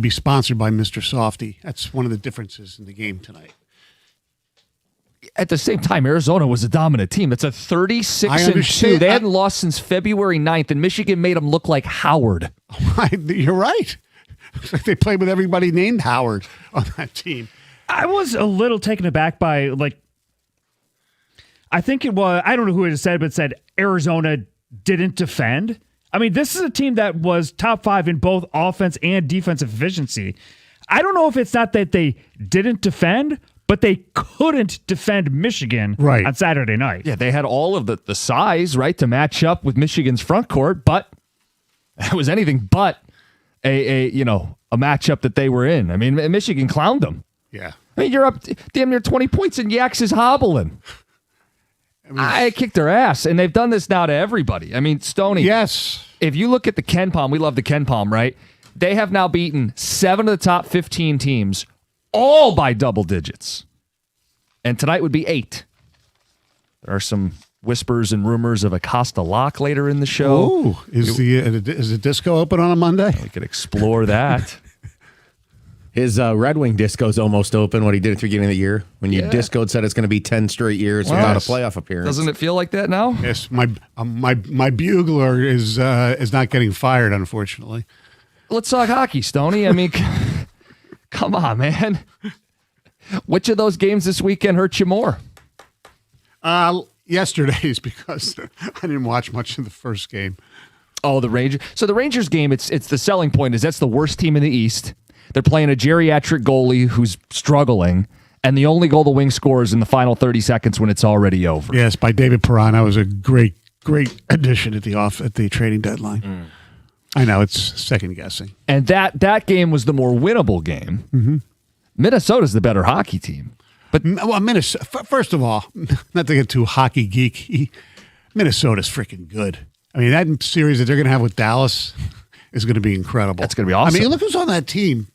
be sponsored by Mr. Softy. That's one of the differences in the game tonight. At the same time, Arizona was a dominant team. It's a 36-2. They hadn't lost since February 9th, and Michigan made them look like Howard. You're right. They played with everybody named Howard on that team. I was a little taken aback by, I think it was, I don't know who it said, but it said Arizona didn't defend. I mean, this is a team that was top 5 in both offense and defensive efficiency. I don't know if it's not that they didn't defend, but they couldn't defend Michigan on Saturday night. Yeah, they had all of the size, right, to match up with Michigan's front court, but it was anything but a matchup that they were in. I mean, Michigan clowned them. Yeah. I mean, you're up damn near 20 points and Yax is hobbling. I kicked their ass, and they've done this now to everybody. I mean, Stoney. Yes. If you look at the Ken Palm, we love the Ken Palm, right? They have now beaten 7 of the top 15 teams, all by double digits. And tonight would be 8. There are some whispers and rumors of Acosta Lock later in the show. Ooh, is the disco open on a Monday? We could explore that. His Red Wing disco's almost open, what he did at the beginning of the year. When you discoed, said it's going to be 10 straight years without a playoff appearance. Doesn't it feel like that now? Yes, my bugler is not getting fired, unfortunately. Let's talk hockey, Stoney. I mean, come on, man. Which of those games this weekend hurt you more? Yesterday's, because I didn't watch much of the first game. Oh, the Rangers. So the Rangers game, it's the selling point is that's the worst team in the East. They're playing a geriatric goalie who's struggling, and the only goal the Wings scores in the final 30 seconds when it's already over. Yes, by David Perron. Was a great addition at the trading deadline. I know, it's second guessing. And that game was the more winnable game. Mm-hmm. Minnesota's the better hockey team. But Minnesota, first of all, not to get too hockey geeky, Minnesota's freaking good. I mean, that series that they're going to have with Dallas is going to be incredible. That's going to be awesome. I mean, look who's on that team.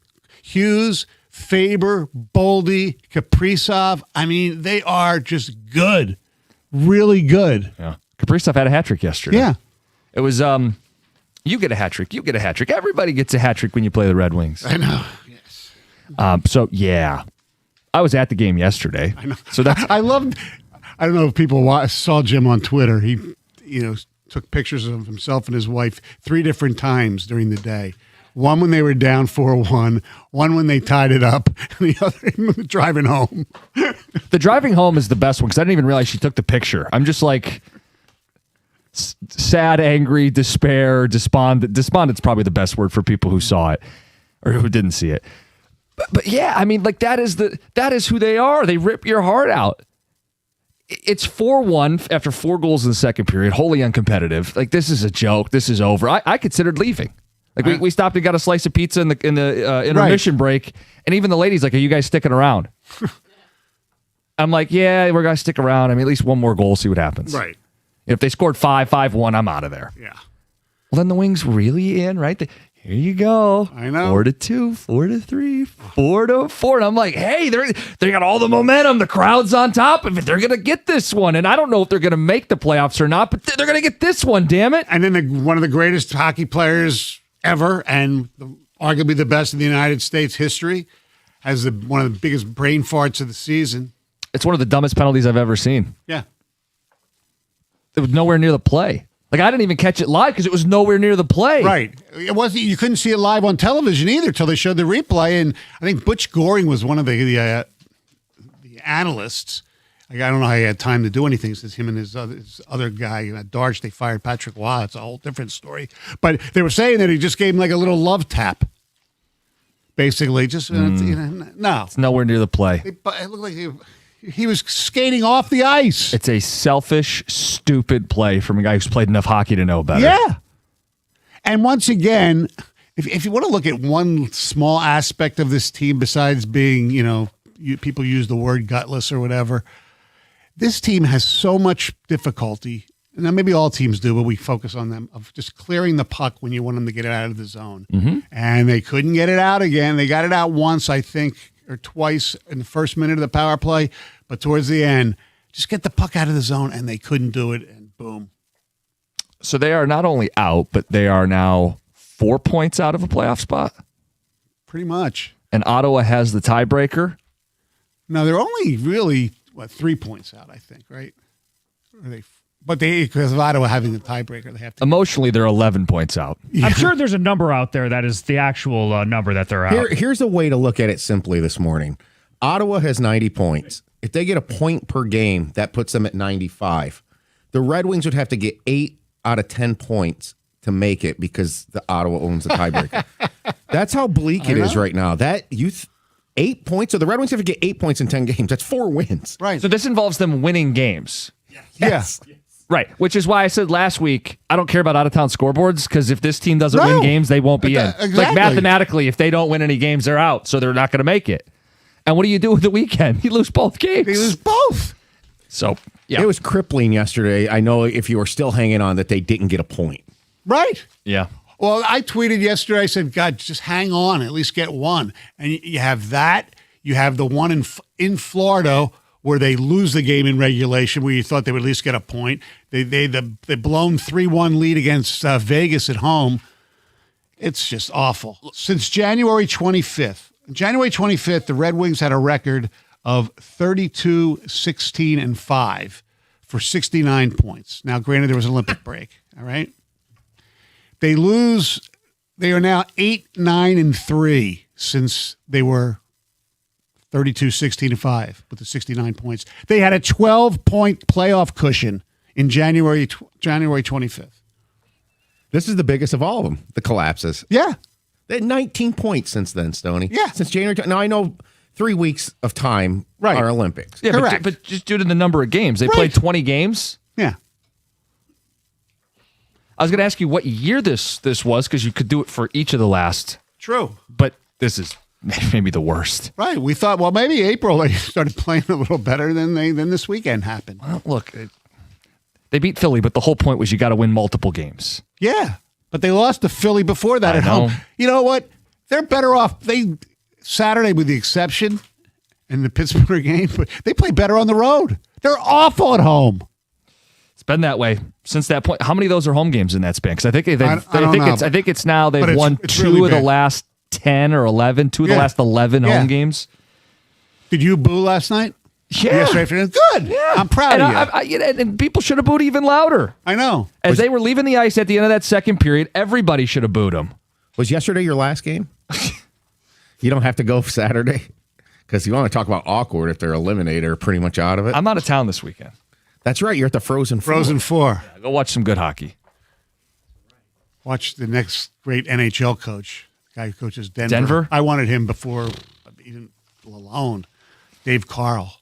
Hughes, Faber, Boldy, Kaprizov. I mean, they are just good. Really good. Yeah. Kaprizov had a hat trick yesterday. Yeah. It was, you get a hat trick. You get a hat trick. Everybody gets a hat trick when you play the Red Wings. I know. Yes. So, yeah. I was at the game yesterday. I know. So that's I don't know if people saw Jim on Twitter. He, took pictures of himself and his wife 3 different times during the day. One when they were down 4-1, one when they tied it up, and the other driving home. The driving home is the best one because I didn't even realize she took the picture. I'm just like sad, angry, despair, despondent. Despondent's probably the best word for people who saw it or who didn't see it. But yeah, I mean, like that is who they are. They rip your heart out. It's 4-1 after 4 goals in the second period, wholly uncompetitive. Like, this is a joke. This is over. I considered leaving. Like, we stopped and got a slice of pizza in the intermission break, and even the lady's like, "Are you guys sticking around?" I'm like, "Yeah, we're gonna stick around. I mean, at least one more goal, see what happens." Right. If they scored 5-1, I'm out of there. Yeah. Well, then the Wings really in, right? Here you go. I know. 4-2, 4-3, 4-4. And I'm like, hey, they got all the momentum. The crowd's on top of it. They're going to get this one. And I don't know if they're going to make the playoffs or not, but they're going to get this one, damn it. And then one of the greatest hockey players ever, and arguably the best in the United States history, has one of the biggest brain farts of the season. It's one of the dumbest penalties I've ever seen. Yeah. It was nowhere near the play. Like, I didn't even catch it live because it was nowhere near the play. Right. It wasn't. You couldn't see it live on television either till they showed the replay. And I think Butch Goring was one of the analysts. Like, I don't know how he had time to do anything since him and his other guy, Darch, they fired Patrick Waugh. It's a whole different story. But they were saying that he just gave him like a little love tap. Basically, just, no. It's nowhere near the play. It looked like he was skating off the ice. It's a selfish, stupid play from a guy who's played enough hockey to know better. Yeah. And once again, if you want to look at one small aspect of this team besides being, people use the word gutless or whatever, this team has so much difficulty. Now, maybe all teams do, but we focus on them, of just clearing the puck when you want them to get it out of the zone. Mm-hmm. And they couldn't get it out again. They got it out once, I think, or twice in the first minute of the power play. But towards the end, just get the puck out of the zone, and they couldn't do it, and boom. So they are not only out, but they are now 4 points out of a playoff spot. Pretty much. And Ottawa has the tiebreaker. No, they're only really 3 points out, I think, right? But because of Ottawa having the tiebreaker, they have to. Emotionally, they're 11 points out. I'm sure there's a number out there that is the actual number that they're out. Here's a way to look at it simply this morning. Ottawa has 90 points. If they get a point per game, that puts them at 95. The Red Wings would have to get 8 out of 10 points to make it because the Ottawa owns the tiebreaker. That's how bleak it is right now. 8 points. So the Red Wings have to get 8 points in 10 games. That's 4 wins. Right. So this involves them winning games. Yes. Yeah. Right, which is why I said last week, I don't care about out-of-town scoreboards because if this team doesn't win games, they won't be in. Exactly. Like mathematically, if they don't win any games, they're out, so they're not going to make it. And what do you do with the weekend? You lose both games. They lose both. So, yeah. It was crippling yesterday. I know if you were still hanging on that they didn't get a point. Right. Yeah. Well, I tweeted yesterday, I said, God, just hang on, at least get one. And you have that. You have the one in Florida where they lose the game in regulation, where you thought they would at least get a point. They blown 3-1 lead against Vegas at home. It's just awful. Since January 25th, the Red Wings had a record of 32-16-5 for 69 points. Now, granted, there was an Olympic break, all right? They are now 8-9-3 since they were 32-16-5 with the 69 points. They had a 12-point playoff cushion in January 25th. This is the biggest of all of them, the collapses. Yeah. They had 19 points since then, Stoney. Yeah. Since January. Now, I know 3 weeks of time are Olympics. Yeah, Correct. but just due to the number of games. They played 20 games. Yeah. I was going to ask you what year this was because you could do it for each of the last. True. But this is maybe the worst. Right. We thought, well, maybe April they started playing a little better than this weekend happened. Well, look, they beat Philly, but the whole point was you got to win multiple games. Yeah. But they lost to Philly before that at home. You know what? They're better off. Saturday, with the exception in the Pittsburgh game, but they play better on the road. They're awful at home. It's been that way since that point. How many of those are home games in that span? Because I think it's now they've won two of the last 10 or 11, two of the last 11 home games. Did you boo last night? Yeah. Yesterday afternoon? Good. Yeah. I'm proud of you. And people should have booed even louder. I know. As they were leaving the ice at the end of that second period, everybody should have booed them. Was yesterday your last game? You don't have to go Saturday? Because you want to talk about awkward if they're eliminated or pretty much out of it. I'm out of town this weekend. That's right. You're at the Frozen Four. Frozen Four. Yeah, go watch some good hockey. Watch the next great NHL coach. The guy who coaches Denver. Denver? I wanted him before he didn't alone. Dave Carl.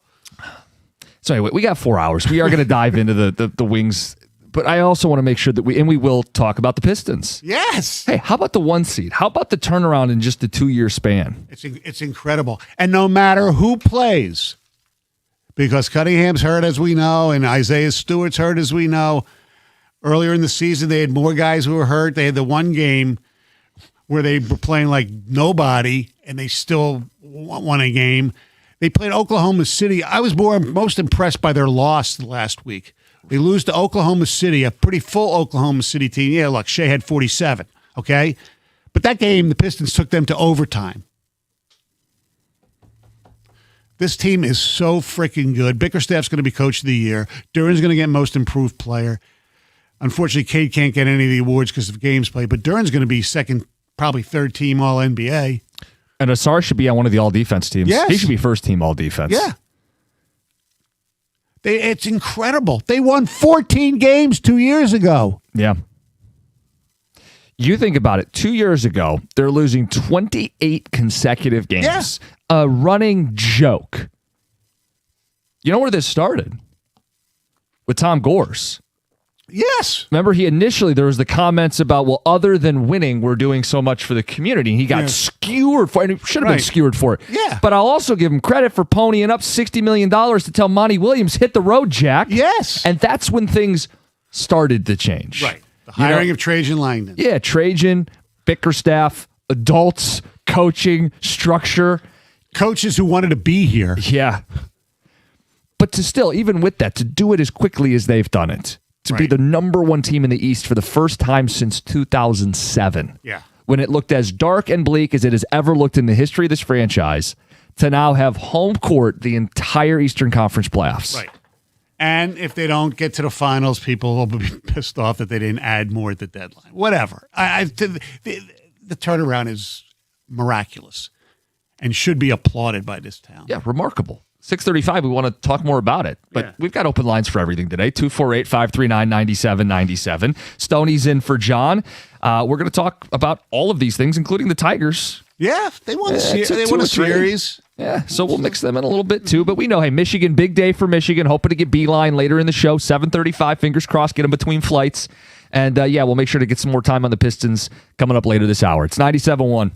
So anyway, we got 4 hours. We are going to dive into the Wings, but I also want to make sure that we will talk about the Pistons. Yes. Hey, how about the 1 seed? How about the turnaround in just a 2-year span? It's incredible. And no matter who plays, because Cunningham's hurt, as we know, and Isaiah Stewart's hurt, as we know. Earlier in the season, they had more guys who were hurt. They had the one game where they were playing like nobody, and they still won a game. They played Oklahoma City. I was most impressed by their loss last week. They lose to Oklahoma City, a pretty full Oklahoma City team. Yeah, look, Shea had 47, okay? But that game, the Pistons took them to overtime. This team is so freaking good. Bickerstaff's going to be coach of the year. Duran's going to get most improved player. Unfortunately, Cade can't get any of the awards because of games played, but Duran's going to be second, probably third team All-NBA. And Asar should be on one of the all-defense teams. Yes. He should be first team all-defense. Yeah. It's incredible. They won 14 games 2 years ago. Yeah. You think about it. 2 years ago, they're losing 28 consecutive games. Yeah. A running joke. You know where this started? With Tom Gores. Yes. Remember, there was the comments about, well, other than winning, we're doing so much for the community. He got skewered for it, and he should have been skewered for it. Yeah. But I'll also give him credit for ponying up $60 million to tell Monty Williams, hit the road, Jack. Yes. And that's when things started to change. Right. The hiring of Trajan Langdon. Yeah, Trajan, Bickerstaff, adults, coaching, structure. Coaches who wanted to be here. Yeah. But to still, even with that, to do it as quickly as they've done it, to be the number one team in the East for the first time since 2007. Yeah. when it looked as dark and bleak as it has ever looked in the history of this franchise, to now have home court the entire Eastern Conference playoffs. Right. And if they don't get to the finals, people will be pissed off that they didn't add more at the deadline. Whatever. The turnaround is miraculous and should be applauded by this town. Yeah, remarkable. 6:35, we want to talk more about it. But we've got open lines for everything today. 248-539-9797. Stoney's in for John. We're going to talk about all of these things, including the Tigers. Yeah, they won a series. Yeah, so we'll mix them in a little bit too. But we know, hey, Michigan, big day for Michigan. Hoping to get Beline later in the show. 7:35, fingers crossed, get them between flights. And we'll make sure to get some more time on the Pistons coming up later this hour. It's 97.1.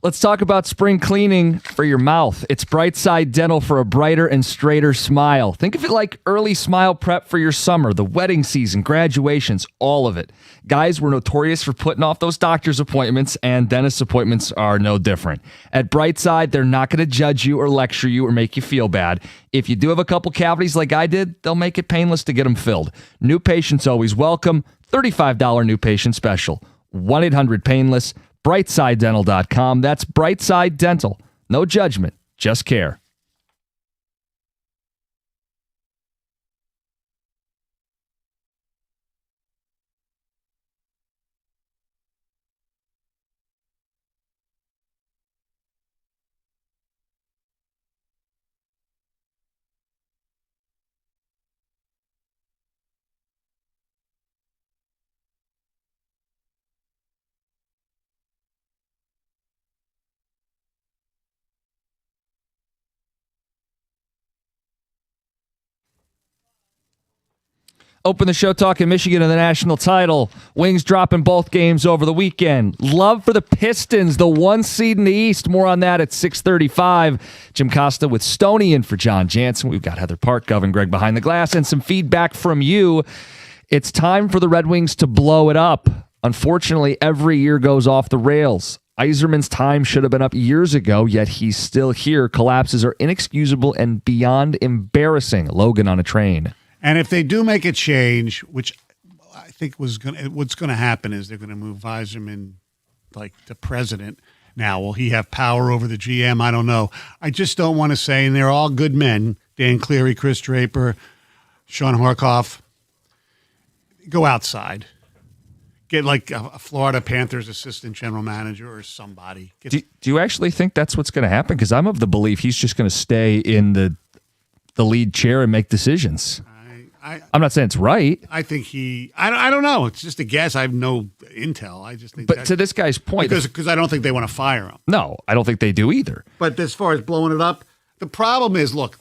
Let's talk about spring cleaning for your mouth. It's Brightside Dental for a brighter and straighter smile. Think of it like early smile prep for your summer, the wedding season, graduations, all of it. Guys, we're notorious for putting off those doctor's appointments, and dentist appointments are no different. At Brightside, they're not going to judge you or lecture you or make you feel bad. If you do have a couple cavities like I did, they'll make it painless to get them filled. New patients always welcome. $35 new patient special. 1-800-PAINLESS. BrightsideDental.com. That's Brightside Dental. No judgment, just care. Open the show talking Michigan and the national title. Wings dropping both games over the weekend. Love for the Pistons, the 1 seed in the East. More on that at 6:35. Jim Costa with Stoney in for John Jansen. We've got Heather Park, Gov, Greg behind the glass, and some feedback from you. It's time for the Red Wings to blow it up. Unfortunately, every year goes off the rails. Yzerman's time should have been up years ago, yet he's still here. Collapses are inexcusable and beyond embarrassing. Logan on a train. And if they do make a change, which I think what's going to happen is they're going to move Yzerman like the president. Now, will he have power over the GM? I don't know. I just don't want to say, and they're all good men, Dan Cleary, Chris Draper, Sean Horkoff, go outside. Get like a Florida Panthers assistant general manager or somebody. Do you actually think that's what's going to happen? Because I'm of the belief he's just going to stay in the lead chair and make decisions. I'm not saying it's right. I think I don't know. It's just a guess. I have no intel. I just think. But to this guy's point, because I don't think they want to fire him. No, I don't think they do either. But as far as blowing it up, the problem is, look,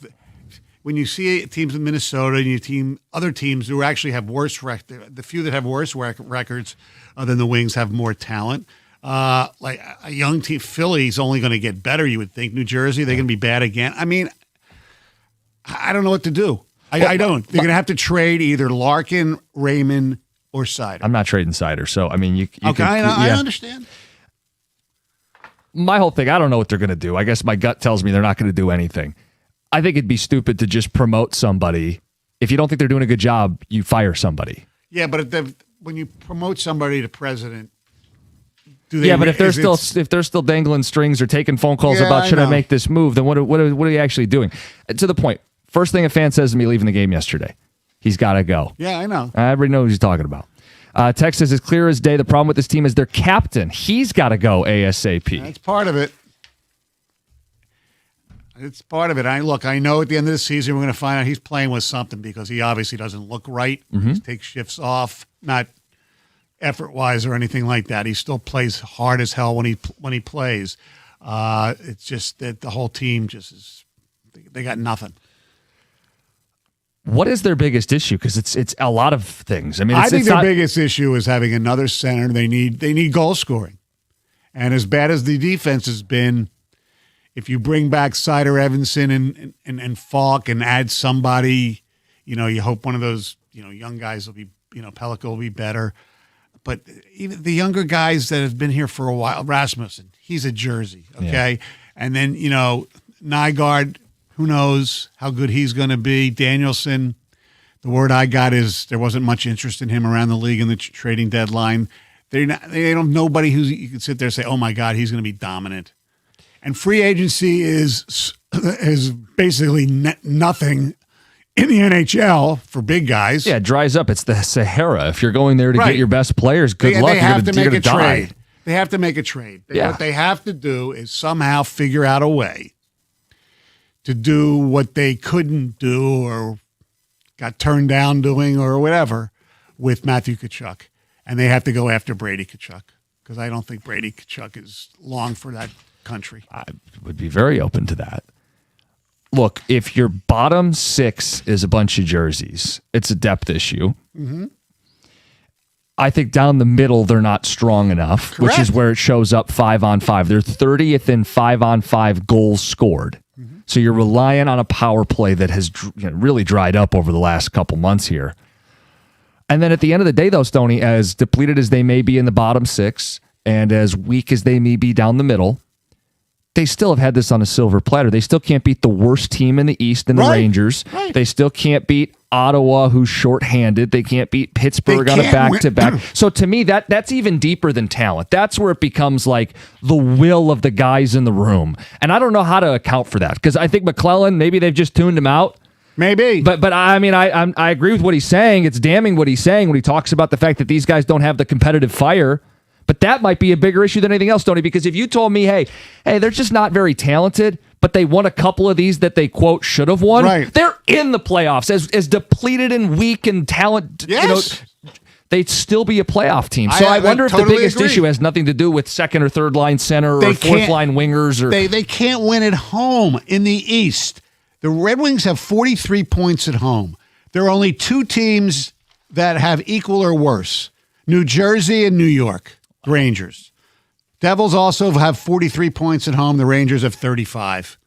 when you see teams in Minnesota and other teams who actually have worse the few that have worse records than the Wings have more talent. Like a young team, Philly's only going to get better. You would think. New Jersey, they're going to be bad again. I mean, I don't know what to do. I don't. They're going to have to trade either Larkin, Raymond, or Seider. I'm not trading Seider, so I mean, you okay, I understand. My whole thing, I don't know what they're going to do. I guess my gut tells me they're not going to do anything. I think it'd be stupid to just promote somebody. If you don't think they're doing a good job, you fire somebody. Yeah, but when you promote somebody to president, do they? Yeah, but if they're still dangling strings or taking phone calls about should I make this move, then what are you actually doing? To the point. First thing a fan says to me leaving the game yesterday, he's got to go. Yeah, I know. Everybody knows what he's talking about. Texas is clear as day. The problem with this team is their captain. He's got to go ASAP. That's part of it. It's part of it. I know at the end of the season we're going to find out he's playing with something because he obviously doesn't look right. Mm-hmm. He takes shifts off, not effort-wise or anything like that. He still plays hard as hell when he plays. It's just that the whole team they got nothing. What is their biggest issue? Because it's a lot of things. I mean, I think their biggest issue is having another center. They need goal scoring, and as bad as the defense has been, if you bring back Seider, Evanson, and Falk and add somebody, you hope one of those young guys will be Pellico will be better. But even the younger guys that have been here for a while, Rasmussen, he's a Jersey, okay, and then Nygaard. Who knows how good he's going to be? Danielson, the word I got is there wasn't much interest in him around the league in the trading deadline. They don't nobody who you can sit there and say, oh my God, he's going to be dominant. And free agency is basically nothing in the NHL for big guys. Yeah, it dries up. It's the Sahara. If you're going there to get your best players, good luck. They have to make a die. trade. They have to make a trade. What they have to do is somehow figure out a way to do what they couldn't do or got turned down doing or whatever with Matthew Tkachuk. And they have to go after Brady Tkachuk because I don't think Brady Tkachuk is long for that country. I would be very open to that. Look, if your bottom six is a bunch of jerseys, it's a depth issue. Mm-hmm. I think down the middle, they're not strong enough, which is Correct. where it shows up 5-on-5. They're 30th in 5-on-5 goals scored. So you're relying on a power play that has really dried up over the last couple months here. And then at the end of the day, though, Stoney, as depleted as they may be in the bottom six and as weak as they may be down the middle, they still have had this on a silver platter. They still can't beat the worst team in the East in the Right. Rangers. Right. They still can't beat Ottawa, who's shorthanded. They can't beat Pittsburgh They on a can't win. back-to-back. So to me, that's even deeper than talent. That's where it becomes like the will of the guys in the room. And I don't know how to account for that because I think McClellan, maybe they've just tuned him out. Maybe. But I mean, I agree with what he's saying. It's damning what he's saying when he talks about the fact that these guys don't have the competitive fire. But that might be a bigger issue than anything else, Tony, because if you told me, hey, they're just not very talented, but they won a couple of these that they, quote, should have won, Right. they're in the playoffs. As depleted and weak and talent, Yes. they'd still be a playoff team. So I wonder if the totally biggest agree. issue has nothing to do with second or third line center or They fourth can't- line wingers. Or They can't win at home in the East. The Red Wings have 43 points at home. There are only two teams that have equal or worse, New Jersey and New York, the Rangers. Devils also have 43 points at home. The Rangers have 35.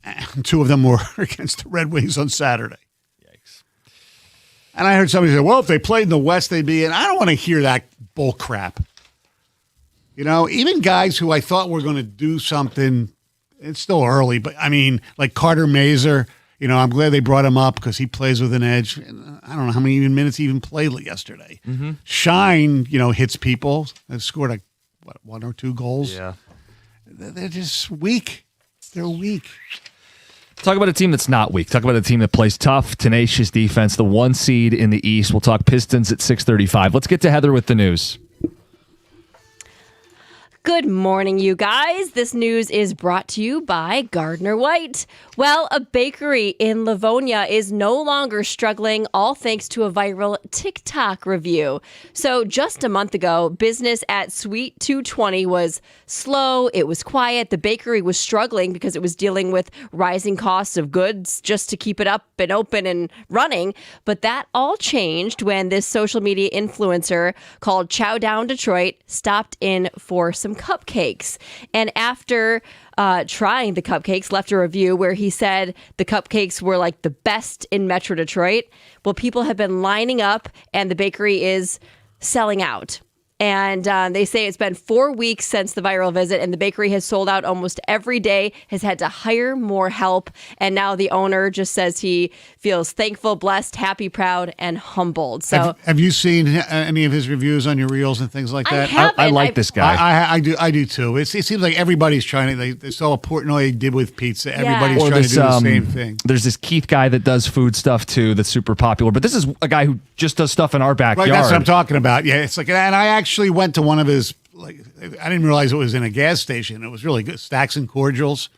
And two of them were against the Red Wings on Saturday. Yikes. And I heard somebody say, well, if they played in the West, they'd be in. I don't want to hear that bull crap. You know, even guys who I thought were going to do something, it's still early, but I mean, like Carter Mazer, you know, I'm glad they brought him up because he plays with an edge. I don't know how many minutes he even played yesterday. Mm-hmm. Shine, you know, hits people. They scored like, what, 1 or 2 goals? Yeah. They're just weak. They're weak. Talk about a team that's not weak. Talk about a team that plays tough, tenacious defense, the 1 seed in the East. We'll talk Pistons at 6:35. Let's get to Heather with the news. Good morning, you guys. This news is brought to you by Gardner White. Well, a bakery in Livonia is no longer struggling, all thanks to a viral TikTok review. So just a month ago, business at Sweet 220 was slow. It was quiet. The bakery was struggling because it was dealing with rising costs of goods just to keep it up and open and running. But that all changed when this social media influencer called Chow Down Detroit stopped in for some cupcakes. And after trying the cupcakes, left a review where he said the cupcakes were like the best in Metro Detroit. Well, people have been lining up and the bakery is selling out. And they say it's been 4 weeks since the viral visit, and the bakery has sold out almost every day, has had to hire more help. And now the owner just says he feels thankful, blessed, happy, proud, and humbled. So Have you seen any of his reviews on your reels and things like I that? haven't. I like this guy. I do too. It seems like everybody's trying to. They saw what Portnoy did with pizza. Everybody's Or trying to this, do the same thing. There's this Keith guy that does food stuff too that's super popular. But this is a guy who just does stuff in our backyard. Right, that's what I'm talking about. Yeah, it's like, and I actually went to one of his. Like, I didn't realize it was in a gas station. It was really good. Stacks and Cordials.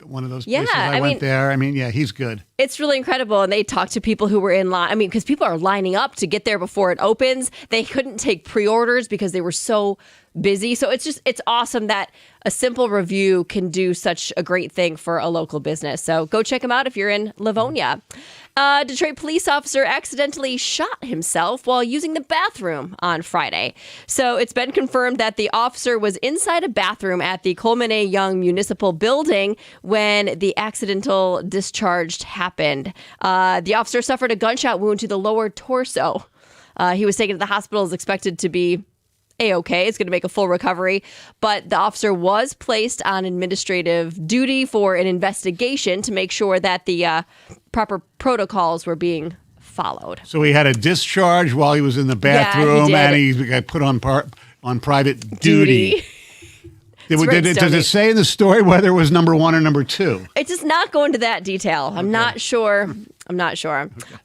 One of those places I went there. I mean, yeah, he's good. it's really incredible. And they talked to people who were in line. I mean, because people are lining up to get there before it opens. They couldn't take pre-orders because they were so busy. So it's awesome that a simple review can do such a great thing for a local business. So go check them out if you're in Livonia. Detroit police officer accidentally shot himself while using the bathroom on Friday. So it's been confirmed that the officer was inside a bathroom at the Coleman A. Young Municipal Building when the accidental discharge happened. The officer suffered a gunshot wound to the lower torso. He was taken to the hospital, is expected to be A-OK. It's going to make a full recovery. But the officer was placed on administrative duty for an investigation to make sure that the proper protocols were being followed. So he had a discharge while he was in the bathroom, did. and he got put on private duty. right, Does Stoney. it say in the story whether it was number 1 or number 2? It does not go into that detail. I'm not sure.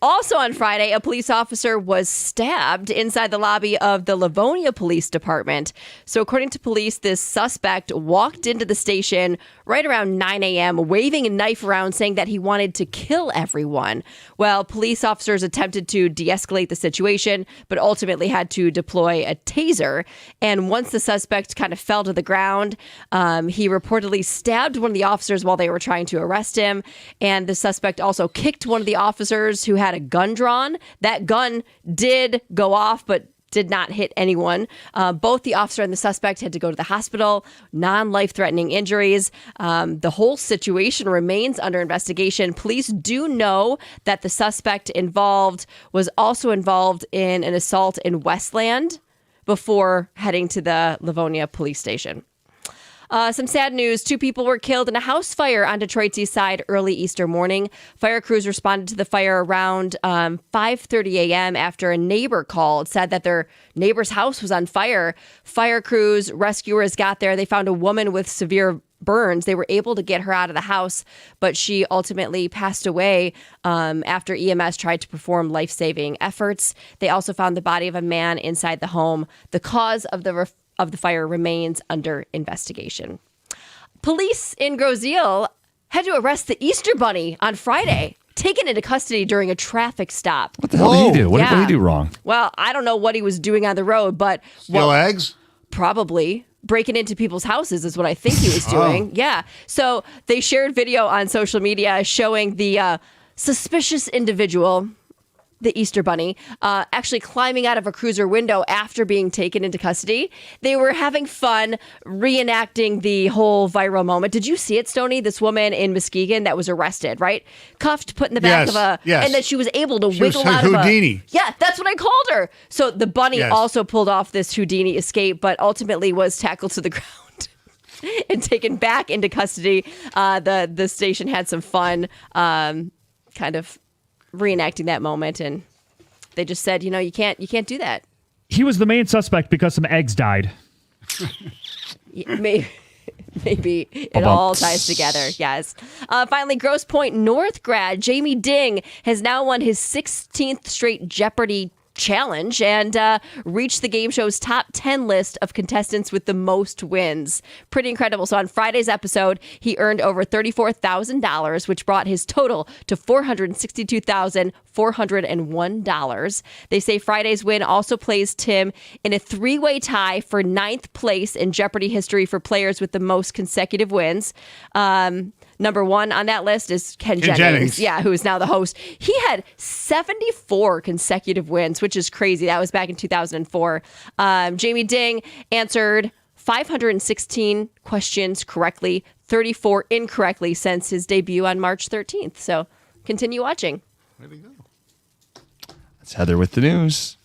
Also on Friday, a police officer was stabbed inside the lobby of the Livonia Police Department. So according to police, this suspect walked into the station right around 9 a.m., waving a knife around, saying that he wanted to kill everyone. Well, police officers attempted to de-escalate the situation, but ultimately had to deploy a taser. And once the suspect kind of fell to the ground, he reportedly stabbed one of the officers while they were trying to arrest him. And the suspect also kicked one of the the officers who had a gun drawn. That gun did go off, but did not hit anyone. Both the officer and the suspect had to go to the hospital, non-life-threatening injuries. The whole situation remains under investigation. Police do know that the suspect involved was also involved in an assault in Westland before heading to the Livonia police station. Some sad news. 2 people were killed in a house fire on Detroit's east side early Easter morning. Fire crews responded to the fire around 5:30 a.m. after a neighbor called, said that their neighbor's house was on fire. Fire crews, rescuers got there. They found a woman with severe burns. They were able to get her out of the house, but she ultimately passed away after EMS tried to perform life-saving efforts. They also found the body of a man inside the home. The cause of the fire remains under investigation. Police in Groseal had to arrest the Easter Bunny on Friday, taken into custody during a traffic stop. What the hell did he do? What did he do wrong? Well, I don't know what he was doing on the road, but Steal eggs? probably breaking into people's houses is what I think he was doing. Yeah. So they shared video on social media showing the suspicious individual, the Easter Bunny, actually climbing out of a cruiser window after being taken into custody. They were having fun reenacting the whole viral moment. Did you see it, Stoney? This woman in Muskegon that was arrested, right? Cuffed, put in the back of a... Yes. And then she was able to She wiggle was out Houdini. of a... Yeah, that's what I called her. So the bunny also pulled off this Houdini escape, but ultimately was tackled to the ground and taken back into custody. The station had some fun kind of reenacting that moment, and they just said, you can't do that. He was the main suspect because some eggs died. Maybe it all ties together. Yes. Finally, Grosse Pointe North grad Jamie Ding has now won his 16th straight Jeopardy challenge and reached the game show's top 10 list of contestants with the most wins. Pretty incredible. So on Friday's episode, he earned over $34,000, which brought his total to $462,401. They say Friday's win also placed him in a 3-way tie for 9th place in Jeopardy history for players with the most consecutive wins. Number 1 on that list is Ken Jennings. Yeah, who is now the host. He had 74 consecutive wins, which is crazy. That was back in 2004. Jamie Ding answered 516 questions correctly, 34 incorrectly since his debut on March 13th. So continue watching. There we go. That's Heather with the news.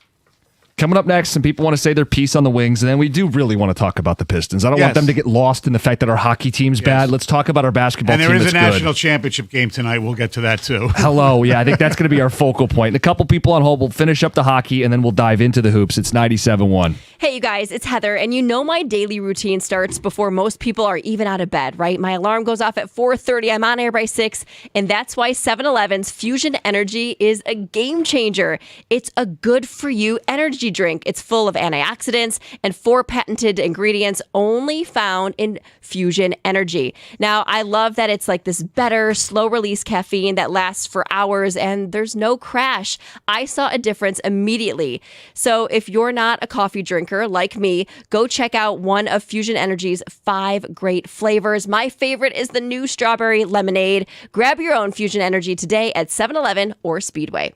Coming up next, some people want to say their piece on the Wings, and then we do really want to talk about the Pistons. I don't want them to get lost in the fact that our hockey team's bad. Let's talk about our basketball team. And there is that's a national good. championship game tonight. We'll get to that too. Hello. Yeah, I think that's going to be our focal point. And a couple people on hold. We'll finish up the hockey, and then we'll dive into the hoops. It's 97.1. Hey, you guys, it's Heather, and my daily routine starts before most people are even out of bed, right? My alarm goes off at 4:30. I'm on air by 6, and that's why 7-Eleven's Fusion Energy is a game changer. It's a good-for-you energy drink. It's full of antioxidants and 4 patented ingredients only found in Fusion Energy. Now, I love that it's like this better, slow-release caffeine that lasts for hours, and there's no crash. I saw a difference immediately. So if you're not a coffee drinker like me, go check out one of Fusion Energy's 5 great flavors. My favorite is the new strawberry lemonade. Grab your own Fusion Energy today at 7-Eleven or Speedway.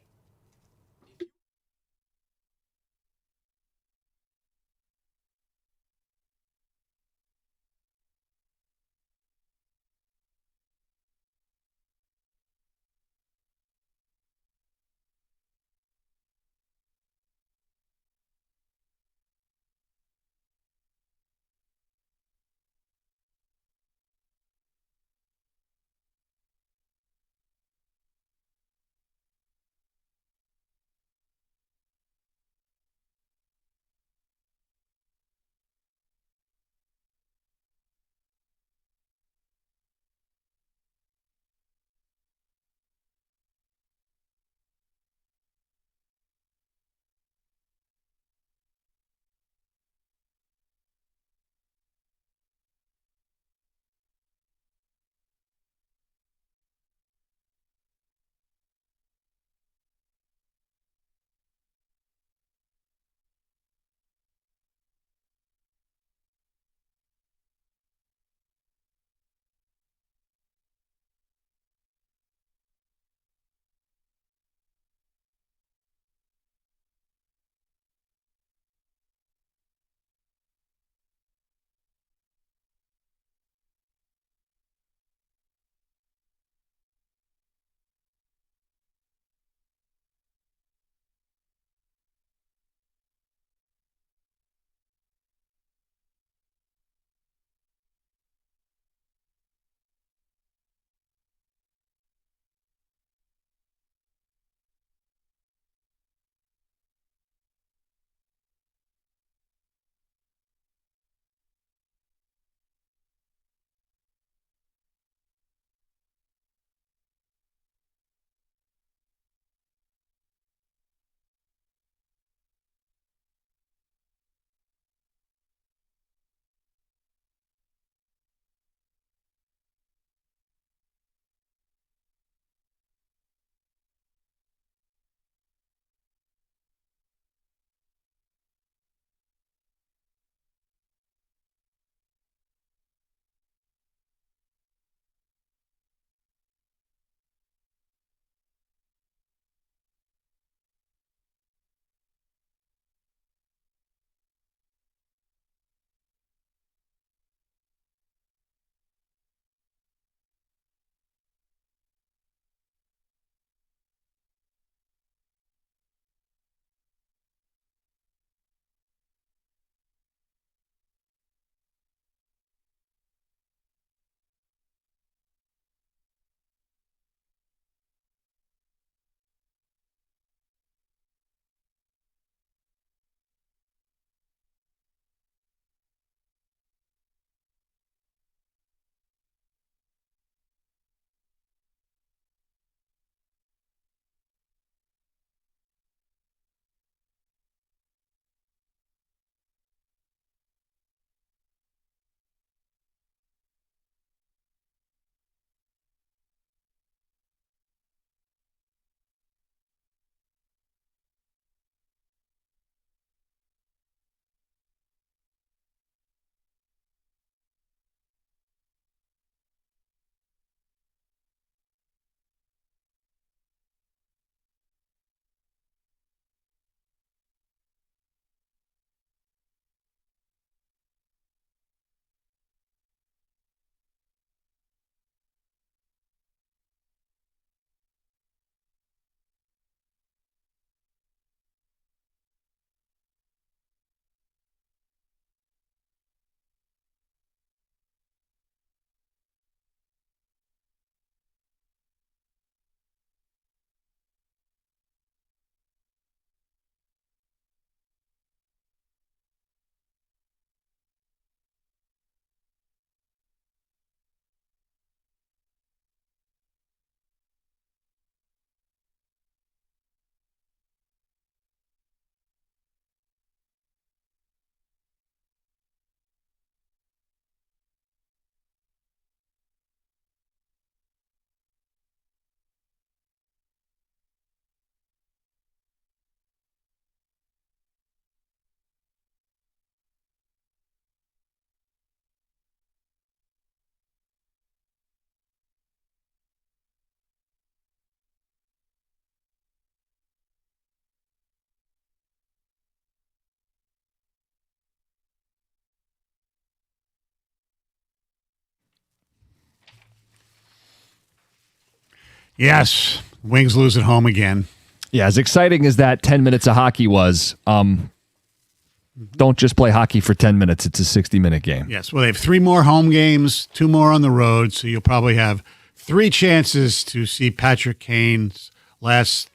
Yes. Wings lose at home again. Yeah, as exciting as that 10 minutes of hockey was, don't just play hockey for 10 minutes. It's a 60-minute game. Yes. Well, they have 3 more home games, 2 more on the road, so you'll probably have 3 chances to see Patrick Kane's last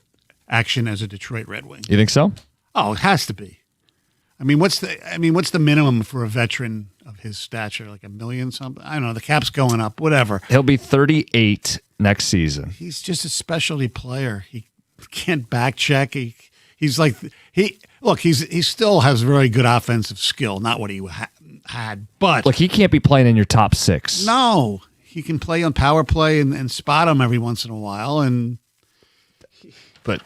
action as a Detroit Red Wing. You think so? Oh, it has to be. I mean, what's the minimum for a veteran of his stature? Like $1 million something? I don't know. The cap's going up. Whatever. He'll be 38 next season. He's just a specialty player. He can't back check. He still has very good offensive skill. Not what he had, but Look, he can't be playing in your top 6. no, he can play on power play and spot him every once in a while. But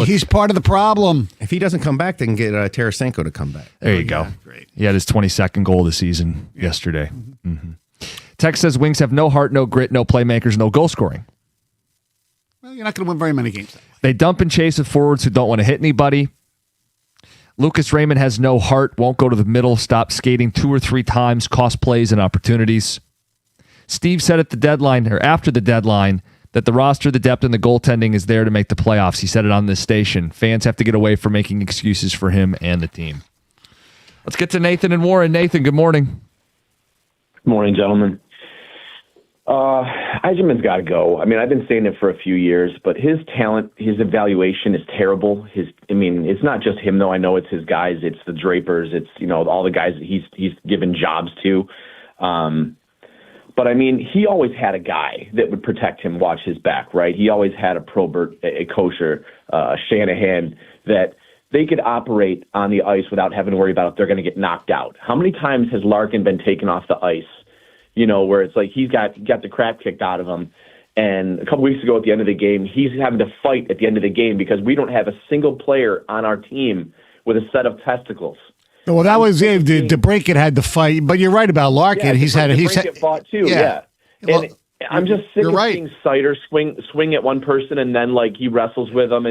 He's part of the problem. If he doesn't come back, they can get Tarasenko to come back. there you go. Yeah, great. He had his 22nd goal of the season yesterday. Mm-hmm. Tex says Wings have no heart, no grit, no playmakers, no goal scoring. Well, you're not going to win very many games. They dump and chase with forwards who don't want to hit anybody. Lucas Raymond has no heart, won't go to the middle, stop skating 2 or 3 times, cost plays and opportunities. Steve said at the deadline, or after the deadline, that the roster, the depth, and the goaltending is there to make the playoffs. He said it on this station. Fans have to get away from making excuses for him and the team. Let's get to Nathan and Warren. Nathan, good morning. Good morning, gentlemen. Eiserman's got to go. I mean, I've been saying it for a few years, but his talent, his evaluation is terrible. It's not just him, though. I know it's his guys. It's the Drapers. It's, all the guys that he's given jobs to. But, I mean, he always had a guy that would protect him, watch his back, right? He always had a Probert, a Kosher, a Shanahan, that they could operate on the ice without having to worry about if they're going to get knocked out. How many times has Larkin been taken off the ice, where it's like he's got the crap kicked out of him? And a couple weeks ago at the end of the game, he's having to fight at the end of the game because we don't have a single player on our team with a set of testicles. Well, that was it. DeBrincat had to fight, but you're right about Larkin. Yeah, he's had fought too. Yeah. Well, and I'm just sick of right. seeing Sider swing at one person and then he wrestles with them.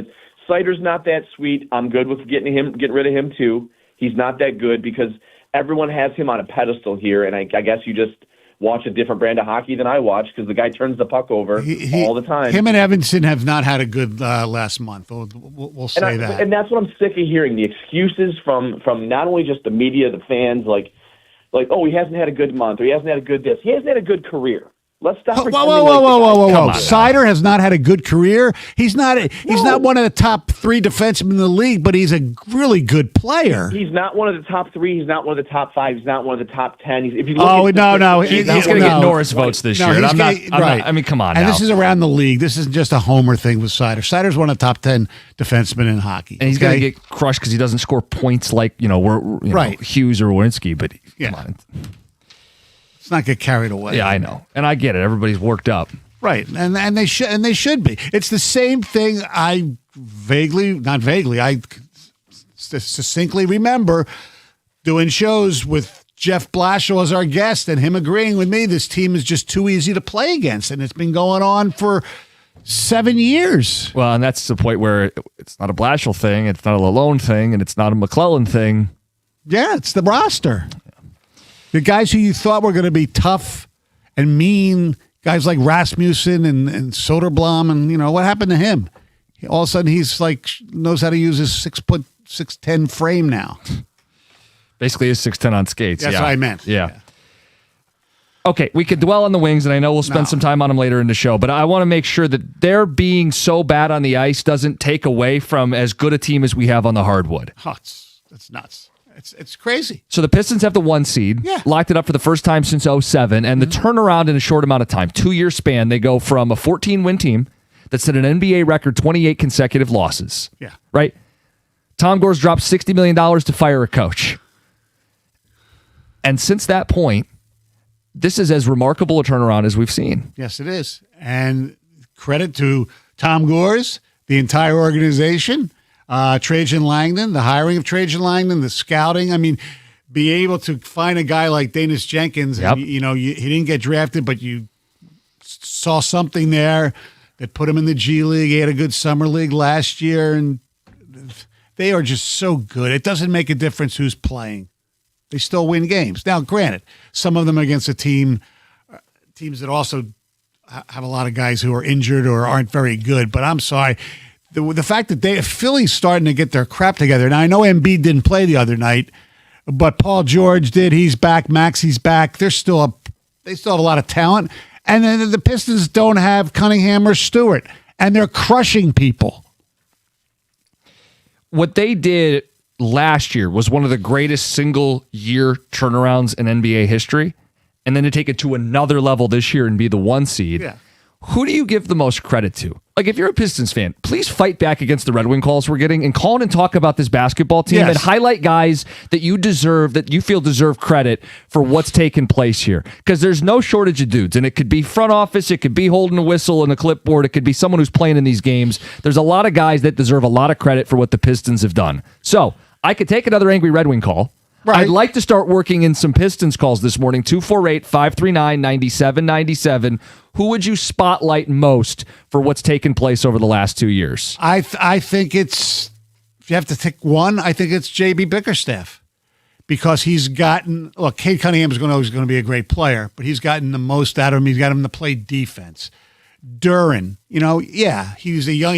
Sider's not that sweet. I'm good with getting rid of him too. He's not that good because everyone has him on a pedestal here, and I guess you just watch a different brand of hockey than I watch because the guy turns the puck over all the time. Him and Evanston have not had a good last month. We'll say that. And that's what I'm sick of hearing, the excuses from not only just the media, the fans, like, oh, he hasn't had a good month or he hasn't had a good this. He hasn't had a good career. Let's stop pretending Whoa. Sider has not had a good career. He's not one of the top 3 defensemen in the league, but he's a really good player. He's not one of the top 3. He's not one of the top 5. He's not one of the top 10. He's going to get Norris votes this year. I mean, come on. And now. this is around the league. This isn't just a homer thing with Sider. Sider's one of the top 10 defensemen in hockey. And he's going to get crushed because he doesn't score points like Hughes or Werenski. But come on. Let's not get carried away. Yeah, I know. And I get it. Everybody's worked up. Right. And they should be. It's the same thing I succinctly remember doing shows with Jeff Blashill as our guest and him agreeing with me this team is just too easy to play against, and it's been going on for 7 years. Well, and that's the point where it's not a Blashill thing, it's not a Lalone thing, and it's not a McClellan thing. Yeah, it's the roster. The guys who you thought were going to be tough and mean, guys like Rasmussen and Soderblom, and what happened to him? All of a sudden, he's knows how to use his 6'10" frame now. Basically, he's 6'10" on skates. That's what I meant. Yeah. Okay, we could dwell on the Wings, and I know we'll spend some time on them later in the show, but I want to make sure that their being so bad on the ice doesn't take away from as good a team as we have on the hardwood. Oh, it's nuts. It's crazy. So the Pistons have the 1 seed, locked it up for the first time since 2007, and the turnaround in a short amount of time, 2-year span, they go from a 14-win team that set an NBA record 28 consecutive losses. Yeah. Right? Tom Gore's dropped $60 million to fire a coach. And since that point, this is as remarkable a turnaround as we've seen. Yes, it is. And credit to Tom Gores, the entire organization, Trajan Langdon, the hiring of Trajan Langdon, the scouting. I mean, be able to find a guy like Danis Jenkins, and, he didn't get drafted, but you saw something there that put him in the G League. He had a good summer league last year, and they are just so good. It doesn't make a difference who's playing. They still win games. Now, granted, some of them against teams that also have a lot of guys who are injured or aren't very good. But I'm sorry. The fact that Philly's starting to get their crap together. Now, I know Embiid didn't play the other night, but Paul George did. He's back. Maxi's back. They still have a lot of talent. And then the Pistons don't have Cunningham or Stewart, and they're crushing people. What they did last year was one of the greatest single-year turnarounds in NBA history. And then to take it to another level this year and be the 1 seed. Yeah. Who do you give the most credit to? Like, if you're a Pistons fan, please fight back against the Red Wing calls we're getting and call in and talk about this basketball team and highlight guys that you feel deserve credit for what's taken place here. Because there's no shortage of dudes, and it could be front office, it could be holding a whistle and a clipboard, it could be someone who's playing in these games. There's a lot of guys that deserve a lot of credit for what the Pistons have done. So, I could take another angry Red Wing call. Right. I'd like to start working in some Pistons calls this morning, 248-539-9797. Who would you spotlight most for what's taken place over the last 2 years? I think it's, if you have to pick one, I think it's J.B. Bickerstaff. Because he's gotten, look, Cade Cunningham is always going to be a great player, but he's gotten the most out of him. He's got him to play defense. Duren, he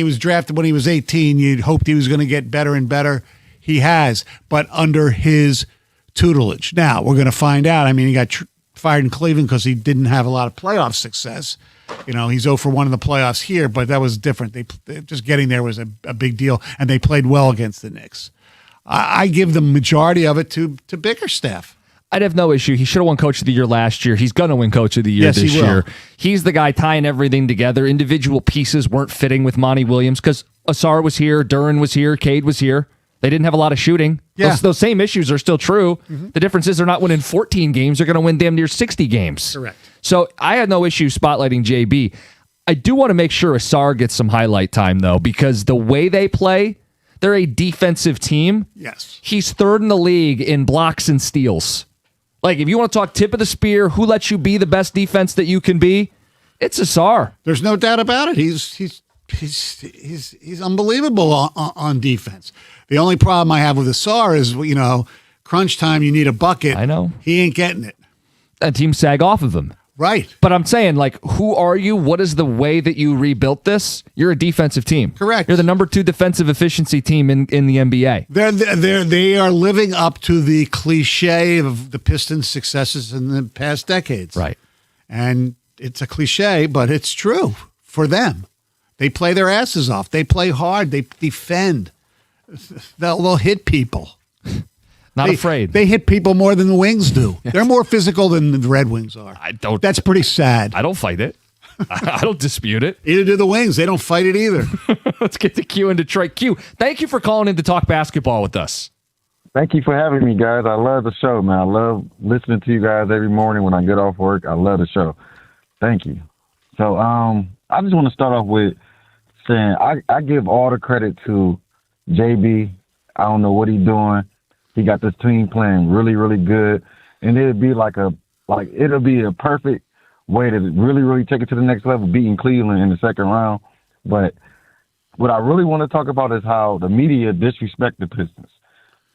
was drafted when he was 18. You'd hoped he was going to get better and better. He has, but under his tutelage. Now, we're going to find out. I mean, he got fired in Cleveland because he didn't have a lot of playoff success. He's 0 for 1 in the playoffs here, but that was different. They just getting there was a big deal, and they played well against the Knicks. I give the majority of it to Bickerstaff. I'd have no issue. He should have won Coach of the Year last year. He's going to win Coach of the Year this year. He's the guy tying everything together. Individual pieces weren't fitting with Monty Williams because Asar was here, Duren was here, Cade was here. They didn't have a lot of shooting. Yeah. Those same issues are still true. Mm-hmm. The difference is they're not winning 14 games. They're going to win damn near 60 games. Correct. So I had no issue spotlighting JB. I do want to make sure Asar gets some highlight time, though, because the way they play, they're a defensive team. Yes. He's third in the league in blocks and steals. Like, if you want to talk tip of the spear, who lets you be the best defense that you can be, it's Asar. There's no doubt about it. He's unbelievable on defense. The only problem I have with Asar is, crunch time, you need a bucket. I know. He ain't getting it. And teams sag off of him. Right. But I'm saying, like, who are you? What is the way that you rebuilt this? You're a defensive team. Correct. You're the number 2 defensive efficiency team in the NBA. They are living up to the cliche of the Pistons' successes in the past decades. Right. And it's a cliche, but it's true for them. They play their asses off. They play hard. They defend. They'll hit people. Not afraid. They hit people more than the Wings do. They're more physical than the Red Wings are. That's pretty sad. I don't fight it. I don't dispute it. Either do the Wings. They don't fight it either. Let's get to Q in Detroit. Q, thank you for calling in to talk basketball with us. Thank you for having me, guys. I love the show, man. I love listening to you guys every morning when I get off work. I love the show. Thank you. So I just want to start off with saying I give all the credit to JB. I don't know what he's doing. He got this team playing really, really good, and it'll be it'll be a perfect way to really, really take it to the next level, beating Cleveland in the second round. But what I really want to talk about is how the media disrespect the Pistons.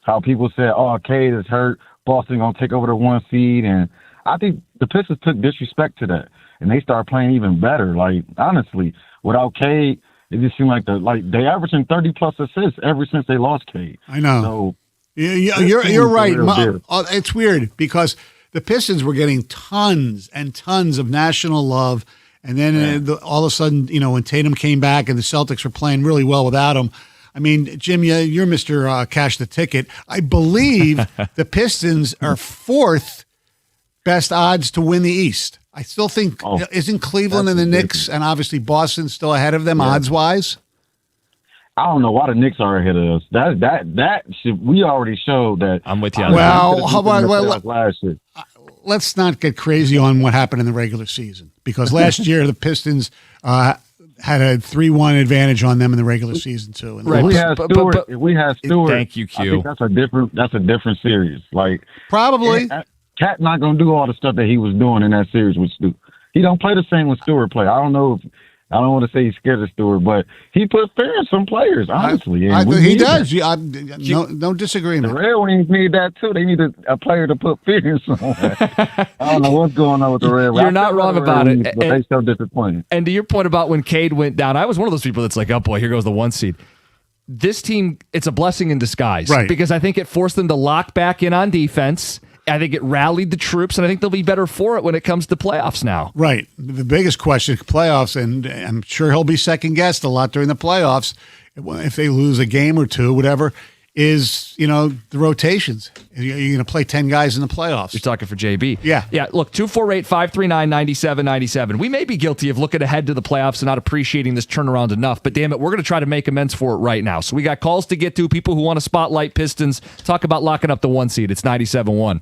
How people say, "Oh, Cade is hurt. Boston gonna take over the 1 seed," and I think the Pistons took disrespect to that, and they started playing even better. Like, honestly, without Cade, it just seemed like they averaging 30+ assists ever since they lost Cade. I know. So you're right. It's weird because the Pistons were getting tons and tons of national love, and then all of a sudden, when Tatum came back and the Celtics were playing really well without him. I mean, Jim, you're Mr. Cash the Ticket. I believe the Pistons are 4th best odds to win the East. I still think, isn't Cleveland and the Knicks and obviously Boston still ahead of them odds-wise? I don't know why the Knicks are ahead of us. We already showed that. I'm with you on that. How about last year? Let's not get crazy on what happened in the regular season because last year the Pistons had a 3-1 advantage on them in the regular season too. Right. If we had Stewart, thank you, Q. I think that's a different series. Like probably. Cat not gonna do all the stuff that he was doing in that series with Stu. He don't play the same when Stewart play. I don't know I don't want to say he's scared of Stewart, but he put fear in some players, honestly. I, and we he need that. does. Yeah, no disagreement. The Red Wings need that too. They need a player to put fear in someone. I don't know what's going on with the Red Wings. You're not wrong about it. But they so disappointed. And to your point about when Cade went down, I was one of those people that's like, oh boy, here goes the 1 seed. This team, it's a blessing in disguise. Right. Because I think it forced them to lock back in on defense. I think it rallied the troops, and I think they'll be better for it when it comes to playoffs now. Right. The biggest question, playoffs, and I'm sure he'll be second guessed a lot during the playoffs. If they lose a game or two, whatever, is, the rotations. You're going to play 10 guys in the playoffs. You're talking for JB. Yeah. Yeah, look, 248-539-9797. We may be guilty of looking ahead to the playoffs and not appreciating this turnaround enough, but damn it, we're going to try to make amends for it right now. So we got calls to get to, people who want to spotlight Pistons, talk about locking up the 1 seed. It's 97-1.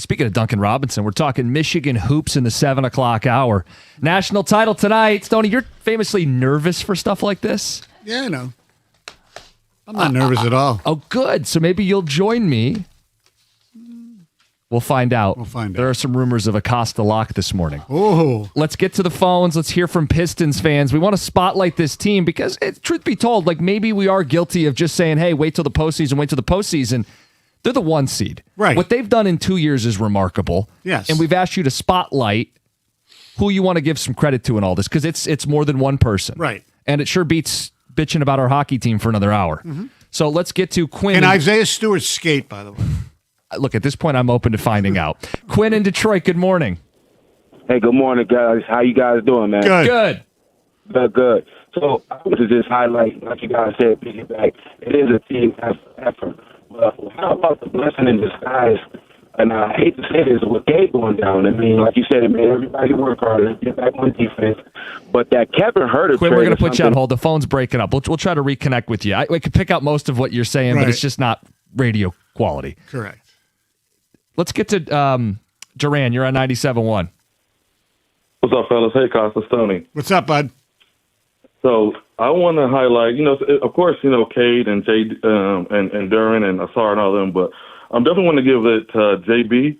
Speaking of Duncan Robinson, we're talking Michigan hoops in the 7 o'clock hour. National title tonight. Stoney, you're famously nervous for stuff like this. Yeah, I know. I'm not nervous at all. Oh, good. So maybe you'll join me. We'll find out. There are some rumors of Acosta lock this morning. Oh. Let's get to the phones. Let's hear from Pistons fans. We want to spotlight this team because, truth be told, like maybe we are guilty of just saying, hey, wait till the postseason. They're the 1 seed. Right. What they've done in 2 years is remarkable. Yes. And we've asked you to spotlight who you want to give some credit to in all this because it's more than one person. Right. And it sure beats bitching about our hockey team for another hour. Mm-hmm. So let's get to Quinn. And Isaiah Stewart's skate, by the way. Look, at this point, I'm open to finding out. Quinn in Detroit, good morning. Hey, good morning, guys. How you guys doing, man? Good. Good. So I want to just highlight, like you guys said, piggyback, it is a team effort. But how about the blessing in disguise? And I hate to say this, with Gabe going down, I mean, like you said, it made everybody work harder, get back on defense. But that Kevin Huerter Quinn, we're going to put you on hold. The phone's breaking up. We'll try to reconnect with you. We could pick out most of what you're saying, but it's just not radio quality. Correct. Let's get to Duran. You're on 97.1. What's up, fellas? Hey, Costa Stoney. What's up, bud? So I want to highlight, of course, Cade and Jay and Duran and Asar and all them, but I'm definitely want to give it to JB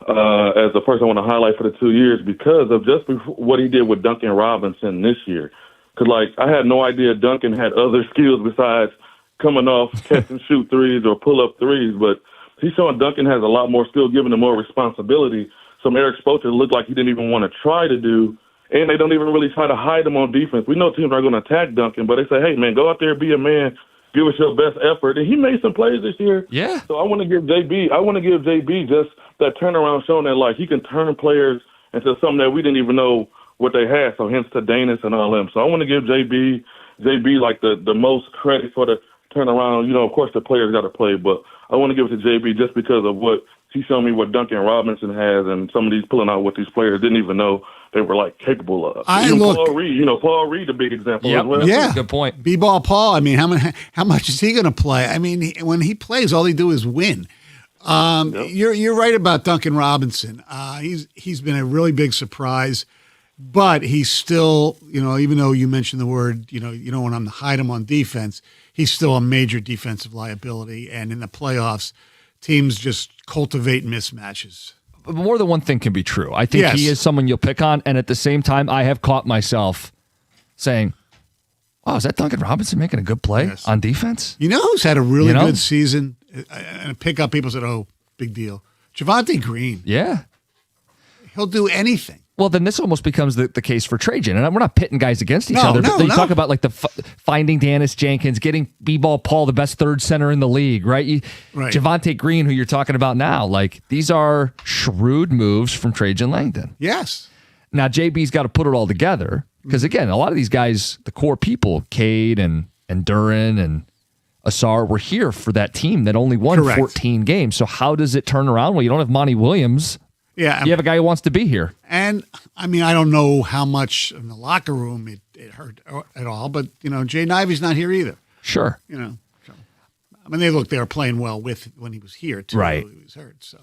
as the person I want to highlight for the 2 years because of just what he did with Duncan Robinson this year. Because, I had no idea Duncan had other skills besides coming off catch and shoot threes or pull up threes, but he's showing Duncan has a lot more skill, giving him more responsibility. Some Eric Spoelstra looked like he didn't even want to try to do, and they don't even really try to hide him on defense. We know teams are going to attack Duncan, but they say, hey, man, go out there, be a man, give us your best effort. And he made some plays this year. Yeah. So I want to give JB just that turnaround, showing that, he can turn players into something that we didn't even know what they had, so hence to Danis and all them. So I want to give JB the most credit for the turnaround. Of course, the players got to play, but I want to give it to JB just because of what he showed me what Duncan Robinson has, and some of these pulling out what these players didn't even know they were capable of. Paul Reed, a big example as well. Yeah, good point. B-ball Paul. I mean, how much is he going to play? I mean, when he plays, all he do is win. You're right about Duncan Robinson. He's been a really big surprise, but he's still, even though you mentioned the word, you don't want him to hide him on defense. He's still a major defensive liability, and in the playoffs, teams just cultivate mismatches. More than one thing can be true. I think he is someone you'll pick on, and at the same time, I have caught myself saying, wow, is that Duncan Robinson making a good play on defense? You know who's had a really good season? And pick up people said, oh, big deal. Javonte Green. Yeah. He'll do anything. Well, then this almost becomes the case for Trajan. And we're not pitting guys against each other. But you talk about finding Danis Jenkins, getting B-Ball Paul, the best third center in the league, right? Javonte Green, who you're talking about now. These are shrewd moves from Trajan Langdon. Yes. Now, JB's got to put it all together. Because, again, a lot of these guys, the core people, Cade and Duran and Asar, were here for that team that only won 14 games. So how does it turn around? Well, you don't have Monty Williams. Yeah, you have a guy who wants to be here. And, I mean, I don't know how much in the locker room it hurt at all, but, Jay Knivey's not here either. Sure. I mean, they were playing well when he was here, too. Right. He was hurt, so.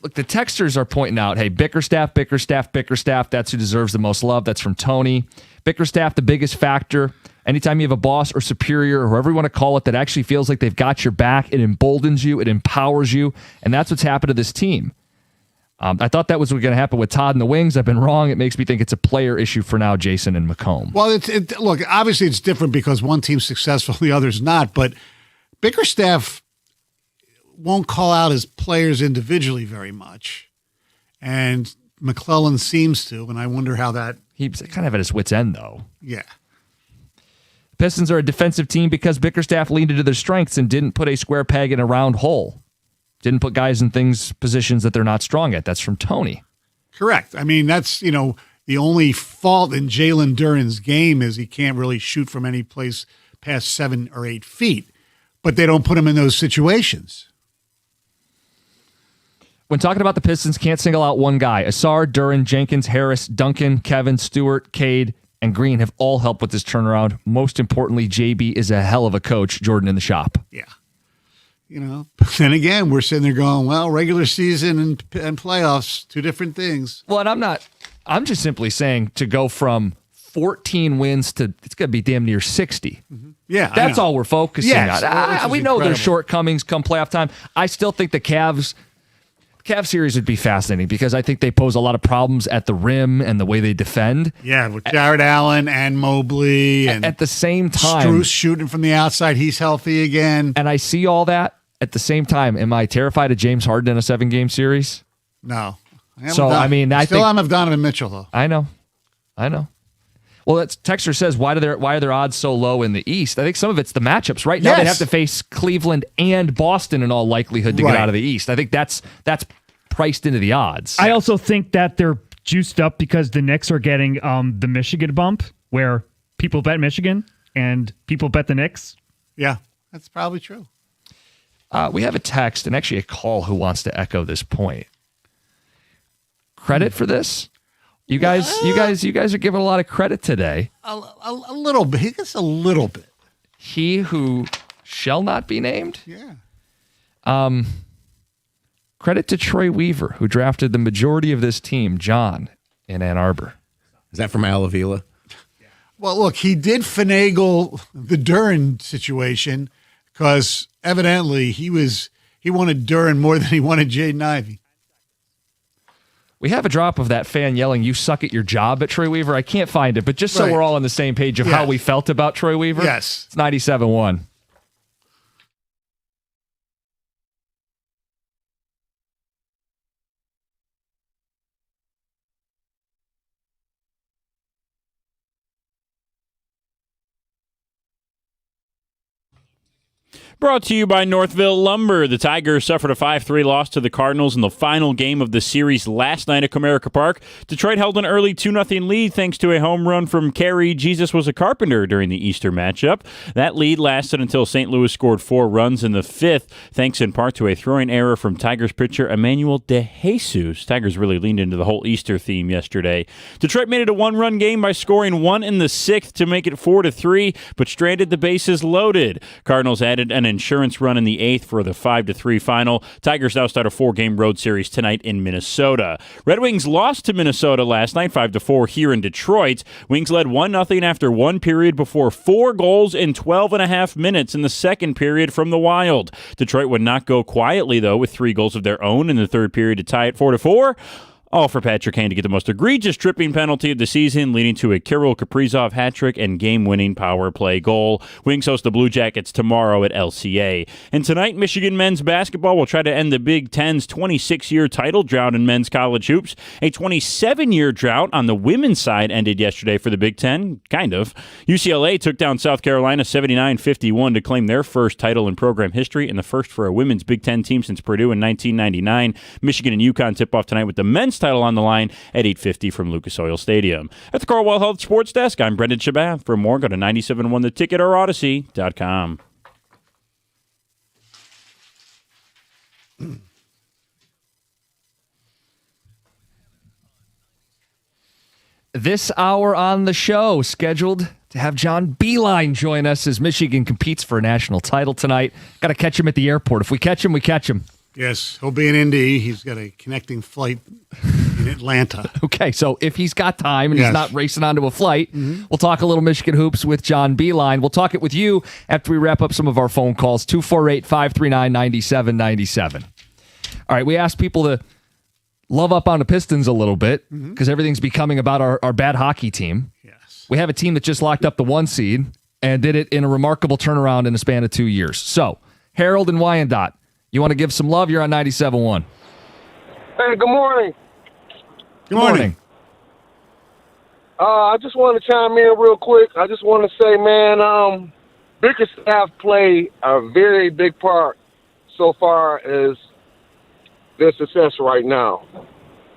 Look, the texters are pointing out, hey, Bickerstaff, that's who deserves the most love. That's from Tony. Bickerstaff, the biggest factor. Anytime you have a boss or superior, or whoever you want to call it, that actually feels like they've got your back, it emboldens you, it empowers you, and that's what's happened to this team. I thought that was going to happen with Todd and the Wings. I've been wrong. It makes me think it's a player issue for now, Jason and McComb. Well, look, obviously it's different because one team's successful, the other's not, but Bickerstaff won't call out his players individually very much, and McClellan seems to, and I wonder how that... He's kind of at his wit's end, though. Yeah. Pistons are a defensive team because Bickerstaff leaned into their strengths and didn't put a square peg in a round hole. Didn't put guys in positions that they're not strong at. That's from Tony. Correct. I mean, that's, the only fault in Jalen Duran's game is he can't really shoot from any place past 7 or 8 feet, but they don't put him in those situations. When talking about the Pistons, can't single out one guy. Asar, Duran, Jenkins, Harris, Duncan, Kevin, Stewart, Cade, and Green have all helped with this turnaround. Most importantly, JB is a hell of a coach, Jordan in the shop. Yeah. But then again, we're sitting there going, well, regular season and playoffs, two different things. Well, and I'm just simply saying to go from 14 wins to it's going to be damn near 60. Yeah, that's all we're focusing on. We know there's incredible. shortcomings come playoff time. I still think the Cavs series would be fascinating because I think they pose a lot of problems at the rim and the way they defend. Yeah, with Jared Allen and Mobley. And at the same time, Strus shooting from the outside. He's healthy again. And I see all that. At the same time, am I terrified of James Harden in a 7-game series? No. I think I'm Donovan Mitchell, though. I know. Well, Texter says, why are their odds so low in the East? I think some of it's the matchups. Right now, they have to face Cleveland and Boston in all likelihood to get out of the East. I think that's priced into the odds. I also think that they're juiced up because the Knicks are getting the Michigan bump, where people bet Michigan and people bet the Knicks. Yeah, that's probably true. We have a text and actually a call who wants to echo this point. Credit for this? You guys are giving a lot of credit today. A little bit. He gets a little bit. He who shall not be named? Yeah. Credit to Troy Weaver, who drafted the majority of this team, John, in Ann Arbor. Is that from Al Avila? Well, look, he did finagle the Duran situation because evidently he wanted Duran more than he wanted Jaden Ivey. We have a drop of that fan yelling, "You suck at your job" at Troy Weaver. I can't find it, but just so we're all on the same page of how we felt about Troy Weaver. Yes. It's 97.1. Brought to you by Northville Lumber. The Tigers suffered a 5-3 loss to the Cardinals in the final game of the series last night at Comerica Park. Detroit held an early 2-0 lead thanks to a home run from Carey Jesus was a Carpenter during the Easter matchup. That lead lasted until St. Louis scored 4 runs in the 5th, thanks in part to a throwing error from Tigers pitcher Emmanuel DeJesus. Tigers really leaned into the whole Easter theme yesterday. Detroit made it a 1-run game by scoring 1 in the 6th to make it 4-3, but stranded the bases loaded. Cardinals added an insurance run in the 8th for the 5-3 final. Tigers now start a 4-game road series tonight in Minnesota. Red Wings lost to Minnesota last night 5-4 here in Detroit. Wings led 1-0 after one period before 4 goals in 12.5 minutes in the second period from the Wild. Detroit would not go quietly, though, with 3 goals of their own in the third period to tie it 4-4. All for Patrick Kane to get the most egregious tripping penalty of the season, leading to a Kirill Kaprizov hat trick and game-winning power play goal. Wings host the Blue Jackets tomorrow at LCA. And tonight, Michigan men's basketball will try to end the Big Ten's 26-year title drought in men's college hoops. A 27-year drought on the women's side ended yesterday for the Big Ten, kind of. UCLA took down South Carolina 79-51 to claim their first title in program history and the first for a women's Big Ten team since Purdue in 1999. Michigan and UConn tip off tonight with the men's title on the line at 8:50 from Lucas Oil Stadium. At the Carwell Health Sports Desk, I'm Brendan Shabat. For more, go to 971theticket or Odyssey.com. This hour on the show, scheduled to have John Beline join us as Michigan competes for a national title tonight. Got to catch him at the airport. If we catch him, we catch him. Yes, he'll be in Indy. He's got a connecting flight in Atlanta. Okay, so if he's got time and he's not racing onto a flight, we'll talk a little Michigan hoops with John Beline. We'll talk it with you after we wrap up some of our phone calls, 248-539-9797. All right, we asked people to love up on the Pistons a little bit because everything's becoming about our bad hockey team. Yes. We have a team that just locked up the 1 seed and did it in a remarkable turnaround in a span of 2 years. So, Harold and Wyandotte, you want to give some love? You're on 97.1. Hey, good morning. Good morning. I just want to chime in real quick. I just want to say, man, Bickerstaff played a very big part so far as their success right now.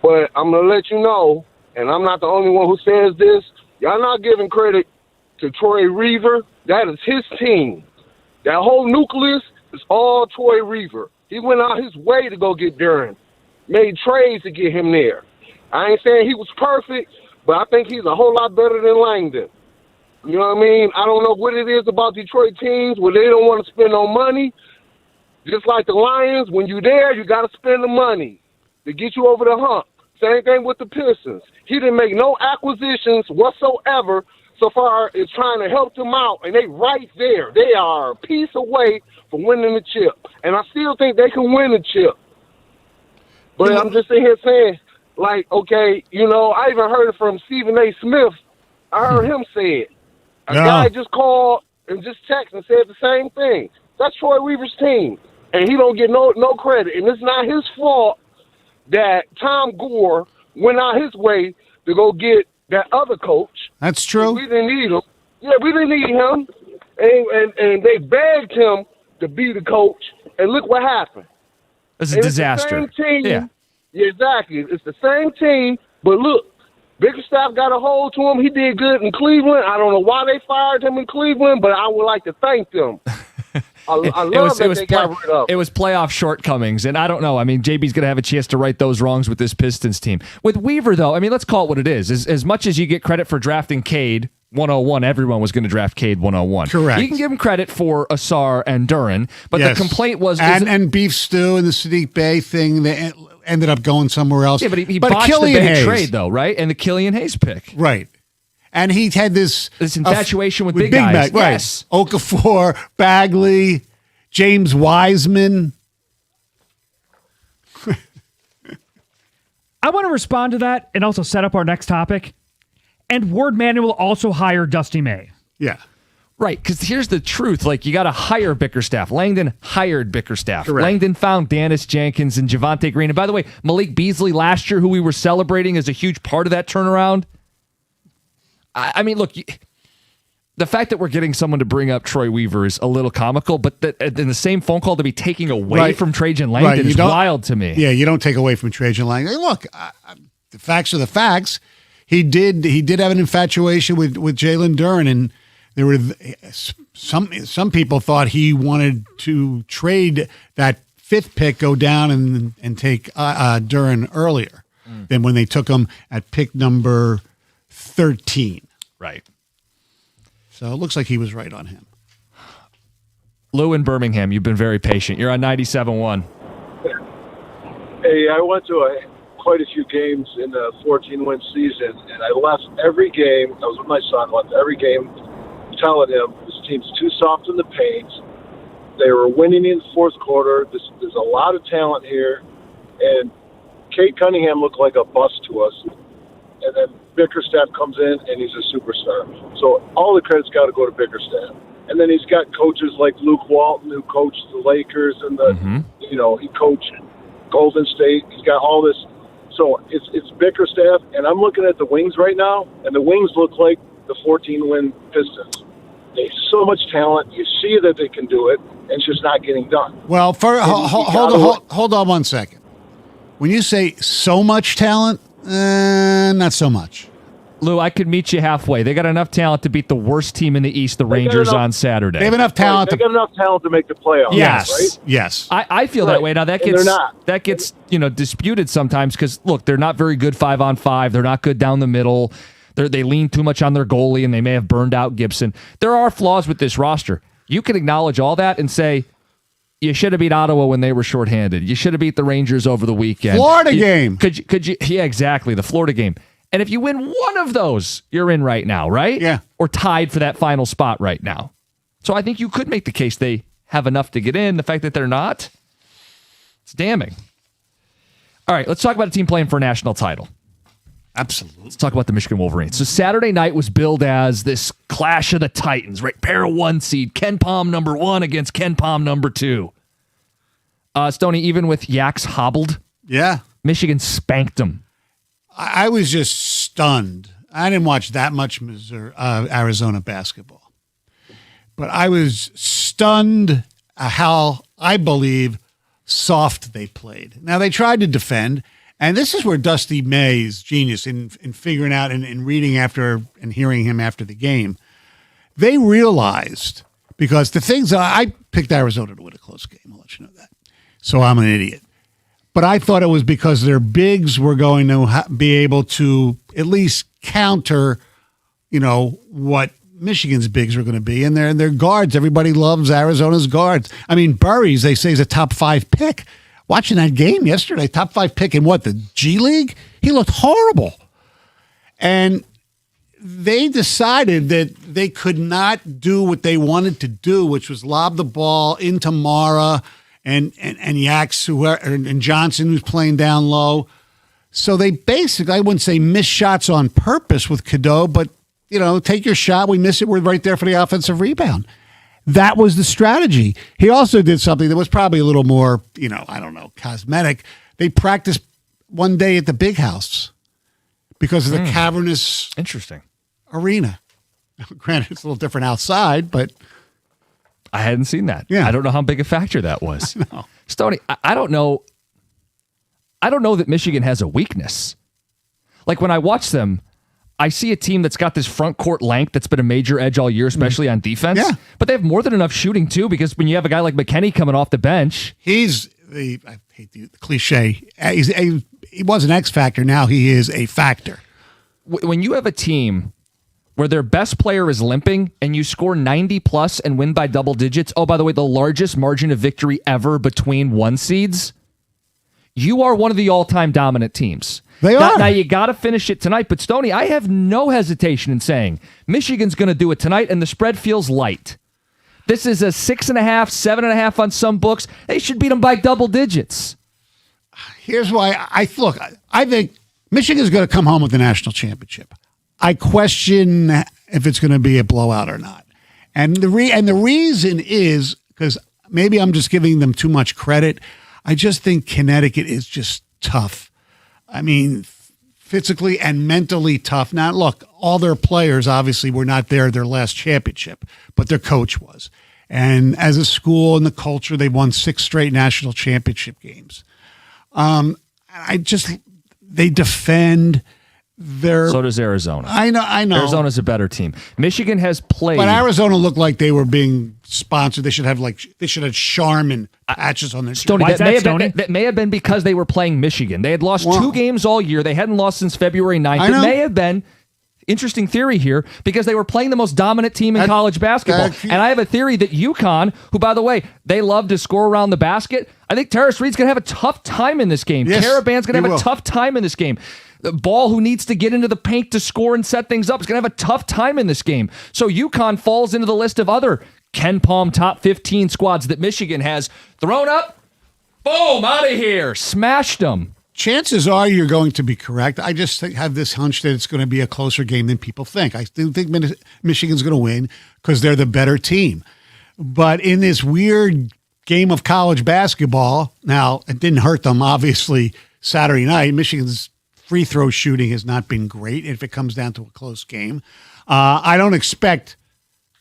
But I'm going to let you know, and I'm not the only one who says this, y'all not giving credit to Troy Weaver. That is his team. That whole nucleus is all Troy Weaver. He went out his way to go get Duran. Made trades to get him there. I ain't saying he was perfect, but I think he's a whole lot better than Langdon. You know what I mean? I don't know what it is about Detroit teams where they don't want to spend no money, Just like the Lions, when you're there, you got to spend the money to get you over the hump. Same thing with the Pistons. He didn't make no acquisitions whatsoever so far as trying to help them out, and they right there. They are a piece away from winning the chip, and I still think they can win the chip. But I'm just sitting here saying, like, okay, you know, I even heard it from Stephen A. Smith. I heard him say it. A guy just called and just texted and said the same thing. That's Troy Weaver's team, and he don't get no credit, and it's not his fault that Tom Gore went out his way to go get that other coach. That's true. We didn't need him. Yeah, we didn't need him. And they begged him to be the coach, and look what happened. It's a disaster. It's the same team. Yeah, exactly. It's the same team, but look, Bickerstaff got a hold to him. He did good in Cleveland. I don't know why they fired him in Cleveland, but I would like to thank them. I love that they got rid of. It was playoff shortcomings, and I don't know. I mean, JB's going to have a chance to right those wrongs with this Pistons team. With Weaver, though, I mean, let's call it what it is. As much as you get credit for drafting Cade 101, everyone was going to draft Cade 101. Correct. You can give him credit for Asar and Duran, but the complaint was... And Beef Stew and the Sadiq Bey thing, they ended up going somewhere else. Yeah, but he botched the Bey trade, though, right? And the Killian Hayes pick. Right. And he had this infatuation with big guys. Right. Yes. Okafor, Bagley, James Wiseman. I want to respond to that and also set up our next topic. And Ward Manuel also hired Dusty May. Yeah. Right, because here's the truth. Like, you got to hire Bickerstaff. Langdon hired Bickerstaff. Correct. Langdon found Dennis Jenkins and Javonte Green. And by the way, Malik Beasley last year, who we were celebrating as a huge part of that turnaround. I mean, look, the fact that we're getting someone to bring up Troy Weaver is a little comical, but in the same phone call to be taking away from Trajan Langdon is wild to me. Yeah, you don't take away from Trajan Langdon. Look, the facts are the facts. He did have an infatuation with Jalen Duren, and there were some people thought he wanted to trade that fifth pick, go down and take Duren earlier than when they took him at pick number 13. Right. So it looks like he was right on him. Lou in Birmingham, you've been very patient. You're on 97.1. Hey, I went to quite a few games in the 14-win season, and I left every game. I was with my son, left every game telling him this team's too soft in the paint. They were winning in the fourth quarter. There's a lot of talent here, and Kate Cunningham looked like a bust to us. And then Bickerstaff comes in, and he's a superstar. So all the credit's got to go to Bickerstaff. And then he's got coaches like Luke Walton, who coached the Lakers, and he coached Golden State. He's got all this. So it's Bickerstaff, and I'm looking at the Wings right now, and the Wings look like the 14-win Pistons. They have so much talent. You see that they can do it, and it's just not getting done. Well, hold on 1 second. When you say so much talent, not so much. Lou, I could meet you halfway. They got enough talent to beat the worst team in the East, the Rangers, on Saturday. They have enough talent. They got enough talent to make the playoffs. Yes, right? Yes. I feel that way. Now that gets disputed sometimes because look, they're not very good 5-on-5. They're not good down the middle. They lean too much on their goalie, and they may have burned out Gibson. There are flaws with this roster. You can acknowledge all that and say, you should have beat Ottawa when they were shorthanded. You should have beat the Rangers over the weekend. Florida game. Could you? Yeah, exactly. The Florida game. And if you win one of those, you're in right now, right? Yeah. Or tied for that final spot right now. So I think you could make the case they have enough to get in. The fact that they're not, it's damning. All right, let's talk about a team playing for a national title. Absolutely. Let's talk about the Michigan Wolverines. So Saturday night was billed as this clash of the Titans, right? Pair of 1 seed, Ken Palm number 1 against Ken Palm number 2. Stoney, even with Yaks hobbled, Michigan spanked them. I was just stunned. I didn't watch that much Arizona basketball, but I was stunned how, I believe, soft they played. Now, they tried to defend, and this is where Dusty May's genius in figuring out and reading after and hearing him after the game. They realized, because the things I picked Arizona to win a close game, I'll let you know that. So I'm an idiot. But I thought it was because their bigs were going to be able to at least counter, what Michigan's bigs are going to be, and their guards. Everybody loves Arizona's guards. I mean, Burries, they say, is a top 5 pick. Watching that game yesterday, top 5 pick in the G League? He looked horrible. And they decided that they could not do what they wanted to do, which was lob the ball into Mara and Yaks and Johnson, who's playing down low. So they basically, I wouldn't say miss shots on purpose with Cadeau, but, take your shot. We miss it. We're right there for the offensive rebound. That was the strategy. He also did something that was probably a little more, cosmetic. They practiced one day at the big house because of the cavernous arena. Granted, it's a little different outside, but I hadn't seen that. Yeah. I don't know how big a factor that was. No. Stoney, I don't know. I don't know that Michigan has a weakness. Like when I watch them, I see a team that's got this front court length that's been a major edge all year, especially on defense. Yeah. But they have more than enough shooting too, because when you have a guy like McKinney coming off the bench, I hate the cliche. He was an X factor. Now he is a factor. When you have a team where their best player is limping and you score 90 plus and win by double digits, oh, by the way, the largest margin of victory ever between 1 seeds, you are one of the all-time dominant teams. They are. Now you got to finish it tonight. But, Stoney, I have no hesitation in saying Michigan's going to do it tonight, and the spread feels light. This is a 6.5, 7.5 on some books. They should beat them by double digits. Here's why I think Michigan's going to come home with the national championship. I question if it's going to be a blowout or not. And the reason is because maybe I'm just giving them too much credit. I just think Connecticut is just tough. I mean, physically and mentally tough. Now, look, all their players obviously were not there their last championship, but their coach was. And as a school and the culture, they won 6 straight national championship games. They defend their. So does Arizona. I know. Arizona's a better team. Michigan has played. But Arizona looked like they were being sponsored. They should have Charmin patches on their Stoney, Why is that, Stoney? that may have been because they were playing Michigan. They had lost 2 games all year. They hadn't lost since February 9th. I know. It may have been, interesting theory here, because they were playing the most dominant team in college basketball. And I have a theory that UConn, who, by the way, they love to score around the basket, I think Terrace Reed's going to have a tough time in this game. Yes, Caravan's going to have a tough time in this game. The Ball, who needs to get into the paint to score and set things up, is going to have a tough time in this game. So UConn falls into the list of other Ken Palm top 15 squads that Michigan has thrown up. Boom, out of here. Smashed them. Chances are you're going to be correct. I just have this hunch that it's going to be a closer game than people think. I still think Michigan's going to win because they're the better team. But in this weird game of college basketball, now, it didn't hurt them, obviously, Saturday night. Michigan's free throw shooting has not been great if it comes down to a close game. I don't expect,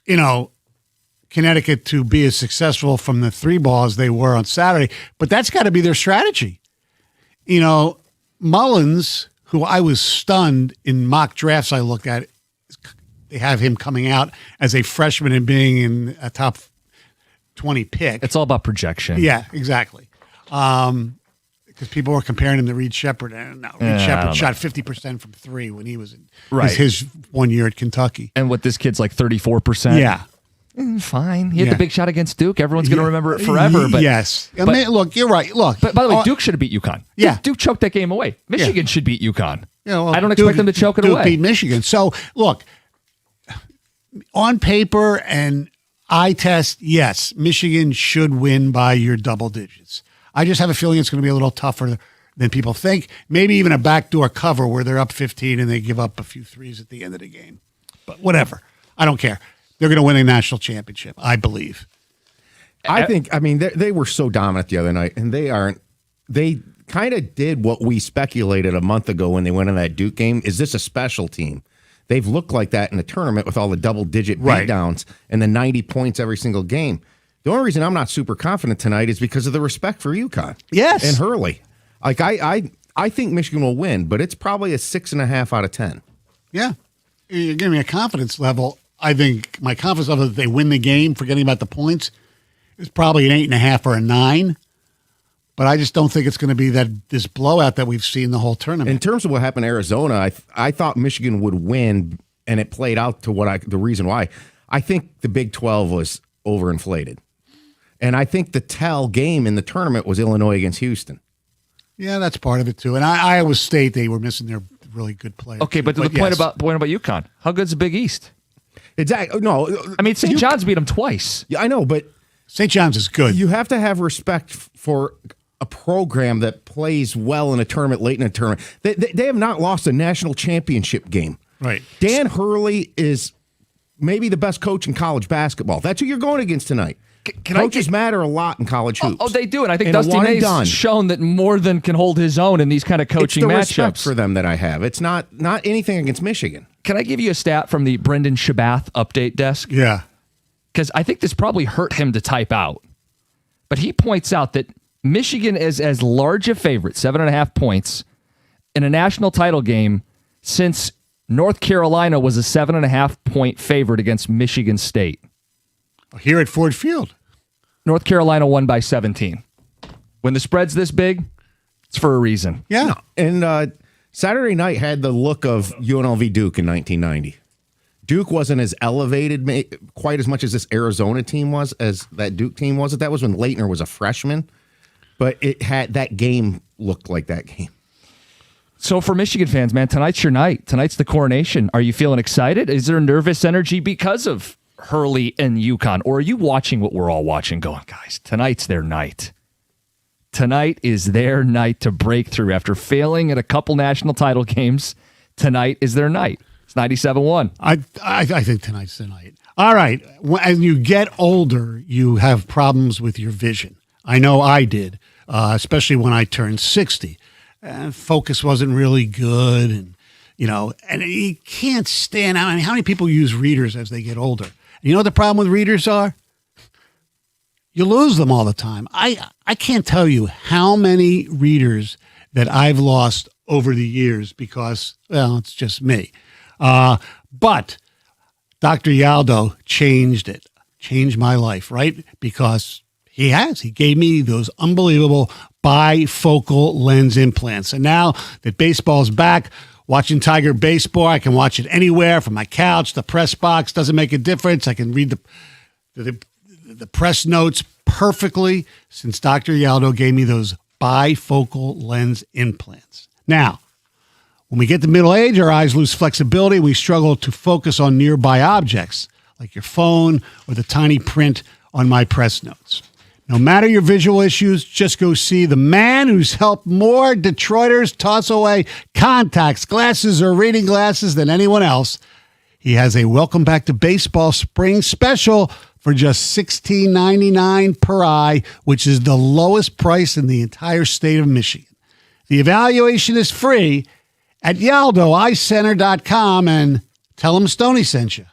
Connecticut to be as successful from the 3 ball as they were on Saturday, but that's got to be their strategy. Mullins, who I was stunned in mock drafts I looked at, they have him coming out as a freshman and being in a top 20 pick. It's all about projection. Yeah, exactly. Because people were comparing him to Reed Shepherd. Reed Shepherd shot 50% from 3 when he was in his 1 year at Kentucky. And what, this kid's like 34%? Yeah. Fine. He had the big shot against Duke. Everyone's going to remember it forever. But yes. Look, you're right. Look. But by the way, Duke should have beat UConn. Yeah. Duke choked that game away. Michigan should beat UConn. Well, I don't expect them to choke it Duke away. beat Michigan. So, look, on paper and eye test, yes, Michigan should win by your double digits. I just have a feeling it's going to be a little tougher than people think. Maybe even a backdoor cover where they're up 15 and they give up a few threes at the end of the game. But whatever. I don't care. They're going to win a national championship, I believe. They were so dominant the other night, and they kind of did what we speculated a month ago when they went in that Duke game. Is this a special team? They've looked like that in the tournament with all the double-digit beatdowns and the 90 points every single game. The only reason I'm not super confident tonight is because of the respect for UConn. Yes. And Hurley. Like, I think Michigan will win, but it's probably a 6.5 out of 10. Yeah. You're giving me a confidence level. I think my confidence level that they win the game, forgetting about the points, is probably an 8.5 or a 9. But I just don't think it's going to be this blowout that we've seen the whole tournament. In terms of what happened in Arizona, I thought Michigan would win and it played out to the reason why. I think the Big 12 was overinflated. And I think the tell game in the tournament was Illinois against Houston. Yeah, that's part of it too. And Iowa State, they were missing their really good players. Okay, but the point about UConn, how good's the Big East? Exactly. No, I mean, St. John's beat them twice. Yeah, I know, but St. John's is good. You have to have respect for a program that plays well in a tournament, late in a tournament. They have not lost a national championship game. Right. Dan Hurley is maybe the best coach in college basketball. That's who you're going against tonight. Coaches matter a lot in college hoops. Oh, they do, and I think Dusty May's shown that more than can hold his own in these kind of coaching matchups. It's the respect for them that I have. It's not anything against Michigan. Can I give you a stat from the Brendan Shabath update desk? Yeah. Because I think this probably hurt him to type out. But he points out that Michigan is as large a favorite, 7.5 points, in a national title game since North Carolina was a 7.5 point favorite against Michigan State. Here at Ford Field. North Carolina won by 17. When the spread's this big, it's for a reason. Yeah. No. And Saturday night had the look of UNLV Duke in 1990. Duke wasn't as elevated quite as much as this Arizona team was, as that Duke team was. That was when Leitner was a freshman. But it had that game looked like that game. So for Michigan fans, man, tonight's your night. Tonight's the coronation. Are you feeling excited? Is there nervous energy because of Hurley and UConn? Or are you watching what we're all watching going, guys, tonight's their night. Tonight is their night to break through. After failing at a couple national title games, tonight is their night. It's 97-1. I think tonight's the night. All right. As you get older, you have problems with your vision. I know I did, especially when I turned 60. Focus wasn't really good. And you can't stand out. I mean, how many people use readers as they get older? You know what the problem with readers are? You lose them all the time. I can't tell you how many readers that I've lost over the years because, well, it's just me. But Dr. Yaldo changed my life, right? Because he gave me those unbelievable bifocal lens implants. And now that baseball's back, watching Tiger baseball, I can watch it anywhere from my couch, the press box, doesn't make a difference. I can read the press notes perfectly since Dr. Yaldo gave me those bifocal lens implants. Now, when we get to middle age, our eyes lose flexibility. We struggle to focus on nearby objects like your phone or the tiny print on my press notes. No matter your visual issues, just go see the man who's helped more Detroiters toss away contacts, glasses, or reading glasses than anyone else. He has a Welcome Back to Baseball Spring Special for just $16.99 per eye, which is the lowest price in the entire state of Michigan. The evaluation is free at YaldoEyeCenter.com, and tell him Stoney sent you.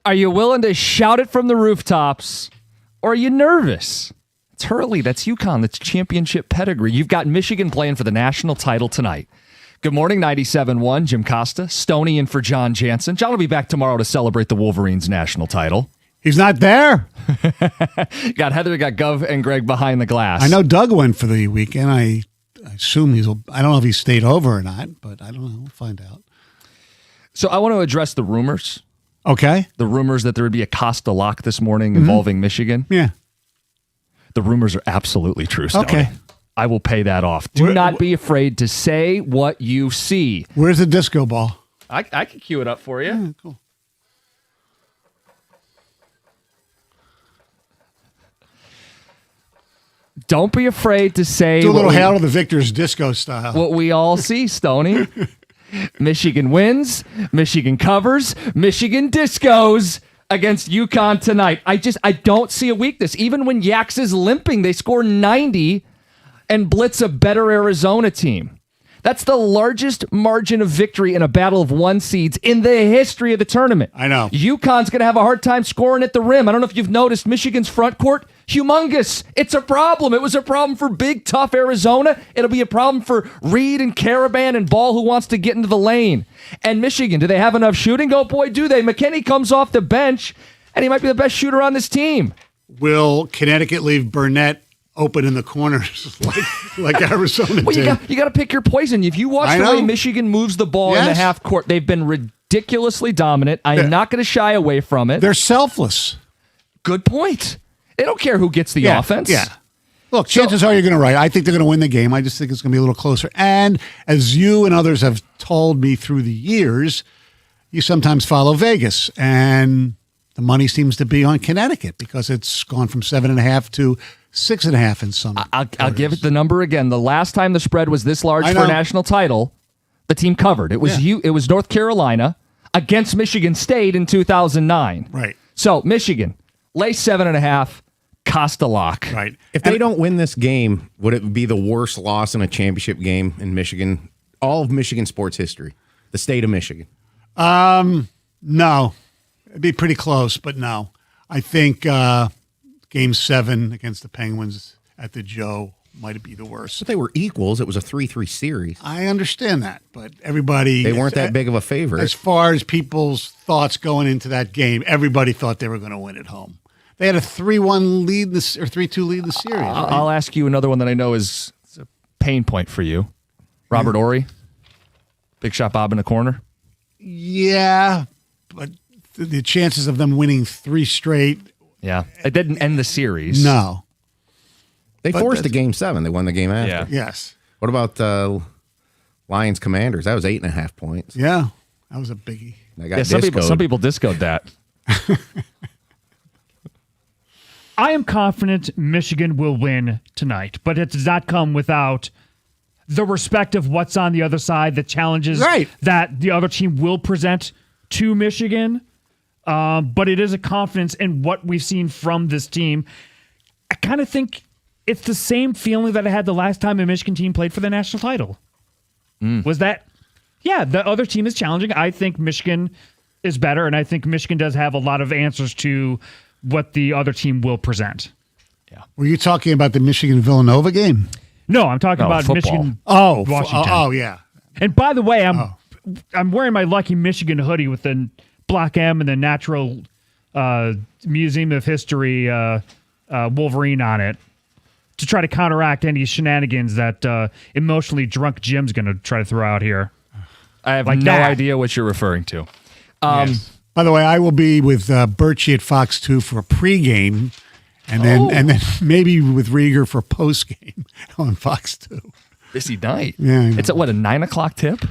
Are you willing to shout it from the rooftops, or are you nervous? It's Hurley. That's UConn. That's championship pedigree. You've got Michigan playing for the national title tonight. Good morning, 97.1. Jim Costa, Stoney in for John Jansen. John will be back tomorrow to celebrate the Wolverines' national title. He's not there. Got Heather, got Gov, and Greg behind the glass. I know Doug went for the weekend. I assume I don't know if he stayed over or not, but I don't know. We'll find out. So I want to address the rumors. Okay. The rumors that there would be a Costa lock this morning involving Michigan. Yeah. The rumors are absolutely true, Stoney. Okay. I will pay that off. Do not be afraid to say what you see. Where's the disco ball? I can cue it up for you. Yeah, cool. Don't be afraid to say. Do a little Hail to the Victors disco style. What we all see, Stoney. Michigan wins. Michigan covers. Michigan discos against UConn tonight. I don't see a weakness. Even when Yax is limping, they score 90 and blitz a better Arizona team. That's the largest margin of victory in a battle of one seeds in the history of the tournament. I know. UConn's going to have a hard time scoring at the rim. I don't know if you've noticed Michigan's front court, humongous. It's a problem. It was a problem for big, tough Arizona. It'll be a problem for Reed and Caravan and Ball, who wants to get into the lane. And Michigan, do they have enough shooting? Oh, boy, do they. McKinney comes off the bench, and he might be the best shooter on this team. Will Connecticut leave Burnett open in the corners like Arizona Well, did? you got to pick your poison. If you watch the way Michigan moves the ball in the half court, they've been ridiculously dominant. I am not going to shy away from it. They're selfless. Good point. They don't care who gets the offense. Yeah. Look, chances are you're going to right. I think they're going to win the game. I just think it's going to be a little closer. And as you and others have told me through the years, you sometimes follow Vegas, and the money seems to be on Connecticut because it's gone from 7.5 to 6.5 in some. I'll give it the number again. The last time the spread was this large for a national title, the team covered. It was It was North Carolina against Michigan State in 2009. Right. So Michigan lay 7.5. Costa lock. Right. If they don't win this game, would it be the worst loss in a championship game in Michigan? All of Michigan sports history. The state of Michigan. No. It'd be pretty close, but no. I think Game 7 against the Penguins at the Joe might be the worst. But they were equals. It was a 3-3 series. I understand that, but everybody... They weren't that big of a favorite. As far as people's thoughts going into that game, everybody thought they were going to win at home. They had a 3-1 lead, or 3-2 lead in the series. Right? I'll ask you another one that I know is a pain point for you. Robert Horry, Big Shot Bob in the corner. Yeah, but the chances of them winning 3 straight... Yeah, it didn't end the series. No. They forced a Game 7. They won the game after. Yeah. Yes. What about Lions Commanders? That was 8.5 points. Yeah, that was a biggie. They got some people discoed that. I am confident Michigan will win tonight, but it does not come without the respect of what's on the other side, the challenges that the other team will present to Michigan. But it is a confidence in what we've seen from this team. I kind of think it's the same feeling that I had the last time a Michigan team played for the national title. Was that, the other team is challenging. I think Michigan is better, and I think Michigan does have a lot of answers to what the other team will present. Yeah. Were you talking about the Michigan-Villanova game? No, I'm talking about football. Michigan. Washington. Oh, yeah. And by the way, I'm wearing my Lucky Michigan hoodie with the Block M and the Natural Museum of History Wolverine on it to try to counteract any shenanigans that emotionally drunk Jim's going to try to throw out here. I have Like no that. idea what you're referring to. By the way, I will be with Birchie at Fox 2 for a pregame, and then maybe with Rieger for postgame on Fox 2. Busy night. Yeah, I know. It's at what, a 9:00 tip?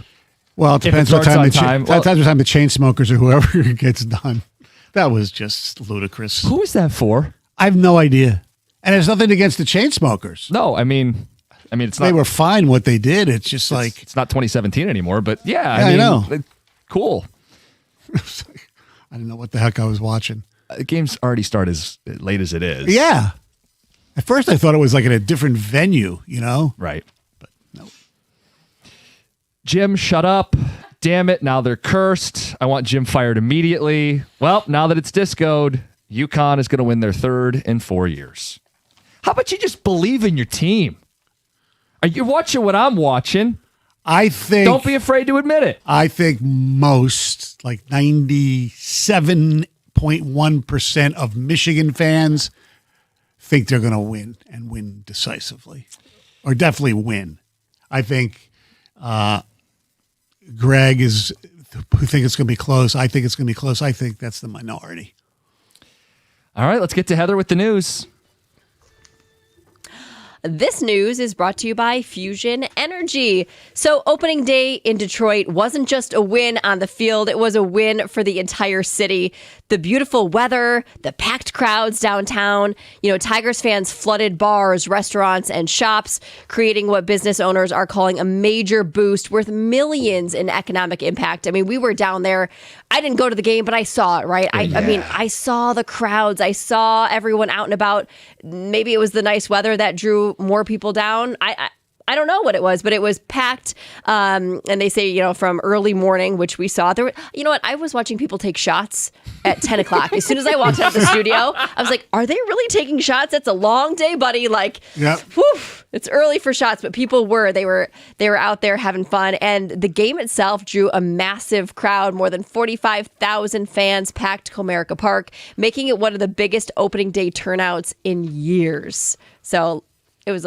Well, it If it depends what starts time on the time, depends what time the chain smokers or whoever gets done. That was just ludicrous. Who is that for? I have no idea, and there's nothing against the chain smokers. No, I mean, it's not. They were fine what they did. It's just like it's not 2017 anymore. But I know. Cool. I didn't know what the heck I was watching. The game's already started as late as it is. Yeah. At first, I thought it was like in a different venue, Right. But no. Jim, shut up. damn it, now they're cursed. I want Jim fired immediately. Well, now that it's discoed, UConn is going to win their third in 4 years. How about you just believe in your team? Are you watching what I'm watching? I think. Don't be afraid to admit it. I think most, like 97.1% of Michigan fans think they're going to win and win decisively, or definitely win. I think Greg is who think it's going to be close. I think it's going to be close. I think that's the minority. All right, let's get to Heather with the news. This news is brought to you by Fusion Energy. So opening day in Detroit wasn't just a win on the field, it was a win for the entire city. The beautiful weather, the packed crowds downtown, Tigers fans flooded bars, restaurants, and shops, creating what business owners are calling a major boost worth millions in economic impact. I mean, we were down there. I didn't go to the game, but I saw it, right? I mean, I saw the crowds. I saw everyone out and about. Maybe it was the nice weather that drew more people down. I don't know what it was, but it was packed. And they say, from early morning, which we saw there. I was watching people take shots at 10 o'clock. As soon as I walked out of the studio, I was like, are they really taking shots? It's a long day, buddy. Whew, it's early for shots, but people were. They were out there having fun. And the game itself drew a massive crowd. More than 45,000 fans packed Comerica Park, making it one of the biggest opening day turnouts in years. So it was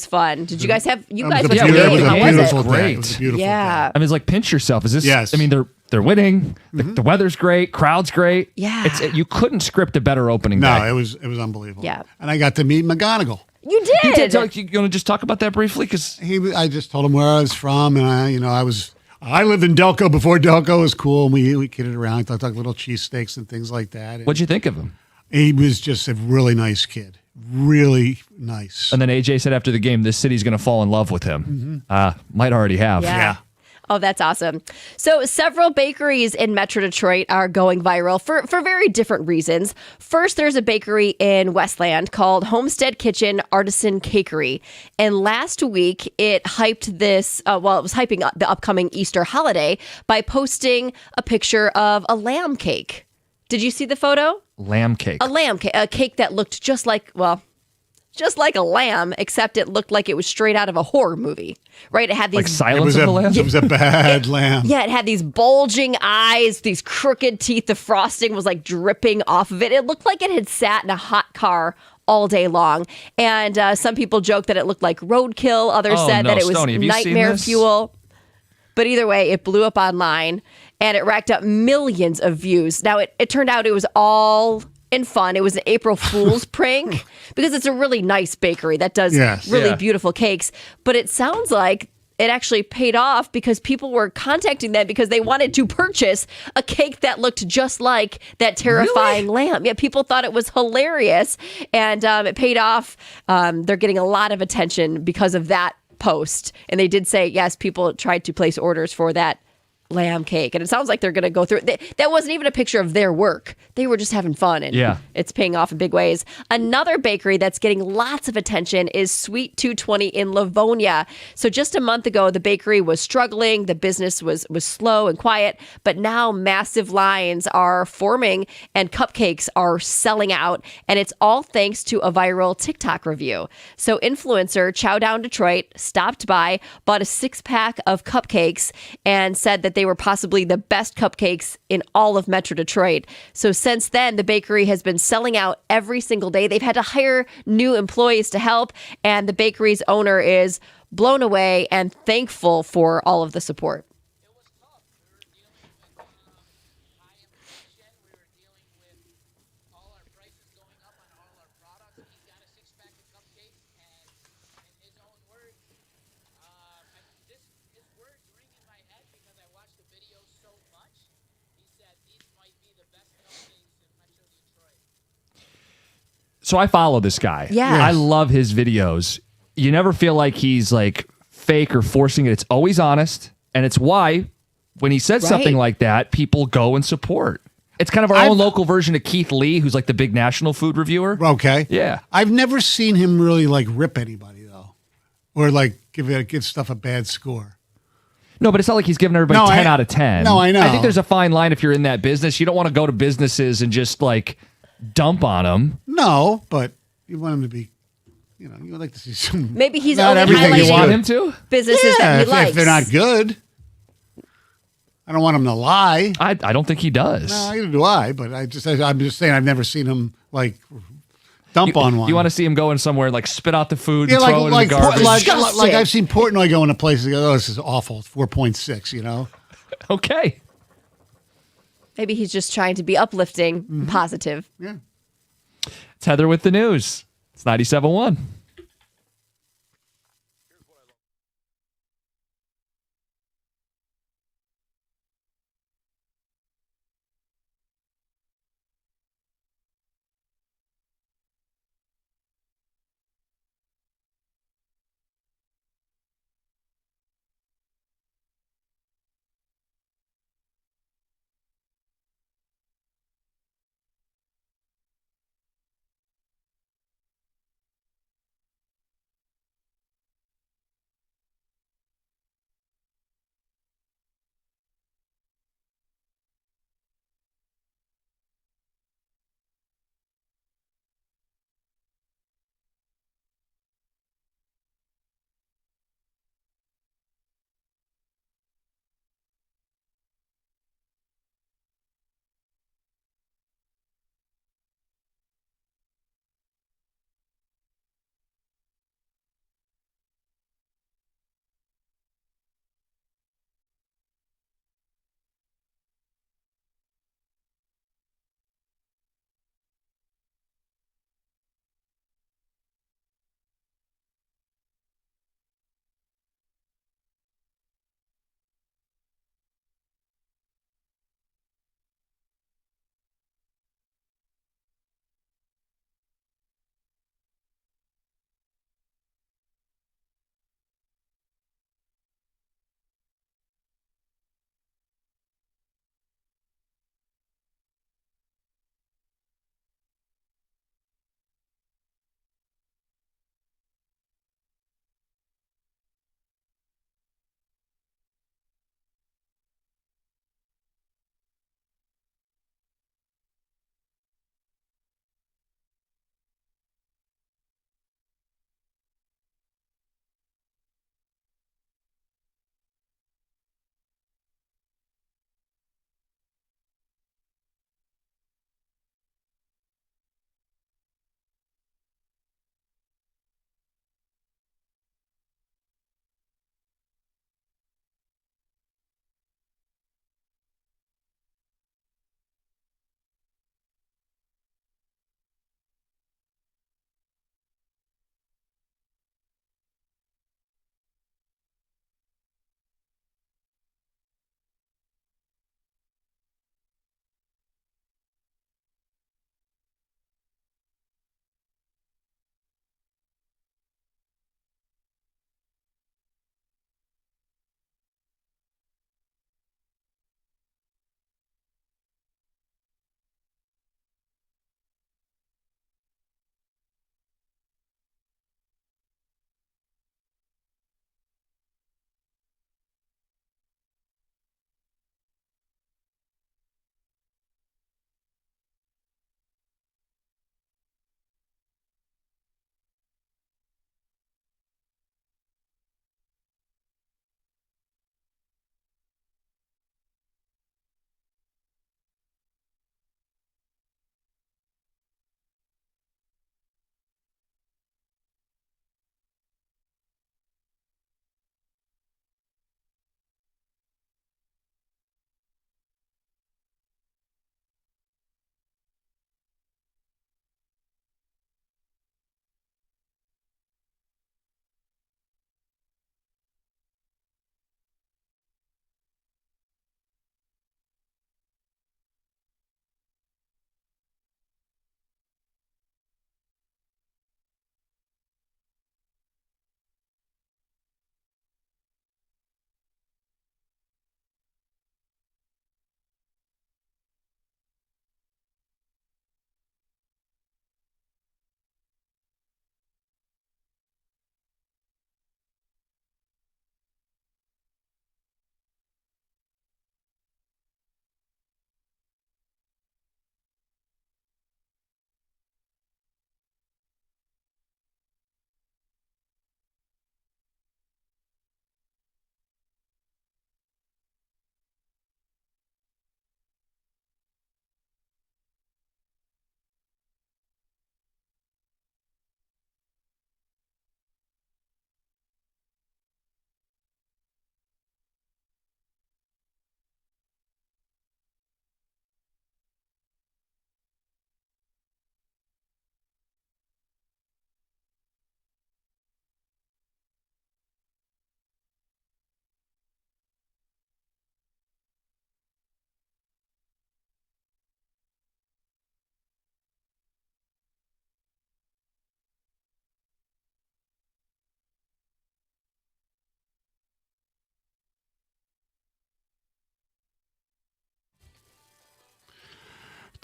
fun. Did you guys have It How was a beautiful day. It was a beautiful Yeah. day. I mean, it's like pinch yourself. Is this? Yes. I mean, they're winning. The weather's great. Crowd's great. Yeah. You couldn't script a better opening No, day. it was unbelievable. Yeah. And I got to meet McGonigal. You did. You did. You want to just talk about that briefly? Because I just told him where I was from, and I lived in Delco before Delco was cool, and we kidded around, talked like little cheesesteaks and things like that. And what'd you think of him? he was just a really nice kid, really nice. And then AJ said after the game, this city's going to fall in love with him. Might already have. Yeah. Oh, that's awesome. So several bakeries in Metro Detroit are going viral for very different reasons. First, there's a bakery in Westland called Homestead Kitchen Artisan Cakery. And last week, it hyped this, it was hyping up the upcoming Easter holiday by posting a picture of a lamb cake. Did you see the photo? Lamb cake. A lamb cake, a cake that looked just like a lamb, except it looked like it was straight out of a horror movie, right? It had these Like Silence of the Lambs? It was a bad lamb. Yeah, it had these bulging eyes, these crooked teeth. The frosting was like dripping off of it. It looked like it had sat in a hot car all day long. And some people joked that it looked like roadkill. Others said that it was Stoney, have you seen nightmare this? fuel. But either way, it blew up online and it racked up millions of views. Now, it turned out it was all in fun. It was an April Fool's prank because it's a really nice bakery that does really beautiful cakes. But it sounds like it actually paid off because people were contacting them because they wanted to purchase a cake that looked just like that terrifying lamb. Yeah, people thought it was hilarious, and it paid off. They're getting a lot of attention because of that post. And they did say, yes, people tried to place orders for that lamb cake, and it sounds like they're going to go through it. That wasn't even a picture of their work. They were just having fun, and it's paying off in big ways. Another bakery that's getting lots of attention is Sweet 220 in Livonia. So just a month ago, the bakery was struggling. The business was slow and quiet, but now massive lines are forming and cupcakes are selling out, and it's all thanks to a viral TikTok review. So influencer Chow Down Detroit stopped by, bought a 6-pack of cupcakes, and said that they were possibly the best cupcakes in all of Metro Detroit. So since then, the bakery has been selling out every single day. They've had to hire new employees to help, and the bakery's owner is blown away and thankful for all of the support. So I follow this guy. Yeah. I love his videos. You never feel like he's like fake or forcing it. It's always honest. And it's why when he says something like that, people go and support. It's kind of our own local version of Keith Lee, who's like the big national food reviewer. Okay. Yeah. I've never seen him really like rip anybody though, or like give stuff a bad score. No, but it's not like he's giving everybody No, 10 I- out of 10. No, I know. I think there's a fine line if you're in that business. You don't want to go to businesses and just like dump on them. No, but you want him to be, you would like to see some. Maybe he's Not only everything You is want highlighting him to? businesses that he if likes. they're not good. I don't want him to lie. I don't think he does. No, neither do I. But I'm just saying I've never seen him like dump on one. You want to see him go in somewhere and like spit out the food Yeah, and throw it in the garbage? like I've seen Portnoy go into places and go, oh, this is awful. It's 4.6, you know? Okay. Maybe he's just trying to be uplifting, positive. Yeah. It's Heather with the news. It's 97.1.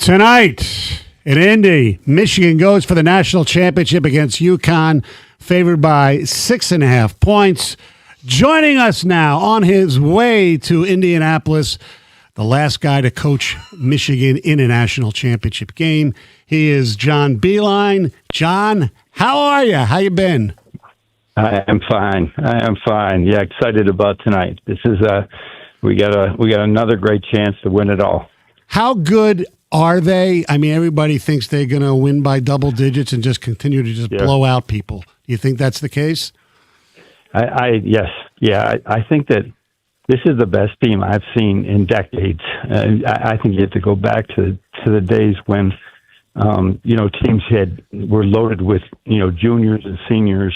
Tonight in Indy, Michigan goes for the national championship against UConn, favored by 6.5 points. Joining us now on his way to Indianapolis, the last guy to coach Michigan in a national championship game. He is John Beline. John, how are you? How you been? I am fine. Yeah, excited about tonight. This is we got another great chance to win it all. How good are they? I mean, everybody thinks they're going to win by double digits and just continue to just blow out people. Do you think that's the case? Yes. I think that this is the best team I've seen in decades. I think you have to go back to the days when teams were loaded with juniors and seniors.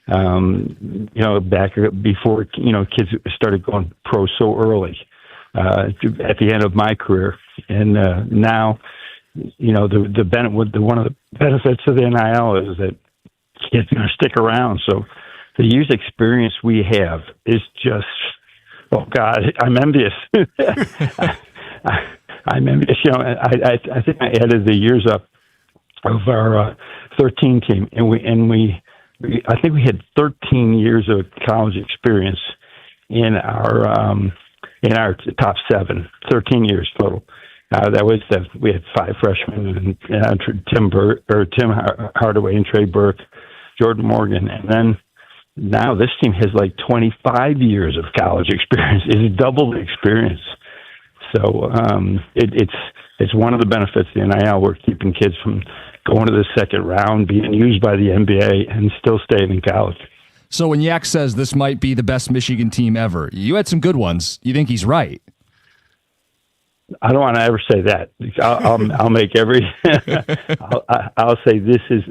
Back before kids started going pro so early. At the end of my career, and now, one of the benefits of the NIL is that kids are going to stick around. So the years experience we have is just, oh God, I'm envious. I'm envious. I think I added the years up of our 13 team, and I think we had 13 years of college experience in our top 7, 13 years total. We had 5 freshmen, and Tim Hardaway and Trey Burke, Jordan Morgan, and then now this team has like 25 years of college experience. It's double the experience. So it's one of the benefits of the NIL. We're keeping kids from going to the second round, being used by the NBA, and still staying in college. So when Yak says this might be the best Michigan team ever, you had some good ones. You think he's right? I don't want to ever say that. I'll make every. I'll say this is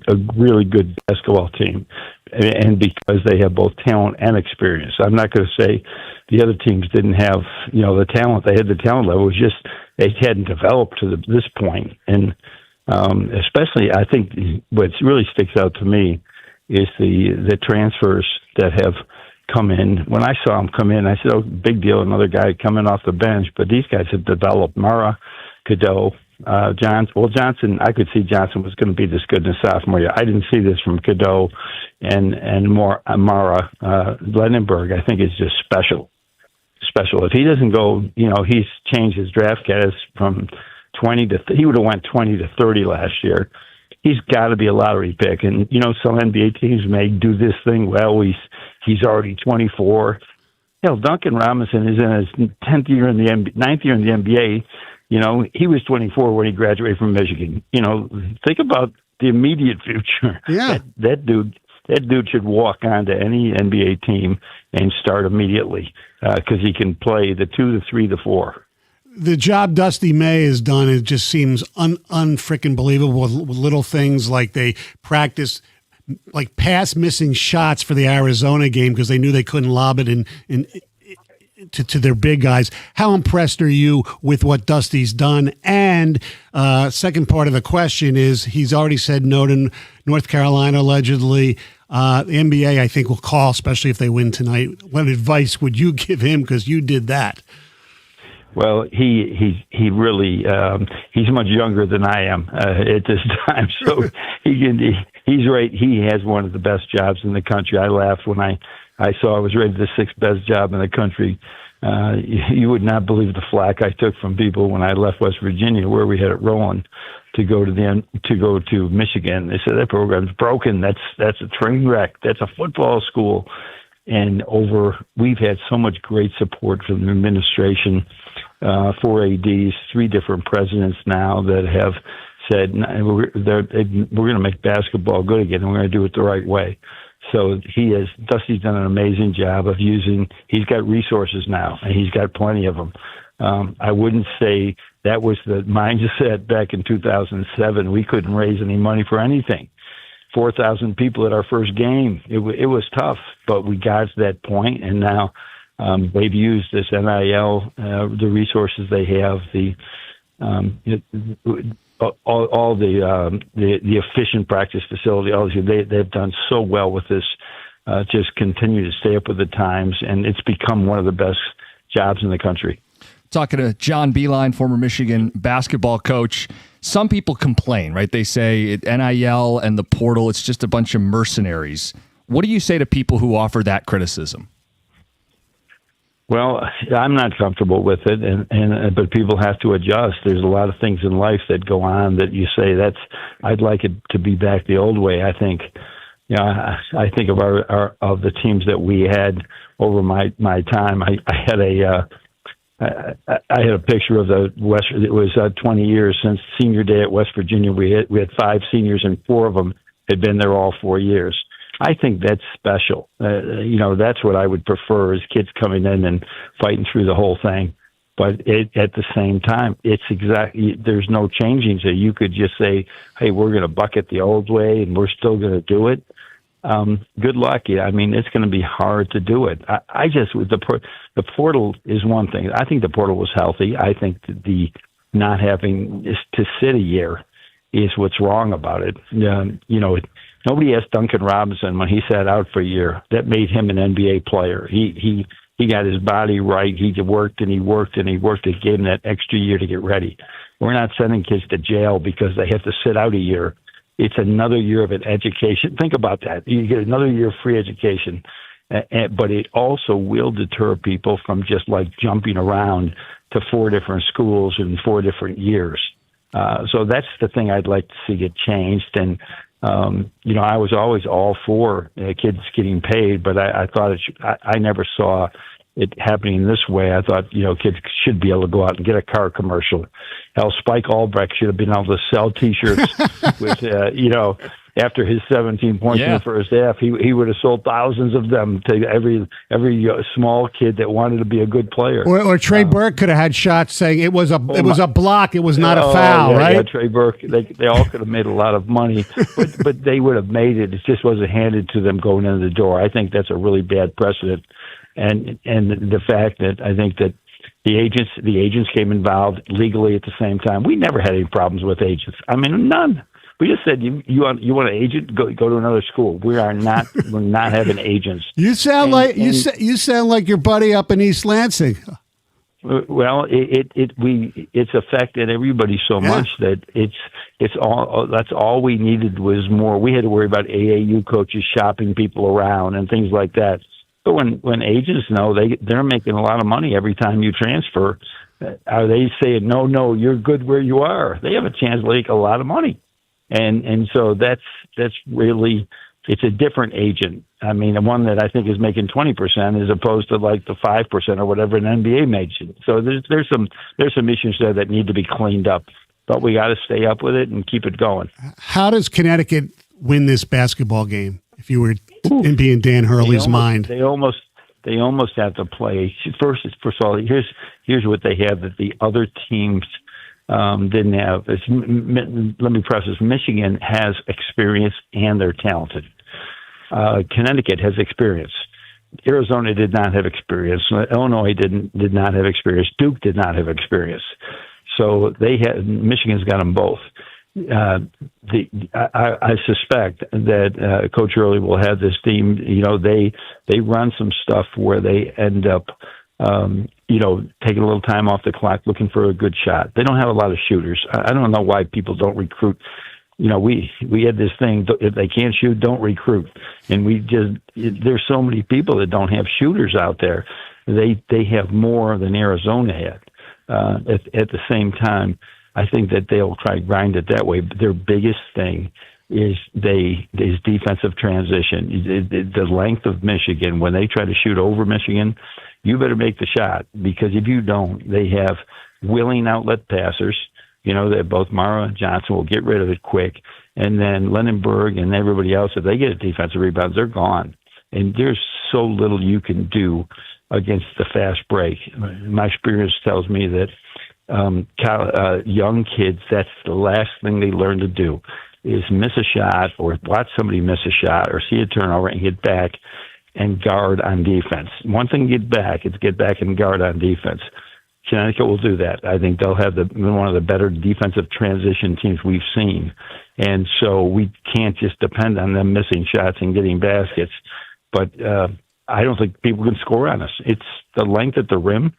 a really good basketball team, and because they have both talent and experience. I'm not going to say the other teams didn't have the talent. They had the talent level. It was just they hadn't developed to this point, and especially I think what really sticks out to me is the transfers that have come in. When I saw them come in, I said, oh, big deal, another guy coming off the bench. But these guys have developed. Mara, Cadeau, Johnson, I could see Johnson was going to be this good in the sophomore year. I didn't see this from Cadeau and Mara. Lendenberg, I think, is just special. If he doesn't go, he's changed his draft status from 20 to, he would have went 20 to 30 last year. He's got to be a lottery pick. And, some NBA teams may do this thing. Well, he's already 24. Hell, Duncan Robinson is in his 9th year in the NBA. He was 24 when he graduated from Michigan. Think about the immediate future. Yeah. That dude should walk onto any NBA team and start immediately because he can play the 2, the 3, the 4. The job Dusty May has done, it just seems unfreaking believable with little things like they practice like pass missing shots for the Arizona game because they knew they couldn't lob it to their big guys. How impressed are you with what Dusty's done? And second part of the question is he's already said no to North Carolina allegedly. The NBA, I think, will call, especially if they win tonight. What advice would you give him because you did that? Well, he really he's much younger than I am at this time, so he's right. He has one of the best jobs in the country. I laughed when I saw I was rated the 6th best job in the country. You would not believe the flack I took from people when I left West Virginia, where we had it rolling, to go to Michigan. They said that program's broken. That's a train wreck. That's a football school. And we've had so much great support from the administration, 4 ADs, 3 different presidents now that have said we're going to make basketball good again, and we're going to do it the right way. So Dusty's done an amazing job of he's got resources now, and he's got plenty of them. I wouldn't say that was the mindset back in 2007. We couldn't raise any money for anything. 4,000 people at our first game. It was tough, but we got to that point, and now they've used this NIL, the resources they have, all the efficient practice facility. All they've done so well with this. Just continue to stay up with the times, and it's become one of the best jobs in the country. talking to John Beline, former Michigan basketball coach. Some people complain, right? They say NIL and the portal, it's just a bunch of mercenaries. What do you say to people who offer that criticism? Well, I'm not comfortable with it, but people have to adjust. There's a lot of things in life that go on that you say I'd like it to be back the old way. I think, I think of of the teams that we had over my time. I had a picture of the West. It was 20 years since senior day at West Virginia. We had 5 seniors, and 4 of them had been there all 4 years. I think that's special. That's what I would prefer, is kids coming in and fighting through the whole thing. But at the same time, there's no changing. So you could just say, hey, we're going to bucket the old way and we're still going to do it. Good luck. I mean, it's going to be hard to do it. The portal is one thing. I think the portal was healthy. I think the not having to sit a year is what's wrong about it. Nobody asked Duncan Robinson when he sat out for a year. That made him an NBA player. He got his body right. He worked and he worked and he worked. It gave him that extra year to get ready. We're not sending kids to jail because they have to sit out a year. It's another year of an education. Think about that. You get another year of free education. But it also will deter people from just like jumping around to 4 different schools in 4 different years. So that's the thing I'd like to see get changed. And I was always all for kids getting paid, but I thought I never saw it happening this way. I thought, kids should be able to go out and get a car commercial. Hell, Spike Albrecht should have been able to sell T-shirts with, after his 17 points in the first half, he would have sold thousands of them to every small kid that wanted to be a good player. Or Trey Burke could have had shots saying it was a block, it was not a foul, right? Yeah, Trey Burke, they all could have made a lot of money, but they would have made it. It just wasn't handed to them going in the door. I think that's a really bad precedent, and the fact that I think that the agents came involved legally at the same time. We never had any problems with agents. I mean, none. We just said you want an agent, go to another school. We're not having agents. You sound you sound like your buddy up in East Lansing. Well, it's affected everybody so much that it's all. That's all we needed was more. We had to worry about AAU coaches shopping people around and things like that. But when agents know they're making a lot of money every time you transfer, are they saying no, you're good where you are? They have a chance to make a lot of money. And so that's really, it's a different agent. I mean, the one that I think is making 20% as opposed to like the 5% or whatever an NBA makes. So there's some issues there that need to be cleaned up, but we got to stay up with it and keep it going. How does Connecticut win this basketball game? If you were in being Dan Hurley's mind, they almost have to play first of all. Here's what they have that the other teams didn't have. Let me press this. Michigan has experience and they're talented. Connecticut has experience. Arizona did not have experience. Illinois did not have experience. Duke did not have experience. So Michigan's got them both. I suspect that Coach Hurley will have this team. They run some stuff where they end up taking a little time off the clock, looking for a good shot. They don't have a lot of shooters. I don't know why people don't recruit. We had this thing, if they can't shoot, don't recruit. And there's so many people that don't have shooters out there. They have more than Arizona had. At the same time, I think that they'll try to grind it that way. But their biggest thing is defensive transition. The length of Michigan, when they try to shoot over Michigan, you better make the shot, because if you don't, they have willing outlet passers. That both Mara and Johnson will get rid of it quick. And then Lindenberg and everybody else, if they get a defensive rebound, they're gone. And there's so little you can do against the fast break. My experience tells me that young kids, that's the last thing they learn to do, is miss a shot or watch somebody miss a shot or see a turnover and get back and guard on defense. One thing to get back is get back and guard on defense. Connecticut will do that. I think they'll have one of the better defensive transition teams we've seen. And so we can't just depend on them missing shots and getting baskets. But I don't think people can score on us. It's the length at the rim.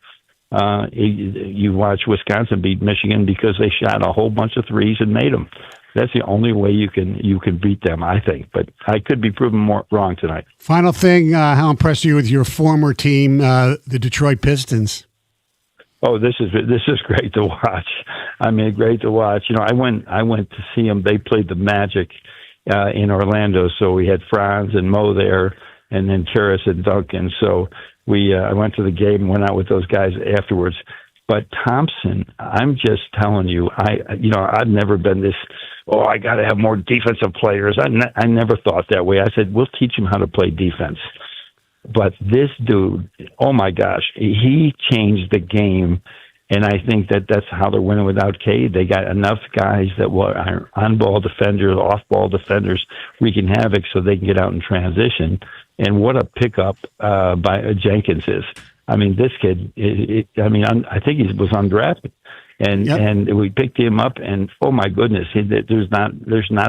You watch Wisconsin beat Michigan because they shot a whole bunch of threes and made them. That's the only way you can beat them, I think. But I could be proven more wrong tonight. Final thing, how impressed are you with your former team, the Detroit Pistons? Oh, this is great to watch. I mean, great to watch. You know, I went to see them. They played the Magic in Orlando, so we had Franz and Mo there, and then Karras and Duncan. So I went to the game and went out with those guys afterwards. But Thompson, I'm just telling you, I've never been this. Oh, I got to have more defensive players. I never thought that way. I said we'll teach him how to play defense. But this dude, oh my gosh, he changed the game, and I think that's how they're winning without Cade. They got enough guys that are on-ball defenders, off-ball defenders, wreaking havoc so they can get out in transition. And what a pickup by Jenkins is. I mean, this kid. I think he was undrafted, and we picked him up, and oh my goodness, there's not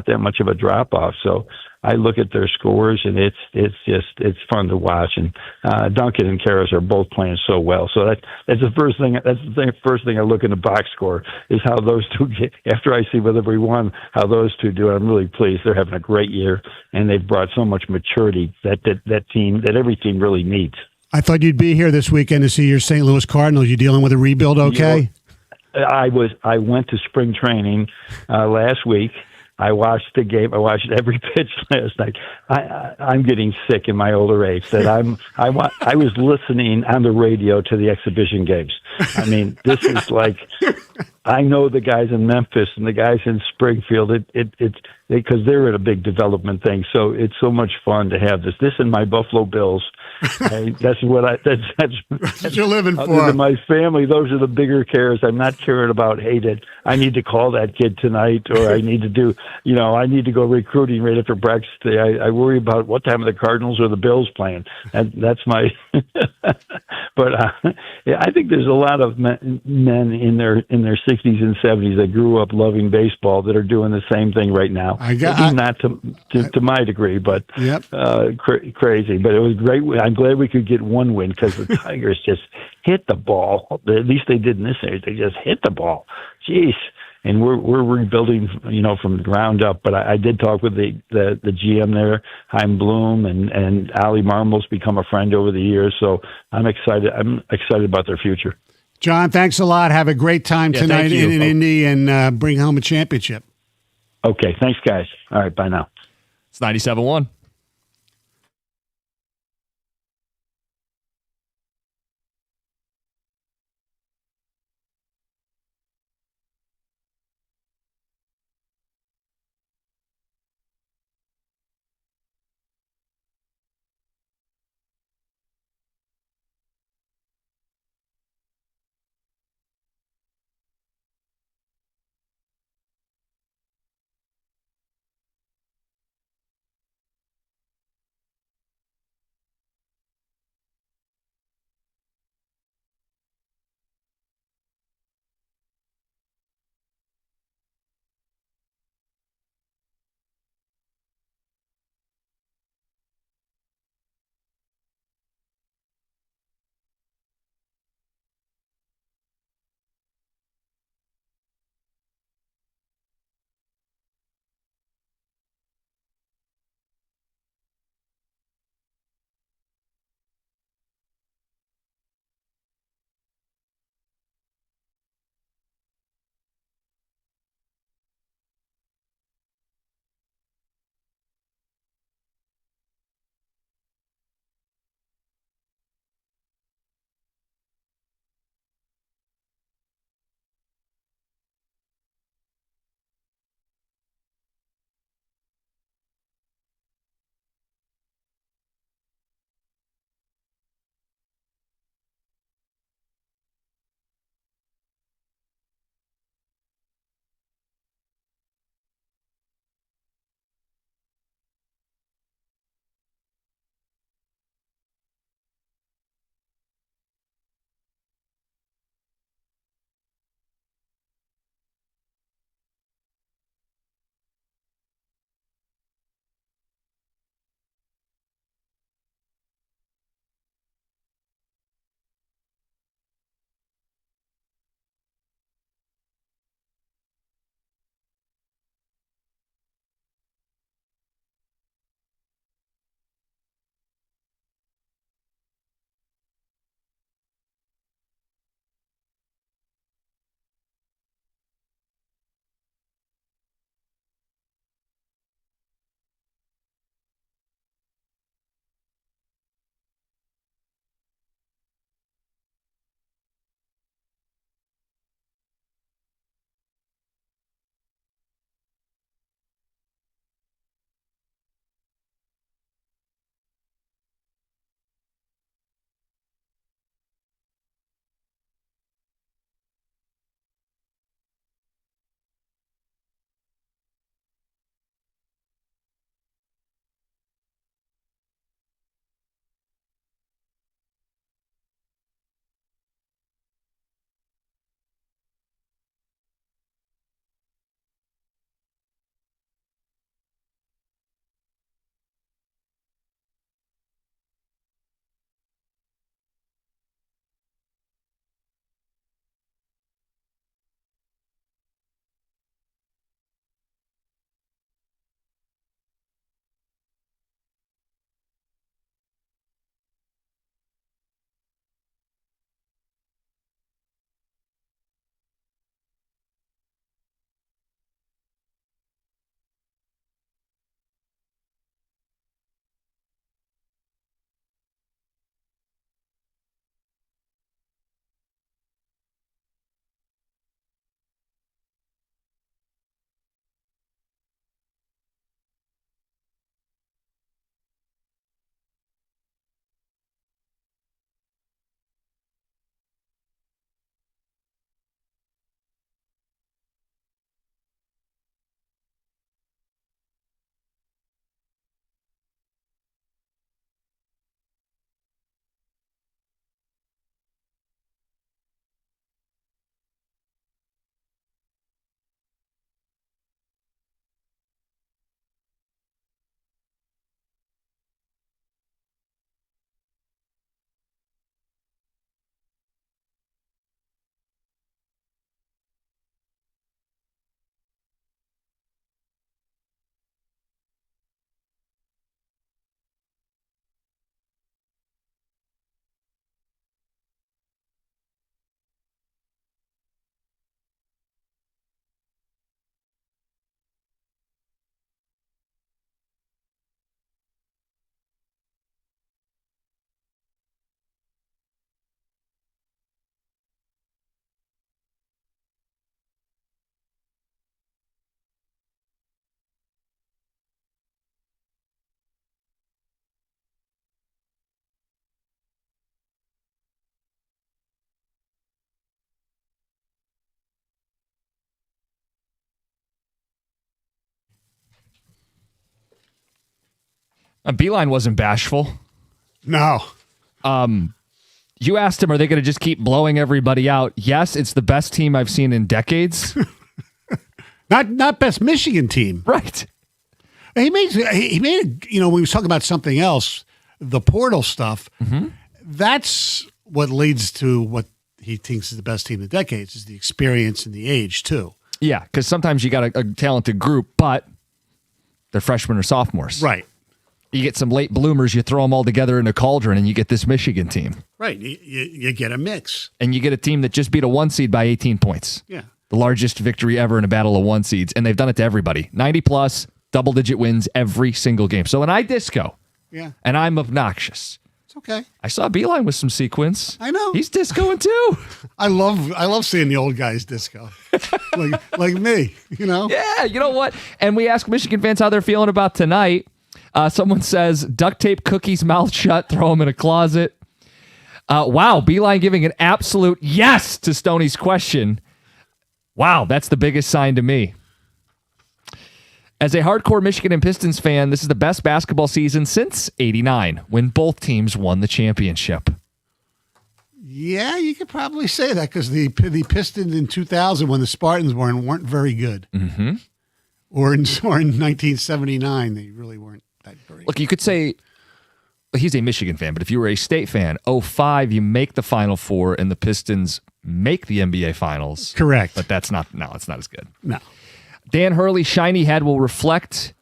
that much of a drop off. So I look at their scores, and it's fun to watch. And Duncan and Karras are both playing so well. So that's the first thing. That's the first thing I look in the box score is how those two get. After I see whether we won, how those two do. I'm really pleased. They're having a great year, and they've brought so much maturity that every team really needs. I thought you'd be here this weekend to see your St. Louis Cardinals. You dealing with a rebuild okay? I went to spring training last week. I watched the game. I watched every pitch last night. I'm getting sick in my older age that I was listening on the radio to the exhibition games. I mean, this is like, I know the guys in Memphis and the guys in Springfield. Because they're at a big development thing. So it's so much fun to have this. This and my Buffalo Bills. That's what you're living other for. than my family, those are the bigger cares. I'm not caring about, I need to call that kid tonight, or I need to do, I need to go recruiting right after practice today. I worry about what time are the Cardinals or the Bills playing. That's my. But I think there's a lot of men in their 60s and 70s that grew up loving baseball that are doing the same thing right now. Maybe not to my degree, but crazy. But it was great. I'm glad we could get one win because the Tigers just hit the ball. At least they did in this area. They just hit the ball. Jeez. And we're rebuilding, from the ground up. But I did talk with the GM there, Chaim Bloom, and Ali Marmol's become a friend over the years. So I'm excited. I'm excited about their future. John, thanks a lot. Have a great time tonight in Indy and bring home a championship. Okay. Thanks, guys. All right. Bye now. It's 97.1. Beline wasn't bashful. No. You asked him, are they going to just keep blowing everybody out? Yes, it's the best team I've seen in decades. Not best Michigan team. Right. He made when we was talking about something else, the portal stuff. Mm-hmm. That's what leads to what he thinks is the best team in decades, is the experience and the age too. Yeah, because sometimes you got a talented group, but they're freshmen or sophomores. Right. You get some late bloomers, you throw them all together in a cauldron, and you get this Michigan team. Right. You get a mix. And you get a team that just beat a 1 seed by 18 points. Yeah. The largest victory ever in a battle of 1 seeds. And they've done it to everybody. 90 plus, double-digit wins every single game. So when I disco, Yeah. and I'm obnoxious, It's okay. I saw Beline with some sequins. I know. He's discoing too. I love seeing the old guys disco. like me, Yeah, you know what? And we ask Michigan fans how they're feeling about tonight. Someone says, duct tape Cookie's mouth shut, throw him in a closet. Wow, Beeline giving an absolute yes to Stoney's question. Wow, that's the biggest sign to me. As a hardcore Michigan and Pistons fan, this is the best basketball season since '89, when both teams won the championship. Yeah, you could probably say that because the Pistons in 2000, when the Spartans weren't very good. Mm-hmm. Or in 1979, they really weren't that great. Look, you could say he's a Michigan fan, but if you were a State fan, 05, you make the Final Four and the Pistons make the NBA Finals. Correct. But it's not as good. No. Dan Hurley's shiny head will reflect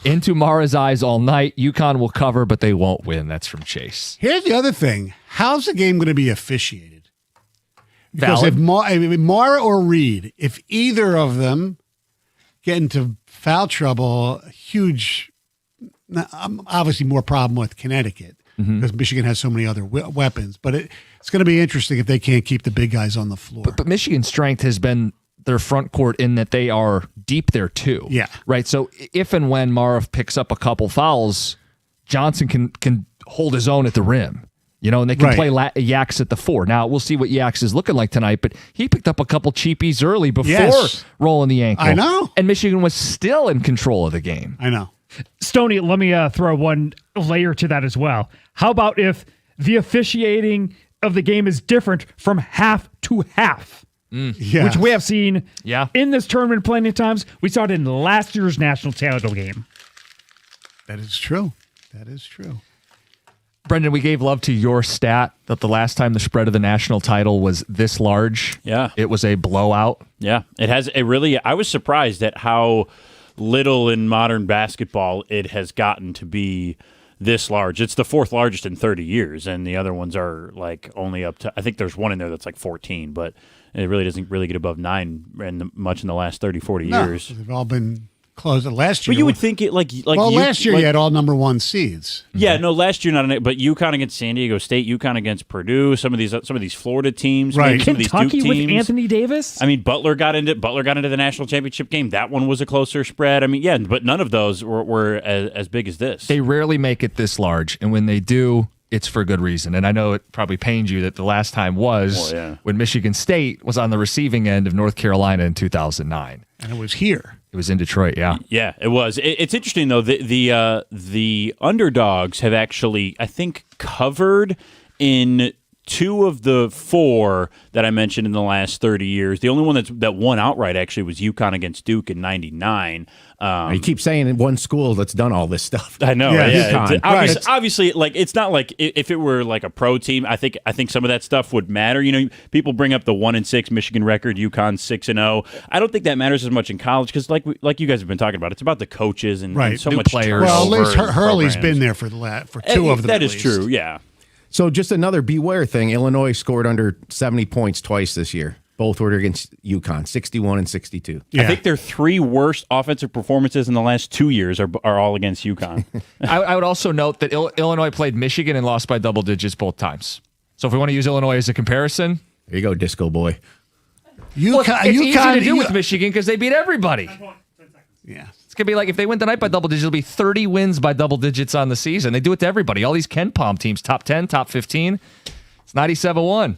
into Mara's eyes all night. UConn will cover, but they won't win. That's from Chase. Here's the other thing. How's the game going to be officiated? Because Valid. if Mara or Reed, if either of them get into foul trouble, huge, obviously more problem with Connecticut because Michigan has so many other weapons. But it's going to be interesting if they can't keep the big guys on the floor. But Michigan's strength has been their front court in that they are deep there too. Yeah. Right. So if and when Mara picks up a couple fouls, Johnson can hold his own at the rim. And they can play Yax at the 4. Now, we'll see what Yax is looking like tonight, but he picked up a couple cheapies early before rolling the ankle. I know. And Michigan was still in control of the game. I know. Stoney, let me throw one layer to that as well. How about if the officiating of the game is different from half to half? Yeah. Which we have seen Yeah. in this tournament plenty of times. We saw it in last year's national title game. That is true. That is true. Brendan, we gave love to your stat that the last time the spread of the national title was this large, it was a blowout. Yeah, it really, I was surprised at how little in modern basketball it has gotten to be this large. It's the fourth largest in 30 years, and the other ones are like only up to, I think there's one in there that's like 14, but it really doesn't really get above 9 much in the last 30, 40 years. They've all been close. Last year, But you would think it like last year you had all number 1 seeds. Yeah, no, last year not, but UConn against San Diego State, UConn against Purdue, some of these Florida teams, Right? maybe some of these Kentucky Duke with teams. Anthony Davis? I mean, Butler got into the national championship game. That one was a closer spread. I mean, yeah, but none of those were as big as this. They rarely make it this large, and when they do, it's for good reason. And I know it probably pains you that the last time was when Michigan State was on the receiving end of North Carolina in 2009. And it was here. It was in Detroit, yeah. Yeah, it was. It's interesting though. The underdogs have actually, I think, covered in 2 of the 4 that I mentioned in the last 30 years. The only one that won outright actually was UConn against Duke in '99. You keep saying in one school that's done all this stuff. I know. Yeah, Yeah. Obviously, like it's not like if it were like a pro team. I think some of that stuff would matter. People bring up the 1-6 Michigan record, UConn 6-0. I don't think that matters as much in college because, like you guys have been talking about, it's about the coaches and so New much players. Well, at least turnover in Hurley's programs. been there for 2 of them. That at is least. true. Yeah. So just another beware thing. Illinois scored under 70 points twice this year. Both were against UConn, 61 and 62. Yeah. I think their 3 worst offensive performances in the last 2 years are all against UConn. I would also note that Illinois played Michigan and lost by double digits both times. So if we want to use Illinois as a comparison, There you go, disco boy. it's easy to do with Michigan because they beat everybody. Yeah. It's going to be like if they win tonight by double digits, it'll be 30 wins by double digits on the season. They do it to everybody. All these Ken Palm teams, top 10, top 15. It's 97-1.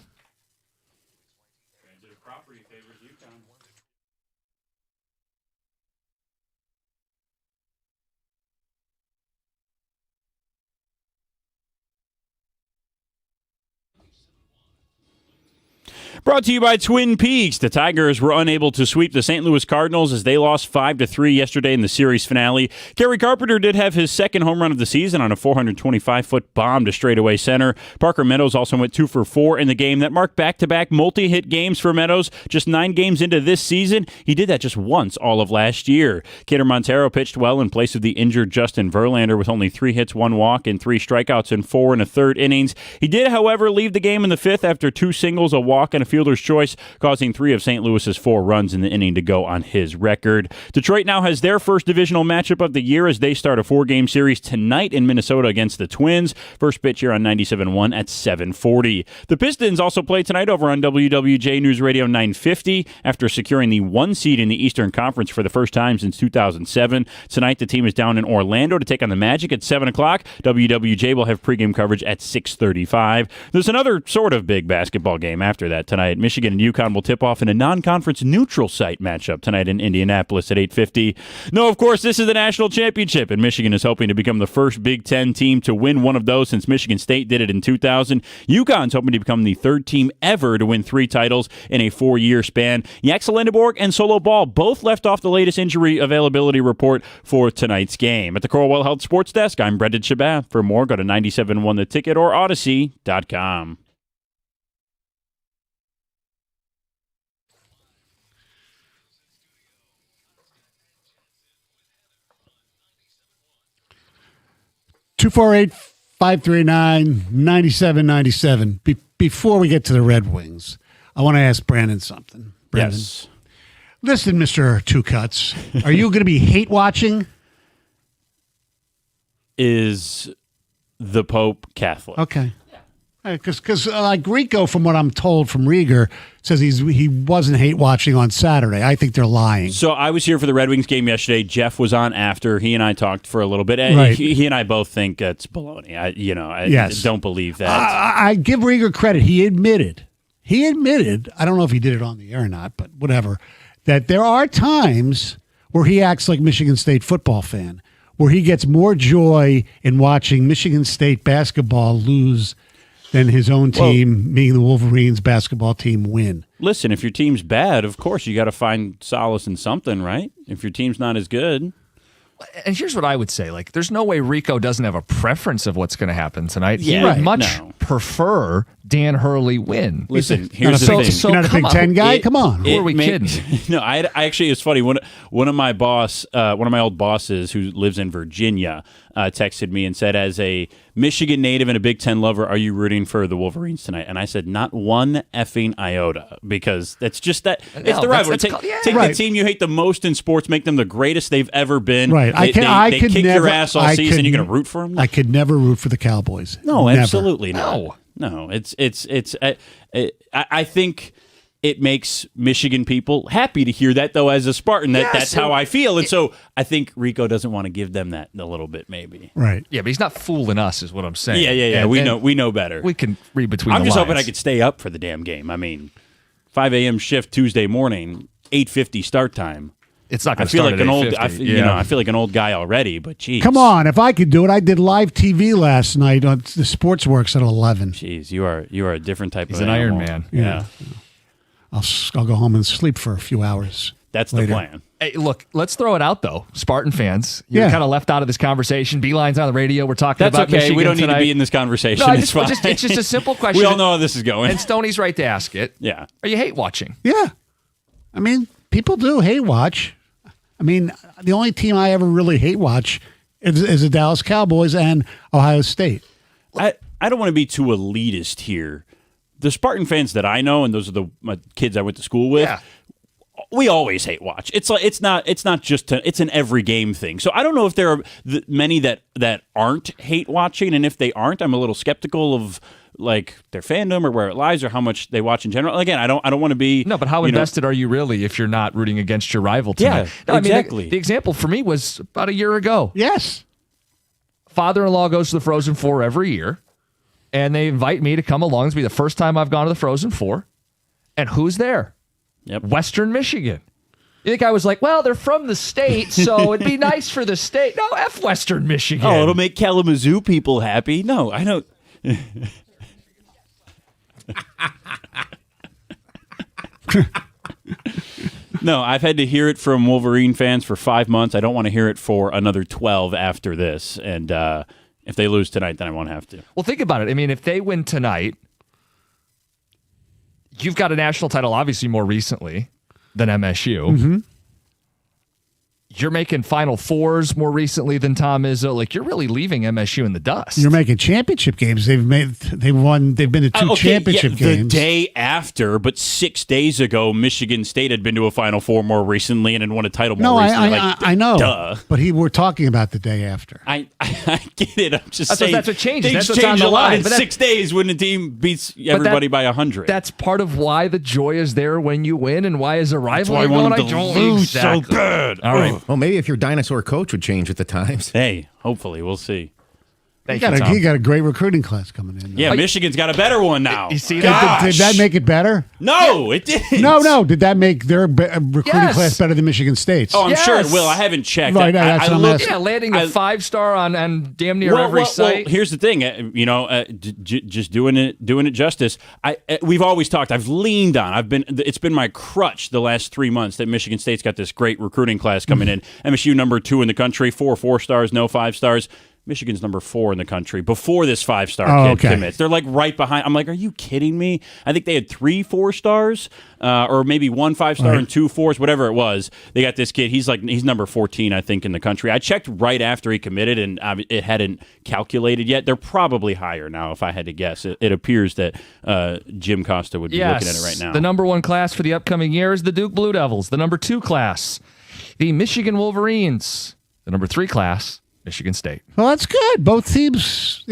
Brought to you by Twin Peaks. The Tigers were unable to sweep the St. Louis Cardinals as they lost 5-3 yesterday in the series finale. Gary Carpenter did have his second home run of the season on a 425-foot bomb to straightaway center. Parker Meadows also went 2 for 4 in the game. That marked back-to-back multi-hit games for Meadows. Just 9 games into this season, he did that just once all of last year. Kader Montero pitched well in place of the injured Justin Verlander with only 3 hits, 1 walk, and 3 strikeouts in 4 1/3 innings. He did, however, leave the game in the 5th after 2 singles, a walk, and a fielder's choice, causing 3 of St. Louis's 4 runs in the inning to go on his record. Detroit now has their first divisional matchup of the year as they start a 4-game series tonight in Minnesota against the Twins. First pitch here on 97.1 at 7:40. The Pistons also play tonight over on WWJ News Radio 950 after securing the 1 seed in the Eastern Conference for the first time since 2007. Tonight, the team is down in Orlando to take on the Magic at 7 o'clock. WWJ will have pregame coverage at 6:35. There's another sort of big basketball game after that tonight. Michigan and UConn will tip off in a non-conference neutral site matchup tonight in Indianapolis at 8:50. No, of course, this is the national championship, and Michigan is hoping to become the first Big Ten team to win one of those since Michigan State did it in 2000. UConn's hoping to become the 3rd team ever to win 3 titles in a 4-year span. Jaxel Lindeborg and Solo Ball both left off the latest injury availability report for tonight's game. At the Corwell Health Sports Desk, I'm Brendan Shabat. For more, go to 97.1 The Ticket or Odyssey.com. Two 539-9797. Before we get to the Red Wings, I want to ask Brandon something. Brandon, Yes. listen, Mr. Two Cuts, are you going to be hate watching? Is the Pope Catholic? Okay. Because like Rico, from what I'm told from Rieger, says he wasn't hate watching on Saturday. I think they're lying. So I was here for the Red Wings game yesterday. Jeff was on after. He and I talked for a little bit. Right. He and I both think that's baloney. I Yes. don't believe that. I give Rieger credit. He admitted, I don't know if he did it on the air or not, but whatever, that there are times where he acts like Michigan State football fan, where he gets more joy in watching Michigan State basketball lose than his own team, meaning the Wolverines basketball team, win. Listen, if your team's bad, of course you got to find solace in something, right? If your team's not as good. And here's what I would say. Like, there's no way Rico doesn't have a preference of what's going to happen tonight. Yeah, he would right. much prefer Dan Hurley win. Listen, here's the thing. You're not a Big Ten guy? Come on. Who are we kidding? No, I actually, it's funny. One of my old bosses who lives in Virginia texted me and said, as a Michigan native and a Big Ten lover, are you rooting for the Wolverines tonight? And I said, not one effing iota, because that's just that. It's the rivalry. Take the team you hate the most in sports, make them the greatest they've ever been. Right. They kick your ass all season. You're going to root for them? I could never root for the Cowboys. No, Never. absolutely not. No, I think it makes Michigan people happy to hear that, though, as a Spartan, that's how I feel. And so I think Rico doesn't want to give them that a little bit, maybe. Right. Yeah, but he's not fooling us, is what I'm saying. Yeah. And we know better. We can read between I'm the just lines. hoping I could stay up for the damn game. I mean, 5 a.m. shift Tuesday morning, 8:50 start time. It's not going I to feel start like at an old. 8:50. I feel like an old guy already. But geez, Come on. If I could do it, I did live TV last night on the Sportsworks at 11. Jeez, you are a different type He's of an Iron animal. Man. Yeah. I'll go home and sleep for a few hours. That's later. the plan. Hey, look, let's throw it out, though. Spartan fans, you're Yeah. kind of left out of this conversation. Beline's on the radio. We're talking That's about okay. Michigan We don't need tonight. to be in this conversation. No, it's fine. it's just a simple question. We all know how this is going. And Stoney's right to ask it. Yeah. Are you hate watching? Yeah. I mean, people do hate watch. I mean, the only team I ever really hate watch is the Dallas Cowboys and Ohio State. I don't want to be too elitist here. The Spartan fans that I know, and those are my kids I went to school with, we always hate watch. It's like it's not just it's an every game thing. So I don't know if there are many that aren't hate watching, and if they aren't, I'm a little skeptical of like their fandom or where it lies or how much they watch in general. Again, I don't want to be No, but how invested are you really if you're not rooting against your rival tonight? Yeah, no, exactly. I mean, the example for me was about a year ago. Yes. Father-in-law goes to the Frozen Four every year, and they invite me to come along. It's be the first time I've gone to the Frozen Four. And who's there? Yep. Western Michigan. You think I was like, well, they're from the state, so it'd be nice for the state. No, F Western Michigan. Oh, it'll make Kalamazoo people happy. No, I don't. No, I've had to hear it from Wolverine fans for 5 months. I don't want to hear it for another 12 after this. And if they lose tonight, then I won't have to. Well, think about it. I mean, if they win tonight, you've got a national title, obviously more recently than MSU. Mm-hmm. You're making Final Fours more recently than Tom Izzo. Like, you're really leaving MSU in the dust. You're making championship games. They've been to two championship games. The day after, but 6 days ago, Michigan State had been to a Final Four more recently and had won a title more recently. I know. Duh. But we're talking about the day after. I get it. I'm just saying. That's what changes. Things That's what's on change the a lot line. in But 6 days when the team beats everybody by 100. That's part of why the joy is there when you win, and why is a rivalry why I want going? them to lose so bad. All right. Well, maybe if your dinosaur coach would change with the times. Hey, hopefully, we'll see. You got a great recruiting class coming in. Yeah, Michigan's got a better one now. You see Did that? that make it better? No, it didn't. No. Did that make their recruiting Yes. class better than Michigan State's? Oh, I'm sure it Yes. will. I haven't checked. Right, that's what I'm asking. Yeah, landing a 5-star on damn near every site. Well, here's the thing. Just doing it justice. We've always talked. I've leaned on. It's been my crutch the last 3 months that Michigan State's got this great recruiting class coming in. MSU number 2 in the country, 4 stars, no 5 stars. Michigan's number 4 in the country before this 5-star kid commits. They're like right behind. I'm like, are you kidding me? I think they had 3 4-stars, or maybe 1 5-star and 2 4s, whatever it was. They got this kid. He's number 14, I think, in the country. I checked right after he committed, and it hadn't calculated yet. They're probably higher now, if I had to guess. It appears that Jim Costa would be looking at it right now. The number 1 class for the upcoming year is the Duke Blue Devils. The number 2 class, the Michigan Wolverines. The number 3 class, Michigan State. Well, that's good. Both teams,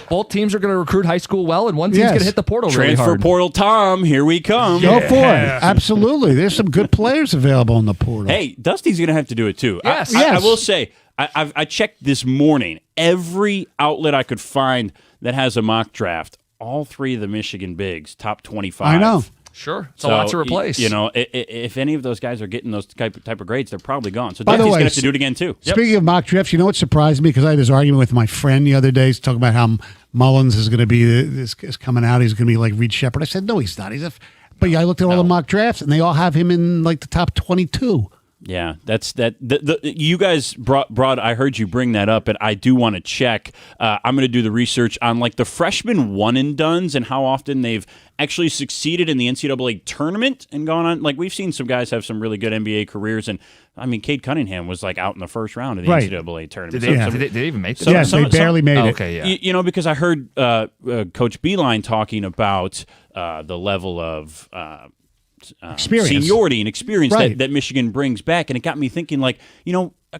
Both teams are going to recruit high school well, and one team's going to hit the portal really hard. Transfer portal Tom, here we come. Go for it. Absolutely. There's some good players available in the portal. Hey, Dusty's going to have to do it too. Yes. I will say, I checked this morning. Every outlet I could find that has a mock draft, all 3 of the Michigan bigs, top 25. I know. Sure. It's a lot to replace. If any of those guys are getting those type of grades, they're probably gone. So By the Dusty's way, going to have to do it again too. Speaking of mock drafts, you know what surprised me? Because I had this argument with my friend the other day. He's talking about how Mullins is going to be is coming out. He's going to be like Reed Shepherd. I said, no, he's not. But I looked at all the mock drafts, and they all have him in like the top 22. Yeah, that's that. You guys brought. I heard you bring that up, and I do want to check. I'm going to do the research on like the freshman one and dones and how often they've actually succeeded in the NCAA tournament and gone on. Like we've seen some guys have some really good NBA careers, and I mean, Cade Cunningham was like out in the first round of the NCAA tournament. Did they even make it? Yes, they barely made it. Okay, yeah. Because I heard Coach Beline talking about the level of Experience. seniority and experience Right. that Michigan brings back, and it got me thinking. Like,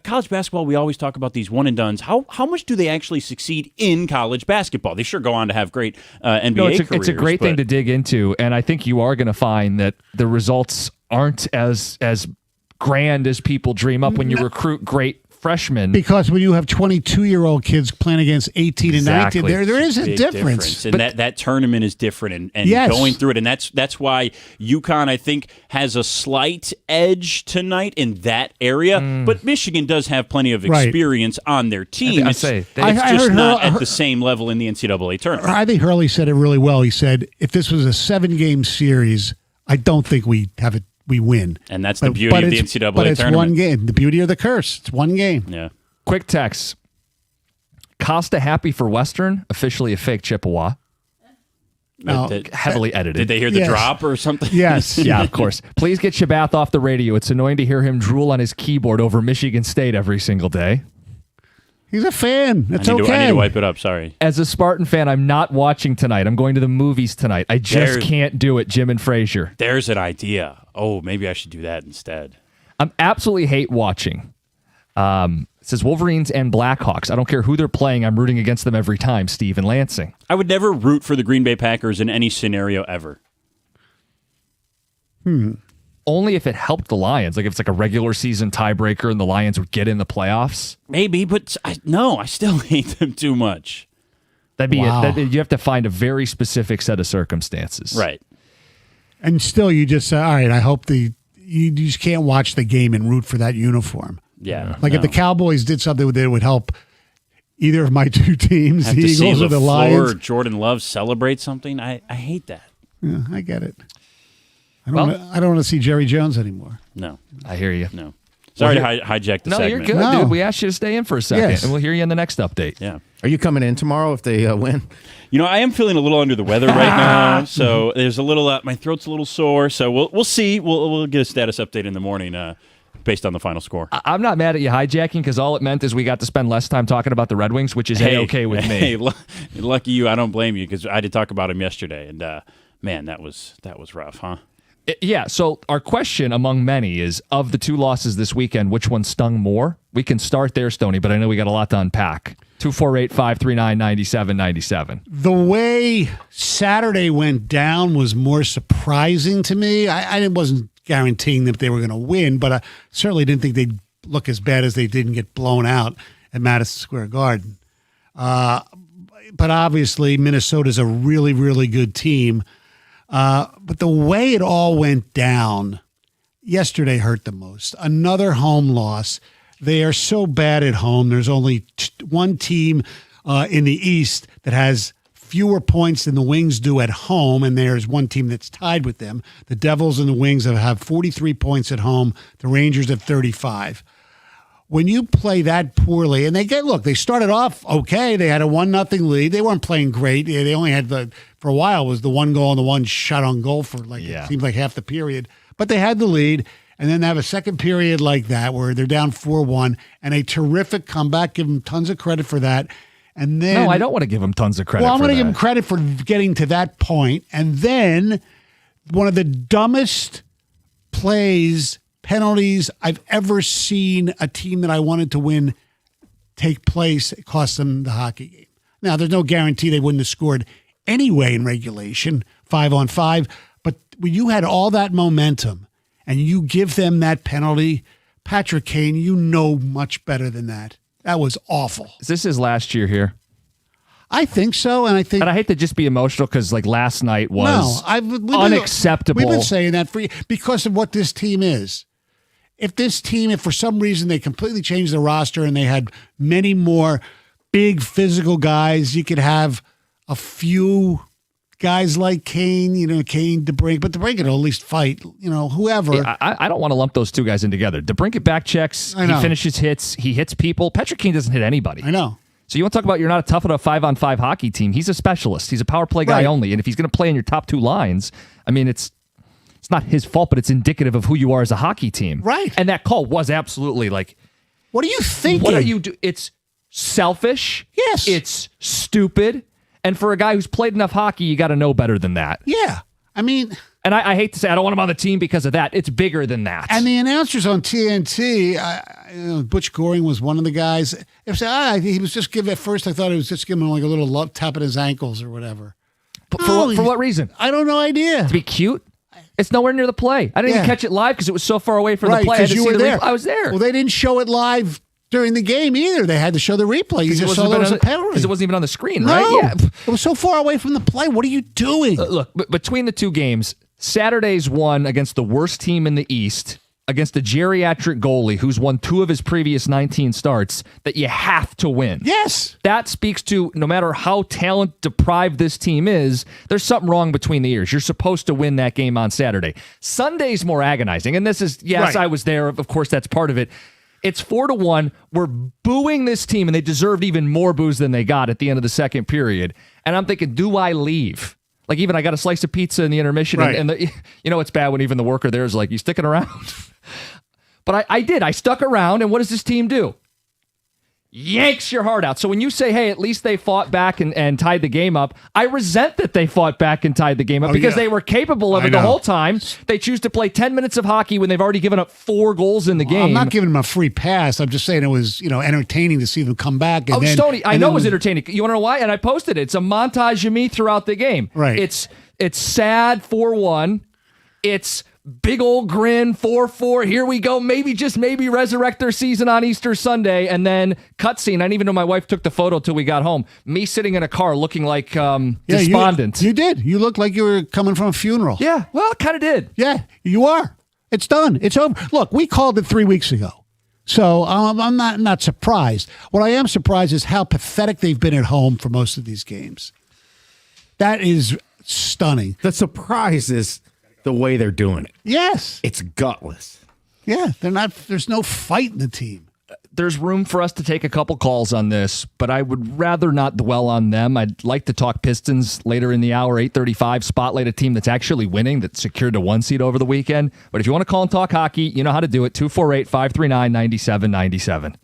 college basketball, we always talk about these one and dones. How much do they actually succeed in college basketball? They sure go on to have great NBA careers. It's a great thing to dig into, and I think you are going to find that the results aren't as grand as people dream up when you recruit great freshmen. Because when you have 22-year-old kids playing against 18 and 19, there is a Big difference. And that tournament is different, and Yes. going through it, and that's why UConn, I think, has a slight edge tonight in that area. But Michigan does have plenty of Right. experience on their team. I It's I just heard not her- at the same level in the NCAA tournament. I think Hurley said it really well. He said, if this was a 7-game series, I don't think we win. And that's the beauty of the NCAA But it's tournament. one game. The beauty of the curse. It's one game. Yeah. Quick text. Costa happy for Western, officially a fake Chippewa. No. Heavily edited. Did they hear the Yes. drop or something? Yes. Yeah, of course. Please get Shabath off the radio. It's annoying to hear him drool on his keyboard over Michigan State every single day. He's a fan. That's I need okay. to wipe it up. Sorry. As a Spartan fan, I'm not watching tonight. I'm going to the movies tonight. I just can't do it, Jim and Frazier. There's an idea. Oh, maybe I should do that instead. I'm absolutely hate watching. It says Wolverines and Blackhawks. I don't care who they're playing. I'm rooting against them every time, Steve in Lansing. I would never root for the Green Bay Packers in any scenario ever. Only if it helped the Lions. Like if it's like a regular season tiebreaker and the Lions would get in the playoffs. Maybe, but I still hate them too much. That'd be Wow. you have to find a very specific set of circumstances. Right. And still, you just say, all right, I hope you just can't watch the game and root for that uniform. Yeah. Like if the Cowboys did something that would help either of my two teams, Have the to see Eagles or the LaFleur Lions. or Jordan Love celebrate something. I hate that. Yeah, I get it. I don't want to see Jerry Jones anymore. No. I hear you. No. Sorry to hijack the No, segment. you're good, dude. We asked you to stay in for a second, and we'll hear you in the next update. Yeah. Are you coming in tomorrow if they win? You know, I am feeling a little under the weather right now, so there's a little. My throat's a little sore, so we'll see. We'll get a status update in the morning based on the final score. I'm not mad at you hijacking because all it meant is we got to spend less time talking about the Red Wings, which is A-okay with me. Hey, lucky you. I don't blame you because I did talk about him yesterday, and man, that was rough, huh? Yeah, so our question among many is, of the two losses this weekend, which one stung more? We can start there, Stoney, but I know we got a lot to unpack. 248-539-9797. The way Saturday went down was more surprising to me. I wasn't guaranteeing that they were going to win, but I certainly didn't think they'd look as bad as they did and get blown out at Madison Square Garden. But obviously, Minnesota's a really, really good team. But the way it all went down yesterday hurt the most. Another home loss. They are so bad at home. There's only one team in the East that has fewer points than the Wings do at home, and there's one team that's tied with them. The Devils and the Wings have 43 points at home. The Rangers have 35. When you play that poorly, and they started off okay. They had a 1-0 lead. They weren't playing great. They only had for a while was the one goal and the one shot on goal for it seemed like half the period. But they had the lead, and then they have a second period like that where they're down 4-1 and a terrific comeback. Give them tons of credit for that. And then no, I don't want to give them tons of credit. Well, I'm going to that. give them credit for getting to that point, and then one of the dumbest penalties I've ever seen a team that I wanted to win take place. It cost them the hockey game. Now, there's no guarantee they wouldn't have scored anyway in regulation, 5-on-5. But when you had all that momentum and you give them that penalty, Patrick Kane, you know much better than that. That was awful. Is this his last year here? I think so, and I hate to just be emotional because last night was unacceptable. We've been saying that because of what this team is. If for some reason they completely changed the roster and they had many more big physical guys, you could have a few guys like Kane, DeBrink, but DeBrink could at least fight, whoever. Yeah, I don't want to lump those two guys in together. DeBrink back checks, he finishes hits, he hits people. Patrick Kane doesn't hit anybody. I know. So you want to talk about you're not tough enough 5-on-5 hockey team. He's a specialist. He's a power play guy only. And if he's going to play in your top two lines, I mean, it's not his fault, but it's indicative of who you are as a hockey team. Right. And that call was absolutely what are you thinking? What are you doing? It's selfish. Yes. It's stupid. And for a guy who's played enough hockey, you got to know better than that. Yeah. I mean... And I hate to say I don't want him on the team because of that. It's bigger than that. And the announcers on TNT, Butch Goring was one of the guys. He was just giving, at first I thought he was just giving him like a little love tap at his ankles or whatever. But for what reason? I don't know idea. To be cute? It's nowhere near the play. I didn't even catch it live because it was so far away from the play. Because you were there. I was there. Well, they didn't show it live during the game either. They had to show the replay. You just saw there was a penalty. Because it wasn't even on the screen, no, right? Yeah. It was so far away from the play. What are you doing? Look, between the two games, Saturday's won against the worst team in the East, against a geriatric goalie who's won 2 of his previous 19 starts, that you have to win. Yes. That speaks to no matter how talent deprived this team is, there's something wrong between the ears. You're supposed to win that game on Saturday. Sunday's more agonizing. And this is, yes, right. I was there. Of course, that's part of it. It's 4-1. We're booing this team, and they deserved even more boos than they got at the end of the second period. And I'm thinking, do I leave? Like, even I got a slice of pizza in the intermission, right. and it's bad when even the worker there is like, you sticking around? But I did. I stuck around, and what does this team do? Yanks your heart out. So when you say, hey, at least they fought back and tied the game up, I resent that they fought back and tied the game up because they were capable of it the whole time. They choose to play 10 minutes of hockey when they've already given up 4 goals in the game. I'm not giving them a free pass. I'm just saying it was, entertaining to see them come back. And Stoney, I know it was entertaining. You want to know why? And I posted it. It's a montage of me throughout the game. Right. It's sad 4-1. It's big old grin, 4-4. Here we go. Maybe, just maybe, resurrect their season on Easter Sunday. And then cutscene. I didn't even know my wife took the photo till we got home. Me sitting in a car looking like despondent. You did. You looked like you were coming from a funeral. Yeah, well, kind of did. Yeah, you are. It's done. It's over. Look, we called it 3 weeks ago. So I'm not surprised. What I am surprised is how pathetic they've been at home for most of these games. That is stunning. The surprise is the way they're doing it. Yes. It's gutless. Yeah, they're not. There's no fight in the team. There's room for us to take a couple calls on this, but I would rather not dwell on them. I'd like to talk Pistons later in the hour, 8:35, spotlight a team that's actually winning, that secured a 1 seed over the weekend. But if you want to call and talk hockey, you know how to do it, 248-539-9797.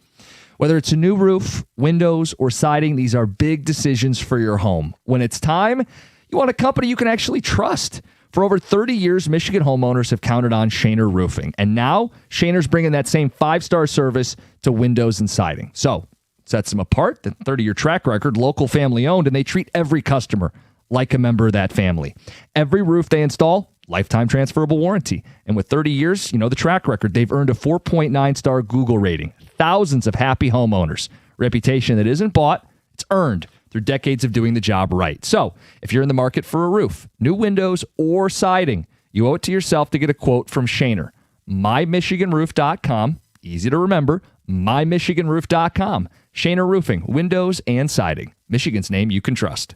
Whether it's a new roof, windows, or siding, these are big decisions for your home. When it's time, you want a company you can actually trust. For over 30 years, Michigan homeowners have counted on Shaner Roofing. And now, Shaner's bringing that same 5-star service to windows and siding. So, sets them apart, the 30-year track record, local family owned, and they treat every customer like a member of that family. Every roof they install, lifetime transferable warranty. And with 30 years, you know the track record, they've earned a 4.9-star Google rating. Thousands of happy homeowners. Reputation that isn't bought, it's earned through decades of doing the job right. So, if you're in the market for a roof, new windows, or siding, you owe it to yourself to get a quote from Shaner. MyMichiganRoof.com. Easy to remember. MyMichiganRoof.com. Shaner Roofing, windows and siding. Michigan's name you can trust.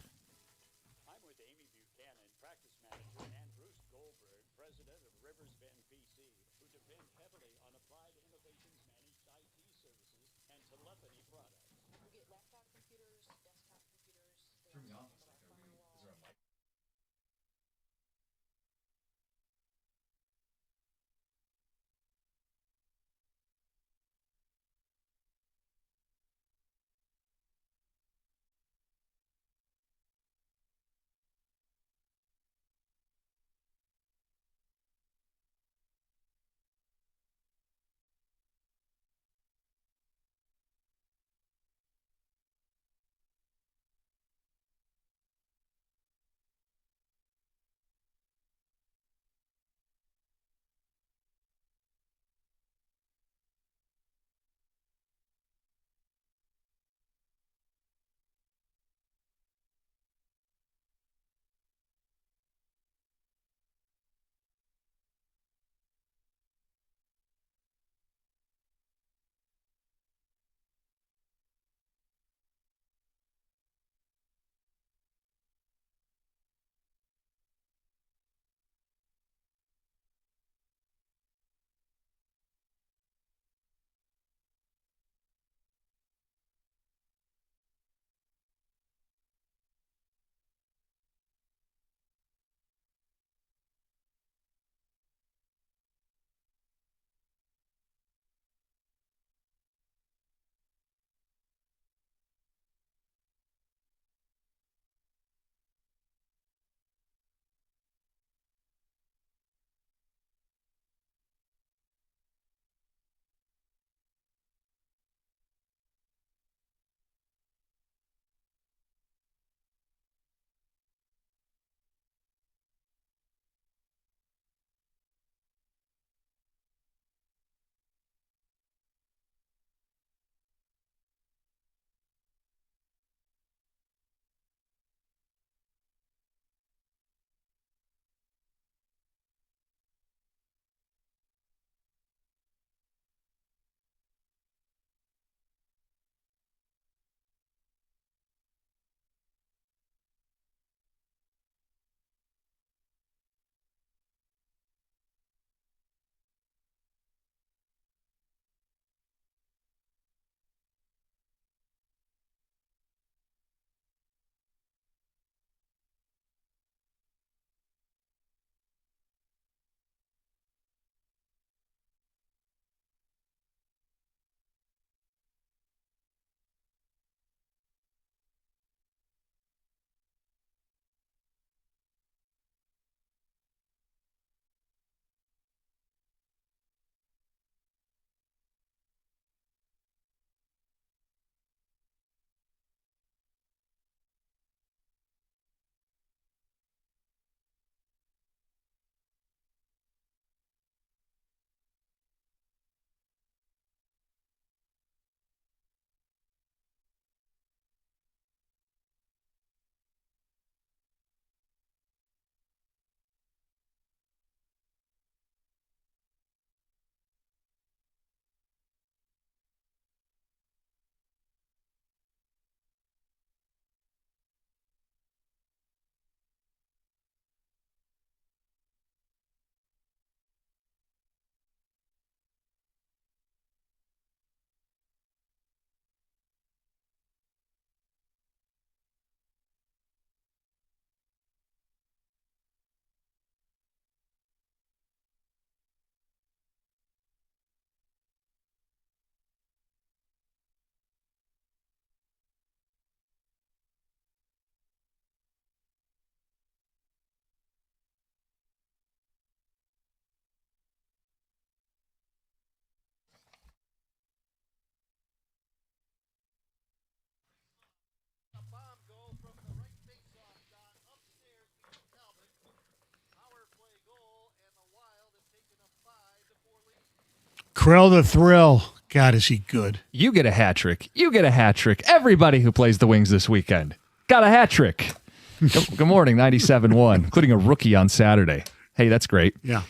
Krill the Thrill. God, is he good. You get a hat trick. You get a hat trick. Everybody who plays the Wings this weekend got a hat trick. Good morning, 97.1, including a rookie on Saturday. Hey, that's great. Yeah.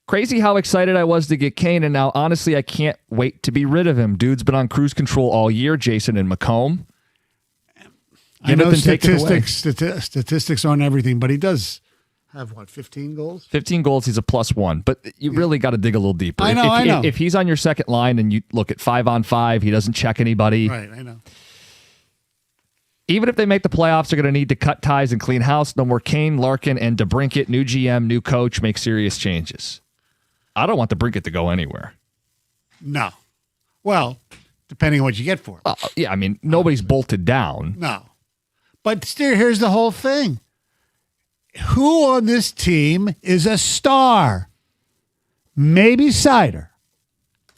Crazy how excited I was to get Kane, and now, honestly, I can't wait to be rid of him. Dude's been on cruise control all year, Jason and McComb. I know statistics aren't everything, but he does have, 15 goals? 15 goals, he's a +1, but you really got to dig a little deeper. I know. If he's on your second line and you look at 5-on-5, he doesn't check anybody. Right, I know. Even if they make the playoffs, they're going to need to cut ties and clean house. No more Kane, Larkin, and DeBrincat. New GM, new coach, make serious changes. I don't want DeBrincat to go anywhere. No. Well, depending on what you get for him. Yeah, I mean, nobody's bolted down. No. But still, here's the whole thing. Who on this team is a star? Maybe Seider.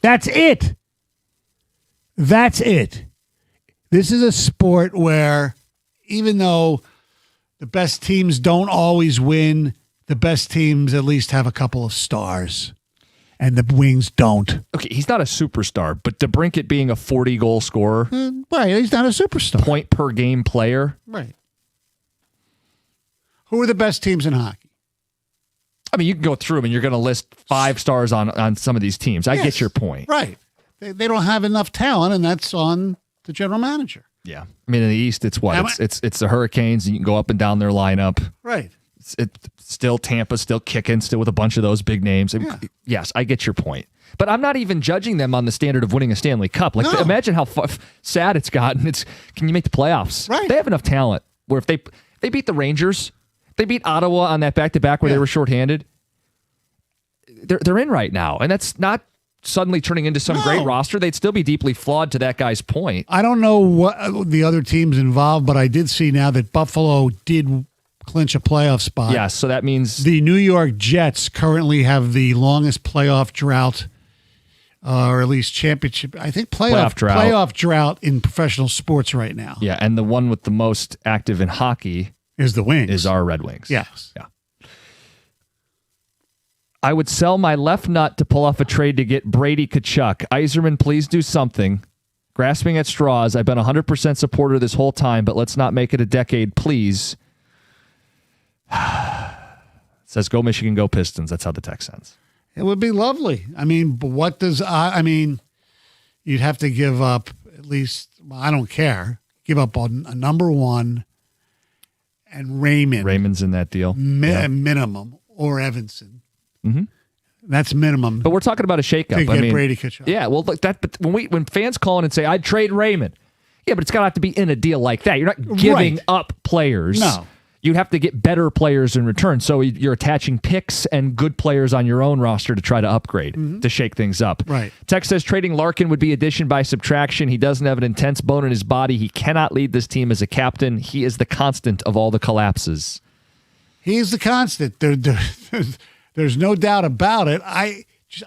That's it. That's it. This is a sport where even though the best teams don't always win, the best teams at least have a couple of stars, and the Wings don't. Okay, he's not a superstar, but DeBrincat being a 40-goal scorer. Right, he's not a superstar. Point-per-game player. Right. Who are the best teams in hockey? I mean, you can go through them, and you're going to list 5 stars on some of these teams. I get your point. Right. They don't have enough talent, and that's on the general manager. Yeah. I mean, in the East, it's what? It's the Hurricanes, and you can go up and down their lineup. Right. It's still Tampa, still kicking, still with a bunch of those big names. Yes, I get your point. But I'm not even judging them on the standard of winning a Stanley Cup. Imagine how sad it's gotten. Can you make the playoffs? Right. They have enough talent where if they beat the Rangers, they beat Ottawa on that back-to-back where they were shorthanded, they're in right now. And that's not suddenly turning into some great roster. They'd still be deeply flawed to that guy's point. I don't know what the other teams involved, but I did see now that Buffalo did clinch a playoff spot. Yes, so that means the New York Jets currently have the longest playoff drought, or at least championship. I think playoff drought in professional sports right now. Yeah, and the one with the most active in hockey is the Wings. Is our Red Wings. Yes. Yeah. I would sell my left nut to pull off a trade to get Brady Tkachuk. Yzerman, please do something. Grasping at straws. I've been 100% supporter this whole time, but let's not make it a decade, please. It says, go Michigan, go Pistons. That's how the text ends. It would be lovely. I mean, but what does, you'd have to give up at least, I don't care, give up on a number one and Raymond. Raymond's in that deal. Minimum, or Evanson. Mm-hmm. That's minimum. But we're talking about a shakeup. To get Brady Tkachuk. Yeah, well, look, but when fans call in and say, I'd trade Raymond, yeah, but it's got to have to be in a deal like that. You're not giving up players. No. You'd have to get better players in return. So you're attaching picks and good players on your own roster to try to upgrade, to shake things up. Right. Tex says trading Larkin would be addition by subtraction. He doesn't have an intense bone in his body. He cannot lead this team as a captain. He is the constant of all the collapses. He's the constant. There's no doubt about it.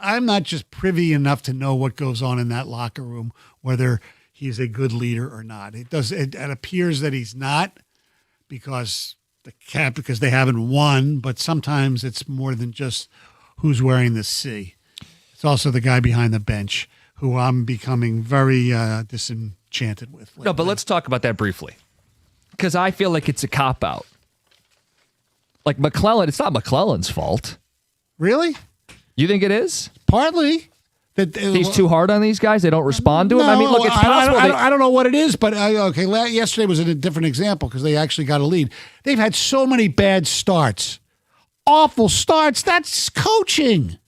I'm not just privy enough to know what goes on in that locker room, whether he's a good leader or not. It appears that he's not because they haven't won, but sometimes it's more than just who's wearing the C. It's also the guy behind the bench who I'm becoming very disenchanted with lately. No, but let's talk about that briefly because I feel like it's a cop-out. Like McClellan, it's not McClellan's fault. Really? You think it is? Partly. He's too hard on these guys? They don't respond to him? I mean, look, it's possible. I don't know what it is, but yesterday was a different example because they actually got a lead. They've had so many bad starts. Awful starts. That's coaching.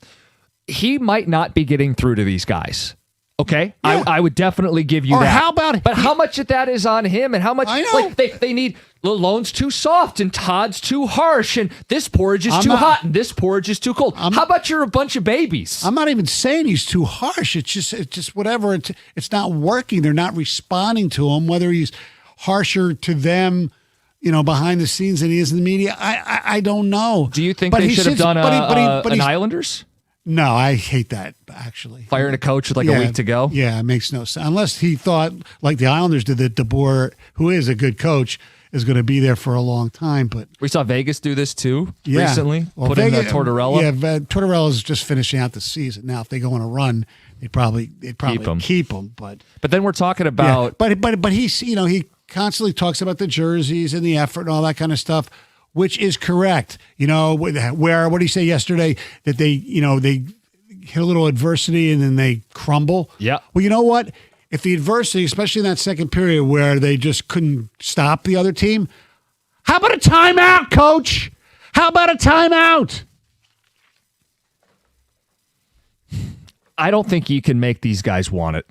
He might not be getting through to these guys. Okay? Yeah. I would definitely give you or that. How about But how much of that is on him and how much they need Lalonde's too soft and Todd's too harsh and this porridge is too hot and this porridge is too cold. How about you're a bunch of babies? I'm not even saying he's too harsh. It's just whatever. It's not working. They're not responding to him, whether he's harsher to them, behind the scenes than he is in the media. I don't know. Do you think they should have done an Islanders? No, I hate that, actually. Firing a coach with a week to go? Yeah, it makes no sense. Unless he thought, like the Islanders did, that DeBoer, who is a good coach, is going to be there for a long time. But We saw Vegas do this too yeah. recently. Well, Put in Tortorella. Yeah, Tortorella's just finishing out the season. Now, if they go on a run, they'd probably keep him. But then we're talking about but he's he constantly talks about the jerseys and the effort and all that kind of stuff, which is correct. Where what did he say yesterday that they hit a little adversity and then they crumble? Yeah. Well, you know what? If the adversity, especially in that second period where they just couldn't stop the other team, how about a timeout, coach? How about a timeout? I don't think you can make these guys want it.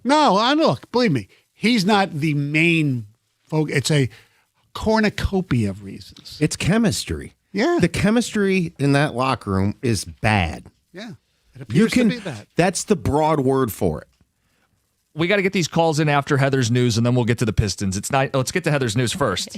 No, look, believe me, he's not the main focus. It's a cornucopia of reasons. It's chemistry. Yeah. The chemistry in that locker room is bad. Yeah. It appears to be bad. That's the broad word for it. We got to get these calls in after Heather's news, and then we'll get to the Pistons. Let's get to Heather's news first.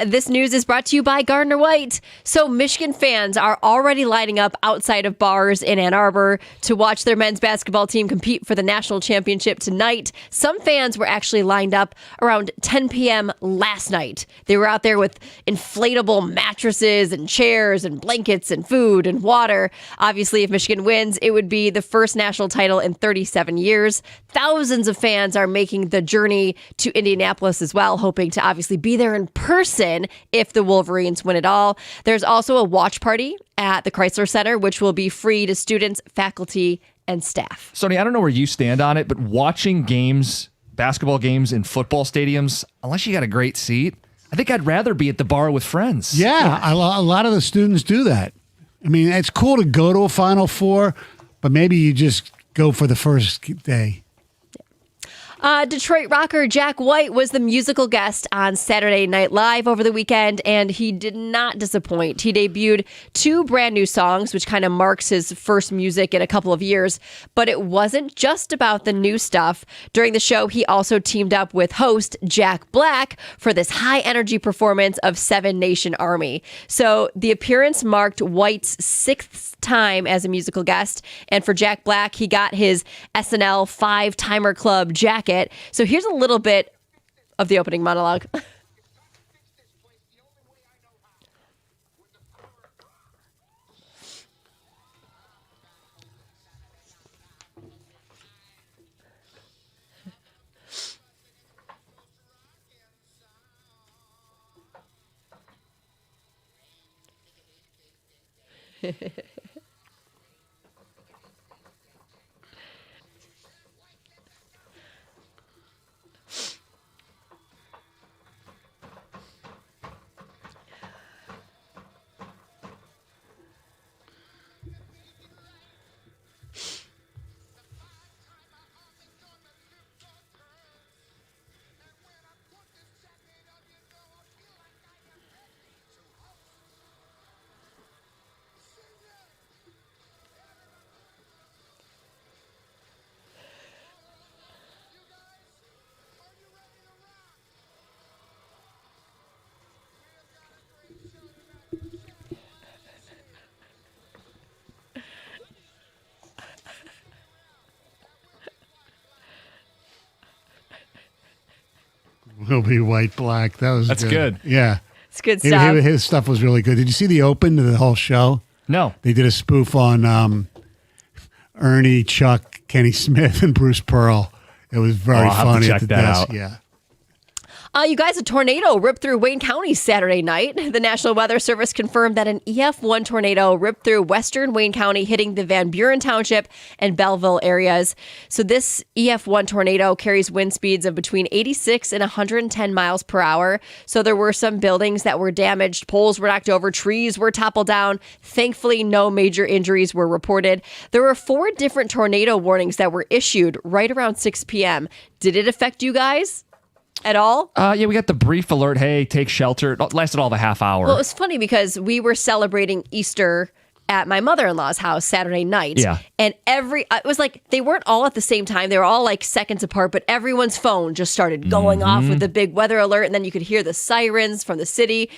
This news is brought to you by Gardner White. So Michigan fans are already lining up outside of bars in Ann Arbor to watch their men's basketball team compete for the national championship tonight. Some fans were actually lined up around 10 p.m. last night. They were out there with inflatable mattresses and chairs and blankets and food and water. Obviously, if Michigan wins, it would be the first national title in 37 years. Thousands of fans are making the journey to Indianapolis as well, hoping to obviously be there in person if the Wolverines win it all. There's also a watch party at the Chrysler Center, which will be free to students, faculty, and staff. Sonny, I don't know where you stand on it, but watching games, basketball games in football stadiums, unless you got a great seat, I think I'd rather be at the bar with friends. Yeah, a lot of the students do that. I mean, it's cool to go to a Final Four, but maybe you just go for the first day. Detroit rocker Jack White was the musical guest on Saturday Night Live over the weekend, and he did not disappoint. He debuted 2 brand new songs, which kind of marks his first music in a couple of years. But it wasn't just about the new stuff. During the show, he also teamed up with host Jack Black for this high-energy performance of Seven Nation Army. So the appearance marked White's 6th time as a musical guest. And for Jack Black, he got his SNL 5-Timer Club jacket. So here's a little bit of the opening monologue. Will be white, black. That's good. Yeah. It's good stuff. His stuff was really good. Did you see the open to the whole show? No. They did a spoof on Ernie, Chuck, Kenny Smith, and Bruce Pearl. It was very I'll have to funny check at the that desk. out. Yeah. You guys, a tornado ripped through Wayne County Saturday night. The National Weather Service confirmed that an EF1 tornado ripped through western Wayne County, hitting the Van Buren Township and Belleville areas. So this EF1 tornado carries wind speeds of between 86 and 110 miles per hour. So there were some buildings that were damaged. Poles were knocked over. Trees were toppled down. Thankfully, no major injuries were reported. There were 4 different tornado warnings that were issued right around 6 p.m. Did it affect you guys at all? Yeah, we got the brief alert. Hey, take shelter. It lasted all of a half hour. Well, it was funny because we were celebrating Easter at my mother-in-law's house Saturday night. Yeah. And it was like they weren't all at the same time. They were all like seconds apart, but everyone's phone just started going off with the big weather alert. And then you could hear the sirens from the city.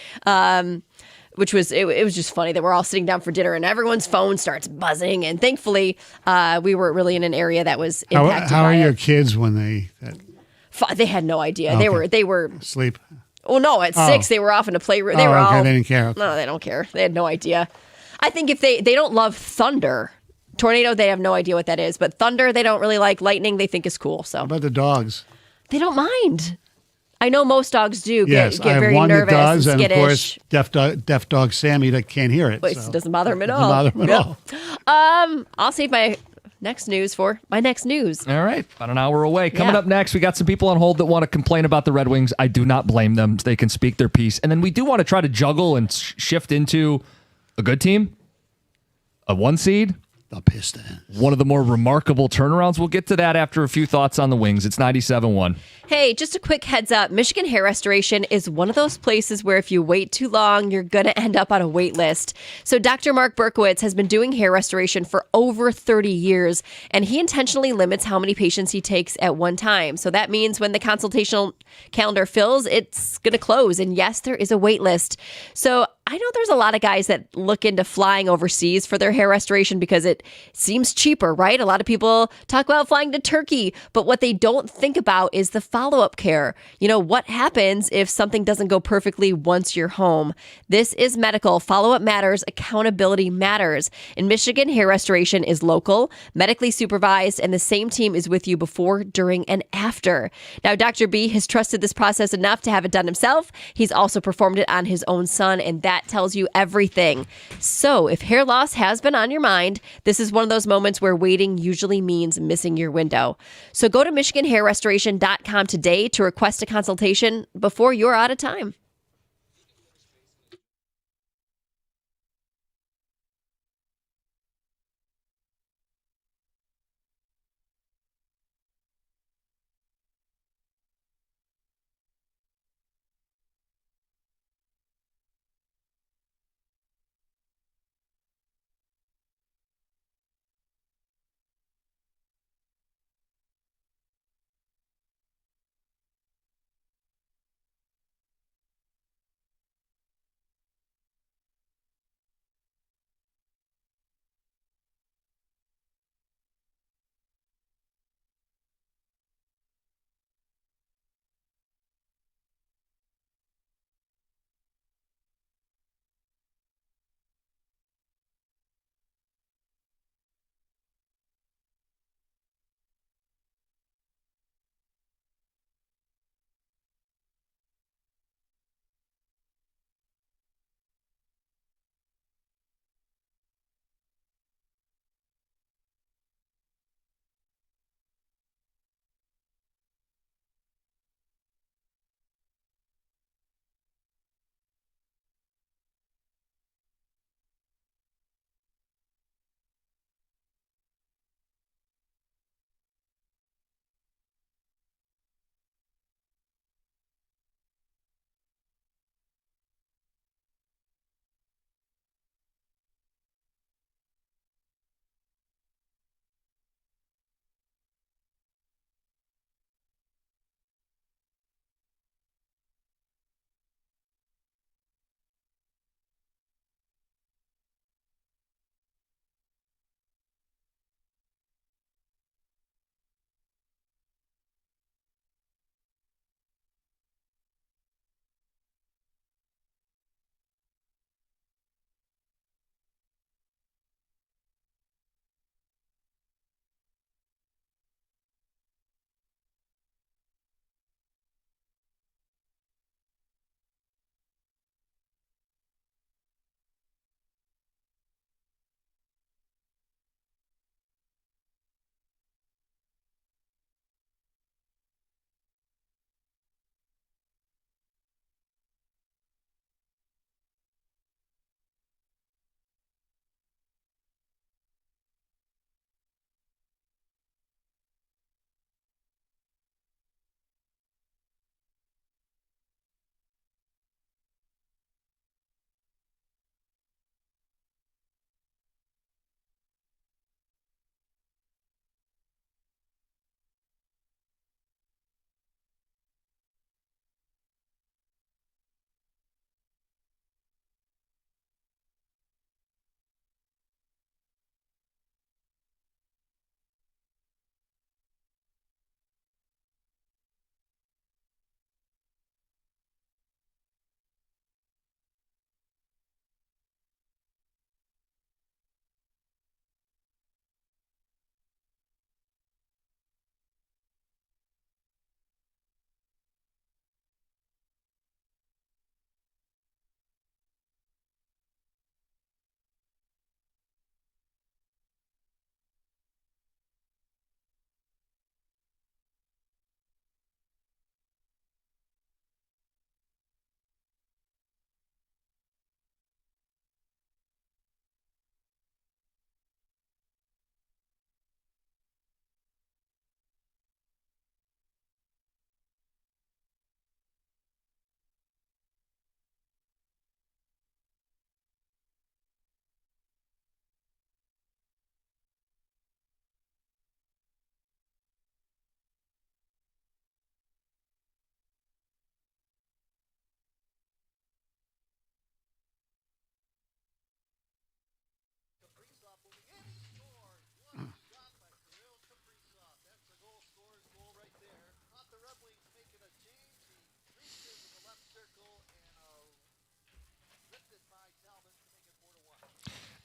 Which was, it was just funny that we're all sitting down for dinner and everyone's phone starts buzzing. And thankfully, we were really in an area that was impacted How are by your it. kids when they... They had no idea. They were Sleep. Well, no, at 6 they were off in a playroom. They were okay, all. they didn't care. Okay. No, they don't care. They had no idea. I think if they don't love thunder, tornado, they have no idea what that is. But thunder, they don't really like. Lightning, they think is cool. So How about the dogs? they don't mind. I know most dogs do Yes, get I have very one nervous that does, and and of skittish. course, deaf dog Sammy that can't hear it. But so. it doesn't bother him at Doesn't all. bother him at Yep. all. I'll save my next news for my next news. All right, about an hour away. Coming Yeah. up next, we got some people on hold that want to complain about the Red Wings. I do not blame them. They can speak their piece. And then we do want to try to juggle and shift into a good team, a 1 seed, The Pistons. one of the more remarkable turnarounds. We'll get to that after a few thoughts on the Wings. It's 97.1. Hey, just a quick heads up. Michigan Hair Restoration is one of those places where if you wait too long, you're going to end up on a wait list. So Dr. Mark Berkowitz has been doing hair restoration for over 30 years, and he intentionally limits how many patients he takes at one time. So that means when the consultational calendar fills, it's going to close. And yes, there is a wait list. So I know there's a lot of guys that look into flying overseas for their hair restoration because it seems cheaper, right? A lot of people talk about flying to Turkey, but what they don't think about is the follow-up care. You know, what happens if something doesn't go perfectly once you're home? This is medical. Follow-up matters. Accountability matters. In Michigan, hair restoration is local, medically supervised, and the same team is with you before, during, and after. Now, Dr. B has trusted this process enough to have it done himself. He's also performed it on his own son, and that tells you everything. So if hair loss has been on your mind, this is one of those moments where waiting usually means missing your window. So go to MichiganHairRestoration.com today to request a consultation before you're out of time.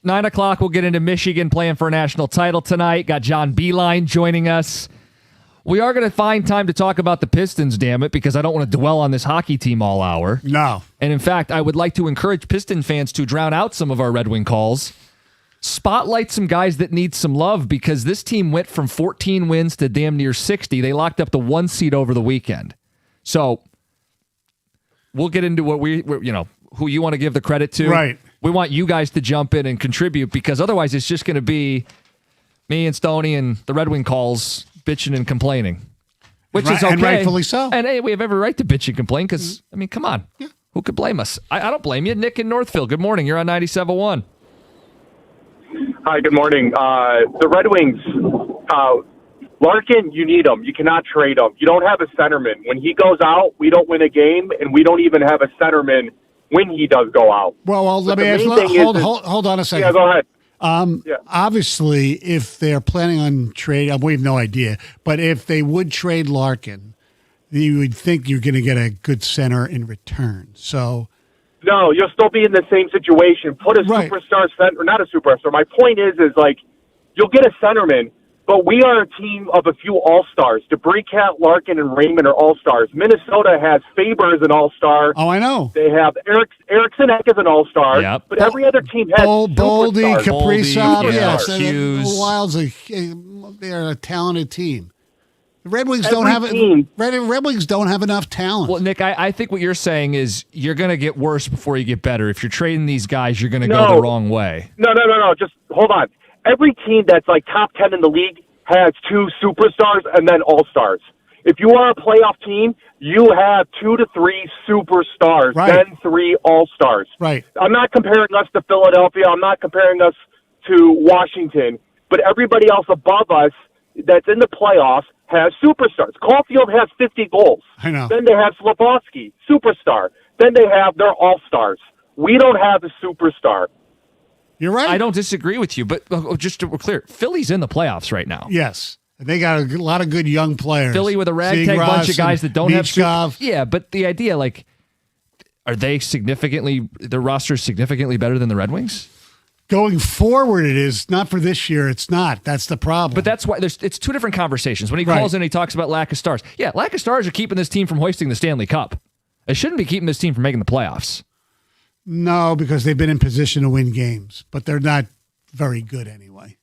9 o'clock, we'll get into Michigan playing for a national title tonight. Got John Beline joining us. We are going to find time to talk about the Pistons, damn it, because I don't want to dwell on this hockey team all hour. No. And in fact, I would like to encourage Piston fans to drown out some of our Red Wing calls. Spotlight some guys that need some love, because this team went from 14 wins to damn near 60. They locked up the 1 seed over the weekend. So we'll get into what who you want to give the credit to. Right. We want you guys to jump in and contribute, because otherwise it's just going to be me and Stoney and the Red Wing calls bitching and complaining, which is okay. And rightfully so. And hey, we have every right to bitch and complain, because, I mean, come on. Yeah. Who could blame us? I don't blame you. Nick in Northfield, good morning. You're on 97.1. Hi, good morning. The Red Wings, Larkin, you need him. You cannot trade him. You don't have a centerman. When he goes out, we don't win a game, and we don't even have a centerman when he does go out. Well, let me ask. Hold on a second. Yeah, go ahead. Obviously, if they're planning on trade, we have no idea, but if they would trade Larkin, you would think you're going to get a good center in return. So, no, you'll still be in the same situation. Put a superstar center, not a superstar. My point is like, you'll get a centerman, but we are a team of a few all-stars. DeBrincat, Larkin, and Raymond are all-stars. Minnesota has Faber as an all-star. Oh, I know. They have Eriksson Ek as an all-star. Yep. But every other team has Boldy, superstars. Kaprizov, yes. Hughes. The Wilds, they're a talented team. The Red Wings Red Wings don't have enough talent. Well, Nick, I think what you're saying is you're going to get worse before you get better. If you're trading these guys, you're going to go the wrong way. No. Just hold on. Every team that's like top 10 in the league has 2 superstars and then all-stars. If you are a playoff team, you have 2 to 3 superstars, then 3 all-stars. Right. I'm not comparing us to Philadelphia. I'm not comparing us to Washington. But everybody else above us that's in the playoffs has superstars. Caulfield has 50 goals. I know. Then they have Slafkovsky, superstar. Then they have their all-stars. We don't have a superstar. You're right. I don't disagree with you, but just to be clear, Philly's in the playoffs right now. Yes. They got a lot of good young players. Philly with a ragtag bunch of guys that don't have... Yeah, but the idea, like, are they their roster is significantly better than the Red Wings? Going forward, it is. Not for this year, it's not. That's the problem. But that's why it's 2 different conversations. When he calls in, he talks about lack of stars. Yeah, lack of stars are keeping this team from hoisting the Stanley Cup. It shouldn't be keeping this team from making the playoffs. No, because they've been in position to win games, but they're not very good anyway.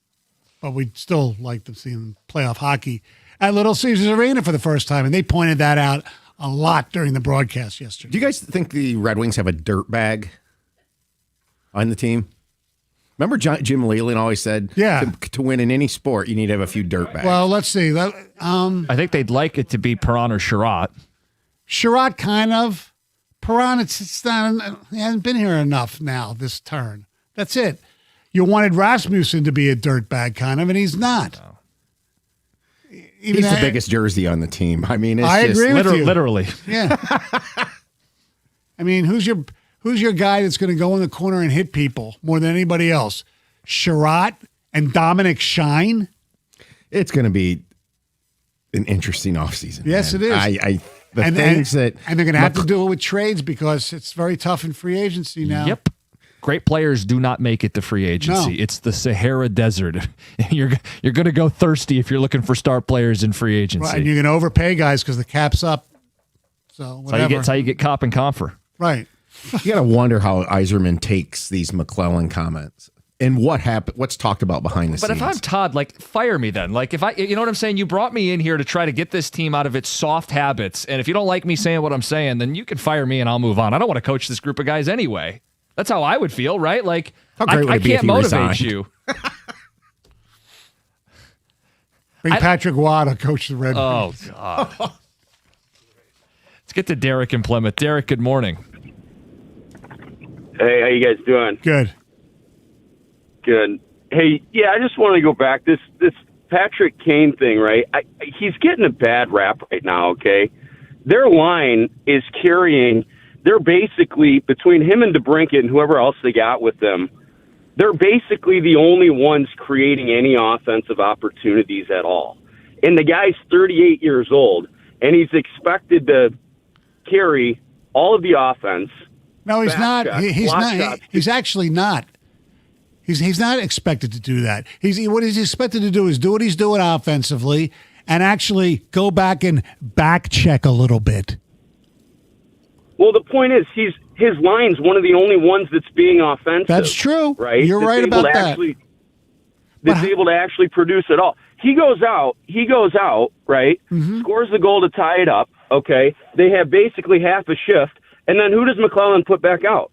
But we'd still like to see them playoff hockey at Little Caesars Arena for the first time, and they pointed that out a lot during the broadcast yesterday. Do you guys think the Red Wings have a dirt bag on the team? Remember Jim Leland always said, to win in any sport, you need to have a few dirt bags. Well, let's see. I think they'd like it to be Perron or Sherratt. Sherratt, kind of. Perron, it's not, he hasn't been here enough now this turn. That's it. You wanted Rasmussen to be a dirtbag, kind of, and he's not. No. He's the biggest jersey on the team. I mean, I agree with you. Literally. Yeah. I mean, who's your guy that's going to go in the corner and hit people more than anybody else? Sherratt and Dominic Shine? It's going to be an interesting offseason. Yes, man. it is. And they're going to have to do it with trades because it's very tough in free agency now. Yep. Great players do not make it to free agency. No. It's the Sahara Desert. You're going to go thirsty if you're looking for star players in free agency. Right, and you're going to overpay guys because the cap's up. So whatever. That's how you get Cop and Comfer. Right. You got to wonder how Yzerman takes these McClellan comments and what's talked about behind the scenes. But if I'm Todd, fire me then. Like, you know what I'm saying? You brought me in here to try to get this team out of its soft habits. And if you don't like me saying what I'm saying, then you can fire me and I'll move on. I don't want to coach this group of guys anyway. That's how I would feel, right? Like, I can't motivate you. Bring Patrick Watt to coach the Red Wings. Oh, God. Let's get to Derek in Plymouth. Derek, good morning. Hey, how you guys doing? Good. Good. Hey, yeah, I just want to go back. This Patrick Kane thing, right? He's getting a bad rap right now, okay? Their line is carrying... They're basically, between him and DeBrincat and whoever else they got with them, they're basically the only ones creating any offensive opportunities at all. And the guy's 38 years old, and he's expected to carry all of the offense. No, he's not. He's not. He's actually not. He's not expected to do that. What he's expected to do is do what he's doing offensively and actually go back and back check a little bit. Well, the point is, his line's one of the only ones that's being offensive. That's true. Right? You're right about that. That's able to actually produce it all. He goes out, right? Mm-hmm. Scores the goal to tie it up, okay? They have basically half a shift, and then who does McClellan put back out?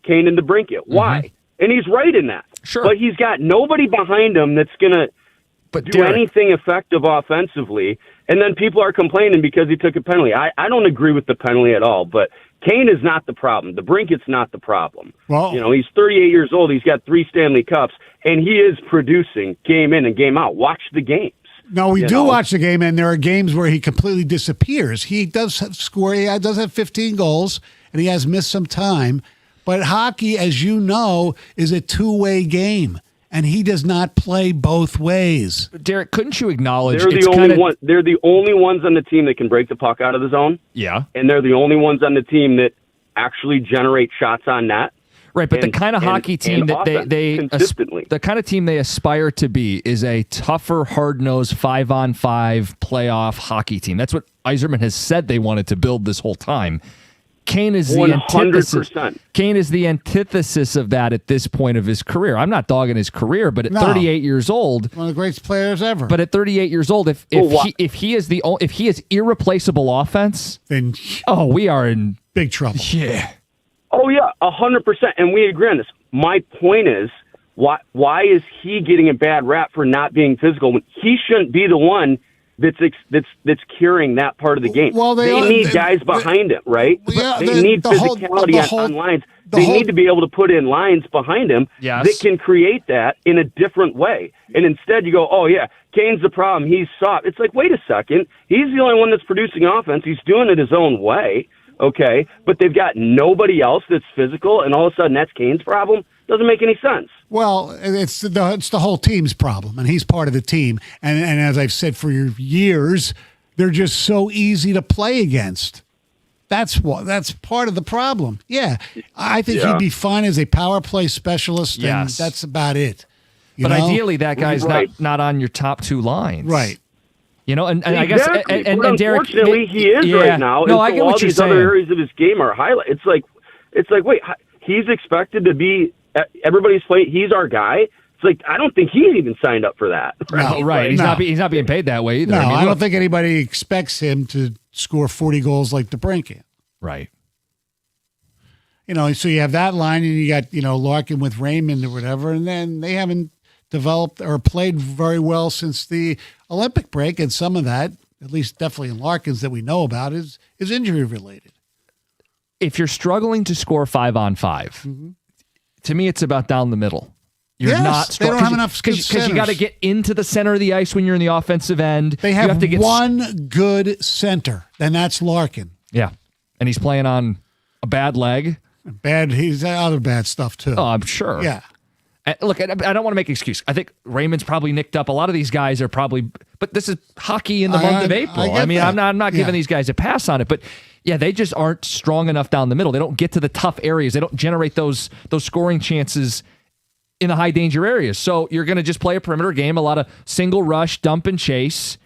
Kane and DeBrincat. Why? And he's right in that. Sure. But he's got nobody behind him that's going to do anything effective offensively, and then people are complaining because he took a penalty. I don't agree with the penalty at all, but Kane is not the problem. DeBrincat's not the problem. Well, he's 38 years old. He's got 3 Stanley Cups, and he is producing game in and game out. Watch the games. No, we do watch the game, and there are games where he completely disappears. He does score. He does have 15 goals, and he has missed some time. But hockey, as you know, is a two-way game, and he does not play both ways. Derek, couldn't you acknowledge They're the only ones on the team that can break the puck out of the zone. Yeah. And they're the only ones on the team that actually generate shots on net. Right, but the kind of hockey team that they consistently, the kind of team they aspire to be is a tougher, hard-nosed 5-on-5 playoff hockey team. That's what Yzerman has said they wanted to build this whole time. Kane is the 100%. antithesis. Kane is the antithesis of that at this point of his career. I'm not dogging his career, but at 38 years old, one of the greatest players ever. But at 38 years old, if he is irreplaceable offense, then we are in big trouble. Yeah. Oh yeah, 100%, and we agree on this. My point is, why is he getting a bad rap for not being physical when he shouldn't be the one that's carrying that part of the game? Well, they need guys behind him, right? Yeah, they need physicality on lines. They need to be able to put in lines behind him that can create that in a different way. And instead you go, oh yeah, Kane's the problem. He's soft. It's like, wait a second. He's the only one that's producing offense. He's doing it his own way. Okay, but they've got nobody else that's physical, and all of a sudden that's Kane's problem? Doesn't make any sense. Well, it's the whole team's problem, and he's part of the team. And as I've said for years, they're just so easy to play against. That's part of the problem. Yeah, I think he'd be fine as a power play specialist, and that's about it. But ideally, that guy's not on your top 2 lines, right? And exactly. I guess and Derek, unfortunately, he is right now. No, and I so get all what you're these saying. other areas of his game are highlight. It's like, wait, he's expected to be. Everybody's playing. He's our guy. It's like, I don't think he's even signed up for that. No, right. He's not being paid that way either. No, I don't think anybody expects him to score 40 goals like DeBrincat. Right. So you have that line, and you got Larkin with Raymond or whatever, and then they haven't developed or played very well since the Olympic break, and some of that, at least definitely in Larkin's that we know about, is injury related. If you're struggling to score 5-on-5, to me it's about down the middle. You're not they don't have enough because you got to get into the center of the ice when you're in the offensive end. They have one good center, and that's Larkin. Yeah, and he's playing on a bad leg. He's other bad stuff too. Oh, I'm sure. Yeah. Look, I don't want to make an excuse. I think Raymond's probably nicked up. A lot of these guys are probably, but this is hockey in the month of April. I'm not giving these guys a pass on it, but yeah, they just aren't strong enough down the middle. They don't get to the tough areas. They don't generate those scoring chances in the high danger areas. So you're going to just play a perimeter game, a lot of single rush, dump and chase,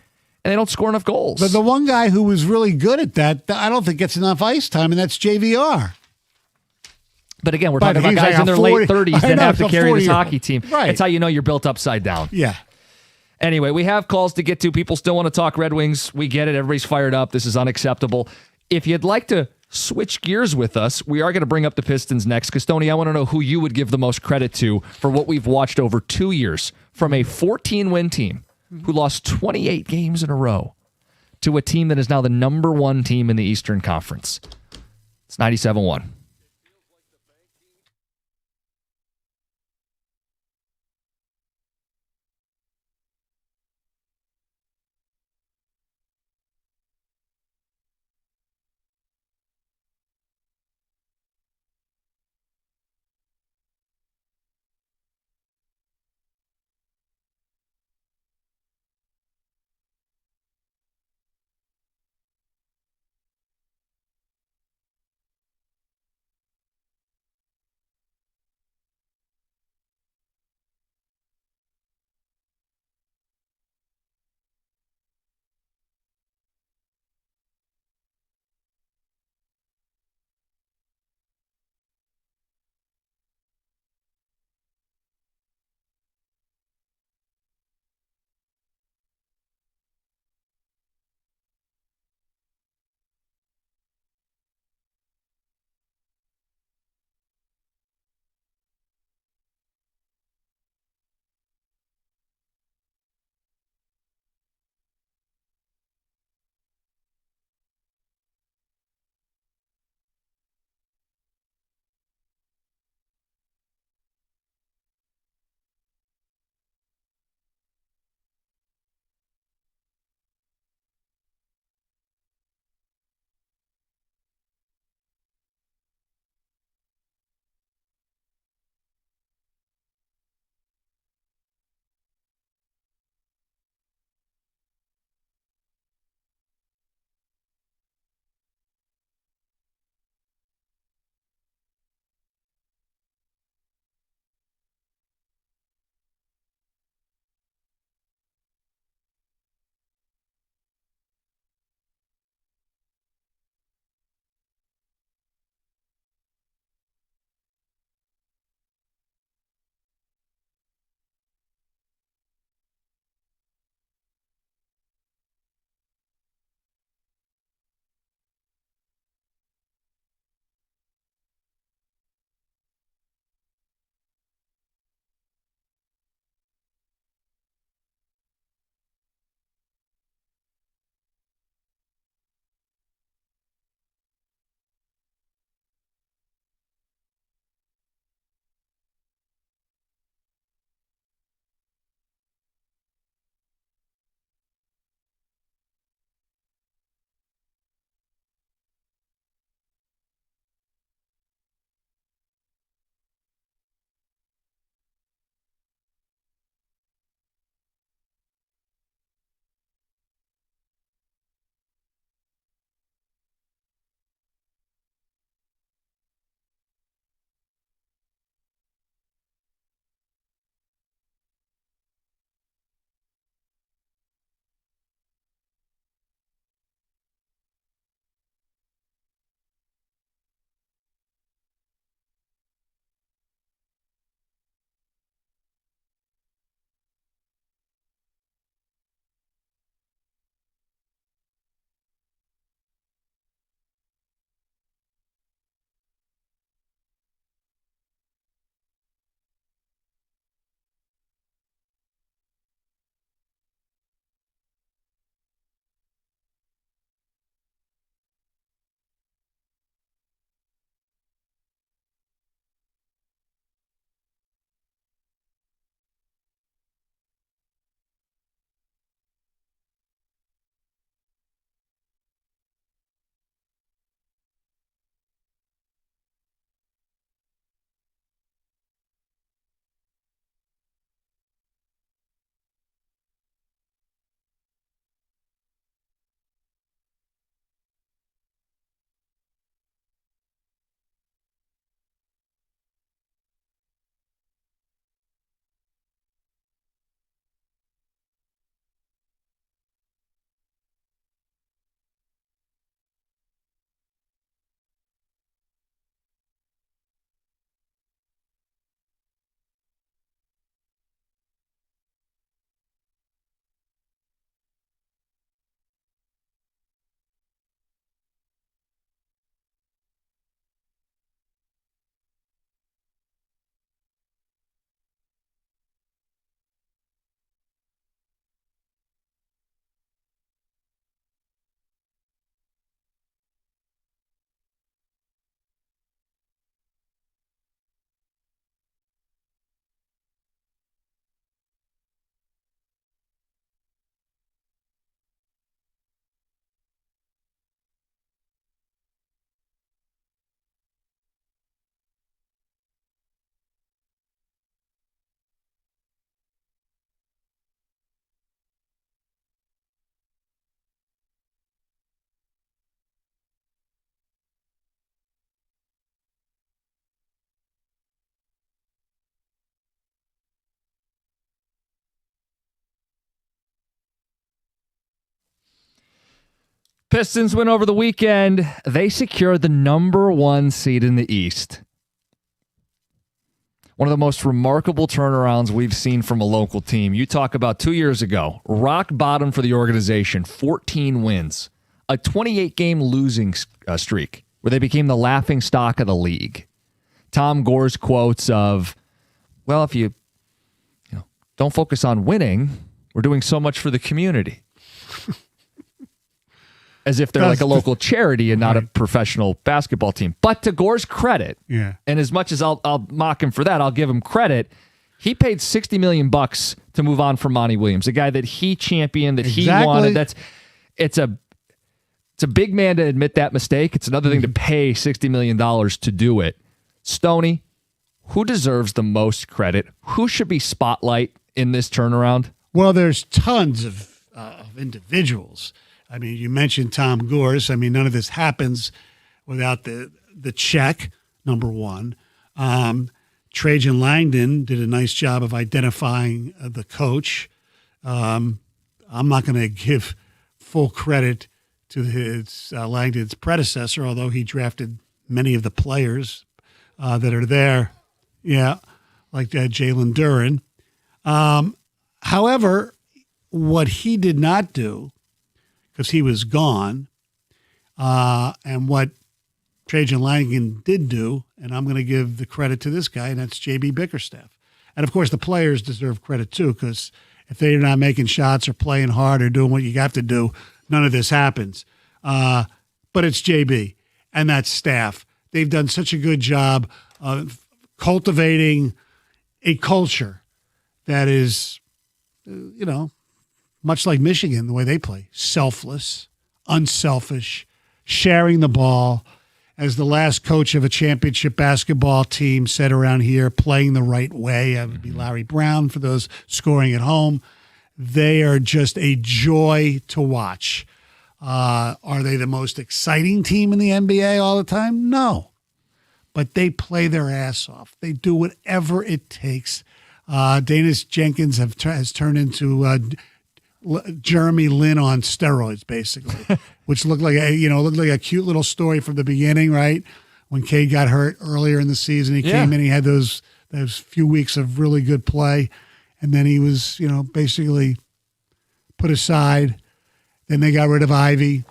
and they don't score enough goals. But the one guy who was really good at that, I don't think gets enough ice time, and that's JVR. But again, we're talking about guys in their late 30s that have to carry this hockey team. Right. That's how you know you're built upside down. Yeah. Anyway, we have calls to get to. People still want to talk Red Wings. We get it. Everybody's fired up. This is unacceptable. If you'd like to switch gears with us, we are going to bring up the Pistons next. Because, Tony, I want to know who you would give the most credit to for what we've watched over 2 years from a 14-win team who lost 28 games in a row to a team that is now the number 1 team in the Eastern Conference. It's 97-1. Pistons win over the weekend. They secure the number 1 seed in the East. One of the most remarkable turnarounds we've seen from a local team. You talk about 2 years ago, rock bottom for the organization, 14 wins, a 28-game losing streak where they became the laughing stock of the league. Tom Gore's quotes of, well, if you don't focus on winning, we're doing so much for the community. As if they're like a local charity and not a professional basketball team. But to Gore's credit, and as much as I'll mock him for that, I'll give him credit. He paid $60 million to move on from Monty Williams, a guy that he championed, that he wanted. It's a big man to admit that mistake. It's another thing to pay $60 million to do it. Stoney, who deserves the most credit? Who should be spotlight in this turnaround? Well, there's tons of individuals. I mean, you mentioned Tom Gores. I mean, none of this happens without the check, number one. Trajan Langdon did a nice job of identifying the coach. I'm not going to give full credit to Langdon's predecessor, although he drafted many of the players that are there. Yeah, like Jalen Duren. However, what he did not do, because he was gone, and what Trajan Langdon did do, and I'm going to give the credit to this guy, and that's J.B. Bickerstaff. And, of course, the players deserve credit, too, because if they're not making shots or playing hard or doing what you have to do, none of this happens. But it's J.B. and that staff. They've done such a good job of cultivating a culture that is, much like Michigan, the way they play, selfless, unselfish, sharing the ball. As the last coach of a championship basketball team said around here, playing the right way. That would be Larry Brown for those scoring at home. They are just a joy to watch. Are they the most exciting team in the NBA all the time? No. But they play their ass off. They do whatever it takes. Danis Jenkins has turned into Jeremy Lin on steroids, basically, which looked like a cute little story from the beginning, right? When Cade got hurt earlier in the season, he came in, he had those few weeks of really good play, and then he was, basically put aside. Then they got rid of Ivy,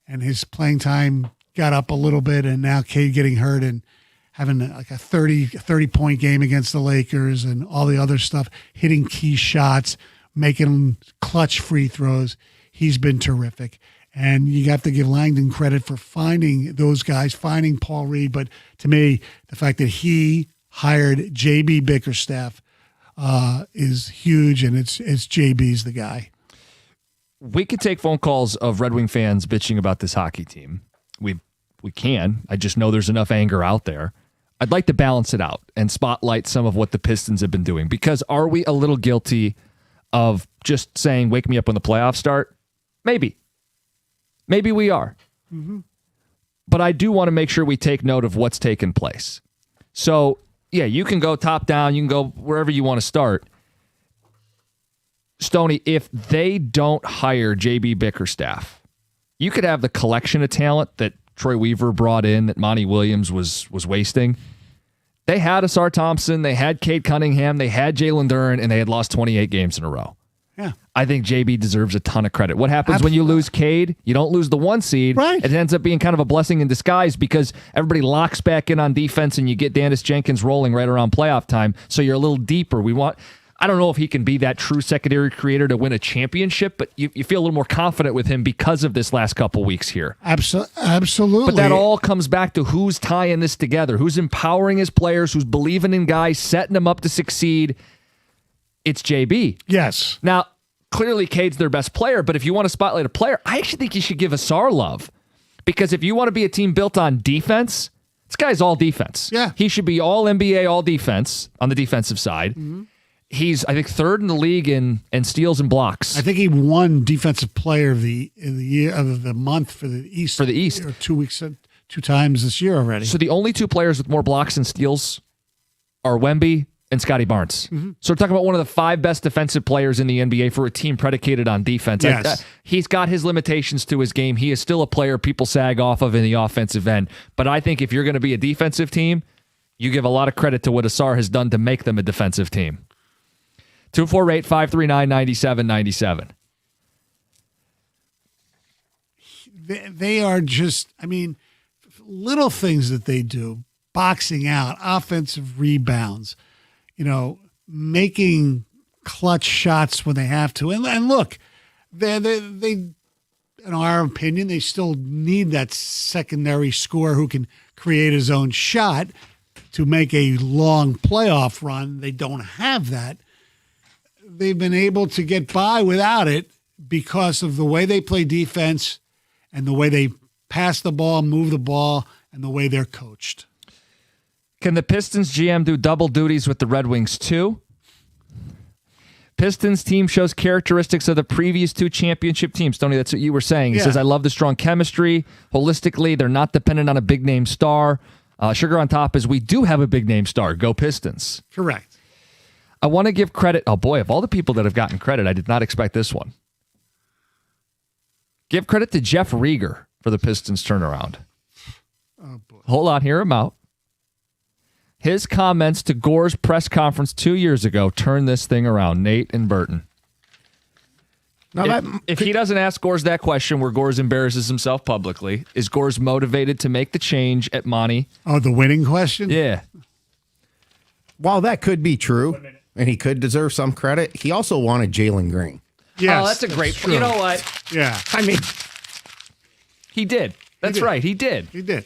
and his playing time got up a little bit, and now Cade getting hurt and having like a 30-point game against the Lakers and all the other stuff, hitting key shots, making clutch free throws. He's been terrific. And you have to give Langdon credit for finding those guys, finding Paul Reed. But to me, the fact that he hired J.B. Bickerstaff is huge, and it's JB's the guy. We could take phone calls of Red Wing fans bitching about this hockey team. We can. I just know there's enough anger out there. I'd like to balance it out and spotlight some of what the Pistons have been doing, because are we a little guilty of just saying, wake me up when the playoffs start? Maybe. Maybe we are. Mm-hmm. But I do want to make sure we take note of what's taken place. So, yeah, you can go top down. You can go wherever you want to start. Stoney, if they don't hire J.B. Bickerstaff, you could have the collection of talent that Troy Weaver brought in that Monty Williams was wasting. They had Asar Thompson, they had Cade Cunningham, they had Jalen Duren, and they had lost 28 games in a row. Yeah, I think JB deserves a ton of credit. What happens when you lose Cade? You don't lose the 1 seed. Right. It ends up being kind of a blessing in disguise because everybody locks back in on defense and you get Danis Jenkins rolling right around playoff time, so you're a little deeper. I don't know if he can be that true secondary creator to win a championship, but you feel a little more confident with him because of this last couple weeks here. Absolutely. But that all comes back to who's tying this together, who's empowering his players, who's believing in guys, setting them up to succeed. It's JB. Yes. Now, clearly Cade's their best player, but if you want to spotlight a player, I actually think you should give Asar love. Because if you want to be a team built on defense, this guy's all defense. Yeah. He should be all NBA, all defense on the defensive side. Mm-hmm. He's, I think, third in the league in steals and blocks. I think he won Defensive Player of the year of the month for the East. For the East, or 2 weeks, 2 times this year already. So the only 2 players with more blocks and steals are Wemby and Scotty Barnes. So we're talking about one of the 5 best defensive players in the NBA for a team predicated on defense. Yes. He's got his limitations to his game. He is still a player people sag off of in the offensive end. But I think if you're going to be a defensive team, you give a lot of credit to what Asar has done to make them a defensive team. 248-539-9797. They are just, I mean, little things that they do, boxing out, offensive rebounds, making clutch shots when they have to. And look, they in our opinion, they still need that secondary scorer who can create his own shot to make a long playoff run. They don't have that. They've been able to get by without it because of the way they play defense and the way they pass the ball, move the ball, and the way they're coached. Can the Pistons GM do double duties with the Red Wings too? Pistons team shows characteristics of the previous 2 championship teams. Tony, that's what you were saying. He says, I love the strong chemistry. Holistically, they're not dependent on a big-name star. Sugar on top is we do have a big-name star. Go Pistons. Correct. I want to give credit. Oh, boy, of all the people that have gotten credit, I did not expect this one. Give credit to Jeff Rieger for the Pistons turnaround. Oh, boy. Hold on, hear him out. His comments to Gore's press conference 2 years ago turned this thing around. Nate and Burton. Now If he doesn't ask Gores that question where Gores embarrasses himself publicly, is Gores motivated to make the change at Monty? Oh, the winning question? Yeah. While that could be true, and he could deserve some credit, he also wanted Jalen Green. Yes, oh, that's a great true. You know what? Yeah. I mean, he did. That's right. He did. He did.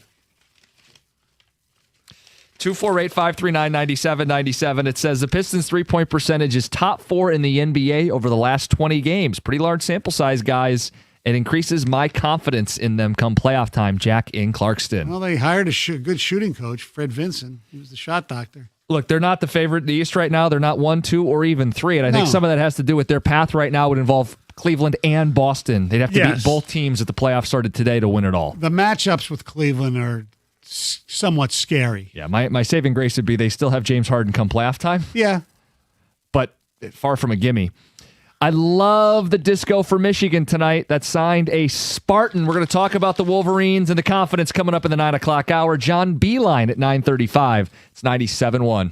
248-539-9797. It says the Pistons' three-point percentage is top 4 in the NBA over the last 20 games. Pretty large sample size, guys. It increases my confidence in them come playoff time. Jack in Clarkston. Well, they hired a good shooting coach, Fred Vinson. He was the shot doctor. Look, they're not the favorite in the East right now. They're not 1, 2, or even 3. And I think some of that has to do with their path right now would involve Cleveland and Boston. They'd have to beat both teams if the playoffs started today to win it all. The matchups with Cleveland are somewhat scary. Yeah, my saving grace would be they still have James Harden come playoff time. Yeah. But far from a gimme. I love the disco for Michigan tonight that signed a Spartan. We're going to talk about the Wolverines and the confidence coming up in the 9 o'clock hour. John Beline at 9:35. It's 97.1.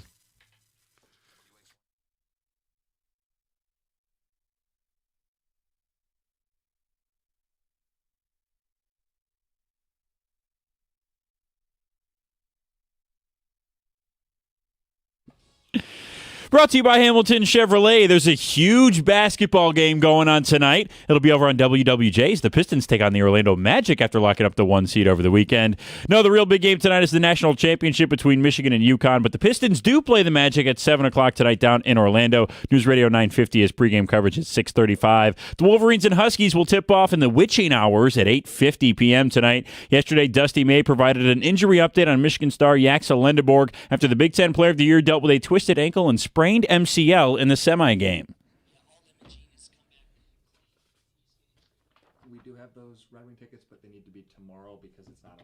Brought to you by Hamilton Chevrolet. There's a huge basketball game going on tonight. It'll be over on WWJ's. The Pistons take on the Orlando Magic after locking up the 1 seed over the weekend. No, the real big game tonight is the national championship between Michigan and UConn, but the Pistons do play the Magic at 7 o'clock tonight down in Orlando. News Radio 950 is pregame coverage at 6:35. The Wolverines and Huskies will tip off in the witching hours at 8:50 p.m. tonight. Yesterday, Dusty May provided an injury update on Michigan star Yaxel Lendeborg after the Big Ten Player of the Year dealt with a twisted ankle and sprained MCL in the semi-game. We do have those Red Wing tickets, but they need to be tomorrow because it's not.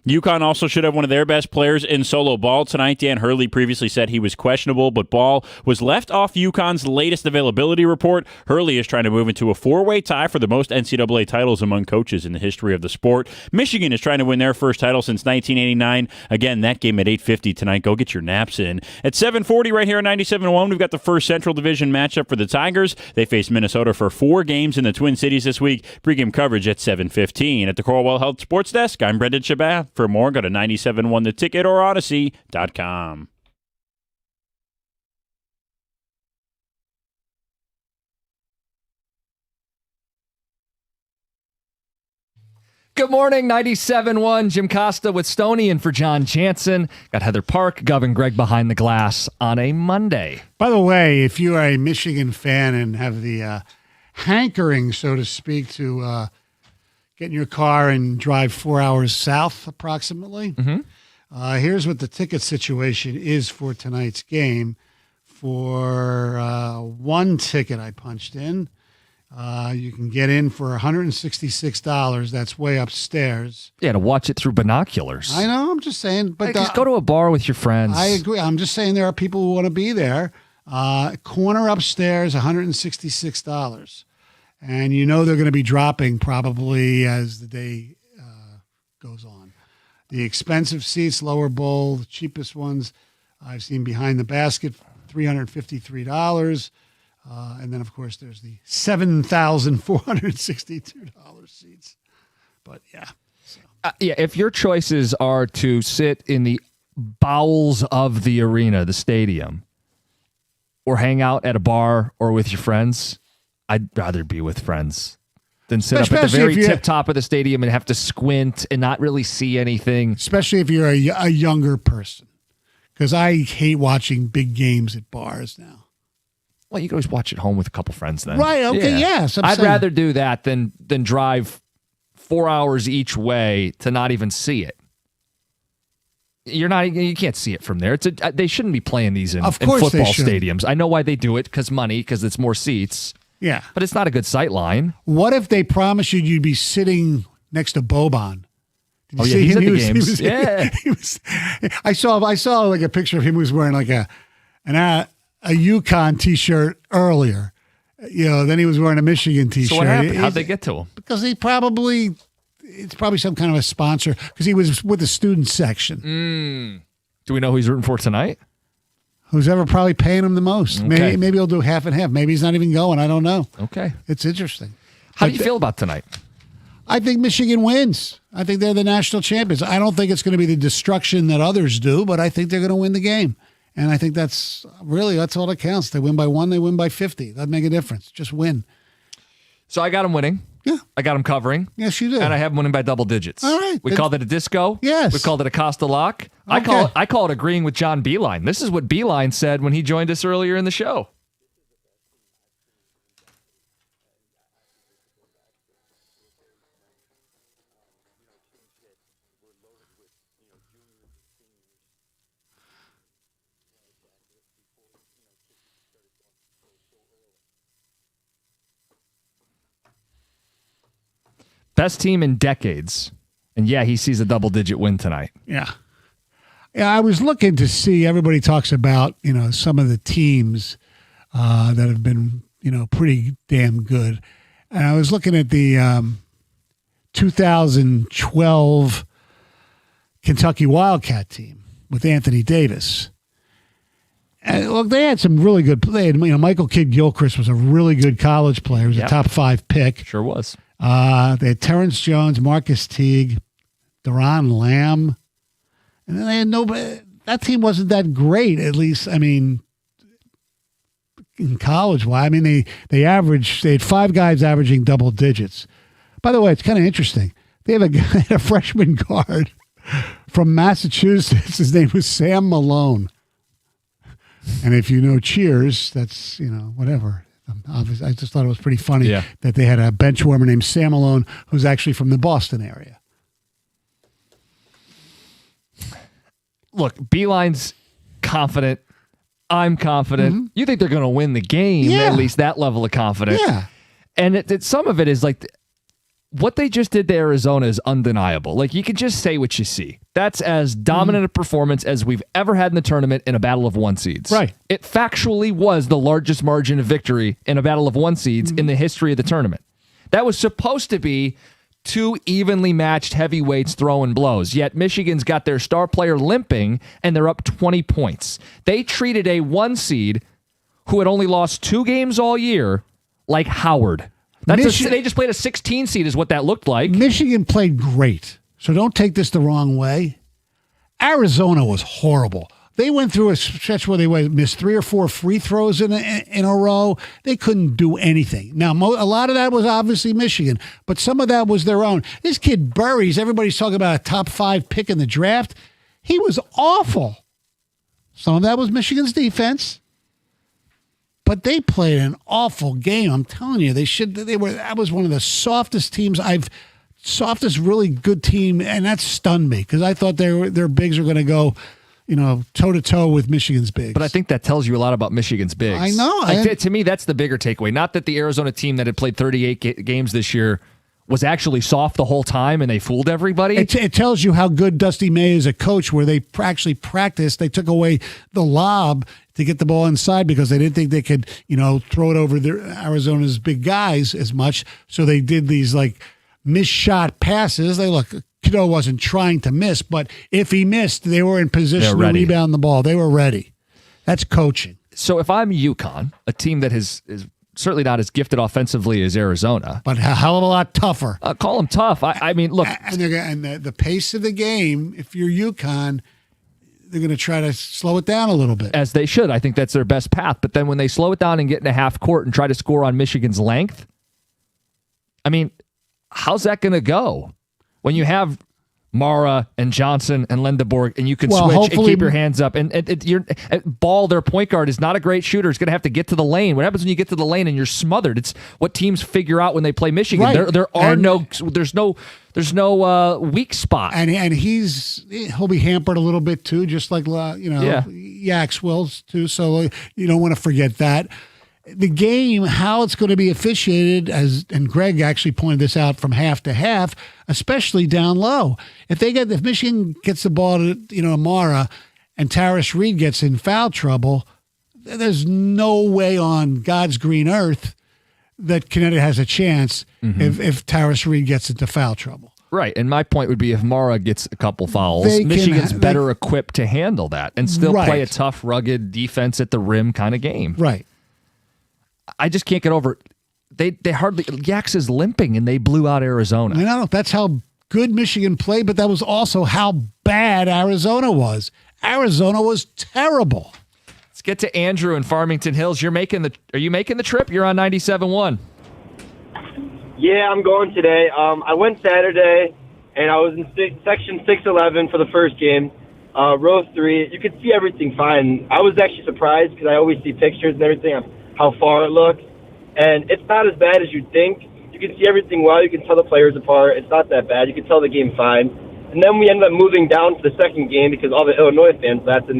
UConn also should have one of their best players in solo ball tonight. Dan Hurley previously said he was questionable, but Ball was left off UConn's latest availability report. Hurley is trying to move into a 4-way tie for the most NCAA titles among coaches in the history of the sport. Michigan is trying to win their first title since 1989. Again, that game at 8:50 tonight. Go get your naps in. At 7:40 right here on 97.1, we've got the first Central Division matchup for the Tigers. They face Minnesota for 4 games in the Twin Cities this week. Pre-game coverage at 7:15. At the Corwell Health Sports Desk, I'm Brendan Shabat. For more, go to 97.1 The Ticket or Odyssey.com. Good morning, 97.1. Jim Costa with Stoney and for John Jansen. Got Heather Park, Gov, and Greg behind the glass on a Monday. By the way, if you are a Michigan fan and have the hankering, so to speak, to get in your car and drive 4 hours south approximately, Here's what the ticket situation is for tonight's game. For one ticket I punched in, you can get in for $166. That's way upstairs. Yeah, to watch it through binoculars. I know. I'm just saying. But just go to a bar with your friends. I agree. I'm just saying there are people who want to be there. Corner upstairs, $166. And you know they're going to be dropping probably as the day goes on. The expensive seats, lower bowl, the cheapest ones I've seen behind the basket, $353. And then, of course, there's the $7,462 seats. But, yeah. So. If your choices are to sit in the bowels of the arena, the stadium, or hang out at a bar or with your friends, I'd rather be with friends than sit up at the very tip top of the stadium and have to squint and not really see anything. Especially if you're a younger person. Because I hate watching big games at bars now. Well, you can always watch at home with a couple friends then. Right, okay, yes. I'd rather do that than drive 4 hours each way to not even see it. You can't see it from there. They shouldn't be playing these in football stadiums. I know why they do it, because money, because it's more seats. Yeah. But it's not a good sight line. What if they promised you'd be sitting next to Boban? Did you see he's him? at the games. I saw like a picture of him who was wearing like a UConn t-shirt earlier. Then he was wearing a Michigan t-shirt. So what happened? How'd they get to him? Because it's probably some kind of a sponsor, because he was with the student section. Do we know who he's rooting for tonight? Who's ever probably paying him the most. Okay. Maybe he'll do half and half. Maybe he's not even going. I don't know. Okay. It's interesting. How do you feel about tonight? I think Michigan wins. I think they're the national champions. I don't think it's going to be the destruction that others do, but I think they're going to win the game. And I think that's all that counts. They win by 1, they win by 50. That'd make a difference. Just win. So I got them winning. Yeah. I got them covering. Yes, you do. And I have them winning by double digits. All right. We called it a disco. Yes. We called it a Costa lock. Okay. I call it agreeing with John Beline. This is what Beline said when he joined us earlier in the show. Best team in decades. And yeah, he sees a double-digit win tonight. Yeah. Yeah, I was looking to see, everybody talks about, some of the teams that have been, pretty damn good. And I was looking at the 2012 Kentucky Wildcat team with Anthony Davis. And look, they had some really good play. Michael Kidd-Gilchrist was a really good college player. He was a top 5 pick. Sure was. They had Terrence Jones, Marcus Teague, Deron Lamb. And then they had nobody. That team wasn't that great, at least, in college. Well, they had 5 guys averaging double digits. By the way, it's kind of interesting. They have a freshman guard from Massachusetts. His name was Sam Malone. And if you know Cheers, that's, whatever. I just thought it was pretty funny that they had a bench warmer named Sam Malone, who's actually from the Boston area. Look, Beeline's confident. I'm confident. Mm-hmm. You think they're going to win the game, at least that level of confidence. Yeah. And some of it is like what they just did to Arizona is undeniable. Like, you can just say what you see. That's as dominant a performance as we've ever had in the tournament in a battle of 1 seeds. Right. It factually was the largest margin of victory in a battle of 1 seeds in the history of the tournament. That was supposed to be 2 evenly matched heavyweights throwing blows. Yet Michigan's got their star player limping, and they're up 20 points. They treated a 1 seed who had only lost 2 games all year like Howard. They just played a 16 seed is what that looked like. Michigan played great, so don't take this the wrong way. Arizona was horrible. They went through a stretch where they missed 3 or 4 free throws in a row. They couldn't do anything. Now, a lot of that was obviously Michigan, but some of that was their own. This kid Burries, everybody's talking about a top 5 pick in the draft. He was awful. Some of that was Michigan's defense. But they played an awful game. I'm telling you, that was one of the softest teams I've softest, really good team, and that stunned me because I thought their bigs were going to go, toe to toe with Michigan's bigs. But I think that tells you a lot about Michigan's bigs. I know. To me, that's the bigger takeaway. Not that the Arizona team that had played 38 games this year was actually soft the whole time and they fooled everybody. It tells you how good Dusty May is a coach, where they actually practiced. They took away the lob to get the ball inside because they didn't think they could, throw it over Arizona's big guys as much. So they did these like missed shot passes. Kiddo wasn't trying to miss, but if he missed, they were in position to rebound the ball. They were ready. That's coaching. So if I'm UConn, a team that is certainly not as gifted offensively as Arizona, but a hell of a lot tougher. Call them tough. I mean, look. And the pace of the game, if you're UConn, they're going to try to slow it down a little bit. As they should. I think that's their best path. But then when they slow it down and get in a half court and try to score on Michigan's length, I mean, how's that going to go? When you have Mara and Johnson and Lindeborg, and you can switch and keep your hands up. And Ball, their point guard, is not a great shooter. He's going to have to get to the lane. What happens when you get to the lane and you're smothered? It's what teams figure out when they play Michigan. Right. There's no weak spot. And he'll be hampered a little bit too, just like Yaks will too. So you don't want to forget that. The game, how it's going to be officiated, and Greg actually pointed this out from half to half, especially down low. If Michigan gets the ball to Amara and Taris Reed gets in foul trouble, there's no way on God's green earth that Connecticut has a chance if Taris Reed gets into foul trouble. Right, and my point would be if Mara gets a couple fouls, Michigan's better equipped to handle that and still play a tough, rugged defense at the rim kind of game. Right. I just can't get over it. They hardly Yaks is limping and they blew out Arizona. I know that's how good Michigan played, but that was also how bad Arizona was. Arizona was terrible. Let's get to Andrew in Farmington Hills. Are you making the trip? You're on 97.1. Yeah, I'm going today. I went Saturday and I was in section 611 for the first game. Row 3. You could see everything fine. I was actually surprised because I always see pictures and everything of how far it looks, and it's not as bad as you'd think. You can see everything well. You can tell the players apart. It's not that bad. You can tell the game fine. And then we ended up moving down to the second game because all the Illinois fans left, and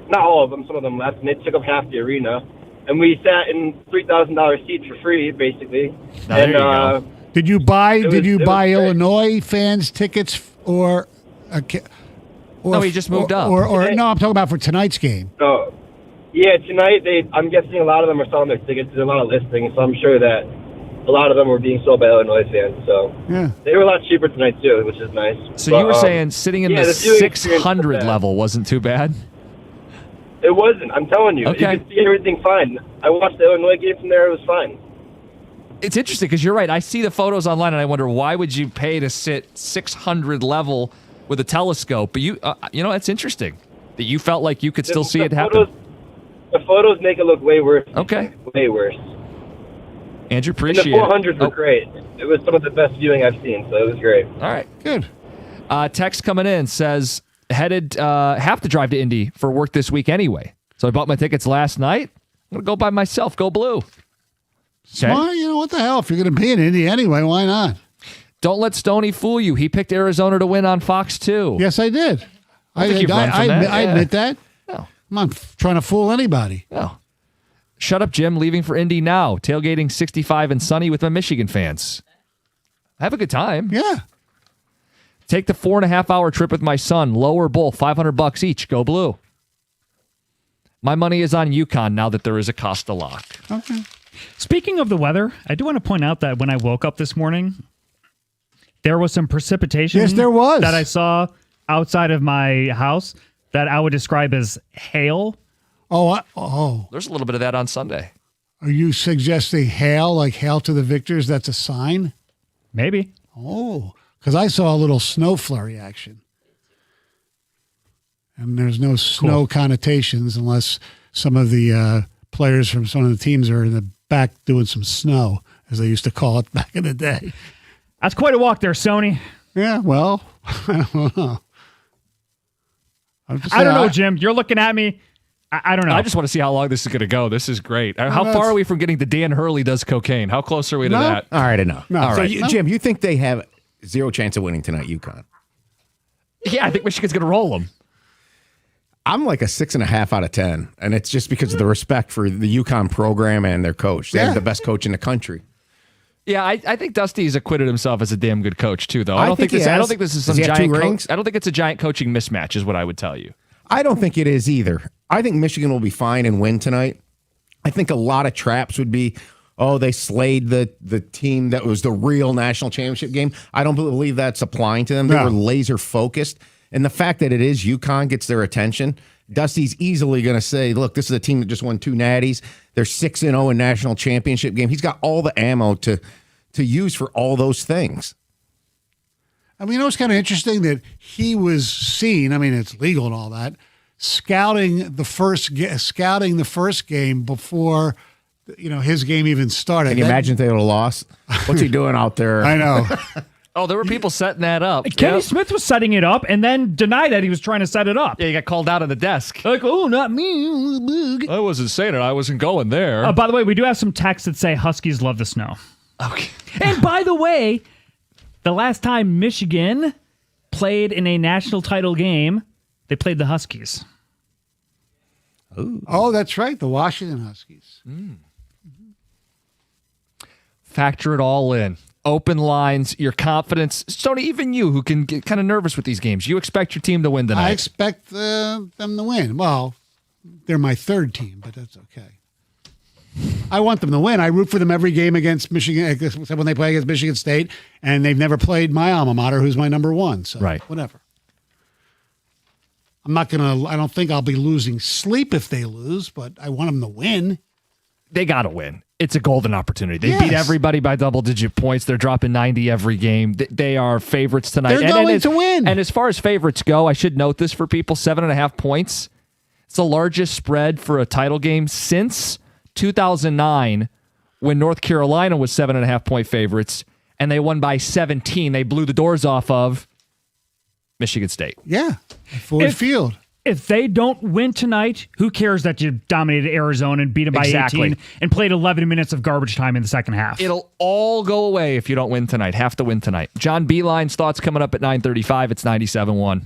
not all of them, some of them left, and they took up half the arena. And we sat in $3,000 seats for free, basically. There you go. Did you buy Illinois fans tickets or no? He just moved up. Or no, I'm talking about for tonight's game. Oh. Yeah, tonight I'm guessing a lot of them are selling their tickets. There's a lot of listings, so I'm sure that a lot of them were being sold by Illinois fans. So they were a lot cheaper tonight too, which is nice. So you were saying sitting in the 600 level wasn't too bad? It wasn't. I'm telling you. Okay. You could see everything fine. I watched the Illinois game from there. It was fine. It's interesting because you're right. I see the photos online and I wonder why would you pay to sit 600 level with a telescope? But that's interesting that you felt like you could still see it happen. The photos make it look way worse. Okay. Way worse. Andrew, appreciate it. And the 400s were great. It was some of the best viewing I've seen, so it was great. All right. Good. Text coming in says, have to drive to Indy for work this week anyway. So I bought my tickets last night. I'm going to go by myself. Go Blue. Okay? Smart. What the hell? If you're going to be in Indy anyway, why not? Don't let Stoney fool you. He picked Arizona to win on Fox 2. Yes, I did. I admit that. No. I'm not trying to fool anybody. No. Shut up, Jim. Leaving for Indy now. Tailgating 65 and sunny with my Michigan fans. Have a good time. Yeah. Take the 4.5-hour trip with my son. Lower bowl, $500 each. Go Blue. My money is on UConn now that there is a Costa lock. Okay. Speaking of the weather, I do want to point out that when I woke up this morning, there was some precipitation. Yes, there was. That I saw outside of my house that I would describe as hail. Oh. There's a little bit of that on Sunday. Are you suggesting hail, like hail to the victors? That's a sign? Maybe. Oh, because I saw a little snow flurry action. And there's no snow connotations unless some of the players from some of the teams are in the back doing some snow, as they used to call it back in the day. That's quite a walk there, Sony. Yeah, well, I don't know. I don't know, Jim. You're looking at me. I don't know. I just want to see how long this is going to go. This is great. How far are we from getting to Dan Hurley does cocaine? How close are we to that? All right, enough. No. All right. Jim, you think they have Zero chance of winning tonight, UConn. Yeah, I think Michigan's going to roll them. I'm like a 6.5 out of 10, and it's just because of the respect for the UConn program and their coach. They have the best coach in the country. Yeah, I think Dusty's acquitted himself as a damn good coach too, though. I don't think this is some Does he have giant. 2 rings? I don't think it's a giant coaching mismatch, is what I would tell you. I don't think it is either. I think Michigan will be fine and win tonight. I think a lot of traps would be, oh, they slayed the team that was the real national championship game. I don't believe that's applying to them. They were laser focused. And the fact that it is UConn gets their attention. Dusty's easily going to say, look, this is a team that just won 2 natties. They're 6-0 in national championship game. He's got all the ammo to use for all those things. I mean, it was kind of interesting that he was seen. I mean, it's legal and all that. Scouting the first game before, his game even started. Can you imagine if they would have lost? What's he doing out there? I know. Oh, there were people setting that up. Kenny Smith was setting it up and then denied that he was trying to set it up. Yeah, he got called out on the desk. Like, oh, not me. I wasn't saying it. I wasn't going there. By the way, we do have some texts that say Huskies love the snow. Okay. And by the way, the last time Michigan played in a national title game, they played the Huskies. Ooh. Oh, that's right. The Washington Huskies. Factor it all in. Open lines, your confidence. Stoney, even you who can get kind of nervous with these games, you expect your team to win tonight. I expect them to win. Well, they're my third team, but that's okay. I want them to win. I root for them every game against Michigan, except when they play against Michigan State, and they've never played my alma mater, who's my number 1. So whatever. I don't think I'll be losing sleep if they lose, but I want them to win. They got to win. It's a golden opportunity. They beat everybody by double-digit points. They're dropping 90 every game. They are favorites tonight. They're going to win. And as far as favorites go, I should note this for people, 7.5 points. It's the largest spread for a title game since 2009 when North Carolina was 7.5-point favorites, and they won by 17. They blew the doors off of Michigan State. Yeah, Ford Field. If they don't win tonight, who cares that you dominated Arizona and beat them by 18 and played 11 minutes of garbage time in the second half? It'll all go away if you don't win tonight. Have to win tonight. John Beline's thoughts coming up at 9:35. It's 97.1.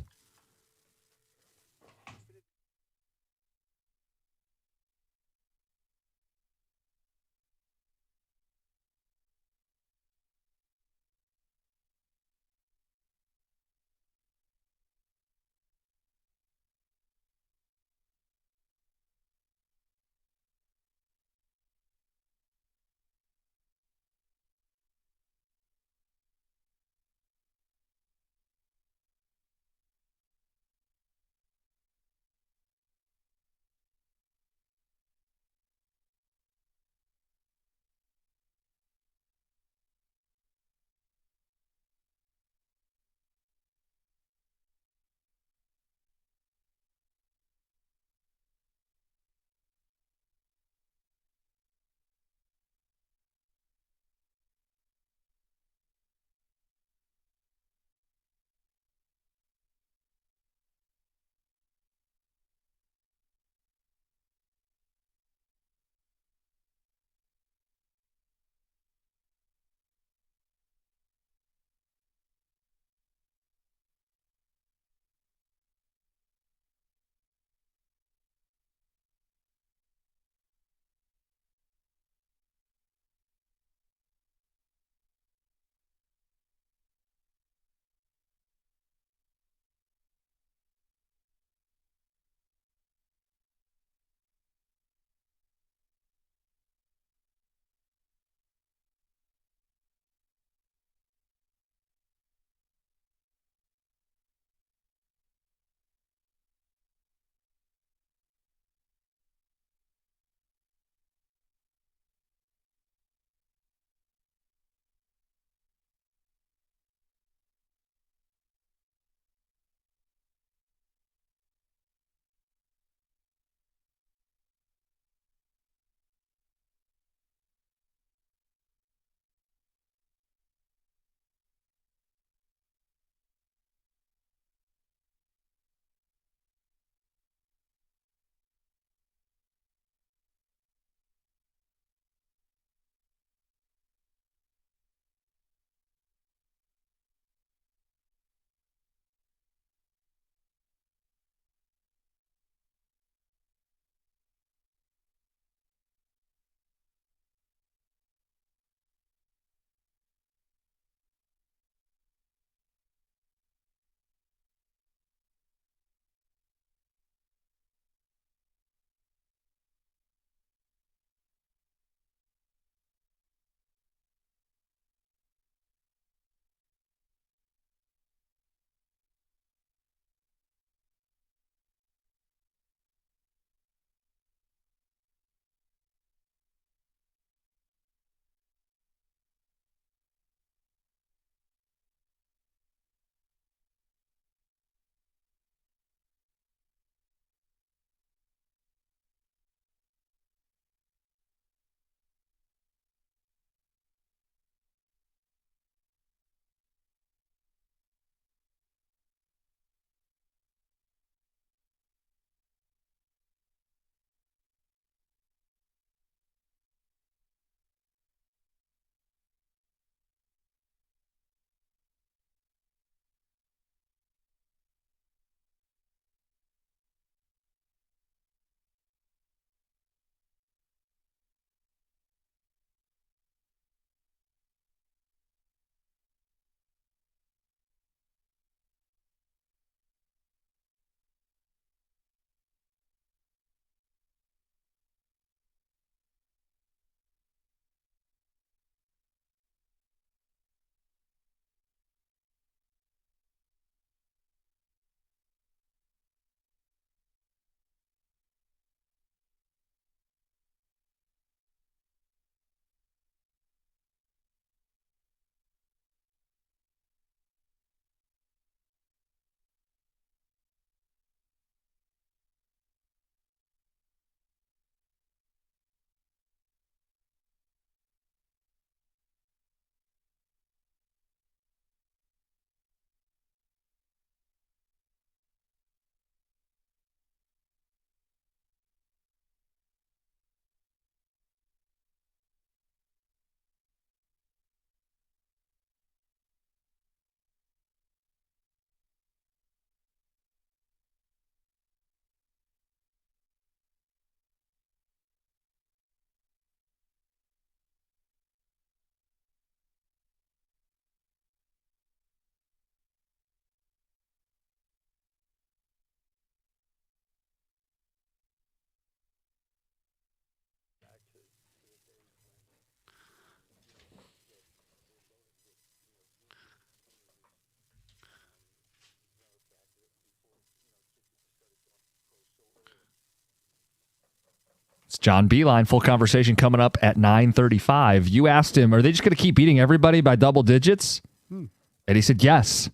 It's John Beline. Full conversation coming up at 9:35. You asked him, are they just going to keep beating everybody by double digits? And he said, yes.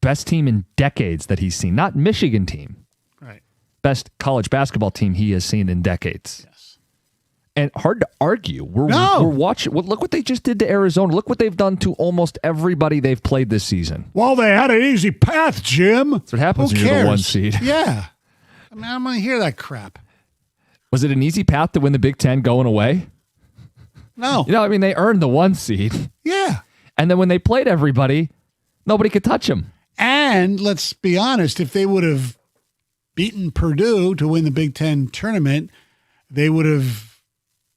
Best team in decades that he's seen. Not Michigan team. Right. Best college basketball team he has seen in decades. Yes. And hard to argue. We're watching. Well, look what they just did to Arizona. Look what they've done to almost everybody they've played this season. Well, they had an easy path, Jim. That's what happens Who when you're the cares? 1 seed. Yeah. I mean, I'm going to hear that crap. Was it an easy path to win the Big Ten going away? No. They earned the 1 seed. Yeah. And then when they played everybody, nobody could touch them. And let's be honest, if they would have beaten Purdue to win the Big Ten tournament, they would have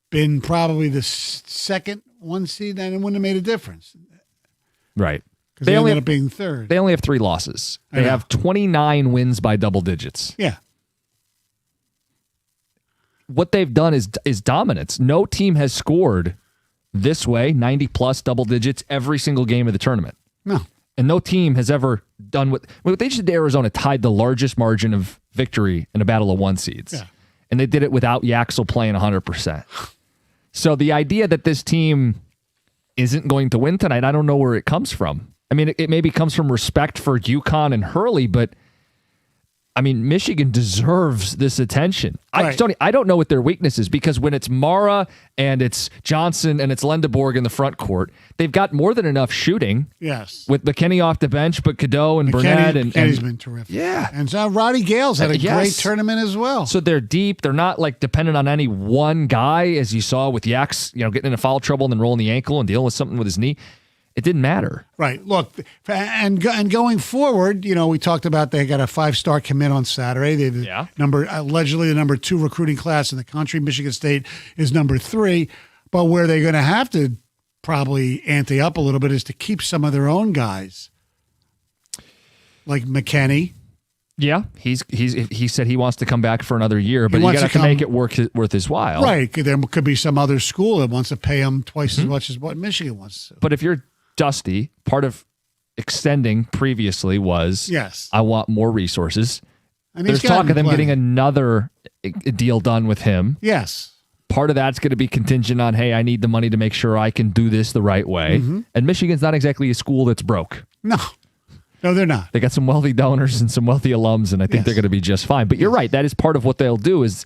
been probably the second 1 seed, and it wouldn't have made a difference. Right. Because they ended up being third. They only have 3 losses. They have 29 wins by double digits. Yeah. What they've done is dominance. No team has scored this way, 90-plus double digits, every single game of the tournament. No. And no team has ever done what they just did to Arizona, tied the largest margin of victory in a battle of 1 seeds. Yeah. And they did it without Yaxel playing 100%. So the idea that this team isn't going to win tonight, I don't know where it comes from. I mean, it maybe comes from respect for UConn and Hurley, but I mean, Michigan deserves this attention. Right. I don't know what their weakness is, because when it's Mara and it's Johnson and it's Lendeborg in the front court, they've got more than enough shooting. Yes. With McKinney off the bench, but Cadeau and Burnett. McKinney's been terrific. Yeah. And so Roddy Gales had a great tournament as well. So they're deep. They're not like dependent on any one guy, as you saw with Yax, getting into foul trouble and then rolling the ankle and dealing with something with his knee. It didn't matter. Right. Look, and going forward, we talked about they got a 5-star commit on Saturday. They allegedly the number 2 recruiting class in the country. Michigan State is number 3. But where they're going to have to probably ante up a little bit is to keep some of their own guys, like McKinney. Yeah, he said he wants to come back for another year, but you got to make it worth his while. Right. There could be some other school that wants to pay him twice as much as what Michigan wants to. But if you're Dusty, part of extending previously was, yes, I want more resources. And there's talk of them getting another deal done with him. Yes. Part of that's going to be contingent on, hey, I need the money to make sure I can do this the right way. Mm-hmm. And Michigan's not exactly a school that's broke. No, they're not. They got some wealthy donors and some wealthy alums, and I think they're going to be just fine. But you're right. That is part of what they'll do is,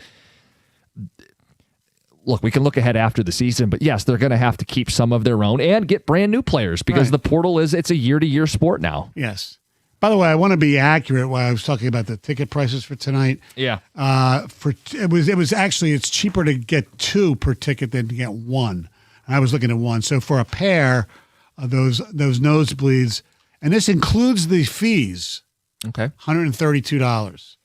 look, we can look ahead after the season, but yes, they're going to have to keep some of their own and get brand new players because the portal it's a year-to-year sport now. Yes. By the way, I want to be accurate while I was talking about the ticket prices for tonight. Yeah. It's cheaper to get 2 per ticket than to get 1. And I was looking at 1. So for a pair of those nosebleeds, and this includes the fees. Okay. $132.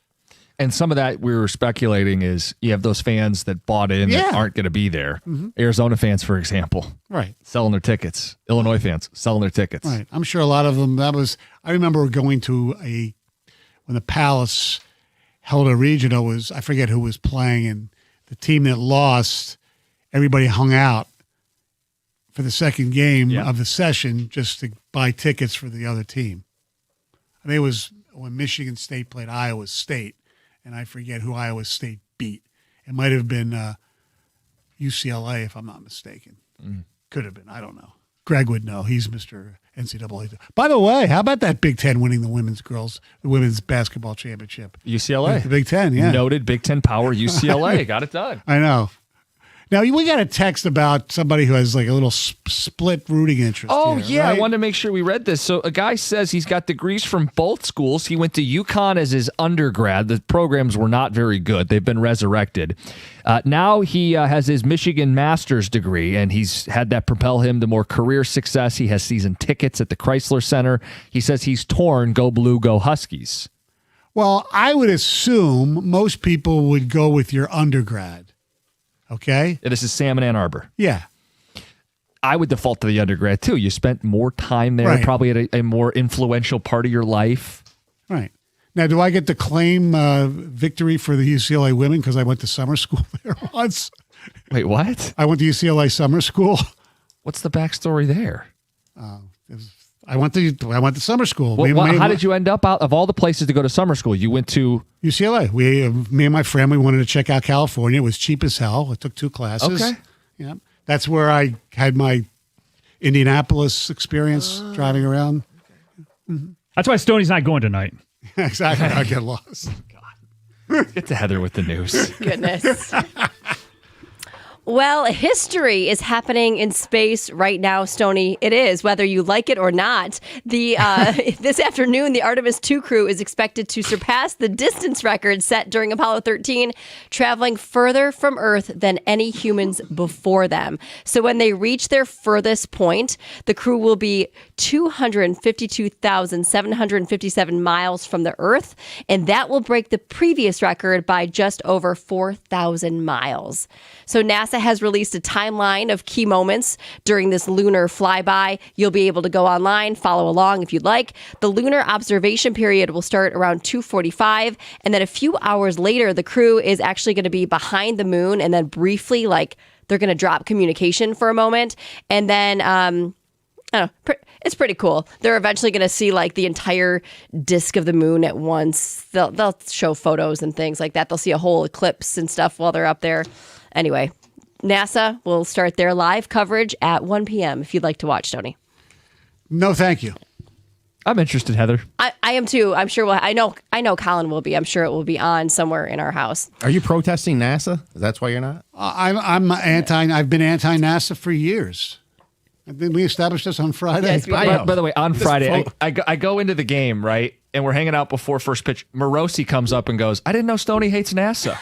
And some of that we were speculating is you have those fans that bought in that aren't going to be there. Mm-hmm. Arizona fans, for example. Right. Selling their tickets. Illinois fans selling their tickets. Right. I'm sure a lot of them, I remember going to when the Palace held a regional, I forget who was playing, and the team that lost, everybody hung out for the second game of the session just to buy tickets for the other team. I think it was when Michigan State played Iowa State. And I forget who Iowa State beat. It might have been UCLA, if I'm not mistaken. Could have been. I don't know. Greg would know. He's Mr. NCAA. By the way, how about that Big Ten winning the women's basketball championship? UCLA. The Big Ten, yeah. Noted Big Ten power, UCLA. Got it done. I know. Now, we got a text about somebody who has like a little split rooting interest. Oh, here, yeah. right? I wanted to make sure we read this. So a guy says he's got degrees from both schools. He went to UConn as his undergrad. The programs were not very good. They've been resurrected. Now he has his Michigan master's degree, and he's had that propel him to more career success. He has season tickets at the Chrysler Center. He says he's torn. Go Blue, go Huskies. Well, I would assume most people would go with your undergrad. Okay. Yeah, this is Sam in Ann Arbor. Yeah. I would default to the undergrad, too. You spent more time there, probably at a more influential part of your life. Right. Now, do I get to claim victory for the UCLA women because I went to summer school there once? Wait, what? I went to UCLA summer school. What's the backstory there? I I went to summer school. How did you end up out of all the places to go to summer school? You went to UCLA. Me and my friend, we wanted to check out California. It was cheap as hell. I took 2 classes. Okay. Yeah. That's where I had my Indianapolis experience driving around. Mm-hmm. That's why Stoney's not going tonight. Exactly. I get lost. Get to Heather with the news. Goodness. Well, history is happening in space right now, Stoney. It is, whether you like it or not. This afternoon, the Artemis 2 crew is expected to surpass the distance record set during Apollo 13, traveling further from Earth than any humans before them. So when they reach their furthest point, the crew will be 252,757 miles from the Earth, and that will break the previous record by just over 4,000 miles. So NASA has released a timeline of key moments during this lunar flyby. You'll be able to go online, follow along if you'd like. The lunar observation period will start around 2:45, and then a few hours later, the crew is actually going to be behind the moon, and then briefly, they're going to drop communication for a moment, and then I don't know. It's pretty cool. They're eventually going to see the entire disk of the moon at once. They'll show photos and things like that. They'll see a whole eclipse and stuff while they're up there. Anyway, NASA will start their live coverage at 1 p.m. if you'd like to watch, Tony. No, thank you. I'm interested, Heather. I am too. I'm sure. I know Colin will be. I'm sure it will be on somewhere in our house. Are you protesting NASA? That's why you're not? I'm anti. I've been anti-NASA for years. I think we established this on Friday. Yes, we did. By the way, on Friday, I go into the game, right? And we're hanging out before first pitch. Morosi comes up and goes, "I didn't know Stoney hates NASA."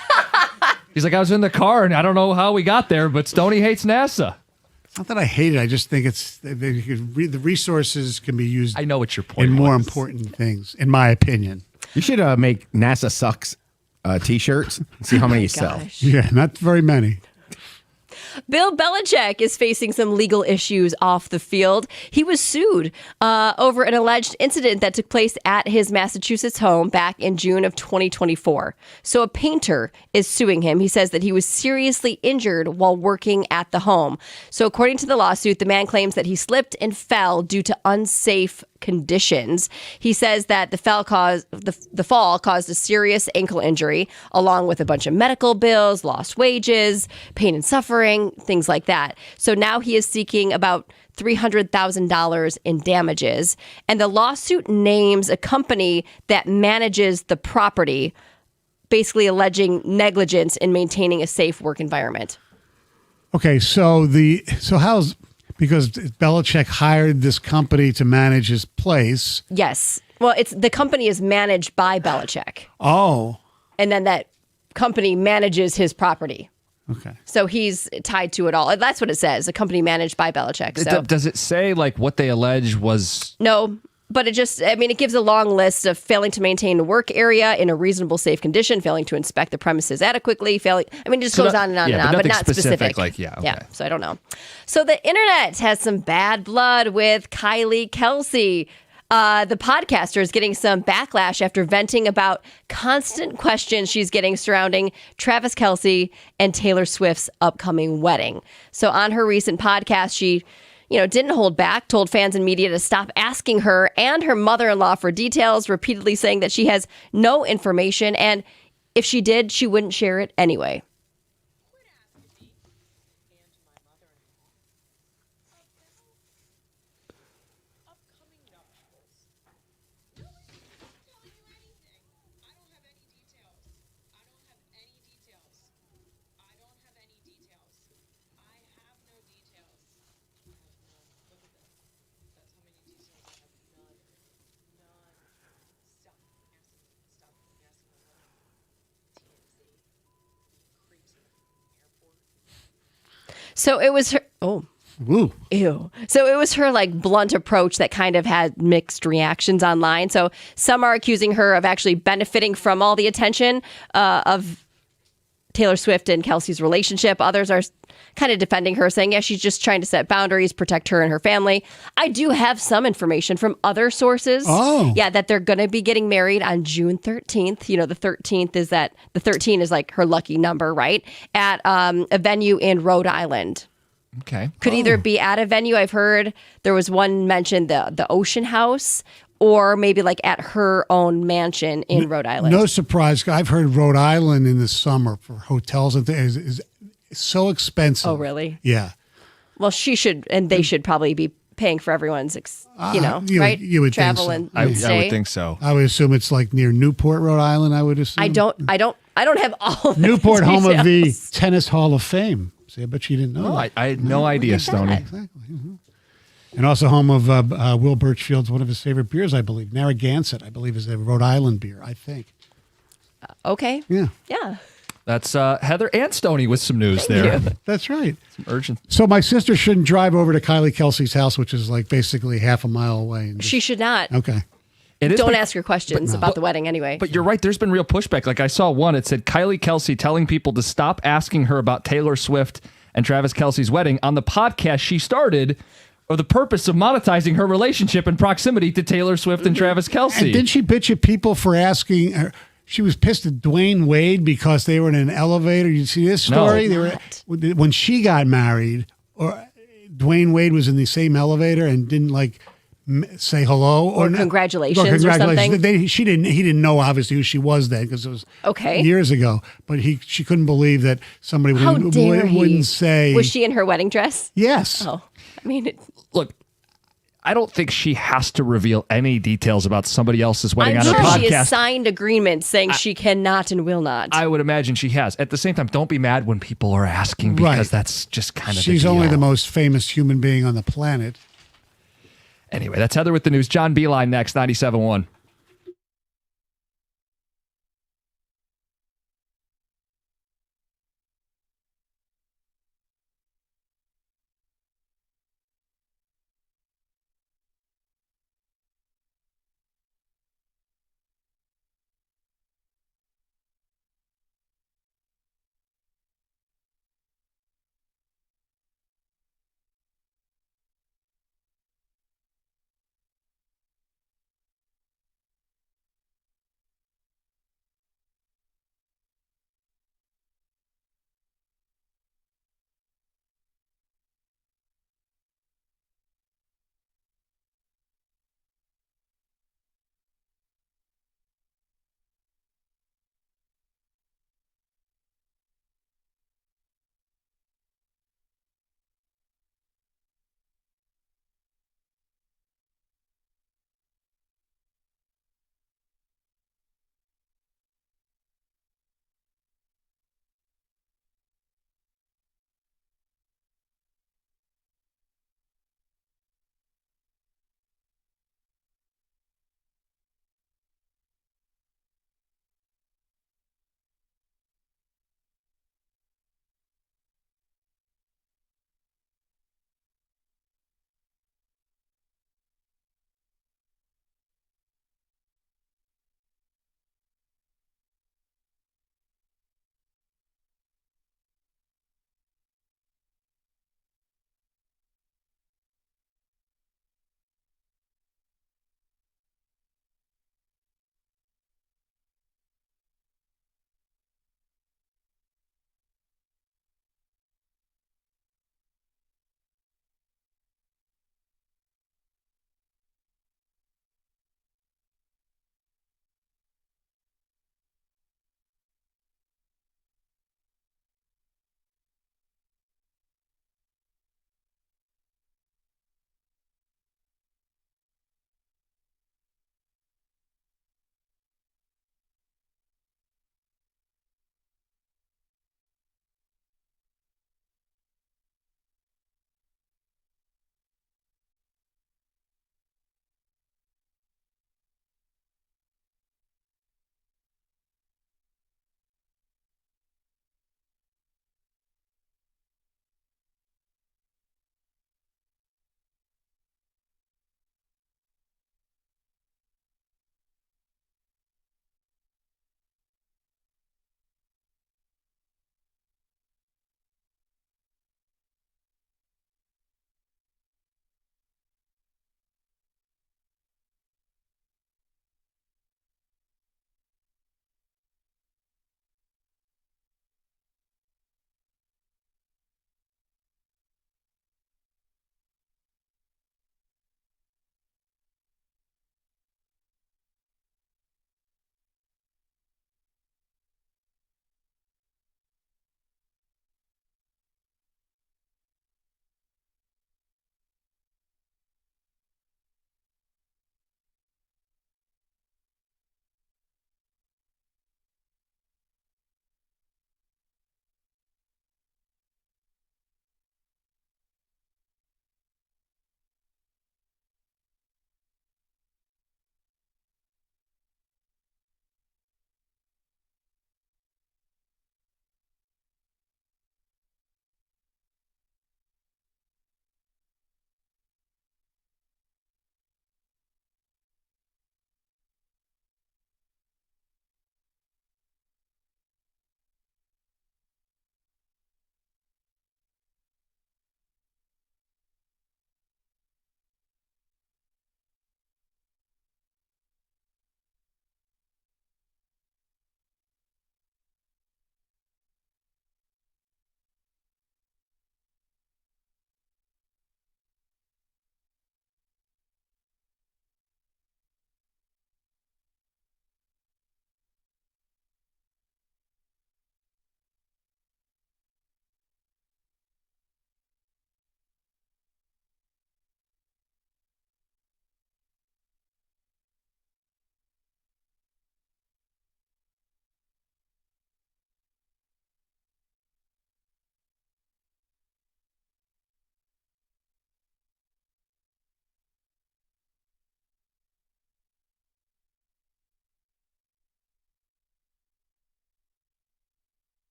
He's like, "I was in the car and I don't know how we got there, but Stoney hates NASA." It's not that I hate it. I just think the resources can be used. I know what your point in more was. important things, in my opinion. You should make NASA sucks T-shirts and see how many you sell. Yeah, not very many. Bill Belichick is facing some legal issues off the field. He was sued over an alleged incident that took place at his Massachusetts home back in June of 2024. So a painter is suing him. He says that he was seriously injured while working at the home. So according to the lawsuit, the man claims that he slipped and fell due to unsafe conditions. He says that the fall caused a serious ankle injury, along with a bunch of medical bills, lost wages, pain and suffering, things like that. So now he is seeking about $300,000 in damages. And the lawsuit names a company that manages the property, basically alleging negligence in maintaining a safe work environment. Okay, because Belichick hired this company to manage his place. Yes. Well, the company is managed by Belichick. Oh. And then that company manages his properity. Okay. So he's tied to it all. That's what it says. A company managed by Belichick. So Does it say what they allege was? No, but it gives a long list of failing to maintain a work area in a reasonable, safe condition, failing to inspect the premises adequately, it just goes on and on and on, but not specific. Yeah, so I don't know. So the internet has some bad blood with Kylie Kelsey. The podcaster is getting some backlash after venting about constant questions she's getting surrounding Travis Kelce and Taylor Swift's upcoming wedding. So on her recent podcast, she didn't hold back, told fans and media to stop asking her and her mother-in-law for details, repeatedly saying that she has no information, and if she did, she wouldn't share it anyway. So it was her. Oh. Woo. Ew. So it was her blunt approach that kind of had mixed reactions online. So some are accusing her of actually benefiting from all the attention of Taylor Swift and Kelsey's relationship. Others are kind of defending her, saying, yeah, she's just trying to set boundaries, protect her and her family. I do have some information from other sources. Oh. Yeah, that they're going to be getting married on June 13th. The 13th is the 13 is her lucky number, right? At a venue in Rhode Island. Okay. Could either be at a venue. I've heard there was one mentioned, the Ocean House, or maybe like at her own mansion in Rhode Island. No surprise. I've heard Rhode Island in the summer for hotels and things is so expensive. Oh, really? Yeah. Well, she should, and they should probably be paying for everyone's, right? You would travel think so. and I stay. would think so. I would assume it's like near Newport, Rhode Island. I would assume. I don't have all of Newport, the home of the details. Tennis Hall of Fame. See, I bet you didn't know. No, that. I had no idea, Stoney. Exactly. And also home of Will Birchfield's one of his favorite beers, I believe. Narragansett, I believe, is a Rhode Island beer. I think. Okay. Yeah. Yeah. That's Heather and Stoney with some news there. That's right. Some urgent. So my sister shouldn't drive over to Kylie Kelsey's house, which is like basically half a mile away. And She should not. Okay. Don't ask her questions about the wedding anyway. But you're right. There's been real pushback. Like I saw one. It said Kylie Kelsey telling people to stop asking her about Taylor Swift and Travis Kelsey's wedding on the podcast she started, or the purpose of monetizing her relationship and proximity to Taylor Swift and Travis Kelsey. And didn't she bitch at people for asking her? She was pissed at Dwayne Wade because they were in an elevator. You see this story? No. They were when she got married, or Dwayne Wade was in the same elevator and didn't like say hello or congratulations or something. He didn't know obviously who she was then because it was okay years ago. But she couldn't believe that somebody How dare he? wouldn't say. Was she in her wedding dress? Yes. Oh, I mean, look. I don't think she has to reveal any details about somebody else's wedding I'm on sure her podcast. she has signed agreements saying she cannot and will not. I would imagine she has. At the same time, don't be mad when people are asking because that's just kind of She's the only deal. the most famous human being on the planet. Anyway, that's Heather with the news. John Beline next, 97.1.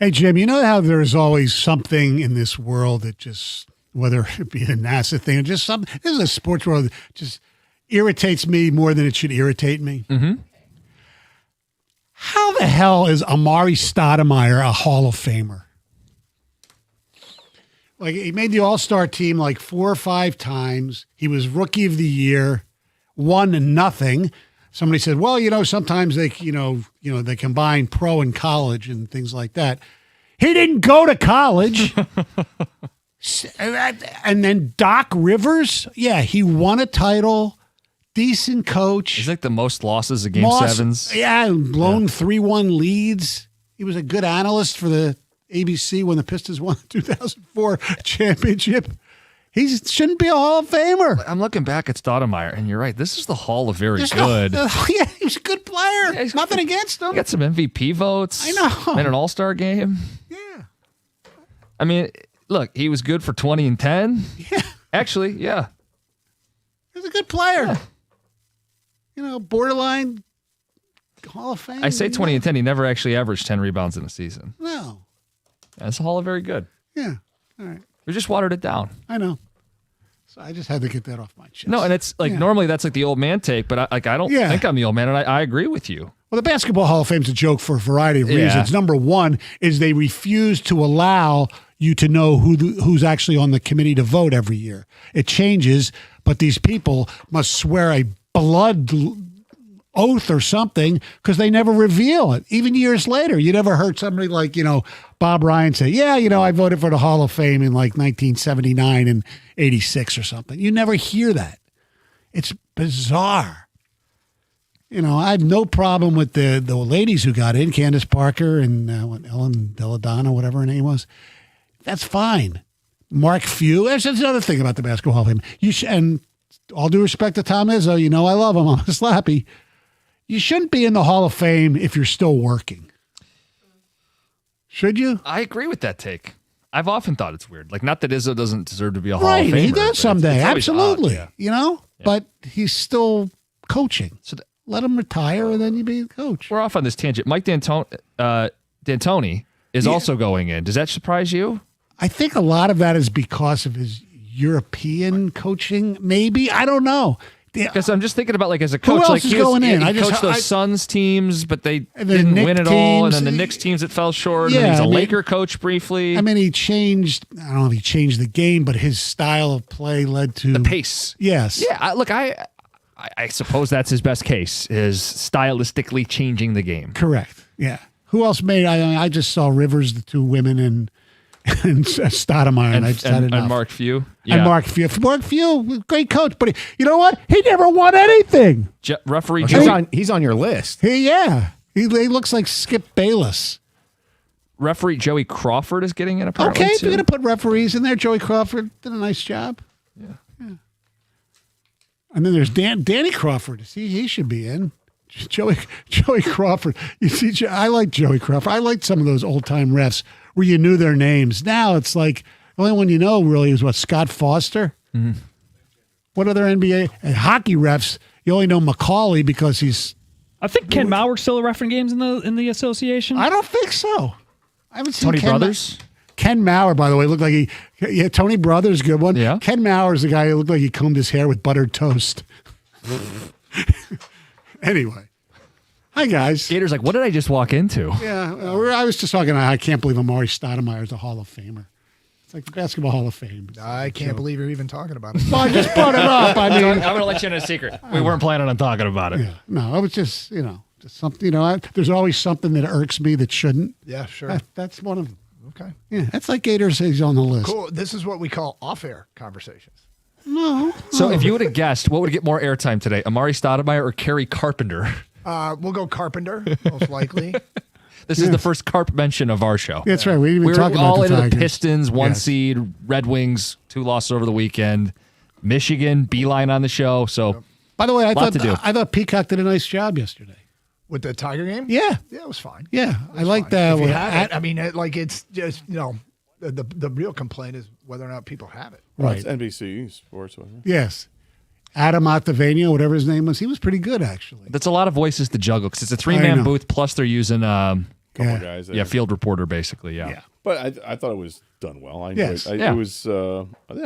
Hey, Jim, you know how there's always something in this world that just, whether it be a NASA thing or just something, this is a sports world that just irritates me more than it should irritate me. Mm-hmm. How the hell is Amari Stoudemire a Hall of Famer? Like, he made the All-Star team like 4 or 5 times. He was Rookie of the Year, won nothing. Somebody said, well, sometimes they, they combine pro and college and things like that. He didn't go to college. And then Doc Rivers, he won a title, decent coach. He's like the most losses of Game 7s. Yeah, blown 3-1 leads. He was a good analyst for the ABC when the Pistons won the 2004 championship. He shouldn't be a Hall of Famer. I'm looking back at Stoudemire, and you're right. This is the Hall of very good. Yeah, he's a good player. Yeah, nothing against him. He got some MVP votes. I know. In an All-Star game. Yeah. I mean, look, he was good for 20 and 10. Yeah. Actually, yeah. He's a good player. Yeah. Borderline Hall of Fame. I say 20 and 10. He never actually averaged 10 rebounds in a season. No. That's a Hall of very good. Yeah. All right. We just watered it down. I know. So I just had to get that off my chest. No, and it's like normally that's like the old man take, but I don't think I'm the old man, and I agree with you. Well, the Basketball Hall of Fame's a joke for a variety of reasons. Number one is they refuse to allow you to know who's actually on the committee to vote every year. It changes, but these people must swear a blood oath or something because they never reveal it. Even years later, you never heard somebody like, Bob Ryan say, I voted for the Hall of Fame in like 1979 and 86 or something. You never hear that. It's bizarre. I have no problem with the ladies who got in, Candace Parker and Ellen Deladonna, whatever her name was. That's fine. Mark Few. That's another thing about the Basketball Hall of Fame. And all due respect to Tom Izzo, I love him. I'm a slappy. You shouldn't be in the Hall of Fame if you're still working. Should you? I agree with that take. I've often thought it's weird. Like, not that Izzo doesn't deserve to be a Hall of Famer. Right, he does someday. It's Absolutely. odd, yeah. But he's still coaching. So let him retire and then you be a coach. We're off on this tangent. Mike D'Antoni is also going in. Does that surprise you? I think a lot of that is because of his European coaching, maybe. I don't know. Because I'm just thinking about, like, as a coach, who else is going in? He coached those Suns teams, but they didn't win it all, and then the Knicks teams that fell short. And then he's a Laker coach briefly. I mean, he changed. I don't know if he changed the game, but his style of play led to the pace. Yes. Yeah. I suppose that's his best case, is stylistically changing the game. Correct. Yeah. Who else made? I just saw Rivers, the 2 women, and Stoudemire, and I just had enough. And Mark Few. Yeah. And Mark Few, great coach, but you know what? He never won anything. Referee he's on your list. He looks like Skip Bayless. Referee Joey Crawford is getting in apparently. Okay, too. you're going to put referees in there. Joey Crawford did a nice job. Yeah. And then there's Danny Crawford. See, he should be in. Joey Crawford. You see, I like Joey Crawford. I liked some of those old time refs where you knew their names. Now it's like the only one you know really is Scott Foster. Mm-hmm. What other NBA and hockey refs? You only know Macaulay because he's. I think Ken Mauer's still a ref in games in the association. I don't think so. I haven't seen Tony Brothers. Ken Mauer, by the way, looked like he. Yeah, Tony Brothers, good one. Yeah. Ken Mauer is the guy who looked like he combed his hair with buttered toast. Anyway. Hi, guys. Gator's like, what did I just walk into? Yeah, I was just talking. I can't believe Amari Stoudemire is a Hall of Famer. It's like the Basketball Hall of Fame. I can't believe you're even talking about it. Well, I just brought it up. I mean, I'm going to let you in a secret. We weren't planning on talking about it. Yeah, no, it was just just something. There's always something that irks me that shouldn't. Yeah, sure. That's one of them. Okay. Yeah, that's like Gator says he's on the list. Cool. This is what we call off-air conversations. No. So if you would have guessed, what would get more airtime today, Amari Stoudemire or Kerry Carpenter? We'll go Carpenter, most likely. This is the first Carp mention of our show. That's right. We didn't even talk about all the into Tigers. the Pistons, 1 seed, Red Wings, 2 losses over the weekend, Michigan, Beline on the show. So, by the way, I thought Peacock did a nice job yesterday With the Tiger game? Yeah. Yeah, it was fine. Yeah, I like that. If you have it, I mean, it's just, the real complaint is whether or not people have it. Right. It's NBC Sports, wasn't it? Yes. Adam Ottavino, whatever his name was, he was pretty good, actually. That's a lot of voices to juggle because it's a 3-man booth, plus they're using couple of guys there. Yeah, field reporter, basically, yeah. But I thought it was done well. I Yes. enjoyed, Yeah.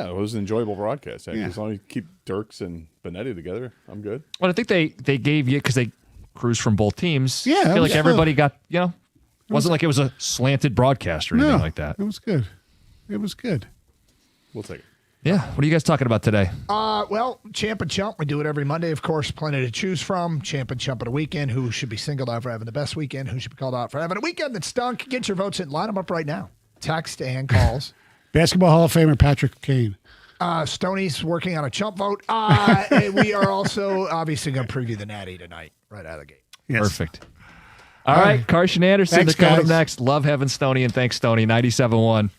It was an enjoyable broadcast. Actually. As long as you keep Dirks and Benetti together, I'm good. Well, I think they gave you, because they cruised from both teams. Yeah, I it feel was like everybody got, wasn't like it was a slanted broadcast or anything No, like that. It was good. It was good. We'll take it. Yeah. What are you guys talking about today? Well, Champ and Chump, we do it every Monday. Of course, plenty to choose from. Champ and Chump of the weekend. Who should be singled out for having the best weekend? Who should be called out for having a weekend that stunk? Get your votes in. Line them up right now. Text and calls. Basketball Hall of Famer Patrick Kane. Stoney's working on a Chump vote. And we are also obviously going to preview the Natty tonight, right out of the gate. Yes. Perfect. All right. Carson Anderson, Thanks, the coming up guys. next. Love having Stoney, and thanks, Stoney. 97.1.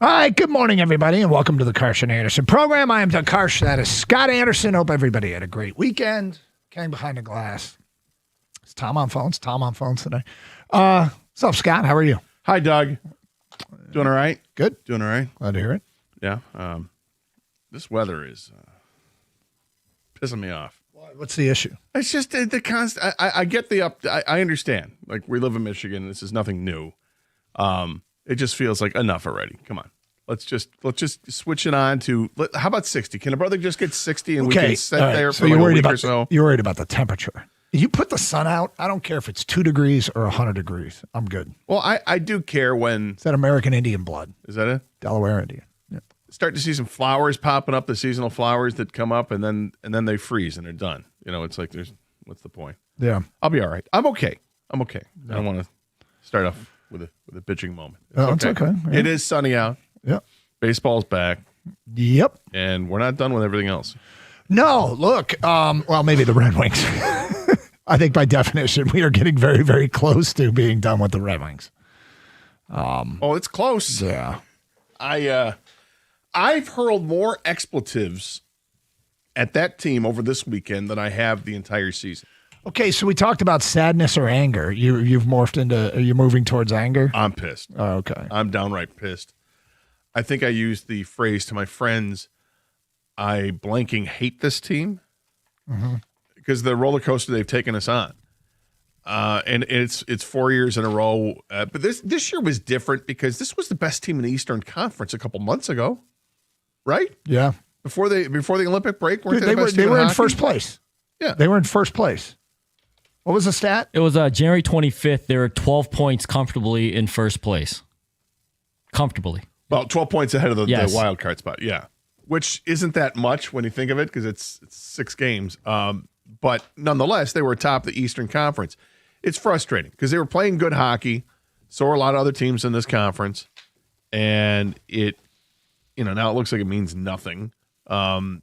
All right, good morning, everybody, and welcome to the Carson Anderson program. I am Doug Karsh. That is Scott Anderson. Hope everybody had a great weekend. Came behind the glass. Is Tom on phones? Tom on phones today. What's up, Scott? How are you? Hi, Doug. Doing all right? Good. Doing all right? Glad to hear it. Yeah. This weather is pissing me off. What's the issue? It's just the constant. I get the up. I understand. Like, we live in Michigan. This is nothing new. It just feels like enough already. Come on. Let's just switch it on to. How about 60? Can a brother just get 60 and we can sit there for like a week or so? You're worried about the temperature. You put the sun out. I don't care if it's 2 degrees or 100 degrees. I'm good. Well, I do care when. It's that American Indian blood. Is that it? Delaware Indian. Yeah. Start to see some flowers popping up, the seasonal flowers that come up, and then they freeze and they're done. It's like what's the point? Yeah. I'll be all right. I'm okay. I don't want to start off with a bitching moment. It's okay. Yeah. It is sunny out. Yep. Baseball's back. Yep. And we're not done with everything else. No, look. Well, maybe the Red Wings. I think by definition, we are getting very, very close to being done with the Red Wings. It's close. Yeah. I've hurled more expletives at that team over this weekend than I have the entire season. Okay, so we talked about sadness or anger. You've morphed into. Are you moving towards anger? I'm pissed. Oh, okay. I'm downright pissed. I think I used the phrase to my friends, I blanking hate this team because the roller coaster they've taken us on. And it's 4 years in a row. But this year was different because this was the best team in the Eastern Conference a couple months ago, right? Yeah. Before the Olympic break, weren't Dude, they were in first place. Yeah. They were in first place. What was the stat? It was January 25th. They were 12 points comfortably in first place. Comfortably. Well, 12 points ahead of the wild card spot, yeah. Which isn't that much when you think of it because it's 6 games. But nonetheless, they were atop the Eastern Conference. It's frustrating because they were playing good hockey. So are a lot of other teams in this conference. And it, now it looks like it means nothing. You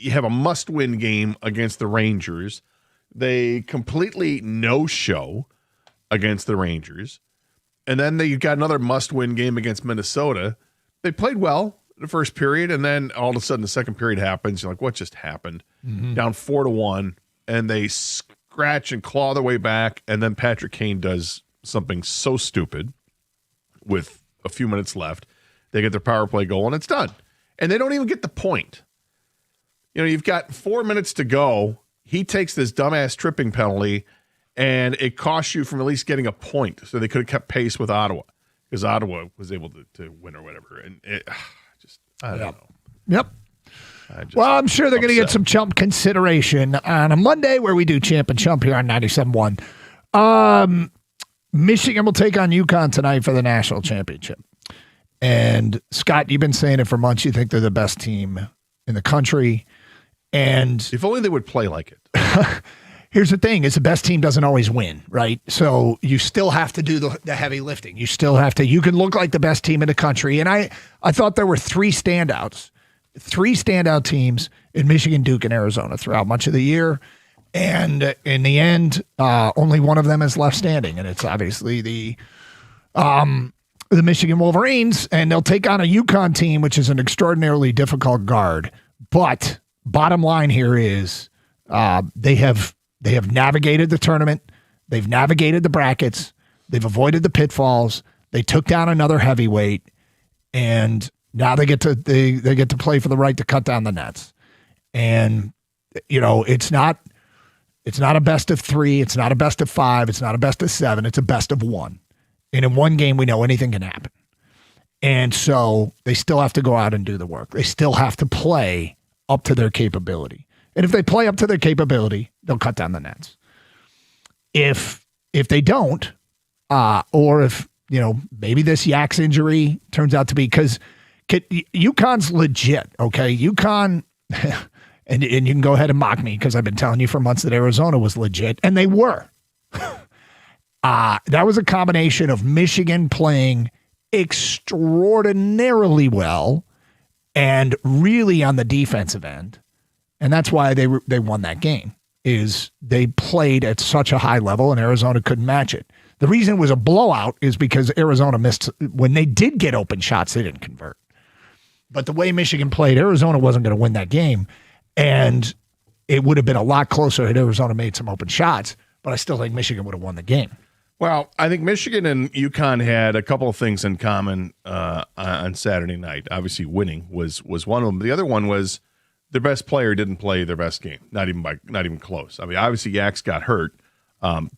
have a must-win game against the Rangers. They completely no-show against the Rangers. And then they got another must-win game against Minnesota. They played well in the first period, and then all of a sudden the second period happens. You're like, what just happened? Down 4-1, and they scratch and claw their way back, and then Patrick Kane does something so stupid with a few minutes left. They get their power play goal, and it's done. And they don't even get the point. You've got 4 minutes to go. He takes this dumbass tripping penalty, and it costs you from at least getting a point. So they could have kept pace with Ottawa because Ottawa was able to win or whatever. And I don't know. Yep. Well, I'm sure they're going to get some chump consideration on a Monday where we do Champ and Chump here on 97.1. Michigan will take on UConn tonight for the national championship. And Scott, you've been saying it for months. You think they're the best team in the country. And if only they would play like it. Here's the thing, is the best team doesn't always win, right? So you still have to do the heavy lifting. You still have to, you can look like the best team in the country. And I thought there were three standout teams in Michigan, Duke, and Arizona throughout much of the year. And in the end, only one of them is left standing. And it's obviously the Michigan Wolverines, and they'll take on a UConn team, which is an extraordinarily difficult guard. But bottom line here is they have navigated the tournament. They've navigated the brackets. They've avoided the pitfalls. They took down another heavyweight, and now they get to play for the right to cut down the nets. And it's not a best of 3. It's not a best of 5. It's not a best of 7. It's a best of 1. And in one game, we know anything can happen. And so they still have to go out and do the work. They still have to play up to their capability. And if they play up to their capability, they'll cut down the nets. If they don't, or if, maybe this Yaks injury turns out to be, because UConn's legit, okay? UConn, and you can go ahead and mock me because I've been telling you for months that Arizona was legit, and they were. That was a combination of Michigan playing extraordinarily well and really on the defensive end. And that's why they won that game, is they played at such a high level and Arizona couldn't match it. The reason it was a blowout is because Arizona missed. When they did get open shots, they didn't convert. But the way Michigan played, Arizona wasn't going to win that game. And it would have been a lot closer had Arizona made some open shots. But I still think Michigan would have won the game. Well, I think Michigan and UConn had a couple of things in common on Saturday night. Obviously, winning was one of them. The other one was their best player didn't play their best game, not even close. I mean, obviously, Yaks got hurt,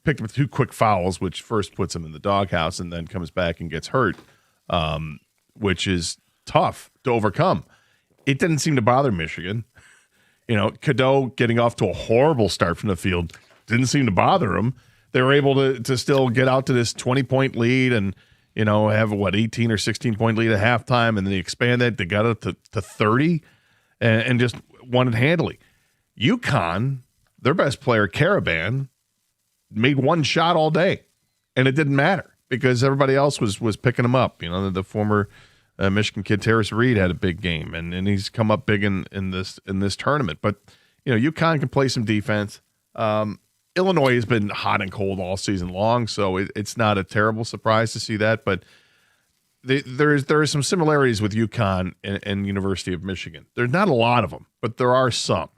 picked up 2 quick fouls, which first puts him in the doghouse, and then comes back and gets hurt, which is tough to overcome. It didn't seem to bother Michigan. Cadeau getting off to a horrible start from the field didn't seem to bother him. They were able to still get out to this 20-point lead and, have 18 or 16-point lead at halftime, and then they expand that. They got it to 30 and just won it handily. UConn, their best player, Caravan, made one shot all day, and it didn't matter because everybody else was picking him up. The former Michigan kid, Terrace Reed, had a big game, and he's come up big in this tournament. But, UConn can play some defense. Illinois has been hot and cold all season long, so it's not a terrible surprise to see that. But there are some similarities with UConn and University of Michigan. There's not a lot of them, but there are some.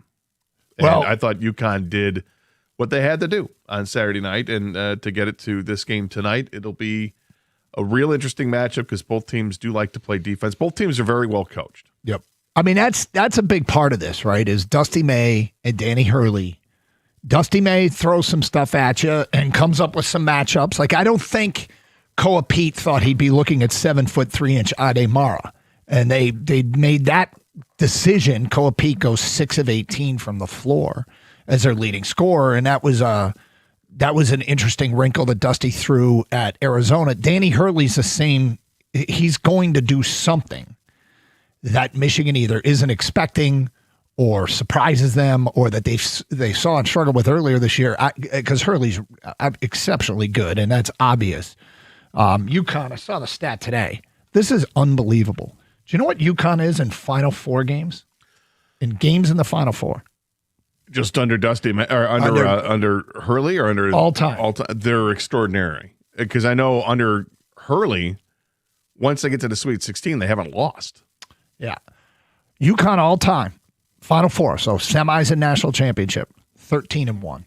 And I thought UConn did what they had to do on Saturday night, and to get it to this game tonight, it'll be a real interesting matchup because both teams do like to play defense. Both teams are very well coached. Yep. I mean, that's a big part of this, right? Is Dusty May and Danny Hurley. Dusty May throws some stuff at you and comes up with some matchups. Like, I don't think Koa Pete thought he'd be looking at 7'3" Ade Mara. And they made that decision. Koa Pete goes 6 of 18 from the floor as their leading scorer. And that was an interesting wrinkle that Dusty threw at Arizona. Danny Hurley's the same. He's going to do something that Michigan either isn't expecting or surprises them, or that they saw and struggled with earlier this year, because Hurley's exceptionally good, and that's obvious. UConn, I saw the stat today. This is unbelievable. Do you know what UConn is in Final Four games? In games in the Final Four? Just under Dusty, or under Hurley, or under all time. They're extraordinary, because I know under Hurley, once they get to the Sweet 16, they haven't lost. Yeah. UConn all time. Final Four, so semis and national championship, 13-1.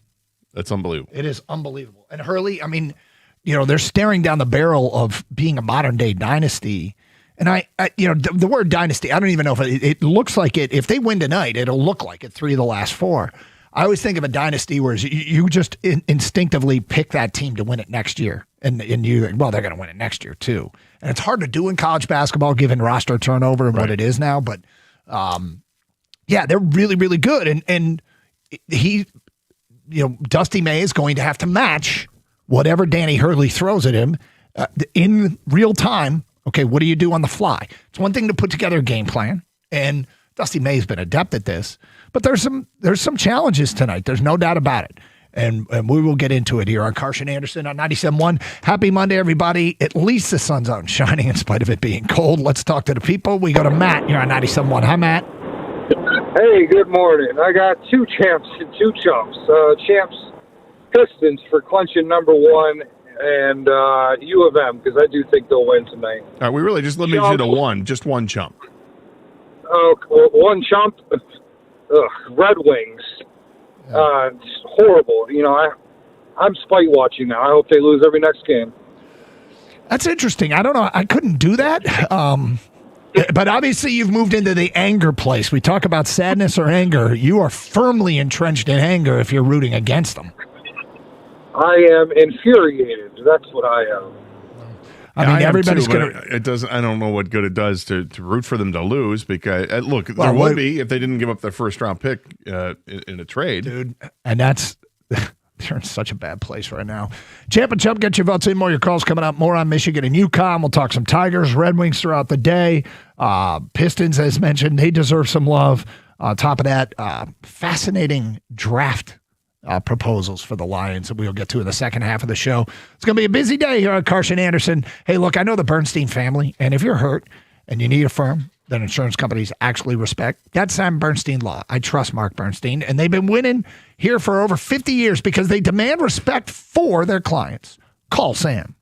That's unbelievable. It is unbelievable. And Hurley, I mean, they're staring down the barrel of being a modern day dynasty. And the word dynasty, I don't even know if it looks like it. If they win tonight, it'll look like it 3 of the last 4. I always think of a dynasty where you just instinctively pick that team to win it next year. And you think, well, they're going to win it next year too. And it's hard to do in college basketball given roster turnover and what it is now. But yeah, they're really, really good. And he, Dusty May is going to have to match whatever Danny Hurley throws at him in real time. Okay, what do you do on the fly? It's one thing to put together a game plan, and Dusty May's been adept at this, but there's some challenges tonight. There's no doubt about it. And we will get into it here on Carson Anderson on 97.1. Happy Monday, everybody. At least the sun's out and shining in spite of it being cold. Let's talk to the people. We go to Matt here on 97.1. Hi, Matt. Hey, good morning. I got 2 champs and 2 chumps. Champs Pistons for clinching number 1, and U of M, because I do think they'll win tonight. All right, we really just limited you to one, just one chump. Oh, 1 chump? Red Wings. It's horrible. I'm spite watching now. I hope they lose every next game. That's interesting. I don't know. I couldn't do that. But obviously you've moved into the anger place. We talk about sadness or anger. You are firmly entrenched in anger if you're rooting against them. I am infuriated. That's what I am. I mean, everybody's going to. It doesn't. I don't know what good it does to root for them to lose, because look, there would be if they didn't give up their first round pick in a trade, dude. And that's they're in such a bad place right now. Champ and Chump, get your votes in. More your calls coming up. More on Michigan and UConn. We'll talk some Tigers, Red Wings throughout the day. Pistons, as mentioned, they deserve some love. On top of that, fascinating draft proposals for the Lions that we'll get to in the second half of the show. It's going to be a busy day here on Carson Anderson. Hey, look, I know the Bernstein family, and if you're hurt and you need a firm that insurance companies actually respect, that's Sam Bernstein Law. I trust Mark Bernstein, and they've been winning here for over 50 years because they demand respect for their clients. Call Sam.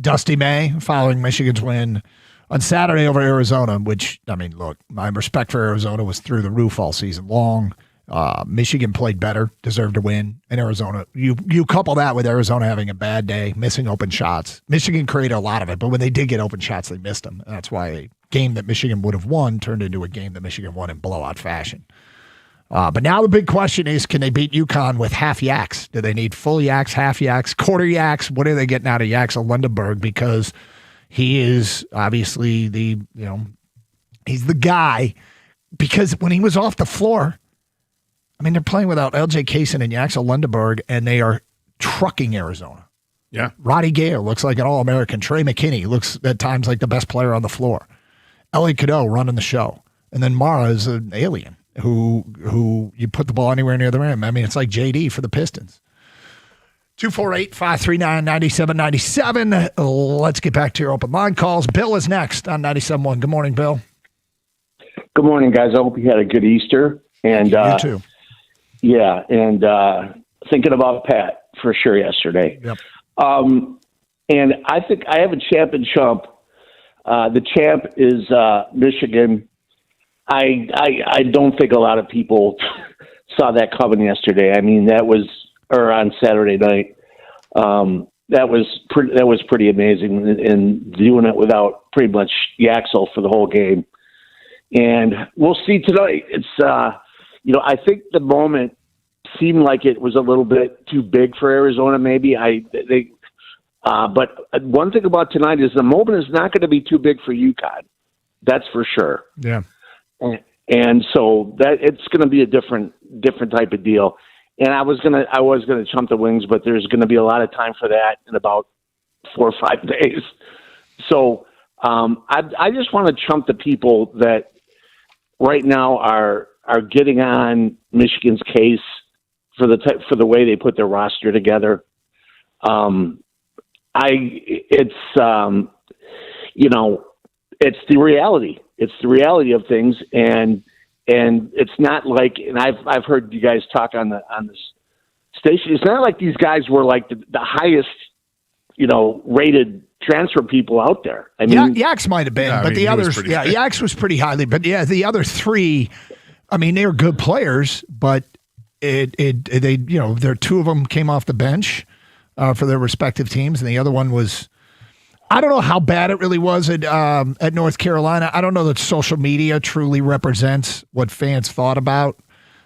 Dusty May following Michigan's win on Saturday over Arizona, which, I mean, look, my respect for Arizona was through the roof all season long. Michigan played better, deserved to win. And Arizona, you couple that with Arizona having a bad day, missing open shots. Michigan created a lot of it, but when they did get open shots, they missed them. And that's why a game that Michigan would have won turned into a game that Michigan won in blowout fashion. But now the big question is, can they beat UConn with half yaks? Do they need full yaks, half yaks, quarter yaks? What are they getting out of Yaxel Lundeberg? Because he is obviously he's the guy. Because when he was off the floor, I mean, they're playing without LJ Kaysen and Yaxel Lundeberg, and they are trucking Arizona. Yeah. Roddy Gale looks like an All-American. Trey McKinney looks at times like the best player on the floor. Ellie Cadeau running the show. And then Mara is an alien who you put the ball anywhere near the rim. I mean, it's like JD for the Pistons. 248-539-9797. Let's get back to your open line calls. Bill is next on 97.1. Good morning, Bill. Good morning, guys. I hope you had a good Easter. And you too. Yeah, and thinking about Pat for sure yesterday. Yep. And I think I have a champ and chump. The champ is Michigan. I don't think a lot of people saw that coming yesterday. I mean, on Saturday night. That was pretty amazing, and doing it without pretty much Yaxel for the whole game. And we'll see tonight. It's I think the moment seemed like it was a little bit too big for Arizona. Maybe but one thing about tonight is the moment is not going to be too big for UConn. That's for sure. Yeah. And so that it's going to be a different type of deal. And I was gonna chump the Wings, but there's going to be a lot of time for that in about 4 or 5 days. So I just want to chump the people that right now are getting on Michigan's case for the way they put their roster together. It's the reality. It's the reality of things, and it's not like, and I've heard you guys talk on this station. It's not like these guys were like the highest, rated transfer people out there. I mean, Yaks might have been, but the others, Yaks was pretty highly. But the other three, I mean, they were good players, but there are two of them came off the bench for their respective teams, and the other one was. I don't know how bad it really was at North Carolina. I don't know that social media truly represents what fans thought about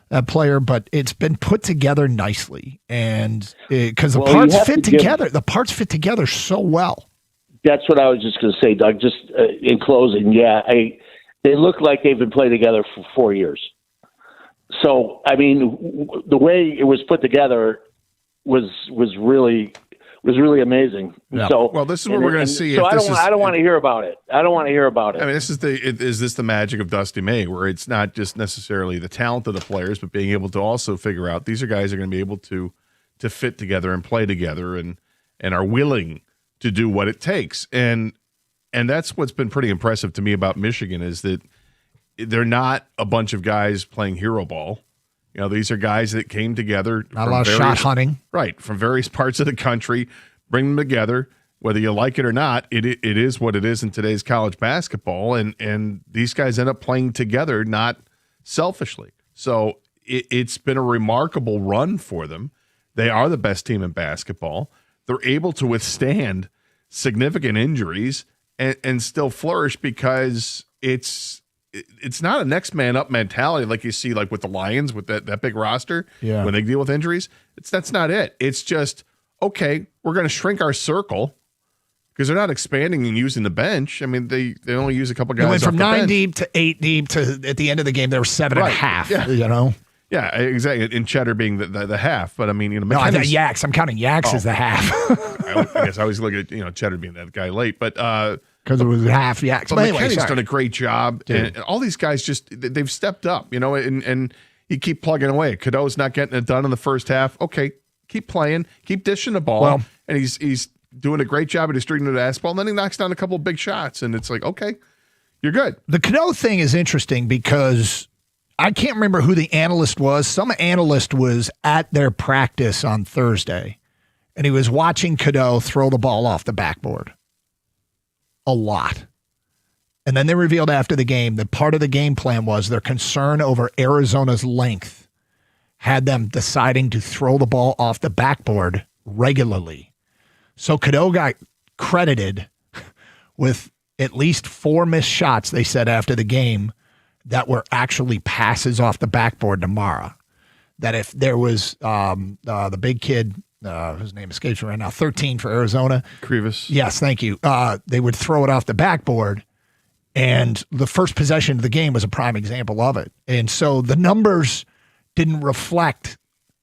that player, but it's been put together nicely, and because the parts fit together, the parts fit together so well. That's what I was just going to say, Doug. Just in closing, they look like they've been playing together for 4 years. So, I mean, the way it was put together was really amazing. Yeah. So, well, this is what we're going to see. So I don't want to hear about it. I don't want to hear about it. I mean, is this the magic of Dusty May, where it's not just necessarily the talent of the players, but being able to also figure out these are guys that are going to be able to fit together and play together and are willing to do what it takes. And that's what's been pretty impressive to me about Michigan is that they're not a bunch of guys playing hero ball. These are guys that came together. Not a lot of shot hunting. Right, from various parts of the country, bring them together. Whether you like it or not, it is what it is in today's college basketball. And these guys end up playing together, not selfishly. So it's been a remarkable run for them. They are the best team in basketball. They're able to withstand significant injuries and still flourish because it's not a next man up mentality like you see like with the Lions with that big roster when they deal with injuries. That's not it. It's just, okay, we're going to shrink our circle because they're not expanding and using the bench. I mean, they only use a couple guys. They went from off the 9 bench. deep to 8 deep to at the end of the game, there were 7.5, Yeah. Yeah, exactly. And Cheddar being the half. But I mean, no, I got Yaks. I'm counting Yaks as the half. I guess I always look at Cheddar being that guy late. But because it was half Yaks. But anyway, McKinney's done a great job, and all these guys they've stepped up, and you keep plugging away. Cadeau's not getting it done in the first half. Okay, keep playing, keep dishing the ball, and he's doing a great job at distributing the basketball. And then he knocks down a couple of big shots, and it's like, okay, you're good. The Cadeau thing is interesting because I can't remember who the analyst was. Some analyst was at their practice on Thursday, and he was watching Cadeau throw the ball off the backboard. a lot. And then they revealed after the game that part of the game plan was their concern over Arizona's length had them deciding to throw the ball off the backboard regularly. So Cadeau got credited with at least 4 missed shots, they said after the game, that were actually passes off the backboard to Mara. That if there was the big kid, whose name escapes me right now, 13 for Arizona. Krivas. Yes, thank you. They would throw it off the backboard, and the first possession of the game was a prime example of it. And so the numbers didn't reflect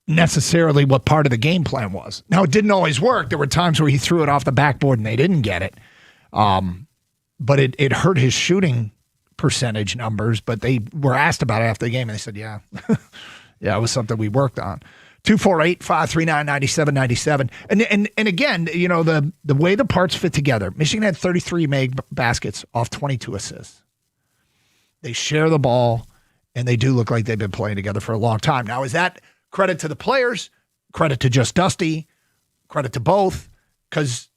necessarily what part of the game plan was. Now, it didn't always work. There were times where he threw it off the backboard and they didn't get it. But it hurt his shooting percentage numbers, but they were asked about it after the game, and they said, yeah, it was something we worked on. 248-539-9797. And again, you know, the way the parts fit together, Michigan had 33 made baskets off 22 assists. They share the ball, and they do look like they've been playing together for a long time. Now, is that credit to the players, credit to just Dusty, credit to both? Because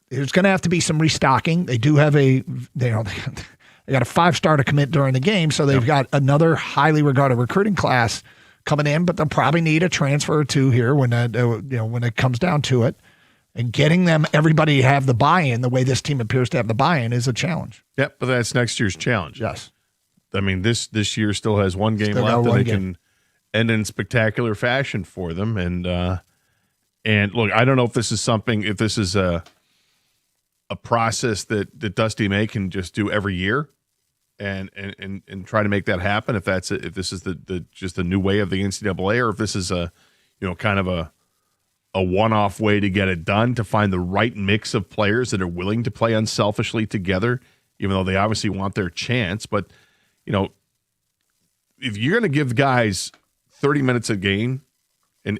there's going to have to be some restocking. They do have they got a 5-star to commit during the game, so they've got another highly regarded recruiting class coming in, but they'll probably need a transfer or two here when it comes down to it. And getting everybody to have the buy-in the way this team appears to have the buy-in is a challenge. Yep, but that's next year's challenge. Yes. I mean, this year still has one game left, and they can end in spectacular fashion for them. And look, I don't know if this is a process that Dusty May can just do every year and try to make that happen. If this is just the new way of the NCAA, or if this is kind of a one-off way to get it done, to find the right mix of players that are willing to play unselfishly together, even though they obviously want their chance. But, if you're going to give guys 30 minutes a game, and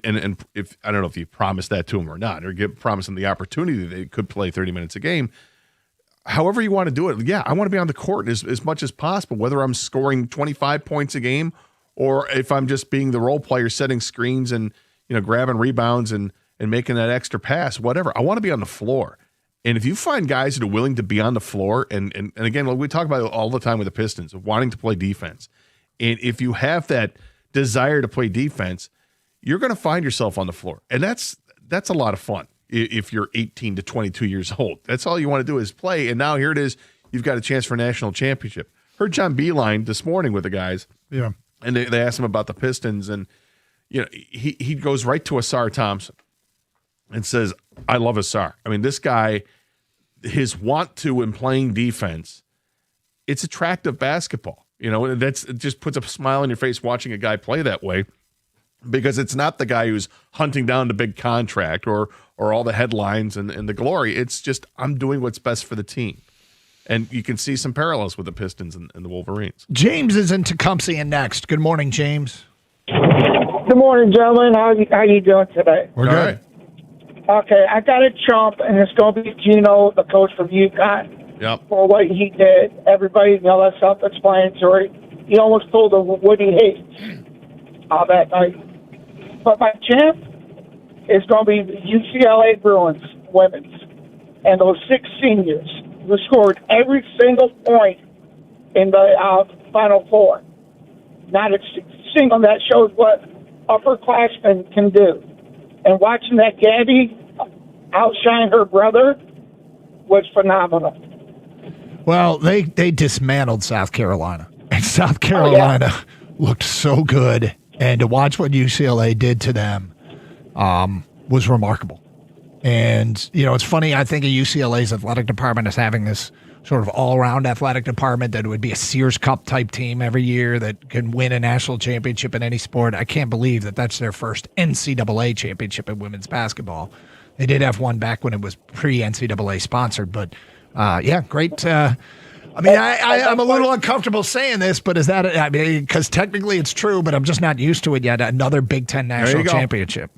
if I don't know if you promise that to them or not, or promise them the opportunity that they could play 30 minutes a game, however you want to do it. Yeah, I want to be on the court as much as possible, whether I'm scoring 25 points a game or if I'm just being the role player, setting screens and grabbing rebounds and making that extra pass, whatever. I want to be on the floor. And if you find guys that are willing to be on the floor, and again, like we talk about it all the time with the Pistons, of wanting to play defense, and if you have that desire to play defense, you're going to find yourself on the floor. And that's a lot of fun if you're 18 to 22 years old. That's all you want to do is play. And now here it is. You've got a chance for a national championship. Heard John Beline this morning with the guys. Yeah. And they asked him about the Pistons. And, he goes right to Asar Thompson and says, I love Asar. I mean, this guy, his want to in playing defense, it's attractive basketball. It just puts a smile on your face watching a guy play that way. Because it's not the guy who's hunting down the big contract or all the headlines and the glory. It's just, I'm doing what's best for the team. And you can see some parallels with the Pistons and the Wolverines. James is in Tecumseh and next. Good morning, James. Good morning, gentlemen. How you doing today? We're good. Okay, I got a chump, and it's going to be Gino, the coach from UConn. Yep. For what he did. Everybody, that's self-explanatory. He almost pulled a Woody Hayes that night. But my champ is going to be the UCLA Bruins women's. And those 6 seniors who scored every single point in the Final Four. Not a single that shows what upperclassmen can do. And watching that Gabby outshine her brother was phenomenal. Well, they dismantled South Carolina. And South Carolina looked so good. And to watch what UCLA did to them was remarkable. And, it's funny, I think UCLA's athletic department is having this sort of all-around athletic department that would be a Sears Cup type team every year that can win a national championship in any sport. I can't believe that that's their first NCAA championship in women's basketball. They did have one back when it was pre-NCAA sponsored, but great. I'm a little uncomfortable saying this, but is that, because technically it's true, but I'm just not used to it yet. Another Big Ten national championship.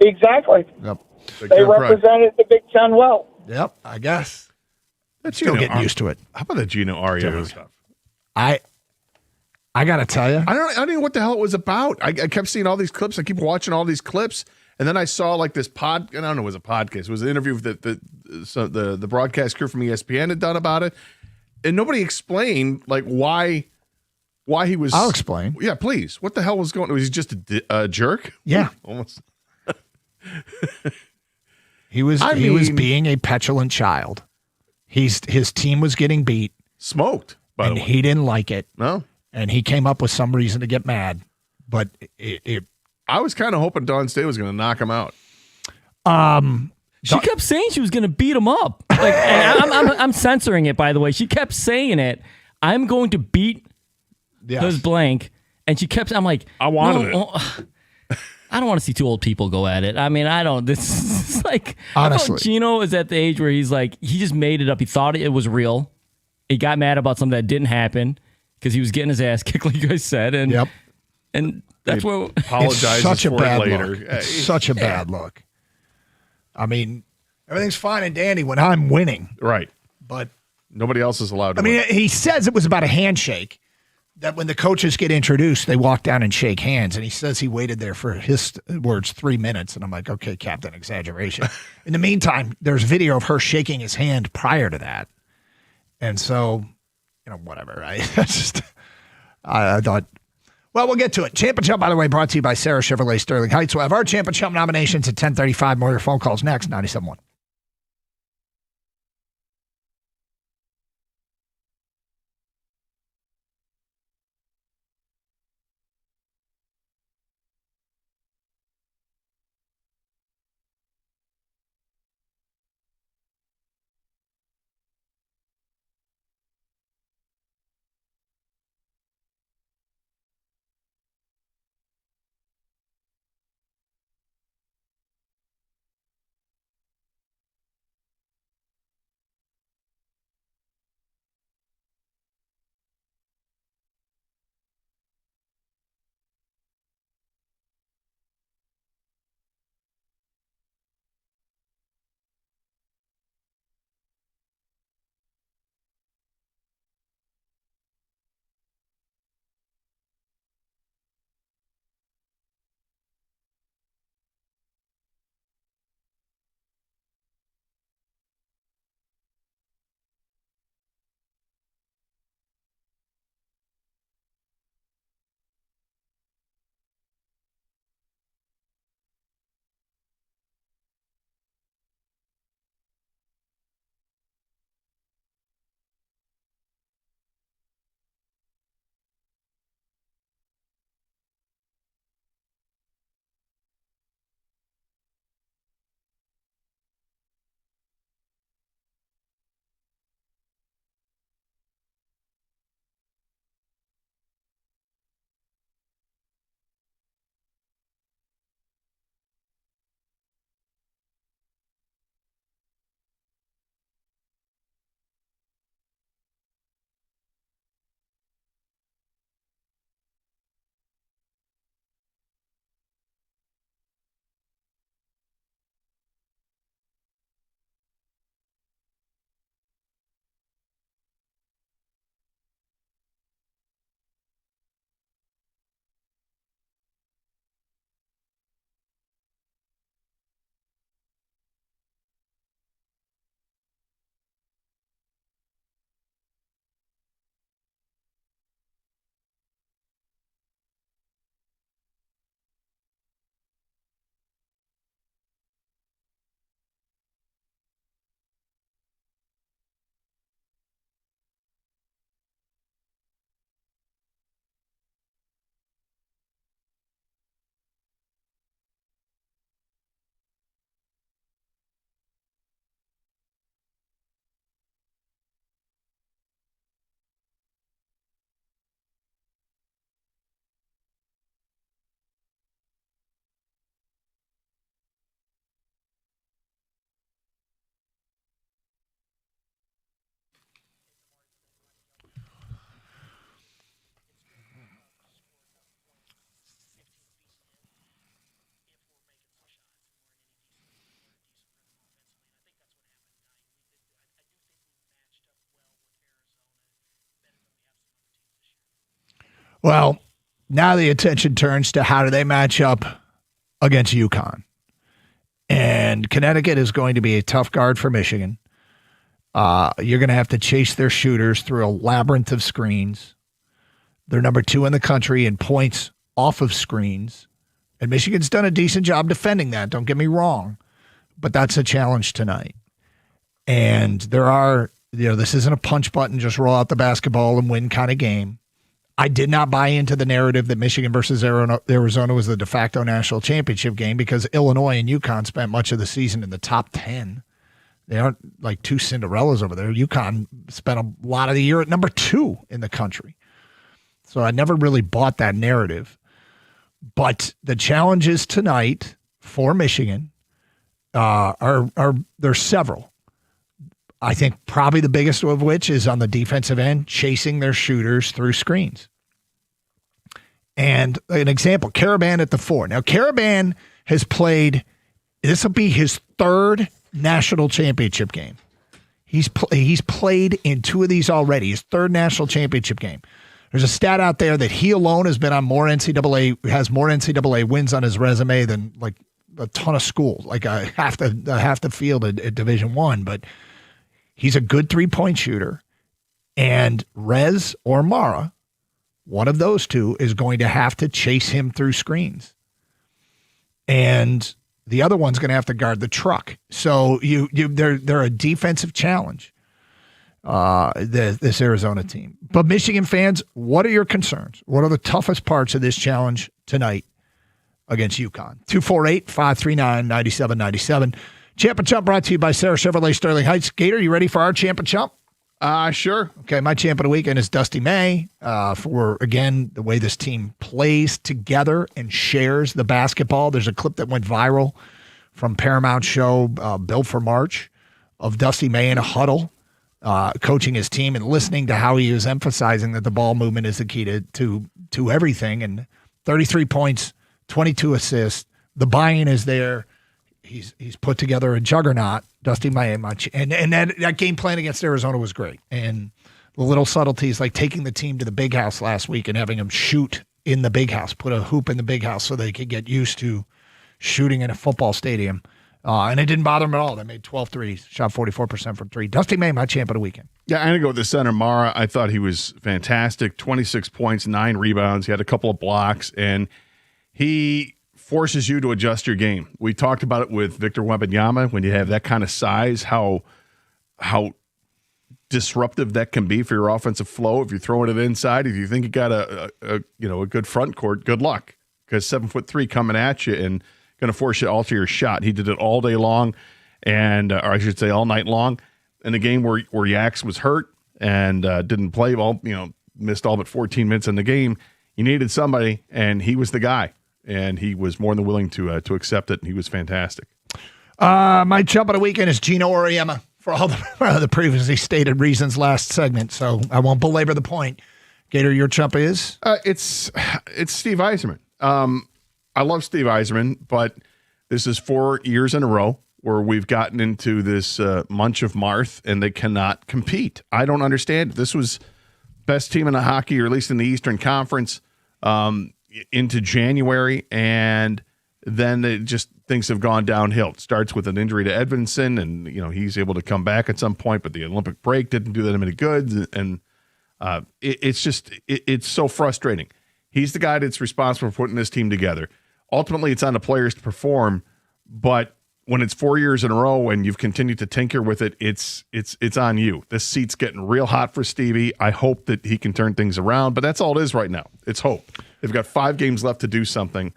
Exactly. Yep. They represented the Big Ten well. Yep, I guess. That's still getting used to it. How about the Gino Aria stuff? I got to tell you. I don't know what the hell it was about. I kept seeing all these clips. I keep watching all these clips. And then I saw like this I don't know, it was a podcast. It was an interview that the broadcast crew from ESPN had done about it. And nobody explained like why he was. I'll explain. Yeah, please. What the hell was going on? Was he just a jerk? Yeah. Almost. He was being a petulant child. His team was getting beat. Smoked, by the way. He didn't like it. No. And he came up with some reason to get mad. But I was kind of hoping Dawn State was going to knock him out. She kept saying she was going to beat him up. Like, and I'm censoring it, by the way. She kept saying it. I'm going to beat his blank. And she kept, I'm like, I wanted it. I don't want to see two old people go at it. I mean, this is like, honestly, Gino is at the age where he's like, he just made it up. He thought it was real. He got mad about something that didn't happen because he was getting his ass kicked, like you guys said. And and that's what apologizes such a for bad it later. Look. It's such a bad look. I mean, everything's fine and dandy when I'm winning. Right. But nobody else is allowed to win. win. He says it was about a handshake. That when the coaches get introduced, they walk down and shake hands. And he says he waited there for his words 3 minutes. And I'm like, okay, Captain, exaggeration. In the meantime, there's video of her shaking his hand prior to that. And so, whatever. Right? I thought, well, we'll get to it. Champ and Chump, by the way, brought to you by Sarah Chevrolet Sterling Heights. We'll have our Champ and Chump nominations at 10:35. More of your phone calls next, 97.1. Well, now the attention turns to how do they match up against UConn. And Connecticut is going to be a tough guard for Michigan. You're going to have to chase their shooters through a labyrinth of screens. They're number 2 in the country in points off of screens. And Michigan's done a decent job defending that, don't get me wrong. But that's a challenge tonight. And there are, this isn't a punch button, just roll out the basketball and win kind of game. I did not buy into the narrative that Michigan versus Arizona was the de facto national championship game because Illinois and UConn spent much of the season in the top 10. They aren't like two Cinderellas over there. UConn spent a lot of the year at number 2 in the country. So I never really bought that narrative. But the challenges tonight for Michigan there's several. I think probably the biggest of which is on the defensive end, chasing their shooters through screens. And an example, Karaban at the 4. Now, Karaban has played, this will be his 3rd national championship game. He's played in 2 of these already, his 3rd national championship game. There's a stat out there that he alone has been on has more NCAA wins on his resume than like a ton of schools, like half the field at Division I. But he's a good 3-point shooter. And Rez or Mara, one of those two, is going to have to chase him through screens. And the other one's going to have to guard the truck. So they're a defensive challenge, this Arizona team. But Michigan fans, what are your concerns? What are the toughest parts of this challenge tonight against UConn? 248-539-9797. Champ and Chump brought to you by Sarah Chevrolet Sterling Heights. Gator, you ready for our Champ and Chump? Sure. Okay, my champ of the weekend is Dusty May for, again, the way this team plays together and shares the basketball. There's a clip that went viral from Paramount show Built for March of Dusty May in a huddle coaching his team and listening to how he was emphasizing that the ball movement is the key to everything. And 33 points, 22 assists. The buy-in is there. He's put together a juggernaut, Dusty May, and that game plan against Arizona was great. And the little subtleties like taking the team to the big house last week and having them shoot in the big house, put a hoop in the big house so they could get used to shooting in a football stadium. And it didn't bother them at all. They made 12 threes, shot 44% from 3. Dusty May, my champ of the weekend. Yeah, I'm going to go with the center, Mara. I thought he was fantastic. 26 points, 9 rebounds. He had a couple of blocks, and he forces you to adjust your game. We talked about it with Victor Wembanyama. When you have that kind of size, how disruptive that can be for your offensive flow. If you're throwing it inside, if you think you got a good front court, good luck, because 7'3" coming at you and going to force you to alter your shot. He did it all day long, and or I should say all night long. In the game where Yax was hurt and didn't play missed all but 14 minutes in the game, you needed somebody, and he was the guy. And he was more than willing to accept it, and he was fantastic. My jump of the weekend is Gino Auriemma for all the previously stated reasons last segment, so I won't belabor the point. Gator, your jump is? It's Steve Yzerman. I love Steve Yzerman, but this is 4 years in a row where we've gotten into this munch of Marth, and they cannot compete. I don't understand. This was best team in the hockey, or at least in the Eastern Conference, into January, and then things have gone downhill. It starts with an injury to Edvinson, and he's able to come back at some point, but the Olympic break didn't do them any good, and it's so frustrating. He's the guy that's responsible for putting this team together. Ultimately, it's on the players to perform, but when it's 4 years in a row and you've continued to tinker with it, it's on you. This seat's getting real hot for Stevie. I hope that he can turn things around, but that's all it is right now. It's hope. They've got 5 games left to do something,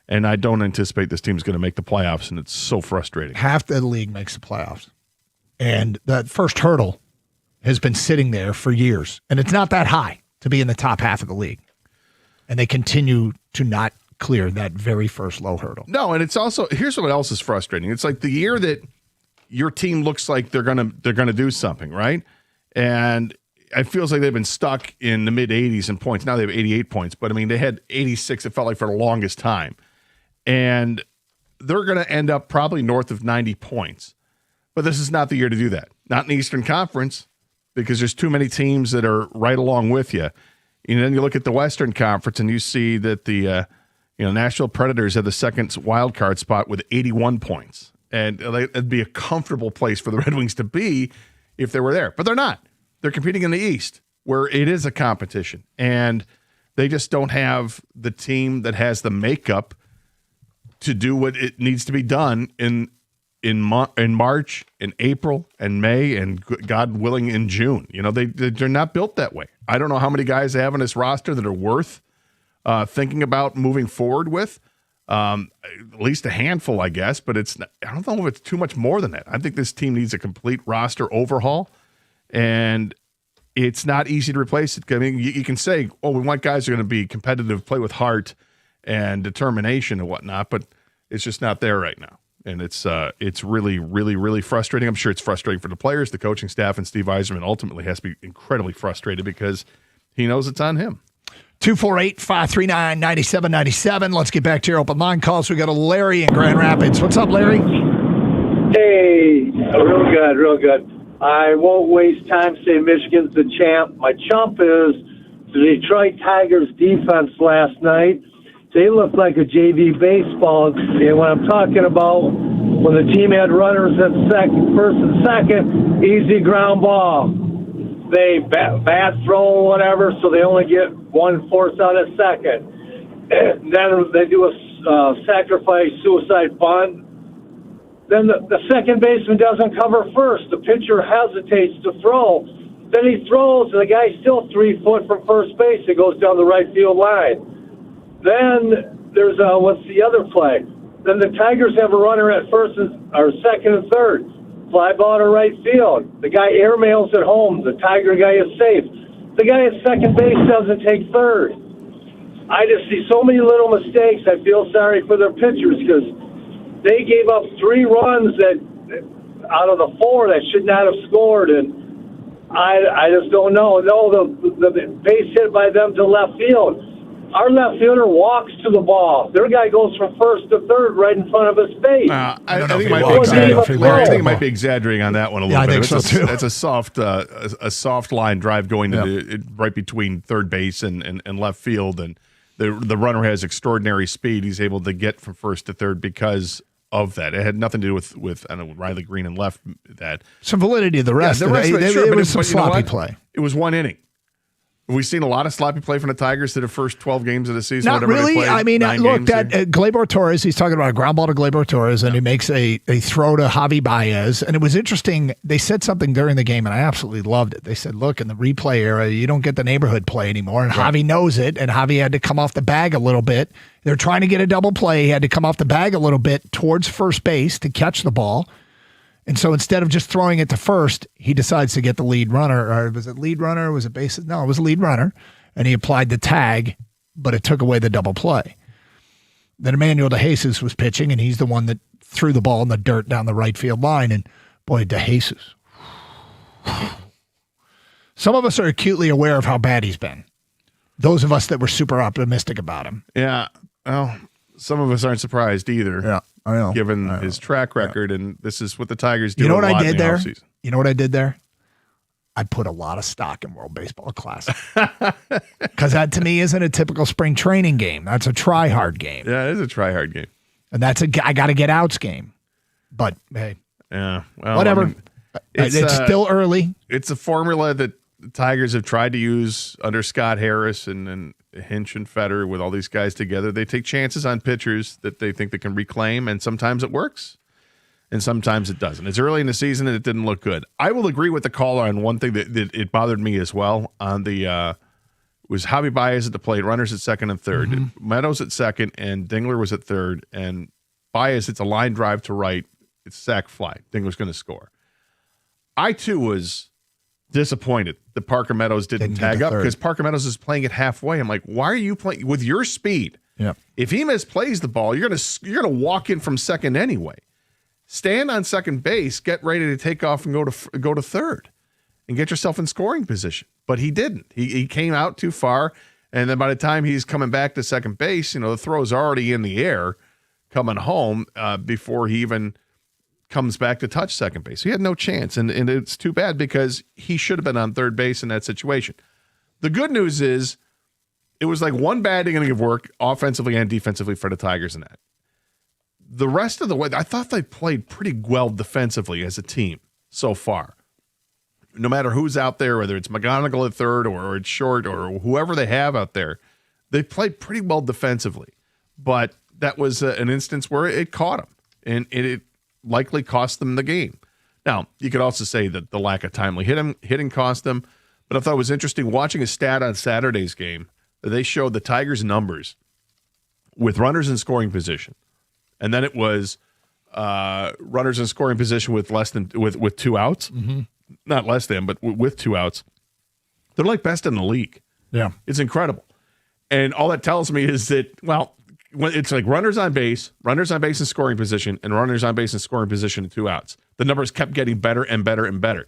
and I don't anticipate this team's going to make the playoffs, and it's so frustrating. Half the league makes the playoffs, and that first hurdle has been sitting there for years, and it's not that high to be in the top half of the league, and they continue to not clear that very first low hurdle. No, and it's also, here's what else is frustrating. It's like the year that your team looks like they're gonna do something, right? And it feels like they've been stuck in the mid-80s in points. Now they have 88 points, but I mean, they had 86, it felt like, for the longest time. And they're going to end up probably north of 90 points. But this is not the year to do that. Not in the Eastern Conference, because there's too many teams that are right along with you. And then you look at the Western Conference, and you see that the Nashville Predators have the second wild card spot with 81 points. And it'd be a comfortable place for the Red Wings to be if they were there. But they're not. They're competing in the East, where it is a competition. And they just don't have the team that has the makeup to do what it needs to be done in March, in April, and May, and God willing, in June. You know, they're not built that way. I don't know how many guys they have on this roster that are worth thinking about moving forward with. At least a handful, I guess, but I don't know if it's too much more than that. I think this team needs a complete roster overhaul, and it's not easy to replace it. I mean, you can say, oh, we want guys who are going to be competitive, play with heart and determination and whatnot, but it's just not there right now. And it's really, really, really frustrating. I'm sure it's frustrating for the players, the coaching staff, and Steve Yzerman ultimately has to be incredibly frustrated because he knows it's on him. 248-539-9797. Let's get back to your open line calls. We got a Larry in Grand Rapids. What's up, Larry? Hey, real good. I won't waste time saying Michigan's the champ. My chump is the Detroit Tigers defense last night. They looked like a JV baseball. And when I'm talking about when the team had runners at first and second, easy ground ball. They bad throw, whatever, so they only get 1/4 out at second. And then they do a sacrifice suicide bunt. Then the second baseman doesn't cover first. The pitcher hesitates to throw. Then he throws, and the guy's still 3 foot from first base. It goes down the right field line. Then there's what's the other play? Then the Tigers have a runner at second and third. Fly ball to right field. The guy airmails it home. The Tiger guy is safe. The guy at second base doesn't take third. I just see so many little mistakes. I feel sorry for their pitchers because they gave up 3 runs that out of the 4 that should not have scored, and I just don't know. No, the base hit by them to left field. Our left fielder walks to the ball. Their guy goes from first to third right in front of his face. I think it might be exaggerating on that one a little bit. I think so too. It's a soft line drive going to right between third base and left field, and the runner has extraordinary speed. He's able to get from first to third because of that. It had nothing to do with I don't know, Riley Green and left that. Some validity of the rest. Yeah, It was some sloppy play. It was 1 inning. We've seen a lot of sloppy play from the Tigers through the first 12 games of the season. Not really. I mean, look, that Gleyber Torres, he's talking about a ground ball to Gleyber Torres, and he makes a throw to Javi Baez. And it was interesting. They said something during the game, and I absolutely loved it. They said, look, in the replay era, you don't get the neighborhood play anymore. And Javi knows it, and Javi had to come off the bag a little bit. They're trying to get a double play. He had to come off the bag a little bit towards first base to catch the ball. And so instead of just throwing it to first, he decides to get the lead runner. Or was it lead runner? Was it bases? No, it was lead runner. And he applied the tag, but it took away the double play. Then Emmanuel DeJesus was pitching, and he's the one that threw the ball in the dirt down the right field line. And boy, DeJesus. Some of us are acutely aware of how bad he's been. Those of us that were super optimistic about him. Yeah. Well, some of us aren't surprised either. Yeah. I know. Given his track record, and this is what the Tigers do. You know what I did there? Offseason. You know what I did there? I put a lot of stock in World Baseball Classic because that to me isn't a typical spring training game. That's a try-hard game. Yeah, it is a try-hard game, and that's I got to get outs game. But hey, yeah, well, whatever. I mean, it's still early. It's a formula that the Tigers have tried to use under Scott Harris and Hinch and Fetter with all these guys together. They take chances on pitchers that they think they can reclaim, and sometimes it works, and sometimes it doesn't. It's early in the season, and it didn't look good. I will agree with the caller on one thing that it bothered me as well. On the was Javi Baez at the plate, runners at second and third, Meadows at second, and Dingler was at third, and Baez hits a line drive to right. It's sac fly. Dingler's going to score. I too was disappointed that Parker Meadows didn't tag up because Parker Meadows is playing it halfway. I'm like, why are you playing with your speed? Yeah. If he misplays the ball, you're gonna walk in from second anyway. Stand on second base, get ready to take off and go to third, and get yourself in scoring position. But he didn't. He came out too far, and then by the time he's coming back to second base, the throw's already in the air, coming home before he even comes back to touch second base. He had no chance, and it's too bad because he should have been on third base in that situation. The good news is it was like one bad inning of work offensively and defensively for the Tigers in that. the rest of the way, I thought they played pretty well defensively as a team so far. No matter who's out there, whether it's McGonigal at third or it's Short or whoever they have out there, they played pretty well defensively. But that was an instance where it caught them, and it likely cost them the game. Now, you could also say that the lack of timely hitting cost them, but I thought it was interesting watching a stat on Saturday's game. They showed the Tigers' numbers with runners in scoring position, and then it was runners in scoring position with with 2 outs. Mm-hmm. Not less than, but with 2 outs. They're like best in the league. Yeah. It's incredible. And all that tells me is that, well, when it's like runners on base in scoring position, and runners on base in scoring position and 2 outs. The numbers kept getting better and better and better.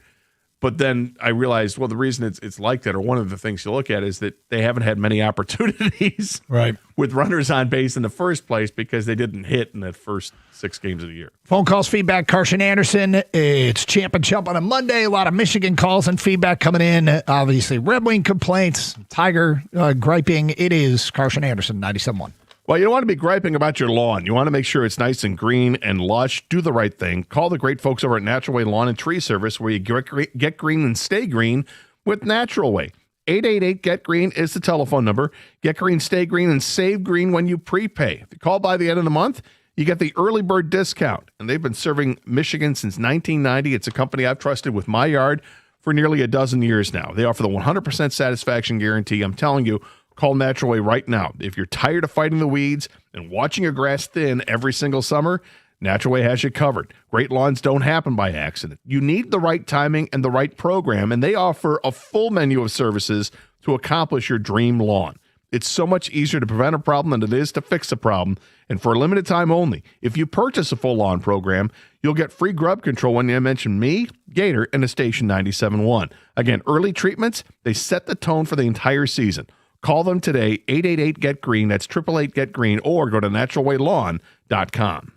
But then I realized, well, the reason it's like that, or one of the things you look at, is that they haven't had many opportunities right. with runners on base in the first place because they didn't hit in the first 6 games of the year. Phone calls, feedback, Carson Anderson. It's Champ and Chump on a Monday. A lot of Michigan calls and feedback coming in. Obviously, Red Wing complaints, Tiger griping. It is Carson Anderson, 97.1. Well, you don't want to be griping about your lawn. You want to make sure it's nice and green and lush. Do the right thing. Call the great folks over at Natural Way Lawn and Tree Service, where you get green and stay green with Natural Way. 888-GET-GREEN is the telephone number. Get green, stay green, and save green when you prepay. If you call by the end of the month, you get the early bird discount. And they've been serving Michigan since 1990. It's a company I've trusted with my yard for nearly a dozen years now. They offer the 100% satisfaction guarantee. I'm telling you, call Natural Way right now. If you're tired of fighting the weeds and watching your grass thin every single summer, Natural Way has you covered. Great lawns don't happen by accident. You need the right timing and the right program, and they offer a full menu of services to accomplish your dream lawn. It's so much easier to prevent a problem than it is to fix a problem. And for a limited time only, if you purchase a full lawn program, you'll get free grub control when you mention me, Gator, and the station 97.1. Again, early treatments, they set the tone for the entire season. Call them today, 888-GET-GREEN. That's 888-GET-GREEN, or go to naturalwaylawn.com.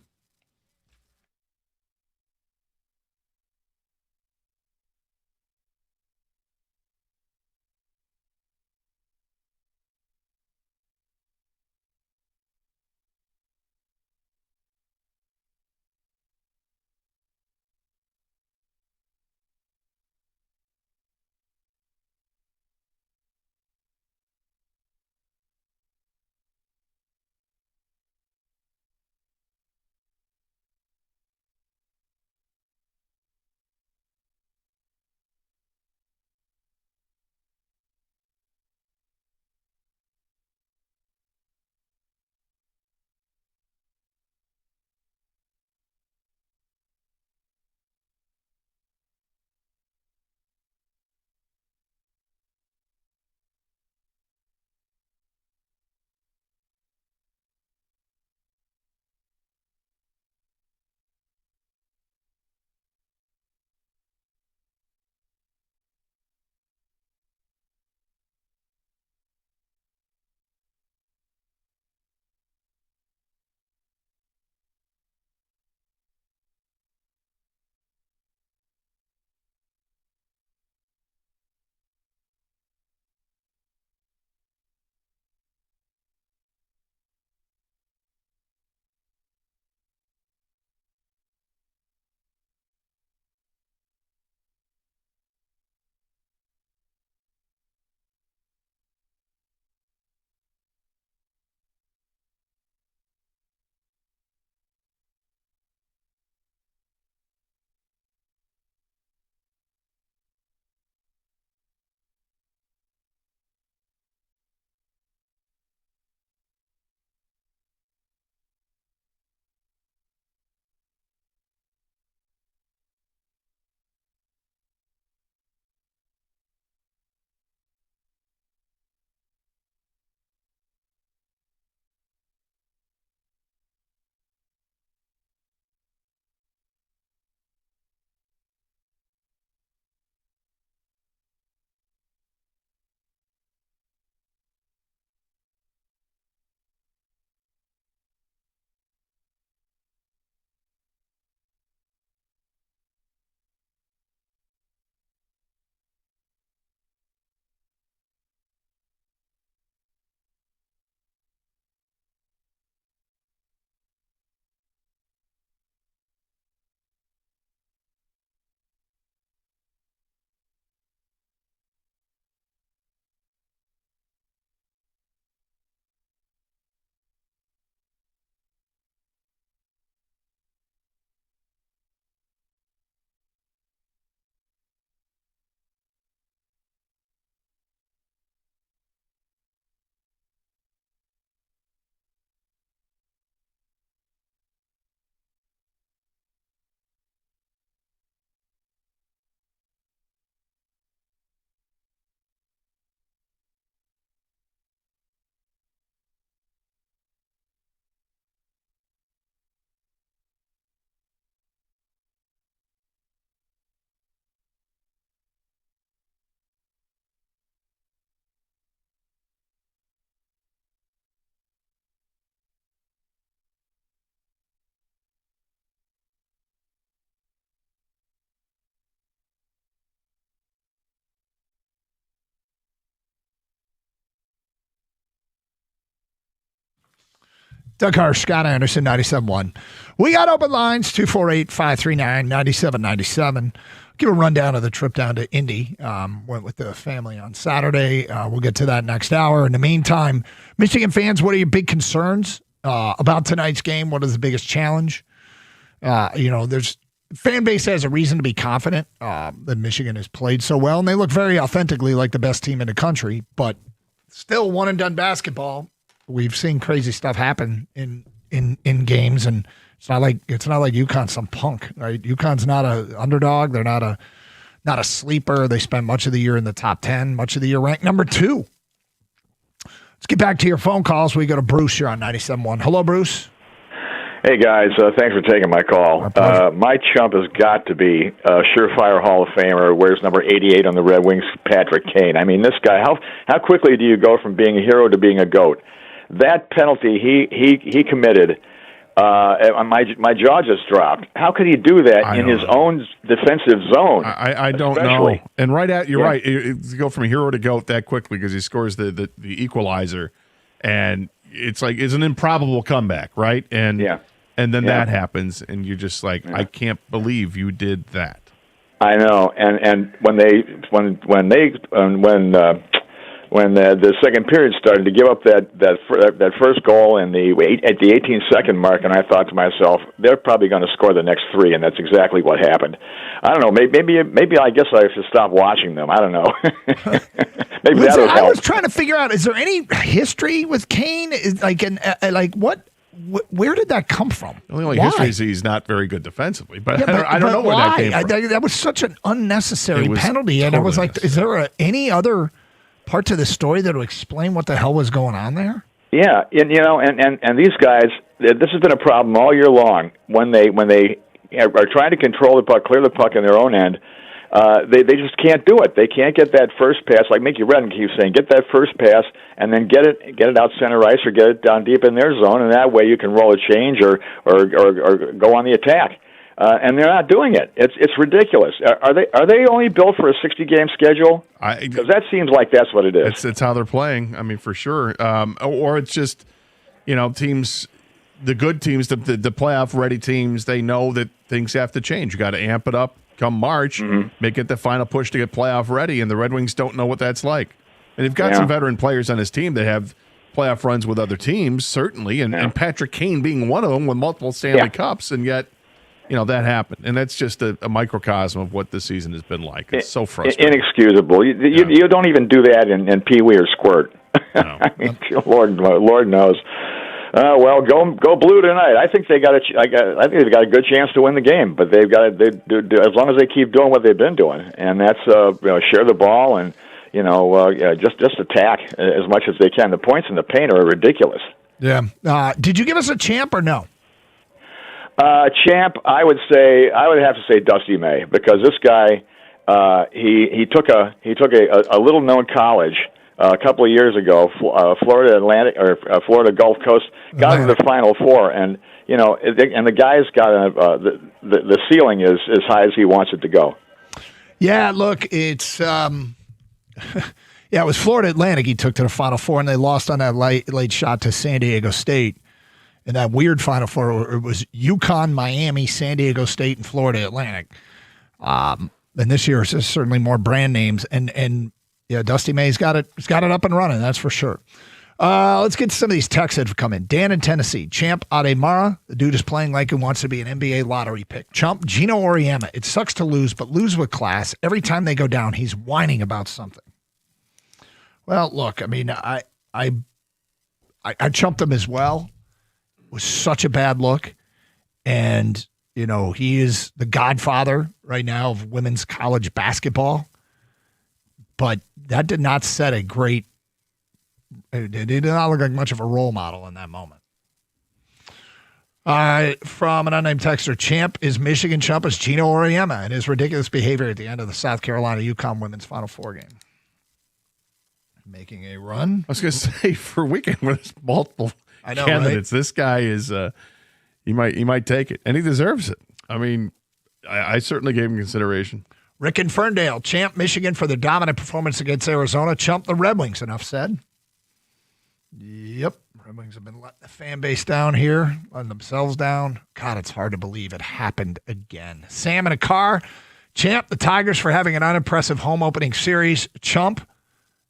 Doug Harsh, Scott Anderson, 97.1. We got open lines, 248-539-9797. Give a rundown of the trip down to Indy. Went with the family on Saturday. We'll get to that next hour. In the meantime, Michigan fans, what are your big concerns about tonight's game? What is the biggest challenge? There's fan base has a reason to be confident that Michigan has played so well, and they look very authentically like the best team in the country, but still one and done basketball. We've seen crazy stuff happen in games, and it's not like UConn's some punk, right? UConn's not an underdog. They're not a sleeper. They spent much of the year in the top 10, much of the year ranked number 2. Let's get back to your phone calls. We go to Bruce here on 97.1. Hello, Bruce. Hey, guys. Thanks for taking my call. My chump has got to be a surefire Hall of Famer, wears number 88 on the Red Wings, Patrick Kane. I mean, this guy, how quickly do you go from being a hero to being a GOAT? That penalty he committed, my jaw just dropped. How could he do that in his own defensive zone? I don't know. And you're right. You go from hero to GOAT that quickly because he scores the equalizer, and it's an improbable comeback, right? And then that happens, and you're just like, I can't believe you did that. I know. And when the second period started, to give up that first goal at the 18-second mark, and I thought to myself, they're probably going to score the next 3, and that's exactly what happened. I don't know. Maybe I guess I should stop watching them. I don't know. Maybe that'll help. I was trying to figure out: is there any history with Kane? Where did that come from? The only history is he's not very good defensively, but I don't know where that came from. That was such an unnecessary penalty, and I was like, is there any other part to the story that will explain what the hell was going on there? Yeah, and these guys, this has been a problem all year long. When they are trying to control the puck, clear the puck in their own end, they just can't do it. They can't get that first pass, like Mickey Redden keeps saying, get that first pass and then get it out center ice or get it down deep in their zone, and that way you can roll a change or go on the attack. And they're not doing it. It's ridiculous. Are they only built for a 60-game schedule? Because that seems like that's what it is. It's how they're playing. I mean, for sure. Or it's just, teams, the good teams, the playoff-ready teams, they know that things have to change. You got to amp it up come March, make it the final push to get playoff ready, and the Red Wings don't know what that's like. And they've got some veteran players on his team that have playoff runs with other teams, certainly, and Patrick Kane being one of them with multiple Stanley Cups, and yet, that happened. And that's just a microcosm of what this season has been like. It's so frustrating. Inexcusable. You don't even do that in Pee Wee or Squirt. No. I mean, Lord knows. Well, go Blue tonight. I think they I think they've got a good chance to win the game, but they've got as long as they keep doing what they've been doing, and that's share the ball and just attack as much as they can. The points in the paint are ridiculous. Yeah. Did you give us a champ or no? Champ, I would have to say Dusty May, because this guy he took a little known college a couple of years ago, Florida Atlantic or Florida Gulf Coast, got to the Final Four, and the guy's got the ceiling is as high as he wants it to go. Yeah, look, it's it was Florida Atlantic he took to the Final Four, and they lost on that late shot to San Diego State. In that weird Final Four, it was UConn, Miami, San Diego State, and Florida Atlantic. And this year, it's certainly more brand names, and yeah, Dusty May's got it up and running, that's for sure. Let's get to some of these texts that have come in. Dan in Tennessee. Champ Ademara. The dude is playing like he wants to be an NBA lottery pick. Chump Gino Auriemma. It sucks to lose, but lose with class. Every time they go down, he's whining about something. Well, look, I mean, I chumped him as well. It was such a bad look. And, he is the godfather right now of women's college basketball. But that did not set a great – it did not look like much of a role model in that moment. From an unnamed texter, Champ is Michigan chump is Gino Auriemma and his ridiculous behavior at the end of the South Carolina-UConn women's Final Four game. Making a run. I was going to say, for a weekend where there's multiple candidates, right? This guy is he might take it, and he deserves it. I mean, I certainly gave him consideration. Rick in Ferndale, Champ Michigan for their dominant performance against Arizona. Chump the Red Wings, enough said. Yep, Red Wings have been letting the fan base down here, letting themselves down. God, it's hard to believe it happened again. Sam in a car. Champ the Tigers for having an unimpressive home opening series. Champ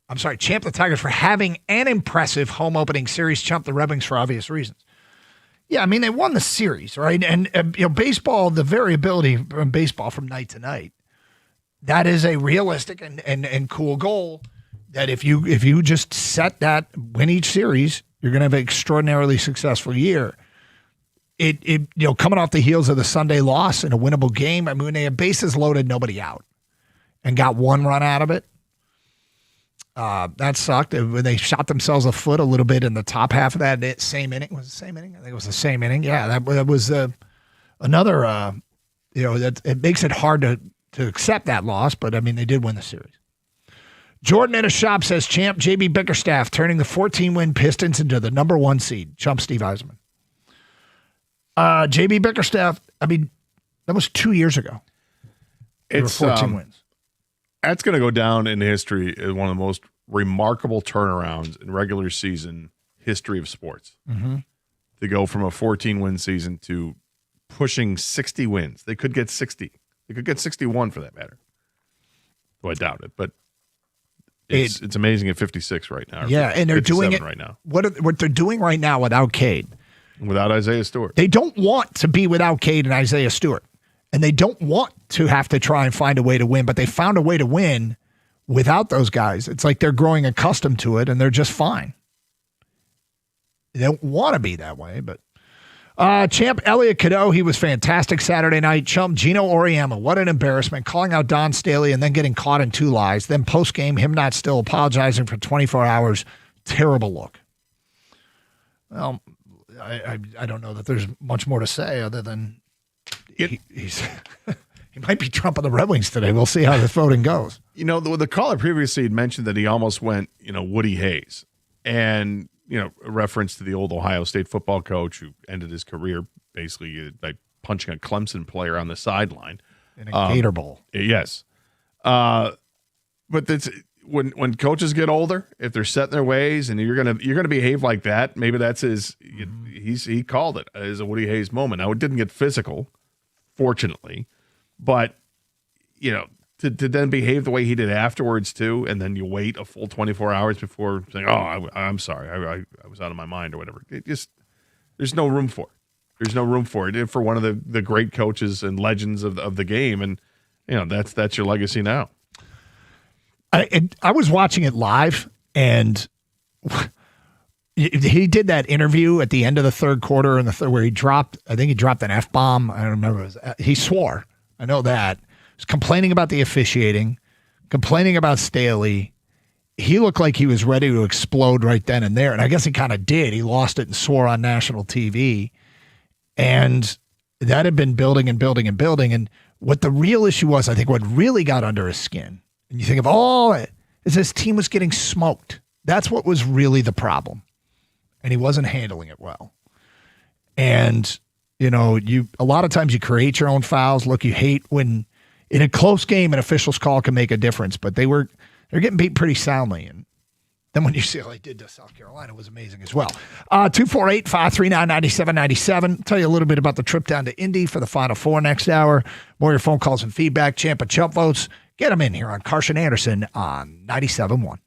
the Tigers for having an impressive home opening series. Chump the Red Wings for obvious reasons. Yeah, I mean, they won the series, right? And baseball, the variability from baseball from night to night, that is a realistic and cool goal that if you just set that, win each series, you're going to have an extraordinarily successful year. It coming off the heels of the Sunday loss in a winnable game, I mean, when they had bases loaded, nobody out, and got one run out of it, that sucked. When they shot themselves a foot a little bit in the top half of that same inning. Was it the same inning? I think it was the same inning. Yeah, that was another, that it makes it hard to accept that loss, but I mean, they did win the series. Jordan in a shop says, Champ, JB Bickerstaff turning the 14-win Pistons into the number 1 seed. Chump Steve Eisenman. JB Bickerstaff, I mean, that was 2 years ago. It's 14 wins. That's going to go down in history as one of the most remarkable turnarounds in regular season history of sports. Mm-hmm. To go from a 14-win season to pushing 60 wins. They could get 60. They could get 61 for that matter. Well, I doubt it, but it's amazing at 56 right now. Yeah, and they're doing it right now. What they're doing right now without Cade. Without Isaiah Stewart. They don't want to be without Cade and Isaiah Stewart. And they don't want to have to try and find a way to win, but they found a way to win without those guys. It's like they're growing accustomed to it, and they're just fine. They don't want to be that way, but Champ Elliot Cadeau, he was fantastic Saturday night. Chump Gino Auriemma, what an embarrassment, calling out Don Staley and then getting caught in 2 lies. Then post-game, him not still apologizing for 24 hours. Terrible look. Well, I don't know that there's much more to say other than he's he might be Trump on the Red Wings today. We'll see how the voting goes. The caller previously had mentioned that he almost went, Woody Hayes. And, a reference to the old Ohio State football coach who ended his career basically by punching a Clemson player on the sideline. In a Gator Bowl. Yes. But that's when coaches get older, if they're set in their ways and you're gonna behave like that, maybe that's he called it as a Woody Hayes moment. Now it didn't get physical, fortunately, but to then behave the way he did afterwards too, and then you wait a full 24 hours before saying, "Oh, I'm sorry, I was out of my mind" or whatever. There's no room for it. There's no room for it for one of the great coaches and legends of the game, and that's your legacy now. I was watching it live, and he did that interview at the end of the third quarter where he dropped. I think he dropped an F-bomb. I don't remember. He swore. I know that. He was complaining about the officiating, complaining about Staley. He looked like he was ready to explode right then and there, and I guess he kind of did. He lost it and swore on national TV, and that had been building and building and building. And what the real issue was, I think, what really got under his skin. And you think of is his team was getting smoked. That's what was really the problem. And he wasn't handling it well. And, a lot of times you create your own fouls. Look, you hate when in a close game, an official's call can make a difference, but they're getting beat pretty soundly. And then when UCLA did to South Carolina, it was amazing as well. 248-539-9797. Tell you a little bit about the trip down to Indy for the Final Four next hour. More of your phone calls and feedback. Champ and Chump votes. Get them in here on Carson Anderson on 97.1.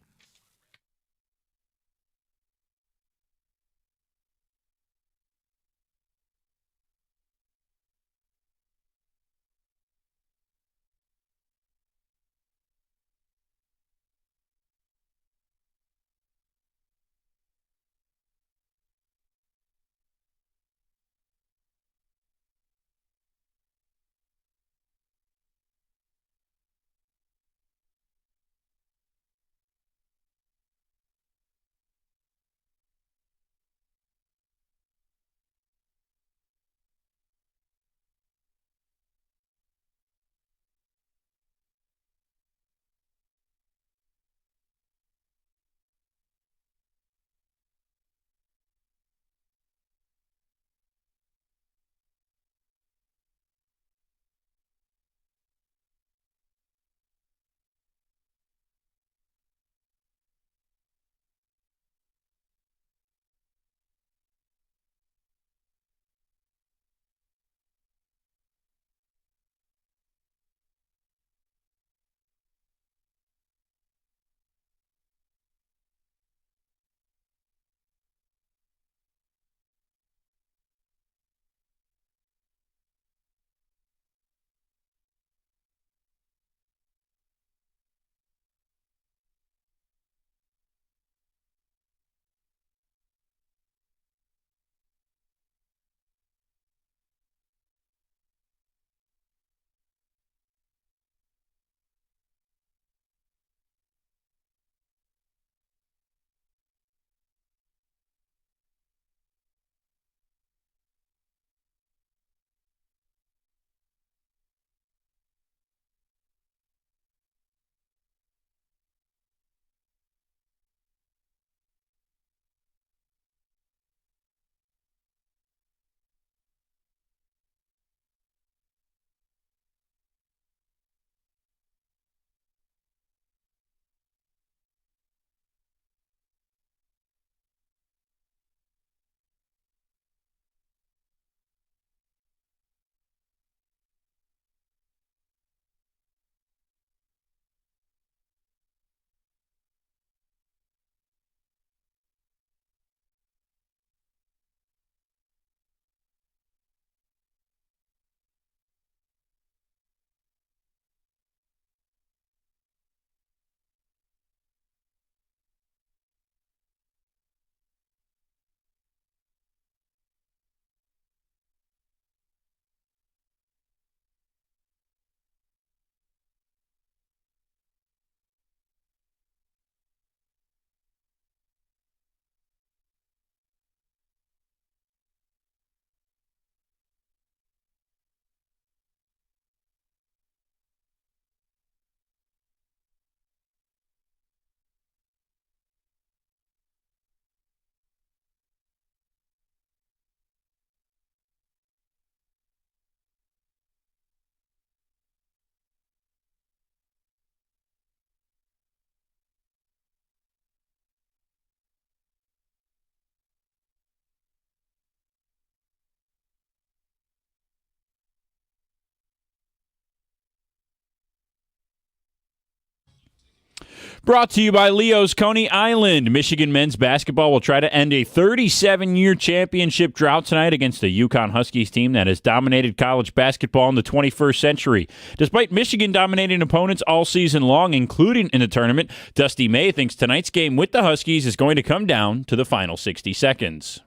Brought to you by Leo's Coney Island. Michigan men's basketball will try to end a 37-year championship drought tonight against the UConn Huskies team that has dominated college basketball in the 21st century. Despite Michigan dominating opponents all season long, including in the tournament, Dusty May thinks tonight's game with the Huskies is going to come down to the final 60 seconds.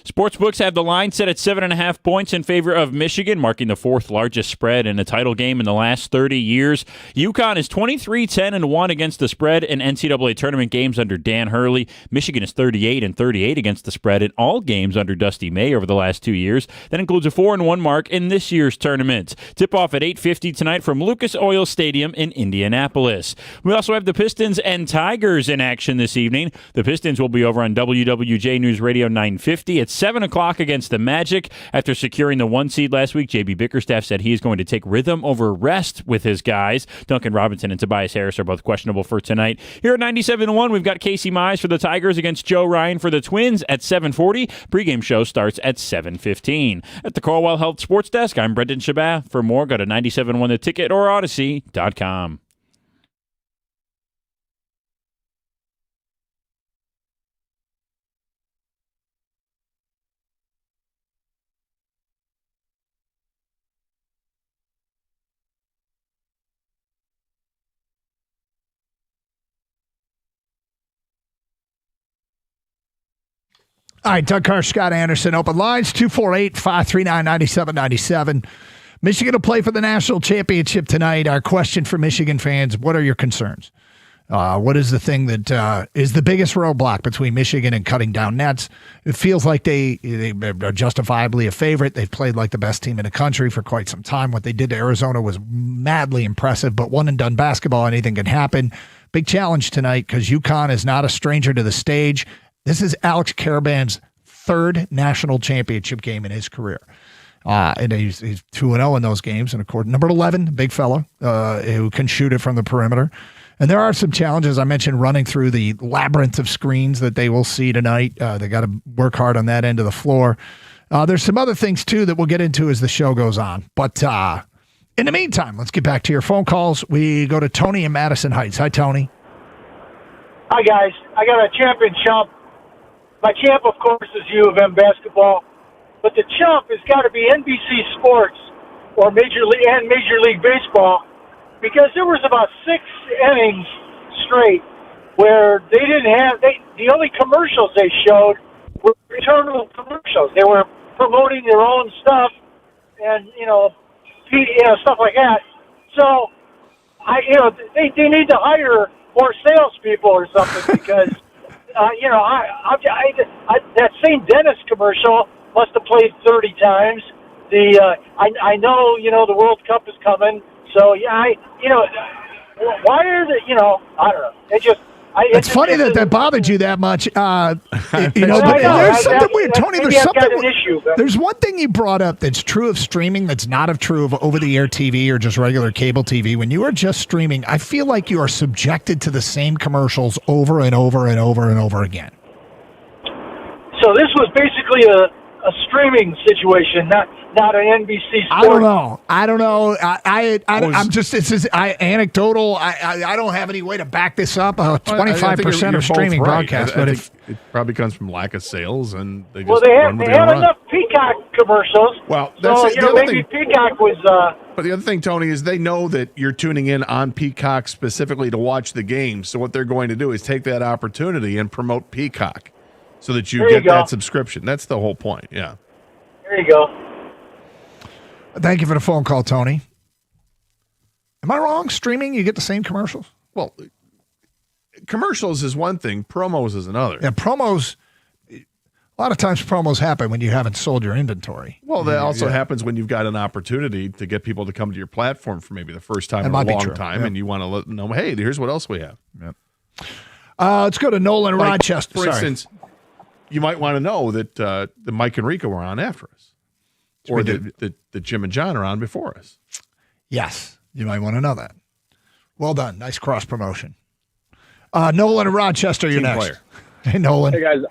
Sportsbooks have the line set at 7.5 points in favor of Michigan, marking the fourth largest spread in a title game in the last 30 years. UConn is 23-10-1 against the spread in NCAA tournament games under Dan Hurley. Michigan is 38-38 against the spread in all games under Dusty May over the last 2 years. That includes a 4-1 mark in this year's tournament. Tip-off at 8:50 tonight from Lucas Oil Stadium in Indianapolis. We also have the Pistons and Tigers in action this evening. The Pistons will be over on WWJ News Radio 950 at 7 o'clock against the Magic. After securing the 1 seed last week, J.B. Bickerstaff said he is going to take rhythm over rest with his guys. Duncan Robinson and Tobias Harris are both questionable for tonight. Here at 97.1, we've got Casey Mize for the Tigers against Joe Ryan for the Twins at 7:40. Pregame show starts at 7:15. At the Corwell Health Sports Desk, I'm Brendan Shabat. For more, go to 97.1theticket or Odyssey.com. All right, Doug Karsch, Scott Anderson, open lines, 248-539-9797. Michigan will play for the national championship tonight. Our question for Michigan fans, what are your concerns? What is the thing that is the biggest roadblock between Michigan and cutting down nets? It feels like they are justifiably a favorite. They've played like the best team in the country for quite some time. What they did to Arizona was madly impressive, but one and done basketball, anything can happen. Big challenge tonight because UConn is not a stranger to the stage. This is Alex Karaban's third national championship game in his career. And he's 2-0 in those games. And of course, number 11, big fellow who can shoot it from the perimeter. And there are some challenges. I mentioned running through the labyrinth of screens that they will see tonight. They got to work hard on that end of the floor. There's some other things, too, that we'll get into as the show goes on. But in the meantime, let's get back to your phone calls. We go to Tony in Madison Heights. Hi, Tony. Hi, guys. I got a champion chump. My champ, of course, is U of M basketball. But the chump has got to be NBC Sports or Major League Baseball, because there was about 6 innings straight where they didn't have the only commercials they showed were internal commercials. They were promoting their own stuff and stuff like that. So they need to hire more salespeople or something because that St. Dennis commercial must have played 30 times. I know the World Cup is coming. So why are they? I don't know. It's funny that bothered you that much. But there's something weird, Tony. There's one thing you brought up that's true of streaming that's not true of over-the-air TV or just regular cable TV. When you are just streaming, I feel like you are subjected to the same commercials over and over and over and over again. So this was basically a streaming situation, not an NBC Sports. I don't know. I'm just, this is anecdotal. I don't have any way to back this up. 25% of streaming broadcast, but it probably comes from lack of sales, and they just they have enough Peacock commercials. Well, that's maybe Peacock was. But the other thing, Tony, is they know that you're tuning in on Peacock specifically to watch the game. So what they're going to do is take that opportunity and promote Peacock, so that you get that subscription. That's the whole point. Yeah. There you go. Thank you for the phone call, Tony. Am I wrong? Streaming, you get the same commercials? Well, commercials is one thing. Promos is another. Yeah, promos. A lot of times promos happen when you haven't sold your inventory. Well, that also happens when you've got an opportunity to get people to come to your platform for maybe the first time in a long time, and you want to let them know, hey, here's what else we have. Yep. Let's go to Nolan Rochester. For instance, you might want to know that the Mike and Rico were on after us, or that Jim and John are on before us. Yes, you might want to know that. Well done. Nice cross promotion. Nolan in Rochester, you're Team next. player. Hey, Nolan. Hey, guys.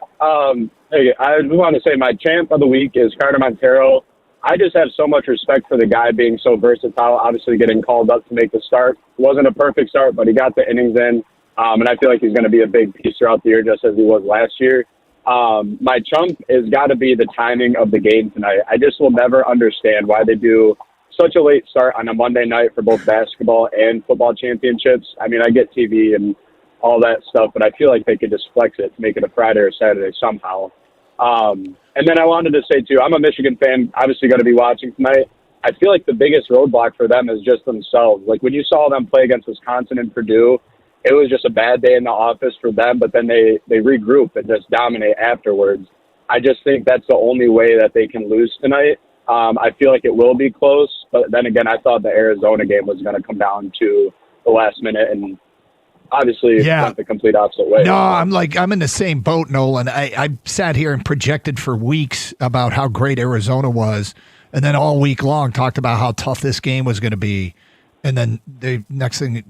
Hey, I just want to say my champ of the week is Carter Montero. I just have so much respect for the guy being so versatile, obviously getting called up to make the start. Wasn't a perfect start, but he got the innings in, and I feel like he's going to be a big piece throughout the year, just as he was last year. My chump has got to be the timing of the game tonight. I just will never understand why they do such a late start on a Monday night for both basketball and football championships. I mean, I get TV and all that stuff, but I feel like they could just flex it to make it a Friday or Saturday somehow. And then I wanted to say, too, I'm a Michigan fan, obviously going to be watching tonight. I feel like the biggest roadblock for them is just themselves. Like, when you saw them play against Wisconsin and Purdue, it was just a bad day in the office for them, but then they regroup and just dominate afterwards. I just think that's the only way that they can lose tonight. I feel like it will be close, but then again, I thought the Arizona game was going to come down to the last minute, and obviously went the complete opposite way. No, I'm in the same boat, Nolan. I sat here and projected for weeks about how great Arizona was, and then all week long talked about how tough this game was going to be. And then next thing,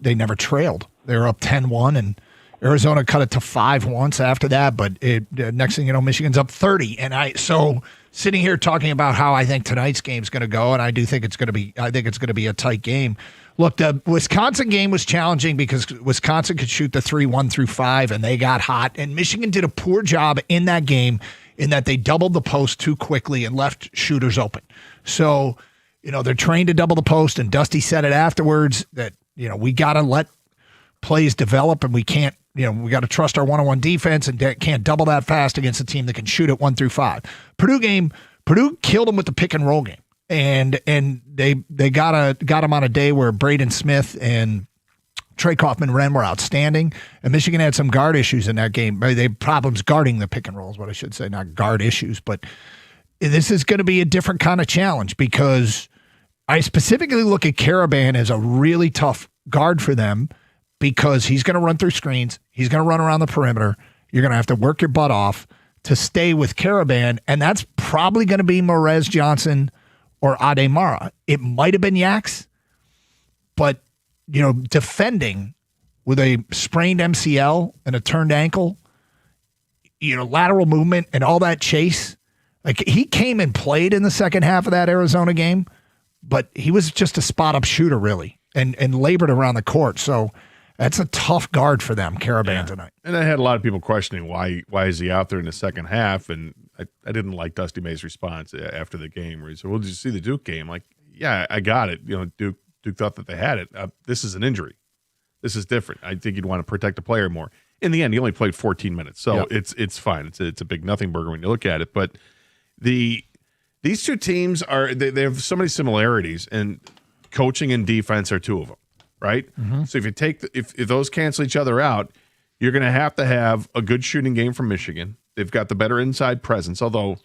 they never trailed. They were up 10-1, and Arizona cut it to 5 once after that. But next thing you know, Michigan's up 30. And so sitting here talking about how I think tonight's game's going to go, and I do think it's going to be. I think it's going to be a tight game. Look, the Wisconsin game was challenging because Wisconsin could shoot the 3 1 through 5, and they got hot. And Michigan did a poor job in that game in that they doubled the post too quickly and left shooters open. So, they're trained to double the post, and Dusty said it afterwards that, we got to let plays develop, and we can't, we got to trust our one-on-one defense and can't double that fast against a team that can shoot it 1 through 5. Purdue killed them with the pick and roll game. And they got him on a day where Braden Smith and Trey Kaufman-Wren were outstanding, and Michigan had some guard issues in that game. They had problems guarding the pick and rolls, what I should say, not guard issues. But this is going to be a different kind of challenge because I specifically look at Caravan as a really tough guard for them because he's going to run through screens. He's going to run around the perimeter. You're going to have to work your butt off to stay with Caravan, and that's probably going to be Morez Johnson or Ademara. It might have been Yax, but, defending with a sprained MCL and a turned ankle, lateral movement and all that chase. Like, he came and played in the second half of that Arizona game, but he was just a spot-up shooter, really, and labored around the court. So that's a tough guard for them, Caravan, tonight. And I had a lot of people questioning why is he out there in the second half, and I didn't like Dusty May's response after the game where he said, well, did you see the Duke game? Like, yeah, I got it. Duke thought that they had it. This is an injury. This is different. I think you'd want to protect the player more. In the end, he only played 14 minutes, so it's fine. It's a big nothing burger when you look at it. But these two teams they have so many similarities, and coaching and defense are two of them, right? Mm-hmm. So if you take if those cancel each other out, you're going to have a good shooting game from Michigan. They've got the better inside presence, although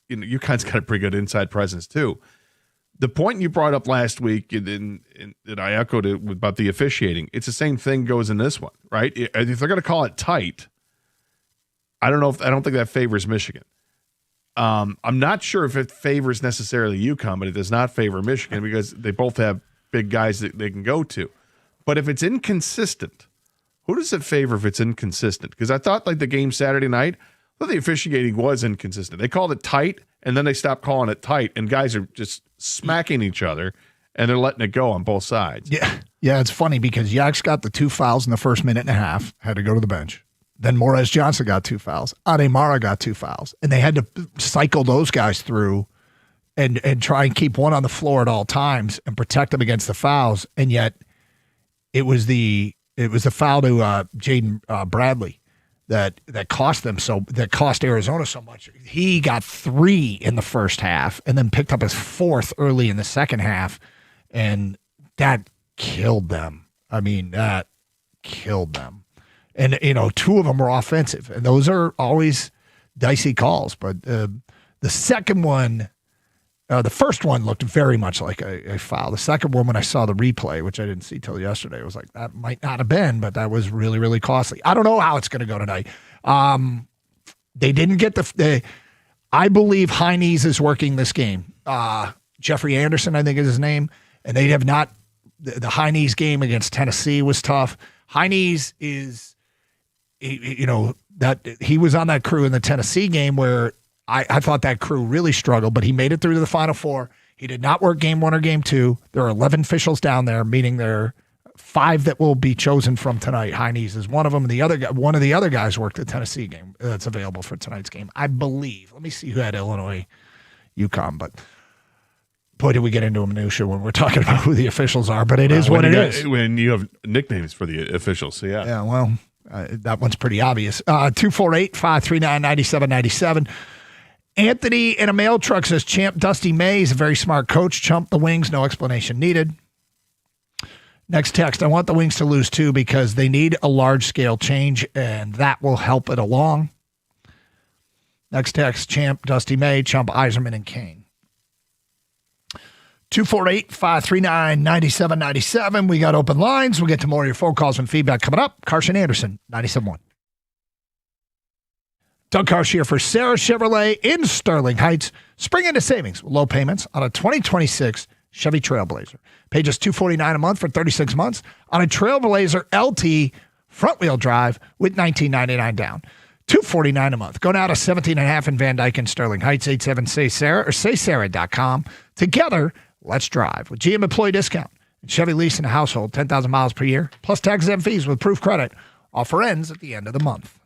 UConn's got a pretty good inside presence too. The point you brought up last week, and that I echoed it about the officiating, it's the same thing goes in this one, right? If they're going to call it tight, I don't think that favors Michigan. I'm not sure if it favors necessarily UConn, but it does not favor Michigan because they both have big guys that they can go to. But if it's inconsistent, who does it favor if it's inconsistent? Because I thought the game Saturday night, the officiating was inconsistent. They called it tight, and then they stopped calling it tight, and guys are just smacking each other, and they're letting it go on both sides. Yeah, it's funny because Yax got the 2 fouls in the first minute and a half, had to go to the bench. Then Morez Johnson got 2 fouls. Ademara got 2 fouls. And they had to cycle those guys through and try and keep one on the floor at all times and protect them against the fouls. And yet it was the foul to Jaden Bradley that cost them that cost Arizona so much. He got 3 in the first half and then picked up his 4th early in the second half, and that killed them. I mean, that killed them. And 2 of them were offensive, and those are always dicey calls. But the second one, the first one looked very much like a foul. The second one, when I saw the replay, which I didn't see till yesterday, I was like, that might not have been, but that was really, really costly. I don't know how it's going to go tonight. They didn't get I believe Heinies is working this game. Jeffrey Anderson, I think is his name, and they have not. The Heinies game against Tennessee was tough. Heinies is, that he was on that crew in the Tennessee game where I thought that crew really struggled, but he made it through to the Final Four. He did not work game 1 or game 2. There are 11 officials down there, meaning there are 5 that will be chosen from tonight. Heinies is one of them, and one of the other guys worked the Tennessee game that's available for tonight's game, I believe. Let me see who had Illinois, UConn, but boy, did we get into a minutia when we're talking about who the officials are, but it is what it is. When you have nicknames for the officials, so yeah. Yeah, well, that one's pretty obvious. 248-539-9797. Anthony in a mail truck says, Champ Dusty May is a very smart coach. Chump the Wings, no explanation needed. Next text, I want the Wings to lose too because they need a large-scale change, and that will help it along. Next text, Champ Dusty May, Chump Eiserman, and Kane. 248-539-9797. We got open lines. We'll get to more of your phone calls and feedback coming up. Carson Anderson, 97.1. Doug Karsh here for Sarah Chevrolet in Sterling Heights. Spring into savings with low payments on a 2026 Chevy Trailblazer. Pay just $249 a month for 36 months on a Trailblazer LT front-wheel drive with $19.99 down. $249 a month. Go now to 17.5 in Van Dyke and Sterling Heights, 87-SAY-SARAH or saysarah.com. Together, let's drive. With GM employee discount and Chevy lease in a household, 10,000 miles per year, plus taxes and fees with proof credit. Offer ends at the end of the month.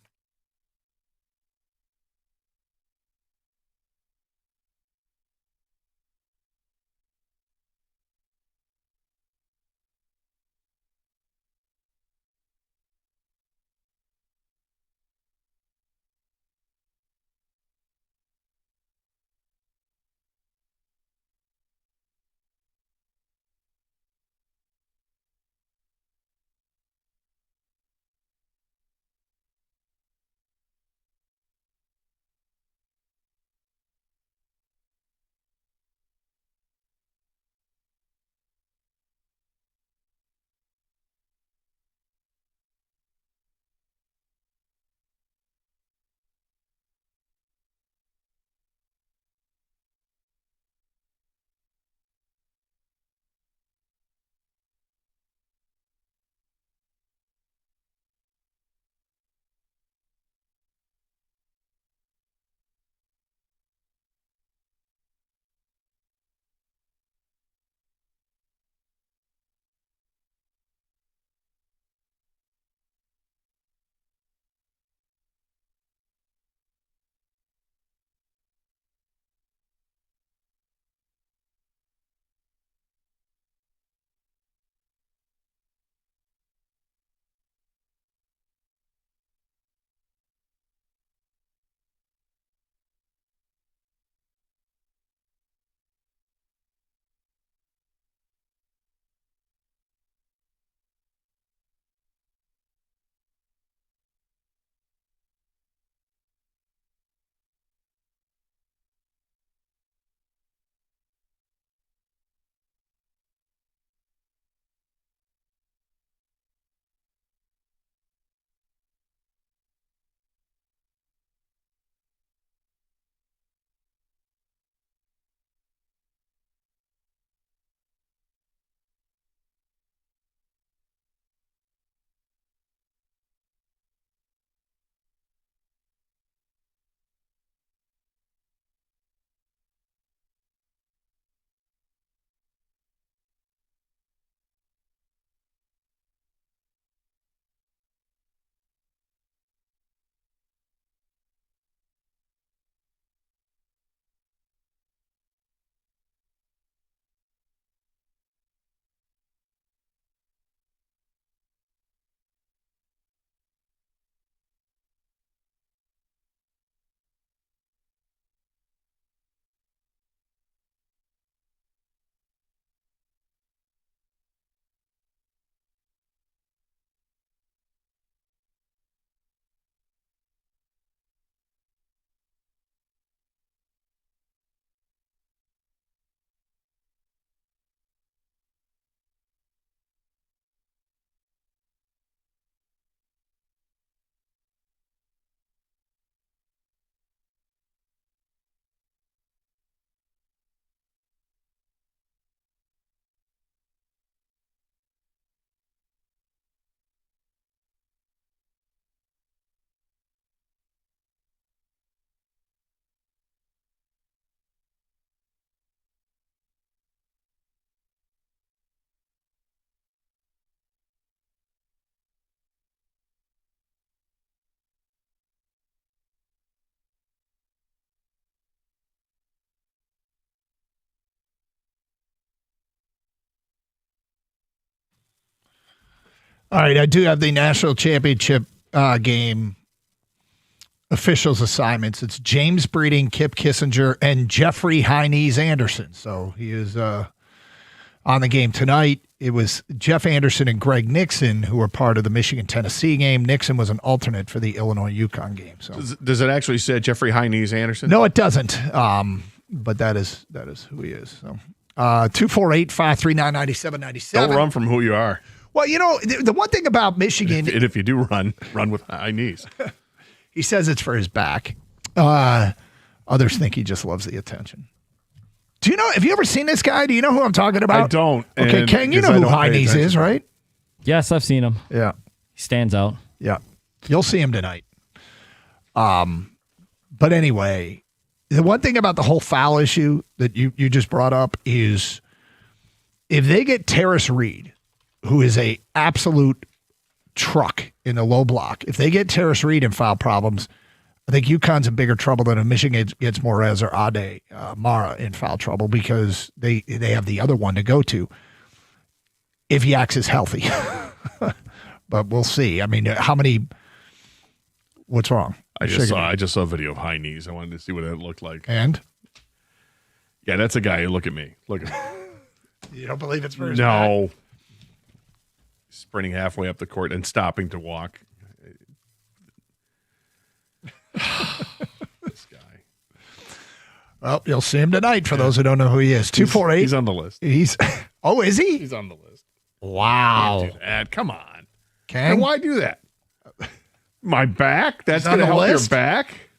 All right, I do have the national championship game officials assignments. It's James Breeding, Kip Kissinger, and Jeffrey High-Knees Anderson. So he is on the game tonight. It was Jeff Anderson and Greg Nixon who were part of the Michigan-Tennessee game. Nixon was an alternate for the Illinois-UConn game. So does it actually say Jeffrey High-Knees Anderson? No, it doesn't. But that is who he is. So 248-539-9797. Don't run from who you are. Well, the one thing about Michigan... And if you do run with high knees. He says it's for his back. Others think he just loves the attention. Do you know, have you ever seen this guy? Do you know who I'm talking about? I don't. Okay, Ken, you know who High-Knees is, right? Yes, I've seen him. Yeah. He stands out. Yeah. You'll see him tonight. But anyway, the one thing about the whole foul issue that you just brought up is if they get Terrace Reed, who is a absolute truck in the low block, if they get Terrace Reed in foul problems, I think UConn's in bigger trouble than if Michigan gets Morez or Ade Mara in foul trouble because they have the other one to go to if Yax is healthy. But we'll see. I mean, what's wrong? I just saw a video of High-Knees. I wanted to see what it looked like. And? Yeah, that's a guy. Look at me. Look at me. You don't believe it's for his back? No. Sprinting halfway up the court and stopping to walk. This guy. Well, you'll see him tonight for those who don't know who he is. 248. He's on the list. Oh, is he? He's on the list. Wow. Can't do that. Come on. Ken? And why do that? My back? That's He's on going to the help list? your back?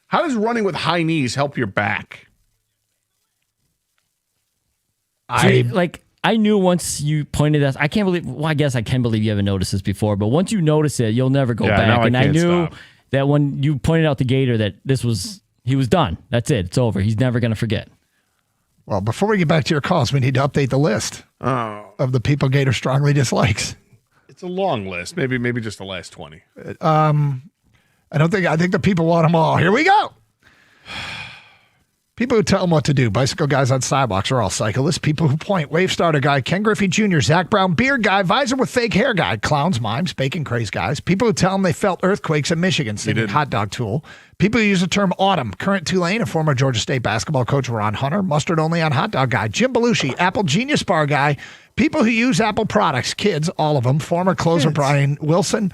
How does running with high knees help your back? I knew once you pointed that. I can't believe. Well, I guess I can believe you haven't noticed this before. But once you notice it, you'll never go back. Now And I can't knew stop. that when you pointed out the Gator that he was done. That's it. It's over. He's never going to forget. Well, before we get back to your calls, we need to update the list of the people Gator strongly dislikes. It's a long list. Maybe just the last 20. I think the people want them all. Here we go. People who tell them what to do. Bicycle guys on sidewalks are all cyclists. People who point. Wave starter guy. Ken Griffey Jr. Zach Brown. Beard guy. Visor with fake hair guy. Clowns, mimes, bacon craze guys. People who tell them they felt earthquakes in Michigan. Singing hot dog tool. People who use the term autumn. Current Tulane and former Georgia State basketball coach Ron Hunter. Mustard only on hot dog guy. Jim Belushi. Apple Genius Bar guy. People who use Apple products. Kids, all of them. Former closer Brian Wilson.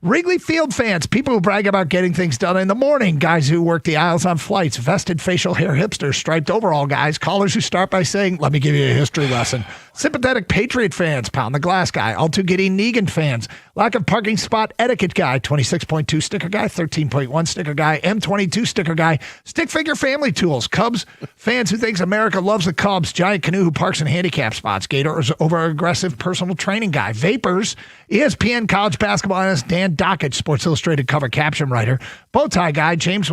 Wrigley Field fans, people who brag about getting things done in the morning, guys who work the aisles on flights, vested facial hair hipsters, striped overall guys, callers who start by saying, let me give you a history lesson. Sympathetic Patriot fans, pound the glass guy, all too giddy Negan fans, lack of parking spot etiquette guy, 26.2 sticker guy, 13.1 sticker guy, M22 sticker guy, stick figure family tools, Cubs fans who thinks America loves the Cubs, giant canoe who parks in handicap spots, Gators over aggressive personal training guy, vapors, ESPN college basketball analyst Dan Dockett, Sports Illustrated cover caption writer, bowtie guy, James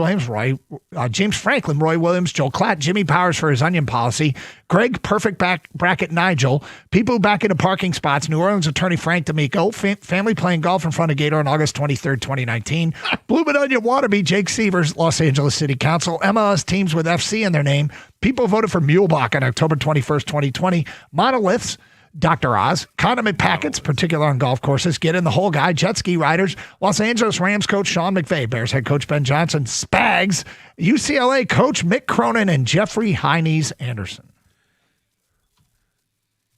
Franklin, Roy Williams, Joel Klatt, Jimmy Powers for his onion policy, Greg Perfect Bracket Nigel, people who back into parking spots, New Orleans attorney Frank D'Amico, family playing golf in front of Gator on August 23rd, 2019, Bloomin' Onion Wannabe, Jake Sievers, Los Angeles City Council, MLS teams with FC in their name, people voted for Mulebach on October 21st, 2020, monoliths, Dr. Oz, condiment packets, particular on golf courses, get in the whole guy, jet ski riders, Los Angeles Rams coach Sean McVay, Bears head coach Ben Johnson, Spags, UCLA coach Mick Cronin, and Jeffrey High-Knees Anderson.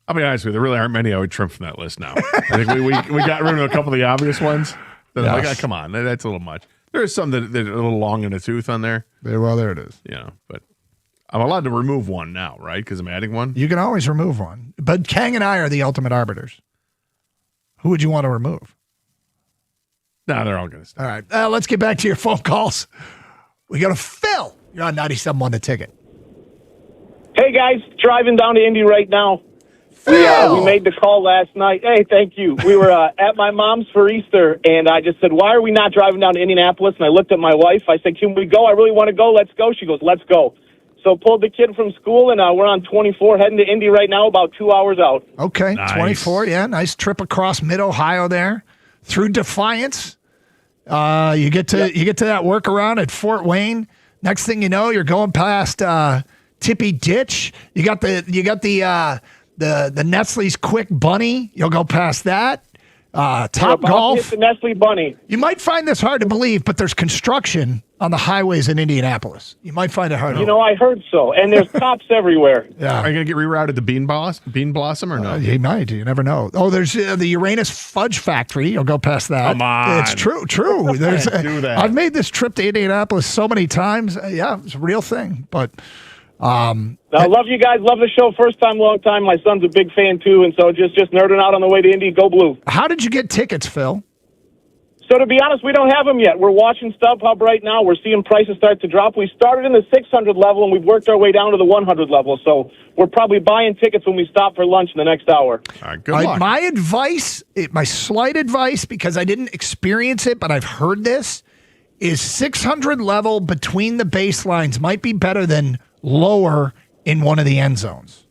I'll be honest with you, there really aren't many I would trim from that list now. I think we got rid of a couple of the obvious ones. Yes. Like, come on, that's a little much. There's some that are a little long in the tooth on there. Well, there it is. But I'm allowed to remove one now, right? Because I'm adding one. You can always remove one. But Kang and I are the ultimate arbiters. Who would you want to remove? No, they're all going to stay. All right. Let's get back to your phone calls. We got a Phil. You're on 97.1 The Ticket. Hey, guys, driving down to Indy right now. We made the call last night. Hey, thank you. We were at my mom's for Easter, and I just said, why are we not driving down to Indianapolis? And I looked at my wife. I said, can we go? I really want to go. Let's go. She goes, let's go. So pulled the kid from school, and we're on 24, heading to Indy right now, about 2 hours out. Okay, Nice. 24, yeah. Nice trip across mid-Ohio there. Through Defiance. You get to that workaround at Fort Wayne. Next thing you know, you're going past Tippy Ditch. You got the Nestle's Quick Bunny. You'll go past that. Top About Golf. to hit the Nestle Bunny. You might find this hard to believe, but there's construction on the highways in Indianapolis. You might find it hard. You know, I heard so. And there's cops everywhere. Yeah. Are you going to get rerouted to Bean Blossom or no? You might. You never know. Oh, there's the Uranus Fudge Factory. You'll go past that. Come on. It's true. There's, Can't do that. I've made this trip to Indianapolis so many times. Yeah, it's a real thing. But I love you guys. Love the show. First time, long time. My son's a big fan, too. And so just nerding out on the way to Indy. Go Blue. how did you get tickets, Phil? So to be honest, we don't have them yet. We're watching StubHub right now. We're seeing prices start to drop. We started in the 600 level, and we've worked our way down to the 100 level. So we're probably buying tickets when we stop for lunch in the next hour. All right, good luck. My advice, my slight advice, because I didn't experience it, but I've heard this, is 600 level between the baselines might be better than lower in one of the end zones.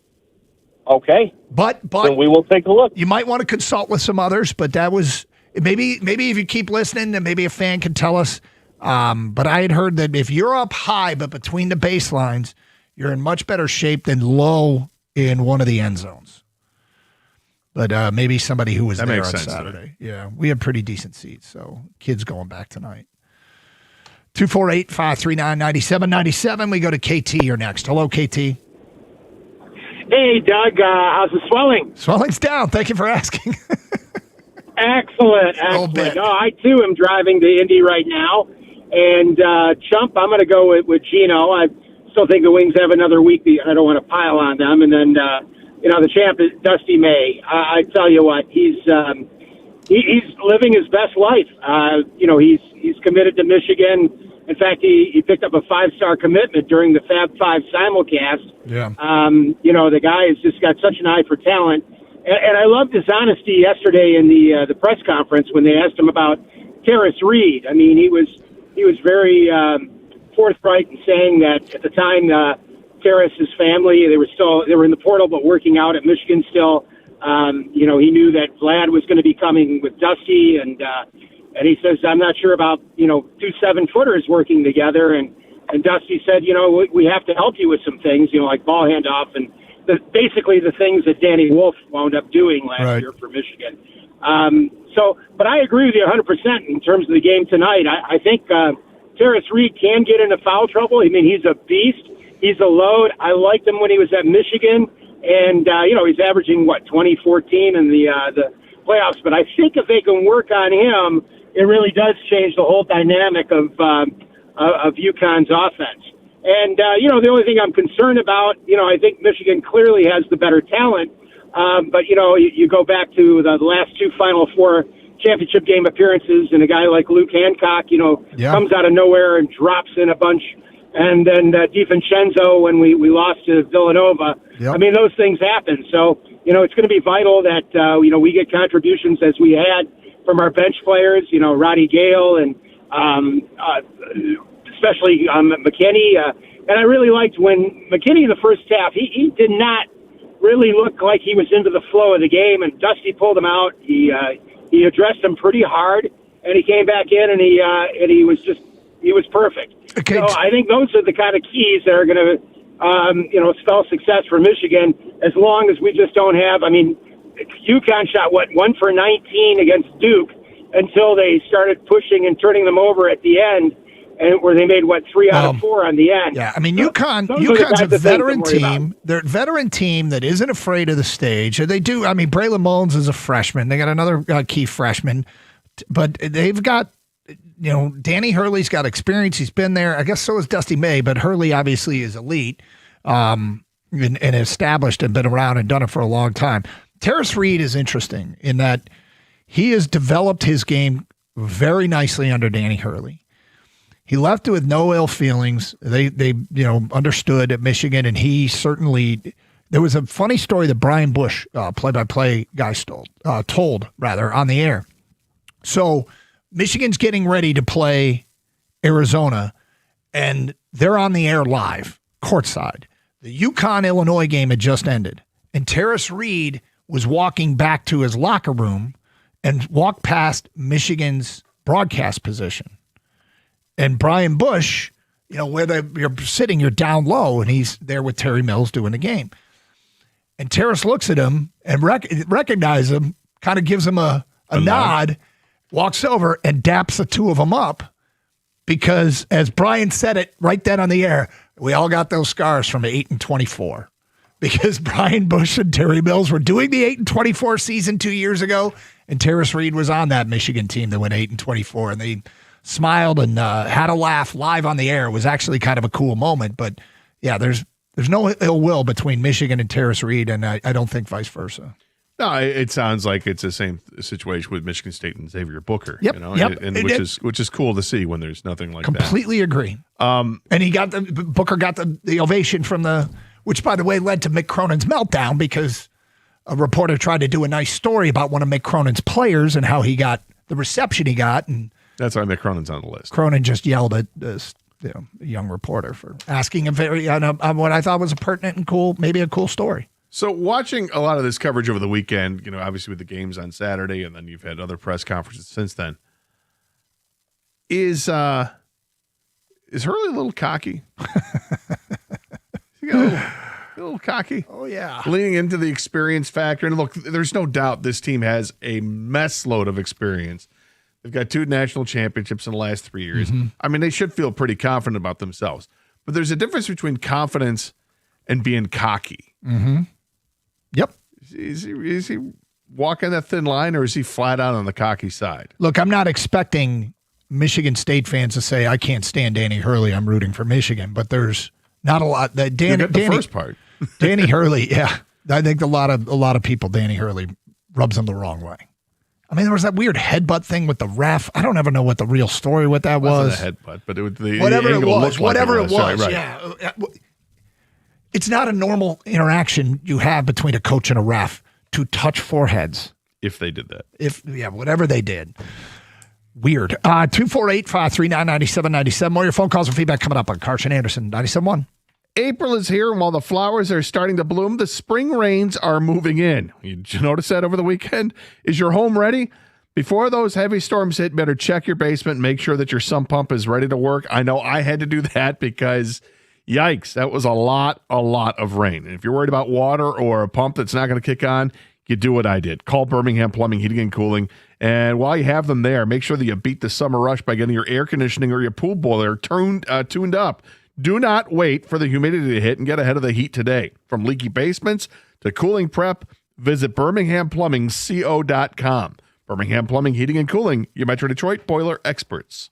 Okay. But then we will take a look. You might want to consult with some others, but that was maybe if you keep listening, then maybe a fan can tell us. But I had heard that if you're up high but between the baselines, you're in much better shape than low in one of the end zones. But maybe somebody who was That there makes on sense, Saturday. Yeah, we had pretty decent seats, so kids going back tonight. 248-539-9797. We go to KT. You're next. Hello, KT. Hey, Doug. How's the swelling? Swelling's down. Thank you for asking. Excellent. No, I, too, am driving to Indy right now. And, Chump, I'm going to go with Gino. I still think the Wings have another week. I don't want to pile on them. And then, the champ is Dusty May. I tell you what, he's living his best life. He's committed to Michigan. In fact, he picked up a 5-star commitment during the Fab Five simulcast. Yeah. The guy has just got such an eye for talent. And I loved his honesty yesterday in the press conference when they asked him about Terrace Reed. I mean, he was very forthright in saying that at the time Terrace's family, they were in the portal but working out at Michigan still. He knew that Vlad was going to be coming with Dusty, and he says, I'm not sure about, 2 7-footers working together. And Dusty said, we have to help you with some things, like ball handoff and basically the things that Danny Wolf wound up doing last year for Michigan. But I agree with you 100% in terms of the game tonight. I think Terrace Reed can get into foul trouble. I mean, he's a beast. He's a load. I liked him when he was at Michigan. And, he's averaging, 2014 in the playoffs. But I think if they can work on him, it really does change the whole dynamic of UConn's offense. And, the only thing I'm concerned about, I think Michigan clearly has the better talent. But, you go back to the last 2 Final Four championship game appearances, and a guy like Luke Hancock, comes out of nowhere and drops in a bunch. And then DiVincenzo, when we lost to Villanova. Yep. I mean, those things happen. So, it's going to be vital that, we get contributions as we had from our bench players, Roddy Gale and especially McKinney. And I really liked when McKinney in the first half, he did not really look like he was into the flow of the game, and Dusty pulled him out. He addressed him pretty hard, and he came back in, and he was perfect. Okay. So I think those are the kind of keys that are going to, spell success for Michigan, as long as we just don't have, UConn shot, 1 for 19 against Duke until they started pushing and turning them over at the end, and where they made, 3 out of 4 on the end. Yeah, UConn's a veteran team. They're a veteran team that isn't afraid of the stage. They do, Braylon Mullins is a freshman. They got another key freshman, but they've got, Danny Hurley's got experience. He's been there. I guess so is Dusty May, but Hurley obviously is elite and established and been around and done it for a long time. Terrace Reed is interesting in that he has developed his game very nicely under Danny Hurley. He left it with no ill feelings. They understood at Michigan, and he certainly. There was a funny story that Brian Bush, play-by-play guy, told on the air. So Michigan's getting ready to play Arizona, and they're on the air live, courtside. The UConn-Illinois game had just ended, and Terrace Reed was walking back to his locker room and walked past Michigan's broadcast position. And Brian Bush, where you're sitting, you're down low, and he's there with Terry Mills doing the game. And Terrace looks at him and recognizes him, kind of gives him a a nod, walks over and daps the two of them up because, as Brian said it right then on the air, we all got those scars from 8-24 because Brian Bush and Terry Mills were doing the 8-24 season 2 years ago, and Terrace Reed was on that Michigan team that went 8-24, and they smiled and had a laugh live on the air. It was actually kind of a cool moment, but yeah, there's no ill will between Michigan and Terrace Reed, and I don't think vice versa. No, it sounds like it's the same situation with Michigan State and Xavier Booker. Yep, you know, yep. and which is cool to see when there's nothing like completely agree. And Booker got the ovation from which by the way led to Mick Cronin's meltdown because a reporter tried to do a nice story about one of Mick Cronin's players and how he got the reception he got, and that's why Mick Cronin's on the list. Cronin just yelled at this a young reporter for asking a very what I thought was a pertinent and cool, maybe a cool story. So watching a lot of this coverage over the weekend, obviously with the games on Saturday, and then you've had other press conferences since then. Is Hurley a little cocky? Is he a little cocky? Oh yeah, leaning into the experience factor. And look, there's no doubt this team has a mess load of experience. They've got 2 national championships in the last 3 years. Mm-hmm. I mean, they should feel pretty confident about themselves. But there's a difference between confidence and being cocky. Mm-hmm. Yep. Is he walking that thin line, or is he flat out on the cocky side? Look, I'm not expecting Michigan State fans to say, I can't stand Danny Hurley, I'm rooting for Michigan. But there's not a lot. The first part. Danny Hurley, yeah. I think a lot of people, Danny Hurley rubs them the wrong way. I mean, there was that weird headbutt thing with the ref. I don't ever know what the real story with that was. It wasn't a headbutt, but the whatever the angle it was, looked like whatever it was. Right. Yeah. It's not a normal interaction you have between a coach and a ref to touch foreheads. If they did that. Whatever they did. Weird. 248-539-9797. More of your phone calls and feedback coming up on Karsch and Anderson, 97.1. April is here, and while the flowers are starting to bloom, the spring rains are moving in. Did you notice that over the weekend? Is your home ready? Before those heavy storms hit, better check your basement and make sure that your sump pump is ready to work. I know I had to do that because, yikes, that was a lot of rain. And if you're worried about water or a pump that's not going to kick on, you do what I did. Call Birmingham Plumbing, Heating, and Cooling. And while you have them there, make sure that you beat the summer rush by getting your air conditioning or your pool boiler tuned up. Do not wait for the humidity to hit and get ahead of the heat today. From leaky basements to cooling prep, visit BirminghamPlumbingCo.com. Birmingham Plumbing, Heating, and Cooling, your Metro Detroit boiler experts.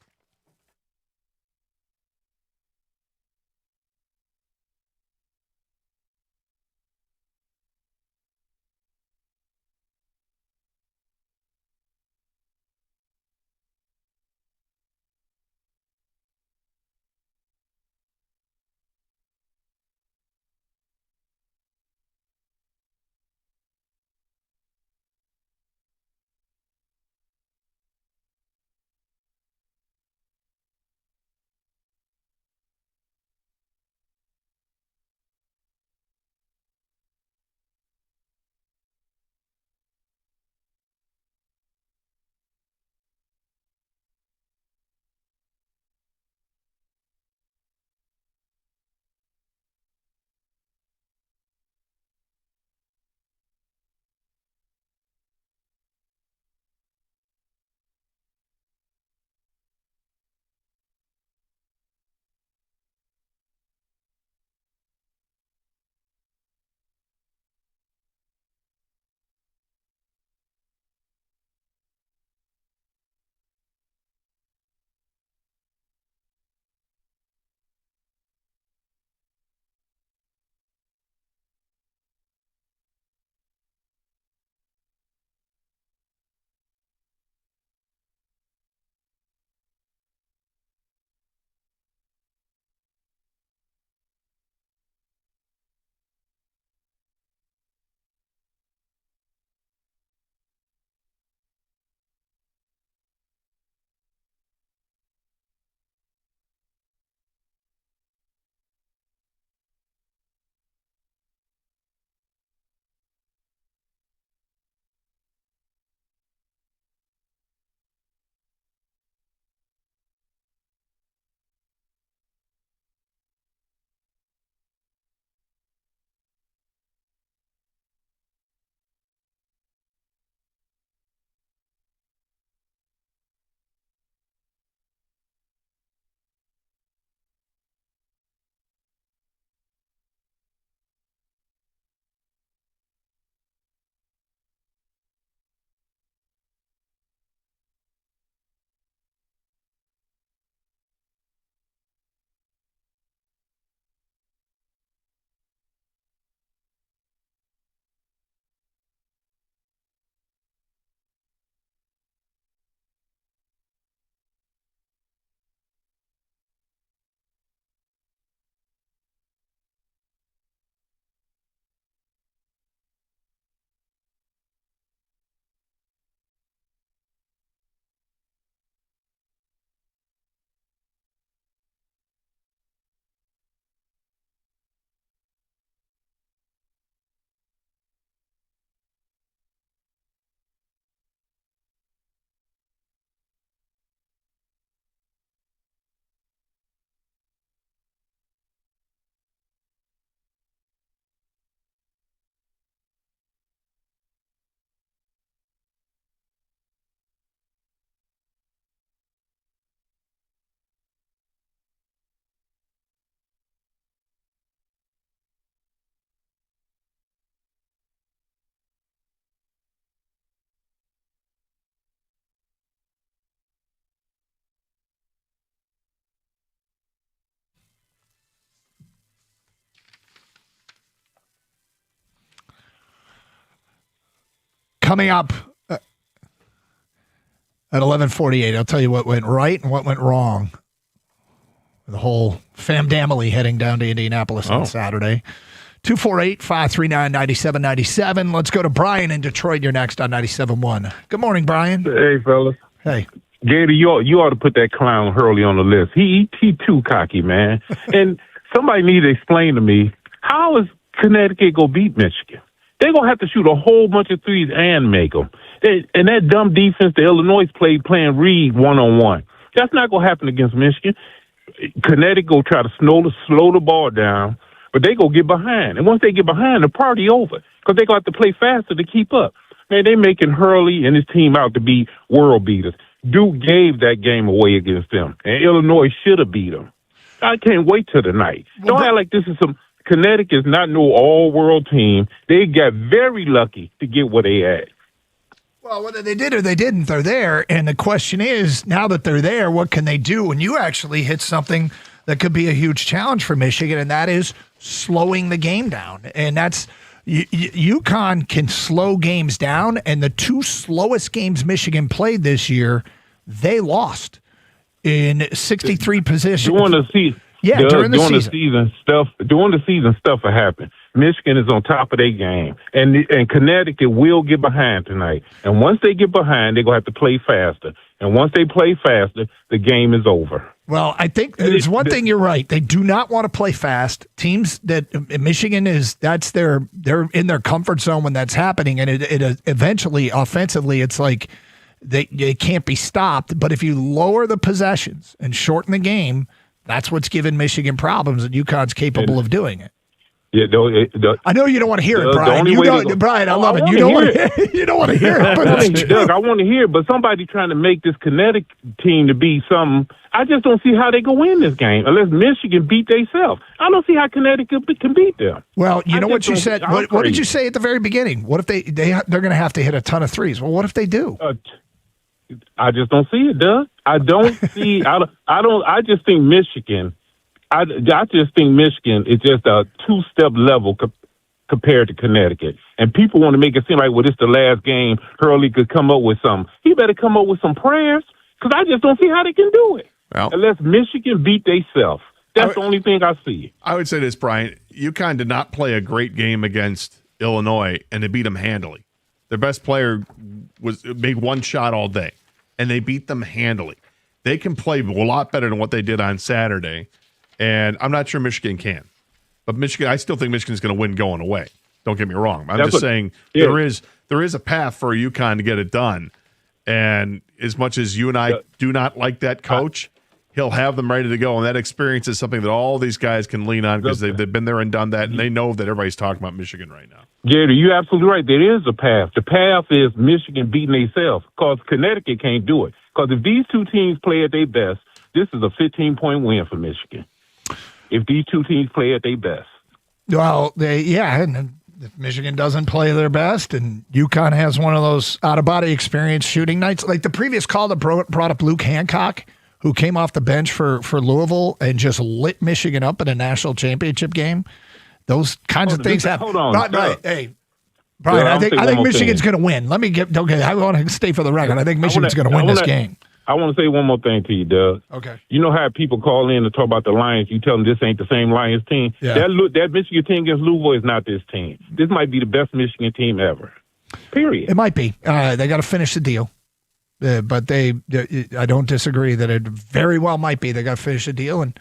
Coming up at 11:48, I'll tell you what went right and what went wrong. The whole famdamily heading down to Indianapolis on Saturday. 248-539-9797. Let's go to Brian in Detroit. You're next on 97.1. Good morning, Brian. Hey, fellas. Hey. Gator, you ought to put that clown Hurley on the list. He too cocky, man. And somebody need to explain to me, how is Connecticut going to beat Michigan? They're going to have to shoot a whole bunch of threes and make them. And that dumb defense the Illinois playing Reed one-on-one. That's not going to happen against Michigan. Connecticut will try to slow the ball down, but they go get behind. And once they get behind, the party over because they going to have to play faster to keep up. Man, they making Hurley and his team out to be world beaters. Duke gave that game away against them, and Illinois should have beat them. I can't wait till tonight. Don't act like this is some Connecticut is not no all-world team. They got very lucky to get what they had. Well, whether they did or they didn't, they're there. And the question is, now that they're there, what can they do? And you actually hit something that could be a huge challenge for Michigan, and that is slowing the game down. And that's UConn can slow games down, and the two slowest games Michigan played this year, they lost in 63 positions. During the season. Yeah, during the season. During the season, stuff will happen. Michigan is on top of their game, and Connecticut will get behind tonight. And once they get behind, they're going to have to play faster. And once they play faster, the game is over. Well, I think there's one thing you're right. They do not want to play fast. Teams that Michigan they're in their comfort zone when that's happening, and it eventually offensively it's like they can't be stopped. But if you lower the possessions and shorten the game, that's what's given Michigan problems, and UConn's capable of doing it. Yeah, I know you don't want to hear it, Brian. Brian, I love it. You don't want to hear it, but it's true. Look, I want to hear it, but somebody trying to make this Connecticut team to be something. I just don't see how they go win this game unless Michigan beat themselves. I don't see how Connecticut can beat them. Well, you know what you said. What did you say at the very beginning? What if they're going to have to hit a ton of threes? Well, what if they do? I just don't see it, Doug. I don't see. I just think Michigan. I just think Michigan is just a two-step level compared to Connecticut. And people want to make it seem like, well, this is the last game. Hurley could come up with something. He better come up with some prayers because I just don't see how they can do it. Well, unless Michigan beat themselves. That's the only thing I see. I would say this, Brian. UConn did not play a great game against Illinois, and they beat them handily. Their best player made one shot all day, and they beat them handily. They can play a lot better than what they did on Saturday. And I'm not sure Michigan can. But I still think Michigan's going to win going away. Don't get me wrong. I'm just saying there is a path for UConn to get it done. And as much as you and I do not like that coach, he'll have them ready to go. And that experience is something that all these guys can lean on because they've been there and done that. And they know that everybody's talking about Michigan right now. Jerry, you're absolutely right. There is a path. The path is Michigan beating themselves because Connecticut can't do it. Because if these two teams play at their best, this is a 15-point win for Michigan. If these two teams play at their best. Well, and if Michigan doesn't play their best and UConn has one of those out-of-body experience shooting nights, like the previous call that brought up Luke Hancock, who came off the bench for Louisville and just lit Michigan up in a national championship game, those kinds of things happen. Hold on. Right. Hey, Brian, I think Michigan's going to win. I want to stay for the record. I think Michigan's going to win this game. I want to say one more thing to you, Doug. Okay. You know how people call in to talk about the Lions? You tell them this ain't the same Lions team? Yeah. That Michigan team against Louisville is not this team. This might be the best Michigan team ever. Period. It might be. They got to finish the deal. But I don't disagree that it very well might be. They got to finish the deal. And,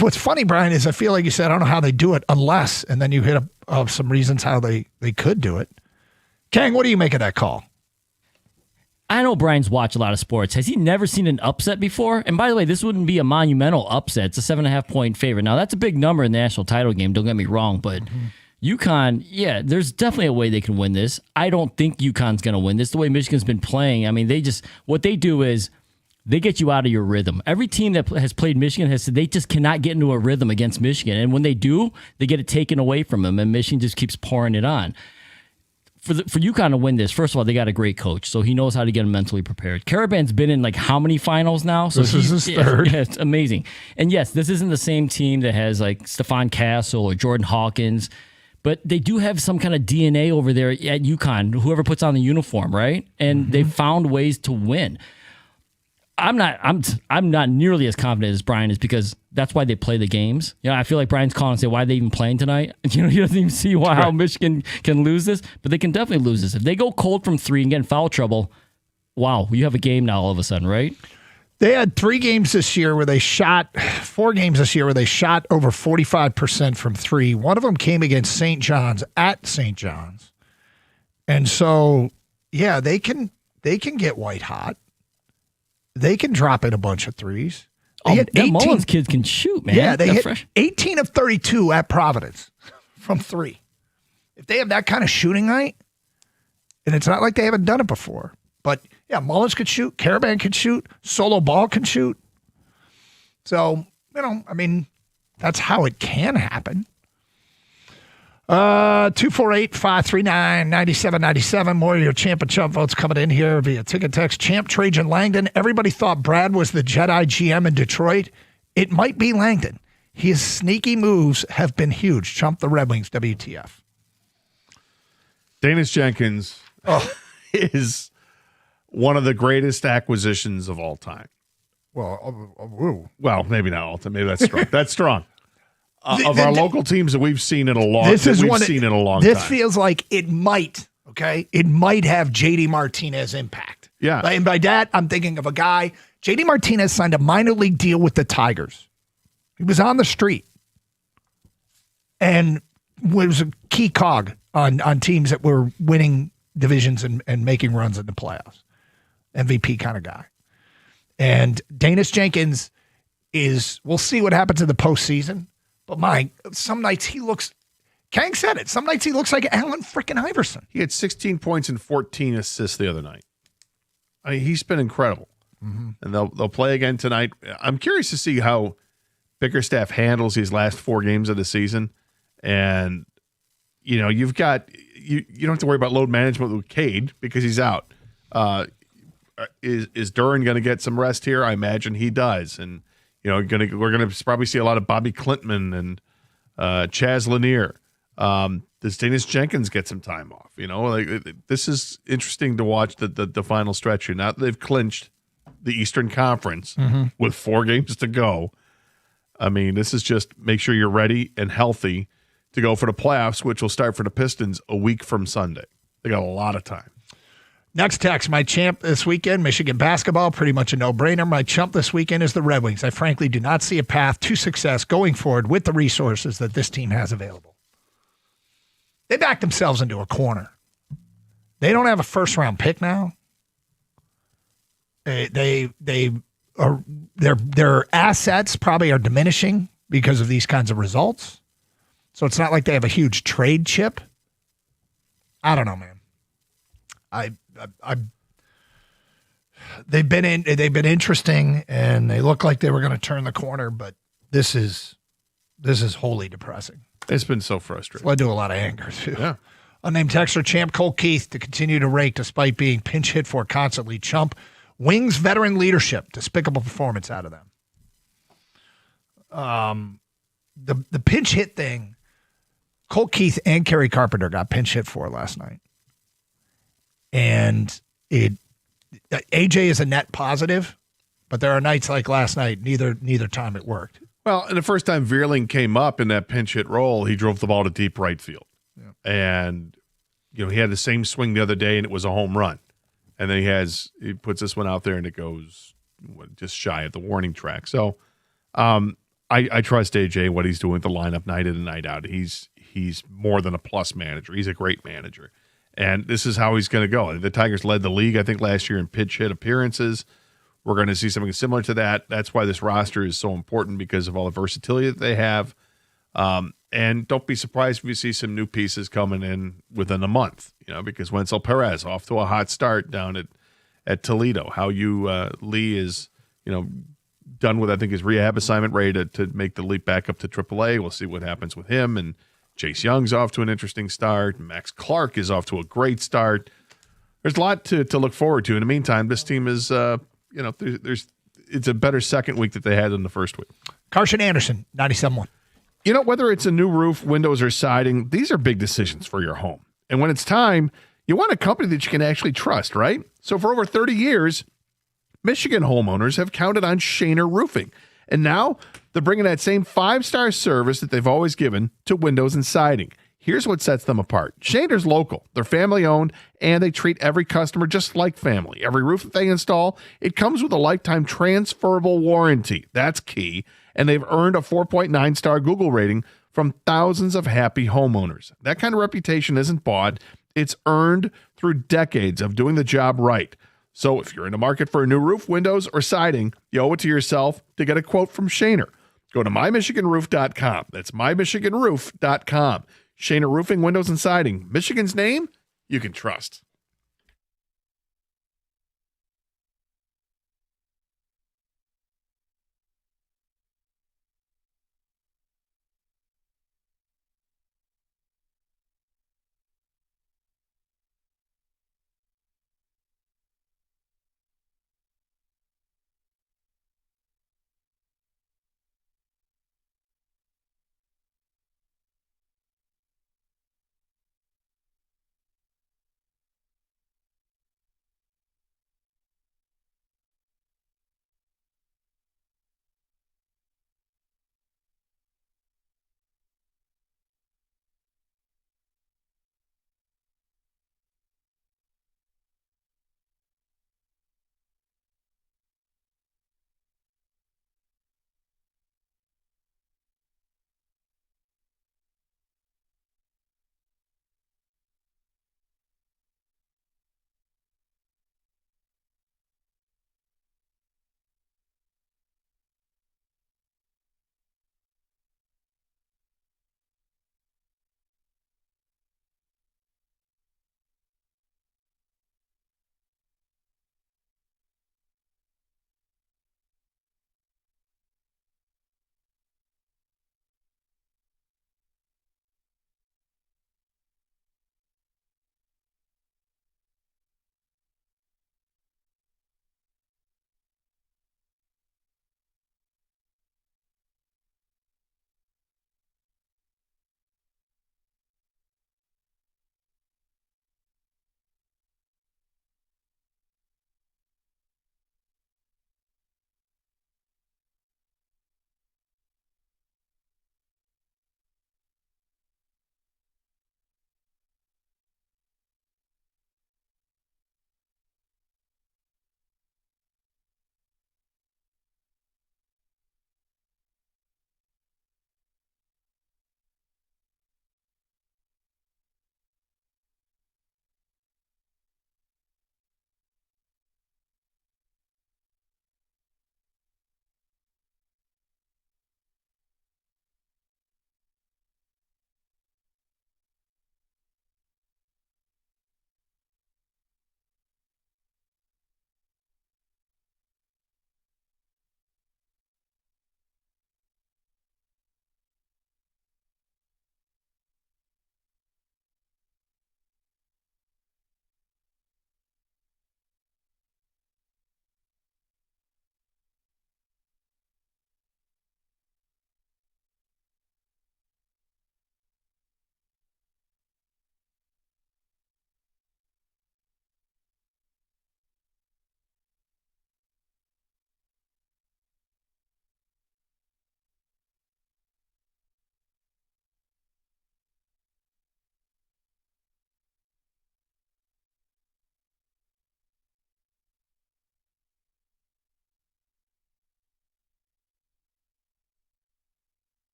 what's funny, Brian, is I feel like you said, I don't know how they do it unless, and then you hit up some reasons how they could do it. Kang, what do you make of that call? I know Brian's watched a lot of sports. Has he never seen an upset before? And by the way, this wouldn't be a monumental upset. It's a 7.5-point favorite. Now, that's a big number in the national title game. Don't get me wrong, but UConn, there's definitely a way they can win this. I don't think UConn's going to win this. The way Michigan's been playing, I mean, what they do is they get you out of your rhythm. Every team that has played Michigan has said they just cannot get into a rhythm against Michigan. And when they do, they get it taken away from them, and Michigan just keeps pouring it on. For UConn to win this, first of all, they got a great coach, so he knows how to get them mentally prepared. Karaban's been in like how many finals now? So this is his third. Yeah, it's amazing. And yes, this isn't the same team that has like Stephon Castle or Jordan Hawkins, but they do have some kind of DNA over there at UConn, whoever puts on the uniform, right? And they've found ways to win. I'm not nearly as confident as Brian is because that's why they play the games. You know, I feel like Brian's calling and say, why are they even playing tonight? You know, he doesn't even see how Michigan can lose this, but they can definitely lose this. If they go cold from 3 and get in foul trouble, wow, you have a game now all of a sudden, right? They had 4 games this year where they shot over 45% from 3. One of them came against St. John's at St. John's. And so, yeah, they can get white hot. They can drop in a bunch of threes. That Mullins kids can shoot, man. Yeah, they They're hit fresh. 18 of 32 at Providence from 3. If they have that kind of shooting night, and it's not like they haven't done it before, but yeah, Mullins could shoot, Caravan could shoot, Solo Ball can shoot. So, you know, I mean, that's how it can happen. 248-539-9797. More of your Champ and Chump votes coming in here via ticket text. Champ, Trajan, Langdon. Everybody thought Brad was the Jedi GM in Detroit. It might be Langdon. His sneaky moves have been huge. Chump the Red Wings, WTF. Danis Jenkins is one of the greatest acquisitions of all time. Well, maybe not all time. Maybe that's strong. That's strong. Of our local teams that we've seen in a long time. This feels like it might, okay? It might have JD Martinez impact. Yeah. And by that, I'm thinking of a guy. JD Martinez signed a minor league deal with the Tigers. He was on the street and was a key cog on teams that were winning divisions and making runs in the playoffs. MVP kind of guy. And Danis Jenkins we'll see what happens in the postseason. But some nights he looks, Kang said it, some nights he looks like Allen frickin' Iverson. He had 16 points and 14 assists the other night. I mean, he's been incredible. Mm-hmm. And they'll play again tonight. I'm curious to see how Bickerstaff handles these last 4 games of the season. And, you know, you don't have to worry about load management with Cade because he's out. Is Duran going to get some rest here? I imagine he does. And, you know, we're going to probably see a lot of Bobby Klintman and Chaz Lanier. Does Danis Jenkins get some time off? You know, like this is interesting to watch the final stretch here. Now that they've clinched the Eastern Conference with 4 games to go. I mean, this is just make sure you're ready and healthy to go for the playoffs, which will start for the Pistons a week from Sunday. They got a lot of time. Next text, my champ this weekend, Michigan basketball, pretty much a no-brainer. My chump this weekend is the Red Wings. I frankly do not see a path to success going forward with the resources that this team has available. They backed themselves into a corner. They don't have a first-round pick now. Their assets probably are diminishing because of these kinds of results. So it's not like they have a huge trade chip. I don't know, man. They've been interesting and they look like they were going to turn the corner, but this is wholly depressing. It's been so frustrating. It's led to a lot of anger too. Yeah. Unnamed texter Champ Cole Keith to continue to rake despite being pinch hit for constantly. Chump Wings veteran leadership, despicable performance out of them. The pinch hit thing, Cole Keith and Kerry Carpenter got pinch hit for last night. And AJ is a net positive, but there are nights like last night, neither time it worked. Well, and the first time Veerling came up in that pinch hit role, he drove the ball to deep right field. Yeah. And, you know, he had the same swing the other day and it was a home run. And then he puts this one out there and it goes just shy of the warning track. So I trust AJ, what he's doing with the lineup night in and night out. He's more than a plus manager. He's a great manager. And this is how he's going to go. The Tigers led the league, I think, last year in pitch hit appearances. We're going to see something similar to that. That's why this roster is so important because of all the versatility that they have. And don't be surprised if you see some new pieces coming in within a month, you know, because Wenzel Perez off to a hot start down at Toledo. How Lee is, you know, done with, I think, his rehab assignment, ready to make the leap back up to AAA. We'll see what happens with him. And Chase Young's off to an interesting start. Max Clark is off to a great start. There's a lot to look forward to. In the meantime, this team is, it's a better second week that they had than the first week. Carson Anderson, 97.1. You know, whether it's a new roof, windows, or siding, these are big decisions for your home. And when it's time, you want a company that you can actually trust, right? So for over 30 years, Michigan homeowners have counted on Shaner Roofing. And now they're bringing that same 5-star service that they've always given to windows and siding. Here's what sets them apart. Shaner's local. They're family-owned, and they treat every customer just like family. Every roof that they install, it comes with a lifetime transferable warranty. That's key. And they've earned a 4.9-star Google rating from thousands of happy homeowners. That kind of reputation isn't bought. It's earned through decades of doing the job right. So if you're in the market for a new roof, windows, or siding, you owe it to yourself to get a quote from Shaner. Go to mymichiganroof.com. That's mymichiganroof.com. Shaner Roofing, Windows, and Siding. Michigan's name you can trust.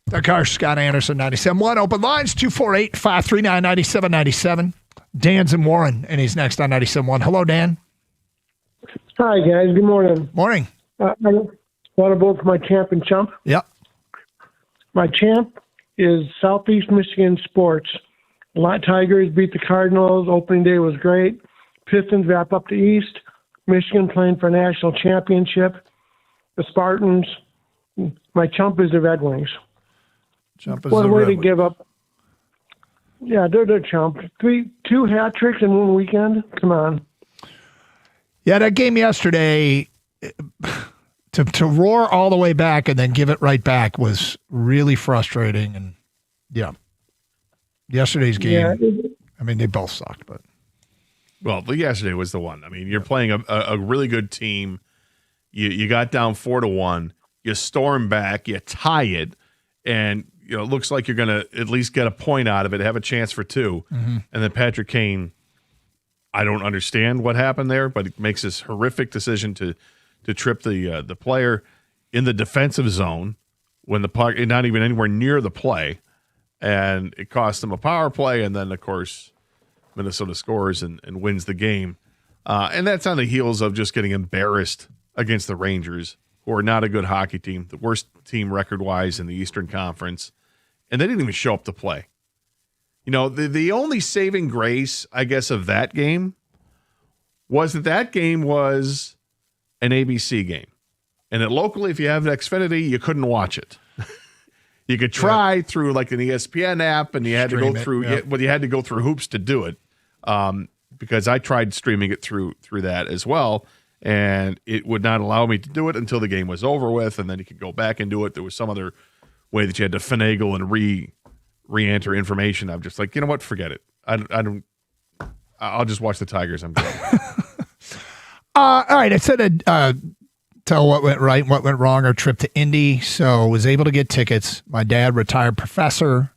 The car, Scott Anderson, 97.1. Open lines, 248-539-9797. Dan's in Warren, and he's next on 97.1. Hello, Dan. Hi, guys. Good morning. Morning. I want to vote for my champ and chump. Yep. My champ is Southeast Michigan sports. The Lot Tigers beat the Cardinals. Opening day was great. Pistons wrap up the East. Michigan playing for a national championship. The Spartans. My chump is the Red Wings. Chump is what the a way Red to Wings. give up. Yeah, they're the chump. Two hat tricks in one weekend. Come on. Yeah, that game yesterday, to To roar all the way back and then give it right back was really frustrating. And yeah, yesterday's game, I mean, they both sucked, but. Well, yesterday was the one. I mean, you're playing a really good team. You got down 4-1. You storm back. You tie it, and it looks like you're going to at least get a point out of it, have a chance for 2. Mm-hmm. And then Patrick Kane, I don't understand what happened there, but he makes this horrific decision to trip the player in the defensive zone when the puck not even anywhere near the play, and it cost them a power play. And then, of course, Minnesota scores and wins the game. And that's on the heels of just getting embarrassed against the Rangers, who are not a good hockey team, the worst team record-wise in the Eastern Conference. And they didn't even show up to play. The only saving grace, I guess, of that game was that game was an ABC game. And that locally, if you have Xfinity, you couldn't watch it. You could try through like an ESPN app, and you had to go through. You had to go through hoops to do it. Because I tried streaming it through that as well, and it would not allow me to do it until the game was over with, and then you could go back and do it. There was some other way that you had to finagle and re-enter information. I'm just like, you know what? Forget it. I'll just watch the Tigers. I'm good. All right, I said tell what went right, what went wrong. Our trip to Indy, so was able to get tickets. My dad, retired professor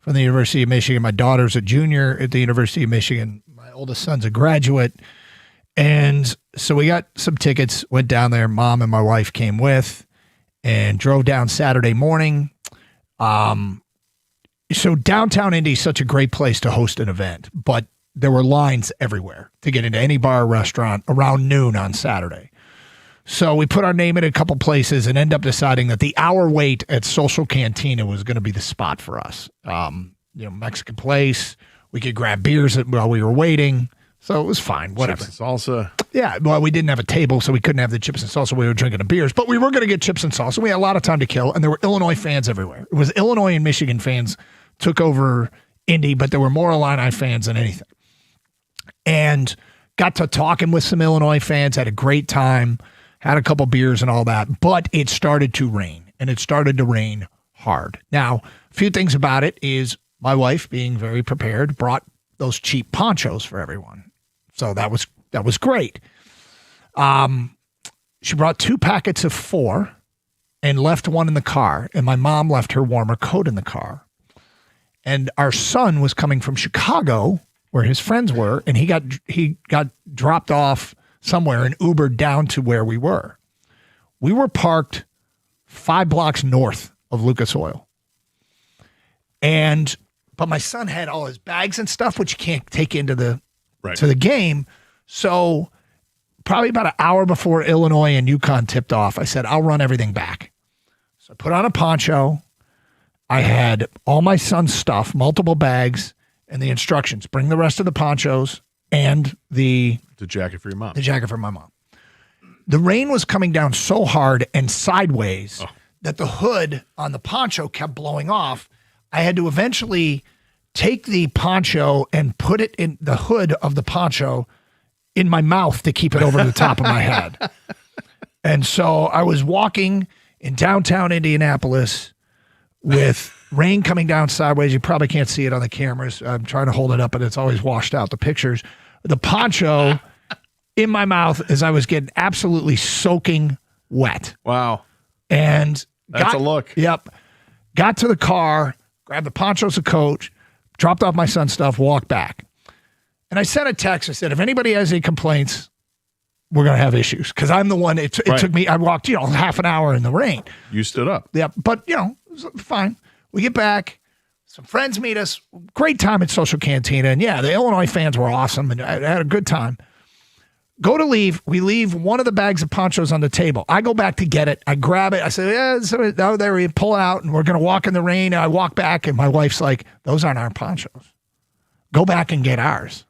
from the University of Michigan. My daughter's a junior at the University of Michigan. My oldest son's a graduate. And so we got some tickets, went down there. Mom and my wife came with and drove down Saturday morning. So downtown Indy is such a great place to host an event, but there were lines everywhere to get into any bar or restaurant around noon on Saturday. So we put our name in a couple places and end up deciding that the hour wait at Social Cantina was going to be the spot for us. Mexican place. We could grab beers while we were waiting. So it was fine. Whatever. Chips and salsa. Yeah. Well, we didn't have a table, so we couldn't have the chips and salsa. We were drinking the beers, but we were going to get chips and salsa. We had a lot of time to kill, and there were Illinois fans everywhere. It was Illinois and Michigan fans took over Indy, but there were more Illini fans than anything. And got to talking with some Illinois fans, had a great time, had a couple beers and all that, but it started to rain, and it started to rain hard. Now, a few things about it is my wife, being very prepared, brought those cheap ponchos for everyone. So that was great. She brought 2 packets of 4 and left one in the car, and my mom left her warmer coat in the car. And our son was coming from Chicago, where his friends were, and he got dropped off somewhere and Ubered down to where we were. We were parked 5 blocks north of Lucas Oil. But my son had all his bags and stuff, which you can't take into to the game. So probably about an hour before Illinois and UConn tipped off, I said, I'll run everything back. So I put on a poncho. I had all my son's stuff, multiple bags, and the instructions. Bring the rest of the ponchos and the jacket for your mom. The jacket for my mom. The rain was coming down so hard and sideways that the hood on the poncho kept blowing off. I had to eventually take the poncho and put it in the hood of the poncho in my mouth to keep it over the top of my head. And so I was walking in downtown Indianapolis with rain coming down sideways. You probably can't see it on the cameras. I'm trying to hold it up, but it's always washed out, the pictures. The poncho in my mouth as I was getting absolutely soaking wet. Wow. And that's a look. Yep. Got to the car, grabbed the ponchos, a coat, dropped off my son's stuff, walked back. And I sent a text. I said, if anybody has any complaints, we're going to have issues. Because I'm the one, it took me, I walked, half an hour in the rain. You stood up. Yep. But, it was fine. We get back. Some friends meet us. Great time at Social Cantina. And yeah, the Illinois fans were awesome. And I had a good time. Go to leave. We leave one of the bags of ponchos on the table. I go back to get it. I grab it. I say, yeah, there we pull it out, and we're going to walk in the rain. And I walk back, and my wife's like, those aren't our ponchos. Go back and get ours.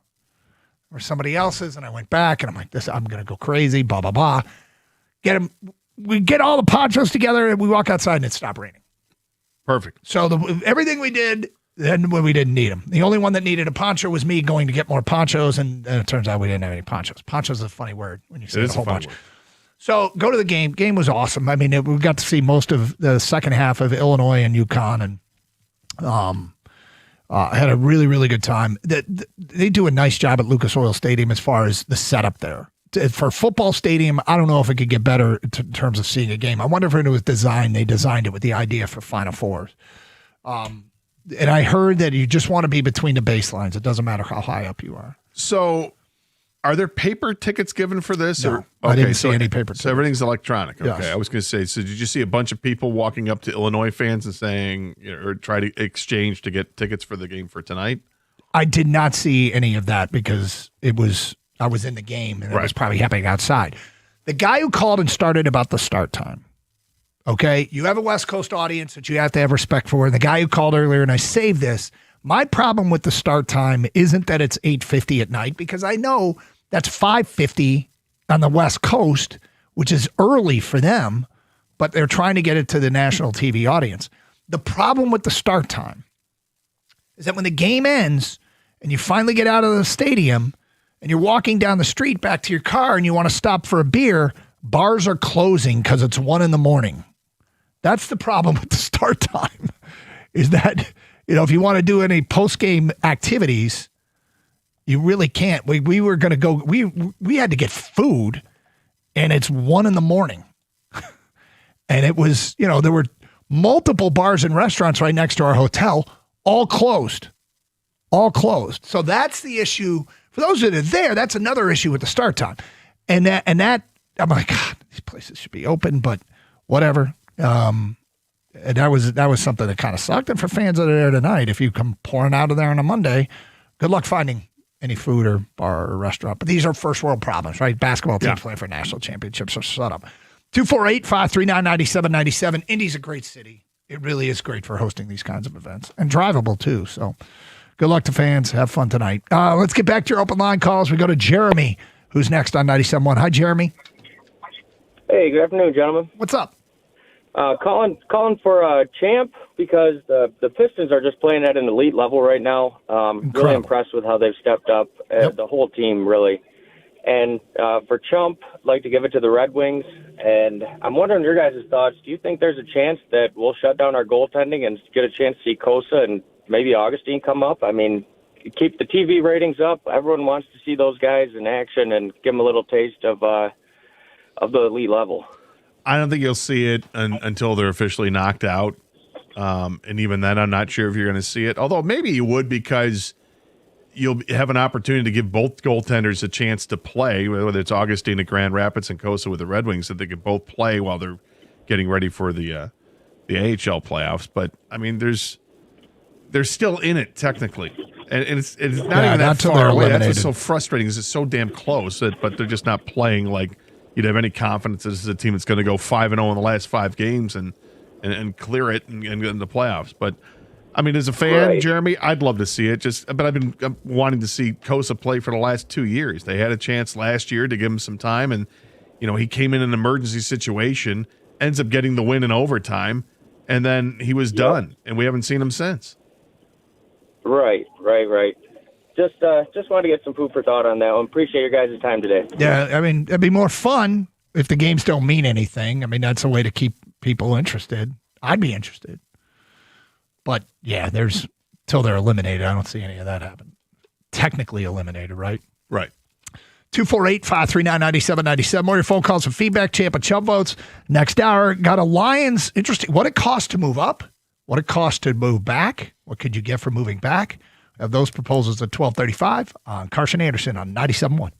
Or somebody else's. And I went back, and I'm like, I'm going to go crazy, blah, blah, blah. Get them. We get all the ponchos together, and we walk outside, and it stopped raining. Perfect. So everything we did, then when we didn't need them. The only one that needed a poncho was me going to get more ponchos, and it turns out we didn't have any ponchos. Ponchos is a funny word when you say it a whole bunch. So go to the game. Game was awesome. I mean, we got to see most of the second half of Illinois and UConn, and I had a really, really good time. They do a nice job at Lucas Oil Stadium as far as the setup there. For a football stadium, I don't know if it could get better in terms of seeing a game. I wonder if it was designed. They designed it with the idea for Final Fours. And I heard that you just want to be between the baselines. It doesn't matter how high up you are. So, are there paper tickets given for this? No, or I didn't see any paper tickets. So everything's electronic. Okay, Yes. I was going to say. So did you see a bunch of people walking up to Illinois fans and saying, or try to exchange to get tickets for the game for tonight? I did not see any of that because I was in the game and it was probably happening outside. The guy who called and started about the start time. Okay, you have a West Coast audience that you have to have respect for. And the guy who called earlier, and I saved this. My problem with the start time isn't that it's 8:50 at night, because I know that's 5:50 on the West Coast, which is early for them, but they're trying to get it to the national TV audience. The problem with the start time is that when the game ends and you finally get out of the stadium and you're walking down the street back to your car and you want to stop for a beer, bars are closing because it's 1 a.m. That's the problem with the start time, is that, if you want to do any post-game activities, you really can't. We were going to go, we had to get food, and it's 1 a.m. And it was, there were multiple bars and restaurants right next to our hotel, all closed. So that's the issue. For those that are there, that's another issue with the start time. And that I'm like, God, these places should be open, but whatever. And that was something that kind of sucked. And for fans that are there tonight, if you come pouring out of there on a Monday, good luck finding any food or bar or restaurant. But these are first world problems, right? Basketball teams playing for national championships, so shut up. 248-539-9797. Indy's a great city. It really is great for hosting these kinds of events, and drivable too. So good luck to fans. Have fun tonight. Let's get back to your open line calls. We go to Jeremy, who's next on 97.1. Hi, Jeremy. Hey, good afternoon, gentlemen. What's up? Calling for Champ, because the Pistons are just playing at an elite level right now. Really impressed with how they've stepped up, the whole team, really. And for Chump, I'd like to give it to the Red Wings. And I'm wondering your guys' thoughts. Do you think there's a chance that we'll shut down our goaltending and get a chance to see Kosa and maybe Augustine come up? I mean, keep the TV ratings up. Everyone wants to see those guys in action and give them a little taste of the elite level. I don't think you'll see it until they're officially knocked out. And even then, I'm not sure if you're going to see it. Although maybe you would, because you'll have an opportunity to give both goaltenders a chance to play, whether it's Augustine at Grand Rapids and Kosa with the Red Wings, that they can both play while they're getting ready for the AHL playoffs. But, I mean, they're still in it, technically. And it's not even that far away. That's what's so frustrating, is it's so damn close, but they're just not playing like you'd have any confidence this is a team that's going to go 5-0 in the last 5 games and clear it and get in the playoffs. But, I mean, as a fan, Jeremy, I'd love to see it. But I've been wanting to see Kosa play for the last 2 years. They had a chance last year to give him some time, and he came in an emergency situation, ends up getting the win in overtime, and then he was done, and we haven't seen him since. Right. Just wanted to get some food for thought on that one. Appreciate your guys' time today. Yeah, I mean, it'd be more fun if the games don't mean anything. I mean, that's a way to keep people interested. I'd be interested. But, yeah, till they're eliminated, I don't see any of that happen. Technically eliminated, right? Right. 248-539-9797. More of your phone calls and feedback. Champ and Chump votes. Next hour, got a Lions. Interesting. What it costs to move up. What it costs to move back. What could you get for moving back? Have those proposals at 12:35 on Carson Anderson on 97.1.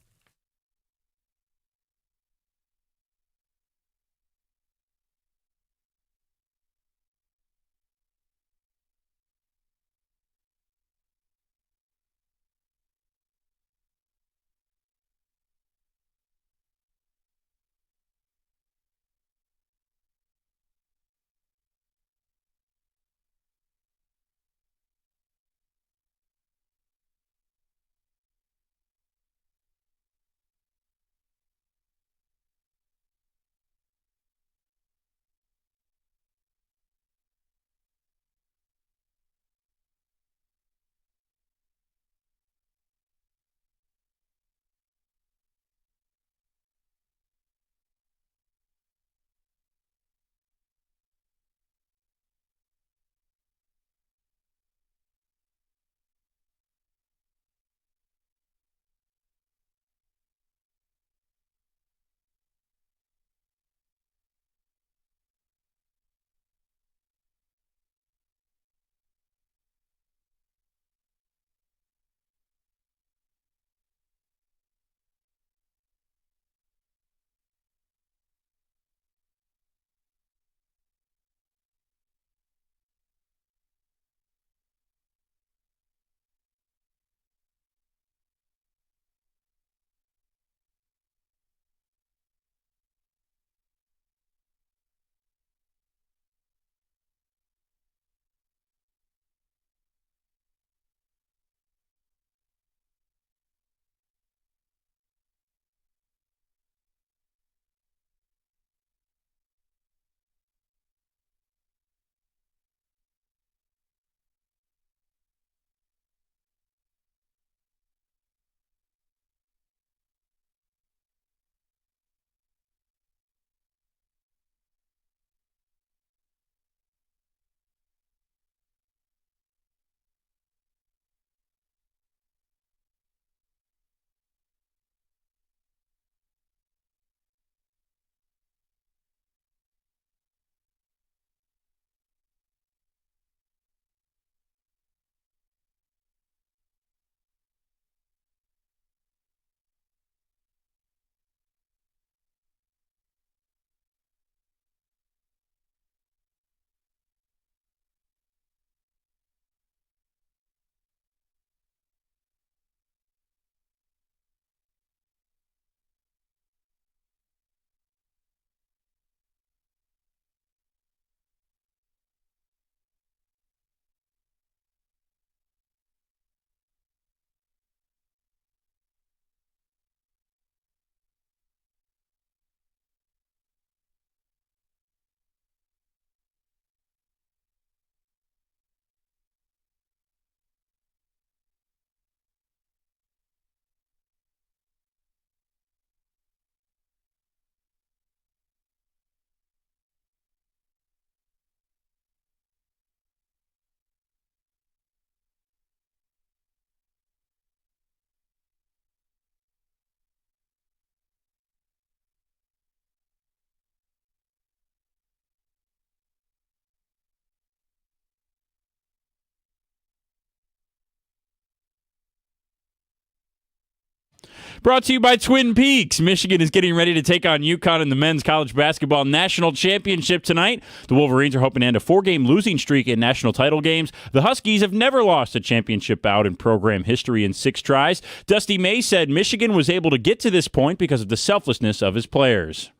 Brought to you by Twin Peaks. Michigan is getting ready to take on UConn in the men's college basketball national championship tonight. The Wolverines are hoping to end a 4-game losing streak in national title games. The Huskies have never lost a championship bout in program history in 6 tries. Dusty May said Michigan was able to get to this point because of the selflessness of his players.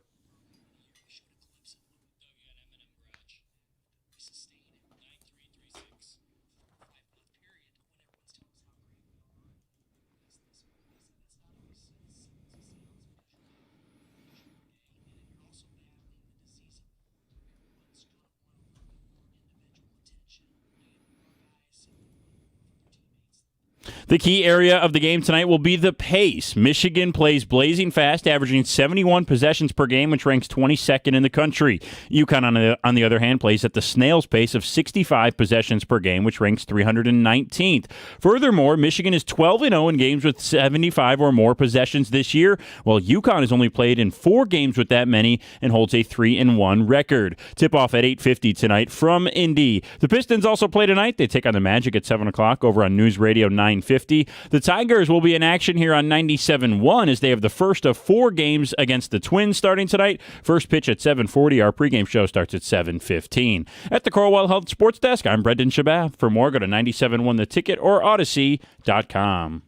The key area of the game tonight will be the pace. Michigan plays blazing fast, averaging 71 possessions per game, which ranks 22nd in the country. UConn, on the other hand, plays at the snail's pace of 65 possessions per game, which ranks 319th. Furthermore, Michigan is 12-0 in games with 75 or more possessions this year, while UConn has only played in 4 games with that many and holds a 3-1 record. Tip-off at 8:50 tonight from Indy. The Pistons also play tonight. They take on the Magic at 7 o'clock over on News Radio 950. The Tigers will be in action here on 97.1 as they have the first of 4 games against the Twins starting tonight. First pitch at 7:40. Our pregame show starts at 7:15. At the Cornwall Health Sports Desk, I'm Brendan Shabath. For more, go to 97.1 The Ticket or Odyssey.com.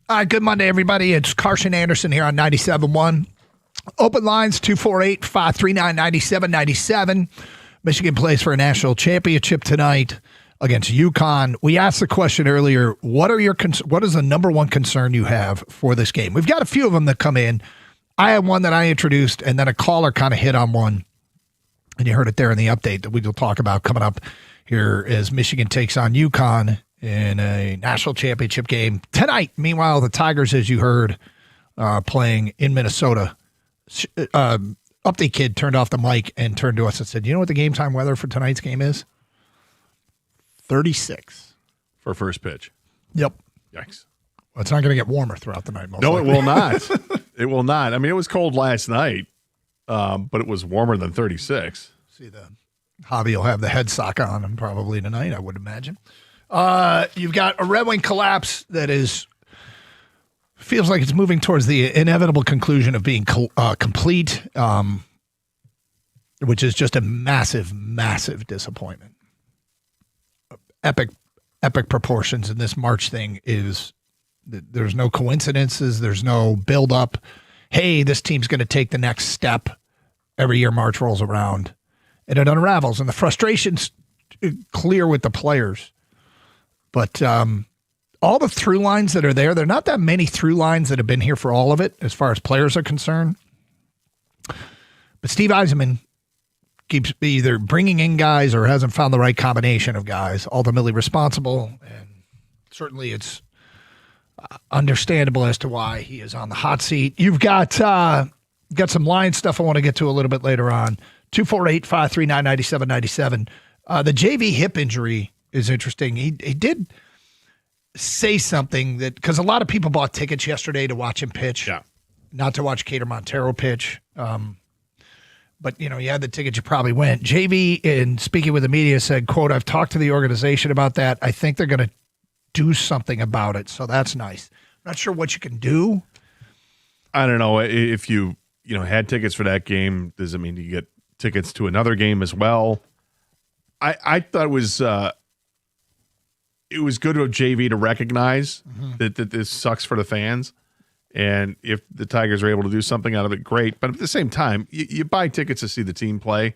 All right, good Monday, everybody. It's Carson Anderson here on 97.1. Open lines, 248-539-9797. Michigan plays for a national championship tonight against UConn. We asked the question earlier, what is the number one concern you have for this game? We've got a few of them that come in. I had one that I introduced, and then a caller kind of hit on one, and you heard it there in the update that we will talk about coming up here as Michigan takes on UConn in a national championship game tonight. Meanwhile, the Tigers, as you heard, playing in Minnesota. Update kid turned off the mic and turned to us and said, you know what the game time weather for tonight's game is? 36. For first pitch. Yep. Yikes. Well, it's not going to get warmer throughout the night. No, it will not. It will not. I mean, it was cold last night, but it was warmer than 36. See, the hobby will have the head sock on and probably tonight, I would imagine. You've got a Red Wing collapse that feels like it's moving towards the inevitable conclusion of being complete, which is just a massive, massive disappointment. Epic proportions in this March thing is there's no coincidences. There's no build up. Hey, this team's going to take the next step. Every year March rolls around and it unravels, and the frustration's clear with the players. But all the through lines that are there are not that many through lines that have been here for all of it as far as players are concerned. But Steve Eisenman keeps either bringing in guys or hasn't found the right combination of guys, ultimately responsible. And certainly it's understandable as to why he is on the hot seat. You've got some line stuff I want to get to a little bit later on. 248-539-9797. The JV hip injury is interesting. He did say something that, because a lot of people bought tickets yesterday to watch him pitch, not to watch Cater Montero pitch. But, you had the ticket, you probably went. JV, in speaking with the media, said, quote, I've talked to the organization about that. I think they're going to do something about it. So that's nice. I'm not sure what you can do. I don't know. If you had tickets for that game, does it mean you get tickets to another game as well? I thought it was good of JV to recognize that this sucks for the fans. And if the Tigers are able to do something out of it, great. But at the same time, you buy tickets to see the team play.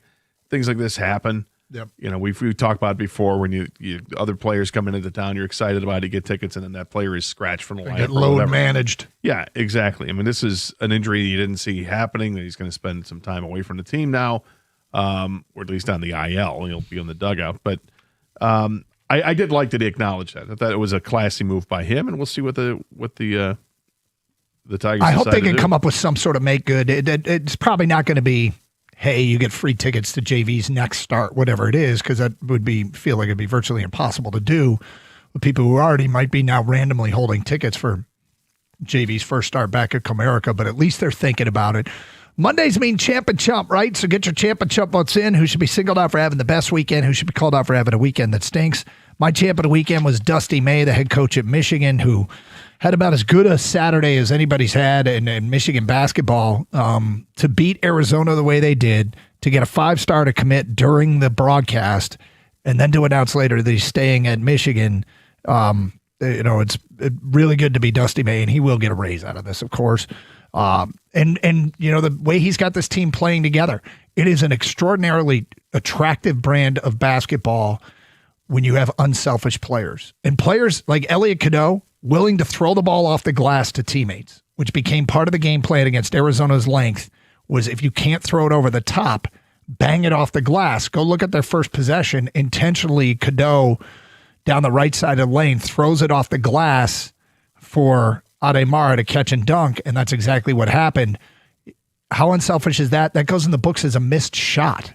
Things like this happen. Yep. We've talked about it before when you other players come into the town, you're excited about it, you get tickets, and then that player is scratched from the lineup. Get load managed. Yeah, exactly. I mean, this is an injury you didn't see happening, that he's going to spend some time away from the team now, or at least on the IL. He'll be in the dugout. But I did like that he acknowledged that. I thought it was a classy move by him, and we'll see what the Tigers. I hope they can come up with some sort of make good. It's probably not going to be, hey, you get free tickets to JV's next start, whatever it is, because that would feel like it'd be virtually impossible to do. the people who already might be now randomly holding tickets for JV's first start back at Comerica, but at least they're thinking about it. Mondays mean champ and chump, right? So get your champ and chump votes in. Who should be singled out for having the best weekend? Who should be called out for having a weekend that stinks? My champ of the weekend was Dusty May, the head coach at Michigan, who had about as good a Saturday as anybody's had in Michigan basketball. To beat Arizona the way they did, to get a 5-star to commit during the broadcast, and then to announce later that he's staying at Michigan. It's really good to be Dusty May, and he will get a raise out of this, of course. And the way he's got this team playing together, it is an extraordinarily attractive brand of basketball when you have unselfish players. And players like Elliot Cadeau willing to throw the ball off the glass to teammates, which became part of the game plan against Arizona's length, was if you can't throw it over the top, bang it off the glass. Go look at their first possession. Intentionally, Cadeau down the right side of the lane throws it off the glass for Ademar to catch and dunk, and that's exactly what happened. How unselfish is that? That goes in the books as a missed shot.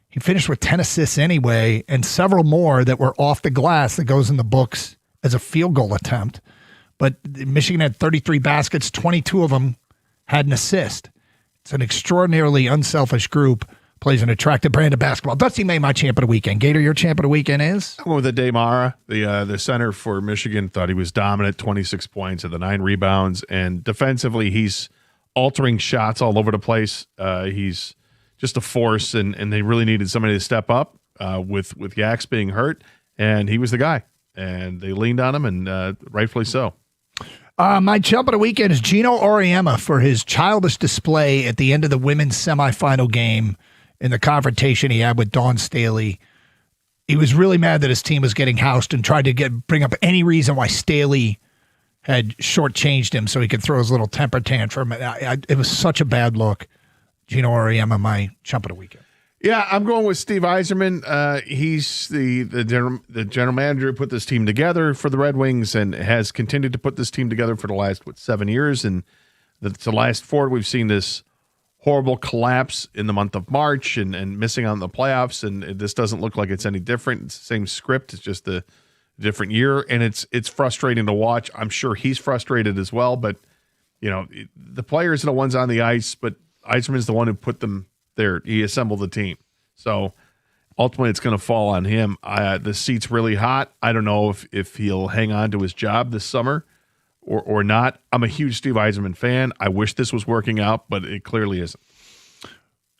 He finished with 10 assists anyway, and several more that were off the glass that goes in the books as a field goal attempt. But Michigan had 33 baskets, 22 of them had an assist. It's an extraordinarily unselfish group, plays an attractive brand of basketball. Dusty May, my champ of the weekend. Gator, your champ of the weekend is? I'm going with Ademar, the center for Michigan. Thought he was dominant, 26 points and the 9 rebounds. And defensively, he's altering shots all over the place. He's just a force, and they really needed somebody to step up with Yaks being hurt, and he was the guy. And they leaned on him, and rightfully so. My chump of the weekend is Gino Auriemma for his childish display at the end of the women's semifinal game in the confrontation he had with Dawn Staley. He was really mad that his team was getting housed and tried to bring up any reason why Staley had shortchanged him so he could throw his little temper tantrum. It was such a bad look. Gino Auriemma, my chump of the weekend. Yeah, I'm going with Steve Yzerman. He's the general manager who put this team together for the Red Wings and has continued to put this team together for the last, 7 years. And the last 4, we've seen this horrible collapse in the month of March and missing out on the playoffs. And this doesn't look like it's any different. It's the same script. It's just a different year. And it's frustrating to watch. I'm sure he's frustrated as well. But, the players are the ones on the ice, but Yzerman's the one who put them there. He assembled the team. So ultimately it's going to fall on him. The seat's really hot. I don't know if he'll hang on to his job this summer or not. I'm a huge Steve Yzerman fan. I wish this was working out, but it clearly isn't.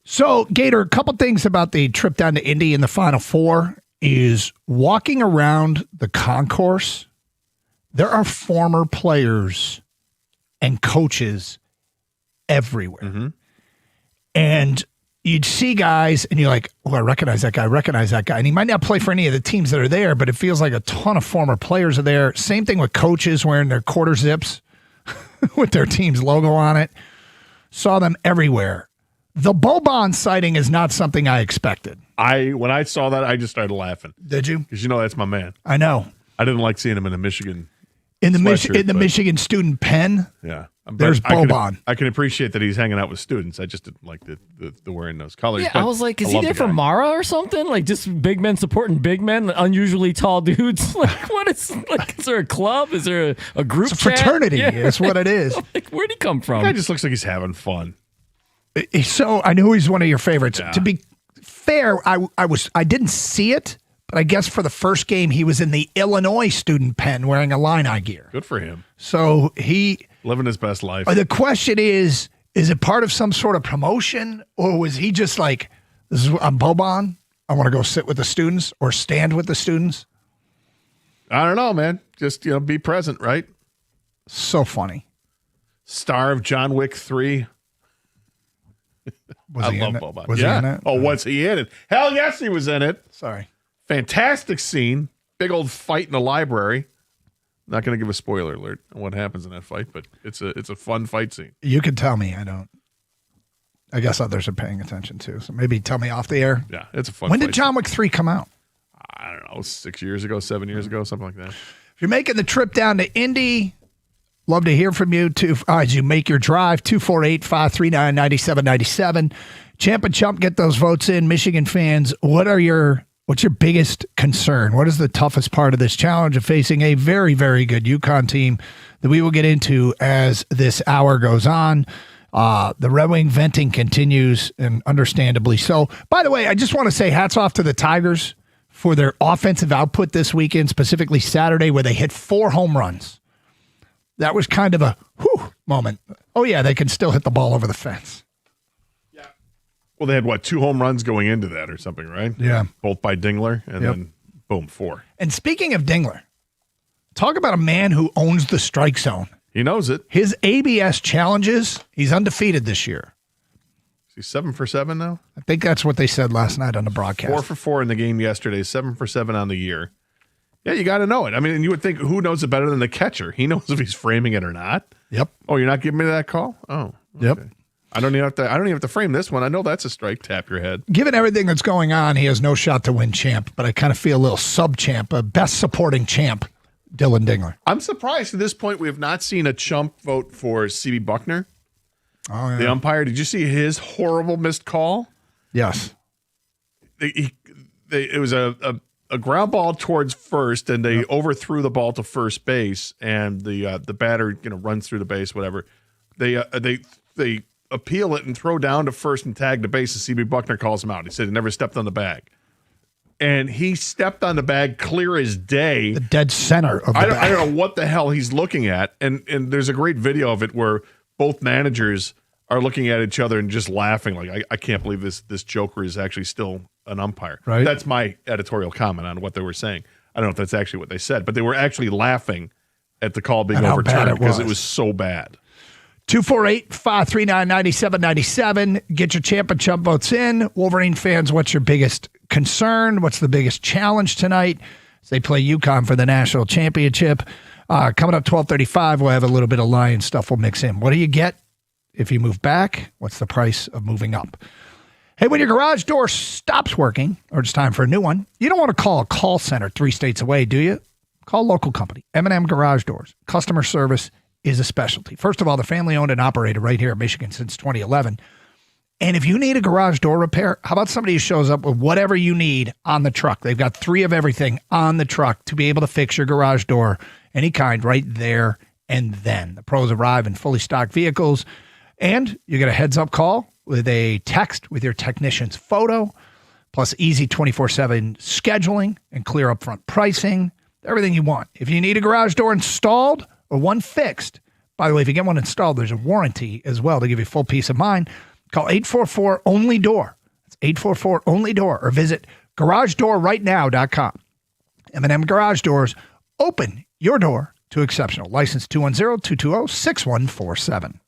So, Gator, a couple things about the trip down to Indy in the Final Four is walking around the concourse. There are former players and coaches everywhere. Mm-hmm. And you'd see guys and you're like, oh, I recognize that guy. And he might not play for any of the teams that are there, but it feels like a ton of former players are there. Same thing with coaches wearing their quarter zips with their team's logo on it. Saw them everywhere. The Boban sighting is not something I expected. When I saw that, I just started laughing. Did you? Because that's my man. I know. I didn't like seeing him in a Michigan in the Michigan student pen. Yeah. There's Boban. I can appreciate that he's hanging out with students. I just didn't like the wearing those colors. Yeah, I was like, is he there for Mara or something? Like just big men supporting big men, unusually tall dudes. Like what is there a club? Is there a group it's a fraternity. Yeah. It's what it is. Like, where'd he come from? The guy just looks like he's having fun. So I knew he's one of your favorites. Yeah. To be fair, I didn't see it, but I guess for the first game he was in the Illinois student pen wearing Illini gear. Good for him. So he living his best life. The question is it part of some sort of promotion, or was he just like, I'm Boban, I want to go sit with the students or stand with the students? I don't know, man. Just be present, right? So funny. Star of John Wick 3. Was he in it? Boban. Was he in it? Oh, was he in it? Hell yes, he was in it. Sorry. Fantastic scene. Big old fight in the library. Not going to give a spoiler alert on what happens in that fight, but it's a fun fight scene. You can tell me. I don't. I guess others are paying attention too. So maybe tell me off the air. Yeah, it's a fun. When did John Wick 3 come out? I don't know, 6 years ago, 7 years ago, something like that. If you're making the trip down to Indy, love to hear from you too. As you make your drive, 248-539-9797. Champ and Chump, get those votes in. Michigan fans, what are your What's your biggest concern? What is the toughest part of this challenge of facing a very, very good UConn team that we will get into as this hour goes on? The Red Wing venting continues, and understandably so. By the way, I just want to say hats off to the Tigers for their offensive output this weekend, specifically Saturday, where they hit 4 home runs. That was kind of a whew moment. Oh, yeah, they can still hit the ball over the fence. Well, they had, 2 home runs going into that or something, right? Yeah. Both by Dingler, and then, boom, 4. And speaking of Dingler, talk about a man who owns the strike zone. He knows it. His ABS challenges, he's undefeated this year. Is he 7 for 7 now? I think that's what they said last night on the broadcast. 4 for 4 in the game yesterday, 7 for 7 on the year. Yeah, you got to know it. I mean, and you would think, who knows it better than the catcher? He knows if he's framing it or not. Yep. Oh, you're not giving me that call? Oh, okay. Yep. I don't even have to frame this one. I know that's a strike. Tap your head. Given everything that's going on, he has no shot to win champ, but I kind of feel a little sub-champ, a best supporting champ, Dylan Dingler. I'm surprised at this point we have not seen a chump vote for CB Buckner, the umpire. Did you see his horrible missed call? Yes. It was a ground ball towards first, and they overthrew the ball to first base, and the batter runs through the base, whatever. They appeal it and throw down to first and tag the base, and CB Buckner calls him out. He said he never stepped on the bag. And he stepped on the bag clear as day. The dead center of the bag. I don't know what the hell he's looking at. And there's a great video of it where both managers are looking at each other and just laughing like, I can't believe this joker is actually still an umpire. Right. That's my editorial comment on what they were saying. I don't know if that's actually what they said, but they were actually laughing at the call being overturned because it was so bad. 248-539-9797. Get your champ and chump votes in. Wolverine fans, what's your biggest concern? What's the biggest challenge tonight as they play UConn for the national championship? Coming up 12:35, we'll have a little bit of Lion stuff we'll mix in. What do you get if you move back? What's the price of moving up? Hey, when your garage door stops working or it's time for a new one, you don't want to call a call center 3 states away, do you? Call a local company, M&M Garage Doors. Customer service is a specialty. First of all, they're family-owned and operated right here in Michigan since 2011. And if you need a garage door repair, how about somebody who shows up with whatever you need on the truck? They've got 3 of everything on the truck to be able to fix your garage door, any kind, right there and then. The pros arrive in fully stocked vehicles, and you get a heads-up call with a text with your technician's photo, plus easy 24/7 scheduling and clear upfront pricing, everything you want. If you need a garage door installed or one fixed, by the way, if you get one installed, there's a warranty as well to give you full peace of mind. Call 844-ONLY-DOOR. That's 844-ONLY-DOOR, or visit garagedoorrightnow.com. M&M Garage Doors, open your door to exceptional. License 210-220-6147.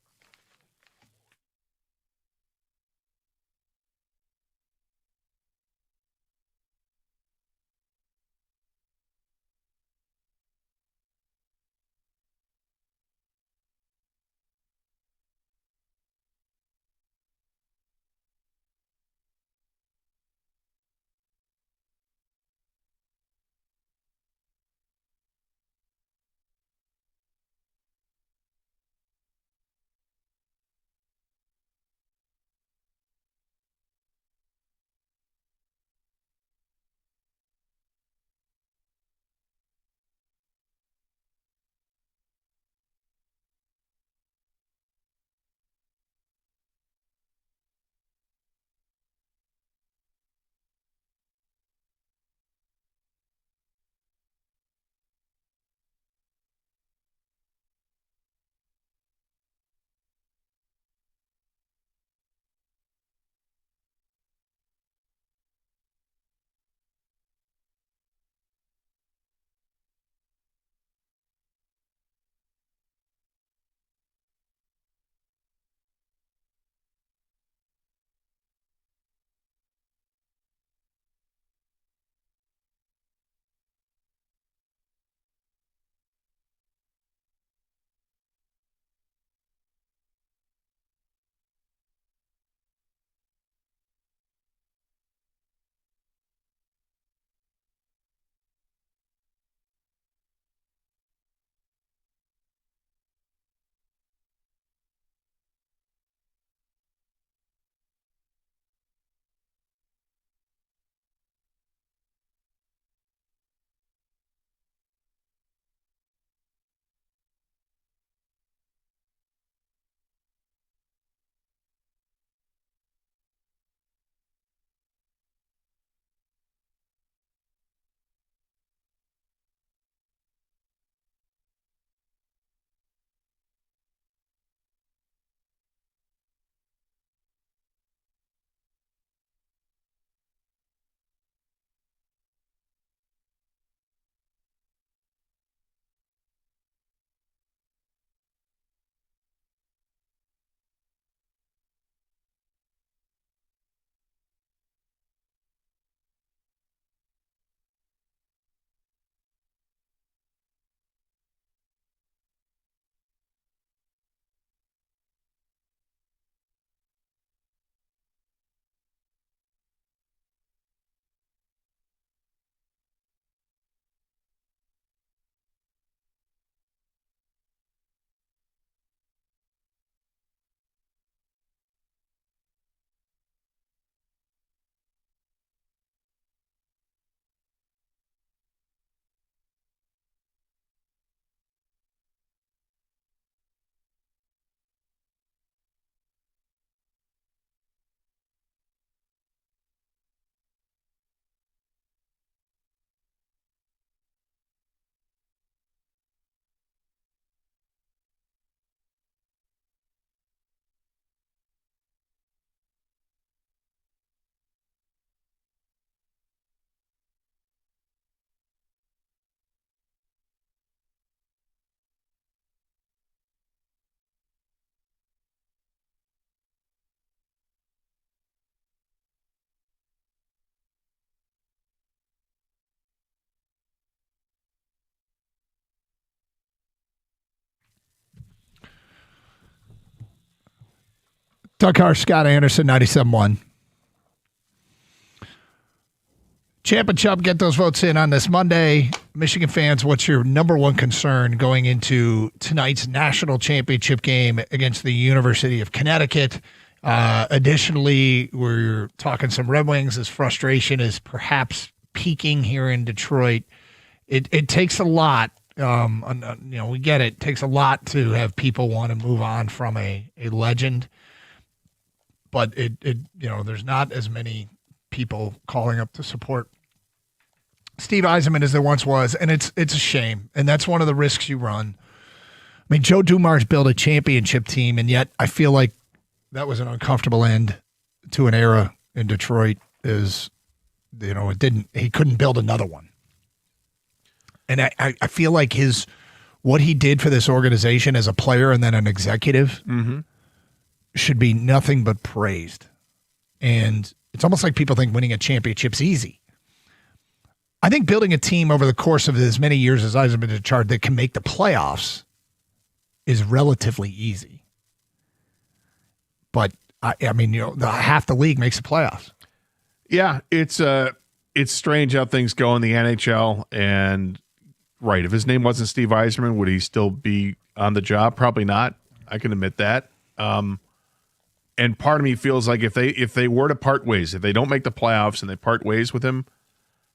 Doug Harsh, Scott Anderson, 97.1. Champ and Chub, get those votes in on this Monday. Michigan fans, what's your number one concern going into tonight's national championship game against the University of Connecticut? Additionally, we're talking some Red Wings as frustration is perhaps peaking here in Detroit. It takes a lot. We get it. It takes a lot to have people want to move on from a legend. But there's not as many people calling up to support Steve Yzerman as there once was, and it's a shame. And that's one of the risks you run. I mean, Joe Dumars built a championship team, and yet I feel like that was an uncomfortable end to an era in Detroit. He couldn't build another one. And I feel like what he did for this organization as a player and then an executive should be nothing but praised. And it's almost like people think winning a championship's easy. I think building a team over the course of as many years as I've been in charge that can make the playoffs is relatively easy. But half the league makes the playoffs. Yeah, it's strange how things go in the NHL. And right, if his name wasn't Steve Yzerman, would he still be on the job? Probably not. I can admit that. And part of me feels like if they were to part ways, if they don't make the playoffs and they part ways with him,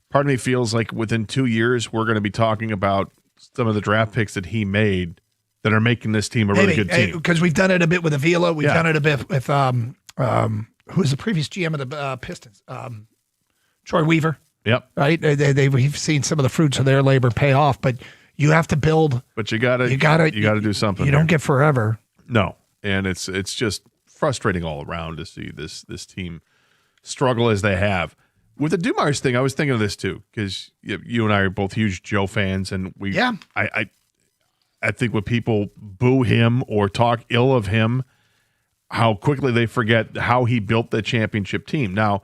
part of me feels like within 2 years we're going to be talking about some of the draft picks that he made that are making this team a really good team. Because we've done it a bit with Avila. We've done it a bit with who was the previous GM of the Pistons? Troy Weaver. Yep. Right. We've seen some of the fruits of their labor pay off, but you have to build. But you gotta do something. You don't get forever. No, and it's just frustrating all around to see this team struggle as they have. With the Dumars thing, I was thinking of this too, because you and I are both huge Joe fans, and I think when people boo him or talk ill of him, how quickly they forget how he built the championship team. Now,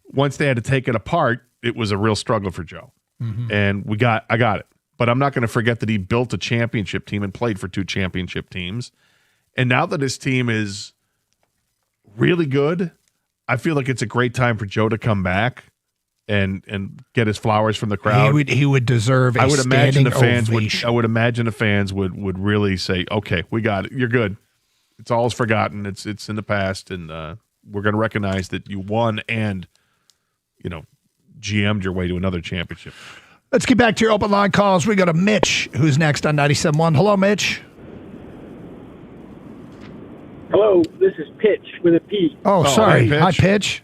once they had to take it apart, it was a real struggle for Joe, and I got it. But I'm not going to forget that he built a championship team and played for 2 championship teams, and now that his team is really good, I feel like it's a great time for Joe to come back and get his flowers from the crowd. He would deserve a standing ovation. I would imagine the fans would really say, "Okay, we got it. You're good. It's all forgotten. It's in the past, and we're going to recognize that you won and GM'd your way to another championship." Let's get back to your open line calls. We go to Mitch, who's next on 97.1. Hello, Mitch. Hello, this is Pitch with a P. Oh, sorry. Hi, Pitch.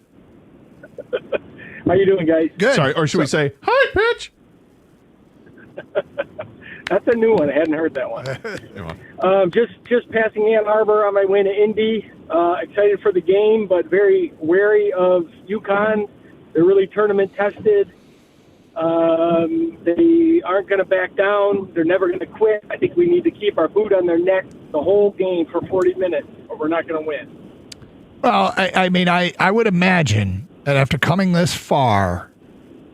How you doing, guys? Good. Sorry, or should we say, "Hi, Pitch"? That's a new one. I hadn't heard that one. Just passing Ann Arbor on my way to Indy. Excited for the game, but very wary of UConn. They're really tournament tested. They aren't going to back down. They're never going to quit. I think we need to keep our boot on their neck the whole game for 40 minutes, or we're not going to win. Well, I would imagine that after coming this far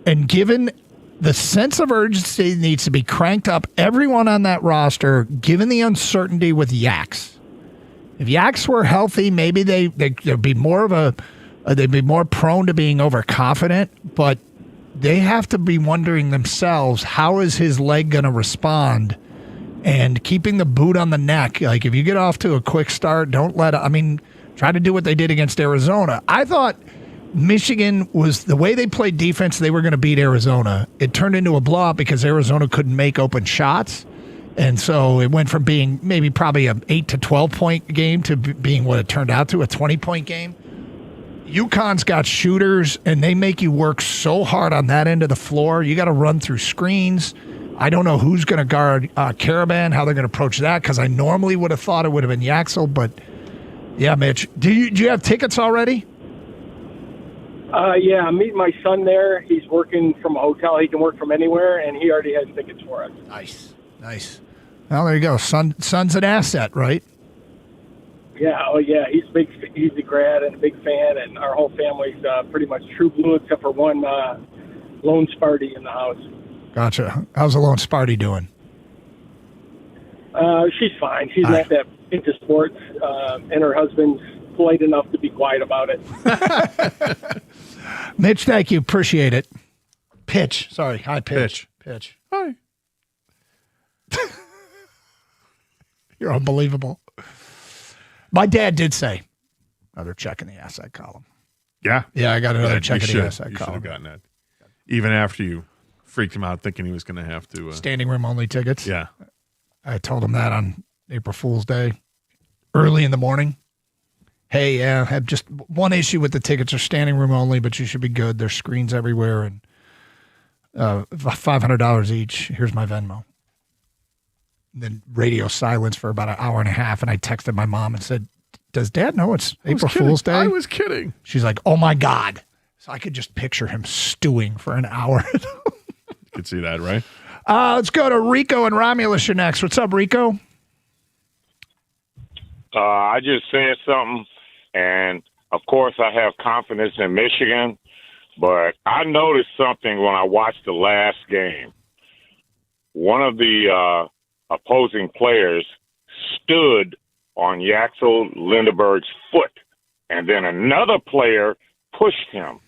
and given the sense of urgency that needs to be cranked up, everyone on that roster, given the uncertainty with Yaks, if Yaks were healthy, maybe they'd be more they'd be more prone to being overconfident, but they have to be wondering themselves, how is his leg going to respond? And keeping the boot on the neck, like if you get off to a quick start, try to do what they did against Arizona. I thought Michigan was, the way they played defense, they were going to beat Arizona. It turned into a blowout because Arizona couldn't make open shots. And so it went from being probably an 8 to 12 point game to being what it turned out to, a 20-point game. UConn's got shooters, and they make you work so hard on that end of the floor. You got to run through screens. I don't know who's going to guard Caravan, how they're going to approach that, because I normally would have thought it would have been Yaxel. But, yeah, Mitch, do you have tickets already? Yeah, I'm meeting my son there. He's working from a hotel. He can work from anywhere, and he already has tickets for us. Nice. Well, there you go. Son's an asset, right? Yeah, he's a grad and a big fan, and our whole family's pretty much true blue except for one lone Sparty in the house. Gotcha. How's the lone Sparty doing? She's fine. She's not that into sports, and her husband's polite enough to be quiet about it. Mitch, thank you. Appreciate it. Pitch. Sorry. Hi, Pitch. Pitch. Hi. You're unbelievable. My dad did say, another check in the asset column. Yeah. Yeah, I got another Yeah, check you in the should. asset You should column. have gotten that. Even after you freaked him out thinking he was going to have to. Standing room only tickets. Yeah. I told him that on April Fool's Day, early in the morning. Hey, I have just one issue with the tickets are standing room only, but you should be good. There's screens everywhere and $500 each. Here's my Venmo. And then radio silence for about an hour and a half, and I texted my mom and said, "Does Dad know it's April Fool's Day?" I was kidding. She's like, "Oh my God!" So I could just picture him stewing for an hour. You could see that, right? Let's go to Rico and Romulus. You're next. What's up, Rico? I just said something, and of course I have confidence in Michigan, but I noticed something when I watched the last game. One of the opposing players stood on Yaxel Lindeberg's foot, and then another player pushed him.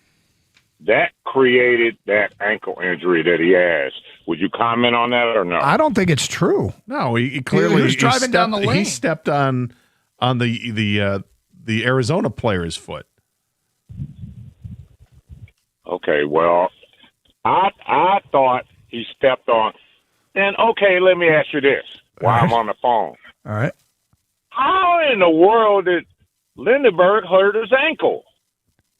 That created that ankle injury that he has. Would you comment on that or no? I don't think it's true. No, he clearly He was driving down the lane. He stepped on the Arizona player's foot. Okay, well, I thought he stepped on. And okay, let me ask you this while I'm on the phone. All right. How in the world did Lindeberg hurt his ankle?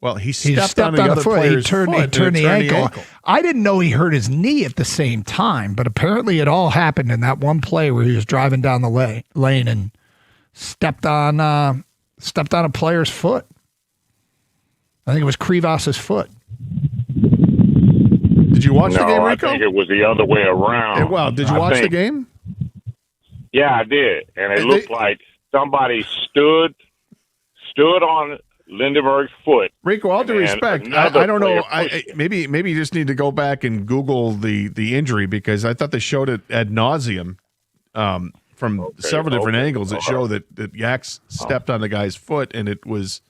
Well, he He stepped on the other foot. player's He turned, foot. he and turned it the ankle. I didn't know he hurt his knee at the same time, but apparently it all happened in that one play where he was driving down the lane and stepped on a player's foot. I think it was Krivas' foot. Did you watch no, the game, Rico? I think it was the other way around. Well, did you watch the game? Yeah, I did, and it looked like somebody stood on Lindeberg's foot. Rico, all due and respect, another I don't know. player Maybe you just need to go back and Google the injury because I thought they showed it ad nauseum from several different angles. It showed that Yax stepped on the guy's foot, and it was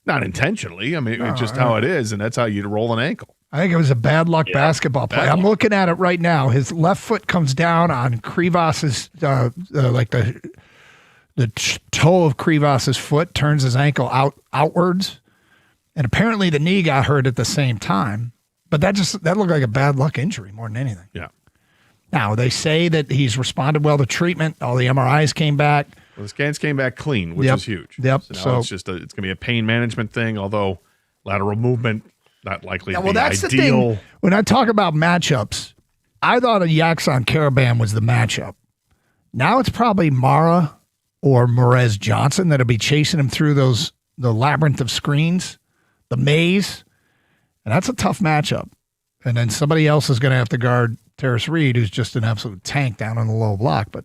not intentionally. I mean, it's just how it is, and that's how you roll an ankle. I think it was a bad luck basketball play. I'm looking at it right now. His left foot comes down on Krivas's, like the toe of Krivas's foot turns his ankle outwards, and apparently the knee got hurt at the same time. But that looked like a bad luck injury more than anything. Yeah. Now they say that he's responded well to treatment. All the MRIs came back. Well, the scans came back clean, which is huge. Yep. So now it's going to be a pain management thing. Although lateral movement not likely to be that's ideal. the thing. When I talk about matchups, I thought a Yaxon Caravan was the matchup. Now it's probably Mara or Morez Johnson that'll be chasing him through the labyrinth of screens, the maze, and that's a tough matchup. And then somebody else is going to have to guard Terrace Reed, who's just an absolute tank down on the low block. But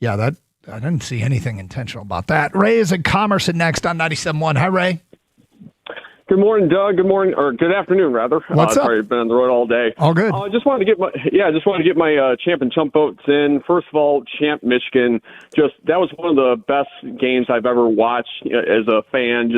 yeah, I didn't see anything intentional about that. Ray is in Commerce and next on 97.1. Hi, Ray. Good morning, Doug. Good morning, or good afternoon, rather. What's up? Sorry, I've been on the road all day. All good. Just wanted to get my champ and chump votes in. First of all, Champ Michigan. That was one of the best games I've ever watched as a fan.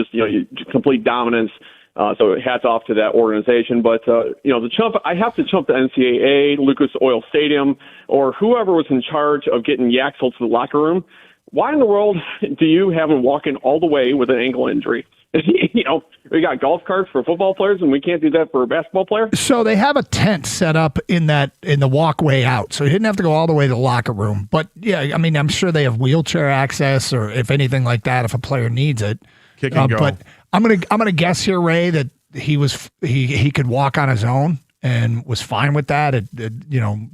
Complete dominance. So hats off to that organization. But the chump, I have to chump the NCAA, Lucas Oil Stadium, or whoever was in charge of getting Yaxel to the locker room. Why in the world do you have him walking all the way with an ankle injury? We got golf carts for football players, and we can't do that for a basketball player. So they have a tent set up in the walkway out, so he didn't have to go all the way to the locker room. But yeah, I mean, I'm sure they have wheelchair access, or if anything like that, if a player needs it. Kick and go. But I'm gonna guess here, Ray, that he could walk on his own and was fine with that.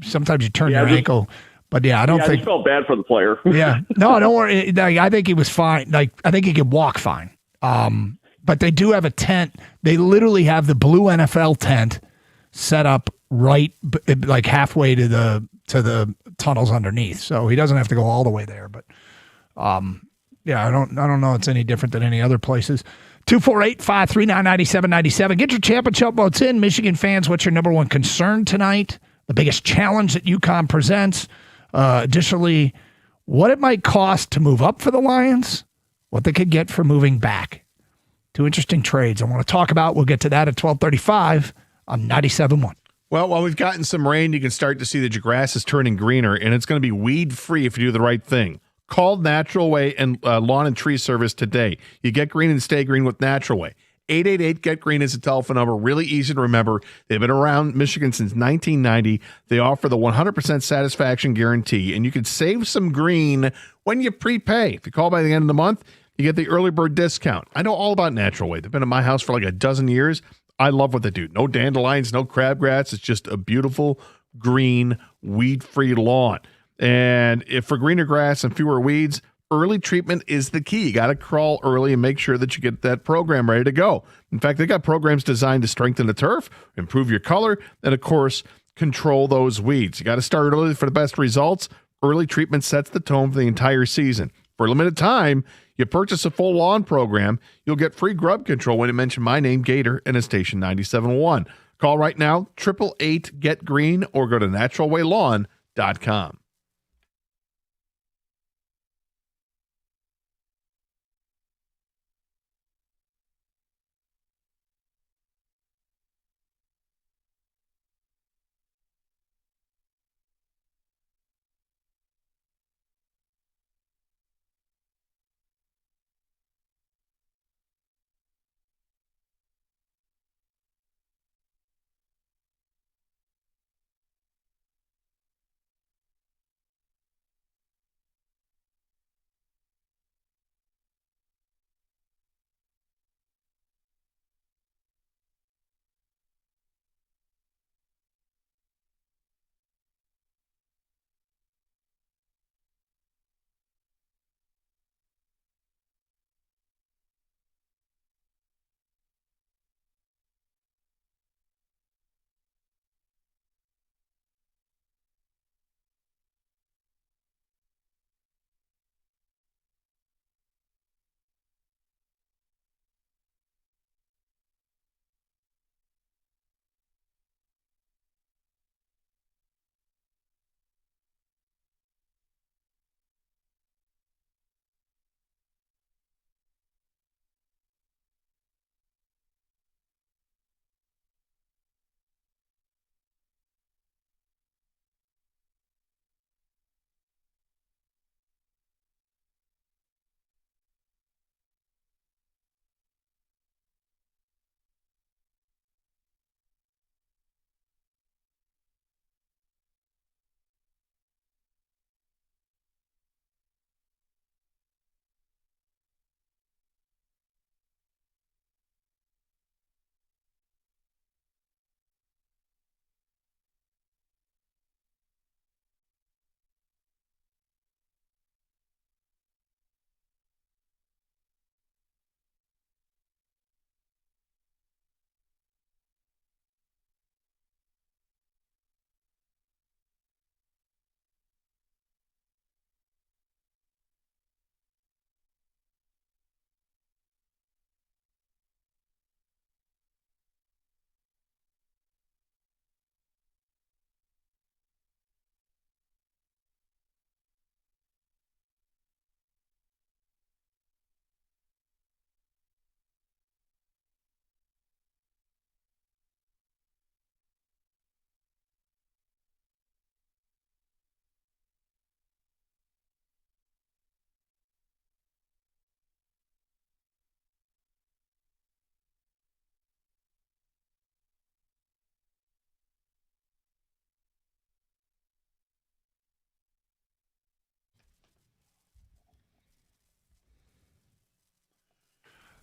Sometimes you turn your ankle. But yeah, I don't think. I just felt bad for the player. Yeah, no, don't worry. I think he was fine. I think he could walk fine. But they do have a tent. They literally have the blue NFL tent set up right like halfway to the tunnels underneath. So he doesn't have to go all the way there. But yeah, I don't know it's any different than any other places. 248-539-9797. Get your champ and chump votes in. Michigan fans, what's your number one concern tonight? The biggest challenge that UConn presents. Additionally, what it might cost to move up for the Lions, what they could get for moving back. Two interesting trades I want to talk about. We'll get to that at 12:35 on 97.1. Well, while we've gotten some rain, you can start to see that your grass is turning greener, and it's going to be weed-free if you do the right thing. Call Natural Way and Lawn and Tree Service today. You get green and stay green with Natural Way. 888-GET-GREEN is the telephone number. Really easy to remember. They've been around Michigan since 1990. They offer the 100% satisfaction guarantee, and you can save some green when you prepay. If you call by the end of the month, you get the early bird discount. I know all about Natural Way. They've been at my house for like a dozen years. I love what they do. No dandelions, no crabgrass. It's just a beautiful, green, weed-free lawn. And if for greener grass and fewer weeds, early treatment is the key. You got to crawl early and make sure that you get that program ready to go. In fact, they got programs designed to strengthen the turf, improve your color, and, of course, control those weeds. You got to start early for the best results. Early treatment sets the tone for the entire season. For a limited time, you purchase a full lawn program, you'll get free grub control when you mention my name, Gator, and a station 97.1. Call right now, 888-GET-GREEN, or go to naturalwaylawn.com.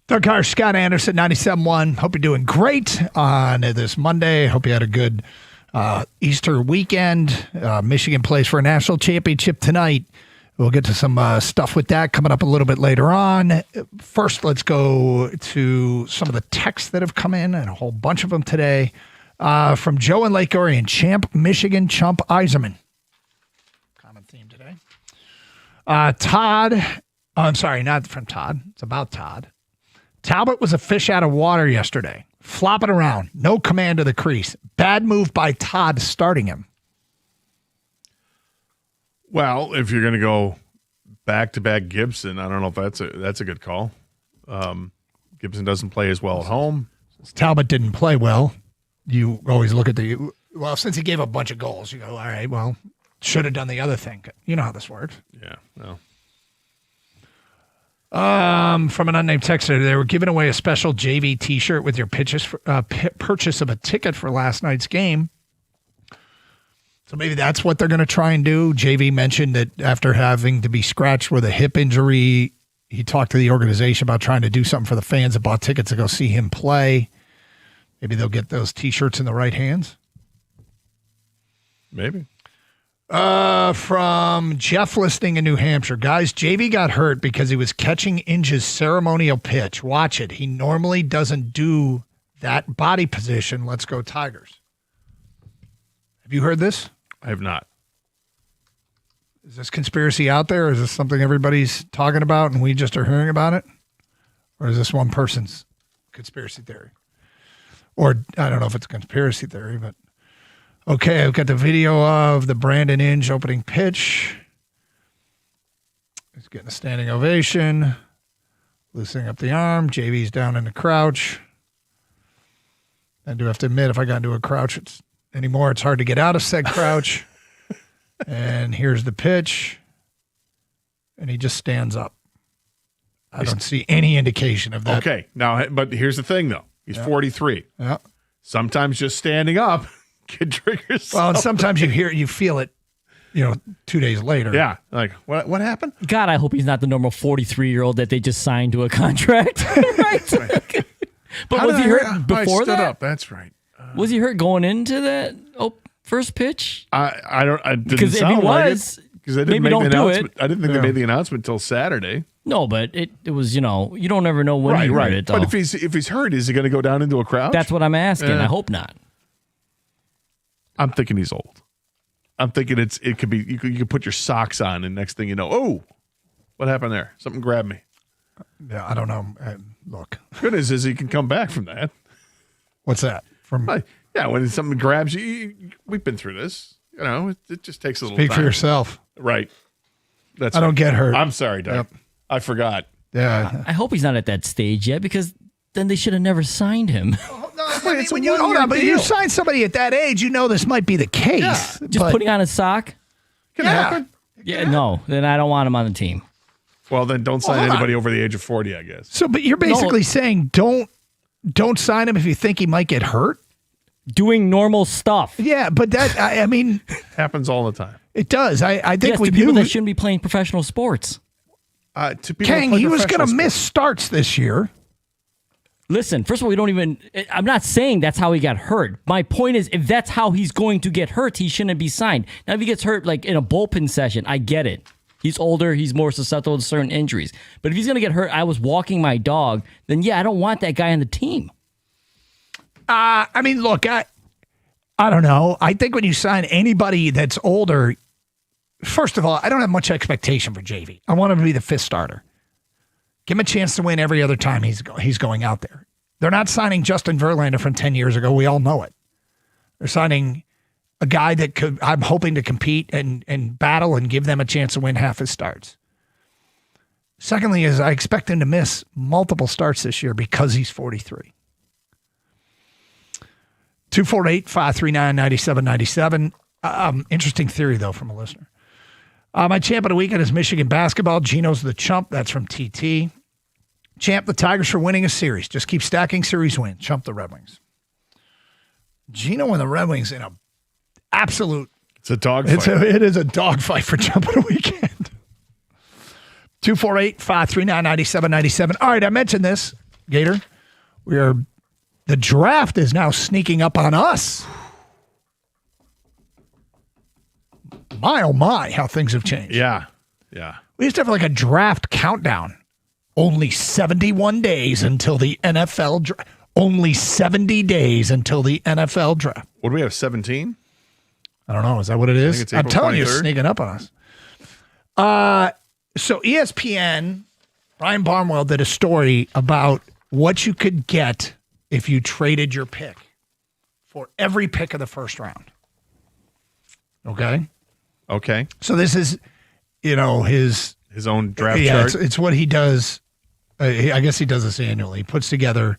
Doug Carr, Scott Anderson, 97.1. Hope you're doing great on this Monday. Hope you had a good Easter weekend. Michigan plays for a national championship tonight. We'll get to some stuff with that coming up a little bit later on. First, let's go to some of the texts that have come in, and a whole bunch of them today. From Joe in Lake Orion, Champ, Michigan, Chump, Eiserman. Common theme today. Todd, I'm sorry, not from Todd. It's about Todd. Talbot was a fish out of water yesterday. Flopping around. No command of the crease. Bad move by Todd starting him. Well, if you're going to go back-to-back Gibson, I don't know if that's a good call. Gibson doesn't play as well at home. Talbot didn't play well. You always look at since he gave a bunch of goals, you go, all right, well, should have done the other thing. You know how this works. Yeah, well. From an unnamed texter, they were giving away a special JV T-shirt with your purchase of a ticket for last night's game. So maybe that's what they're going to try and do. JV mentioned that after having to be scratched with a hip injury, he talked to the organization about trying to do something for the fans that bought tickets to go see him play. Maybe they'll get those T-shirts in the right hands. Maybe. From Jeff listening in New Hampshire. Guys, JV got hurt because he was catching Inge's ceremonial pitch. Watch it. He normally doesn't do that body position. Let's go Tigers. Have you heard this? I have not. Is this conspiracy out there? Is this something everybody's talking about and we just are hearing about it? Or is this one person's conspiracy theory? Or I don't know if it's a conspiracy theory, but okay, I've got the video of the Brandon Inge opening pitch. He's getting a standing ovation, loosening up the arm. JV's down in the crouch. I do have to admit, if I got into a crouch anymore, it's hard to get out of said crouch. And here's the pitch. And he just stands up. I don't see any indication of that. Okay, now, but here's the thing, though. He's 43. Yeah. Sometimes just standing up can trigger something. Well, and sometimes you feel it, 2 days later. Yeah. Like, what happened? God, I hope he's not the normal 43-year-old that they just signed to a contract. Right? But How was did he I- hurt before I stood that? up. That's right. Was he hurt going into that first pitch? I didn't Because if he sound like was, because they didn't maybe make the don't do announcement. it. I didn't think they made the announcement until Saturday. No, but it was, you don't ever know when he hurt it. But Though. if he's hurt, is he going to go down into a crouch? That's what I'm asking. Yeah. I hope not. I'm thinking he's old. I'm thinking it could be you could put your socks on, and next thing you know, oh, what happened there? Something grabbed me. Yeah, I don't know. Look, good news is he can come back from that. What's that? When something grabs you, we've been through this. It just takes a little Speak time. for yourself. Right. I don't get hurt. I'm sorry, Doug. Yep. I forgot. Yeah. I hope he's not at that stage yet because then they should have never signed him. When you sign somebody at that age, this might be the case. Just putting on a sock? Can it happen? Yeah, no. Then I don't want him on the team. Well, then don't sign anybody over the age of 40, I guess. So, but you're basically saying don't sign him if you think he might get hurt? Doing normal stuff. Yeah, but that, I mean. Happens all the time. It does. I think yes, we to people knew. that shouldn't be playing professional sports. To people Kang, that play he was going to professional miss starts this year. Listen, first of all, I'm not saying that's how he got hurt. My point is, if that's how he's going to get hurt, he shouldn't be signed. Now, if he gets hurt like in a bullpen session, I get it. He's older. He's more susceptible to certain injuries. But if he's going to get hurt, I was walking my dog, then yeah, I don't want that guy on the team. I mean, look, I don't know. I think when you sign anybody that's older, first of all, I don't have much expectation for JV. I want him to be the fifth starter. Give him a chance to win every other time he's going out there. They're not signing Justin Verlander from 10 years ago. We all know it. They're signing a guy that I'm hoping to compete and battle and give them a chance to win half his starts. Secondly, is I expect him to miss multiple starts this year because he's 43. 248-539-9797. Interesting theory, though, from a listener. My champ of the weekend is Michigan basketball. Gino's the chump. That's from TT. Champ the Tigers for winning a series. Just keep stacking series wins. Chump the Red Wings. Gino and the Red Wings in a absolute. It's a dogfight. It is a dogfight for champ of the weekend. 248-539-9797. All right, I mentioned this, Gator. The draft is now sneaking up on us. My, oh my, how things have changed. Yeah. We used to have like a draft countdown. Only 71 days until the NFL draft. Only 70 days until the NFL draft. What do we have, 17? I don't know. Is that what it is? It's I'm April telling you, 23rd. it's sneaking up on us. So ESPN, Brian Barnwell did a story about what you could get if you traded your pick for every pick of the first round. Okay? Okay. So this is, his own draft yeah, chart. It's what he does I guess he does this annually. He puts together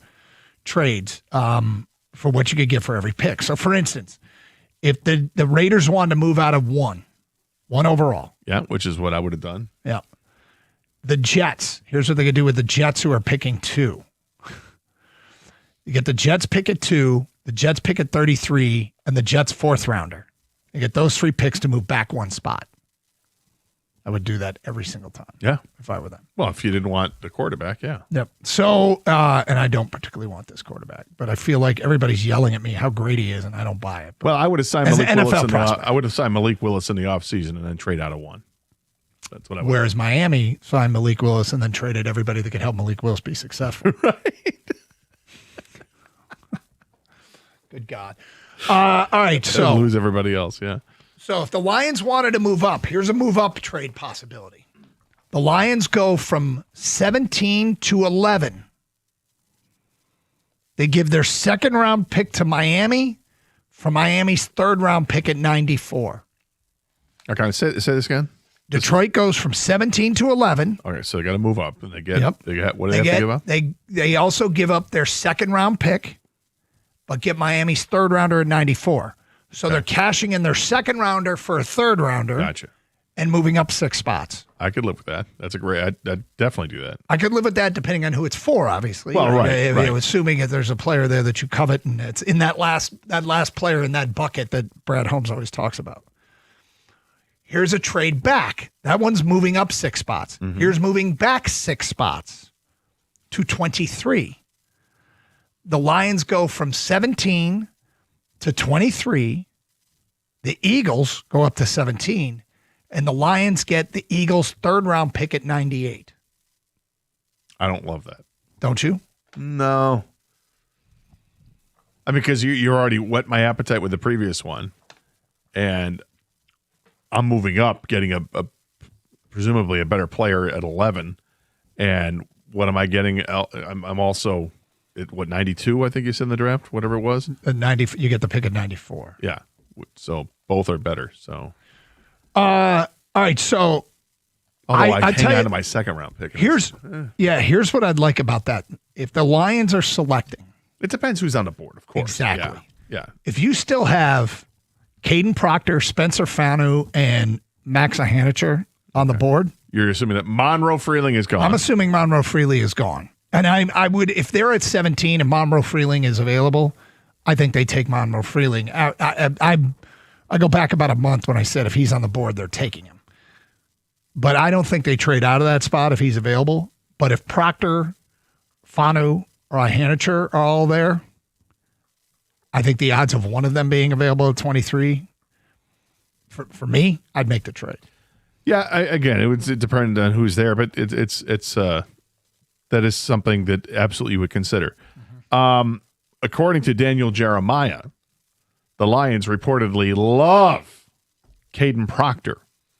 trades for what you could get for every pick. So, for instance, if the Raiders wanted to move out of one overall. Yeah, which is what I would have done. Yeah. The Jets. Here's what they could do with the Jets who are picking 2. You get the Jets pick at 2, the Jets pick at 33, and the Jets 4th rounder. You get those 3 picks to move back 1 spot. I would do that every single time. Yeah. If I were them. Well, if you didn't want the quarterback, yeah. Yep. So, and I don't particularly want this quarterback, but I feel like everybody's yelling at me how great he is, and I don't buy it. Well, I would have signed As Malik an Willis. NFL I would have signed Malik Willis in the offseason and then trade out of 1. That's what I would. Whereas Miami signed Malik Willis and then traded everybody that could help Malik Willis be successful. Right. Good God. All right. So lose everybody else. Yeah. So if the Lions wanted to move up, here's a move up trade possibility. The Lions go from 17 to 11. They give their 2nd round pick to Miami for Miami's 3rd round pick at 94. Okay. Say this again. Detroit goes from 17 to 11. Okay, so they got to move up, and they get. Yep. They get what do they have to give up? They also give up their 2nd round pick, but get Miami's 3rd rounder at 94. So they're cashing in their 2nd rounder for a 3rd rounder. Gotcha. And moving up 6 spots. I could live with that. That's a great. I'd definitely do that. I could live with that depending on who it's for, obviously. Well, right. Assuming that there's a player there that you covet, and it's in that last player in that bucket that Brad Holmes always talks about. Here's a trade back. That one's moving up 6 spots. Mm-hmm. Here's moving back 6 spots to 23. The Lions go from 17 to 23. The Eagles go up to 17. And the Lions get the Eagles' 3rd round pick at 98. I don't love that. Don't you? No. I mean, because you already whet my appetite with the previous one. And I'm moving up, getting a presumably a better player at 11. And what am I getting? I'm also at 92, I think you said in the draft, whatever it was. At 90, you get the pick at 94. Yeah. So both are better. So. All right. So. Although I hang on to my 2nd round pick. Here's what I'd like about that. If the Lions are selecting. It depends who's on the board, of course. Exactly. Yeah. If you still have Caden Proctor, Spencer Fanu, and Max Ahanicher on the board. You're assuming that Monroe Freeling is gone. I'm assuming Monroe Freeling is gone. And I would, if they're at 17 and Monroe Freeling is available, I think they take Monroe Freeling. I go back about a month when I said if he's on the board, they're taking him. But I don't think they trade out of that spot if he's available. But if Proctor, Fanu, or Ahanicher are all there, I think the odds of one of them being available at 23, for me, I'd make the trade. Yeah, again, it would depend on who's there, but it's that is something that absolutely would consider. Mm-hmm. According to Daniel Jeremiah, the Lions reportedly love Caden Proctor,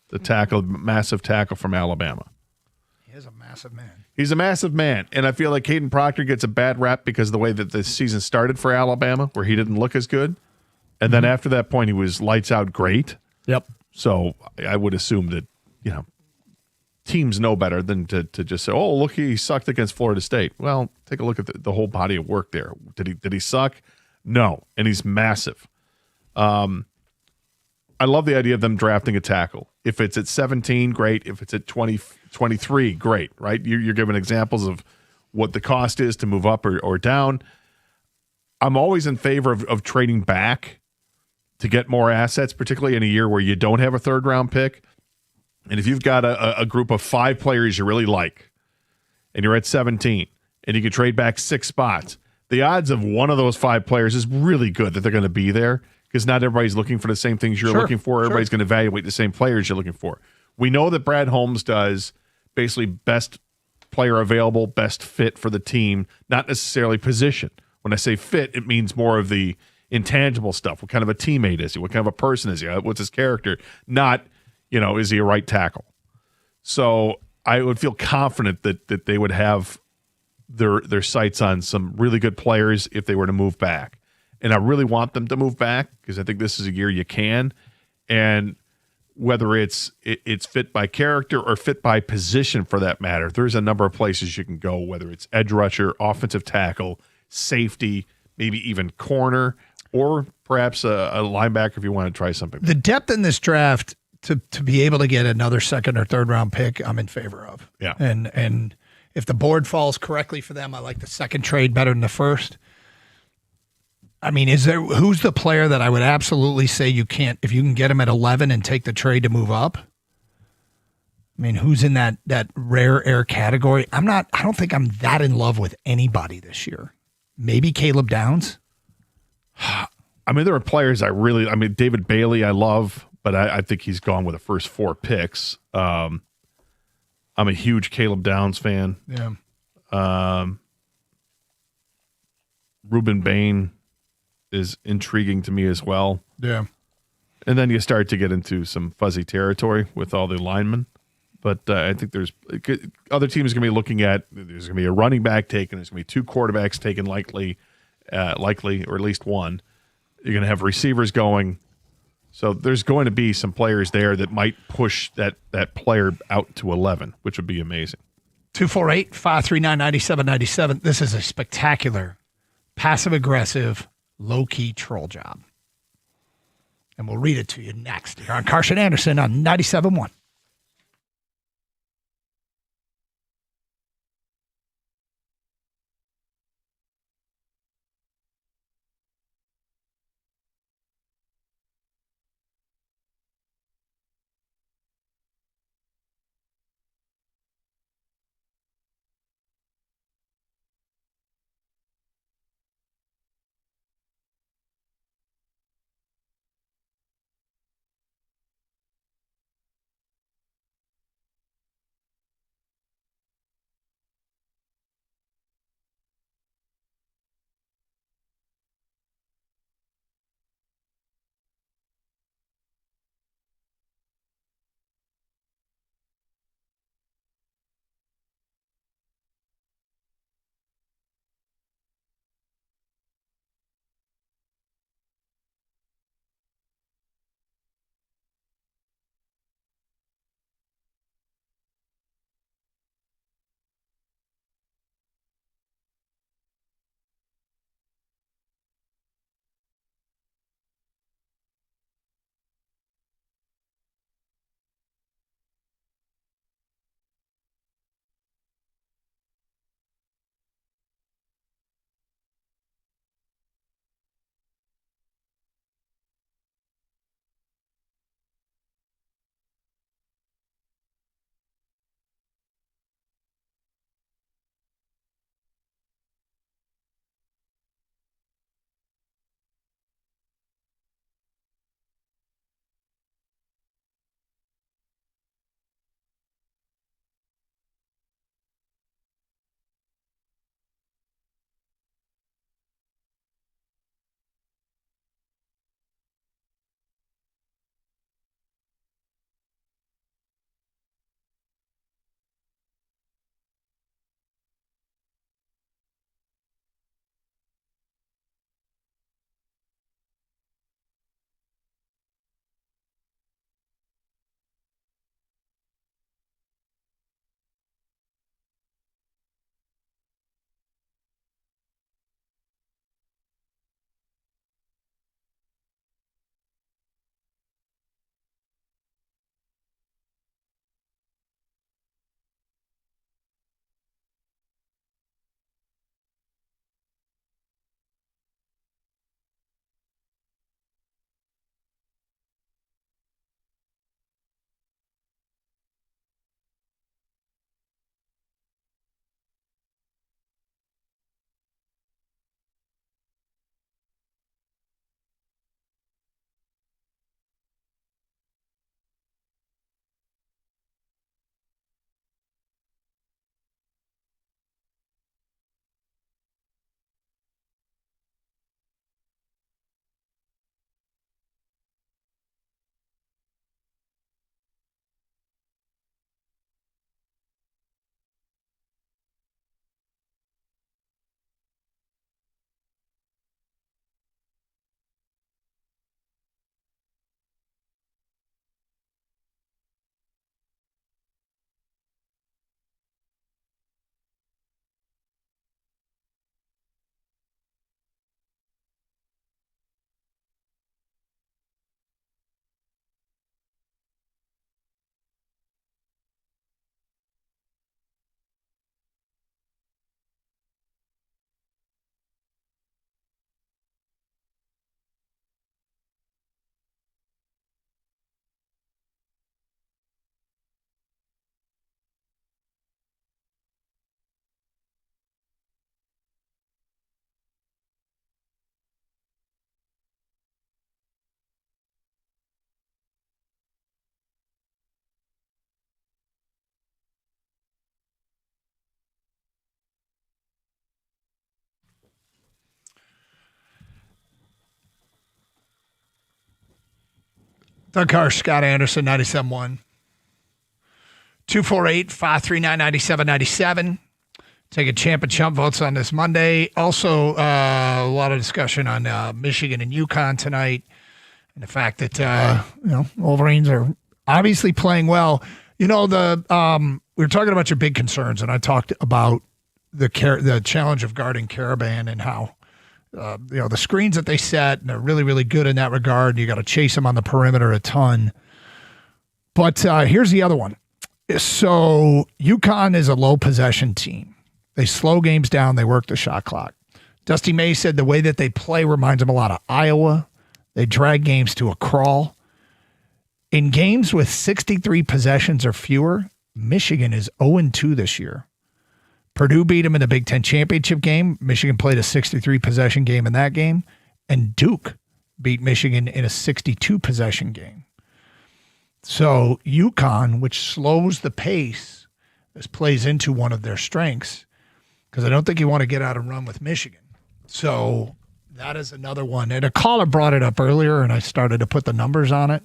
the massive tackle from Alabama. He is a massive man. He's a massive man, and I feel like Caden Proctor gets a bad rap because of the way that the season started for Alabama, where he didn't look as good. And then after that point, he was lights out great. Yep. So I would assume that, teams know better than to just say, oh, look, he sucked against Florida State. Well, take a look at the whole body of work there. Did he suck? No. And he's massive. I love the idea of them drafting a tackle. If it's at 17, great. If it's at 23, great, right? You're giving examples of what the cost is to move up or down. I'm always in favor of trading back to get more assets, particularly in a year where you don't have a 3rd round pick. And if you've got a group of 5 players you really like, and you're at 17, and you can trade back 6 spots, the odds of one of those 5 players is really good that they're going to be there, because not everybody's looking for the same things you're looking for. Everybody's going to evaluate the same players you're looking for. We know that Brad Holmes does basically best player available, best fit for the team, not necessarily position. When I say fit, it means more of the intangible stuff. What kind of a teammate is he? What kind of a person is he? What's his character? Not, is he a right tackle? So I would feel confident that they would have their sights on some really good players if they were to move back. And I really want them to move back because I think this is a year you can. And whether it's fit by character or fit by position for that matter. There's a number of places you can go, whether it's edge rusher, offensive tackle, safety, maybe even corner, or perhaps a linebacker if you want to try something. The depth in this draft to be able to get another second or third round pick, I'm in favor of. Yeah. And if the board falls correctly for them, I like the second trade better than the first. I mean, who's the player that I would absolutely say you can't, if you can get him at 11 and take the trade to move up? I mean, who's in that rare air category? I don't think I'm that in love with anybody this year. Maybe Caleb Downs. I mean, there are players David Bailey I love, but I think he's gone with the first 4 picks. I'm a huge Caleb Downs fan. Yeah. Reuben Bain is intriguing to me as well. Yeah. And then you start to get into some fuzzy territory with all the linemen. But I think there's other teams going to be looking at, there's going to be a running back taken, there's going to be 2 quarterbacks taken likely, or at least one. You're going to have receivers going. So there's going to be some players there that might push that player out to 11, which would be amazing. 248-539-9797. This is a spectacular, passive-aggressive, low-key troll job. And we'll read it to you next here on Carson Anderson on 97.1. Doug Karsch, Scott Anderson, 97.1. 248-539-9797. Taking champ and chump votes on this Monday. Also, a lot of discussion on Michigan and UConn tonight, and the fact that Wolverines are obviously playing well. We were talking about your big concerns, and I talked about the challenge of guarding Caravan and how the screens that they set, and they're really, really good in that regard. And you got to chase them on the perimeter a ton. But here's the other one. So UConn is a low possession team. They slow games down. They work the shot clock. Dusty May said the way that they play reminds him a lot of Iowa. They drag games to a crawl. In games with 63 possessions or fewer, Michigan is 0-2 this year. Purdue beat them in the Big Ten championship game. Michigan played a 63 possession game in that game. And Duke beat Michigan in a 62 possession game. So UConn, which slows the pace, this plays into one of their strengths, because I don't think you want to get out and run with Michigan. So that is another one. And a caller brought it up earlier, and I started to put the numbers on it.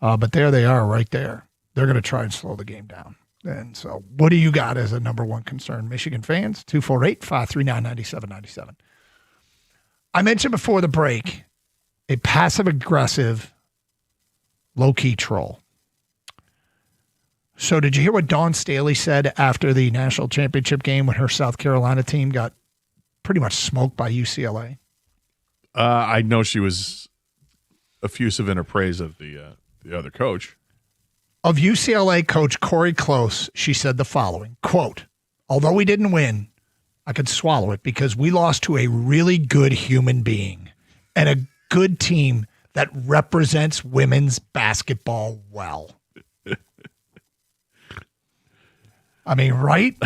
But there they are right there. They're going to try and slow the game down. And so what do you got as a number one concern? Michigan fans, 248-539-9797. I mentioned before the break a passive-aggressive, low-key troll. So did you hear what Dawn Staley said after the national championship game when her South Carolina team got pretty much smoked by UCLA? I know she was effusive in her praise of the other coach. Of UCLA coach Corey Close, she said the following, quote, "Although we didn't win, I could swallow it because we lost to a really good human being and a good team that represents women's basketball well." I mean, right?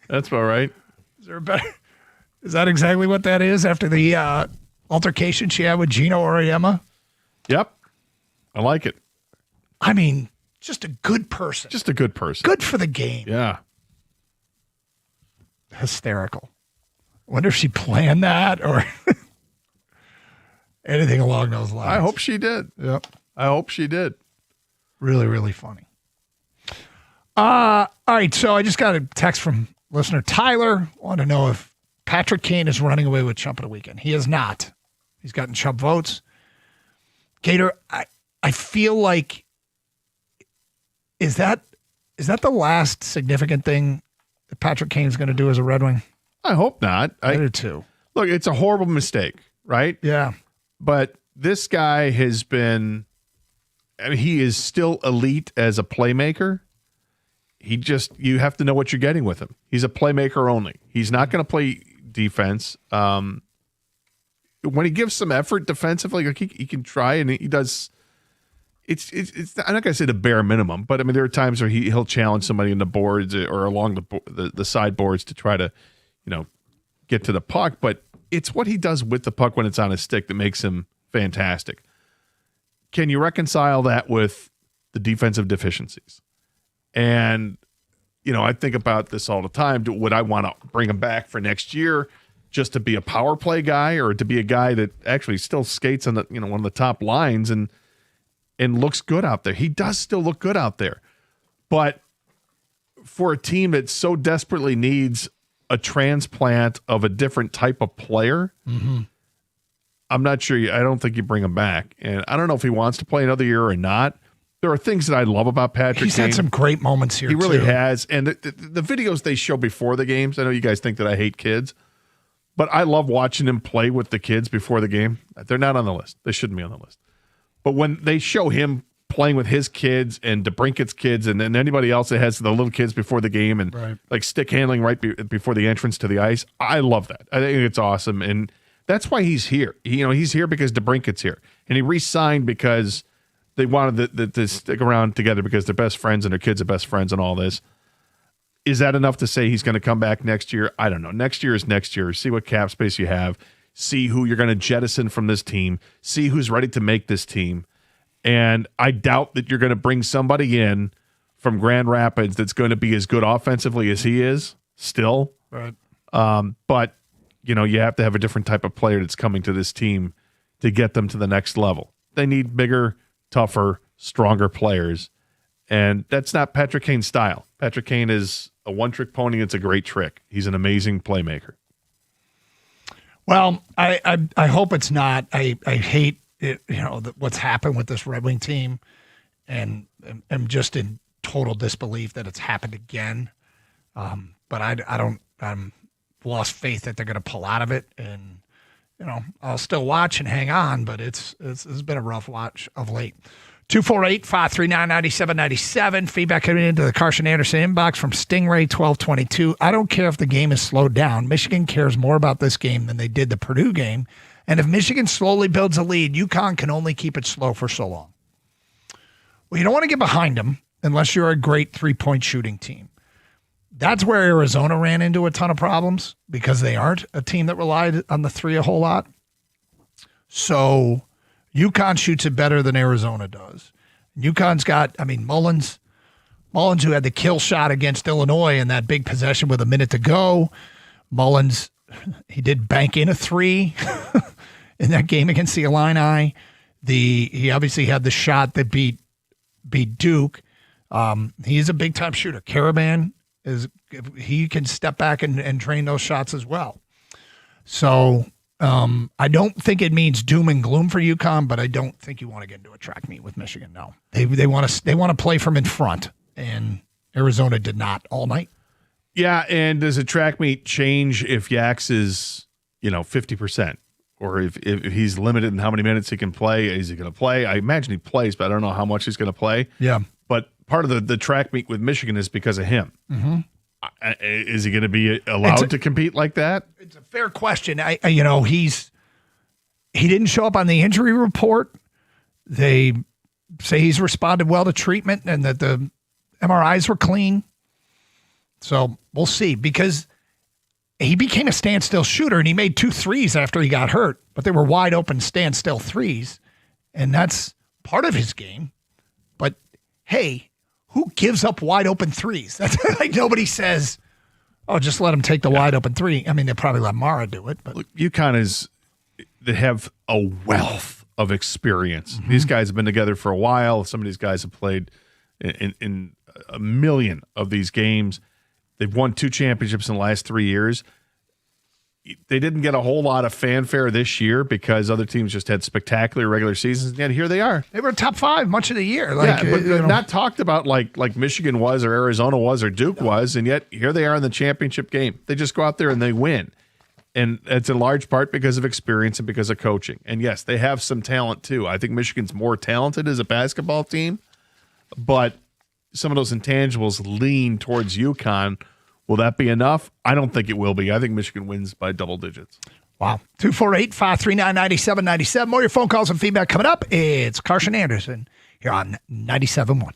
That's about right. Is there a better? Is that exactly what that is after the altercation she had with Gino Auriemma? Yep. I like it. I mean, just a good person. Just a good person. Good for the game. Yeah. Hysterical. I wonder if she planned that or anything along those lines. I hope she did. Yep. I hope she did. Really, really funny. All right, so I just got a text from listener Tyler. Want to know if Patrick Kane is running away with Chump of the Weekend. He is not. He's gotten Chump votes. Gator, I feel like is that the last significant thing that Patrick Kane's going to do as a Red Wing? I hope not. I do too. Look, it's a horrible mistake, right? Yeah. But this guy has been, I mean, he is still elite as a playmaker. You have to know what you're getting with him. He's a playmaker only. He's not going to play defense. When he gives some effort defensively, like he can try, and he does. It's I'm not going to say the bare minimum, but I mean there are times where he'll challenge somebody in the boards or along the sideboards to try to, get to the puck. But it's what he does with the puck when it's on his stick that makes him fantastic. Can you reconcile that with the defensive deficiencies? And, I think about this all the time. Would I want to bring him back for next year just to be a power play guy or to be a guy that actually still skates on the, one of the top lines and looks good out there? He does still look good out there. But for a team that so desperately needs a transplant of a different type of player, I'm not sure. I don't think you bring him back. And I don't know if he wants to play another year or not. There are things that I love about Patrick He's Kane. had some great moments here, He really too. has. And the videos they show before the games, I know you guys think that I hate kids, but I love watching him play with the kids before the game. They're not on the list. They shouldn't be on the list. But when they show him playing with his kids and DeBrinket's kids and anybody else that has the little kids before the game and like stick handling right before the entrance to the ice, I love that. I think it's awesome. And that's why he's here. He's here because DeBrinket's here. And he re-signed because they wanted to stick around together because they're best friends and their kids are best friends and all this. Is that enough to say he's going to come back next year? I don't know. Next year is next year. See what cap space you have. See who you're going to jettison from this team. See who's ready to make this team. And I doubt that you're going to bring somebody in from Grand Rapids that's going to be as good offensively as he is still. Right. But, you have to have a different type of player that's coming to this team to get them to the next level. They need bigger, tougher, stronger players. And that's not Patrick Kane's style. Patrick Kane is a one-trick pony. It's a great trick. He's an amazing playmaker. Well, I hope it's not. I hate it, what's happened with this Red Wing team, and I'm just in total disbelief that it's happened again. But I'm lost faith that they're going to pull out of it, and I'll still watch and hang on. But it's been a rough watch of late. 248-539-9797. Feedback coming into the Carson Anderson inbox from Stingray 1222. I don't care if the game is slowed down. Michigan cares more about this game than they did the Purdue game. And if Michigan slowly builds a lead, UConn can only keep it slow for so long. Well, you don't want to get behind them unless you're a great three-point shooting team. That's where Arizona ran into a ton of problems because they aren't a team that relied on the three a whole lot. So UConn shoots it better than Arizona does. UConn's got, Mullins, who had the kill shot against Illinois in that big possession with a minute to go. Mullins, he did bank in a three in that game against the Illini. He obviously had the shot that beat Duke. He's a big-time shooter. Caravan, he can step back and train those shots as well. So I don't think it means doom and gloom for UConn, but I don't think you want to get into a track meet with Michigan. No, they want to play from in front, and Arizona did not all night. Yeah, and does a track meet change if Yax is 50%, or if he's limited in how many minutes he can play? Is he going to play? I imagine he plays, but I don't know how much he's going to play. Yeah, but part of the track meet with Michigan is because of him. Mm-hmm. Is he going to be allowed to compete like that? It's a fair question. He didn't show up on the injury report. They say he's responded well to treatment and that the MRIs were clean. So we'll see, because he became a standstill shooter and he made 2 threes after he got hurt, but they were wide open standstill threes. And that's part of his game. But hey, who gives up wide open threes? That's like nobody says, oh, just let him take the wide open three. They'll probably let Mara do it. But look, UConn they have a wealth of experience. Mm-hmm. These guys have been together for a while. Some of these guys have played in a million of these games. They've won 2 championships in the last 3 years. They didn't get a whole lot of fanfare this year because other teams just had spectacular regular seasons. And yet here they are. They were top 5 much of the year. But not talked about like Michigan was or Arizona was or Duke was. And yet here they are in the championship game. They just go out there and they win. And it's in large part because of experience and because of coaching. And yes, they have some talent too. I think Michigan's more talented as a basketball team, but some of those intangibles lean towards UConn. Will that be enough? I don't think it will be. I think Michigan wins by double digits. Wow. 248-539-9797. More of your phone calls and feedback coming up. It's Carson Anderson here on 97.1.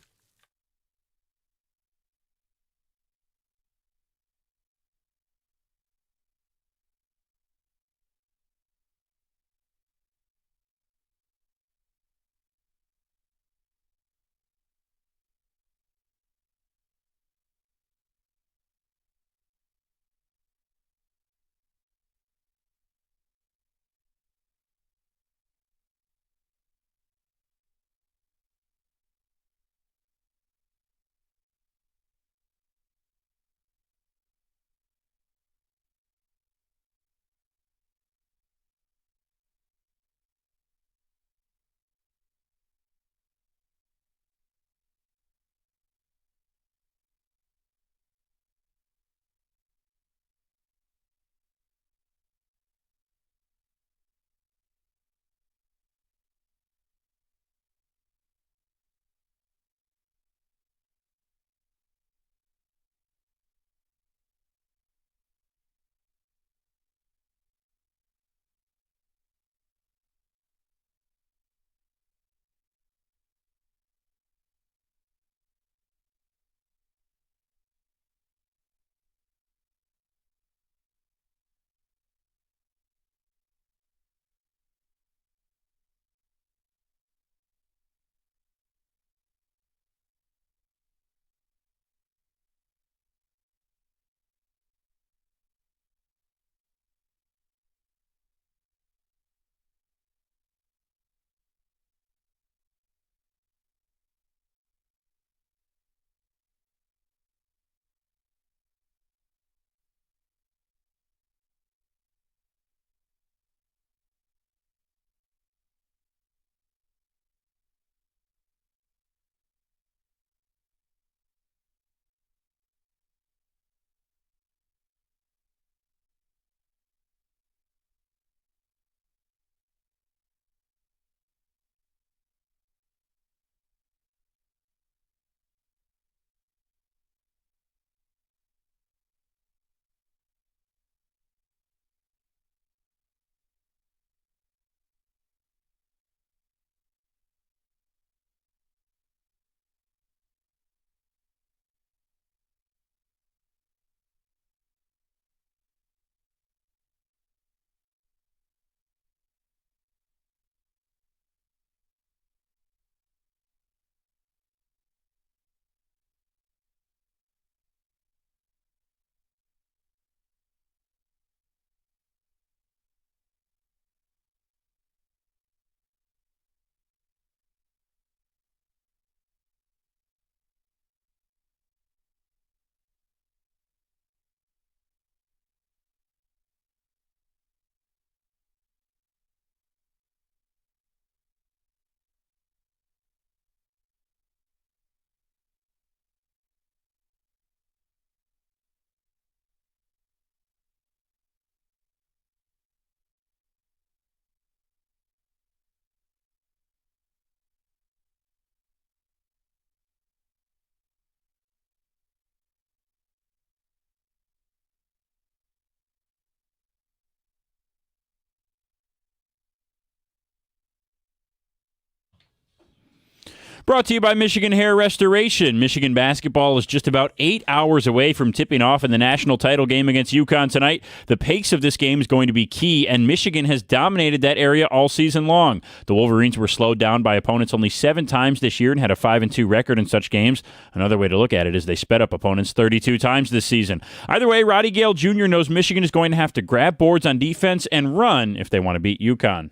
Brought to you by Michigan Hair Restoration. Michigan basketball is just about 8 hours away from tipping off in the national title game against UConn tonight. The pace of this game is going to be key, and Michigan has dominated that area all season long. The Wolverines were slowed down by opponents only 7 times this year and had a 5-2 record in such games. Another way to look at it is they sped up opponents 32 times this season. Either way, Roddy Gale Jr. knows Michigan is going to have to grab boards on defense and run if they want to beat UConn.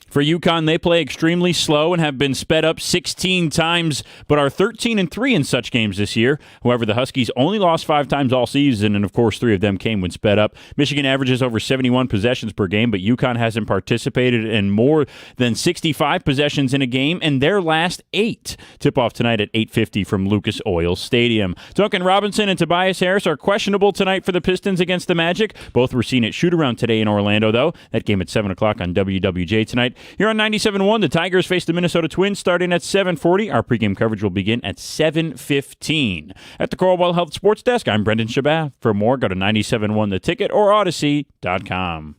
For UConn, they play extremely slow and have been sped up 16 times, but are 13-3 in such games this year. However, the Huskies only lost 5 times all season, and of course 3 of them came when sped up. Michigan averages over 71 possessions per game, but UConn hasn't participated in more than 65 possessions in a game in their last 8. Tip-off tonight at 8:50 from Lucas Oil Stadium. Duncan Robinson and Tobias Harris are questionable tonight for the Pistons against the Magic. Both were seen at shoot-around today in Orlando, though. That game at 7 o'clock on WWJ tonight. Here on 97.1, the Tigers face the Minnesota Twins starting at 7:40. Our pregame coverage will begin at 7:15. At the Coralwell Health Sports Desk, I'm Brendan Shabath. For more, go to 97.1 The Ticket or Odyssey.com.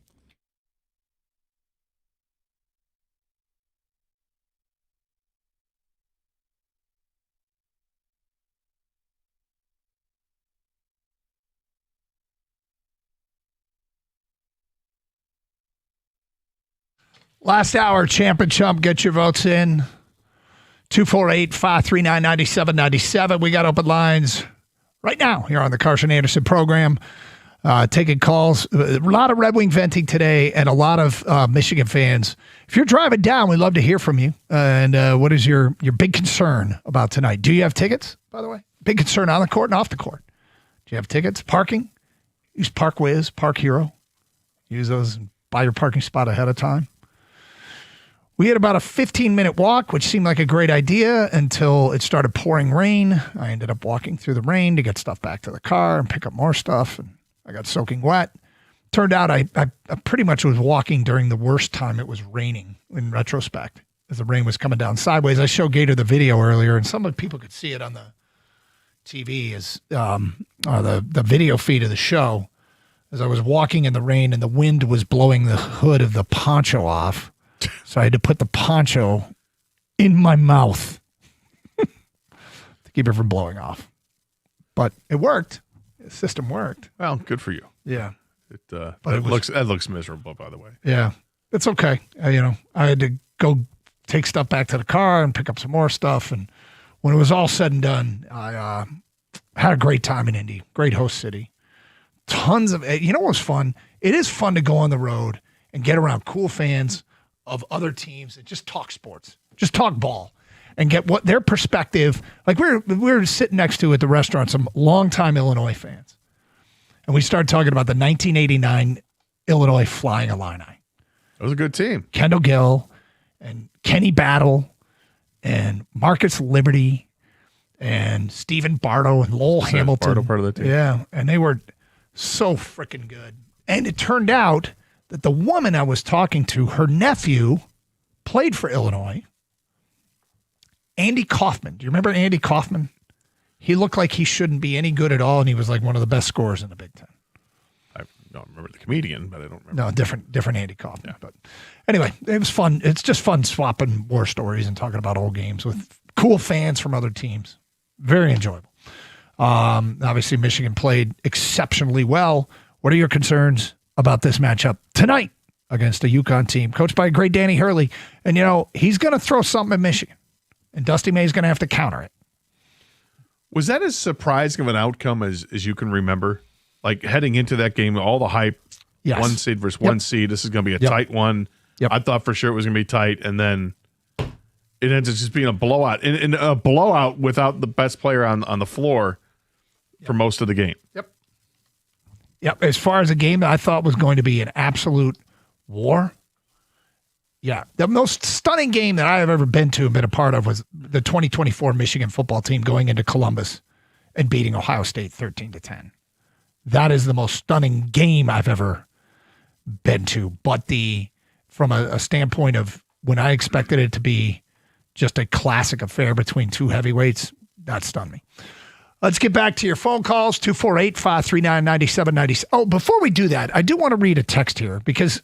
Last hour, Champ and Chump, get your votes in. 248-539-9797. We got open lines right now here on the Carson Anderson program. Taking calls. A lot of Red Wing venting today and a lot of Michigan fans. If you're driving down, we'd love to hear from you. And what is your big concern about tonight? Do you have tickets, by the way? Big concern on the court and off the court. Do you have tickets? Parking? Use ParkWiz, Park Hero. Use those and buy your parking spot ahead of time. We had about a 15-minute walk, which seemed like a great idea until it started pouring rain. I ended up walking through the rain to get stuff back to the car and pick up more stuff, and I got soaking wet. Turned out I pretty much was walking during the worst time it was raining in retrospect, as the rain was coming down sideways. I showed Gator the video earlier, and some of the people could see it on the TV as the video feed of the show, as I was walking in the rain and the wind was blowing the hood of the poncho off. So I had to put the poncho in my mouth to keep it from blowing off. But it worked. The system worked. Well, good for you. Yeah. That looks miserable, by the way. Yeah. It's okay. I had to go take stuff back to the car and pick up some more stuff. And when it was all said and done, I had a great time in Indy. Great host city. Tons of, what was fun? It is fun to go on the road and get around cool fans of other teams and just talk sports, just talk ball and get what their perspective. Like we were sitting next to at the restaurant, some longtime Illinois fans. And we started talking about the 1989 Illinois Flying Illini. That was a good team. Kendall Gill and Kenny Battle and Marcus Liberty and Stephen Bardo and Lowell Hamilton. Bardo part of the team. Yeah. And they were so freaking good. And it turned out that the woman I was talking to, her nephew played for Illinois. Andy Kaufman. Do you remember Andy Kaufman? He looked like he shouldn't be any good at all, and he was like one of the best scorers in the Big Ten. I don't remember the comedian, but I don't remember. No, different Andy Kaufman. Yeah. But anyway, it was fun. It's just fun swapping war stories and talking about old games with cool fans from other teams. Very enjoyable. Obviously, Michigan played exceptionally well. What are your concerns about this matchup tonight against a UConn team coached by a great Danny Hurley? And, he's going to throw something at Michigan, and Dusty May's going to have to counter it. Was that as surprising of an outcome as you can remember? Like heading into that game, all the hype, yes. 1 seed versus 1 seed. This is going to be a tight one. Yep. I thought for sure it was going to be tight, and then it ends up just being a blowout. And a blowout without the best player on the floor for most of the game. Yep. As far as a game that I thought was going to be an absolute war. Yeah. The most stunning game that I have ever been to and been a part of was the 2024 Michigan football team going into Columbus and beating Ohio State 13-10. That is the most stunning game I've ever been to. But the from a standpoint of when I expected it to be just a classic affair between two heavyweights. That stunned me. Let's get back to your phone calls, 248-539-9790. Oh, before we do that, I do want to read a text here because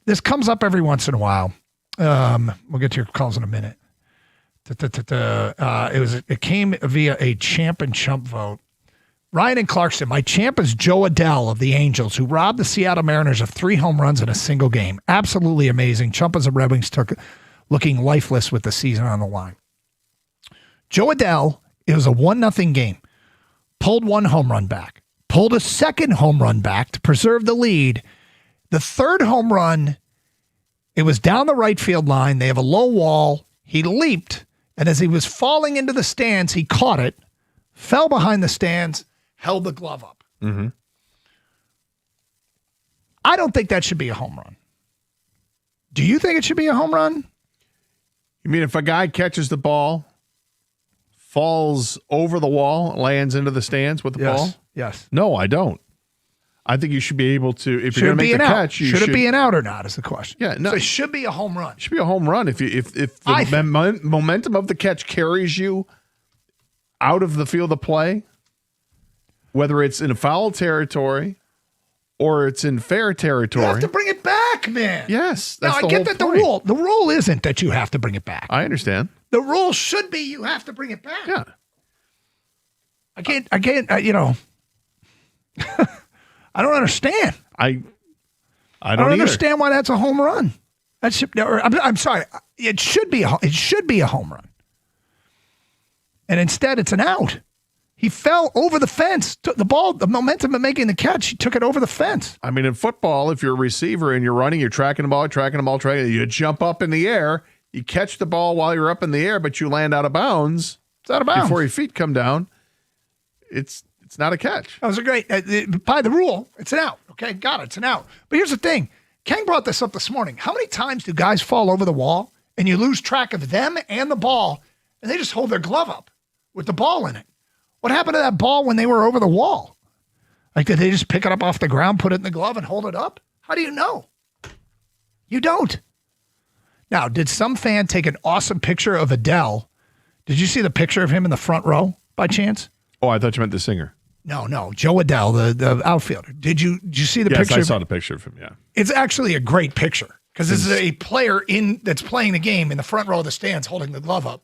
this comes up every once in a while. We'll get to your calls in a minute. It came via a champ and chump vote. Ryan and Clarkson, my champ is Joe Adell of the Angels, who robbed the Seattle Mariners of 3 home runs in a single game. Absolutely amazing. Chump as the Red Wings took looking lifeless with the season on the line. Joe Adell, it was a 1-0 game. Pulled 1 home run back. Pulled a second home run back to preserve the lead. The third home run, it was down the right field line. They have a low wall. He leaped, and as he was falling into the stands, he caught it, fell behind the stands, held the glove up. Mm-hmm. I don't think that should be a home run. Do you think it should be a home run? You mean if a guy catches the ball, falls over the wall, lands into the stands with the ball? Yes. No, I don't. I think you should be able to, if you're going to make the catch, should it be an out or not is the question. Yeah, no. So it should be a home run. It should be a home run if the momentum of the catch carries you out of the field of play, whether it's in foul territory or it's in fair territory. You have to bring it back, man. Yes. Now, I get that the rule isn't that you have to bring it back. I understand. The rule should be you have to bring it back. Yeah. I can't, I don't understand. I don't understand why that's a home run. That should, I'm sorry. It should be a home run. And instead it's an out. He fell over the fence. Took the ball, the momentum of making the catch, he took it over the fence. I mean, in football, if you're a receiver and you're running, you're tracking the ball, you jump up in the air, you catch the ball while you're up in the air, but you land out of bounds. It's out of bounds. Before your feet come down. It's not a catch. That was a great, by the rule, it's an out. Okay, got it, it's an out. But here's the thing. Kang brought this up this morning. How many times do guys fall over the wall and you lose track of them and the ball and they just hold their glove up with the ball in it? What happened to that ball when they were over the wall? Like, did they just pick it up off the ground, put it in the glove, and hold it up? How do you know? You don't. Now, did some fan take an awesome picture of Adele? Did you see the picture of him in the front row by chance? Oh, I thought you meant the singer. No, Joe Adele, the outfielder. Did you see the picture? Yes, I saw the picture of him, yeah. It's actually a great picture because this is a player that's playing the game in the front row of the stands holding the glove up.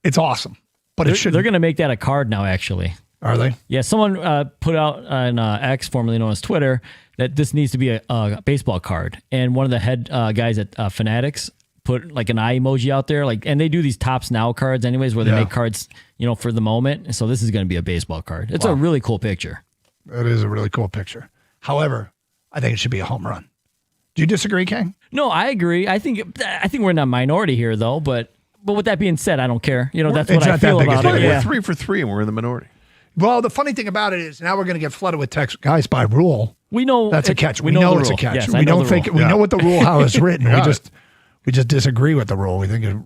It's awesome. But they're going to make that a card now, actually. Are they? Yeah, someone put out on X, formerly known as Twitter, that this needs to be a baseball card. And one of the head guys at Fanatics put like an eye emoji out there, and they do these Tops Now cards anyways, where they make cards, for the moment. And so this is going to be a baseball card. It's a really cool picture. It is a really cool picture. However, I think it should be a home run. Do you disagree, Kang? No, I agree. I think we're in a minority here, though. But with that being said, I don't care. That's what I feel about it. We're 3 for 3, and we're in the minority. Well, the funny thing about it is now we're going to get flooded with text. Guys, by rule, we know that's a catch. We know it's a catch. Yes, we don't think we know what the rule how it's written. We just disagree with the rule. We think it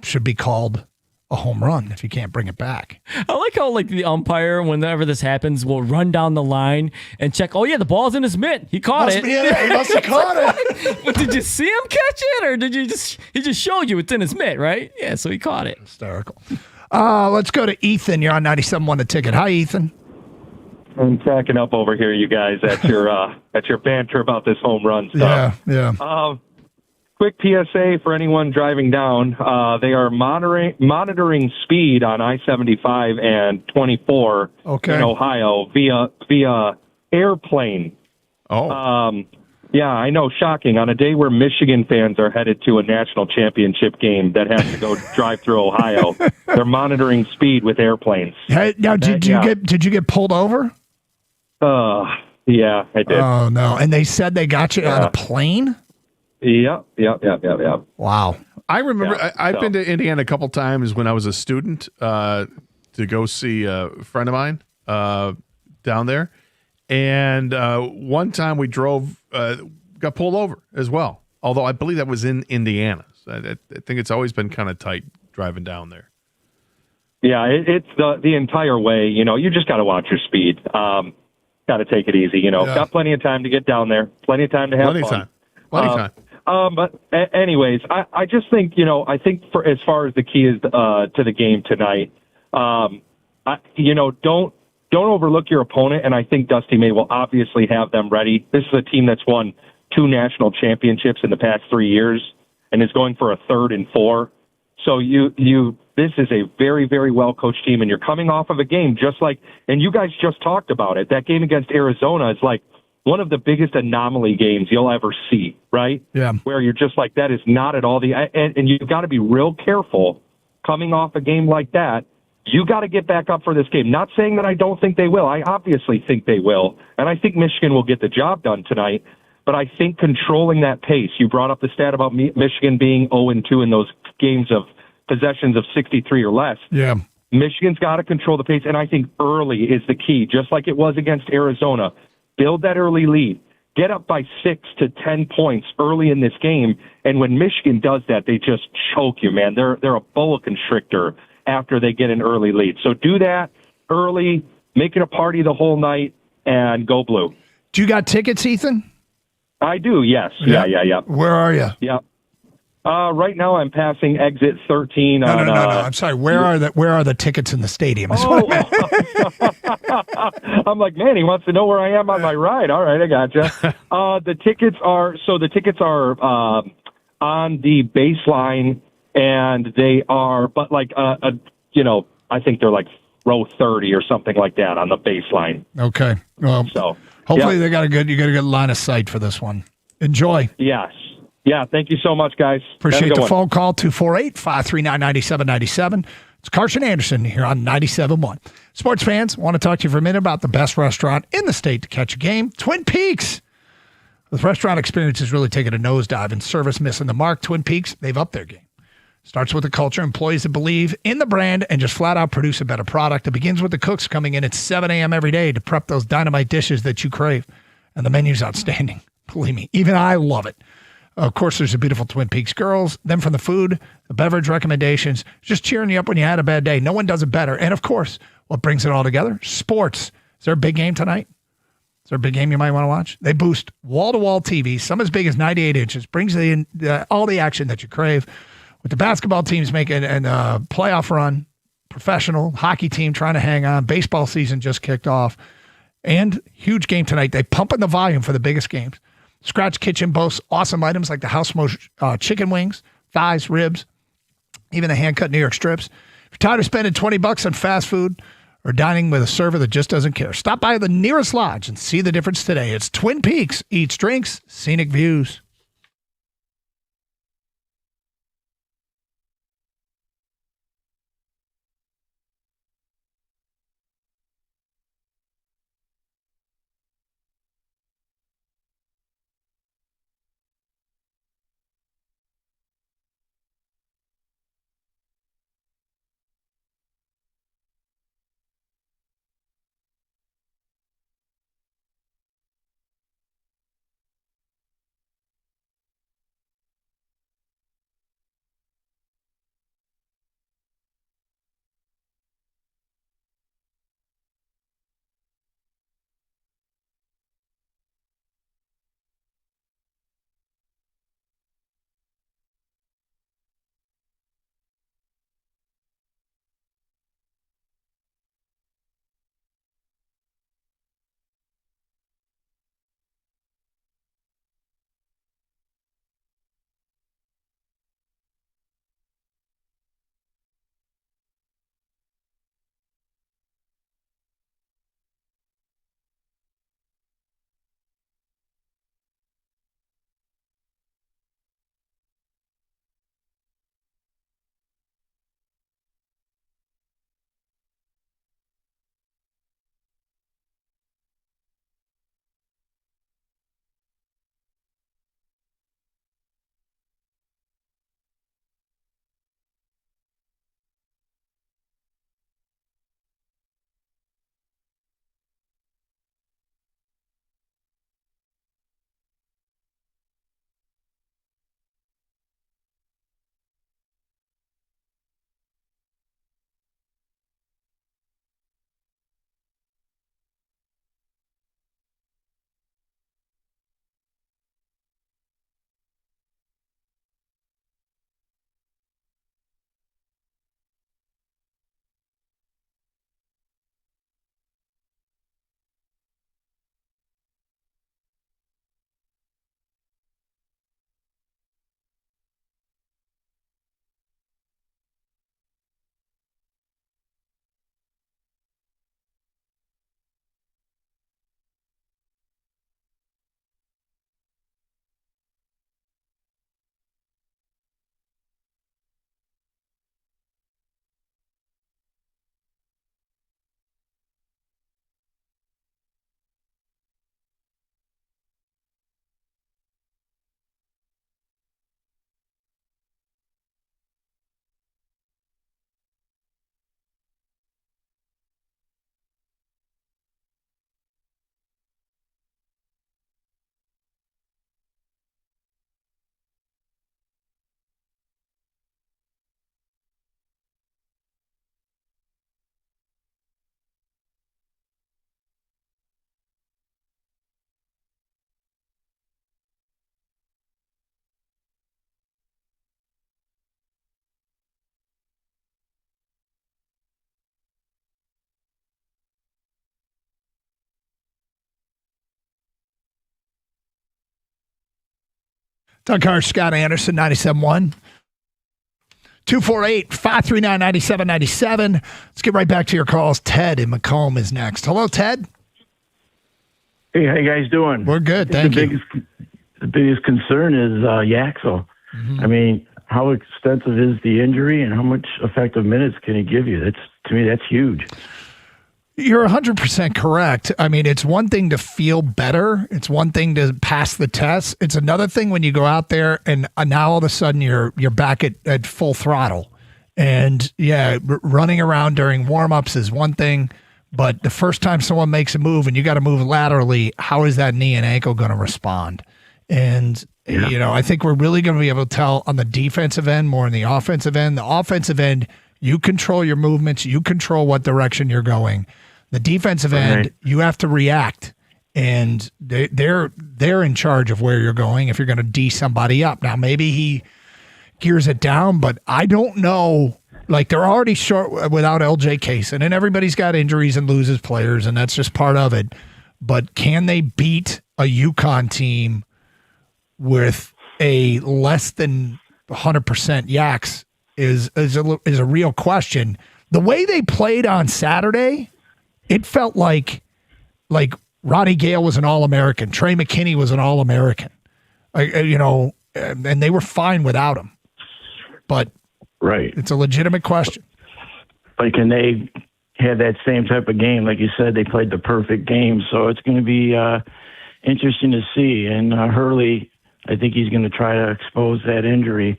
should be called a home run if you can't bring it back. I like how the umpire, whenever this happens, will run down the line and check. Oh yeah, the ball's in his mitt. He caught it. Yeah, he must have caught it. But did you see him catch it, or did he just showed you it's in his mitt, right? Yeah, so he caught it. Hysterical. Let's go to Ethan. You're on 97.1 The Ticket. Hi, Ethan. I'm cracking up over here, you guys, at your banter about this home run stuff. Yeah. Quick PSA for anyone driving down. They are monitoring speed on I-75 and 24 in Ohio via airplane. Oh. Yeah, I know, shocking. On a day where Michigan fans are headed to a national championship game that has to go drive through Ohio, they're monitoring speed with airplanes. Hey, now, did you get pulled over? Yeah, I did. Oh no! And they said they got you on a plane. Yep. Wow. I remember I've been to Indiana a couple times when I was a student to go see a friend of mine down there. And one time we drove, got pulled over as well. Although I believe that was in Indiana. So I think it's always been kind of tight driving down there. Yeah, it's the entire way. You just got to watch your speed. Got to take it easy. Got plenty of time to get down there. Plenty of time to have fun. Anytime. Anyways, I just think, I think for as far as the key is to the game tonight, don't overlook your opponent, and I think Dusty May will obviously have them ready. This is a team that's won 2 national championships in the past 3 years and is going for a third and 4. So this is a very, very well-coached team, and you're coming off of a game and you guys just talked about it. That game against Arizona is like one of the biggest anomaly games you'll ever see, right? Yeah. Where you're just like, that is not at all and you've got to be real careful coming off a game like that. You got to get back up for this game. Not saying that I don't think they will. I obviously think they will. And I think Michigan will get the job done tonight. But I think controlling that pace, you brought up the stat about Michigan being 0-2 in those games of possessions of 63 or less. Yeah. Michigan's got to control the pace, and I think early is the key, just like it was against Arizona. Build that early lead. Get up by 6 to 10 points early in this game, and when Michigan does that, they just choke you, man. They're a boa constrictor after they get an early lead. So do that early, make it a party the whole night, and go blue. Do you got tickets, Ethan? I do, yes. Yeah. Where are you? Yeah. Right now I'm passing exit 13. No. I'm sorry. Where are the tickets in the stadium? I'm like, man, he wants to know where I am on my ride. All right, I gotcha. The tickets are on the baseline, and they are, but like, I think they're like row 30 or something like that on the baseline. Okay. Well, so hopefully yeah. you got a good line of sight for this one. Enjoy. Yes. Yeah, thank you so much, guys. Appreciate the phone call, 248-539-9797. It's Carson Anderson here on 97.1. Sports fans, want to talk to you for a minute about the best restaurant in the state to catch a game, Twin Peaks. The restaurant experience has really taken a nosedive and service missing the mark. Twin Peaks, they've upped their game. Starts with the culture, employees that believe in the brand and just flat out produce a better product. It begins with the cooks coming in at 7 a.m. every day to prep those dynamite dishes that you crave. And the menu's outstanding. Believe me, even I love it. Of course, there's the beautiful Twin Peaks girls. Then from the food, the beverage recommendations, just cheering you up when you had a bad day. No one does it better. And of course, what brings it all together? Sports. Is there a big game tonight? Is there a big game you might want to watch? They boost wall-to-wall TVs, some as big as 98 inches, brings in all the action that you crave. With the basketball teams making a playoff run, professional hockey team trying to hang on, baseball season just kicked off, and huge game tonight. They pump in the volume for the biggest games. Scratch Kitchen boasts awesome items like the house-smoked chicken wings, thighs, ribs, even the hand-cut New York strips. If you're tired of spending $20 on fast food or dining with a server that just doesn't care, stop by the nearest lodge and see the difference today. It's Twin Peaks. Eats, drinks, scenic views. Doug Hart, Scott Anderson, 97.1. 248-539-9797. Let's get right back to your calls. Ted in Macomb is next. Hello, Ted. Hey, how you guys doing? We're good, thank you. The biggest concern is Yaxel. Mm-hmm. I mean, how extensive is the injury, and how much effective minutes can he give you? To me, that's huge. You're 100% correct. I mean, it's one thing to feel better. It's one thing to pass the test. It's another thing when you go out there and now all of a sudden you're back at full throttle. And yeah, running around during warm-ups is one thing, but the first time someone makes a move and you got to move laterally, how is that knee and ankle going to respond? And, I think we're really going to be able to tell on the defensive end more than the offensive end. The offensive end, you control your movements. You control what direction you're going. The defensive end, you have to react, and they're in charge of where you're going if you're going to D somebody up. Now, maybe he gears it down, but I don't know. Like, they're already short without LJ Kaysen, and everybody's got injuries and loses players, and that's just part of it. But can they beat a UConn team with a less than 100% Yaks is a real question. The way they played on Saturday, it felt like Ronnie Gale was an All-American. Trey McKinney was an All-American. And they were fine without him. But it's a legitimate question. But can they have that same type of game? Like you said, they played the perfect game. So it's going to be interesting to see. And Hurley, I think he's going to try to expose that injury,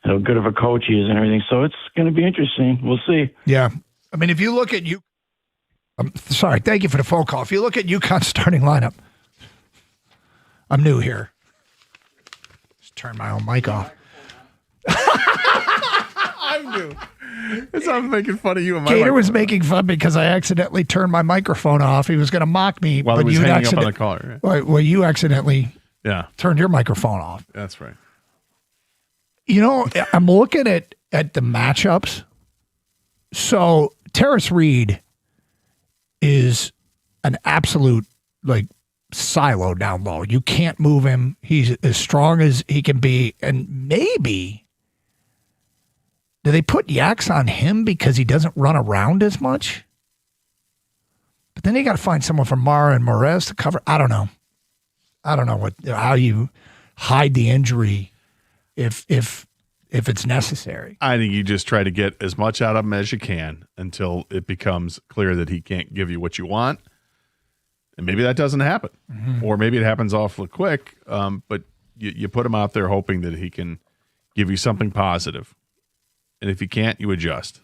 how good of a coach he is and everything. So it's going to be interesting. We'll see. Yeah. I mean, if you look at I'm sorry. Thank you for the phone call. If you look at UConn's starting lineup, I'm new here. Just turn my own mic off. I'm new. I'm making fun of you. Gator was making fun because I accidentally turned my microphone off. He was going to mock me. While he was hanging up on the caller. Right? Well, you accidentally turned your microphone off. That's right. I'm looking at the matchups. So Terrace Reed is an absolute silo down low. You can't move him. He's as strong as he can be. And maybe do they put Yaks on him because he doesn't run around as much? But then you got to find someone from Mara and Morez to cover. I don't know how you hide the injury if it's necessary. I think you just try to get as much out of him as you can until it becomes clear that he can't give you what you want. And maybe that doesn't happen. Mm-hmm. Or maybe it happens awfully quick. But you put him out there hoping that he can give you something positive. And if he can't, you adjust,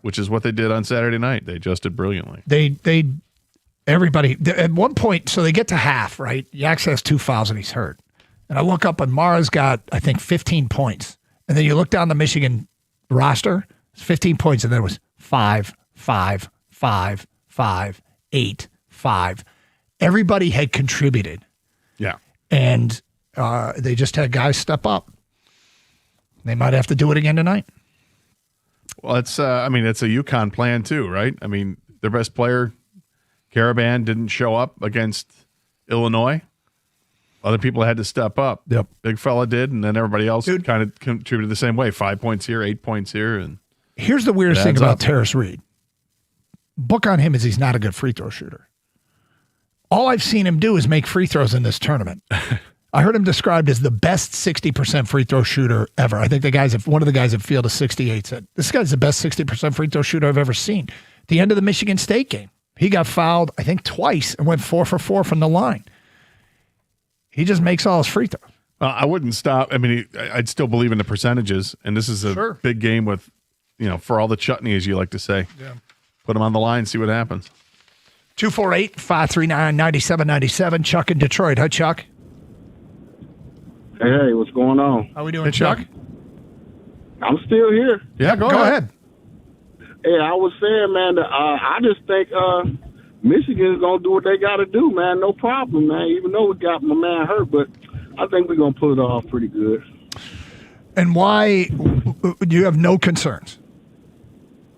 which is what they did on Saturday night. They adjusted brilliantly. Everybody, at one point, so they get to half, right? Yaks has 2 fouls and he's hurt. And I look up and Mara's got, I think, 15 points. And then you look down the Michigan roster, it's 15 points, and then it was 5, 5, 5, 5, 8, 5. Everybody had contributed. Yeah. And they just had guys step up. They might have to do it again tonight. Well, it's a UConn plan too, right? I mean, their best player, Caravan, didn't show up against Illinois. Other people had to step up. Yep. Big fella did, and then everybody else kind of contributed the same way. 5 points here, 8 points here. And here's the weirdest thing about Terrace Reed. Book on him is he's not a good free throw shooter. All I've seen him do is make free throws in this tournament. I heard him described as the best 60% free throw shooter ever. I think one of the guys at Field of 68 said, this guy's the best 60% free throw shooter I've ever seen. At the end of the Michigan State game, he got fouled, I think, twice and went 4 for 4 from the line. He just makes all his free throws. I wouldn't stop. I mean, I'd still believe in the percentages, and this is a big game with, for all the chutney, as you like to say. Yeah. Put him on the line, see what happens. 248-539-9797. Chuck in Detroit. Hi, Chuck. Hey, what's going on? How we doing, Chuck? I'm still here. Yeah, go ahead. Hey, I was saying, man, I just think Michigan's going to do what they got to do, man. No problem, man, even though we got my man hurt. But I think we're going to pull it off pretty good. And why do you have no concerns?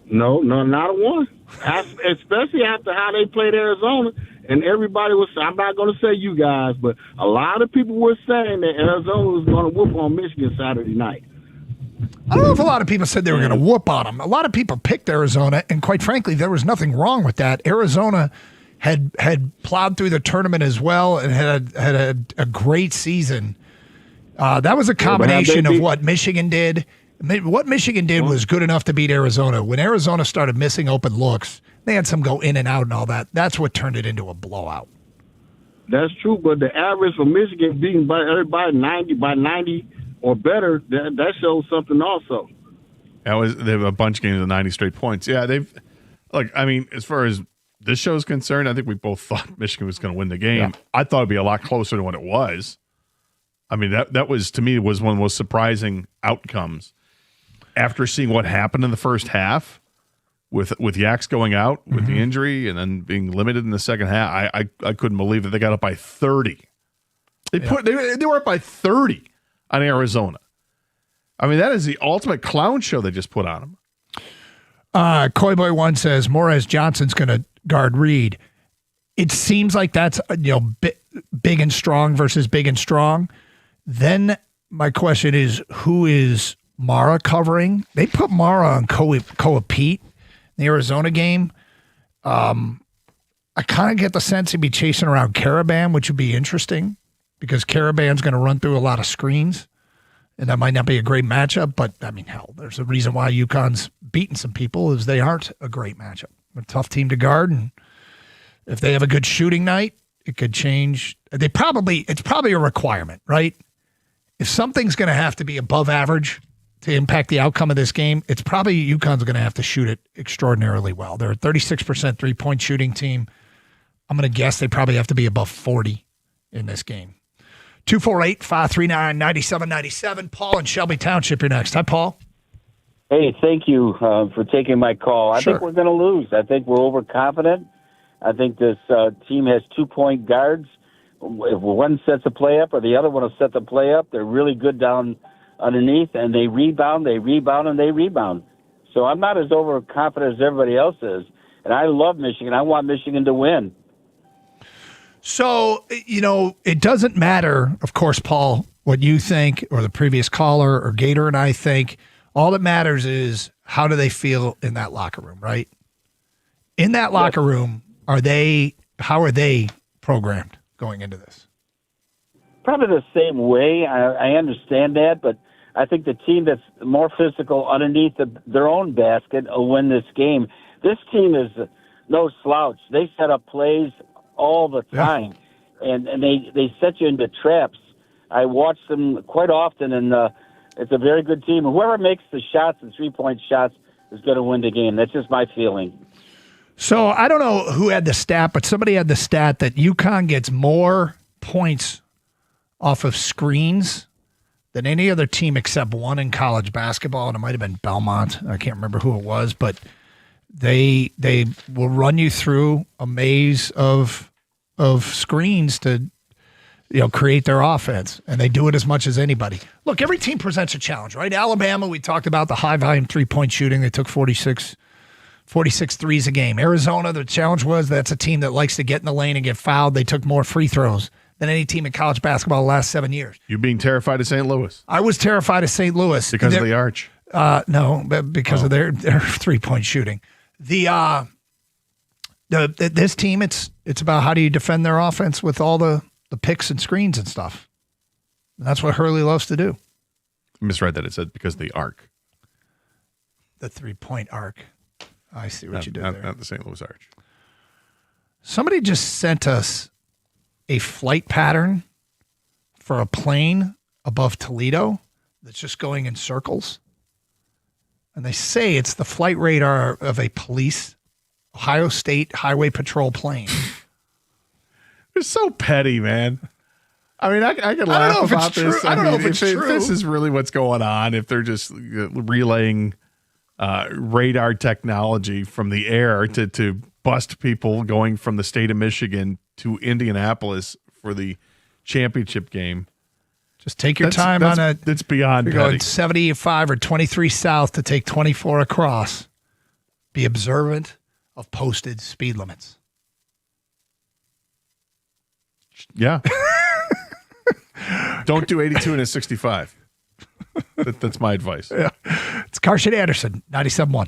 No, not a one. Especially after how they played Arizona. And everybody was, I'm not going to say you guys, but a lot of people were saying that Arizona was going to whoop on Michigan Saturday night. I don't know if a lot of people said they were going to whoop on them. A lot of people picked Arizona, and quite frankly, there was nothing wrong with that. Arizona had plowed through the tournament as well and had a great season. That was a combination of what Michigan did. What Michigan did was good enough to beat Arizona. When Arizona started missing open looks, they had some go in and out and all that. That's what turned it into a blowout. That's true, but the average for Michigan beating by everybody 90 or better, that shows something also. They have a bunch of games of 90 straight points. Yeah, as far as this show is concerned, I think we both thought Michigan was going to win the game. Yeah. I thought it'd be a lot closer to what it was. I mean, that was, to me, was one of the most surprising outcomes. After seeing what happened in the first half with Yaks going out with the injury and then being limited in the second half, I couldn't believe that they got up by 30. They were up by 30 on Arizona. I mean, that is the ultimate clown show they just put on them. Coyboy One says Morez Johnson's going to guard Reed. It seems like that's big and strong versus big and strong. Then my question is, who is Mara covering? They put Mara on Koa Pete in the Arizona game. I kind of get the sense he'd be chasing around Caravan, which would be interesting because Caravan's going to run through a lot of screens, and that might not be a great matchup. But I mean, hell, there's a reason why UConn's beaten some people is they aren't a great matchup. They're a tough team to guard, and if they have a good shooting night, it could change. It's probably a requirement, right? If something's going to have to be above average to impact the outcome of this game, it's probably UConn's going to have to shoot it extraordinarily well. They're a 36% three-point shooting team. I'm going to guess they probably have to be above 40 in this game. 248-539-9797. Paul in Shelby Township, you're next. Hi, Paul. Hey, thank you for taking my call. I think we're going to lose. I think we're overconfident. I think this team has 2-point guards. If one sets a play up or the other one will set the play up, they're really good down underneath, and they rebound, and they rebound. So I'm not as overconfident as everybody else is. And I love Michigan. I want Michigan to win. So, it doesn't matter, of course, Paul, what you think or the previous caller or Gator and I think. All that matters is how do they feel in that locker room, right? In that locker room, how are they programmed going into this? Probably the same way. I understand that, but I think the team that's more physical underneath their own basket will win this game. This team is no slouch. They set up plays all the time, and they set you into traps. I watch them quite often, and it's a very good team. Whoever makes the shots, the three-point shots, is going to win the game. That's just my feeling. So I don't know who had the stat, but somebody had the stat that UConn gets more points off of screens than any other team except one in college basketball, and it might have been Belmont. I can't remember who it was, but they will run you through a maze of screens to create their offense, and they do it as much as anybody. Look, every team presents a challenge, right? Alabama, we talked about the high-volume three-point shooting. They took 46 threes a game. Arizona, the challenge was that's a team that likes to get in the lane and get fouled. They took more free throws than any team in college basketball the last 7 years. You being terrified of St. Louis? I was terrified of St. Louis. Because of the arch? No, but because of their three-point shooting. This team, it's about how do you defend their offense with all the picks and screens and stuff. And that's what Hurley loves to do. I misread that. It said because of the arc. The three-point arc. I see what you did there. Not the St. Louis arch. Somebody just sent us a flight pattern for a plane above Toledo that's just going in circles. And they say it's the flight radar of a police Ohio State Highway Patrol plane. It's so petty, man. I mean, I can laugh about this. I don't know if it's true. If this is really what's going on, if they're just relaying radar technology from the air to bust people going from the state of Michigan to Indianapolis for the championship game. Just take your time on it. It's beyond petty. You're going 75 or 23 south to take 24 across. Be observant of posted speed limits. Yeah. Don't do 82 and a 65. That's my advice. Yeah. It's Carson Anderson, 97.1.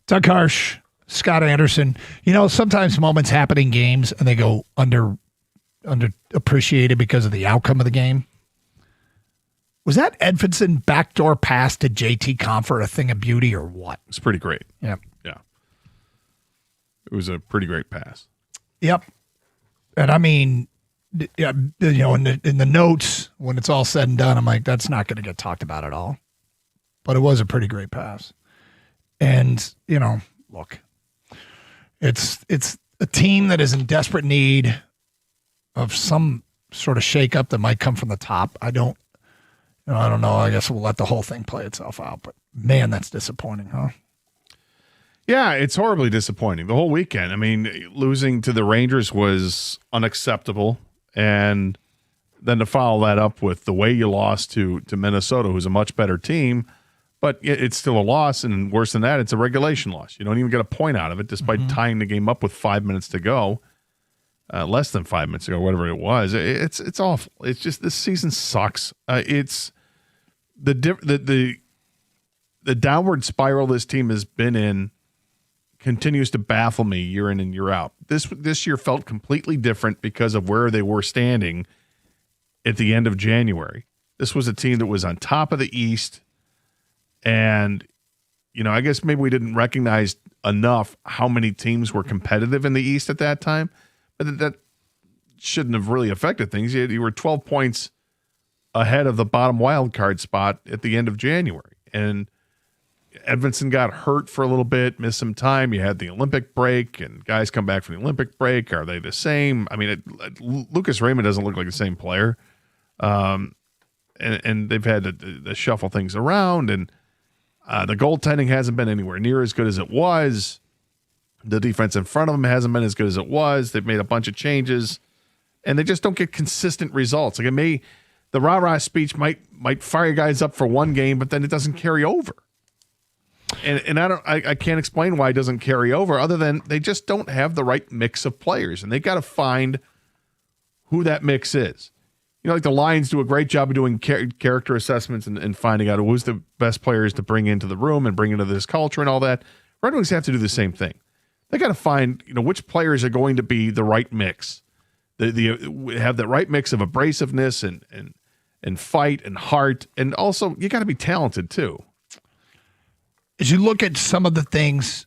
Doug Harsh, Scott Anderson. Sometimes moments happen in games and they go underappreciated because of the outcome of the game. Was that Edvinson backdoor pass to JT Comfort a thing of beauty or what? It's pretty great. Yep. Yeah. It was a pretty great pass. Yep. And I mean, in the notes, when it's all said and done, I'm like, that's not going to get talked about at all. But it was a pretty great pass. And, look, it's a team that is in desperate need of some sort of shakeup that might come from the top. I don't know. I guess we'll let the whole thing play itself out. But, man, that's disappointing, huh? Yeah, it's horribly disappointing. The whole weekend. I mean, losing to the Rangers was unacceptable. And then to follow that up with the way you lost to Minnesota, who's a much better team, but it's still a loss, and worse than that, it's a regulation loss. You don't even get a point out of it, despite tying the game up with 5 minutes to go, less than 5 minutes ago, whatever it was. It's awful. It's just this season sucks. It's the downward spiral this team has been in continues to baffle me year in and year out. This year felt completely different because of where they were standing at the end of January. This was a team that was on top of the East. And, I guess maybe we didn't recognize enough how many teams were competitive in the East at that time, but that shouldn't have really affected things. You were 12 points ahead of the bottom wild card spot at the end of January. And Edmondson got hurt for a little bit, missed some time. You had the Olympic break, and guys come back from the Olympic break. Are they the same? I mean, Lucas Raymond doesn't look like the same player. And they've had to shuffle things around, and the goaltending hasn't been anywhere near as good as it was. The defense in front of them hasn't been as good as it was. They've made a bunch of changes, and they just don't get consistent results. Like the rah-rah speech might fire guys up for one game, but then it doesn't carry over. And I can't explain why it doesn't carry over, other than they just don't have the right mix of players, and they got to find who that mix is. Like the Lions do a great job of doing character assessments and finding out who's the best players to bring into the room and bring into this culture and all that. Red Wings have to do the same thing. They got to find which players are going to be the right mix. They have the right mix of abrasiveness and fight and heart, and also you got to be talented too. As you look at some of the things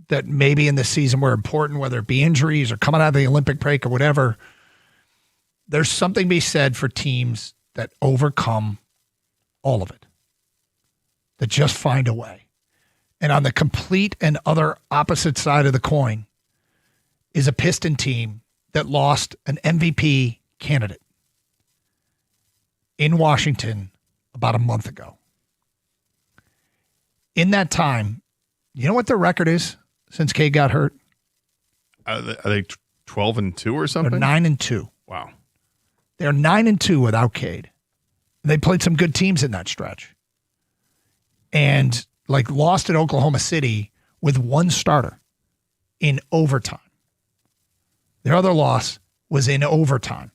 that maybe in this season were important, whether it be injuries or coming out of the Olympic break or whatever, there's something to be said for teams that overcome all of it, that just find a way. And on the complete and other opposite side of the coin is a Piston team that lost an MVP candidate in Washington about a month ago. In that time, you know what their record is since Cade got hurt? Are they 12-2 or something? They're 9-2. Wow. They're 9-2 without Cade. They played some good teams in that stretch. And lost at Oklahoma City with one starter in overtime. Their other loss was in overtime.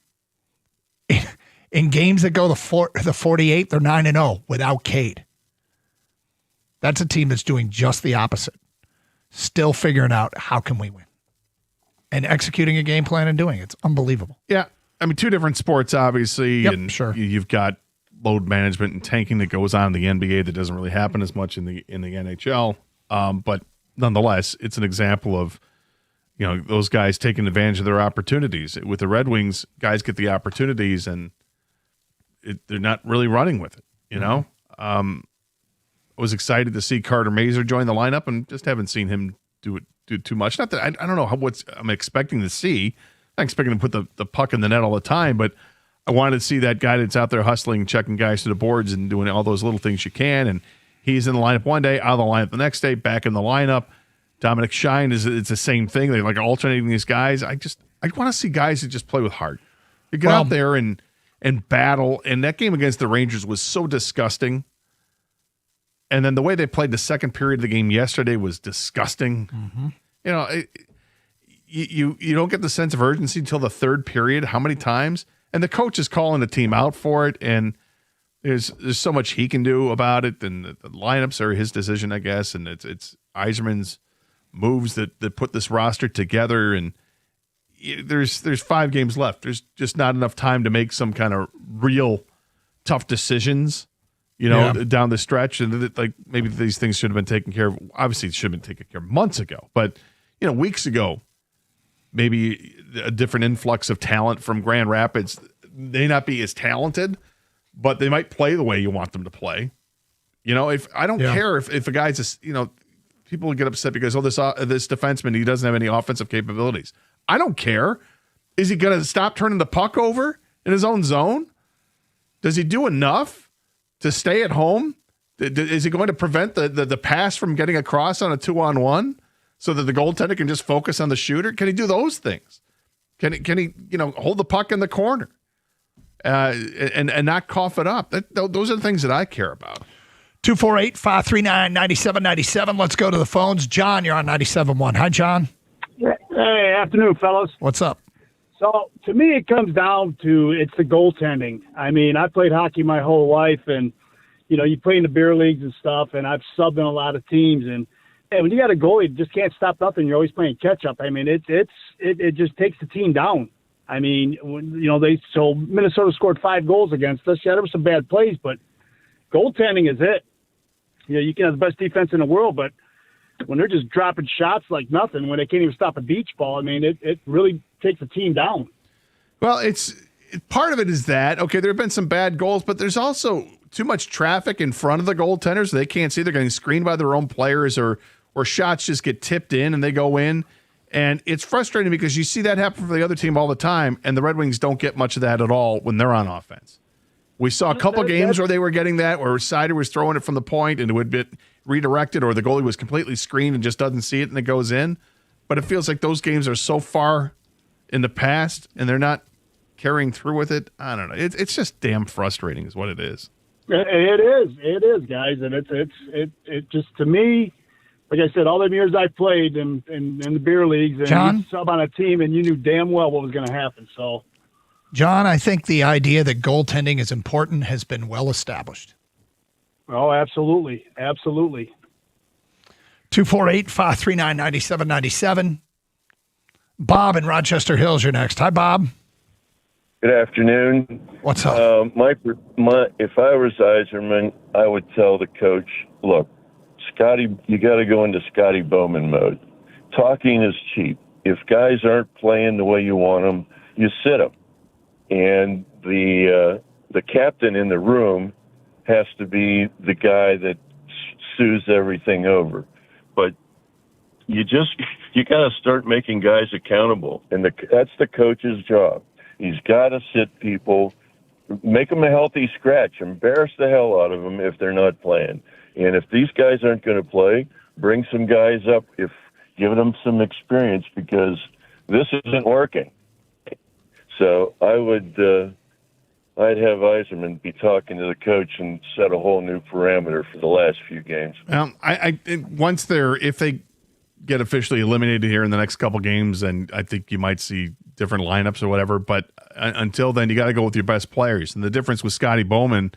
In games that go the 48, they're 9-0 without Cade. That's a team that's doing just the opposite. Still figuring out how can we win. And executing a game plan and doing it. It's unbelievable. Yeah. I mean, two different sports, obviously. Yep, and sure. You've got load management and tanking that goes on in the NBA that doesn't really happen as much in the NHL. But nonetheless, it's an example of, those guys taking advantage of their opportunities. With the Red Wings, guys get the opportunities and they're not really running with it, I was excited to see Carter Mazur join the lineup and just haven't seen him do too much. Not that I don't know what I'm expecting to see. I'm not expecting to put the puck in the net all the time, but I wanted to see that guy that's out there hustling, checking guys to the boards and doing all those little things you can. And he's in the lineup one day, out of the lineup the next day, back in the lineup. Dominic Shine it's the same thing. They're alternating these guys. I want to see guys that just play with heart. You get out there and battle. And that game against the Rangers was so disgusting. And then the way they played the second period of the game yesterday was disgusting. Mm-hmm. You don't get the sense of urgency until the third period. How many times? And the coach is calling the team out for it. And there's so much he can do about it. And the lineups are his decision, I guess. And it's Yzerman's moves that put this roster together. And there's 5 games left. There's just not enough time to make some kind of real tough decisions. Down the stretch, and maybe these things should have been taken care of. Obviously, it should have been taken care of months ago, but weeks ago, maybe a different influx of talent from Grand Rapids. They may not be as talented, but they might play the way you want them to play. If I don't care if a guy's just, people get upset because this defenseman, he doesn't have any offensive capabilities. I don't care. Is he going to stop turning the puck over in his own zone? Does he do enough to stay at home? Is he going to prevent the pass from getting across on a 2-on-1 so that the goaltender can just focus on the shooter? Can he do those things? Can he hold the puck in the corner and not cough it up? Those are the things that I care about. 248-539-9797. Let's go to the phones. John, you're on 97.1. Hi, John. Hey, afternoon, fellas. What's up? So, to me, it comes down to it's the goaltending. I mean, I played hockey my whole life, and, you play in the beer leagues and stuff, and I've subbed in a lot of teams, and when you got a goalie, you just can't stop nothing. You're always playing catch-up. I mean, it just takes the team down. I mean, so Minnesota scored 5 goals against us. Yeah, there were some bad plays, but goaltending is it. You can have the best defense in the world, but when they're just dropping shots like nothing, when they can't even stop a beach ball, I mean, it really takes the team down. Well, part of it is that, okay, there have been some bad goals, but there's also too much traffic in front of the goaltenders. They can't see. They're getting screened by their own players, or shots just get tipped in and they go in. And it's frustrating because you see that happen for the other team all the time, and the Red Wings don't get much of that at all when they're on offense. We saw a couple games where they were getting that, where Sider was throwing it from the point and it would be redirected, or the goalie was completely screened and just doesn't see it and it goes in. But it feels like those games are so far in the past and they're not carrying through with it. I don't know. It's just damn frustrating is what it is. It is, guys. And it just, to me, like I said, all the years I played in the beer leagues, and John? you sub on a team and you knew damn well what was going to happen. So, John, I think the idea that goaltending is important has been well established. Oh, absolutely. Absolutely. 248-539-9797. Bob in Rochester Hills, you're next. Hi, Bob. Good afternoon. What's up? If I was Yzerman, I would tell the coach, look, Scotty, you got to go into Scotty Bowman mode. Talking is cheap. If guys aren't playing the way you want them, you sit them. And the captain in the room has to be the guy that sues everything over. But you got to start making guys accountable, and that's the coach's job. He's got to sit people, make them a healthy scratch, embarrass the hell out of them if they're not playing. And if these guys aren't going to play, bring some guys up, give them some experience, because this isn't working. So I'd have Yzerman be talking to the coach and set a whole new parameter for the last few games. If they get officially eliminated here in the next couple games, and I think you might see different lineups or whatever. But until then, you got to go with your best players. And the difference with Scotty Bowman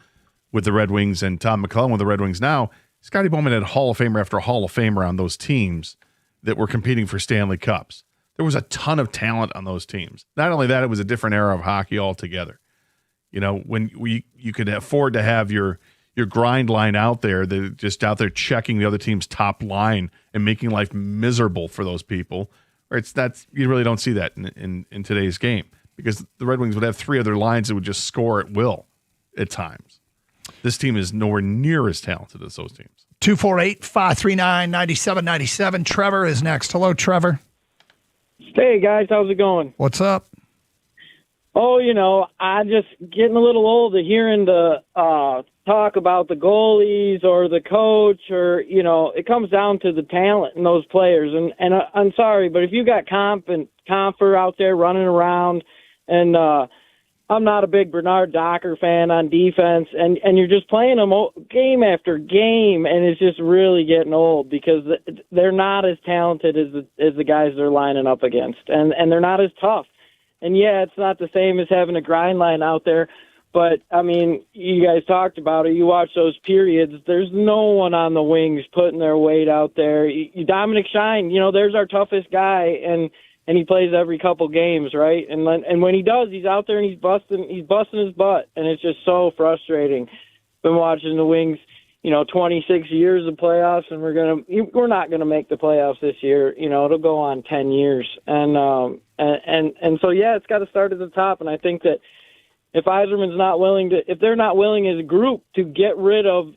with the Red Wings and Tom McClellan with the Red Wings now, Scotty Bowman had Hall of Famer after Hall of Famer on those teams that were competing for Stanley Cups. There was a ton of talent on those teams. Not only that, it was a different era of hockey altogether. When you could afford to have your grind line out there, just out there checking the other team's top line and making life miserable for those people. Or you really don't see that in today's game, because the Red Wings would have 3 other lines that would just score at will at times. This team is nowhere near as talented as those teams. 248-539-9797. Trevor is next. Hello, Trevor. Hey, guys. How's it going? What's up? Oh, I'm just getting a little old of hearing the talk about the goalies or the coach, or, it comes down to the talent in those players. And I'm sorry, but if you got Comfer out there running around, and I'm not a big Bernard Docker fan on defense, and you're just playing them game after game, and it's just really getting old, because they're not as talented as the guys they're lining up against, and they're not as tough. And, yeah, it's not the same as having a grind line out there. But, I mean, you guys talked about it. You watch those periods. There's no one on the wings putting their weight out there. Dominic Shine, there's our toughest guy, and he plays every couple games, right? And when he does, he's out there and he's busting his butt, and it's just so frustrating. Been watching the Wings, 26 years of playoffs, and we're not gonna make the playoffs this year. It'll go on 10 years, and so yeah, it's got to start at the top. And I think that if Yzerman's not willing to, if they're not willing as a group to get rid of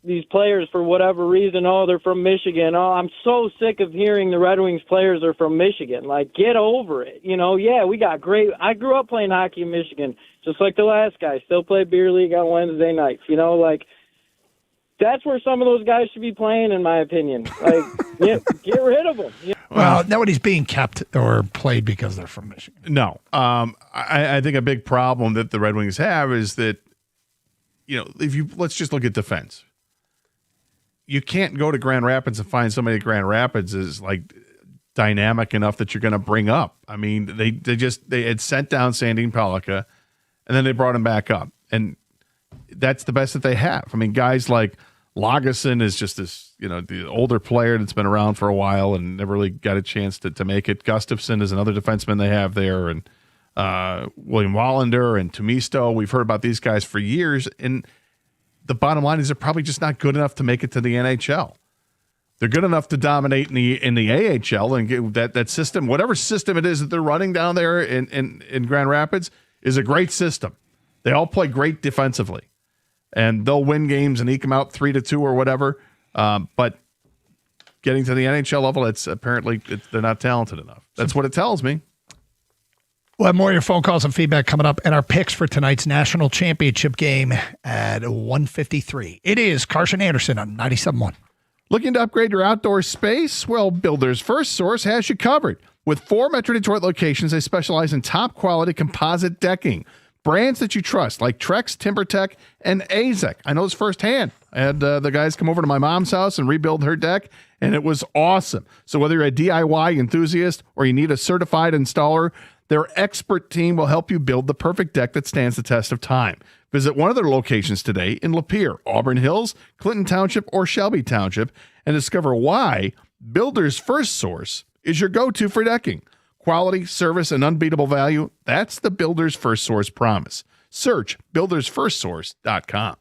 these players for whatever reason, they're from Michigan. I'm so sick of hearing the Red Wings players are from Michigan. Like, get over it. Yeah, we got great. I grew up playing hockey in Michigan, just like the last guy. Still play beer league on Wednesday nights. That's where some of those guys should be playing, in my opinion. Like, get rid of them. Well, nobody's being kept or played because they're from Michigan. No. I think a big problem that the Red Wings have is that, let's just look at defense. You can't go to Grand Rapids and find somebody at Grand Rapids is like dynamic enough that you're going to bring up. I mean, they had sent down Sandin Pellikka, and then they brought him back up, and that's the best that they have. I mean, guys like Lagesson is just this, the older player that's been around for a while and never really got a chance to make it. Gustafsson is another defenseman they have there, and William Wallander and Tumisto. We've heard about these guys for years, and the bottom line is they're probably just not good enough to make it to the NHL. They're good enough to dominate in the AHL and get that system, whatever system it is that they're running down there in Grand Rapids, is a great system. They all play great defensively, and they'll win games and eke them out 3-2 or whatever. But getting to the NHL level, they're not talented enough. That's what it tells me. We'll have more of your phone calls and feedback coming up, and our picks for tonight's national championship game at 1:53. It is Carson Anderson on 97.1. Looking to upgrade your outdoor space? Well, Builders First Source has you covered. With 4 Metro Detroit locations, they specialize in top-quality composite decking. Brands that you trust, like Trex, TimberTech, and Azek. I know this firsthand. I had the guys come over to my mom's house and rebuild her deck, and it was awesome. So whether you're a DIY enthusiast or you need a certified installer, their expert team will help you build the perfect deck that stands the test of time. Visit one of their locations today in Lapeer, Auburn Hills, Clinton Township, or Shelby Township, and discover why Builders First Source is your go-to for decking. Quality, service, and unbeatable value, that's the Builders First Source promise. Search buildersfirstsource.com.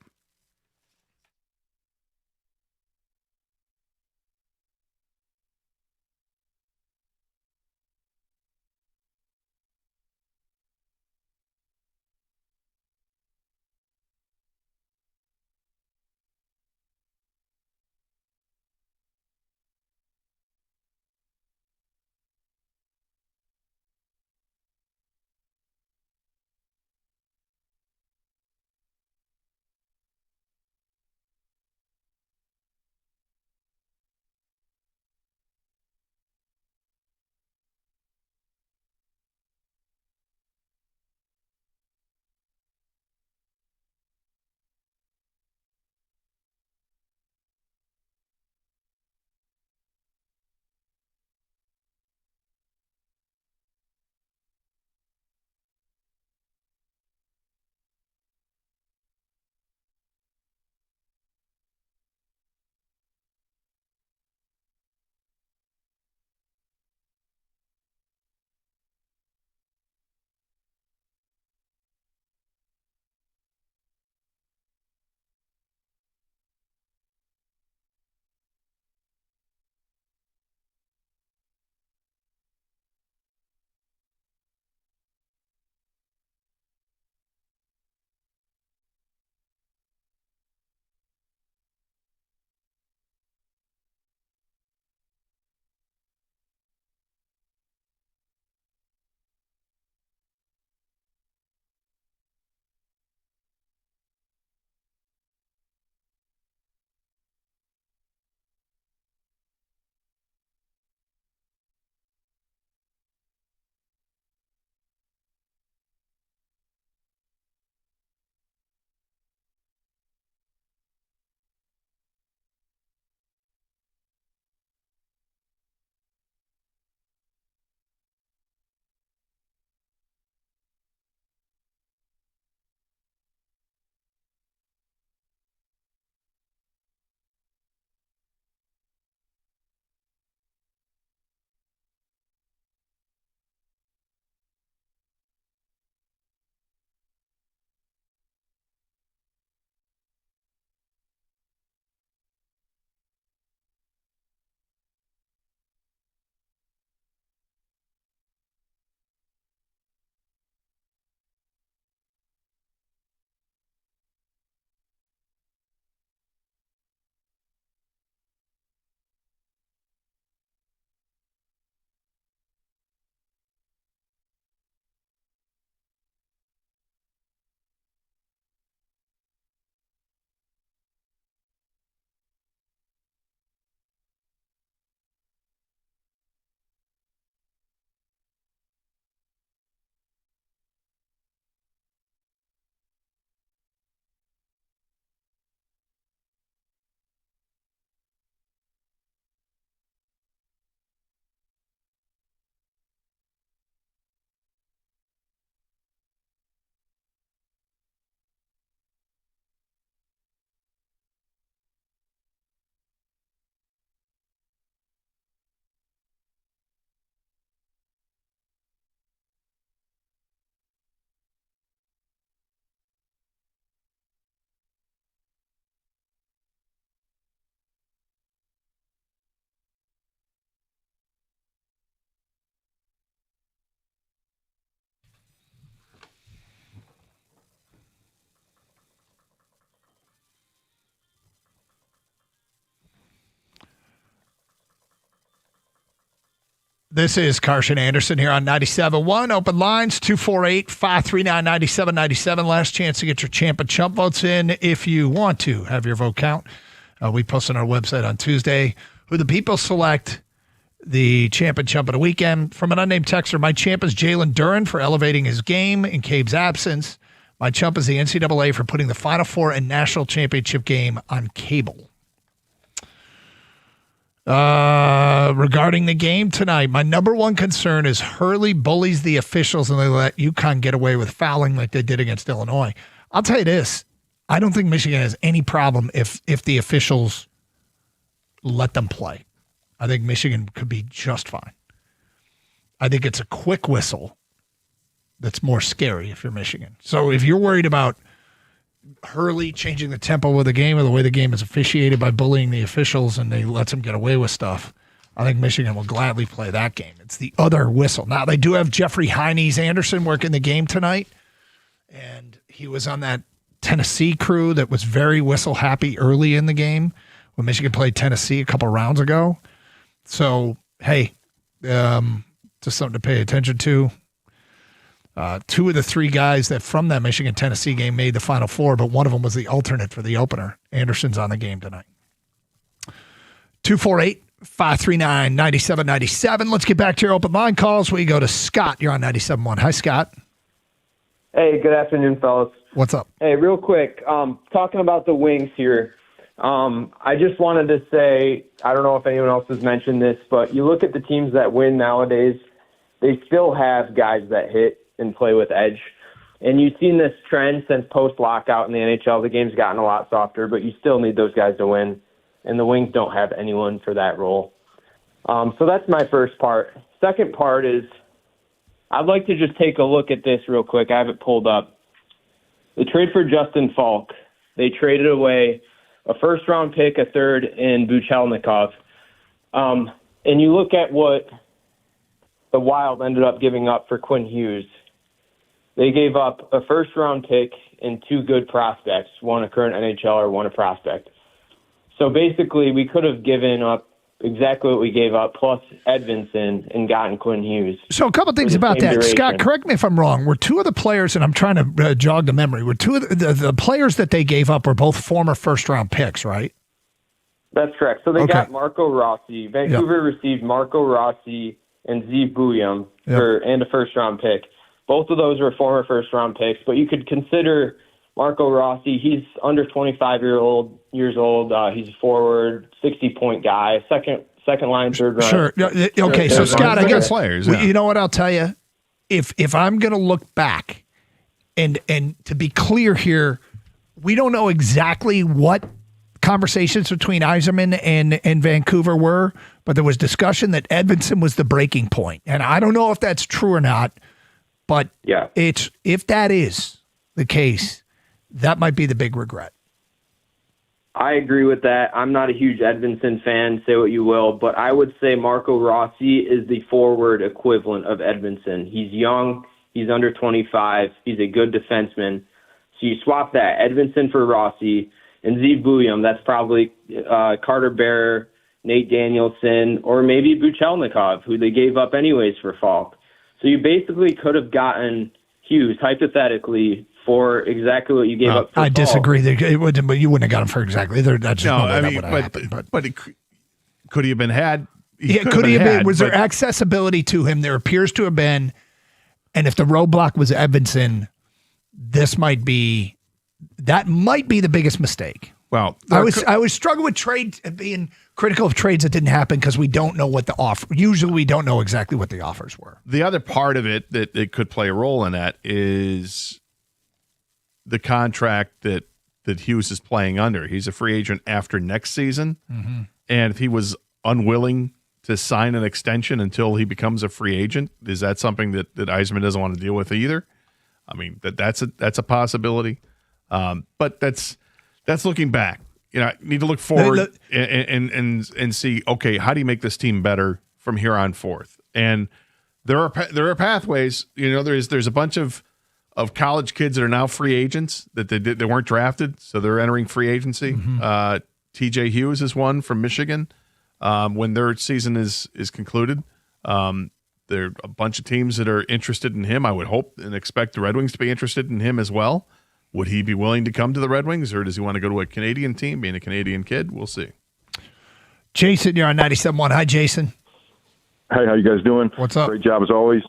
This is Carson Anderson here on 97.1. Open lines, 248-539-9797. Last chance to get your Champ and Chump votes in if you want to have your vote count. We post on our website on Tuesday who the people select the Champ and Chump of the weekend. From an unnamed texter, my champ is Jalen Duren for elevating his game in Cabe's absence. My chump is the NCAA for putting the Final Four and National Championship game on cable. Regarding the game tonight, my number one concern is Hurley bullies the officials and they let UConn get away with fouling like they did against Illinois. I'll tell you this. I don't think Michigan has any problem if the officials let them play. I think Michigan could be just fine. I think it's a quick whistle that's more scary if you're Michigan. So if you're worried about Hurley changing the tempo of the game or the way the game is officiated by bullying the officials and they let them get away with stuff, I think Michigan will gladly play that game. It's the other whistle. Now, they do have Jeffrey Heine's Anderson working the game tonight, and he was on that Tennessee crew that was very whistle happy early in the game when Michigan played Tennessee a couple rounds ago. So, hey, just something to pay attention to. Two of the three guys that from that Michigan-Tennessee game made the Final Four, but one of them was the alternate for the opener. Anderson's on the game tonight. 248-539-9797. Let's get back to your open line calls. We go to Scott. You're on 97.1. Hi, Scott. Hey, good afternoon, fellas. What's up? Hey, real quick, talking about the wings here. I just wanted to say, I don't know if anyone else has mentioned this, but you look at the teams that win nowadays, they still have guys that hit and play with edge. And you've seen this trend since post-lockout in the NHL. The game's gotten a lot softer, but you still need those guys to win. And the Wings don't have anyone for that role. So that's my first part. Second part is I'd like to just take a look at this real quick. I have it pulled up. The trade for Justin Falk, they traded away a first-round pick, a third, and Buchelnikov. And you look at what the Wild ended up giving up for Quinn Hughes. They gave up a first-round pick and two good prospects, one a current NHLer, one a prospect. So basically, we could have given up exactly what we gave up, plus Edvinson, and gotten Quinn Hughes. So a couple things about that. Duration. Scott, correct me if I'm wrong. Were two of the players, and I'm trying to jog the memory, were two of the players that they gave up were both former first-round picks, right? That's correct. So they got Marco Rossi. Vancouver received Marco Rossi and Zeev Bouillon and a first-round pick. Both of those were former first-round picks, but you could consider Marco Rossi. He's under 25 years old. He's a forward, 60-point guy, second line, third line. Sure. Okay, so Scott, I guess players. You know what I'll tell you? If I'm going to look back, and to be clear here, we don't know exactly what conversations between Yzerman and Vancouver were, but there was discussion that Edvinson was the breaking point, and I don't know if that's true or not. But if that is the case, that might be the big regret. I agree with that. I'm not a huge Edvinson fan, say what you will, but I would say Marco Rossi is the forward equivalent of Edvinson. He's young, he's under 25, he's a good defenseman. So you swap that, Edvinson for Rossi, and Zeev Bouillon, that's probably Carter Bear, Nate Danielson, or maybe Buchelnikov, who they gave up anyways for Falk. So you basically could have gotten Hughes, hypothetically, for exactly what you gave up for I disagree. You wouldn't have got him for exactly. That's no, I mean, but it, could he have been had? Could he have been? Was there accessibility to him? There appears to have been. And if the roadblock was Edvinson, that might be the biggest mistake. Well, I was struggling with trade, being critical of trades that didn't happen because we don't know what the offer. Usually, we don't know exactly what the offers were. The other part of it that it could play a role in that is the contract that Hughes is playing under. He's a free agent after next season, and if he was unwilling to sign an extension until he becomes a free agent, is that something that Yzerman doesn't want to deal with either? I mean, that's a possibility, but that's looking back. You know, you need to look forward and see, okay, how do you make this team better from here on forth? And there are pathways. You know, there's a bunch of college kids that are now free agents that they weren't drafted, so they're entering free agency. TJ Hughes is one from Michigan when their season is concluded. There are a bunch of teams that are interested in him. I would hope and expect the Red Wings to be interested in him as well. Would he be willing to come to the Red Wings, or does he want to go to a Canadian team, being a Canadian kid? We'll see. Jason, you're on 97.1. Hi, Jason. Hey, how you guys doing? What's up? Great job as always.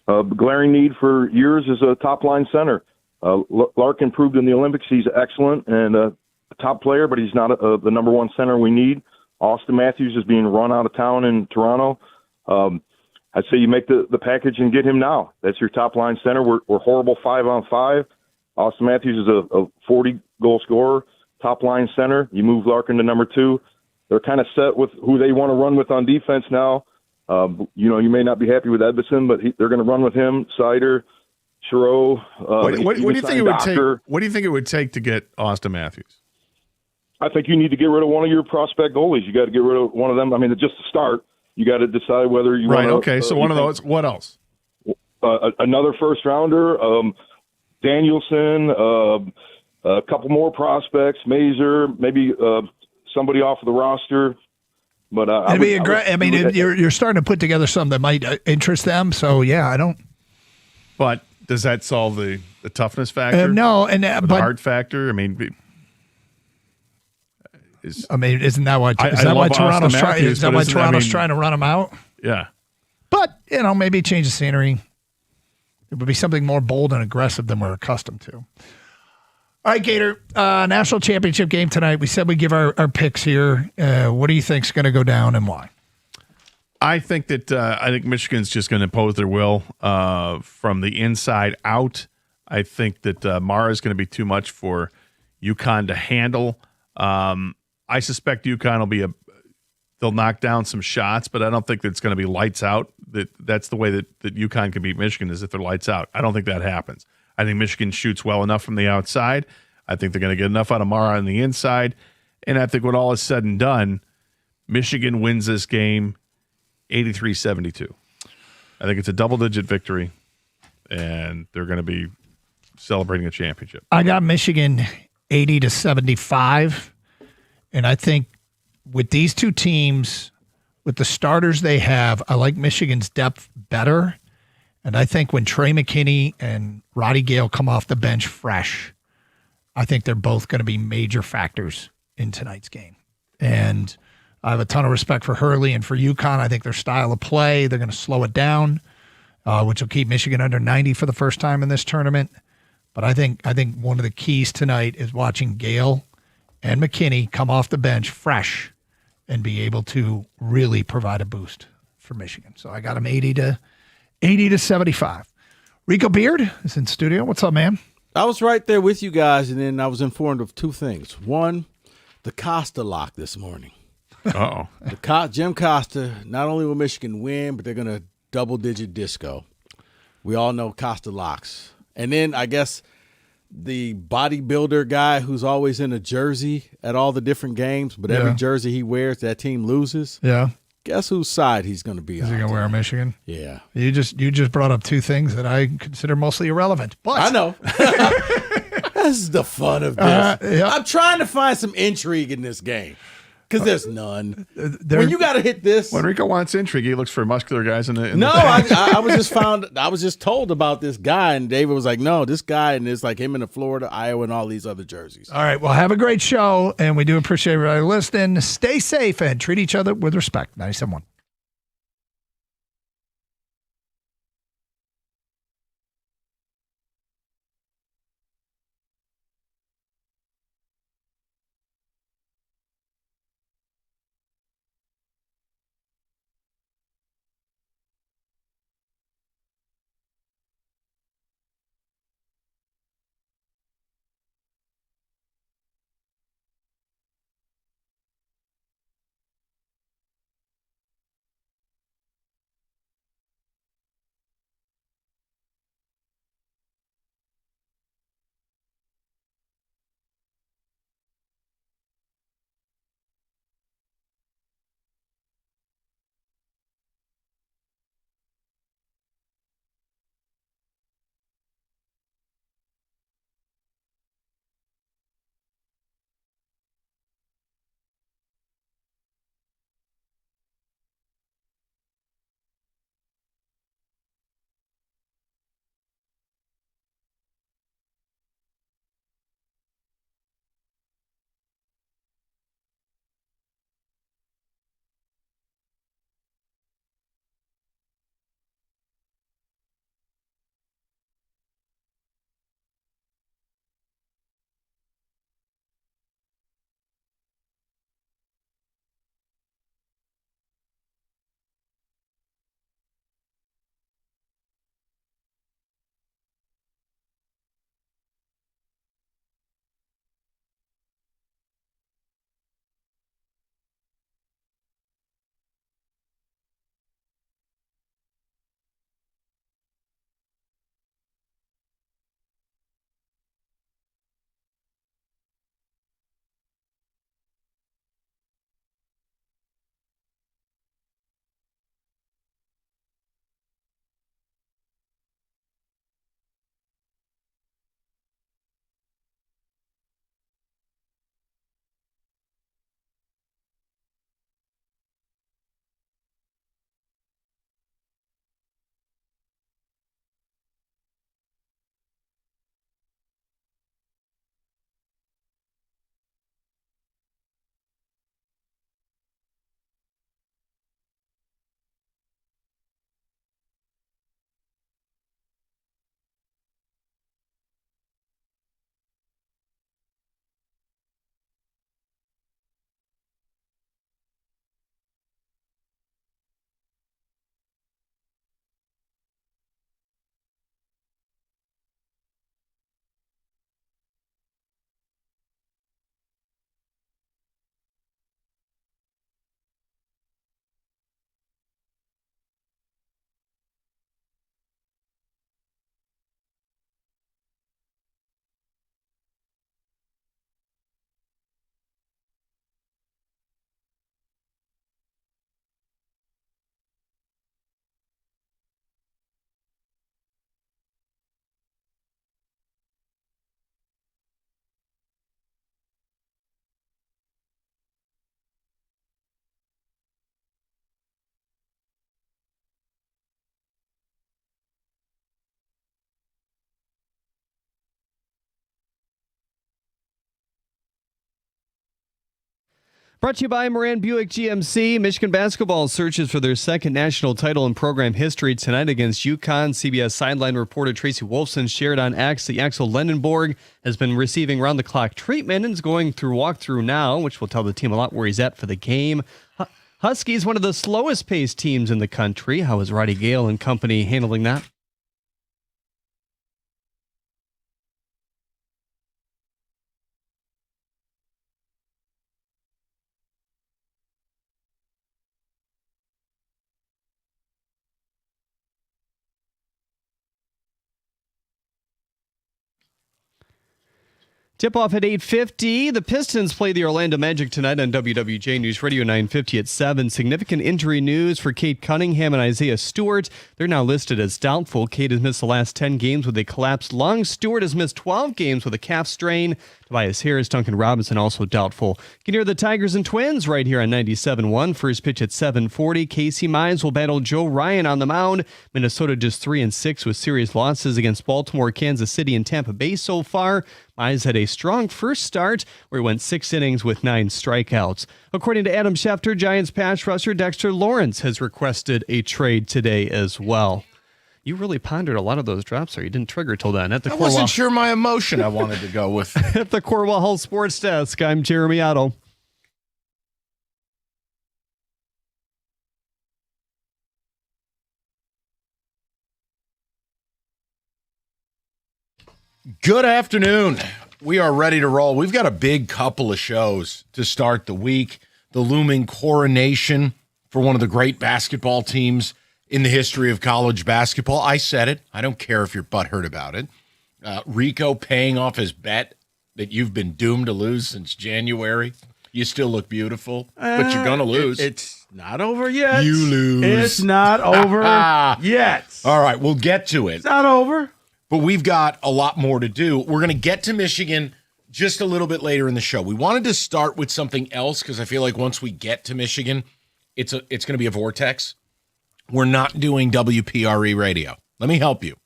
Glaring need for years is a top-line center. Larkin proved in the Olympics he's excellent and a top player, but he's not the number one center we need. Austin Matthews is being run out of town in Toronto. I'd say you make the package and get him now. That's your top-line center. We're horrible 5-on-5. Austin Matthews is a 40-goal scorer, top-line center. You move Larkin to number 2. They're kind of set with who they want to run with on defense now. You may not be happy with Edmondson, but they're going to run with him. Sider, Chiro. What do you think it would take? What do you think it would take to get Austin Matthews? I think you need to get rid of one of your prospect goalies. You got to get rid of one of them. I mean, it's just a start. You got to decide whether you want to. Okay, so one of those. What else? Another first rounder. Danielson, a couple more prospects, Mazer, maybe somebody off of the roster. But you're starting to put together something that might interest them. So yeah, I don't. But does that solve the toughness factor? No, the hard factor. I mean, isn't that why? Is that why Toronto's trying? Is that why Toronto's trying to run him out? Yeah. But maybe change the scenery. It would be something more bold and aggressive than we're accustomed to. All right, Gator, national championship game tonight. We said we give our picks here. What do you think's going to go down and why? I think Michigan's just going to impose their will from the inside out. I think that Mara is going to be too much for UConn to handle. I suspect UConn will they'll knock down some shots, but I don't think that it's going to be lights out. That's the way that UConn can beat Michigan, is if they're lights out. I don't think that happens. I think Michigan shoots well enough from the outside. I think they're going to get enough out of Mara on the inside. And I think when all is said and done, Michigan wins this game 83-72. I think it's a double-digit victory, and they're going to be celebrating a championship. I got Michigan 80-75, and I think with these two teams, with the starters they have, I like Michigan's depth better. And I think when Trey McKinney and Roddy Gale come off the bench fresh, I think they're both going to be major factors in tonight's game. And I have a ton of respect for Hurley and for UConn. I think their style of play, they're going to slow it down, which will keep Michigan under 90 for the first time in this tournament. But I think one of the keys tonight is watching Gale and McKinney come off the bench fresh and be able to really provide a boost for Michigan. So I got them 80-75. Rico Beard is in studio. What's up, man? I was right there with you guys, and then I was informed of two things. One, the Costa lock this morning. Uh-oh. Jim Costa, not only will Michigan win, but they're going to double-digit disco. We all know Costa locks. And then I guess the bodybuilder guy who's always in a jersey at all the different games, but every jersey he wears, that team loses. Yeah. Guess whose side he's going to be on? Is he going to wear Michigan? Yeah. You just brought up two things that I consider mostly irrelevant. But I know. This is the fun of this. I'm trying to find some intrigue in this game. Because there's none. When you got to hit this. When Rico wants intrigue, he looks for muscular guys in the. I was just told about this guy, and David was like, "No, this guy," and it's like him in the Florida, Iowa, and all these other jerseys. All right, well, have a great show, and we do appreciate everybody listening. Stay safe and treat each other with respect. 97.1. Brought to you by Moran Buick GMC. Michigan basketball searches for their second national title in program history tonight against UConn. CBS sideline reporter Tracy Wolfson shared on X. The Axel Lendenborg has been receiving round-the-clock treatment and is going through walkthrough now, which will tell the team a lot where he's at for the game. Huskies, one of the slowest-paced teams in the country. How is Roddy Gale and company handling that? Tip-off at 8:50. The Pistons play the Orlando Magic tonight on WWJ News Radio 950 at 7. Significant injury news for Kate Cunningham and Isaiah Stewart. They're now listed as doubtful. Kate has missed the last 10 games with a collapsed lung. Stewart has missed 12 games with a calf strain. Tobias Harris, Duncan Robinson also doubtful. You can hear the Tigers and Twins right here on 97.1. First pitch at 7:40. Casey Mize will battle Joe Ryan on the mound. Minnesota just 3-6 with serious losses against Baltimore, Kansas City, and Tampa Bay so far. Mize had a strong first start where he went 6 innings with 9 strikeouts. According to Adam Schefter, Giants pass rusher Dexter Lawrence has requested a trade today as well. You really pondered a lot of those drops there. You didn't trigger till then. I wasn't sure my emotion I wanted to go with. At the Corwell Hall Sports Desk, I'm Jeremy Otto. Good afternoon. We are ready to roll. We've got a big couple of shows to start the week. The looming coronation for one of the great basketball teams in the history of college basketball. I said it. I don't care if you're butthurt about it. Rico paying off his bet that you've been doomed to lose since January. You still look beautiful, but you're going to lose. It's not over yet. You lose. It's not over yet. All right, we'll get to it. It's not over. But we've got a lot more to do. We're going to get to Michigan just a little bit later in the show. We wanted to start with something else because I feel like once we get to Michigan, it's going to be a vortex. We're not doing WPRE radio. Let me help you.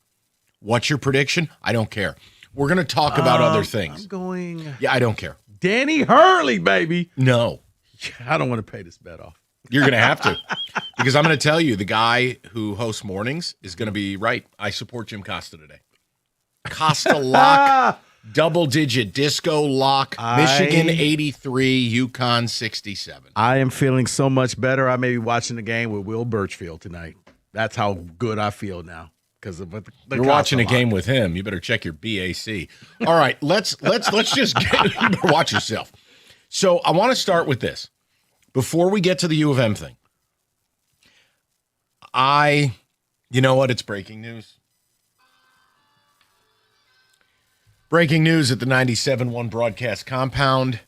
What's your prediction? I don't care. We're going to talk about other things. I'm going. Yeah, I don't care. Danny Hurley, baby. No. I don't want to pay this bet off. You're going to have to. Because I'm going to tell you, the guy who hosts mornings is going to be right. I support Jim Costa today. Costa lock, double-digit disco lock, Michigan 83, UConn 67. I am feeling so much better. I may be watching the game with Will Birchfield tonight. That's how good I feel now. Because of the You're watching a game with him. You better check your BAC. All right, let's just get. You better watch yourself. So I want to start with this before we get to the U of M thing. You know what? It's breaking news. Breaking news at the 97.1 broadcast compound.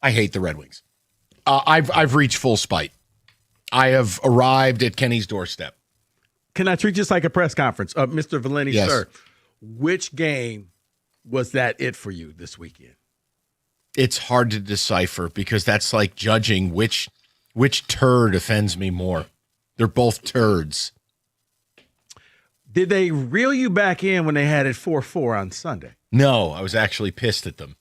I hate the Red Wings. I've reached full spite. I have arrived at Kenny's doorstep. Can I treat this like a press conference? Mr. Valeni, yes. Sir, which game was that it for you this weekend? It's hard to decipher because that's like judging which turd offends me more. They're both turds. Did they reel you back in when they had it 4-4 on Sunday? No, I was actually pissed at them.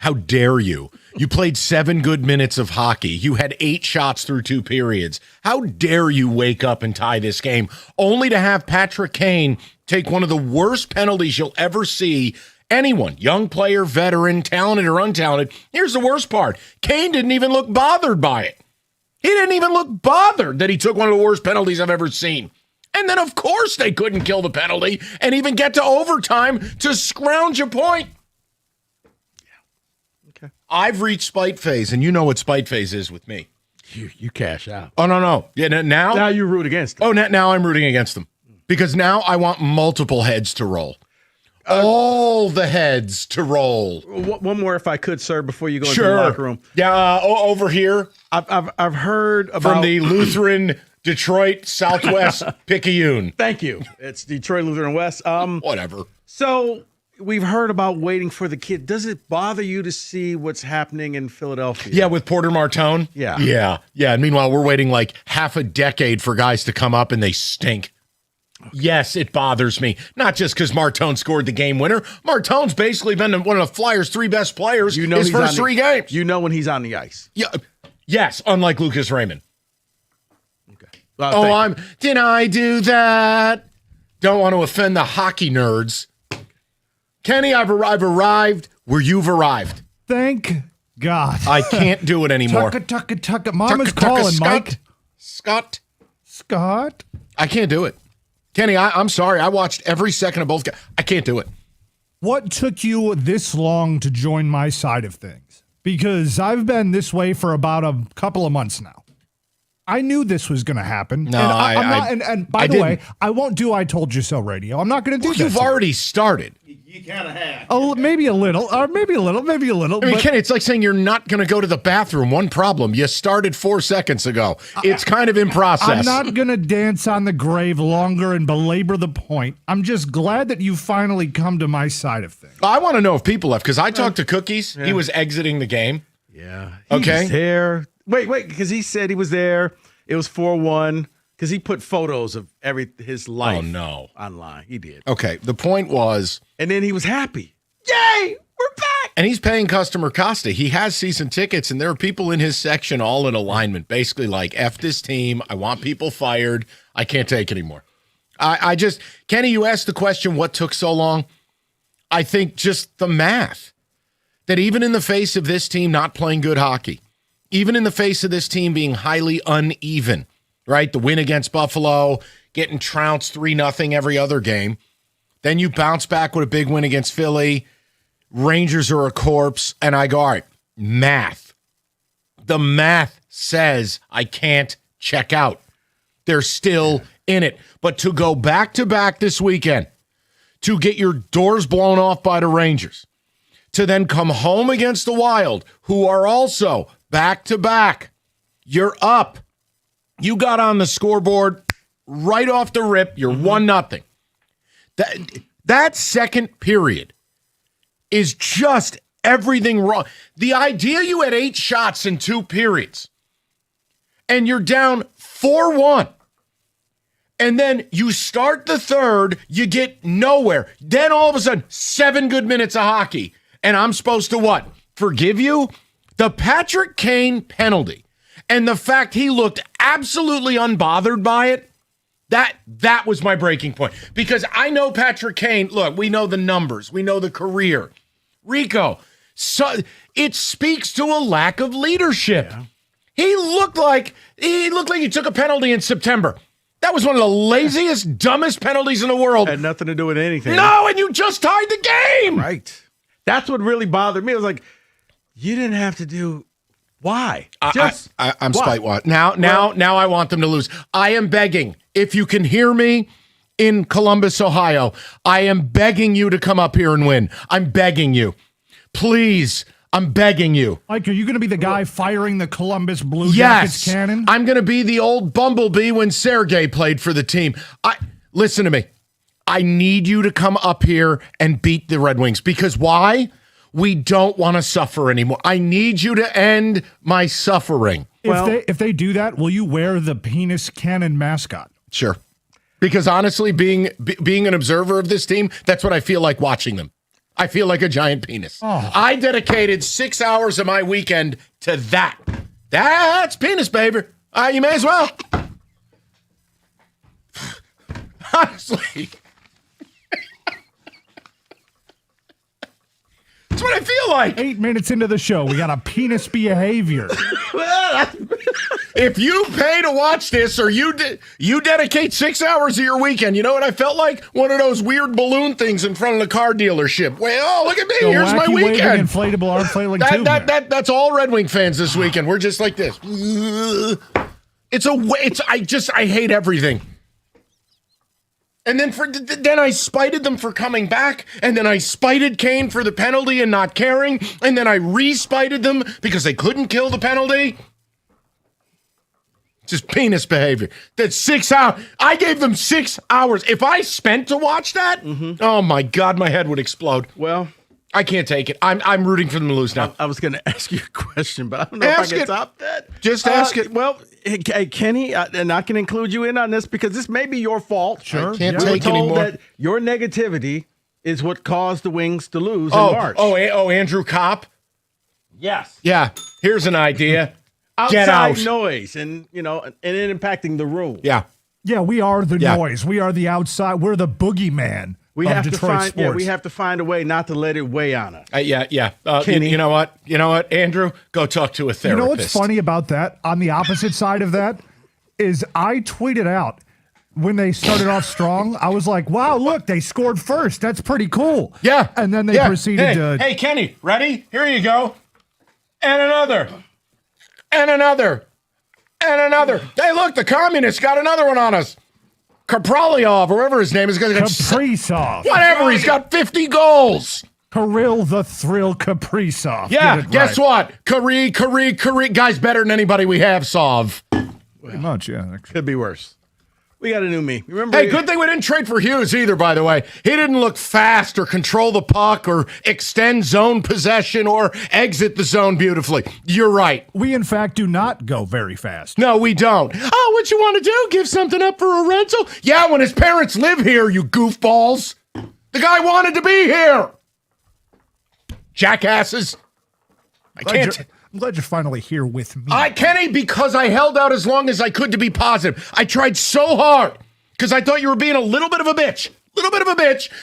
How dare you? You played 7 good minutes of hockey. You had 8 shots through 2 periods. How dare you wake up and tie this game, only to have Patrick Kane take one of the worst penalties you'll ever see. Anyone, young player, veteran, talented or untalented. Here's the worst part. Kane didn't even look bothered by it. He didn't even look bothered that he took one of the worst penalties I've ever seen. And then, of course, they couldn't kill the penalty and even get to overtime to scrounge a point. Yeah. Okay. I've reached spite phase, and you know what spite phase is with me. You cash out. Oh, no. Yeah, now you root against them. Oh, now I'm rooting against them. Because now I want multiple heads to roll. All the heads to roll. One more, if I could, sir, before you go into the locker room. Yeah, over here. I've heard about from the Lutheran Detroit Southwest Picayune. Thank you. It's Detroit Lutheran West. Whatever. So we've heard about waiting for the kid. Does it bother you to see what's happening in Philadelphia? Yeah, with Porter Martone. Yeah. And meanwhile, we're waiting like half a decade for guys to come up, and they stink. Yes, it bothers me. Not just because Martone scored the game winner. Martone's basically been one of the Flyers' 3 best players his first 3 games. You know when he's on the ice. Yeah, yes, unlike Lucas Raymond. Okay. Did I do that? Don't want to offend the hockey nerds. Kenny, I've arrived where you've arrived. Thank God. I can't do it anymore. Tucka. Mama's calling, Mike. Scott. I can't do it. Kenny, I'm sorry. I watched every second of both games. I can't do it. What took you this long to join my side of things? Because I've been this way for about a couple of months now. I knew this was going to happen. No, and by the way, I won't do I Told You So radio. I'm not going to do that. You've already started. You kind of have. Oh, maybe a little. I mean, Kenny, it's like saying you're not going to go to the bathroom. One problem. You started 4 seconds ago. It's kind of in process. I'm not going to dance on the grave longer and belabor the point. I'm just glad that you finally come to my side of things. I want to know if people left, because I talked to Cookies. Yeah. He was exiting the game. Yeah. He was there. Wait, because he said he was there. It was 4-1. Because he put photos of his life online. He did. Okay, the point was... And then he was happy. Yay, we're back! And he's paying customer Costa. He has season tickets, and there are people in his section all in alignment, basically like, F this team, I want people fired, I can't take anymore. I just... Kenny, you asked the question, what took so long? I think just the math. That even in the face of this team not playing good hockey, even in the face of this team being highly uneven... Right, the win against Buffalo, getting trounced 3-0 every other game. Then you bounce back with a big win against Philly. Rangers are a corpse. And I go, all right, math. The math says I can't check out. They're still in it. But to go back-to-back this weekend, to get your doors blown off by the Rangers, to then come home against the Wild, who are also back-to-back, you're up. You got on the scoreboard right off the rip. You're 1-0. That second period is just everything wrong. The idea you had 8 shots in 2 periods and you're down 4-1. And then you start the third, you get nowhere. Then all of a sudden, 7 good minutes of hockey. And I'm supposed to what? Forgive you? The Patrick Kane penalty. And the fact he looked absolutely unbothered by it, that was my breaking point. Because I know Patrick Kane, look, we know the numbers. We know the career. Rico, so it speaks to a lack of leadership. Yeah. He looked like he took a penalty in September. That was one of the laziest, dumbest penalties in the world. Had nothing to do with anything. No, and you just tied the game. Right. That's what really bothered me. It was like, you didn't have to do... Why? I'm spite-wise. Now I want them to lose. I am begging, if you can hear me in Columbus, Ohio, I am begging you to come up here and win. I'm begging you. Please, I'm begging you. Mike, are you going to be the guy firing the Columbus Blue Jackets cannon? I'm going to be the old bumblebee when Sergei played for the team. Listen to me. I need you to come up here and beat the Red Wings. Because why? We don't want to suffer anymore. I need you to end my suffering. If they do that, will you wear the penis cannon mascot? Sure. Because honestly, being an observer of this team, that's what I feel like watching them. I feel like a giant penis. Oh. I dedicated 6 hours of my weekend to that. That's penis behavior. You may as well. Honestly. That's what I feel like. 8 minutes into the show, we got a penis behavior. If you pay to watch this or you dedicate 6 hours of your weekend, you know what I felt like? One of those weird balloon things in front of the car dealership. Well, look at me. The here's my weekend. Inflatable arm flailing that's all Red Wing fans this weekend. We're just like this. I hate everything. And then I spited them for coming back, and then I spited Kane for the penalty and not caring, and then I re-spited them because they couldn't kill the penalty. Just penis behavior. That's 6 hours. I gave them 6 hours. If I spent to watch that, oh my God, my head would explode. Well, I can't take it. I'm rooting for them to lose now. I was going to ask you a question, but I don't know if I can top that. Just ask it. Well, Hey, Kenny, I'm not going to include you in on this because this may be your fault. Sure. I can't We were take told anymore. that your negativity is what caused the Wings to lose in March. Andrew Kopp? Yes. Yeah, here's an idea. Get Outside out. noise and it impacting the room. Yeah. Yeah, we are the noise. We are the outside. We're the boogeyman We of have Detroit to find. sports. Yeah, we have to find a way not to let it weigh on us. Yeah. Kenny. You know what, Andrew? Go talk to a therapist. You know what's funny about that? On the opposite side of that is I tweeted out when they started off strong, I was like, wow, look, they scored first. That's pretty cool. Yeah. And then they proceeded to... Hey, Kenny, ready? Here you go. And another. And another. And another. Hey, look, the communists got another one on us. Kapralyov, or whatever his name is. Kaprizov. Whatever, he's got 50 goals. Kirill the Thrill Kaprizov. Yeah, Get it guess right. what? Kari. Guy's better than anybody we have, Sov. Pretty much, yeah. Could be worse. We got a new me. Remember? Hey, good thing we didn't trade for Hughes either, by the way. He didn't look fast or control the puck or extend zone possession or exit the zone beautifully. You're right. We, in fact, do not go very fast. No, we don't. Oh, what you want to do? Give something up for a rental? Yeah, when his parents live here, you goofballs. The guy wanted to be here. Jackasses. I can't. I'm glad you're finally here with me. Kenny, because I held out as long as I could to be positive. I tried so hard because I thought you were being a little bit of a bitch.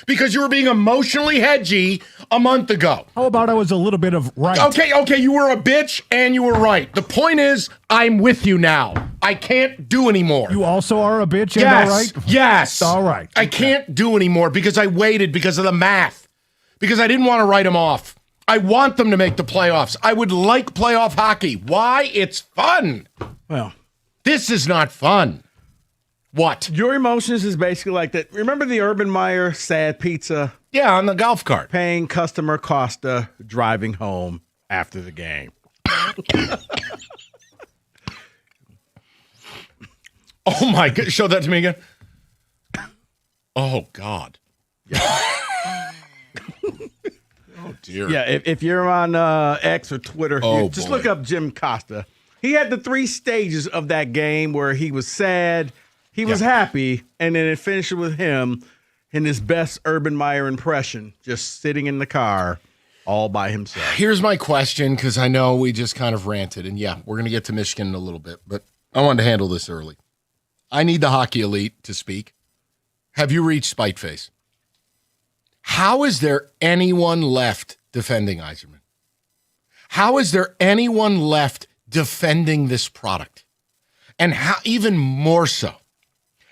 Because you were being emotionally hedgy a month ago. How about I was a little bit of right? Okay, you were a bitch and you were right. The point is, I'm with you now. I can't do anymore. You also are a bitch and Yes, all right? yes. All right. I can't do anymore because I waited because of the math. Because I didn't want to write them off. I want them to make the playoffs. I would like playoff hockey. Why? It's fun. Well, this is not fun. What? Your emotions is basically like that. Remember the Urban Meyer sad pizza? Yeah, on the golf cart. Paying customer Costa driving home after the game. Oh my God. Show that to me again. Oh God. Oh dear. Yeah, if you're on X or Twitter, just look up Jim Costa. He had the 3 stages of that game where he was sad, he was happy, and then it finished with him in his best Urban Meyer impression, just sitting in the car all by himself. Here's my question, because I know we just kind of ranted, and yeah, we're going to get to Michigan in a little bit, but I wanted to handle this early. I need the hockey elite to speak. Have you reached Spiteface? How is there anyone left defending Yzerman? How is there anyone left defending this product? And how, even more so,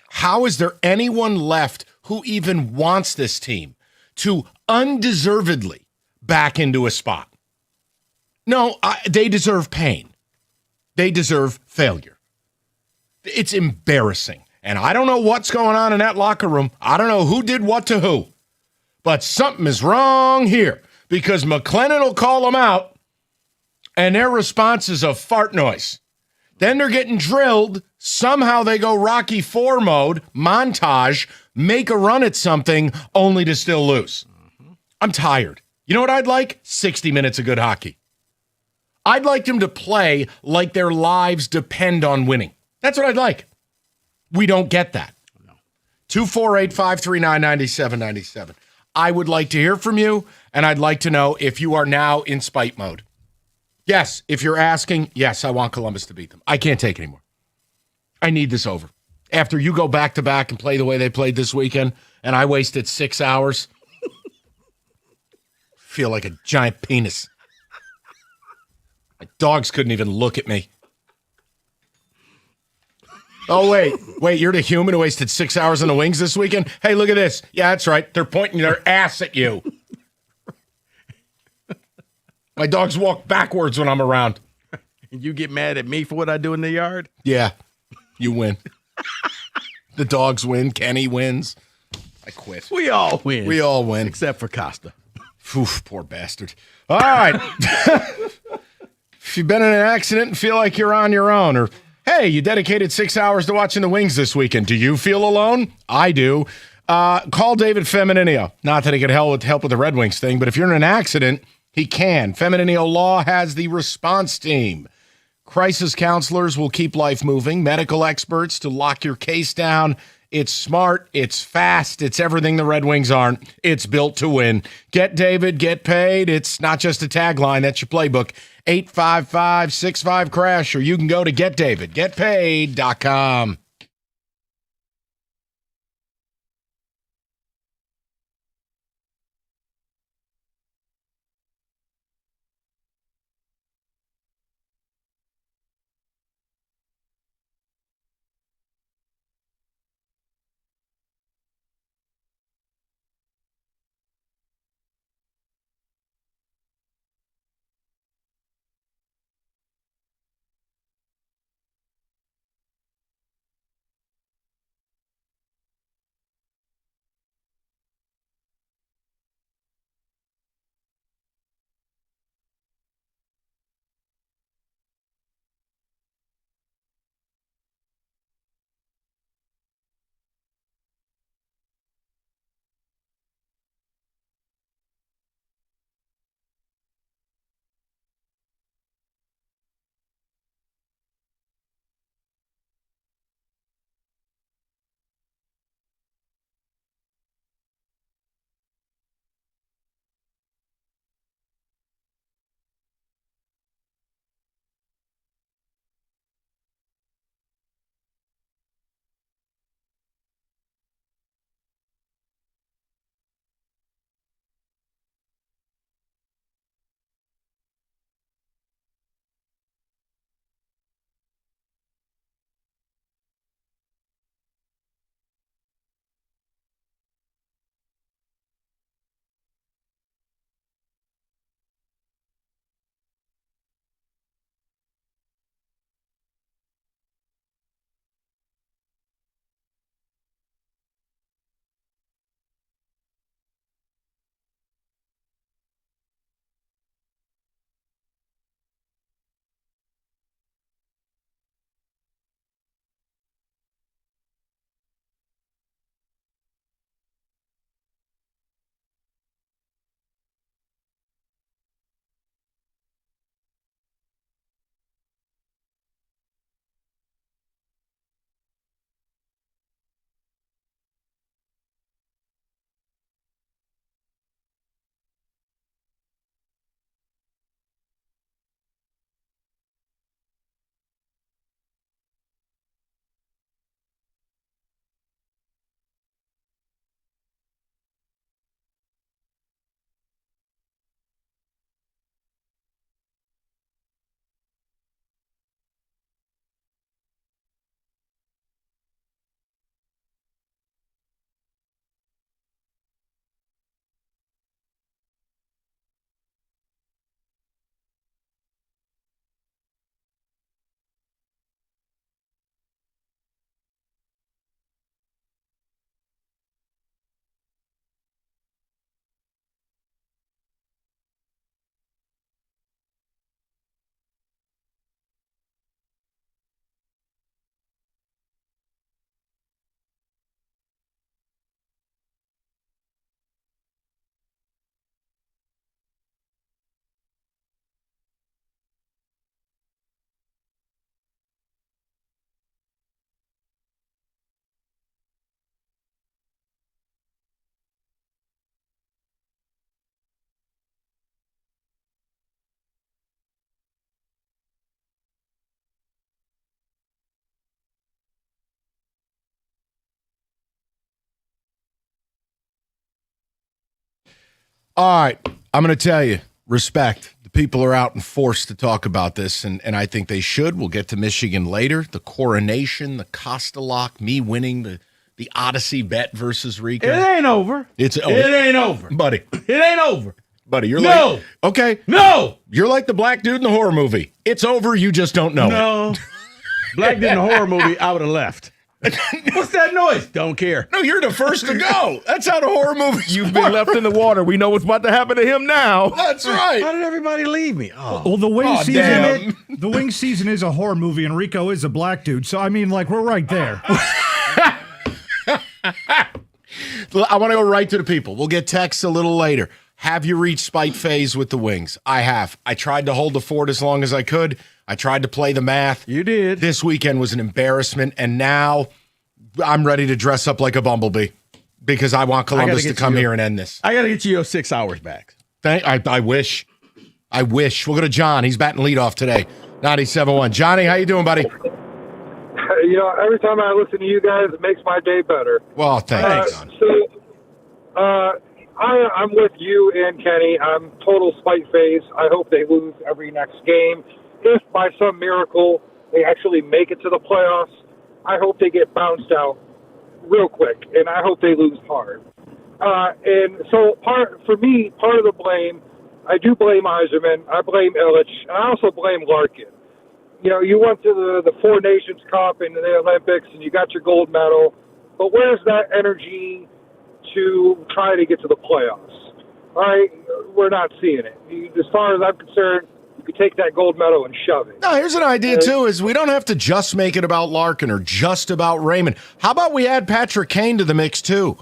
how is there anyone left who even wants this team to undeservedly back into a spot? No, they deserve pain. They deserve failure. It's embarrassing. And I don't know what's going on in that locker room. I don't know who did what to who. But something is wrong here because McLennan will call them out and their response is a fart noise. Then they're getting drilled. Somehow they go Rocky IV mode, montage, make a run at something only to still lose. I'm tired. You know what I'd like? 60 minutes of good hockey. I'd like them to play like their lives depend on winning. That's what I'd like. We don't get that. 248-539-9797. I would like to hear from you, and I'd like to know if you are now in spite mode. Yes, if you're asking, yes, I want Columbus to beat them. I can't take anymore. I need this over. After you go back-to-back and play the way they played this weekend, and I wasted 6 hours, feel like a giant penis. My dogs couldn't even look at me. Oh, wait, you're the human who wasted 6 hours on the Wings this weekend? Hey, look at this. Yeah, that's right. They're pointing their ass at you. My dogs walk backwards when I'm around. And you get mad at me for what I do in the yard? Yeah, you win. The dogs win. Kenny wins. I quit. We all win. We all win. Except for Costa. Oof, poor bastard. All right. If you've been in an accident and feel like you're on your own, or hey, you dedicated 6 hours to watching the Wings this weekend. Do you feel alone? I do. Call David Femininio. Not that he could help with the Red Wings thing, but if you're in an accident, he can. Femininio Law has the response team. Crisis counselors will keep life moving. Medical experts to lock your case down. It's smart. It's fast. It's everything the Red Wings aren't. It's built to win. Get David, get paid. It's not just a tagline. That's your playbook. 855-65-CRASH, or you can go to getdavidgetpaid.com. All right, I'm going to tell you, respect. The people are out and forced to talk about this, and I think they should. We'll get to Michigan later. The coronation, the Costa lock, me winning the Odyssey bet versus Rico. It ain't over. It ain't over. Buddy. It ain't over. Buddy, you're no. Okay. No. You're like the black dude in the horror movie. It's over, you just don't know it. Black dude in the horror movie, I would have left. What's that noise? Don't care. No, you're the first to go. That's how the horror movie. You've been left in the water. We know what's about to happen to him now. That's right. How did everybody leave me? Well, the wing season. The wing season is a horror movie, and Rico is a black dude. So I mean, like, we're right there. I want to go right to the people. We'll get texts a little later. Have you reached spite phase with the Wings? I have. I tried to hold the fort as long as I could. I tried to play the math. You did. This weekend was an embarrassment, and now I'm ready to dress up like a bumblebee because I want Columbus to come here and end this. I got to get you your 6 hours back. I wish. I wish. We'll go to John. He's batting leadoff today. 97.1. Johnny, how you doing, buddy? You know, every time I listen to you guys, it makes my day better. Well, thanks. I'm with you and Kenny. I'm total spite face. I hope they lose every next game. If by some miracle they actually make it to the playoffs, I hope they get bounced out real quick, and I hope they lose hard. And so part of the blame, I do blame Yzerman, I blame Illich, and I also blame Larkin. You know, you went to the Four Nations Cup and the Olympics, and you got your gold medal, but where's that energy to try to get to the playoffs? All right, we're not seeing it. As far as I'm concerned, you could take that gold medal and shove it. No, here's an idea, too, is we don't have to just make it about Larkin or just about Raymond. How about we add Patrick Kane to the mix, too?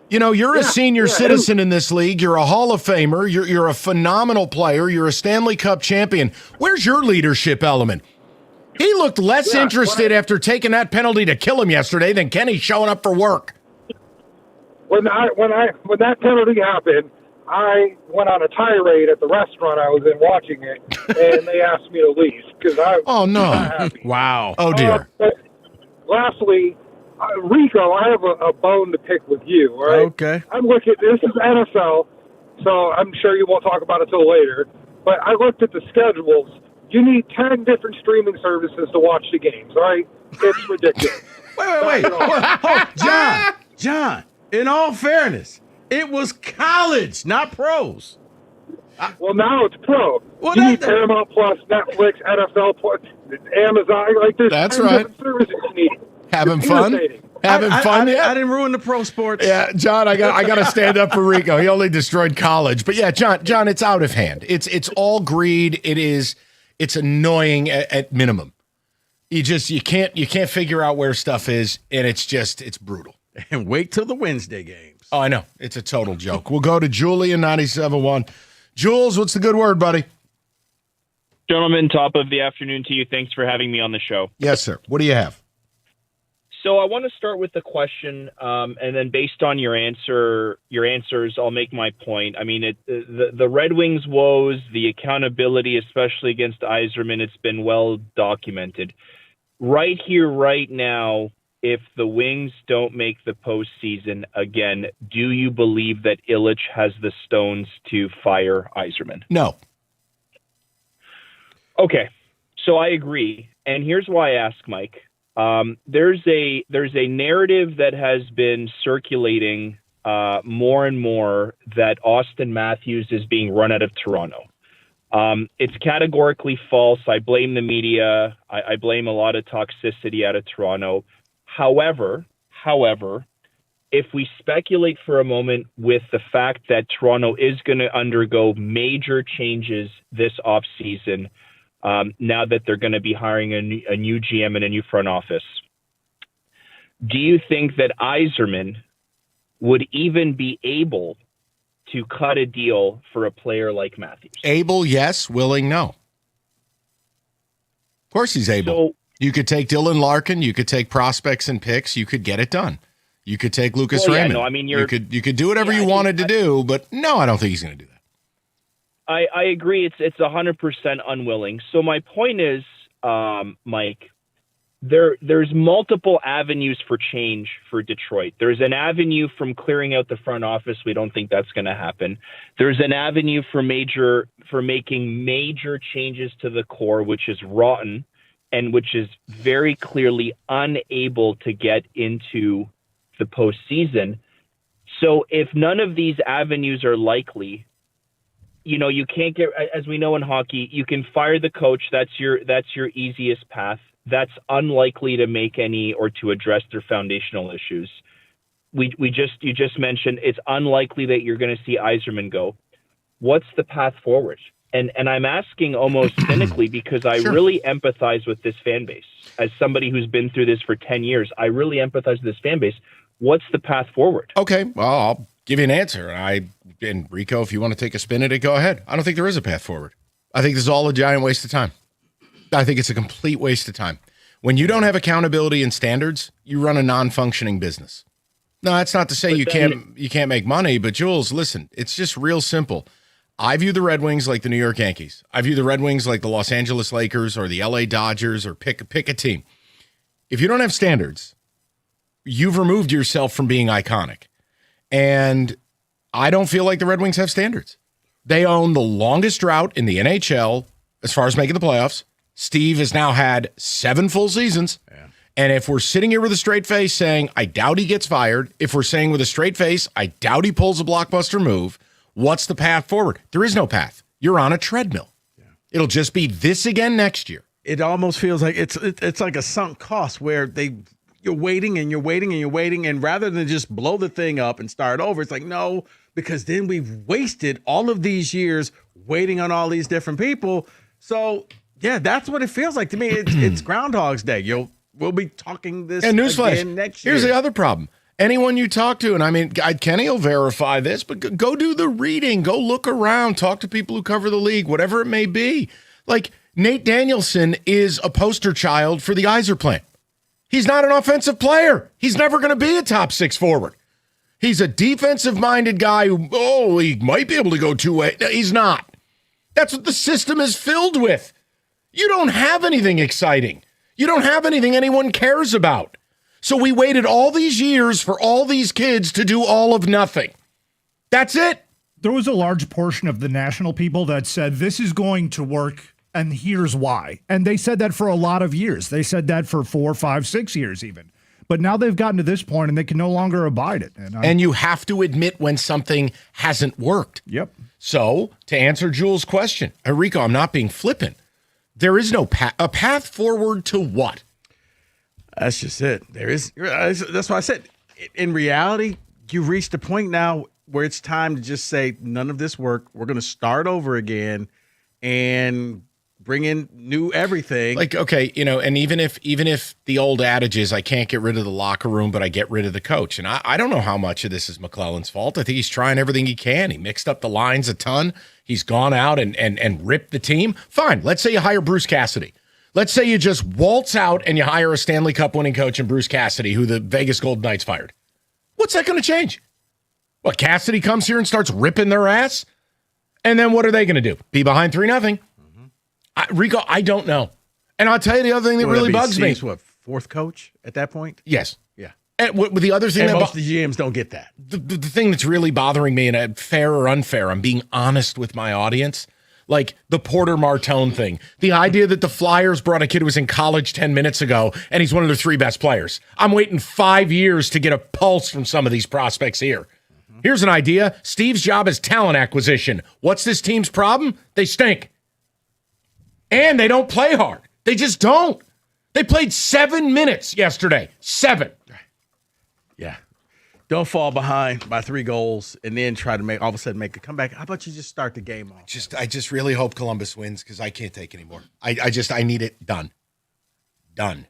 You know, you're a senior citizen in this league. You're a Hall of Famer. You're a phenomenal player. You're a Stanley Cup champion. Where's your leadership element? He looked less interested after taking that penalty to kill him yesterday than Kenny showing up for work. When that penalty happened, I went on a tirade at the restaurant I was in watching it, and they asked me to leave because I was not happy. Wow. Oh, dear. Lastly, Rico, I have a bone to pick with you, all right? Okay. I'm looking, this is NFL, so I'm sure you won't talk about it till later, but I looked at the schedules. You need 10 different streaming services to watch the games, all right? It's ridiculous. Wait. Oh, John, in all fairness, it was college, not pros. Well, now it's pro. You need Paramount Plus, Netflix, NFL Plus, Amazon. Like there's 10 different services you need. Having fun? Having fun? I didn't ruin the pro sports. Yeah, John, I got to stand up for Rico. He only destroyed college. But yeah, John, it's out of hand. It's all greed. It's annoying at minimum. You can't figure out where stuff is, and it's brutal. And wait till the Wednesday games. Oh, I know. It's a total joke. We'll go to Julie in 97.1. Jules, what's the good word, buddy? Gentlemen, top of the afternoon to you. Thanks for having me on the show. Yes, sir. What do you have? So I want to start with the question, and then based on your answers, I'll make my point. I mean, the Red Wings woes, the accountability, especially against Yzerman, it's been well documented. Right here, right now, if the Wings don't make the postseason again, do you believe that Illich has the stones to fire Yzerman? No. Okay, so I agree, and here's why I ask, Mike. There's a narrative that has been circulating more and more that Austin Matthews is being run out of Toronto. It's categorically false. I blame the media. I blame a lot of toxicity out of Toronto. However, if we speculate for a moment with the fact that Toronto is going to undergo major changes this offseason, now that they're going to be hiring a new GM and a new front office, do you think that Yzerman would even be able to cut a deal for a player like Matthews? Able, yes. Willing, no. Of course he's able. So, you could take Dylan Larkin. You could take prospects and picks. You could get it done. You could take Lucas Raymond. No, I mean, you could do whatever you wanted to do, but no, I don't think he's going to do that. I agree. It's 100% unwilling. So my point is, Mike, there's multiple avenues for change for Detroit. There's an avenue from clearing out the front office. We don't think that's going to happen. There's an avenue for making major changes to the core, which is rotten and which is very clearly unable to get into the postseason. So if none of these avenues are likely, you can't get, as we know in hockey, you can fire the coach. That's your easiest path. That's unlikely to make any or to address their foundational issues. You just mentioned it's unlikely that you're going to see Yzerman go. What's the path forward? And I'm asking almost cynically because I really empathize with this fan base. As somebody who's been through this for 10 years, I really empathize with this fan base. What's the path forward? Okay, well, I'll give you an answer. And Rico, if you want to take a spin at it, go ahead. I don't think there is a path forward. I think this is all a giant waste of time. I think it's a complete waste of time. When you don't have accountability and standards, you run a non-functioning business. No, that's not to say you can't make money, but Jules, listen, it's just real simple. I view the Red Wings like the New York Yankees. I view the Red Wings like the Los Angeles Lakers or the LA Dodgers, or pick a team. If you don't have standards, you've removed yourself from being iconic. And I don't feel like the Red Wings have standards. They own the longest drought in the NHL as far as making the playoffs. Steve has now had 7 full seasons. Yeah. And if we're sitting here with a straight face saying, I doubt he gets fired, if we're saying with a straight face, I doubt he pulls a blockbuster move, what's the path forward? There is no path. You're on a treadmill. Yeah. It'll just be this again next year. It almost feels like it's like a sunk cost where you're waiting and you're waiting and you're waiting, and rather than just blow the thing up and start over, it's like, no, because then we've wasted all of these years waiting on all these different people. So, yeah, that's what it feels like to me. It's Groundhog's Day. We'll be talking this and newsflash, again next year. Here's the other problem. Anyone you talk to, and I mean, Kenny will verify this, but go do the reading. Go look around. Talk to people who cover the league, whatever it may be. Like, Nate Danielson is a poster child for the Yzer plan. He's not an offensive player. He's never going to be a top 6 forward. He's a defensive-minded guy who, he might be able to go 2-way. No, he's not. That's what the system is filled with. You don't have anything exciting. You don't have anything anyone cares about. So we waited all these years for all these kids to do all of nothing. That's it. There was a large portion of the national people that said this is going to work, and here's why. And they said that for a lot of years. They said that for 4, 5, 6 years even. But now they've gotten to this point and they can no longer abide it. And you have to admit when something hasn't worked. Yep. So, to answer Jules' question, Enrico, I'm not being flippant. There is no a path forward to what? That's just it. There is. That's why I said, in reality, you've reached a point now where it's time to just say, none of this worked. We're going to start over again and bring in new everything. Like, okay, and even if the old adage is I can't get rid of the locker room, but I get rid of the coach. And I don't know how much of this is McClellan's fault. I think he's trying everything he can. He mixed up the lines a ton. He's gone out and ripped the team. Fine. Let's say you hire Bruce Cassidy. Let's say you just waltz out and you hire a Stanley Cup winning coach in Bruce Cassidy, who the Vegas Golden Knights fired. What's that going to change? What, Cassidy comes here and starts ripping their ass? And then what are they going to do? Be behind 3-0? Rico, I don't know. And I'll tell you the other thing that really bugs me. What, 4th coach at that point? Yes. Yeah. And with the other thing and that most of the GMs don't get that. The thing that's really bothering me, and fair or unfair, I'm being honest with my audience, like the Porter Martone thing. The idea that the Flyers brought a kid who was in college 10 minutes ago, and he's one of their 3 best players. I'm waiting 5 years to get a pulse from some of these prospects here. Here's an idea. Steve's job is talent acquisition. What's this team's problem? They stink. And they don't play hard. They just don't. They played 7 minutes yesterday. 7. Yeah. Don't fall behind by 3 goals and then try to all of a sudden make a comeback. How about you just start the game off? I just really hope Columbus wins because I can't take anymore. I need it done. Done.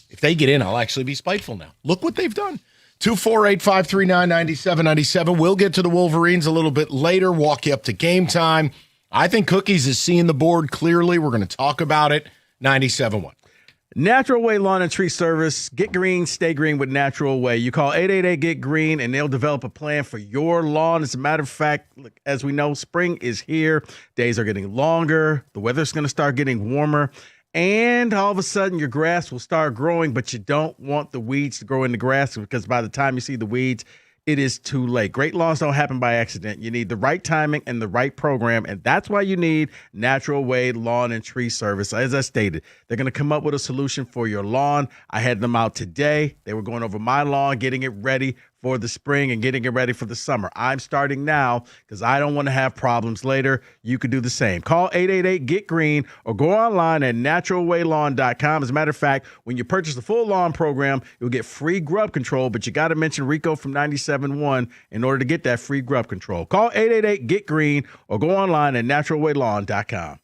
If they get in, I'll actually be spiteful now. Look what they've done. 248-539-9797. We'll get to the Wolverines a little bit later, walk you up to game time. I think Cookies is seeing the board clearly. We're going to talk about it. 97.1. Natural Way Lawn and Tree Service. Get green, stay green with Natural Way. You call 888-GET-GREEN, and they'll develop a plan for your lawn. As a matter of fact, look, as we know, spring is here. Days are getting longer. The weather's going to start getting warmer. And all of a sudden, your grass will start growing, but you don't want the weeds to grow in the grass because by the time you see the weeds, it is too late. Great lawns don't happen by accident. You need the right timing and the right program, and that's why you need Natural Way Lawn and Tree Service. As I stated, they're going to come up with a solution for your lawn. I had them out today. They were going over my lawn, getting it ready for the spring and getting it ready for the summer. I'm starting now because I don't want to have problems later. You could do the same. Call 888-GET-GREEN or go online at naturalwaylawn.com. As a matter of fact, when you purchase the full lawn program, you'll get free grub control, but you got to mention Rico from 97.1 in order to get that free grub control. Call 888-GET-GREEN or go online at naturalwaylawn.com.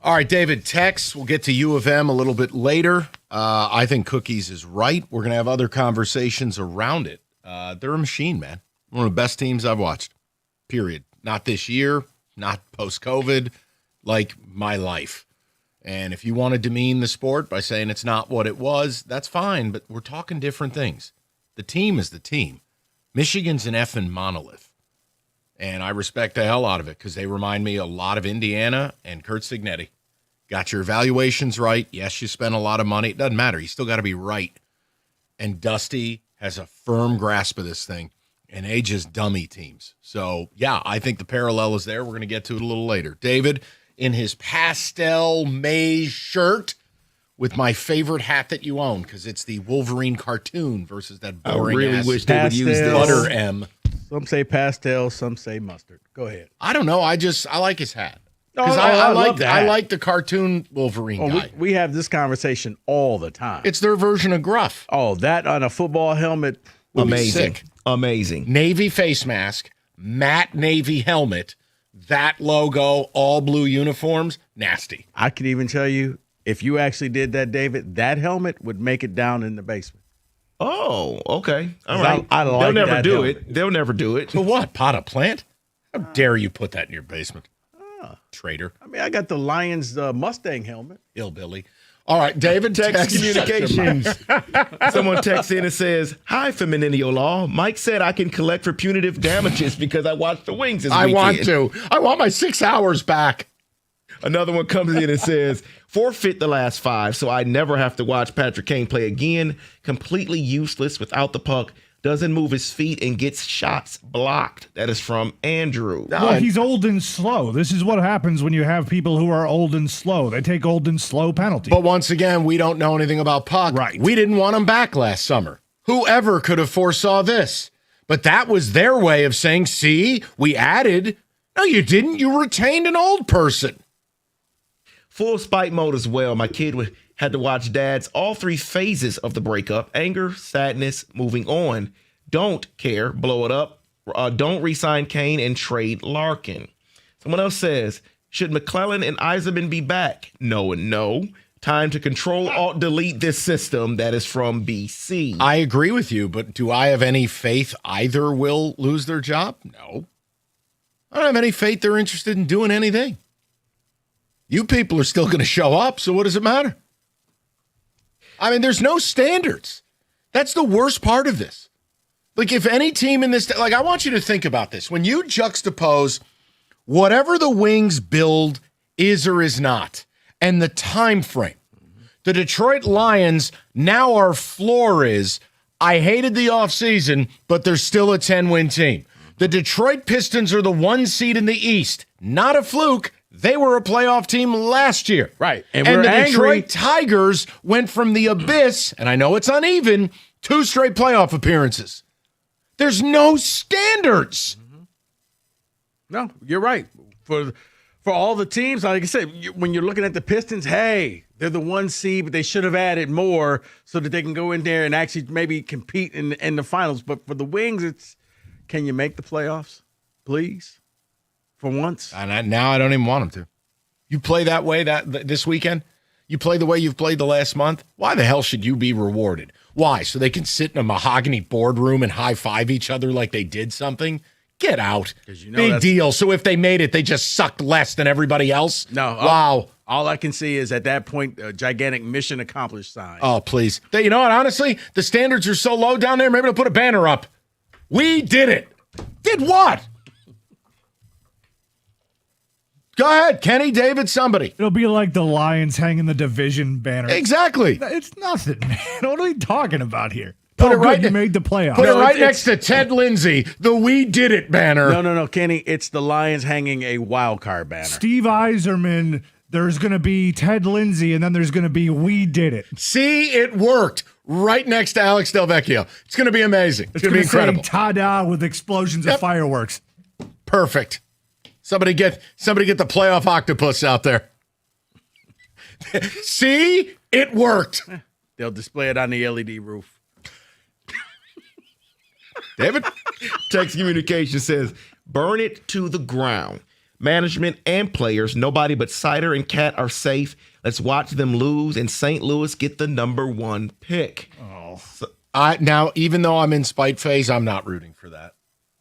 All right, David, Tex, we'll get to U of M a little bit later. I think Cookies is right. We're going to have other conversations around it. They're a machine, man. One of the best teams I've watched, period. Not this year, not post-COVID, like my life. And if you want to demean the sport by saying it's not what it was, that's fine, but we're talking different things. The team is the team. Michigan's an effing monolith. And I respect the hell out of it because they remind me a lot of Indiana and Kurt Signetti. Got your evaluations right. Yes, you spent a lot of money. It doesn't matter. You still got to be right. And Dusty has a firm grasp of this thing, and they just dummy teams. So, yeah, I think the parallel is there. We're going to get to it a little later. David, in his pastel maize shirt with my favorite hat that you own because it's the Wolverine cartoon versus that boring I really ass wish they would use this. Butter M. Some say pastel, some say mustard. Go ahead. I don't know. I like his hat. Because I love that. I like the cartoon Wolverine guy. We have this conversation all the time. It's their version of Gruff. Oh, that on a football helmet. Amazing. Sick. Amazing. Navy face mask, matte navy helmet, that logo, all blue uniforms, nasty. I could even tell you, if you actually did that, David, that helmet would make it down in the basement. Oh, okay. All right. I like They'll never that do helmet. it. They'll never do it. So what? Pot a plant? How dare you put that in your basement? Traitor. I mean, I got the Lions Mustang helmet. Hillbilly. All right, David. Text communications. Someone texts in and says, "Hi, Femininio Law. Mike said I can collect for punitive damages because I watched the Wings this weekend. want to. I want my 6 hours back." Another one comes in and says, "Forfeit the last 5 so I never have to watch Patrick Kane play again. Completely useless without the puck. Doesn't move his feet and gets shots blocked." That is from Andrew. Well, he's old and slow. This is what happens when you have people who are old and slow. They take old and slow penalties. But once again, we don't know anything about puck. Right. We didn't want him back last summer. Whoever could have foresaw this? But that was their way of saying, see, we added. No, you didn't. You retained an old person. Full spite mode as well. My kid had to watch Dad's all 3 phases of the breakup: anger, sadness, moving on. Don't care, blow it up. Don't re-sign Kane and trade Larkin. Someone else says, should McClellan and Yzerman be back? No and no. Time to Control-Alt-Delete this system. That is from BC. I agree with you, but do I have any faith either will lose their job? No. I don't have any faith they're interested in doing anything. You people are still going to show up, so what does it matter? I mean, there's no standards. That's the worst part of this. Like, if any team in this, like, I want you to think about this. When you juxtapose whatever the Wings build is or is not, and the time frame, the Detroit Lions, now our floor is, I hated the offseason, but they're still a 10-win team. The Detroit Pistons are the 1 seed in the East. Not a fluke. They were a playoff team last year. Right. And the Detroit Tigers went from the abyss, and I know it's uneven, 2 straight playoff appearances. There's no standards. No, you're right. For all the teams, like I said, when you're looking at the Pistons, hey, they're the 1 seed, but they should have added more so that they can go in there and actually maybe compete in the finals. But for the Wings, it's, can you make the playoffs, please? For once. And now I don't even want them to. You play that way this weekend? You play the way you've played the last month? Why the hell should you be rewarded? Why? So they can sit in a mahogany boardroom and high-five each other like they did something? Get out. Big deal. So if they made it, they just sucked less than everybody else? No. Wow. All I can see is at that point, a gigantic mission accomplished sign. Oh, please. You know what? Honestly, the standards are so low down there, maybe they'll put a banner up. We did it. Did what? Go ahead, Kenny, David, somebody. It'll be like the Lions hanging the division banner. Exactly. It's nothing, man. What are we talking about here? Put it right. You made the playoffs. Put it right next to Ted Lindsay, the "We Did It" banner. No, Kenny. It's the Lions hanging a wild card banner. Steve Yzerman. There's going to be Ted Lindsay, and then there's going to be "We Did It." See, it worked. Right next to Alex Del Vecchio. It's going to be amazing. It's going to be incredible. Say "Ta-da" with explosions of fireworks. Perfect. Somebody get the playoff octopus out there. See, it worked. They'll display it on the LED roof. David? Text communication says, burn it to the ground. management, and players. Nobody but Sider and Cat are safe. Let's watch them lose, and St. Louis get the number 1 pick. Now, even though I'm in spite phase, I'm not rooting for that.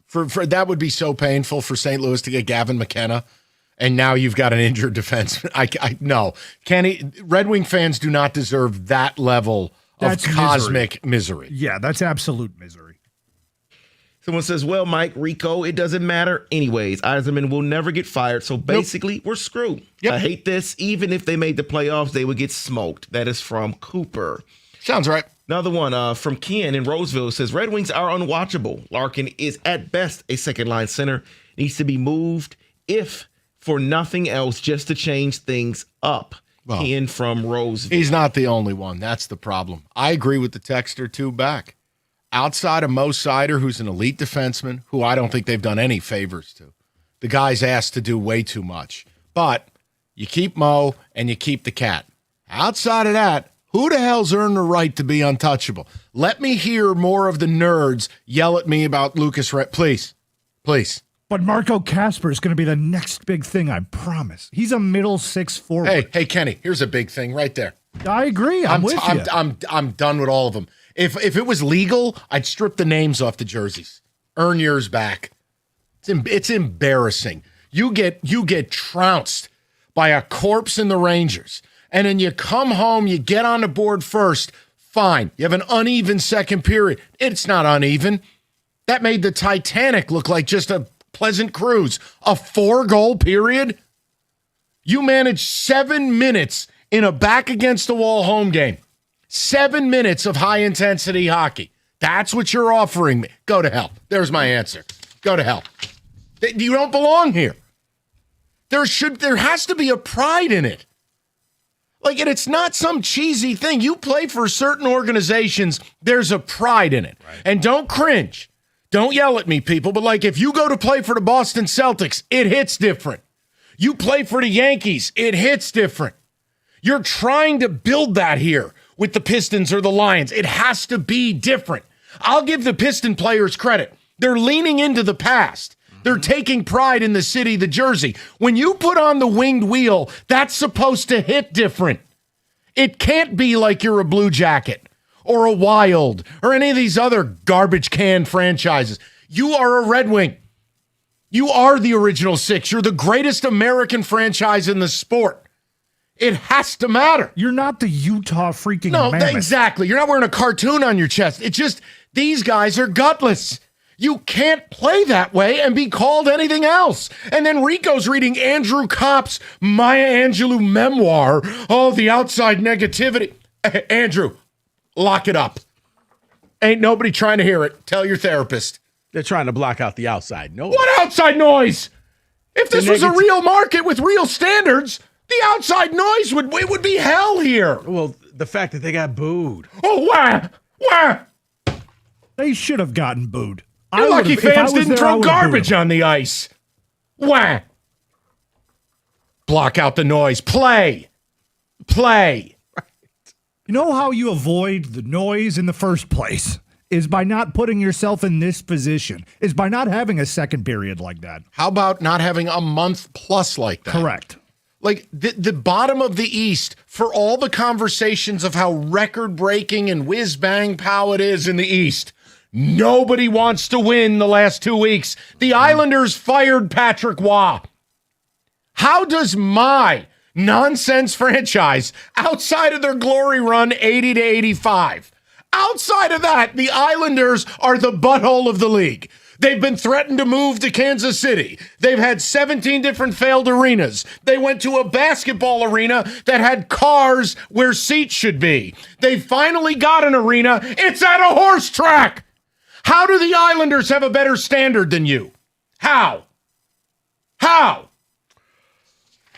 For that would be so painful for St. Louis to get Gavin McKenna, and now you've got an injured defenseman. No, Kenny, Red Wing fans do not deserve that level of cosmic misery. Yeah, that's absolute misery. Someone says, well, Mike, Rico, it doesn't matter anyways. Eiserman will never get fired, so basically we're screwed. Yep. I hate this. Even if they made the playoffs, they would get smoked. That is from Cooper. Sounds right. Another one from Ken in Roseville says, Red Wings are unwatchable. Larkin is at best a second-line center. Needs to be moved, if for nothing else, just to change things up. Well, Ken from Roseville. He's not the only one. That's the problem. I agree with the texter, too, back. Outside of Mo Sider, who's an elite defenseman, who I don't think they've done any favors to. The guy's asked to do way too much. But you keep Mo and you keep the Cat. Outside of that, who the hell's earned the right to be untouchable? Let me hear more of the nerds yell at me about Lucas Red. Please. But Marco Kasper is going to be the next big thing, I promise. He's a middle 6 forward. Hey, Kenny, here's a big thing right there. I agree. I'm with you. I'm done with all of them. If it was legal, I'd strip the names off the jerseys. Earn yours back. It's embarrassing. You get trounced by a corpse in the Rangers, and then you come home, you get on the board first. Fine. You have an uneven second period. It's not uneven. That made the Titanic look like just a pleasant cruise. A 4-goal period? You managed 7 minutes in a back-against-the-wall home game. 7 minutes of high-intensity hockey. That's what you're offering me. Go to hell. There's my answer. Go to hell. You don't belong here. There has to be a pride in it. And it's not some cheesy thing. You play for certain organizations, there's a pride in it. Right. And don't cringe. Don't yell at me, people. But if you go to play for the Boston Celtics, it hits different. You play for the Yankees, it hits different. You're trying to build that here with the Pistons or the Lions. It has to be different. I'll give the Piston players credit. They're leaning into the past. They're taking pride in the city, the jersey. When you put on the winged wheel, that's supposed to hit different. It can't be like you're a Blue Jacket or a Wild or any of these other garbage can franchises. You are a Red Wing. You are the original 6. You're the greatest American franchise in the sport. It has to matter. You're not the Utah freaking Mammoth. Exactly. You're not wearing a cartoon on your chest. It's just these guys are gutless. You can't play that way and be called anything else. And then Rico's reading Andrew Kopp's Maya Angelou memoir. Oh, the outside negativity. Andrew, lock it up. Ain't nobody trying to hear it. Tell your therapist. They're trying to block out the outside noise. What outside noise? If this was a real market with real standards, the outside noise would be hell here. Well, the fact that they got booed. Oh, why? They should have gotten booed. You're lucky fans didn't throw garbage on the ice. Wah. Block out the noise. Play. Right. You know how you avoid the noise in the first place? Is by not putting yourself in this position. Is by not having a second period like that. How about not having a month plus like that? Correct. The bottom of the East, for all the conversations of how record-breaking and whiz-bang pow it is in the East, nobody wants to win the last 2 weeks. The Islanders fired Patrick Waugh. How does my nonsense franchise, outside of their glory run 80 to 85, outside of that, the Islanders are the butthole of the league. They've been threatened to move to Kansas City. They've had 17 different failed arenas. They went to a basketball arena that had cars where seats should be. They finally got an arena. It's at a horse track. How do the Islanders have a better standard than you? How?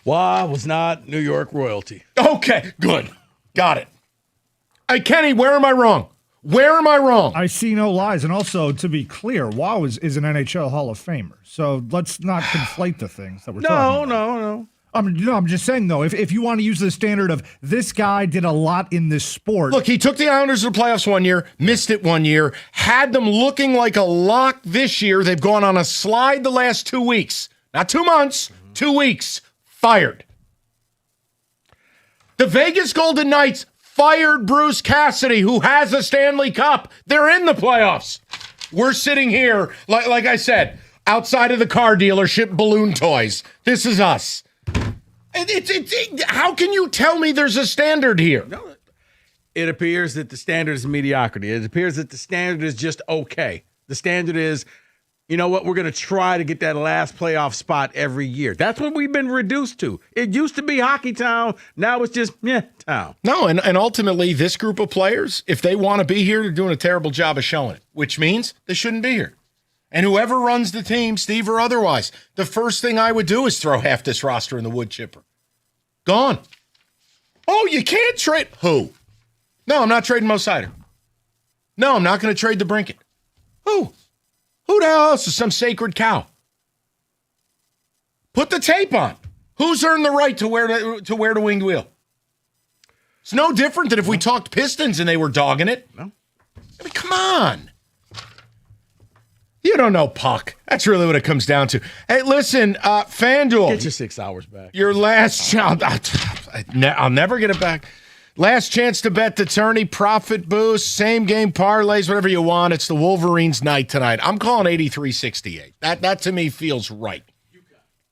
Waugh was not New York royalty. Okay, good. Got it. Hey, Kenny, where am I wrong? I see no lies. And also, to be clear, Waugh is an NHL Hall of Famer. So let's not conflate the things that we're talking about. No. I'm just saying, though, if you want to use the standard of this guy did a lot in this sport. Look, he took the Islanders to the playoffs one year, missed it one year, had them looking like a lock this year. They've gone on a slide the last 2 weeks. Not 2 months, 2 weeks, fired. The Vegas Golden Knights fired Bruce Cassidy, who has a Stanley Cup. They're in the playoffs. We're sitting here, like I said, outside of the car dealership, balloon toys. This is us. How can you tell me there's a standard here? No, it appears that the standard is mediocrity. It appears that the standard is just okay. The standard is, you know what, we're going to try to get that last playoff spot every year. That's what we've been reduced to. It used to be hockey town. Now it's just town. No, and ultimately, this group of players, if they want to be here, they're doing a terrible job of showing it, which means they shouldn't be here. And whoever runs the team, Steve or otherwise, the first thing I would do is throw half this roster in the wood chipper. Gone. Oh, you can't trade. Who? No, I'm not trading Mo Sider. No, I'm not going to trade the Brinket. Who? Who the hell else is some sacred cow? Put the tape on. Who's earned the right to wear the winged wheel? It's no different than if we talked Pistons and they were dogging it. No. I mean, come on. You don't know puck. That's really what it comes down to. Hey, listen, FanDuel. Get your 6 hours back. Your last chance. I'll never get it back. Last chance to bet the tourney, profit boost, same game parlays, whatever you want. It's the Wolverines' night tonight. I'm calling 83-68. That to me feels right.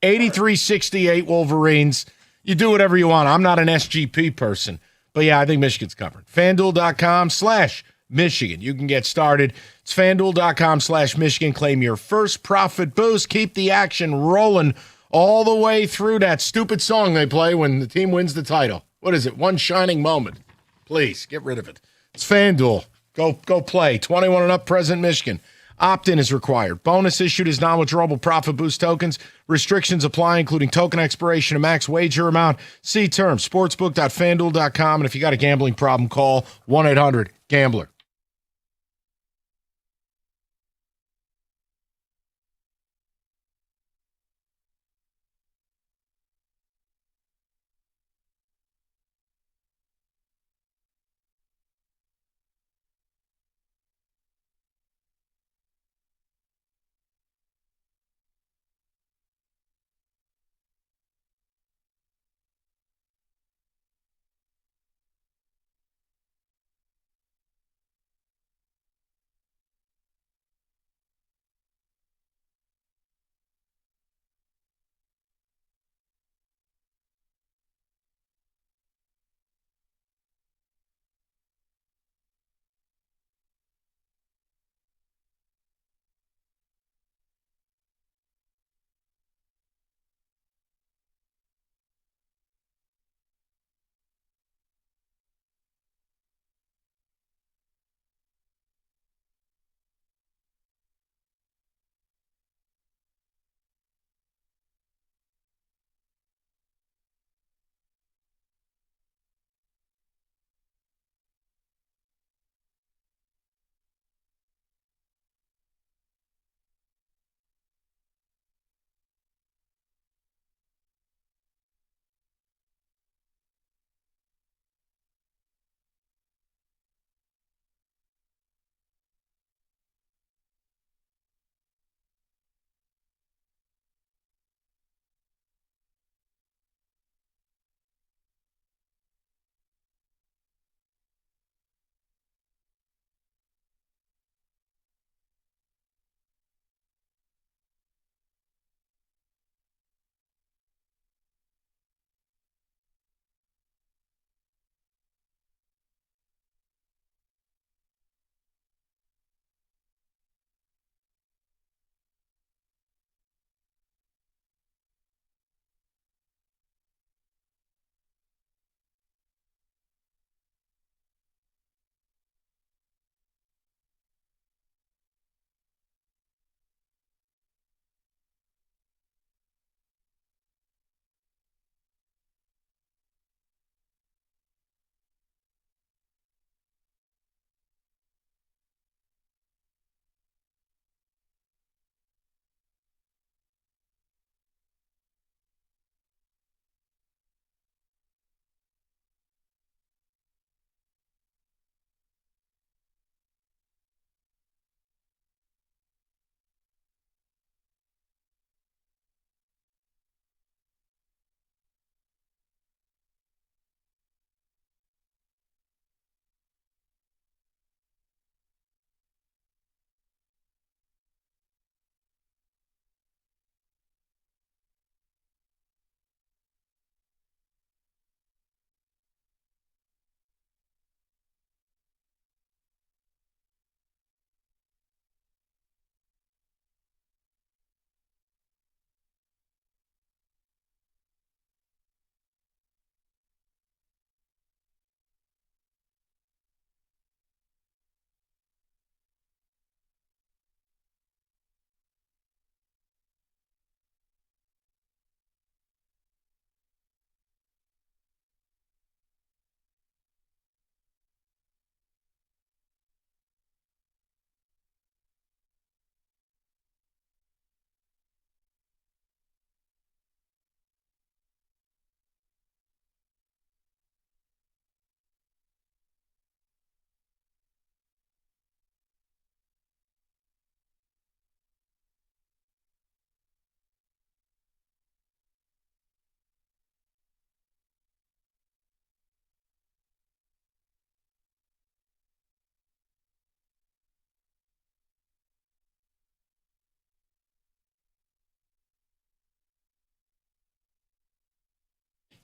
83-68 Wolverines. You do whatever you want. I'm not an SGP person. But yeah, I think Michigan's covered. FanDuel.com/Michigan. You can get started. It's FanDuel.com/Michigan. Claim your first profit boost. Keep the action rolling all the way through that stupid song they play when the team wins the title. What is it? One shining moment. Please, get rid of it. It's FanDuel. Go play. 21 and up, present Michigan. Opt-in is required. Bonus issued as non-withdrawable profit boost tokens. Restrictions apply, including token expiration and max wager amount. See terms. Sportsbook.fanduel.com. And if you got a gambling problem, call 1-800-GAMBLER.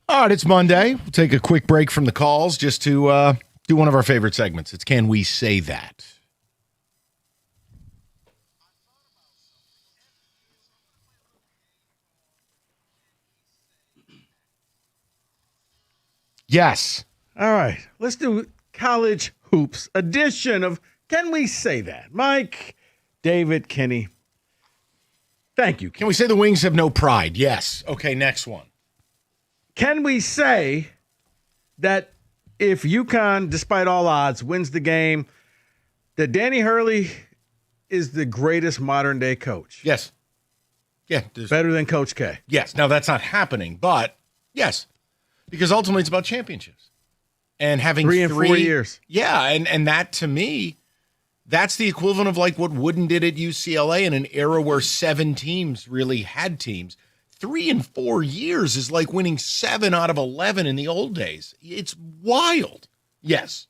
All right, it's Monday. We'll take a quick break from the calls just to do one of our favorite segments. It's Can We Say That? Yes. All right. Let's do college hoops edition of Can We Say That? Mike, David, Kenny. Thank you. Can we say the Wings have no pride? Yes. Okay, next one. Can we say that if UConn, despite all odds, wins the game, that Danny Hurley is the greatest modern day coach? Yes. Yeah. Better than Coach K. Yes. Now, that's not happening, but yes. Because ultimately it's about championships. And having 3 and 4 years. Yeah, and that to me, that's the equivalent of like what Wooden did at UCLA in an era where 7 teams really had teams. 3 and 4 years is like winning 7 out of 11 in the old days. It's wild. Yes.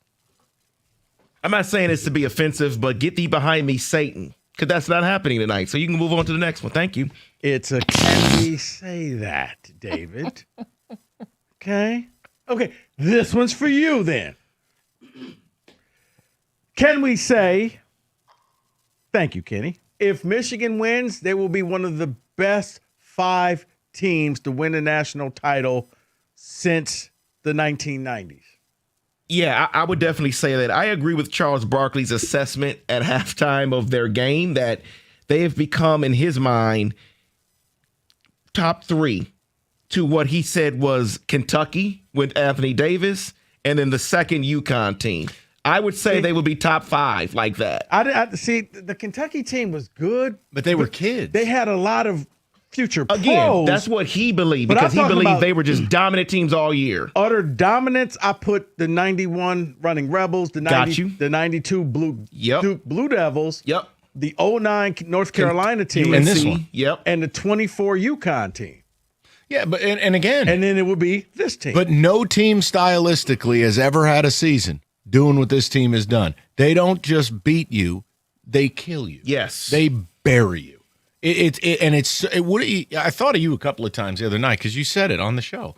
I'm not saying this to be offensive, but get thee behind me, Satan, because that's not happening tonight. So you can move on to the next one. Thank you. It's a Can We Say That, David? Okay. This one's for you then. Can we say, thank you, Kenny, if Michigan wins, they will be one of the best 5 teams to win a national title since the 1990s? Yeah, I would definitely say that. I agree with Charles Barkley's assessment at halftime of their game that they have become, in his mind, top 3 to what he said was Kentucky with Anthony Davis and then the second UConn team. I would say they would be top 5 like that. I see, the Kentucky team was good. But they were kids. They had a lot of future pros. Again, that's what he believed, because he believed they were just dominant teams all year. Utter dominance. I put the 91 Running Rebels, the 92 Duke Blue Devils, the 09 North Carolina team, and this one, and the 24 UConn team. Yeah, but and again, and then it would be this team. But no team stylistically has ever had a season doing what this team has done. They don't just beat you; they kill you. Yes, they bury you. I thought of you a couple of times the other night because you said it on the show.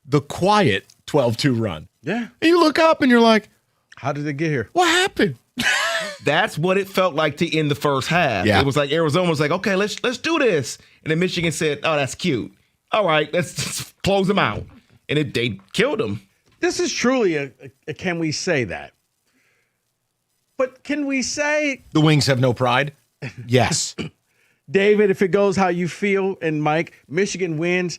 The quiet 12-2 run. Yeah, and you look up and you're like, "How did it get here? What happened?" That's what it felt like to end the first half. Yeah. It was like Arizona was like, "Okay, let's do this," and then Michigan said, "Oh, that's cute. All right, let's just close them out," and they killed them. This is truly a can we say that? But can we say the Wings have no pride? Yes. David, if it goes how you feel, and Mike, Michigan wins,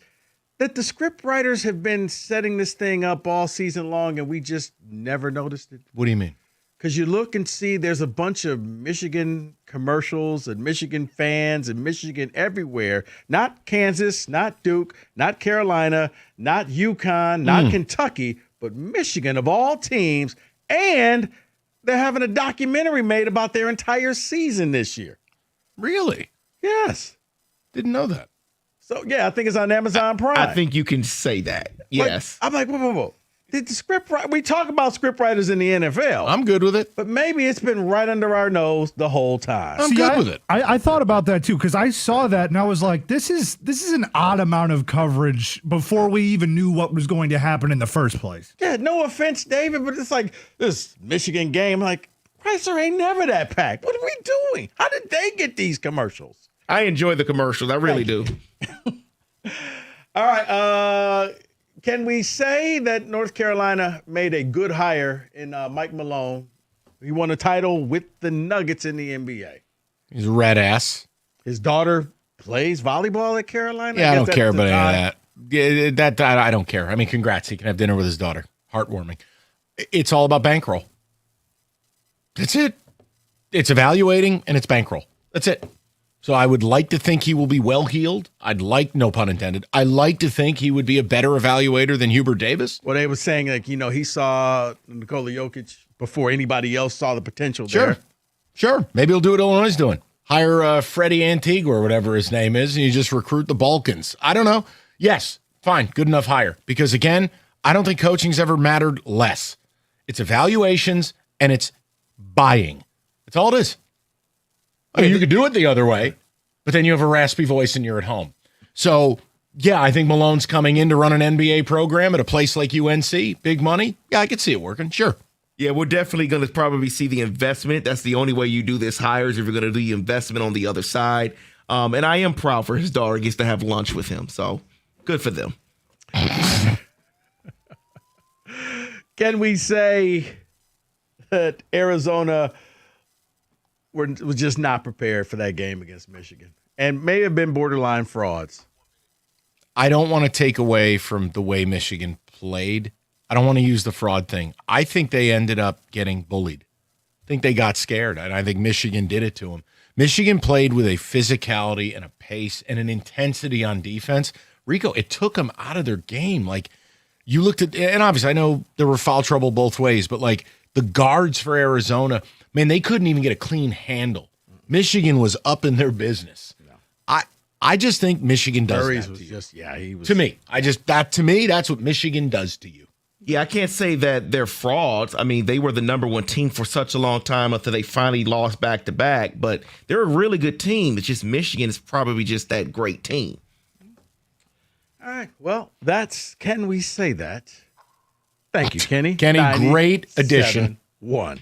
that the script writers have been setting this thing up all season long and we just never noticed it? What do you mean? Because you look and see there's a bunch of Michigan commercials and Michigan fans and Michigan everywhere. Not Kansas, not Duke, not Carolina, not UConn, not Kentucky, but Michigan of all teams. And they're having a documentary made about their entire season this year. Really? Yes. Didn't know that. So, yeah, I think it's on Amazon Prime. I think you can say that. Yes. I'm like, whoa. Did the script we talk about script writers in the NFL. I'm good with it. But maybe it's been right under our nose the whole time. I'm good with it. I thought about that too, because I saw that and I was like, this is an odd amount of coverage before we even knew what was going to happen in the first place. Yeah, no offense, David, but it's like this Michigan game, like, Chrysler ain't never that packed. What are we doing? How did they get these commercials? I enjoy the commercials. I really do. All right. Can we say that North Carolina made a good hire in Mike Malone? He won a title with the Nuggets in the NBA. He's a red ass. His daughter plays volleyball at Carolina? Yeah, I don't care about any of that. Yeah, that I don't care. I mean, congrats. He can have dinner with his daughter. Heartwarming. It's all about bankroll. That's it. It's evaluating and it's bankroll. That's it. So I would like to think he will be well-heeled. No pun intended, I like to think he would be a better evaluator than Hubert Davis. Well, they were saying, like, he saw Nikola Jokic before anybody else saw the potential there. Sure. Maybe he'll do what Illinois is doing. Hire Freddie Antigua or whatever his name is, and you just recruit the Balkans. I don't know. Yes, fine, good enough hire. Because, again, I don't think coaching's ever mattered less. It's evaluations and it's buying. That's all it is. I mean, you could do it the other way, but then you have a raspy voice and you're at home. So Yeah, I think Malone's coming in to run an NBA program at a place like UNC. Big money. Yeah, I could see it working. Sure. Yeah, we're definitely going to probably see the investment. That's the only way you do this hires if you're going to do the investment on the other side. And I am proud for his daughter gets to have lunch with him. So good for them. Can we say that Arizona was just not prepared for that game against Michigan and may have been borderline frauds? I don't want to take away from the way Michigan played. I don't want to use the fraud thing. I think they ended up getting bullied. I think they got scared, and I think Michigan did it to them. Michigan played with a physicality and a pace and an intensity on defense. Rico, it took them out of their game. Like, you looked at, and obviously I know there were foul trouble both ways, but like the guards for Arizona, man, they couldn't even get a clean handle. Michigan was up in their business. I just think Michigan does Murray's that was to you. just he was To me, that's what Michigan does to you. Yeah, I can't say that they're frauds. I mean, they were the number one team for such a long time until they finally lost back to back. But they're a really good team. It's just Michigan is probably just that great team. All right. Well, can we say that? Thank you, Kenny. Kenny, great addition. 97-1.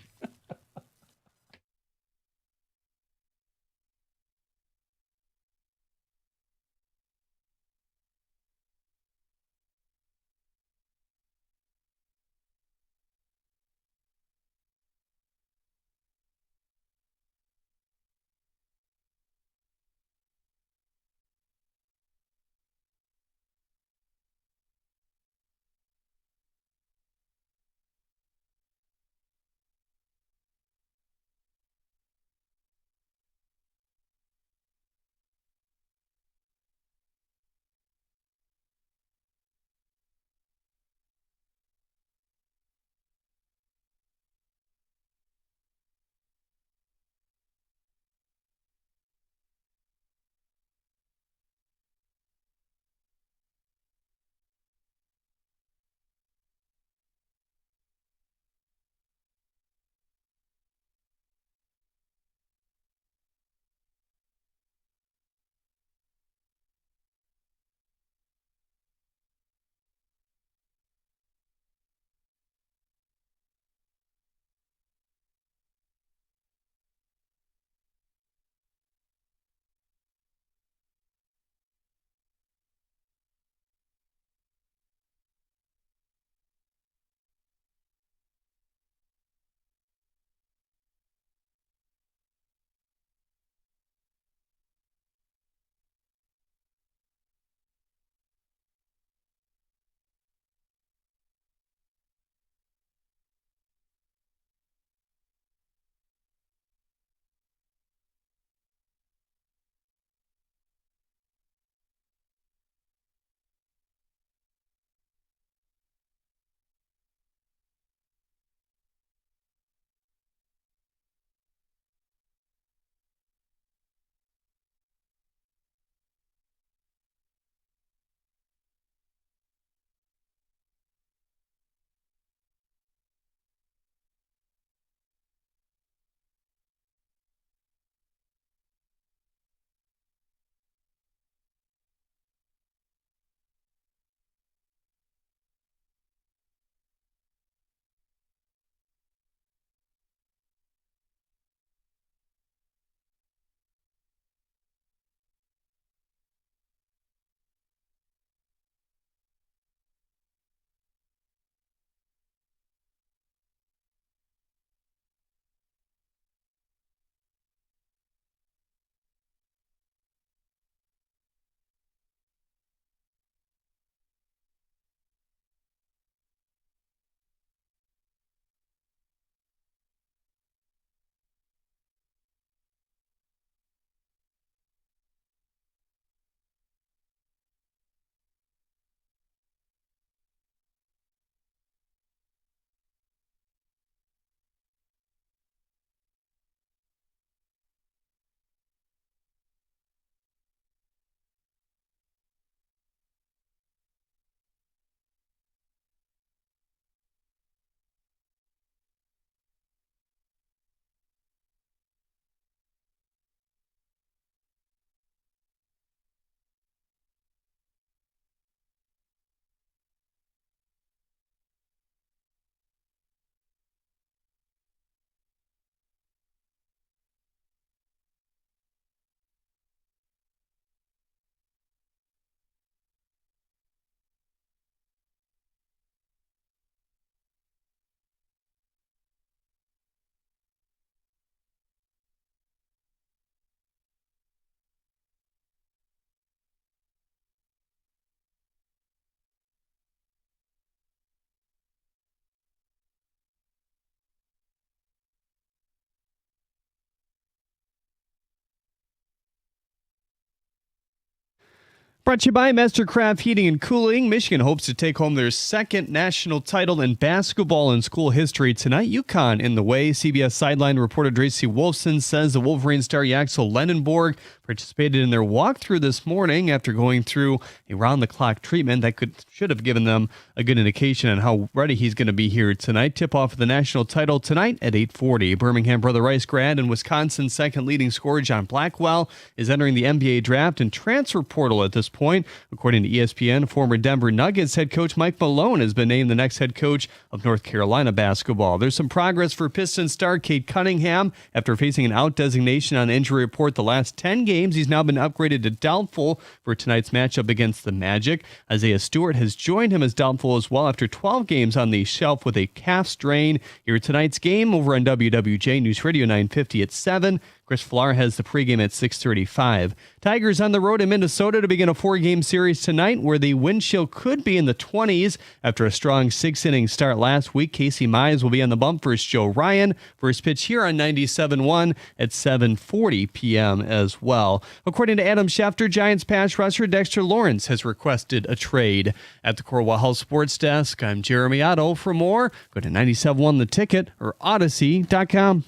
Brought to you by Mastercraft Heating and Cooling. Michigan hopes to take home their second national title in basketball in school history tonight. UConn in the way. CBS sideline reporter Tracy Wolfson says the Wolverine star Yaxel Lenenborg participated in their walkthrough this morning after going through a round-the-clock treatment that should have given them a good indication on how ready he's going to be here tonight. Tip-off of the national title tonight at 8:40. Birmingham Brother Rice grad and Wisconsin's second leading scorer John Blackwell is entering the NBA draft and transfer portal at this point. According to ESPN, former Denver Nuggets head coach Mike Malone has been named the next head coach of North Carolina basketball. There's some progress for Pistons star Cade Cunningham. After facing an out designation on the injury report the last 10 games, he's now been upgraded to doubtful for tonight's matchup against the Magic. Isaiah Stewart has joined him as doubtful as well after 12 games on the shelf with a calf strain. Here tonight's game over on WWJ News Radio 950 at 7. Chris Flower has the pregame at 6:35. Tigers on the road in Minnesota to begin a 4-game series tonight where the wind chill could be in the 20s. After a strong 6-inning start last week, Casey Mize will be on the bump versus Joe Ryan. First pitch here on 97.1 at 7:40 p.m. as well. According to Adam Schefter, Giants pass rusher Dexter Lawrence has requested a trade. At the Corwell Health Sports Desk, I'm Jeremy Otto. For more, go to 97.1 The Ticket or Odyssey.com.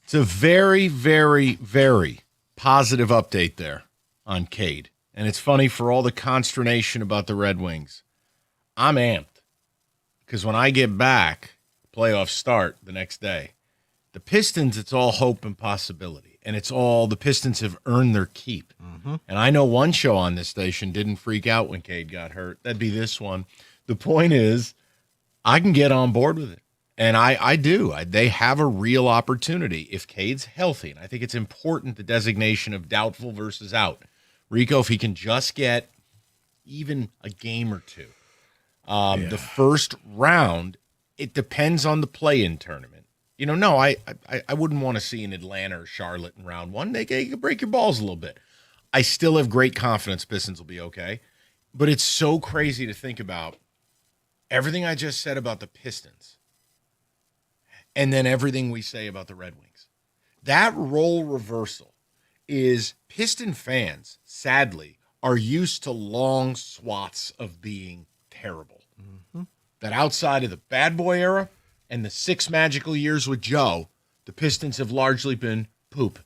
It's a very, very, very positive update there on Cade. And it's funny for all the consternation about the Red Wings. I'm amped because when I get back, playoffs start the next day. The Pistons, it's all hope and possibility. And it's all the Pistons have earned their keep. Mm-hmm. And I know one show on this station didn't freak out when Cade got hurt. That'd be this one. The point is, I can get on board with it. And I do. They have a real opportunity if Cade's healthy. And I think it's important, the designation of doubtful versus out. Rico, if he can just get even a game or two. The first round, it depends on the play-in tournament. I wouldn't want to see in Atlanta or Charlotte in round one. They could break your balls a little bit. I still have great confidence Pistons will be okay. But it's so crazy to think about everything I just said about the Pistons. And then everything we say about the Red Wings. That role reversal is Piston fans, sadly, are used to long swaths of being terrible. Mm-hmm. That outside of the bad boy era and the 6 magical years with Joe, the Pistons have largely been poop.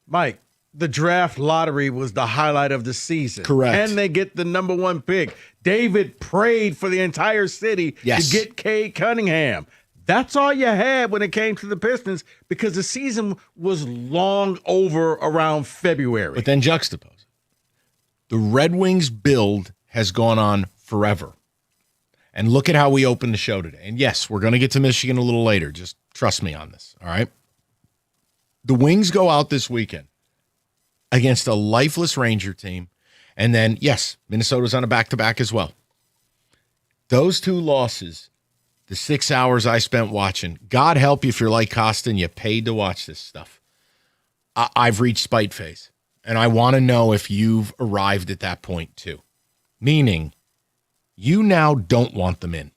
Mike, the draft lottery was the highlight of the season. Correct. And they get the number 1 pick. David prayed for the entire city to get Cade Cunningham. That's all you had when it came to the Pistons because the season was long over around February. But then juxtapose it. The Red Wings build has gone on forever. And look at how we opened the show today. And yes, we're going to get to Michigan a little later. Just trust me on this, all right? The Wings go out this weekend against a lifeless Ranger team. And then, yes, Minnesota's on a back-to-back as well. Those 2 losses, the 6 hours I spent watching, God help you if you're like Costa and you paid to watch this stuff. I've reached spite phase, and I want to know if you've arrived at that point too. Meaning, you now don't want them in.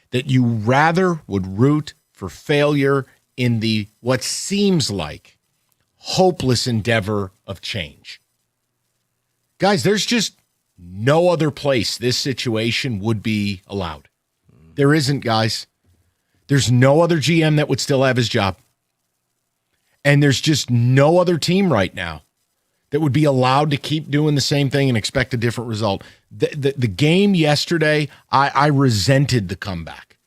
That you rather would root for failure in the what seems like hopeless endeavor of change. Guys, there's just no other place this situation would be allowed. There isn't, guys. There's no other GM that would still have his job. And there's just no other team right now that would be allowed to keep doing the same thing and expect a different result. The game yesterday, I resented the comeback.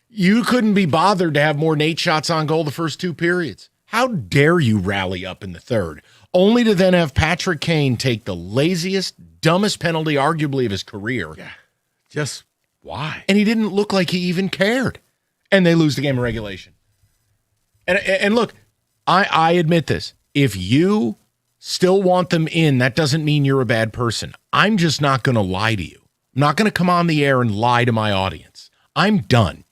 You couldn't be bothered to have more Nate shots on goal the first 2 periods. How dare you rally up in the third, only to then have Patrick Kane take the laziest, dumbest penalty arguably of his career. Yeah, just why? And he didn't look like he even cared. And they lose the game of regulation. And look, I admit this. If you still want them in, that doesn't mean you're a bad person. I'm just not going to lie to you. I'm not going to come on the air and lie to my audience. I'm done.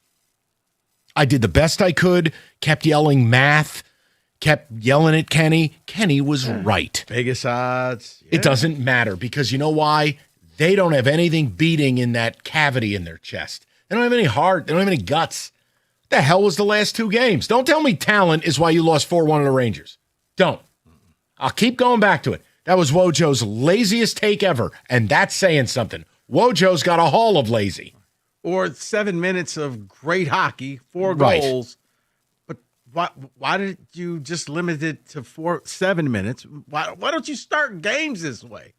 I did the best I could, kept yelling math, kept yelling at Kenny. Kenny was right. Vegas odds. It doesn't matter because you know why? They don't have anything beating in that cavity in their chest. They don't have any heart. They don't have any guts. What the hell was the last 2 games? Don't tell me talent is why you lost 4-1 to the Rangers. Don't. I'll keep going back to it. That was Wojo's laziest take ever, and that's saying something. Wojo's got a haul of lazy. Or 7 minutes of great hockey, 4 Right. goals. But why did you just limit it to 7 minutes? Why don't you start games this way?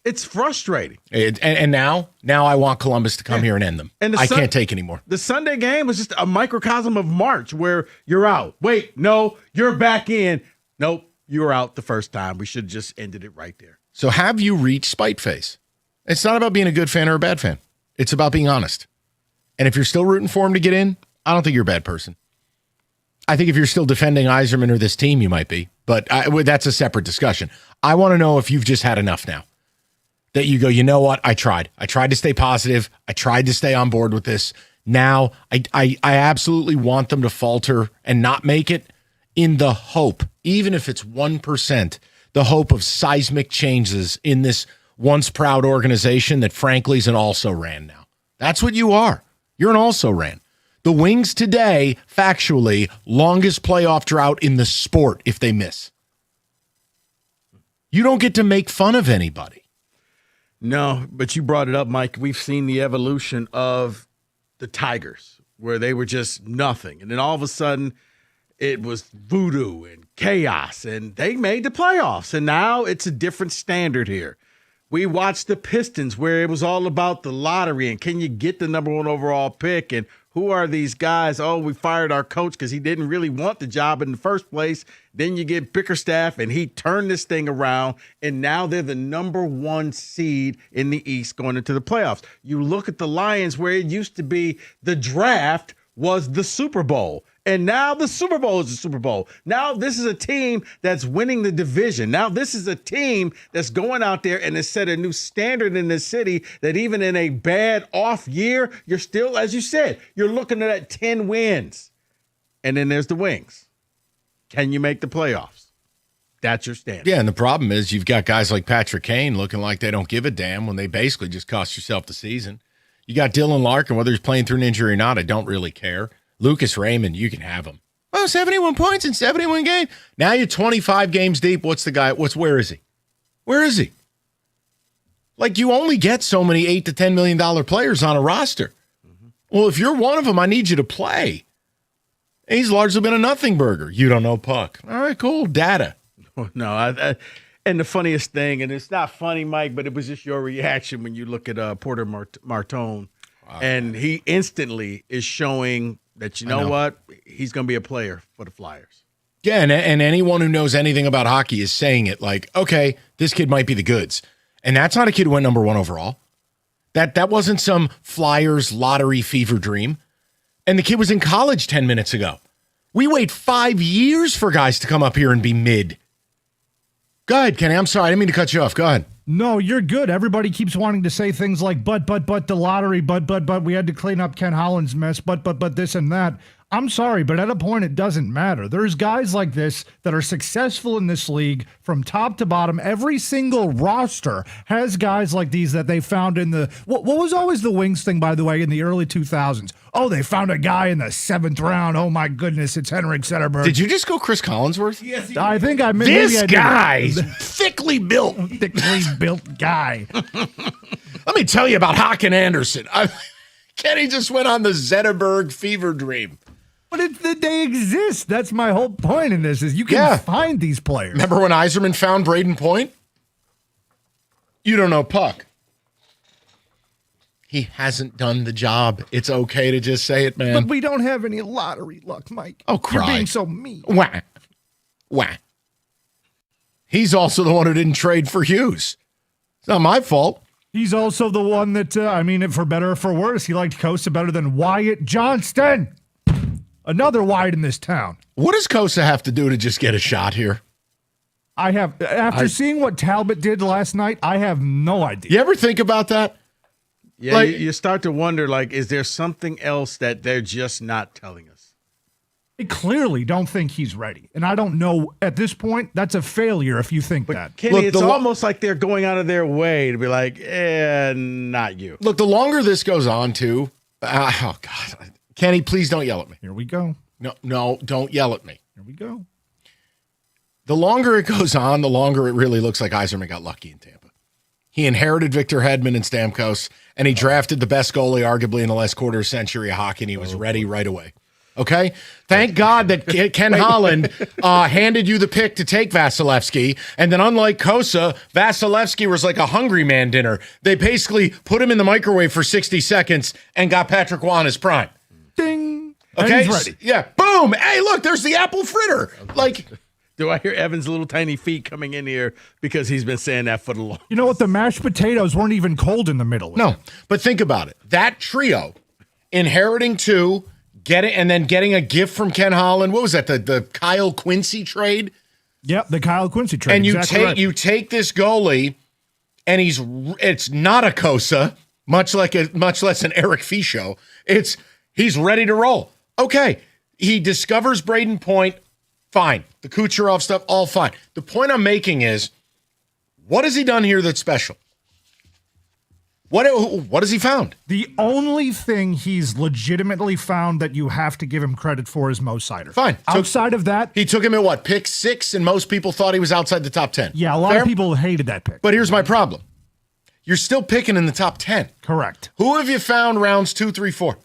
It's frustrating. And now I want Columbus to come here and end them. And I can't take anymore. The Sunday game was just a microcosm of March where you're out. Wait, no, you're back in. Nope, you were out the first time. We should have just ended it right there. So have you reached spite face? It's not about being a good fan or a bad fan. It's about being honest. And if you're still rooting for him to get in, I don't think you're a bad person. I think if you're still defending Yzerman or this team, you might be. But that's a separate discussion. I want to know if you've just had enough now. That you go, you know what? I tried. I tried to stay positive. I tried to stay on board with this. Now, I absolutely want them to falter and not make it in the hope, even if it's 1%, the hope of seismic changes in this once proud organization that frankly is an also-ran now. That's what you are. You're an also-ran. The Wings today, factually, longest playoff drought in the sport if they miss. You don't get to make fun of anybody. No, but you brought it up, Mike. We've seen the evolution of the Tigers, where they were just nothing. And then all of a sudden, it was voodoo and chaos, and they made the playoffs. And now it's a different standard here. We watched the Pistons, where it was all about the lottery and can you get the number 1 overall pick, and who are these guys? Oh, we fired our coach because he didn't really want the job in the first place. Then you get Bickerstaff, and he turned this thing around, and now they're the number 1 seed in the East going into the playoffs. You look at the Lions, where it used to be the draft was the Super Bowl. And now the Super Bowl is the Super Bowl. Now this is a team that's winning the division. Now this is a team that's going out there and has set a new standard in this city that even in a bad off year, you're still, as you said, you're looking at 10 wins. And then there's the Wings. Can you make the playoffs? That's your standard. Yeah, and the problem is you've got guys like Patrick Kane looking like they don't give a damn when they basically just cost yourself the season. You got Dylan Larkin, whether he's playing through an injury or not, I don't really care. Lucas Raymond, you can have him. Oh, 71 points in 71 games. Now you're 25 games deep. What's the guy? Where is he? Where is he? Like, you only get so many $8 to $10 million players on a roster. Mm-hmm. Well, if you're one of them, I need you to play. And he's largely been a nothing burger. You don't know puck. All right, cool. Data. No, and the funniest thing, and it's not funny, Mike, but it was just your reaction when you look at Porter Martone, and he instantly is showing that, you know what, he's going to be a player for the Flyers. Yeah, and anyone who knows anything about hockey is saying it like, okay, this kid might be the goods. And that's not a kid who went number 1 overall. That wasn't some Flyers lottery fever dream. And the kid was in college 10 minutes ago. We wait 5 years for guys to come up here and be mid. Go ahead, Kenny. I'm sorry. I didn't mean to cut you off. Go ahead. No, you're good. Everybody keeps wanting to say things like, but, the lottery, but, we had to clean up Ken Holland's mess, but, this and that. I'm sorry, but at a point, it doesn't matter. There's guys like this that are successful in this league from top to bottom. Every single roster has guys like these that they found in the, what was always the Wings thing, by the way, in the early 2000s? Oh, they found a guy in the 7th round. Oh, my goodness, it's Henrik Zetterberg. Did you just go Chris Collinsworth? Yes, I think I maybe this guy's thickly built. Thickly built guy. Let me tell you about Hakan Anderson. Kenny just went on the Zetterberg fever dream. But they exist. That's my whole point in this, is you can find these players. Remember when Yzerman found Braden Point? You don't know puck. He hasn't done the job. It's okay to just say it, man. But we don't have any lottery luck, Mike. Oh, cry. You're being so mean. Wah. He's also the one who didn't trade for Hughes. It's not my fault. He's also the one that, for better or for worse, he liked Costa better than Wyatt Johnston. Another Wyatt in this town. What does Costa have to do to just get a shot here? After seeing what Talbot did last night, I have no idea. You ever think about that? Yeah, you start to wonder, is there something else that they're just not telling us? They clearly don't think he's ready. And I don't know, at this point, that's a failure if you think that. Kenny, it's almost like they're going out of their way to be like, not you. Look, the longer this goes on, too, oh, God. Kenny, please don't yell at me. Here we go. No, don't yell at me. Here we go. The longer it goes on, the longer it really looks like Yzerman got lucky in Tampa. He inherited Victor Hedman and Stamkos, and he drafted the best goalie arguably in the last quarter century of hockey, and he was ready right away. Okay? Thank God that Ken Holland handed you the pick to take Vasilevsky, and then unlike Kosa, Vasilevsky was like a Hungry Man dinner. They basically put him in the microwave for 60 seconds and got Patrick Roy in his prime. Ding! Okay? And he's ready. Yeah, boom! Hey, look, there's the apple fritter. Like... Do I hear Evan's little tiny feet coming in here because he's been saying that for the long? You know what? The mashed potatoes weren't even cold in the middle. No, but think about it. That trio, inheriting two, and then getting a gift from Ken Holland. What was that? The Kyle Quincy trade? Yep, the Kyle Quincy trade. And you take this goalie, and it's not a Kosa, much less an Eric Fischel. He's ready to roll. Okay, he discovers Braden Point. Fine. The Kucherov stuff, all fine. The point I'm making is, what has he done here that's special? What has he found? The only thing he's legitimately found that you have to give him credit for is Mo Seider. Fine. Outside of that... He took him at what, pick 6, and most people thought he was outside the top 10. Yeah, a lot of people hated that pick. But here's my problem. You're still picking in the top 10. Correct. Who have you found rounds 2, 3, 4?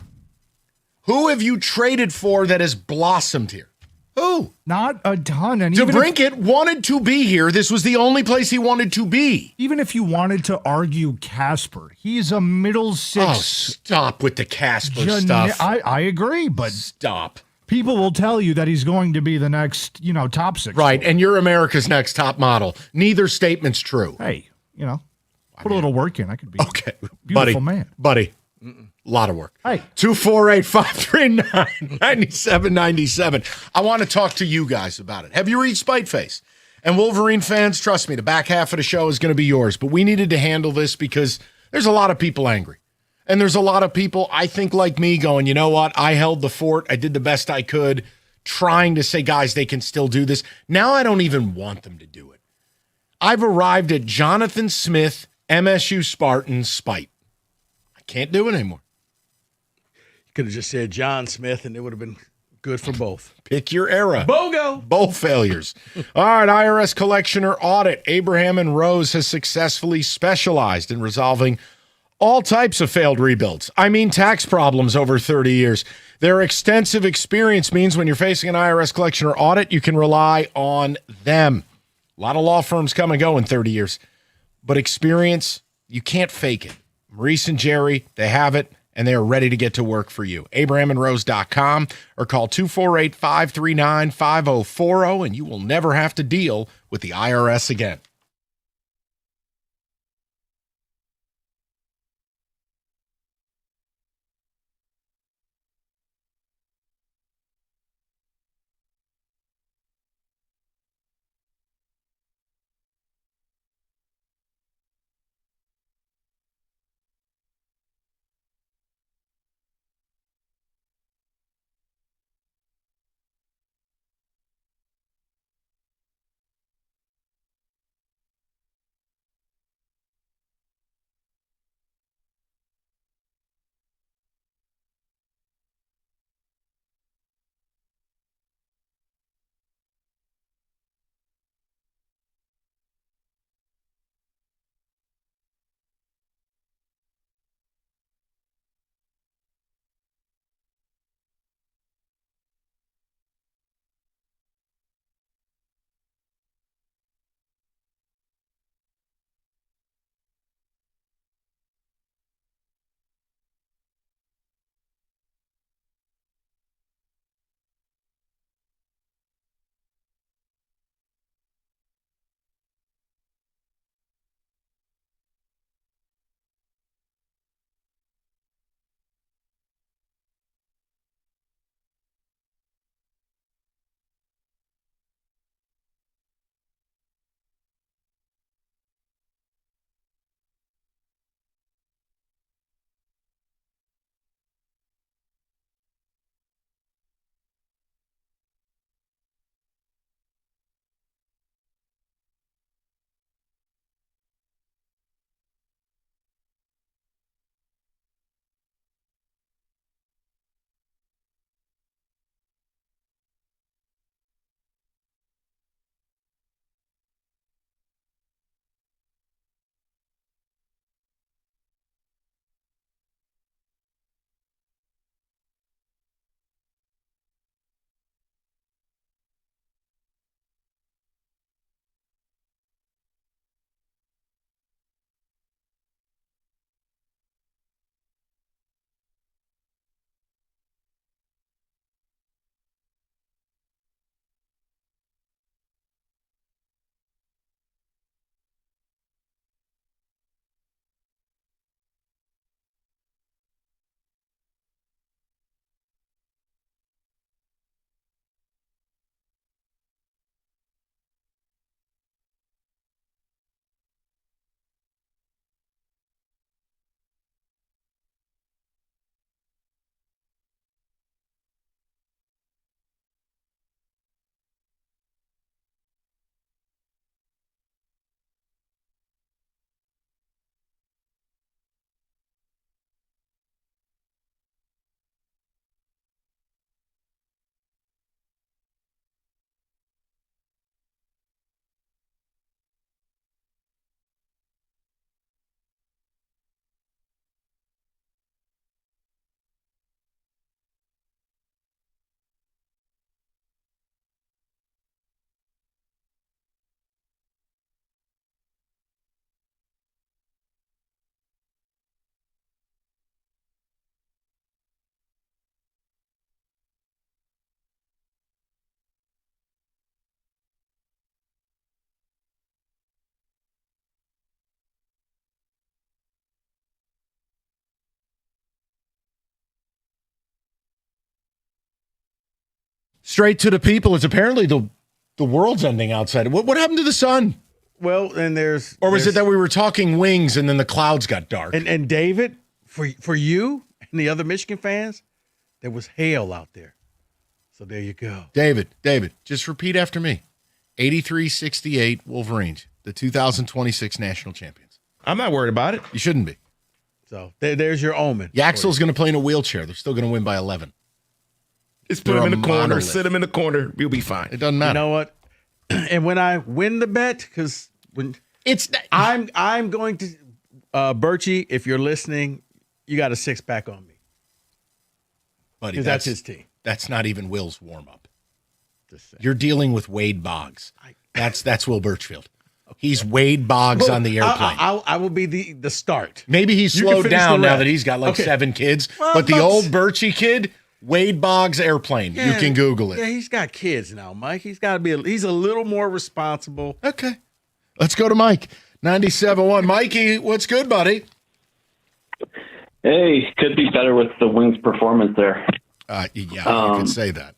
Who have you traded for that has blossomed here? Who? Not a ton. And DeBrincat wanted to be here. This was the only place he wanted to be. Even if you wanted to argue Casper, he's a middle six. Oh, stop with the Casper stuff. I agree, but stop. People will tell you that he's going to be the next, top 6. Right, and you're America's next top model. Neither statement's true. Hey, put a little work in. I could be a buddy, beautiful man. Buddy. A lot of work. Hey. 248-539-9797. I want to talk to you guys about it. Have you reached Spite Face? And Wolverine fans, trust me, the back half of the show is going to be yours. But we needed to handle this because there's a lot of people angry. And there's a lot of people, I think, like me, going, you know what? I held the fort. I did the best I could, trying to say, guys, they can still do this. Now I don't even want them to do it. I've arrived at Jonathan Smith, MSU Spartans spite. I can't do it anymore. Could have just said John Smith, and it would have been good for both. Pick your era. BOGO. Both failures. All right, IRS collectioner audit. Abraham and Rose has successfully specialized in resolving all types of failed rebuilds. I mean, tax problems over 30 years. Their extensive experience means when you're facing an IRS collectioner audit, you can rely on them. A lot of law firms come and go in 30 years. But experience, you can't fake it. Maurice and Jerry, they have it. And they are ready to get to work for you. AbrahamandRose.com or call 248-539-5040, and you will never have to deal with the IRS again. Straight to the people. It's apparently the world's ending outside. What happened to the sun? Well, and or was it that we were talking wings and then the clouds got dark? And David, for you and the other Michigan fans, there was hail out there. So there you go. David, just repeat after me. 83-68 Wolverines, the 2026 national champions. I'm not worried about it. You shouldn't be. So there's your omen. Yaxel's going to play in a wheelchair. They're still going to win by 11. Just put him in the corner. Sit him in the corner. You'll be fine. It doesn't matter. You know what? And when I win the bet, because I'm going to Birchie, if you're listening, you got a 6-pack on me. Buddy, that's his team. That's not even Will's warm-up. You're dealing with Wade Boggs. That's Will Birchfield. Okay. He's Wade Boggs on the airplane. I will be the start. Maybe he's slowed down now that he's got 7 kids. Well, but the old Birchie kid, Wade Boggs airplane. Yeah, you can Google it. Yeah, he's got kids now, Mike. He's got to be. He's a little more responsible. Okay, let's go to Mike. 97.1. Mikey, what's good, buddy? Hey, could be better with the Wings' performance there. You could say that.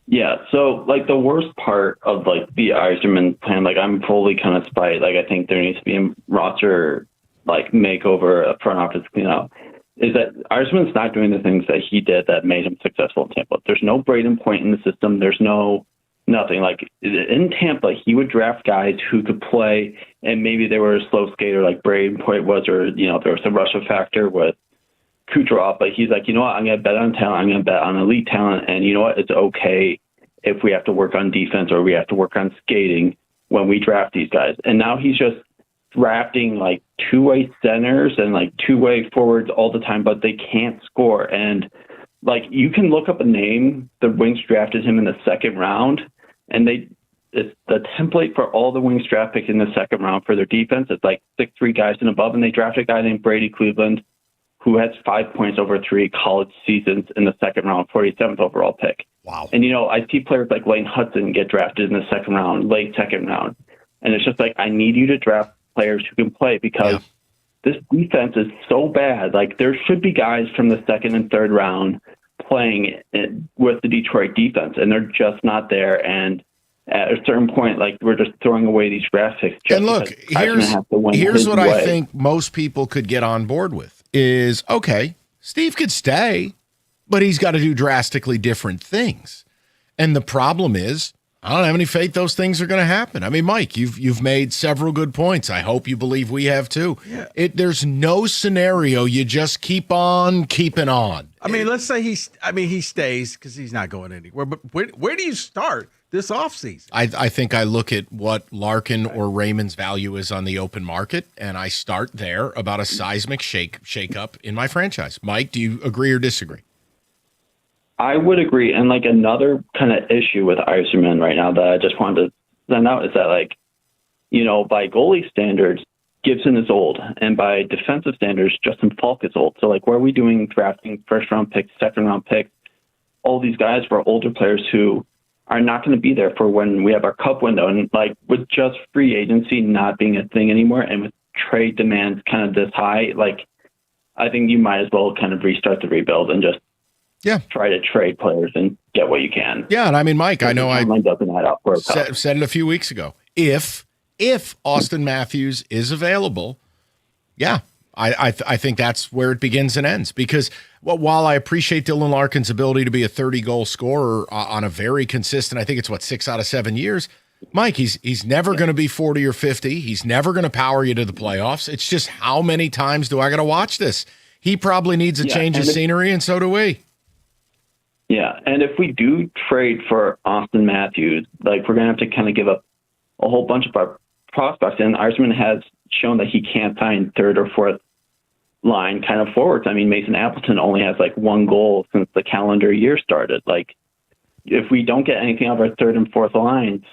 Yeah, so the worst part of the Yzerman plan, I'm fully kind of spite. I think there needs to be a roster makeover, a front office cleanup. Is that Yzerman's not doing the things that he did that made him successful in Tampa. There's no Braden Point in the system. There's nothing. In Tampa, he would draft guys who could play, and maybe they were a slow skater like Braden Point was, or there was a Russia factor with Kucherov, but he's like, you know what, I'm going to bet on talent. I'm going to bet on elite talent. And you know what? It's okay if we have to work on defense or we have to work on skating when we draft these guys. And now he's just drafting two-way centers and two-way forwards all the time, but they can't score. And you can look up a name. The Wings drafted him in the second round, and it's the template for all the Wings draft picks in the second round for their defense. It's 6'3" guys and above, and they drafted a guy named Brady Cleveland, who has 5 points over 3 college seasons in the second round, 47th overall pick. Wow. And, I see players like Lane Hudson get drafted in the second round, late second round. And it's just I need you to draft players who can play because this defense is so bad. There should be guys from the second and third round playing with the Detroit defense, and they're just not there. And at a certain point, we're just throwing away these draft picks. And look, here's what I think most people could get on board with. Is, okay, Steve could stay, but he's got to do drastically different things. And the problem is, I don't have any faith those things are going to happen. I mean, Mike, you've made several good points. I hope you believe we have too. Yeah. There's no scenario you just keep on keeping on. I mean, let's say he stays because he's not going anywhere. But where do you start this offseason? I think I look at what Larkin or Raymond's value is on the open market, and I start there about a seismic shake-up in my franchise. Mike, do you agree or disagree? I would agree. And another kind of issue with Yzerman right now that I just wanted to send out is that by goalie standards, Gibson is old, and by defensive standards, Justin Falk is old. So where are we doing drafting first round picks, second round picks, all these guys for older players who are not going to be there for when we have our cup window? And with just free agency not being a thing anymore, and with trade demands kind of this high, I think you might as well kind of restart the rebuild and just try to trade players and get what you can. Yeah, and I mean, Mike, I know I said it a few weeks ago. If Austin Matthews is available, I think that's where it begins and ends. Because while I appreciate Dylan Larkin's ability to be a 30-goal scorer on a very consistent, I think it's 6 out of 7 years, Mike, he's never going to be 40 or 50. He's never going to power you to the playoffs. It's just how many times do I got to watch this? He probably needs a change of scenery, and so do we. Yeah, and if we do trade for Austin Matthews, we're going to have to kind of give up a whole bunch of our prospects. And Yzerman has shown that he can't find third or fourth line kind of forwards. I mean, Mason Appleton only has 1 goal since the calendar year started. If we don't get anything out of our third and fourth lines,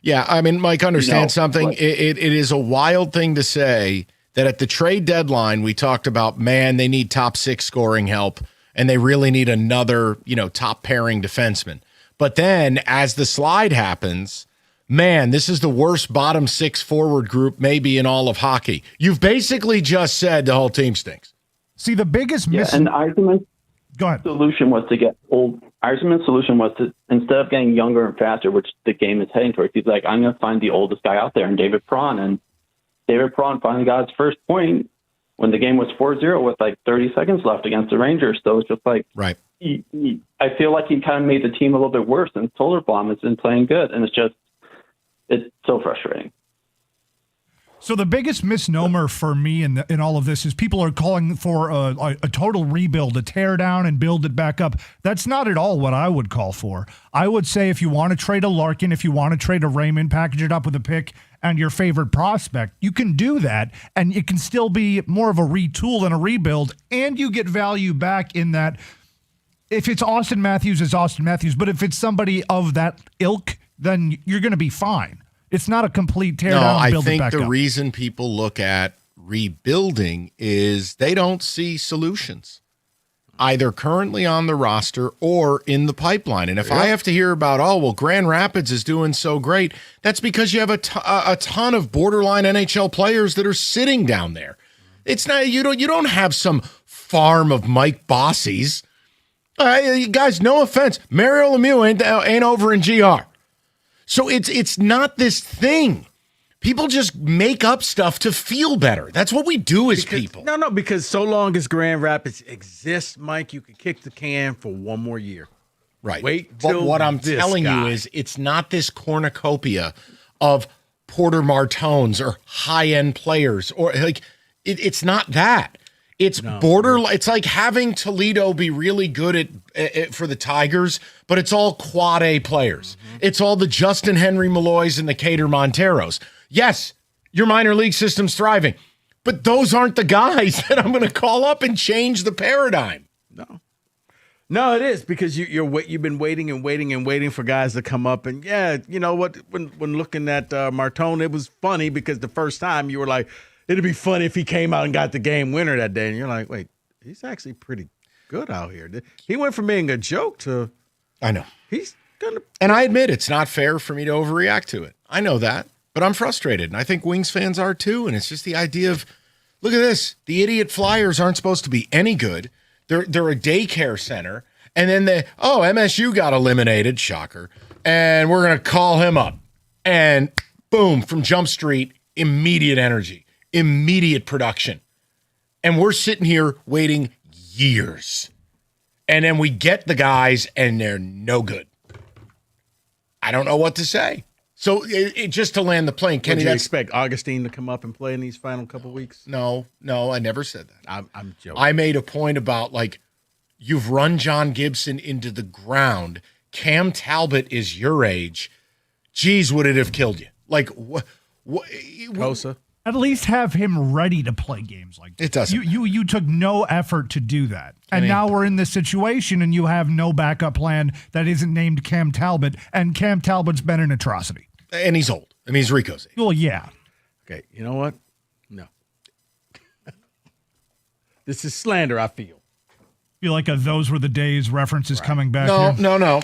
yeah, I mean, Mike, understand something. It is a wild thing to say that at the trade deadline we talked about, man, they need top 6 scoring help. And they really need another, top pairing defenseman. But then as the slide happens, man, this is the worst bottom 6 forward group maybe in all of hockey. You've basically just said the whole team stinks. See, the biggest and Yzerman. Go ahead. Solution was to get old. Yzerman's solution was to, instead of getting younger and faster, which the game is heading towards, he's like, I'm going to find the oldest guy out there, and David Prawn. And David Prawn finally got his first point when the game was 4-0 with like 30 seconds left against the Rangers. So it's just like, right. I feel like he kind of made the team a little bit worse, and Solarbaum has been playing good, and it's so frustrating. So the biggest misnomer for me in all of this is people are calling for a total rebuild, a tear down and build it back up. That's not at all what I would call for. I would say if you want to trade a Larkin, if you want to trade a Raymond, package it up with a pick and your favorite prospect, you can do that, and it can still be more of a retool than a rebuild, and you get value back in that. If it's Austin Matthews, it's Austin Matthews, but if it's somebody of that ilk, then you're going to be fine. It's not a complete tear down and build it back up. I think the reason people look at rebuilding is they don't see solutions, either currently on the roster or in the pipeline. And if I have to hear about, Grand Rapids is doing so great, that's because you have a ton of borderline NHL players that are sitting down there. It's not you don't have some farm of Mike Bossies. Guys, no offense, Mario Lemieux ain't over in GR. So it's not this thing. People just make up stuff to feel better. That's what we do as people. No, because so long as Grand Rapids exists, Mike, you can kick the can for one more year. Right. Wait till But what I'm telling you is it's not this cornucopia of Porter Martones or high-end players. Or like it's not that. It's It's like having Toledo be really good at for the Tigers, but it's all quad A players. Mm-hmm. It's all the Justin Henry Malloys and the Cater Monteros. Yes, your minor league system's thriving, but those aren't the guys that I'm going to call up and change the paradigm. No, it is because you've been waiting for guys to come up. And yeah, you know what? When looking at Martone, it was funny because the first time you were like, it'd be funny if he came out and got the game winner that day. And you're like, wait, he's actually pretty good out here. He went from being a joke to. I know. He's going to. And I admit it's not fair for me to overreact to it. I know that. But I'm frustrated. And I think Wings fans are too. And it's just the idea of, look at this. The idiot Flyers aren't supposed to be any good. They're a daycare center. And then MSU got eliminated. Shocker. And we're going to call him up. And boom, from Jump Street, immediate energy. Immediate production. And we're sitting here waiting years. And then we get the guys and they're no good. I don't know what to say. So just to land the plane, Kenny, Would you expect Augustine to come up and play in these final couple weeks? No, I never said that. I'm joking. I made a point about you've run John Gibson into the ground. Cam Talbot is your age. Geez, would it have killed you? What? Kosa? At least have him ready to play games like this. It doesn't. You took no effort to do that. And now we're in this situation and you have no backup plan that isn't named Cam Talbot. And Cam Talbot's been an atrocity. And he's old. I mean, he's Rico's age. Well, yeah. Okay, you know what? No. This is slander, I feel. Feel like those were the days references coming back No. here? No.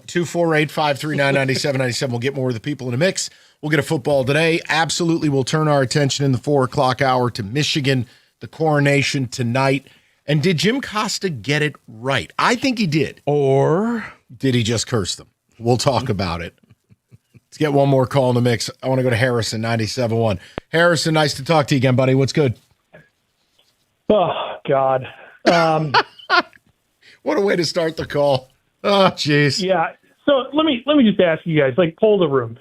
248-539-9797. We'll get more of the people in the mix. We'll get a football today. Absolutely, we'll turn our attention in the 4 o'clock hour to Michigan, the coronation tonight. And did Jim Costa get it right? I think he did. Or did he just curse them? We'll talk about it. Let's get one more call in the mix. I want to go to Harrison, 97.1. Harrison, nice to talk to you again, buddy. What's good? Oh, God. What a way to start the call. Oh, jeez. Yeah. So let me just ask you guys, poll the room.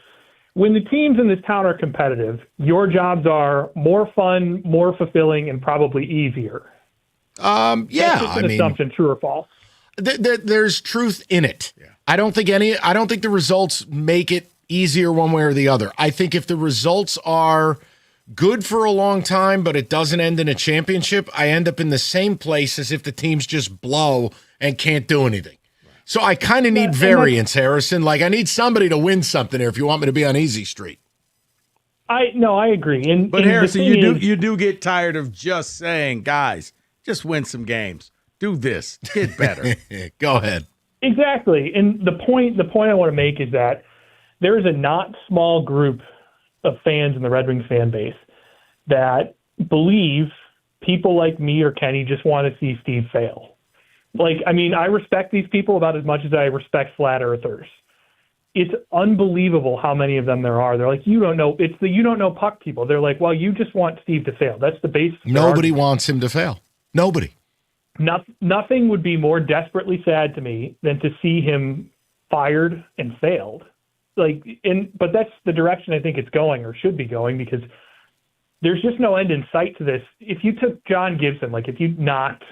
When the teams in this town are competitive, your jobs are more fun, more fulfilling, and probably easier. Yeah. That's just an assumption, true or false? There's truth in it. Yeah. I don't think the results make it easier one way or the other. I think if the results are good for a long time, but it doesn't end in a championship, I end up in the same place as if the teams just blow and can't do anything. So I kind of need variance, Harrison. I need somebody to win something here if you want me to be on easy street. I agree. But Harrison, you do get tired of just saying, guys, just win some games. Do this. Get better. Go ahead. Exactly. And the point I want to make is that there is a not small group of fans in the Red Wings fan base that believe people like me or Kenny just want to see Steve fail. Like, I mean, I respect these people about as much as I respect flat earthers. It's unbelievable how many of them there are. They're like, you don't know. It's the you don't know puck people. They're like, well, you just want Steve to fail. That's the basis. Nobody wants him to fail. Nobody. Nothing would be more desperately sad to me than to see him fired and failed. But that's the direction I think it's going or should be going, because there's just no end in sight to this. If you took John Gibson, if you knocked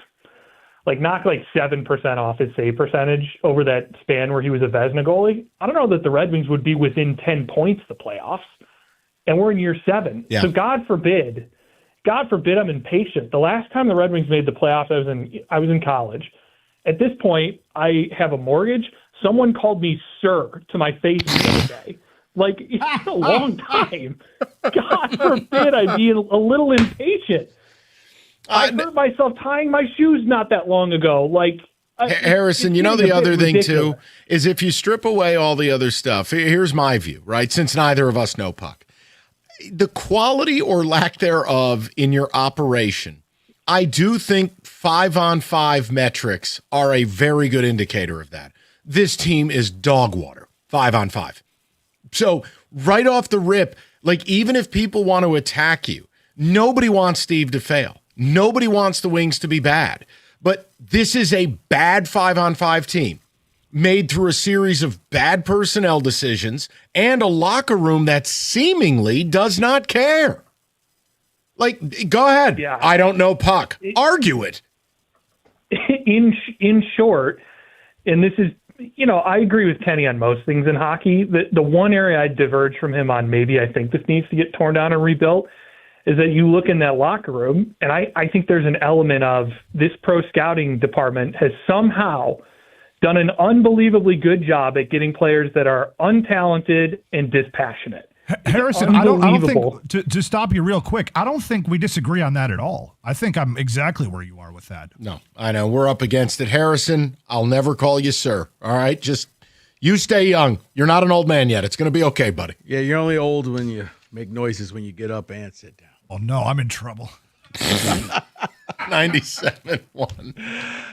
7% off his save percentage over that span where he was a Vezina goalie, I don't know that the Red Wings would be within 10 points the playoffs. And we're in year 7. Yeah. So God forbid I'm impatient. The last time the Red Wings made the playoffs, I was in college. At this point, I have a mortgage. Someone called me sir to my face the other day. It's been a long time. God forbid I'd be a little impatient. I hurt myself tying my shoes not that long ago. Harrison, the other thing, too, is if you strip away all the other stuff, here's my view, right? Since neither of us know puck. The quality or lack thereof in your operation, I do think 5-on-5 metrics are a very good indicator of that. This team is dog water, 5-on-5. So right off the rip, even if people want to attack you, nobody wants Steve to fail. Nobody wants the Wings to be bad. But this is a bad 5-on-5 team made through a series of bad personnel decisions and a locker room that seemingly does not care. Go ahead. Yeah. I don't know puck. Argue it. In short, and this is, I agree with Kenny on most things in hockey. The one area I diverge from him on, maybe I think this needs to get torn down and rebuilt, is that you look in that locker room, and I think there's an element of this pro scouting department has somehow done an unbelievably good job at getting players that are untalented and dispassionate. Harrison, I don't think, to stop you real quick, I don't think we disagree on that at all. I think I'm exactly where you are with that. No, I know. We're up against it. Harrison, I'll never call you sir. All right? Just you stay young. You're not an old man yet. It's going to be okay, buddy. Yeah, you're only old when you make noises when you get up and sit down. Oh, no, I'm in trouble. 97.1.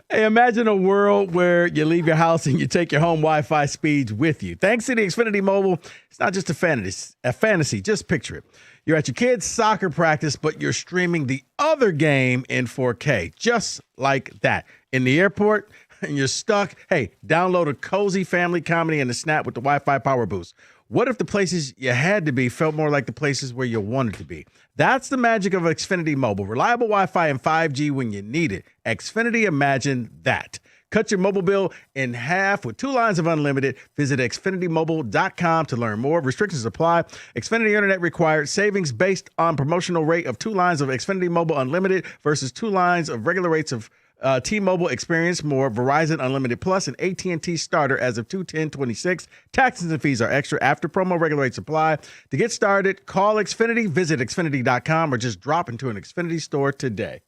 Hey, imagine a world where you leave your house and you take your home Wi-Fi speeds with you. Thanks to the Xfinity Mobile, it's not just a fantasy. Just picture it. You're at your kid's soccer practice, but you're streaming the other game in 4K, just like that. In the airport, and you're stuck. Hey, download a cozy family comedy and a snap with the Wi-Fi Power Boost. What if the places you had to be felt more like the places where you wanted to be? That's the magic of Xfinity Mobile. Reliable Wi-Fi and 5G when you need it. Xfinity, imagine that. Cut your mobile bill in half with 2 lines of unlimited. Visit xfinitymobile.com to learn more. Restrictions apply. Xfinity Internet required. Savings based on promotional rate of 2 lines of Xfinity Mobile Unlimited versus 2 lines of regular rates of T-Mobile. Experience more. Verizon Unlimited Plus and AT&T Starter as of 2/10/26. Taxes and fees are extra after promo. Regular rates apply. To get started, call Xfinity, visit xfinity.com, or just drop into an Xfinity store today.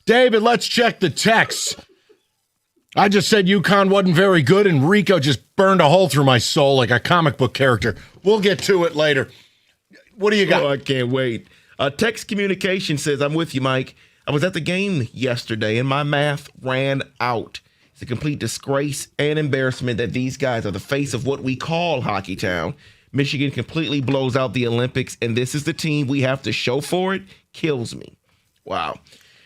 David, let's check the texts. I just said UConn wasn't very good, and Rico just burned a hole through my soul like a comic book character. We'll get to it later. What do you got? Oh, I can't wait. Text communication says, I'm with you, Mike. I was at the game yesterday, and my math ran out. It's a complete disgrace and embarrassment that these guys are the face of what we call Hockey Town. Michigan completely blows out the Olympics, and this is the team we have to show for it. Kills me. Wow.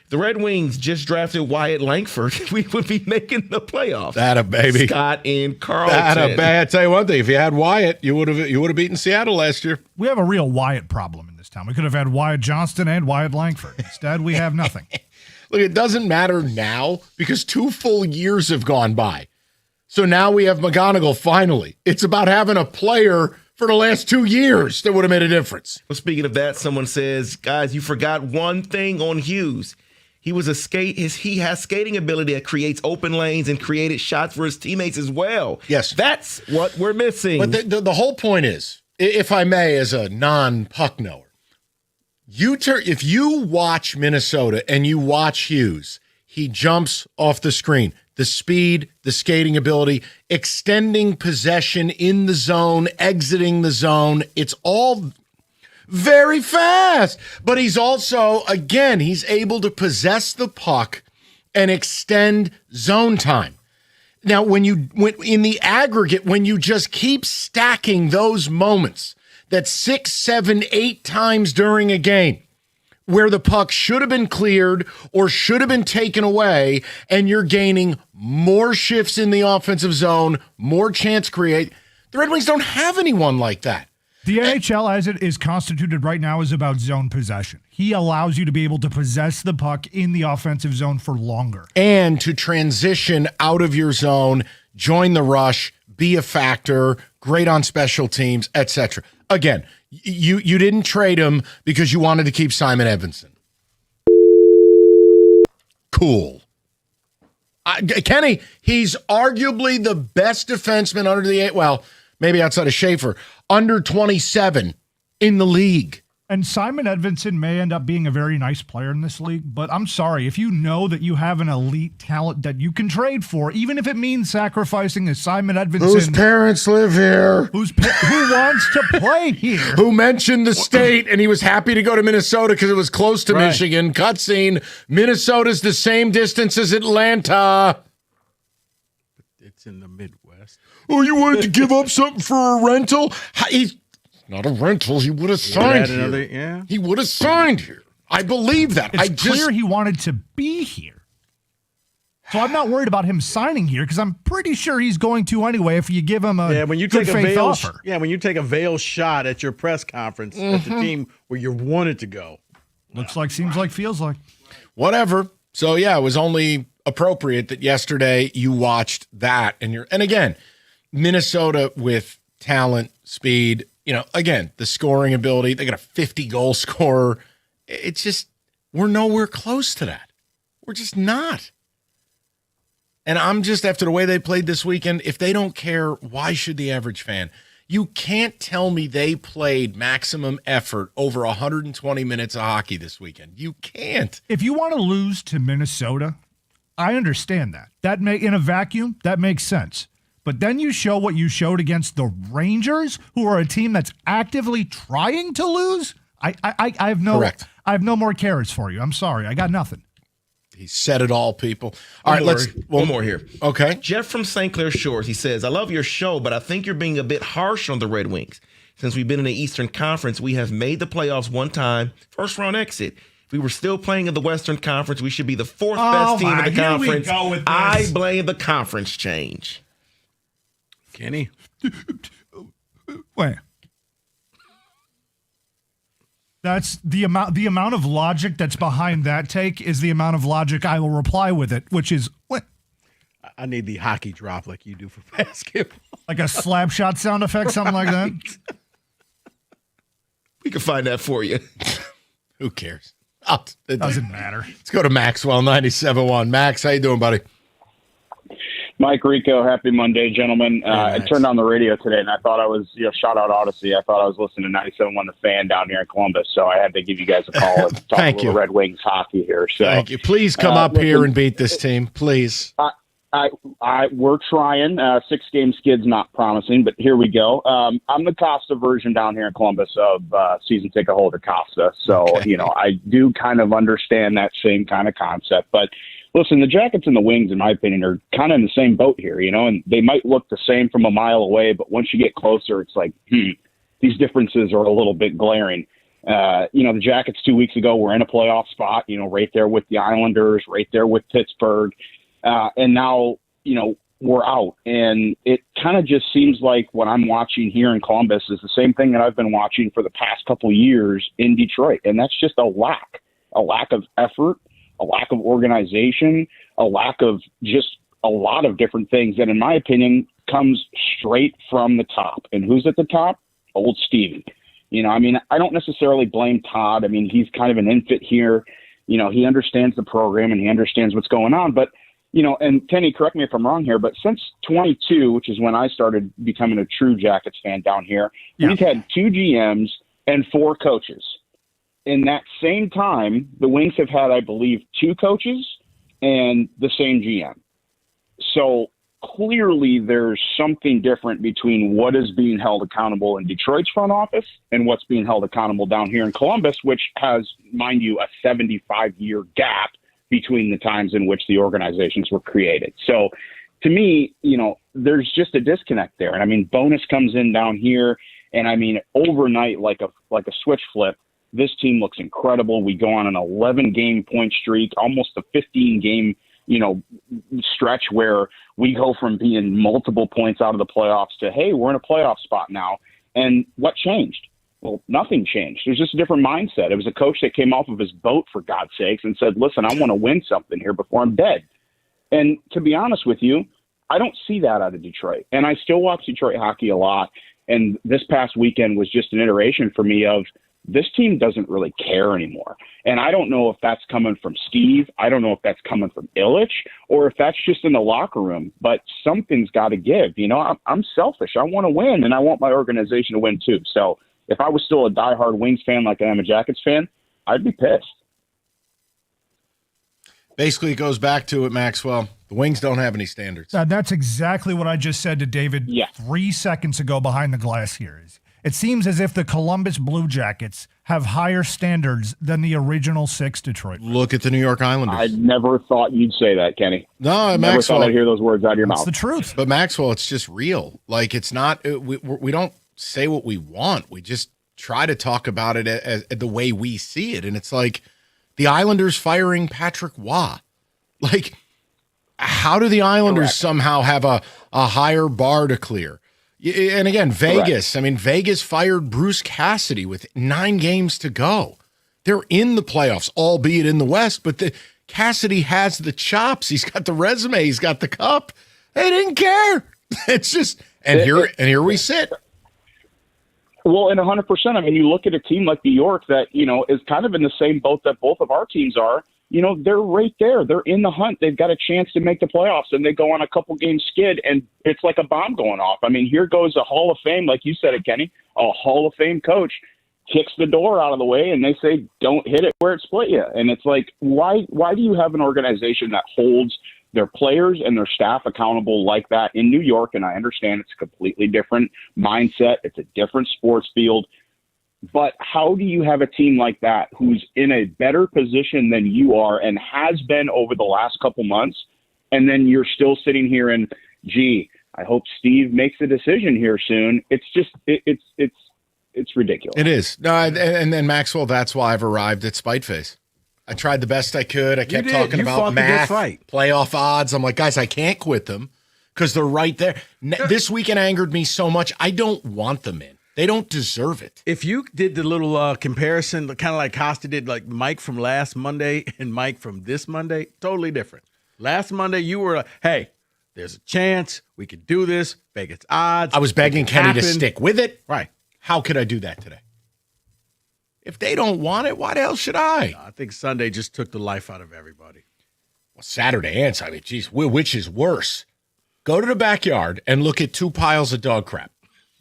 The Red Wings just drafted Wyatt Langford. We would be making the playoffs. That a baby. Scott and Carlton. That a bad. Tell you one thing. If you had Wyatt, you would have beaten Seattle last year. We have a real Wyatt problem in this town. We could have had Wyatt Johnston and Wyatt Langford. Instead, we have nothing. Look, it doesn't matter now because 2 full years have gone by. So now we have McGonigal finally. It's about having a player for the last 2 years that would have made a difference. Well, speaking of that, someone says, guys, you forgot one thing on Hughes. He was he has skating ability that creates open lanes and created shots for his teammates as well. Yes. That's what we're missing. But the whole point is, if I may, as a non-puck knower, if you watch Minnesota and you watch Hughes, he jumps off the screen. The speed, the skating ability, extending possession in the zone, exiting the zone, it's all very fast. But he's also, again, he's able to possess the puck and extend zone time. Now, when in the aggregate, when you just keep stacking those moments, that 6, 7, 8 times during a game, where the puck should have been cleared or should have been taken away, and you're gaining more shifts in the offensive zone, more chance create. The Red Wings don't have anyone like that. The NHL, as it is constituted right now, is about zone possession. He allows you to be able to possess the puck in the offensive zone for longer. And to transition out of your zone, join the rush, be a factor, great on special teams, etc. Again, you didn't trade him because you wanted to keep Simon Edvinsson. Cool. Kenny, he's arguably the best defenseman under the maybe outside of Schaefer, under 27 in the league. And Simon Edvinsson may end up being a very nice player in this league, but I'm sorry, if you know that you have an elite talent that you can trade for, even if it means sacrificing a Simon Edvinsson. Whose parents live here. Who wants to play here. Who mentioned the state, and he was happy to go to Minnesota because it was close to Michigan. Cutscene, Minnesota's the same distance as Atlanta. It's in the Midwest. Oh, you wanted to give up something for a rental? He's not a rental. He would have signed here. He would have signed here. I believe that. It's clear he wanted to be here. So I'm not worried about him signing here because I'm pretty sure he's going to anyway if you give him a when you good take faith offer. When you take a veiled shot at your press conference at the team where you wanted to go. Looks like, seems like, feels like. Whatever. So, yeah, it was only appropriate that yesterday you watched that. And again, Minnesota with talent, speed, again, the scoring ability. They got a 50-goal scorer. It's just, we're nowhere close to that. We're just not. And I'm just, after the way they played this weekend, if they don't care, why should the average fan? You can't tell me they played maximum effort over 120 minutes of hockey this weekend. You can't. If you want to lose to Minnesota, I understand that. In a vacuum, that makes sense. But then you show what you showed against the Rangers, who are a team that's actively trying to lose. I have no more carrots for you. I'm sorry. I got nothing. He said it all, people. All right, one more here. Okay. Jeff from St. Clair Shores, he says, I love your show, but I think you're being a bit harsh on the Red Wings. Since we've been in the Eastern Conference, we have made the playoffs one time, first round exit. If we were still playing in the Western Conference, we should be the fourth best team in the conference. Here we go with this. I blame the conference change. Kenny. Wait. That's the amount of logic that's behind that take is the amount of logic I will reply with it, which is what? I need the hockey drop like you do for basketball. Like a slap shot sound effect, something like that. We can find that for you. Who cares? It doesn't matter. Let's go to Maxwell 97.1. Max, how you doing, buddy? Mike Rico, happy Monday, gentlemen. I turned on the radio today, and I thought I was, shout out Odyssey. I thought I was listening to 97.1 The Fan down here in Columbus, so I had to give you guys a call and talk a little Red Wings hockey here. So, thank you. Please come up here and beat this team, please. We're trying. 6-game skid's not promising, but here we go. I'm the Costa version down here in Columbus of season ticket holder Costa, so I do kind of understand that same kind of concept, but. Listen, the Jackets and the Wings, in my opinion, are kind of in the same boat here, and they might look the same from a mile away, but once you get closer, it's like, these differences are a little bit glaring. The Jackets 2 weeks ago were in a playoff spot, right there with the Islanders, right there with Pittsburgh, and now, we're out. And it kind of just seems like what I'm watching here in Columbus is the same thing that I've been watching for the past couple of years in Detroit, and that's just a lack of effort, a lack of organization, a lack of just a lot of different things that, in my opinion, comes straight from the top. And who's at the top? Old Stevie. I don't necessarily blame Todd. He's kind of an infant here. He understands the program and he understands what's going on. But, and Kenny, correct me if I'm wrong here, but since 22, which is when I started becoming a true Jackets fan down here, we've had 2 GMs and 4 coaches. In that same time, the Wings have had, I believe, 2 coaches and the same GM. So clearly there's something different between what is being held accountable in Detroit's front office and what's being held accountable down here in Columbus, which has, mind you, a 75-year gap between the times in which the organizations were created. So to me, there's just a disconnect there. And Bonus comes in down here, and overnight, like a switch flip, this team looks incredible. We go on an 11-game point streak, almost a 15-game, stretch where we go from being multiple points out of the playoffs to, hey, we're in a playoff spot now. And what changed? Well, nothing changed. There's just a different mindset. It was a coach that came off of his boat, for God's sakes, and said, listen, I want to win something here before I'm dead. And to be honest with you, I don't see that out of Detroit. And I still watch Detroit hockey a lot. And this past weekend was just an iteration for me of, this team doesn't really care anymore. And I don't know if that's coming from Steve. I don't know if that's coming from Illich or if that's just in the locker room, but something's got to give. I'm selfish. I want to win, and I want my organization to win too. So if I was still a diehard Wings fan like I am a Jackets fan, I'd be pissed. Basically, it goes back to it, Maxwell. The Wings don't have any standards. That's exactly what I just said to David 3 seconds ago behind the glass here. It seems as if the Columbus Blue Jackets have higher standards than the original 6 Detroit. Look at the New York Islanders. I never thought you'd say that, Kenny. No, Never Maxwell. thought I'd hear those words out of your mouth. It's the truth. But Maxwell, it's just real. Like, it's not. We don't say what we want. We just try to talk about it as the way we see it. And it's like the Islanders firing Patrick Waugh. Like, how do the Islanders somehow have a higher bar to clear? And again, Vegas. Correct. Vegas fired Bruce Cassidy with 9 games to go. They're in the playoffs, albeit in the West, but Cassidy has the chops. He's got the resume. He's got the cup. They didn't care. It's just, and here we sit. Well, and 100%. You look at a team like New York that, is kind of in the same boat that both of our teams are. They're right there. They're in the hunt. They've got a chance to make the playoffs, and they go on a couple-game skid, and it's like a bomb going off. Here goes a Hall of Fame, like you said it, Kenny, a Hall of Fame coach kicks the door out of the way, and they say, don't hit it where it split you. And it's like, why do you have an organization that holds their players and their staff accountable like that in New York? And I understand it's a completely different mindset. It's a different sports field. But how do you have a team like that who's in a better position than you are and has been over the last couple months, and then you're still sitting here and, gee, I hope Steve makes a decision here soon. It's just it's ridiculous. It is. No, and then Maxwell, that's why I've arrived at Spiteface. I tried the best I could. I kept talking about math, playoff odds. I'm like, guys, I can't quit them because they're right there. This weekend angered me so much. I don't want them in. They don't deserve it. If you did the little comparison, kind of like Costa did, like Mike from last Monday and Mike from this Monday, totally different. Last Monday, you were like, hey, there's a chance we could do this. Vegas odds. I was begging Kenny to stick with it. Right. How could I do that today? If they don't want it, why the hell should I? No, I think Sunday just took the life out of everybody. Well, Saturday and Sunday, geez, which is worse? Go to the backyard and look at two piles of dog crap.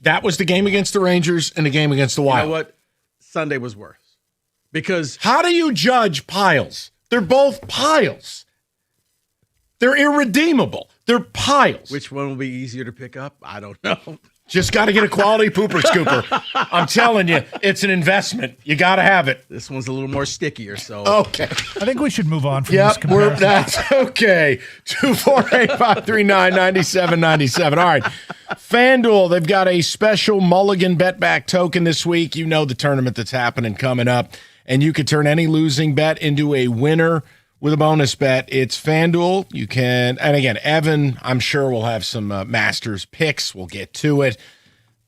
That was the game against the Rangers and the game against the Wild. You know what? Sunday was worse. Because how do you judge piles? They're both piles. They're irredeemable. They're piles. Which one will be easier to pick up? I don't know. Just got to get a quality pooper scooper. I'm telling you, it's an investment. You got to have it. This one's a little more stickier, so. Okay. I think we should move on from this Yep, comparison. that's okay. 248-539-9797. All right. FanDuel, they've got a special mulligan bet back token this week. You know the tournament that's happening coming up, and you could turn any losing bet into a winner with a bonus bet. It's FanDuel. You can, and again, Evan, I'm sure will have some Masters picks. We'll get to it.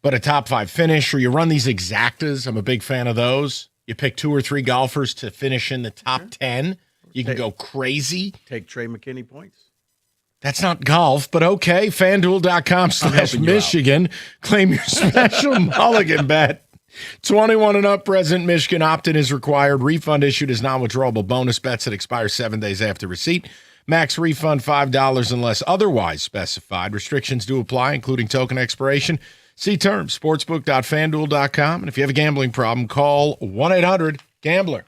But a top 5 finish, or you run these exactas. I'm a big fan of those. You pick 2 or 3 golfers to finish in the top 10. You can go crazy. Take Trey McKinney points. That's not golf, but okay. FanDuel.com/Michigan. Claim your special mulligan bet. 21 and up, present Michigan. Opt-in is required. Refund issued as non-withdrawable bonus bets that expire 7 days after receipt. Max refund $5 unless otherwise specified. Restrictions do apply, including token expiration. See terms, sportsbook.fanduel.com. And if you have a gambling problem, call 1-800-GAMBLER.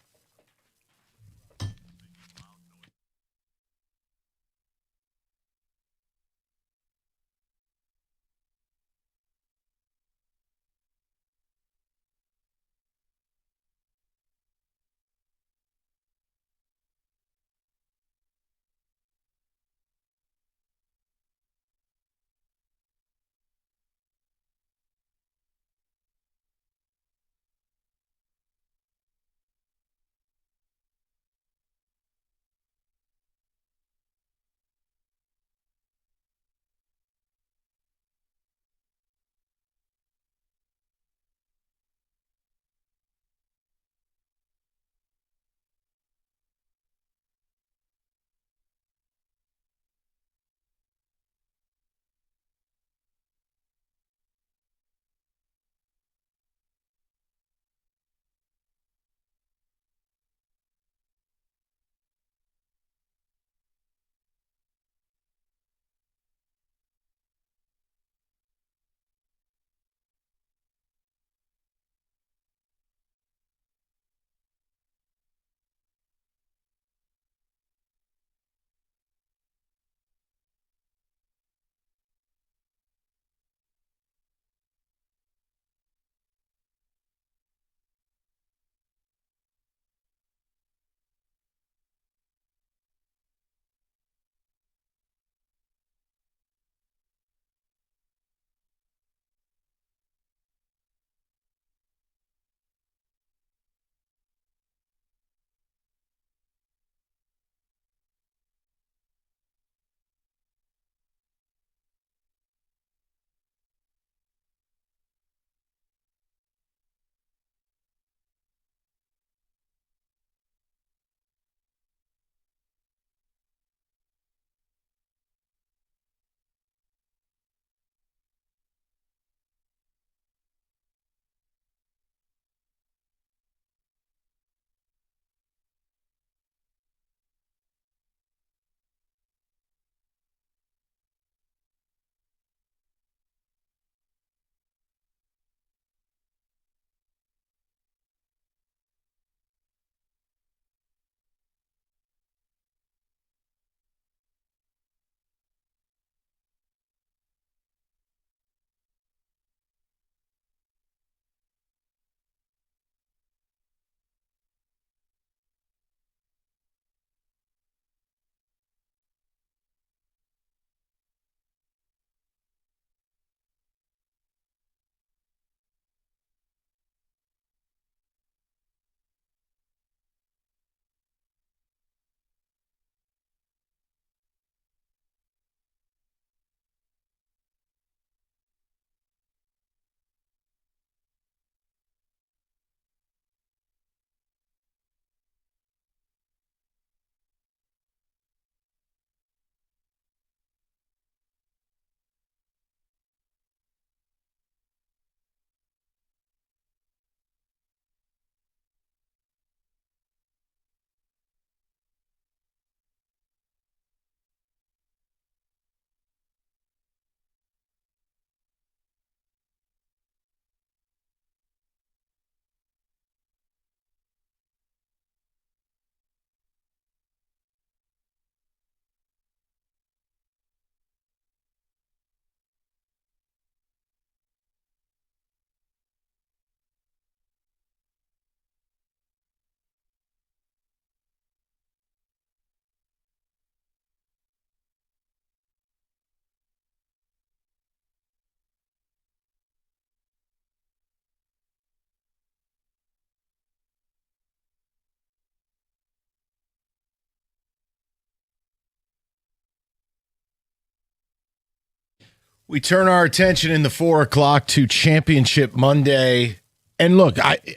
We turn our attention in the 4 o'clock to Championship Monday. And look,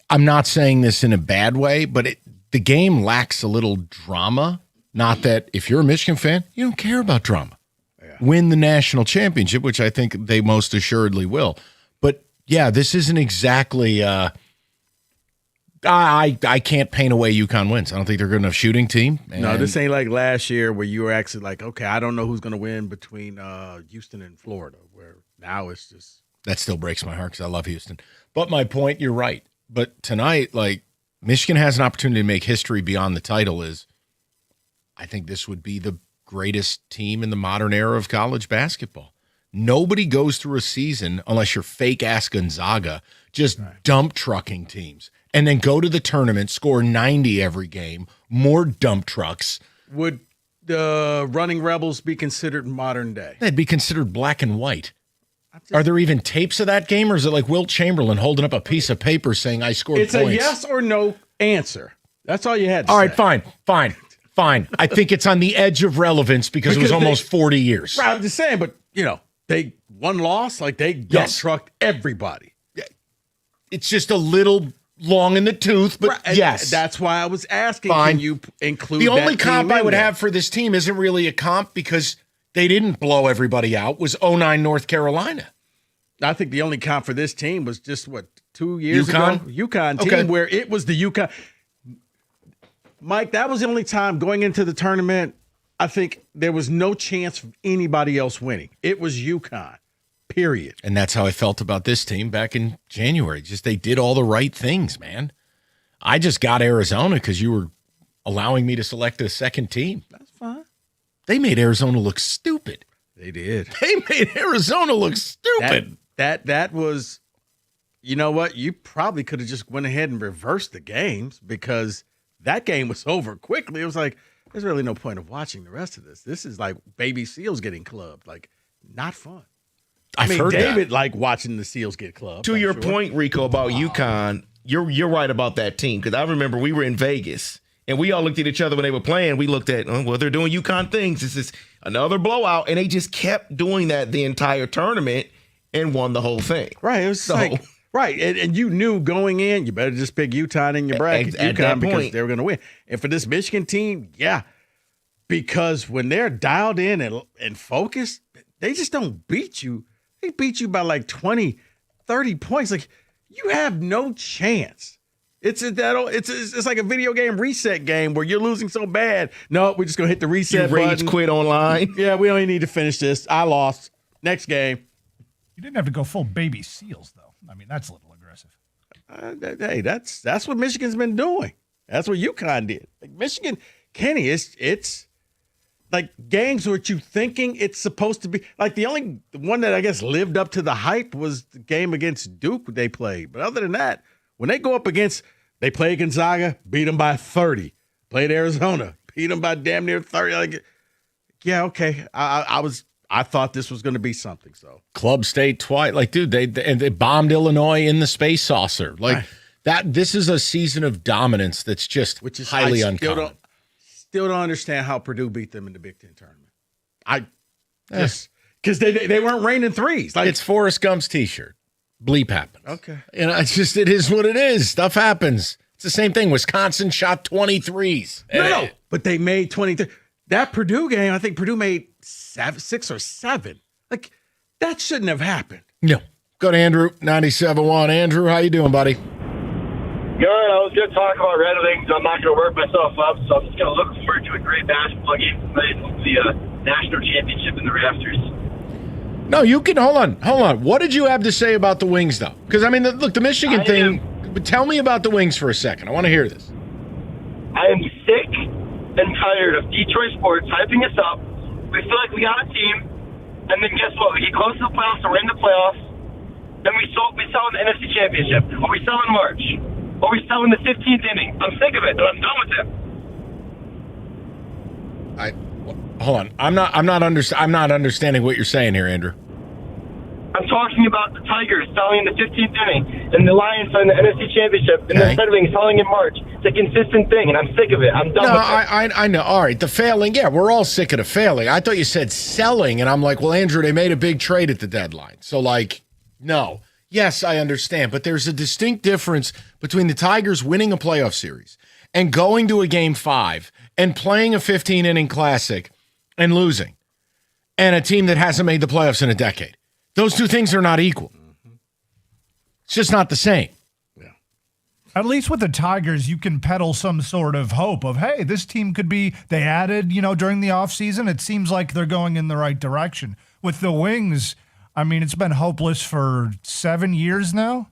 I'm not saying this in a bad way, but the game lacks a little drama. Not that if you're a Michigan fan, you don't care about drama. Yeah. Win the national championship, which I think they most assuredly will. But, yeah, this isn't exactly I can't paint away UConn wins. I don't think they're a good enough shooting team. No, this ain't like last year where you were actually like, okay, I don't know who's going to win between Houston and Florida, where now it's just. That still breaks my heart because I love Houston. But my point, you're right. But tonight, like, Michigan has an opportunity to make history beyond the title. I think this would be the greatest team in the modern era of college basketball. Nobody goes through a season, unless you're fake-ass Gonzaga, just dump trucking teams. And then go to the tournament, score 90 every game, more dump trucks. Would the Running Rebels be considered modern day? They'd be considered black and white. Are there even tapes of that game, or is it like Wilt Chamberlain holding up a piece of paper saying, I scored points? It's a yes or no answer. That's all you had to say. All right, fine. I think it's on the edge of relevance because it was almost 40 years. Right, I'm just saying, but, they one loss, like they dump trucked everybody. It's just a little long in the tooth, but yes. That's why I was asking, can you include the only comp I would there? have for this team isn't really a comp because they didn't blow everybody out, was 09 North Carolina. I think the only comp for this team was just, 2 years ago? UConn team, where it was the UConn. Mike, that was the only time going into the tournament, I think there was no chance of anybody else winning. It was UConn. Period. And that's how I felt about this team back in January. Just they did all the right things, man. I just got Arizona because you were allowing me to select a second team. That's fine. They made Arizona look stupid. They did. They made Arizona look stupid. That was, you know what? You probably could have just went ahead and reversed the games because that game was over quickly. It was like, there's really no point of watching the rest of this. This is like baby seals getting clubbed. Like, not fun. I mean, David liked watching the Seals get clubbed. To your point, Rico, about UConn, you're right about that team because I remember we were in Vegas and we all looked at each other when they were playing. We looked at, they're doing UConn things. This is another blowout, and they just kept doing that the entire tournament and won the whole thing. Right. It was right, and you knew going in, you better just pick UConn in your bracket, UConn, because they were going to win. And for this Michigan team, because when they're dialed in and focused, they just don't beat you. They beat you by like 20, 30 points. Like, you have no chance. It's like a video game reset game where you're losing so bad. No, we're just going to hit the reset button. Rage quit online. Yeah, we only need to finish this. I lost. Next game. You didn't have to go full baby seals, though. I mean, that's a little aggressive. Hey, that's what Michigan's been doing. That's what UConn did. Like, Michigan, Kenny, it's like games where you thinking it's supposed to be. Like, the only one that I guess lived up to the hype was the game against Duke they played. But other than that, when they go up against, they play Gonzaga, beat them by 30. Played Arizona, beat them by damn near 30. Like, yeah, okay. I thought this was going to be something. So Club State twice. Like, dude, they bombed Illinois in the space saucer. Like that. This is a season of dominance that's just highly uncommon. Still don't understand how Purdue beat them in the Big Ten tournament. Because they weren't raining threes. Like, it's Forrest Gump's T-shirt. Bleep happens. Okay. It is what it is. Stuff happens. It's the same thing. Wisconsin shot 23s. No, but they made 23. That Purdue game, I think Purdue made 6 or 7. Like, that shouldn't have happened. No. Go to Andrew, 97.1. Andrew, how you doing, buddy? Good. I was going to talk about Red Wings. I'm not going to work myself up, so I'm just going to look forward to a great basketball game tonight. The national championship in the rafters. No, you can hold on. What did you have to say about the Wings, though? Because I mean, look, the Michigan thing. Tell me about the Wings for a second. I want to hear this. I am sick and tired of Detroit sports hyping us up. We feel like we got a team, and then guess what? We get close to the playoffs, or we're in the playoffs, then we sell in the NFC Championship, or we sell in March, or we sell in the 15th inning. I'm sick of it, and I'm done with it. Hold on. I'm not understanding what you're saying here, Andrew. I'm talking about the Tigers selling in the 15th inning. and the Lions are in the NFC Championship, and then Red Wings selling in March. It's a consistent thing, and I'm sick of it. I'm done with it. I know. All right, the failing. Yeah, we're all sick of the failing. I thought you said selling, and I'm like, well, Andrew, they made a big trade at the deadline. So, like, no. Yes, I understand, but there's a distinct difference between the Tigers winning a playoff series and going to a Game 5 and playing a 15-inning classic and losing, and a team that hasn't made the playoffs in a decade. Those two things are not equal. It's just not the same. At least with the Tigers, you can peddle some sort of hope of, hey, this team could be, they added, during the offseason. It seems like they're going in the right direction. With the Wings, I mean, it's been hopeless for 7 years now.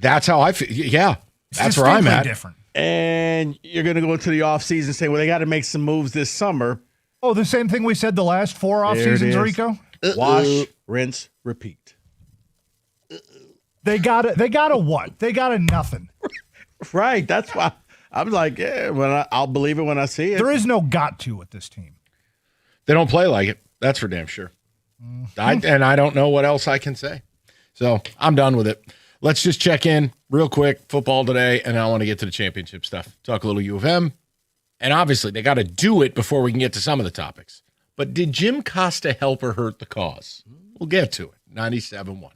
That's how I feel. Yeah, that's where I'm at. Different. And you're going to go into the offseason and say, well, they got to make some moves this summer. Oh, the same thing we said the last 4 off seasons, Rico? Wash, rinse, repeat. They got a what? They got a nothing. Right. That's why I'm like, yeah, I'll believe it when I see it. There is no got to with this team. They don't play like it. That's for damn sure. And I don't know what else I can say. So I'm done with it. Let's just check in real quick. Football today, and I want to get to the championship stuff. Talk a little U of M. And obviously, they got to do it before we can get to some of the topics. But did Jim Costa help or hurt the cause? We'll get to it. 97.1.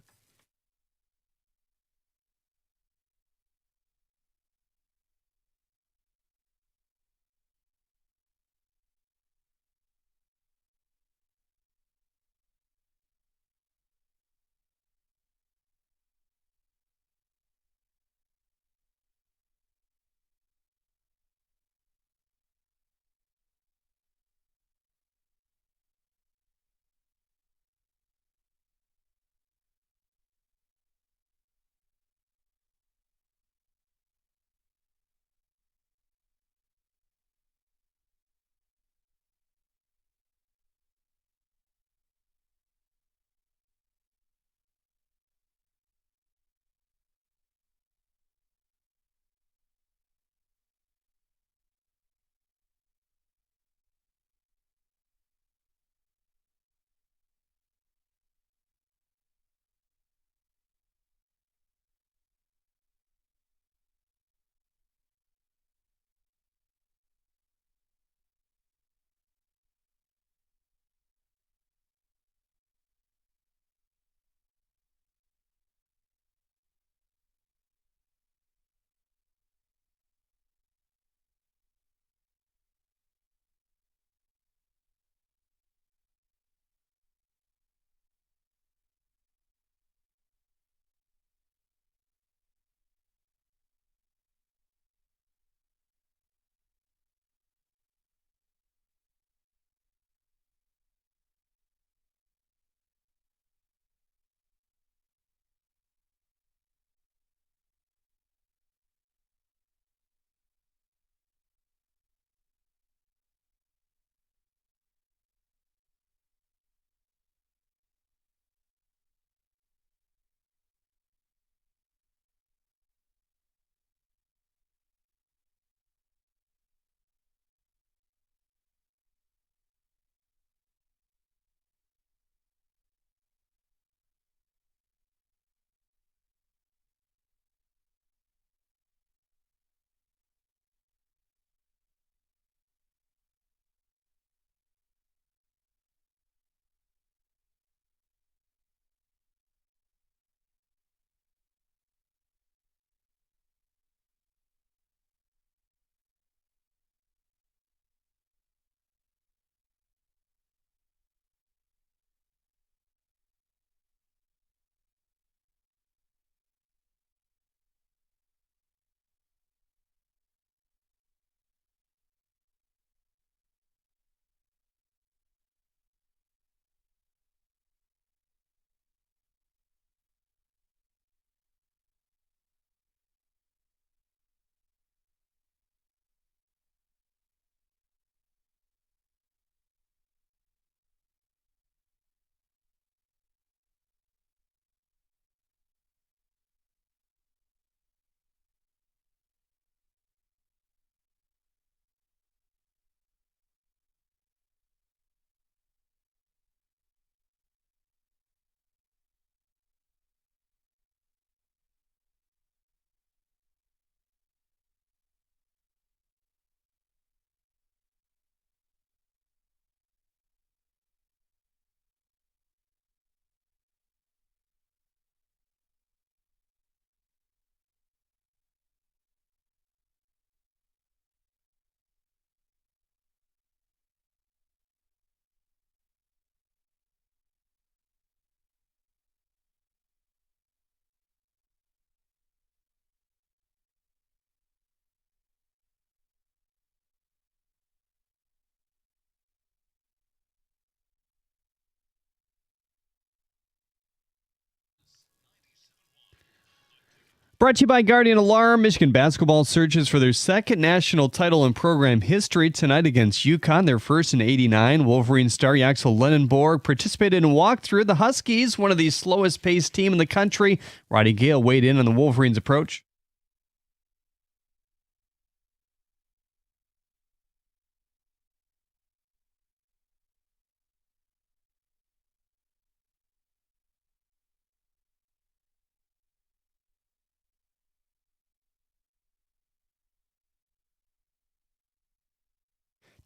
Brought to you by Guardian Alarm. Michigan basketball searches for their second national title in program history tonight against UConn, their first in 89. Wolverine star Axel Lenenborg participated in walkthrough. The Huskies, one of the slowest paced team in the country. Roddy Gale weighed in on the Wolverines' approach.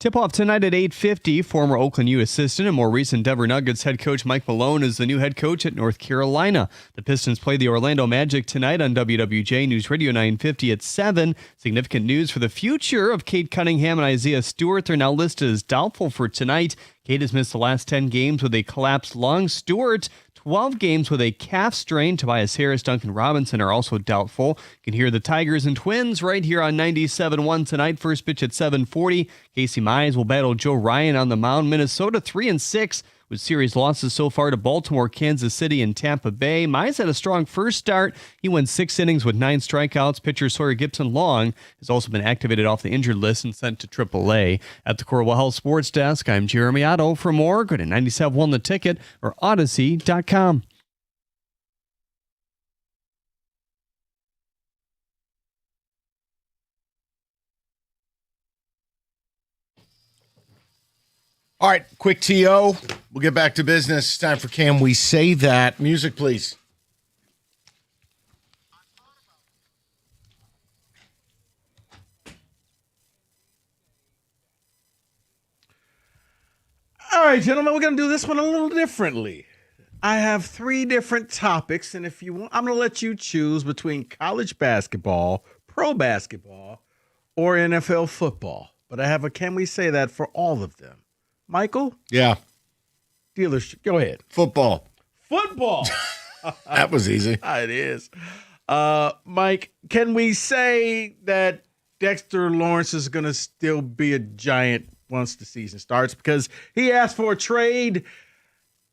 Tip-off tonight at 8:50. Former Oakland U assistant and more recent Denver Nuggets head coach Mike Malone is the new head coach at North Carolina. The Pistons play the Orlando Magic tonight on WWJ News Radio 950 at 7. Significant news for the future of Cade Cunningham and Isaiah Stewart. They're now listed as doubtful for tonight. Cade has missed the last 10 games with a collapsed lung. Stewart, 12 games with a calf strain. Tobias Harris, Duncan Robinson are also doubtful. You can hear the Tigers and Twins right here on 97.1 tonight. First pitch at 7:40. Casey Mize will battle Joe Ryan on the mound. Minnesota 3-6 with series losses so far to Baltimore, Kansas City, and Tampa Bay. Mize had a strong first start. He went 6 innings with 9 strikeouts. Pitcher Sawyer Gibson-Long has also been activated off the injured list and sent to AAA. At the Corwell Health Sports Desk, I'm Jeremy Otto. For more, go to 97.1 The Ticket or Odyssey.com. All right, quick TO. We'll get back to business. It's time for Can We Say That? Music, please. All right, gentlemen, we're going to do this one a little differently. I have 3 different topics, and if you want, I'm going to let you choose between college basketball, pro basketball, or NFL football. But I have a Can We Say That for all of them. Michael? Yeah. Dealership. Go ahead. Football. Football. That was easy. It is. Mike, can we say that Dexter Lawrence is going to still be a Giant once the season starts? Because he asked for a trade.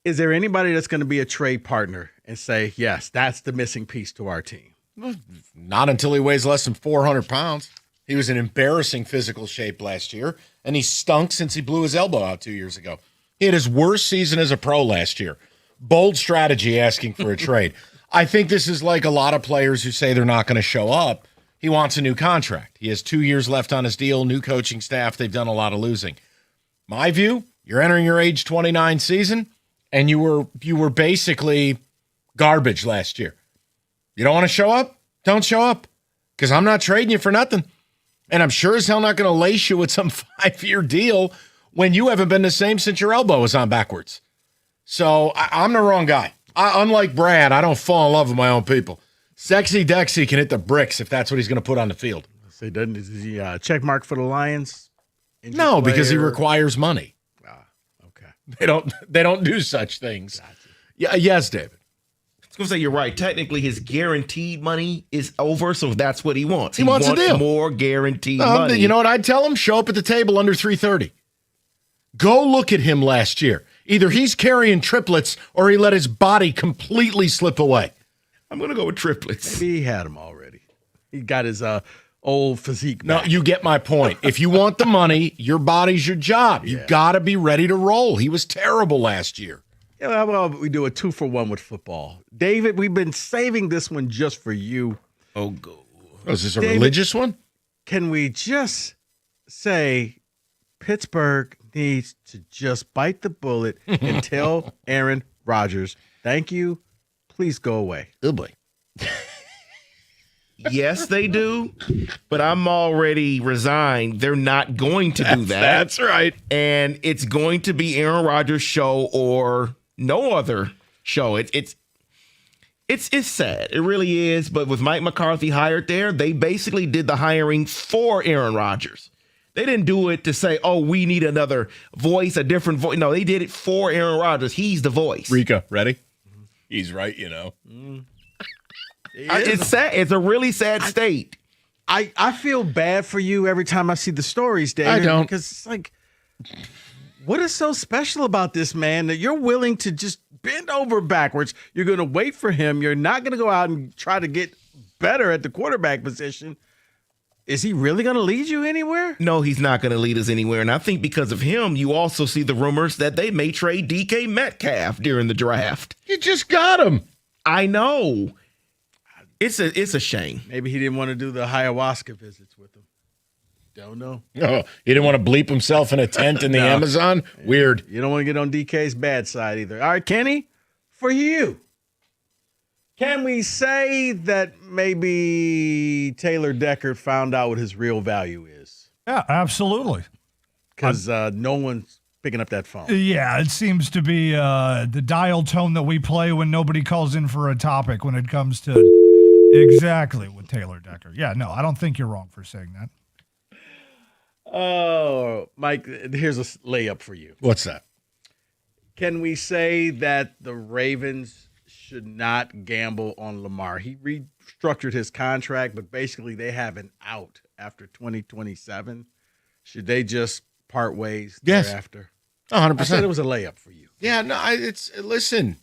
Is there anybody that's going to be a trade partner and say, yes, that's the missing piece to our team? Well, not until he weighs less than 400 pounds. He was in embarrassing physical shape last year, and he stunk since he blew his elbow out 2 years ago. He had his worst season as a pro last year. Bold strategy asking for a trade. I think this is like a lot of players who say they're not going to show up. He wants a new contract. He has 2 years left on his deal, new coaching staff. They've done a lot of losing. My view, you're entering your age 29 season, and you were basically garbage last year. You don't want to show up? Don't show up, because I'm not trading you for nothing. And I'm sure as hell not going to lace you with some 5-year deal when you haven't been the same since your elbow was on backwards. So I'm the wrong guy. Unlike Brad, I don't fall in love with my own people. Sexy Dexy can hit the bricks if that's what he's going to put on the field. So is he check mark for the Lions? No, because he requires money. Okay. They don't do such things. Gotcha. Yeah, yes, David. I was going to say you're right. Technically, his guaranteed money is over, so that's what he wants. He wants a deal. More guaranteed money. You know what I'd tell him? Show up at the table under 330. Go look at him last year. Either he's carrying triplets or he let his body completely slip away. I'm going to go with triplets. Maybe he had them already. He got his old physique back. No, you get my point. If you want the money, your body's your job. You got to be ready to roll. He was terrible last year. Yeah, how about we do a 2-for-1 with football? David, we've been saving this one just for you. Oh, go. Oh, is this a religious one? Can we just say Pittsburgh needs to just bite the bullet and tell Aaron Rodgers, thank you, please go away. Oh, boy. Yes, they do, but I'm already resigned. They're not going to do that. That's right. And it's going to be Aaron Rodgers' show or no other show. It's sad. It really is. But with Mike McCarthy hired there, they basically did the hiring for Aaron Rodgers. They didn't do it to say, oh, we need another voice, a different voice. No, they did it for Aaron Rodgers. He's the voice. Rika, ready? He's right, you know. It's sad. It's a really sad state. I feel bad for you every time I see the stories, David. I don't. Because it's like, what is so special about this man that you're willing to just bend over backwards? You're going to wait for him. You're not going to go out and try to get better at the quarterback position. Is he really going to lead you anywhere? No, he's not going to lead us anywhere. And I think because of him, you also see the rumors that they may trade DK Metcalf during the draft. You just got him. I know. It's a shame. Maybe he didn't want to do the ayahuasca visits with him. Don't know. Oh, he didn't want to bleep himself in a tent in the Amazon? Weird. You don't want to get on DK's bad side either. All right, Kenny, for you. Can we say that maybe Taylor Decker found out what his real value is? Yeah, absolutely. Because no one's picking up that phone. Yeah, it seems to be the dial tone that we play when nobody calls in for a topic when it comes to exactly with Taylor Decker. Yeah, no, I don't think you're wrong for saying that. Oh, Mike, here's a layup for you. What's that? Can we say that the Ravens should not gamble on Lamar? He restructured his contract, but basically they have an out after 2027. Should they just part ways thereafter? 100%. I said it was a layup for you. Yeah, no, listen.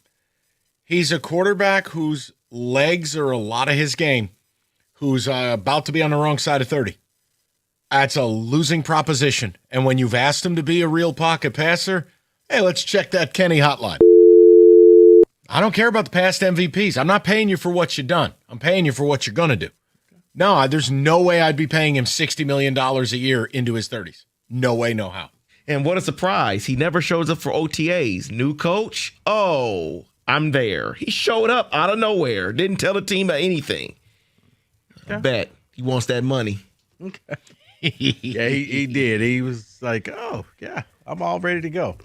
He's a quarterback whose legs are a lot of his game, who's about to be on the wrong side of 30. That's a losing proposition. And when you've asked him to be a real pocket passer, hey, let's check that Kenny hotline. I don't care about the past MVPs. I'm not paying you for what you've done. I'm paying you for what you're going to do. No, there's no way I'd be paying him $60 million a year into his 30s. No way, no how. And what a surprise. He never shows up for OTAs. New coach? Oh, I'm there. He showed up out of nowhere. Didn't tell the team anything. I bet he wants that money. Okay. Yeah, he did. He was like, oh, yeah, I'm all ready to go.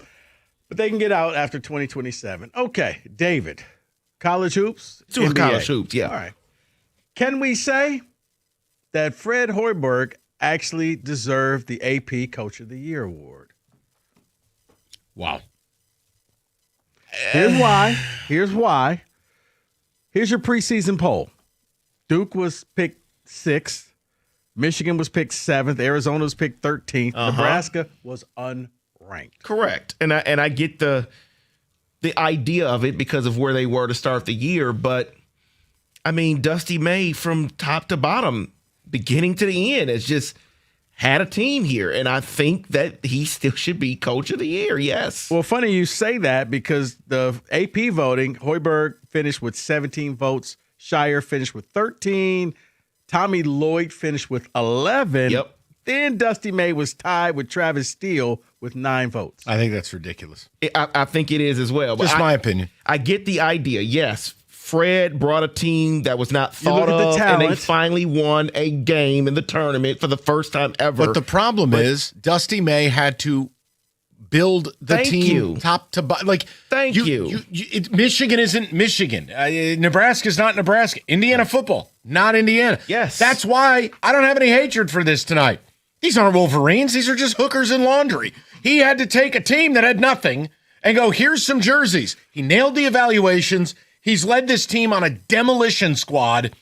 But they can get out after 2027. Okay, David, college hoops? NBA. College hoops, yeah. All right. Can we say that Fred Hoiberg actually deserved the AP Coach of the Year award? Wow. Here's why. Here's your preseason poll. Duke was picked 6th. Michigan was picked 7th. Arizona was picked 13th. Nebraska was unranked. Correct. And I get the idea of it because of where they were to start the year. But, I mean, Dusty May from top to bottom, beginning to the end, has just had a team here. And I think that he still should be Coach of the Year, yes. Well, funny you say that because the AP voting, Hoiberg finished with 17 votes. Shire finished with 13. Tommy Lloyd finished with 11. Yep. Then Dusty May was tied with Travis Steele with 9 votes. I think that's ridiculous. I think it is as well. Just my opinion. I get the idea. Yes, Fred brought a team that was not thought of, and they finally won a game in the tournament for the first time ever. But the problem is Dusty May had to build the team top to bottom. Like, thank you. Michigan isn't Michigan. Nebraska's not Nebraska. Indiana football, not Indiana. Yes. That's why I don't have any hatred for this tonight. These aren't Wolverines. These are just hookers in laundry. He had to take a team that had nothing and go, here's some jerseys. He nailed the evaluations. He's led this team on a demolition squad.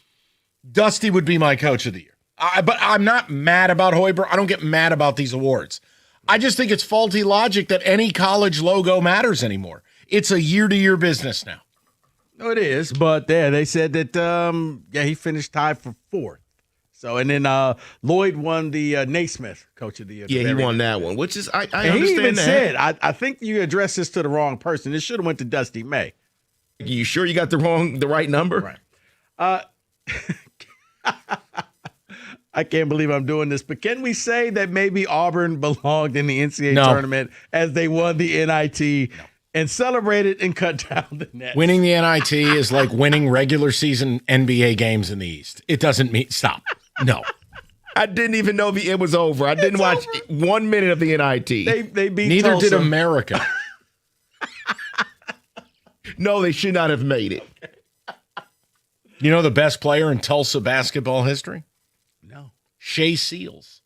Dusty would be my Coach of the Year. But I'm not mad about Hoiberg. I don't get mad about these awards. I just think it's faulty logic that any college logo matters anymore. It's a year-to-year business now. No, it is. But they said that, he finished tied for 4th. So, and then Lloyd won the Naismith Coach of the Year. Yeah, he won that one, which is, I understand he even that. said, I think you addressed this to the wrong person. It should have went to Dusty May. You sure you got the right number? Right. I can't believe I'm doing this, but can we say that maybe Auburn belonged in the NCAA tournament as they won the NIT and celebrated and cut down the net? Winning the NIT is like winning regular season NBA games in the East. It doesn't mean stop. No. I didn't even know it was over. I didn't watch 1 minute of the NIT. They beat Neither Tulsa. did America. No, they should not have made it. You know the best player in Tulsa basketball history? No. Shea Seals.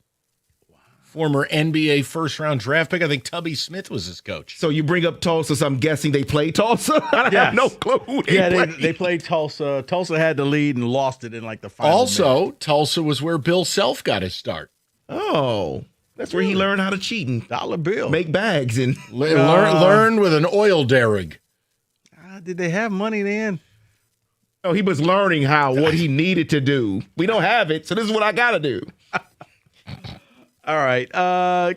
Wow. Former NBA first-round draft pick. I think Tubby Smith was his coach. So you bring up Tulsa, so I'm guessing they played Tulsa? I have no clue who they played. They played Tulsa. Tulsa had the lead and lost it in like the final Also, minute. Tulsa was where Bill Self got his start. Oh, that's where he learned how to cheat and dollar bill. Make bags and learn with an oil derrick. Did they have money then? No, he was learning what he needed to do. We don't have it, so this is what I got to do. All right.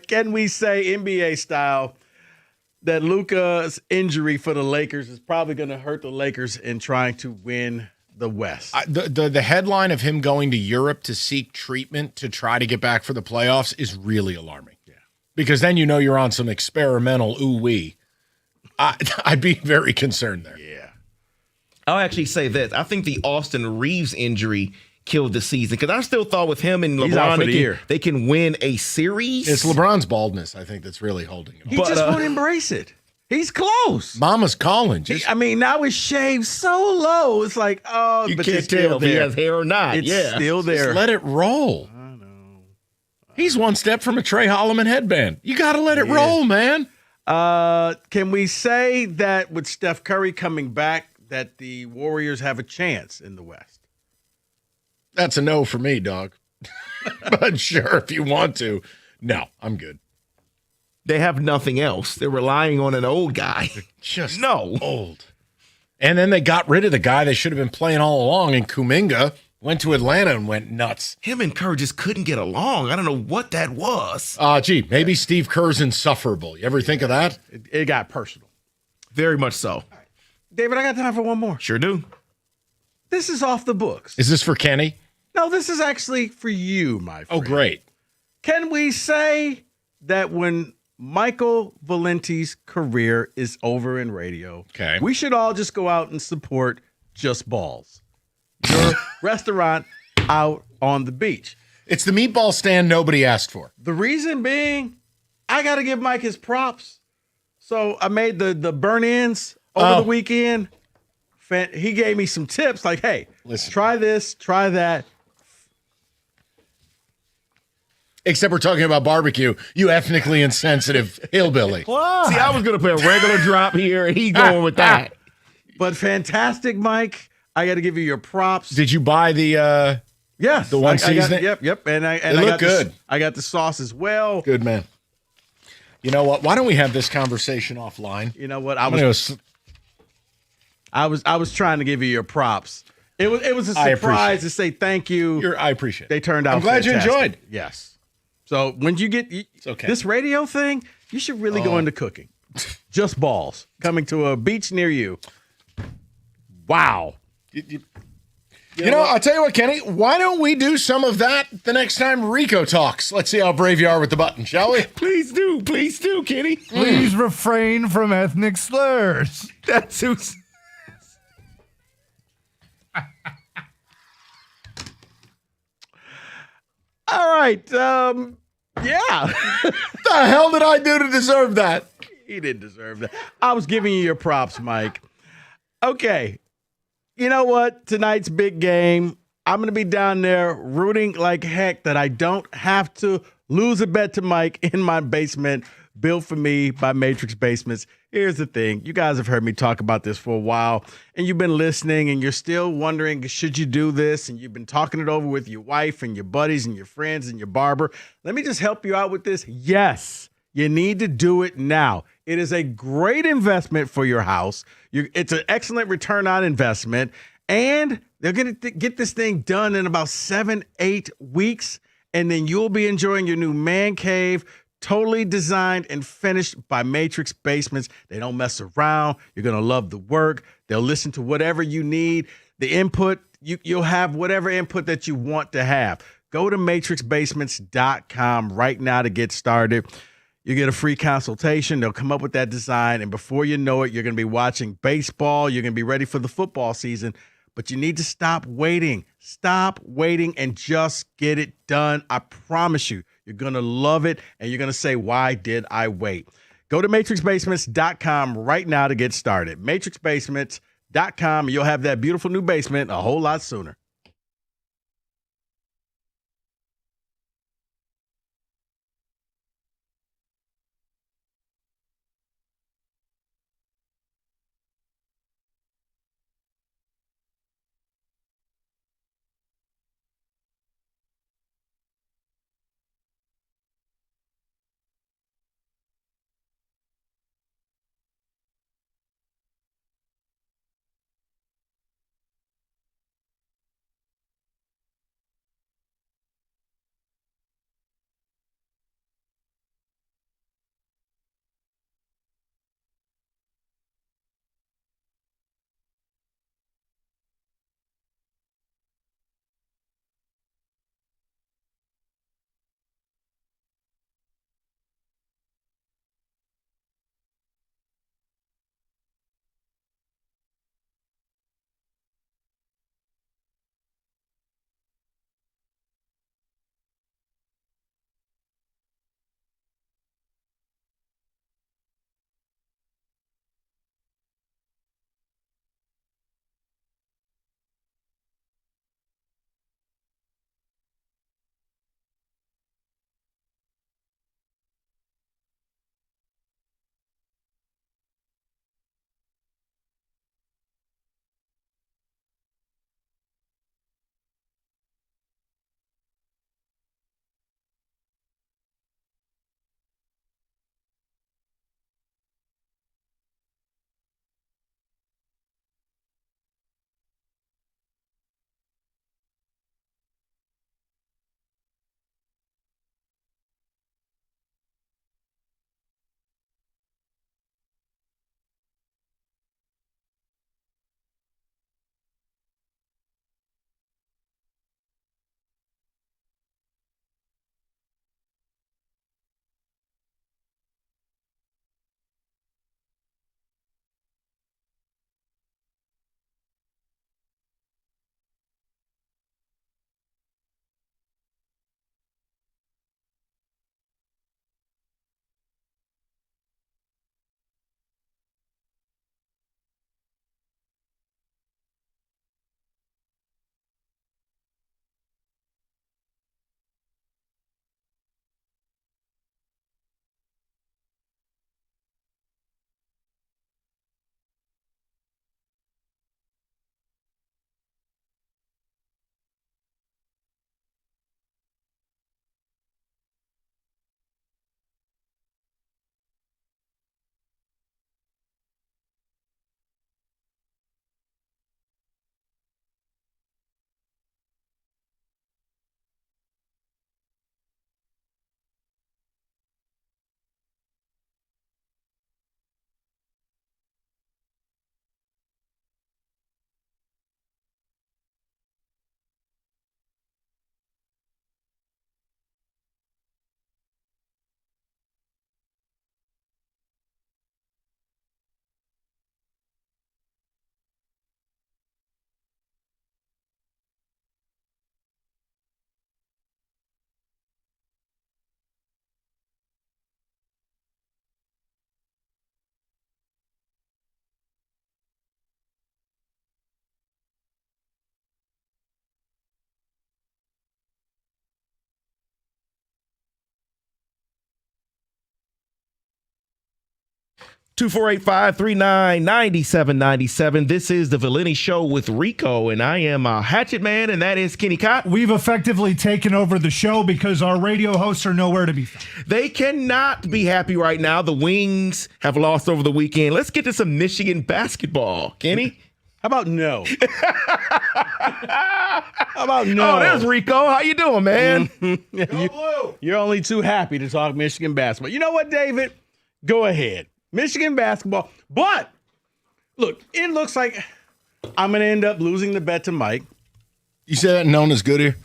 Can we say NBA style that Luka's injury for the Lakers is probably going to hurt the Lakers in trying to win the West? The headline of him going to Europe to seek treatment to try to get back for the playoffs is really alarming. Yeah, because then you're on some experimental ooh-wee. I'd be very concerned there. Yeah. I'll actually say this. I think the Austin Reeves injury killed the season because I still thought with him and LeBron they can win a series. It's LeBron's baldness, I think, that's really holding him. He just won't embrace it. He's close. Mama's calling. Now it's shaved so low. It's like, you but can't tell if he has hair or not. It's still there. Just let it roll. I know. He's one step from a Trey Holloman headband. You got to let it roll, man. Can we say that with Steph Curry coming back, that the Warriors have a chance in the West? That's a no for me, dog. But sure, if you want to. No, I'm good. They have nothing else. They're relying on an old guy. Just old. And then they got rid of the guy they should have been playing all along, and Kuminga went to Atlanta and went nuts. Him and Kerr just couldn't get along. I don't know what that was. Maybe Steve Kerr's insufferable. You ever think of that? It got personal. Very much so. David, I got time for one more. Sure do. This is off the books. Is this for Kenny? No, this is actually for you, my friend. Oh, great. Can we say that when Michael Valenti's career is over in radio, we should all just go out and support Just Balls, your restaurant out on the beach? It's the meatball stand nobody asked for. The reason being, I got to give Mike his props. So I made the burn-ins over the weekend. He gave me some tips like, hey, listen, try this, try that. Except we're talking about barbecue, you ethnically insensitive hillbilly. What? See, I was going to play a regular drop here, and he's going with that. But fantastic, Mike. I got to give you your props. Did you buy the yes, the one seasoning? Yep. And it looked good. I got the sauce as well. Good, man. You know what? Why don't we have this conversation offline? You know what? I was trying to give you your props. It was a surprise to say thank you. I appreciate it. They turned out. I'm glad fantastic. you enjoyed. Yes. So when you get this radio thing, you should really go into cooking. Just Balls coming to a beach near you. Wow. You know, I'll tell you what, Kenny. Why don't we do some of that the next time Rico talks? Let's see how brave you are with the button, shall we? Please do, Kenny. Please refrain from ethnic slurs. That's who's. All right. Yeah. The hell did I do to deserve that? He didn't deserve that. I was giving you your props, Mike. Okay. You know what? Tonight's big game. I'm going to be down there rooting like heck that I don't have to lose a bet to Mike in my basement, built for me by Matrix Basements. Here's the thing. You guys have heard me talk about this for a while, and you've been listening, and you're still wondering, should you do this? And you've been talking it over with your wife and your buddies and your friends and your barber. Let me just help you out with this. Yes, you need to do it now. It is a great investment for your house. It's an excellent return on investment, and they're going to get this thing done in about 7-8 weeks, and then you'll be enjoying your new man cave, totally designed and finished by Matrix Basements. They don't mess around. You're going to love the work. They'll listen to whatever you need. The input, you'll have whatever input that you want to have. Go to matrixbasements.com right now to get started. You get a free consultation. They'll come up with that design, and before you know it, you're going to be watching baseball. You're going to be ready for the football season, but you need to stop waiting. Stop waiting and just get it done. I promise you. You're going to love it, and you're going to say, why did I wait? Go to matrixbasements.com right now to get started. matrixbasements.com, and you'll have that beautiful new basement a whole lot sooner. 248-539-9797. This is the Valini Show with Rico, and I am Hatchet Man, and that is Kenny Cott. We've effectively taken over the show because our radio hosts are nowhere to be found. They cannot be happy right now. The Wings have lost over the weekend. Let's get to some Michigan basketball. Kenny? How about no? How about no? Oh, there's Rico. How you doing, man? You're only too happy to talk Michigan basketball. You know what, David? Go ahead. Michigan basketball. But, look, it looks like I'm going to end up losing the bet to Mike. You said that known as good here?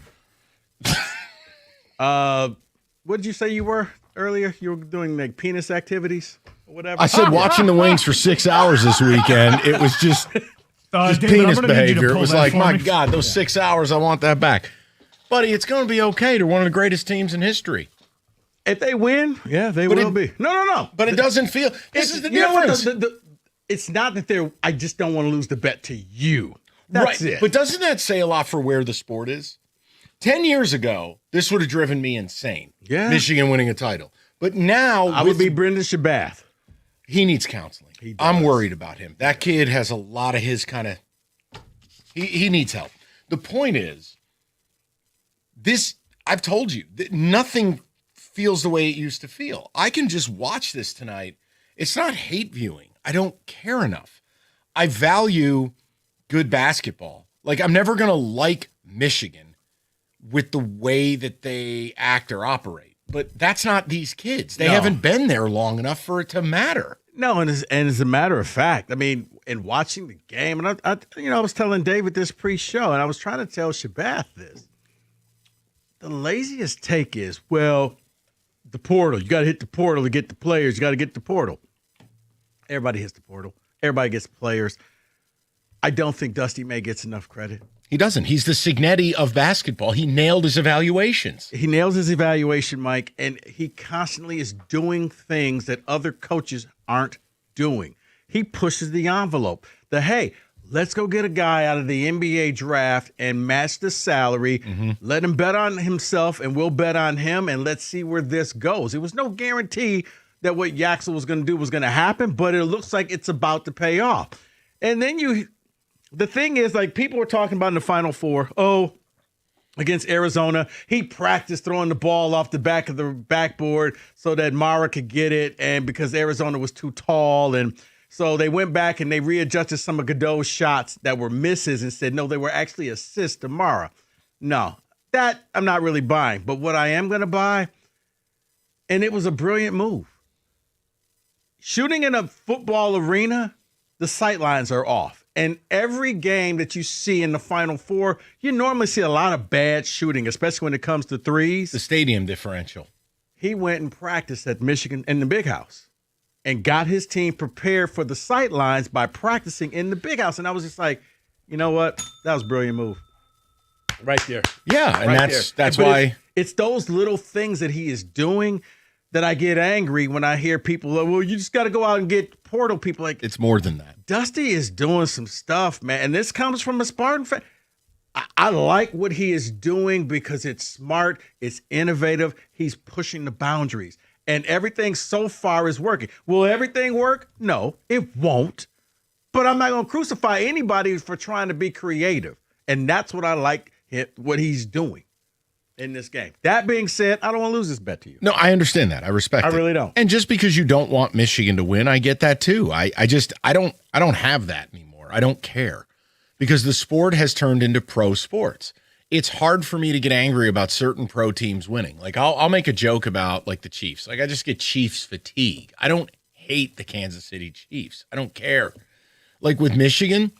What did you say you were earlier? You were doing like penis activities or whatever? I said watching the Wings for 6 hours this weekend. It was just David, penis behavior. It was that like, for my me. God, those 6 hours, I want that back. Buddy, it's going to be okay. They're one of the greatest teams in history. If they win, yeah, they will be. No. But it doesn't feel. This is the difference. It's not that they're. I just don't want to lose the bet to you. That's right. it. But doesn't that say a lot for where the sport is? 10 years ago, this would have driven me insane. Yeah. Michigan winning a title. But now I would be Brendan Shabath. He needs counseling. I'm worried about him. That kid has a lot of his kind of. He needs help. The point is, this. I've told you that nothing feels the way it used to feel. I can just watch this tonight. It's not hate viewing. I don't care enough. I value good basketball. Like, I'm never going to like Michigan with the way that they act or operate. But that's not these kids. They haven't been there long enough for it to matter. No, and as a matter of fact, I mean, in watching the game, and I was telling David this pre-show, and I was trying to tell Shabath this. The laziest take is, well, the portal. You got to hit the portal to get the players. You got to get the portal. Everybody hits the portal. Everybody gets players. I don't think Dusty May gets enough credit. He doesn't. He's the Signetti of basketball. He nailed his evaluations. He nails his evaluation, Mike, and he constantly is doing things that other coaches aren't doing. He pushes the envelope. Hey, let's go get a guy out of the NBA draft and match the salary. Let him bet on himself, and we'll bet on him, and let's see where this goes. It was no guarantee that what Yaxel was going to do was going to happen, but it looks like it's about to pay off. And then the thing is, like, people were talking about in the Final Four, against Arizona, he practiced throwing the ball off the back of the backboard so that Mara could get it, and because Arizona was too tall, and so they went back and they readjusted some of Godot's shots that were misses and said, no, they were actually assists to Mara. No, that I'm not really buying. But what I am going to buy, and it was a brilliant move. Shooting in a football arena, the sight lines are off. And every game that you see in the Final Four, you normally see a lot of bad shooting, especially when it comes to threes. The stadium differential. He went and practiced at Michigan in the Big House and got his team prepared for the sight lines by practicing in the Big House. And I was just like, you know what? That was a brilliant move. Right there. Yeah, and right that's why. It's those little things that he is doing that I get angry when I hear people, well, you just got to go out and get portal people. Like, it's more than that. Dusty is doing some stuff, man. And this comes from a Spartan fan. I like what he is doing because it's smart, it's innovative. He's pushing the boundaries. And everything so far is working. Will everything work? No, it won't. But I'm not going to crucify anybody for trying to be creative. And that's what I like, what he's doing in this game. That being said, I don't want to lose this bet to you. No, I understand that. I respect it. I really don't. And just because you don't want Michigan to win, I get that too. I don't have that anymore. I don't care. Because the sport has turned into pro sports. It's hard for me to get angry about certain pro teams winning. Like, I'll make a joke about, like, the Chiefs. Like, I just get Chiefs fatigue. I don't hate the Kansas City Chiefs. I don't care. Like, with Michigan,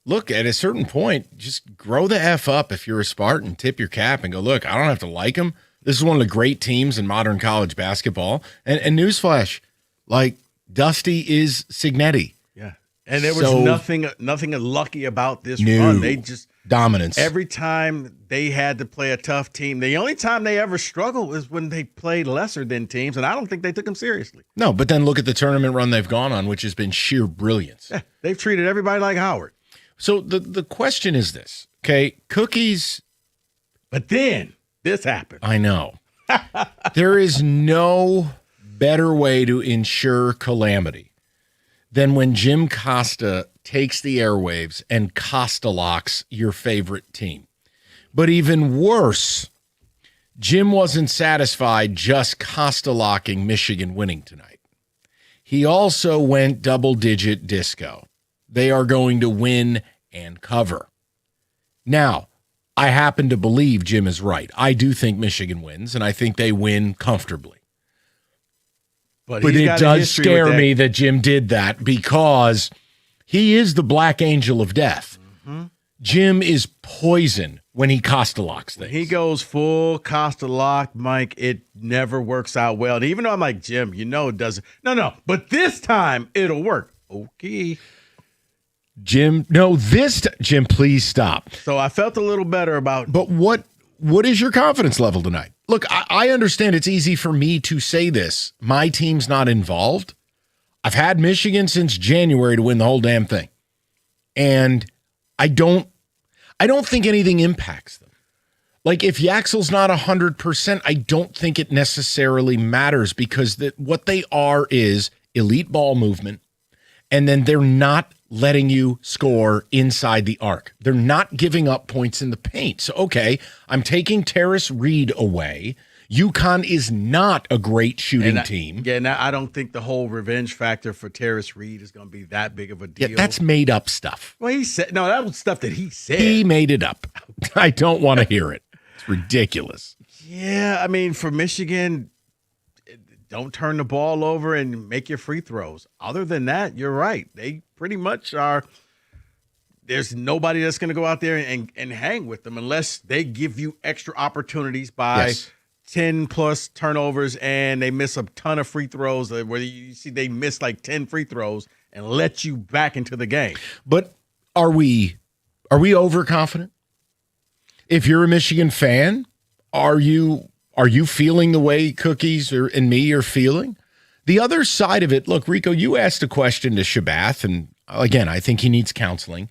look, at a certain point, just grow the F up if you're a Spartan. Tip your cap and go, look, I don't have to like them. This is one of the great teams in modern college basketball. And newsflash, like, Dusty is Signetti. Yeah. And there was nothing lucky about this run. They just dominance. Every time they had to play a tough team, the only time they ever struggled was when they played lesser than teams, and I don't think they took them seriously. No, but then look at the tournament run they've gone on, which has been sheer brilliance. Yeah, they've treated everybody like Howard. So the question is this, okay? Cookies. But then this happened. I know. There is no better way to ensure calamity than when Jim Costa takes the airwaves and Costa locks your favorite team. But even worse, Jim wasn't satisfied just Costa locking Michigan winning tonight. He also went double-digit disco. They are going to win and cover. Now, I happen to believe Jim is right. I do think Michigan wins, and I think they win comfortably. But it does scare me that Jim did that because he is the black angel of death. Mm-hmm. Jim is poison when he Costa locks things. He goes full Costa lock, Mike. It never works out well. And even though I'm like, Jim, you know it doesn't. No. But this time it'll work. Okay. Jim, Jim, please stop. So I felt a little better about. But what is your confidence level tonight? Look, I understand it's easy for me to say this. My team's not involved. I've had Michigan since January to win the whole damn thing. And I don't think anything impacts them. Like if Yaxel's not 100%, I don't think it necessarily matters because what they are is elite ball movement, and then they're not letting you score inside the arc. They're not giving up points in the paint. So, okay, I'm taking Terrace Reed away. UConn is not a great shooting team. Yeah, now I don't think the whole revenge factor for Terrace Reed is going to be that big of a deal. Yeah, that's made up stuff. Well, he said, no, that was stuff that he said. He made it up. I don't want to hear it. It's ridiculous. Yeah, I mean, for Michigan, don't turn the ball over and make your free throws. Other than that, you're right. They pretty much are. There's nobody that's going to go out there and hang with them unless they give you extra opportunities by 10-plus turnovers and they miss a ton of free throws where you see they miss like 10 free throws and let you back into the game. But are we overconfident? If you're a Michigan fan, are you feeling the way Cookies and me are feeling? The other side of it, look, Rico, you asked a question to Shabath, and again, I think he needs counseling.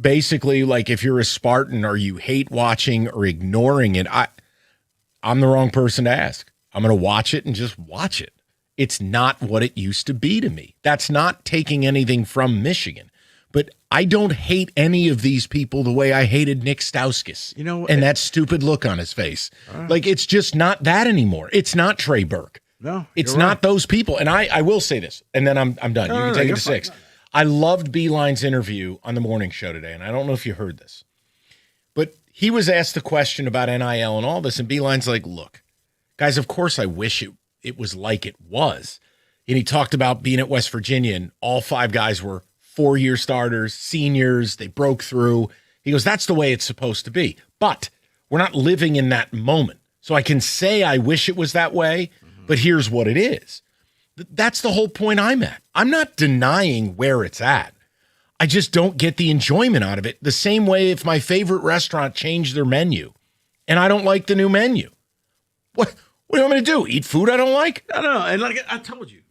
Basically, like if you're a Spartan, are you hate watching or ignoring it? I'm the wrong person to ask. I'm going to watch it and just watch it. It's not what it used to be to me. That's not taking anything from Michigan. But I don't hate any of these people the way I hated Nick Stauskas. And that stupid look on his face. Like, it's just not that anymore. It's not Trey Burke. No, it's not those people. And I will say this, and then I'm done. You can take it to 6. I loved Beline's interview on the morning show today, and I don't know if you heard this. But he was asked the question about NIL and all this, and Beline's like, look, guys, of course I wish it was like it was. And he talked about being at West Virginia, and all 5 guys were 4-year starters, seniors, they broke through. He goes, that's the way it's supposed to be. But we're not living in that moment. So I can say I wish it was that way, but here's what it is. That's the whole point I'm at. I'm not denying where it's at. I just don't get the enjoyment out of it. The same way if my favorite restaurant changed their menu and I don't like the new menu. What do you want me to do? Eat food I don't like? No. And like I told you,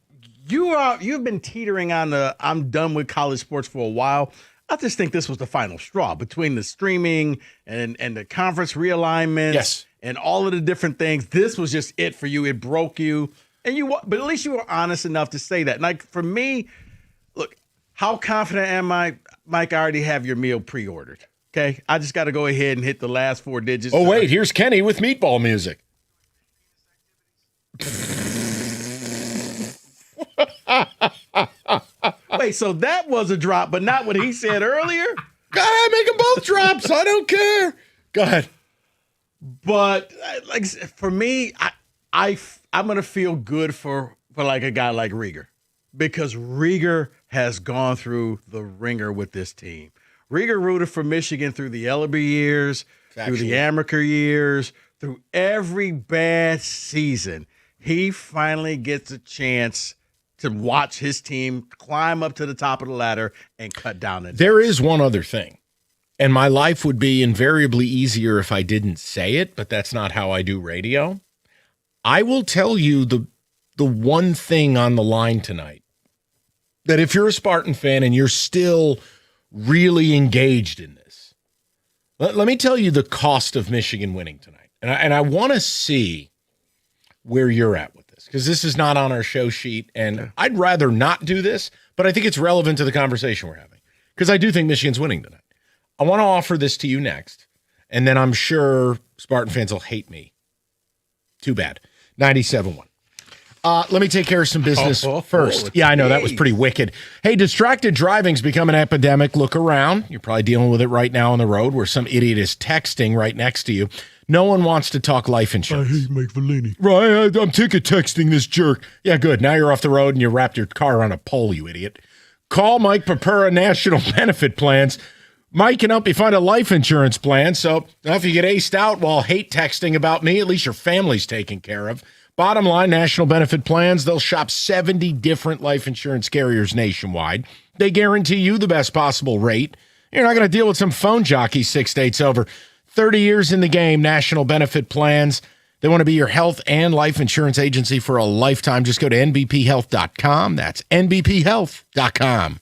you've been teetering on the I'm done with college sports for a while. I just think this was the final straw between the streaming and the conference realignments and all of the different things. This was just it for you. It broke you. But at least you were honest enough to say that. And like for me, look, how confident am I, Mike? I already have your meal pre-ordered. Okay. I just got to go ahead and hit the last 4 digits. Oh, wait, here's Kenny with meatball music. Wait, so that was a drop, but not what he said earlier? Go ahead, make them both drops. I don't care. Go ahead. But like for me, I'm going to feel good for like a guy like Rieger because Rieger has gone through the ringer with this team. Rieger rooted for Michigan through the Ellerby years, through the Amaker years, through every bad season. He finally gets a chance to watch his team climb up to the top of the ladder and cut down the There is one other thing, and my life would be invariably easier if I didn't say it, but that's not how I do radio. I will tell you the one thing on the line tonight, that if you're a Spartan fan and you're still really engaged in this, let me tell you the cost of Michigan winning tonight. And I want to see where you're at with this. because this is not on our show sheet, and I'd rather not do this, but I think it's relevant to the conversation we're having because I do think Michigan's winning tonight. I want to offer this to you next, and then I'm sure Spartan fans will hate me. Too bad. 97.1. Let me take care of some business first. Yeah, I know that was pretty wicked. Hey, distracted driving's become an epidemic. Look around. You're probably dealing with it right now on the road where some idiot is texting right next to you. No one wants to talk life insurance. I hate Mike Valini. Right, I'm ticket texting this jerk. Yeah, good. Now you're off the road and you wrapped your car around a pole, you idiot. Call Mike Papura National Benefit Plans. Mike can help you find a life insurance plan. So if you get aced out while hate texting about me, at least your family's taken care of. Bottom line, National Benefit Plans, they'll shop 70 different life insurance carriers nationwide. They guarantee you the best possible rate. You're not going to deal with some phone jockey 6 states over. 30 years in the game, National Benefit Plans. They want to be your health and life insurance agency for a lifetime. Just go to nbphealth.com. That's nbphealth.com.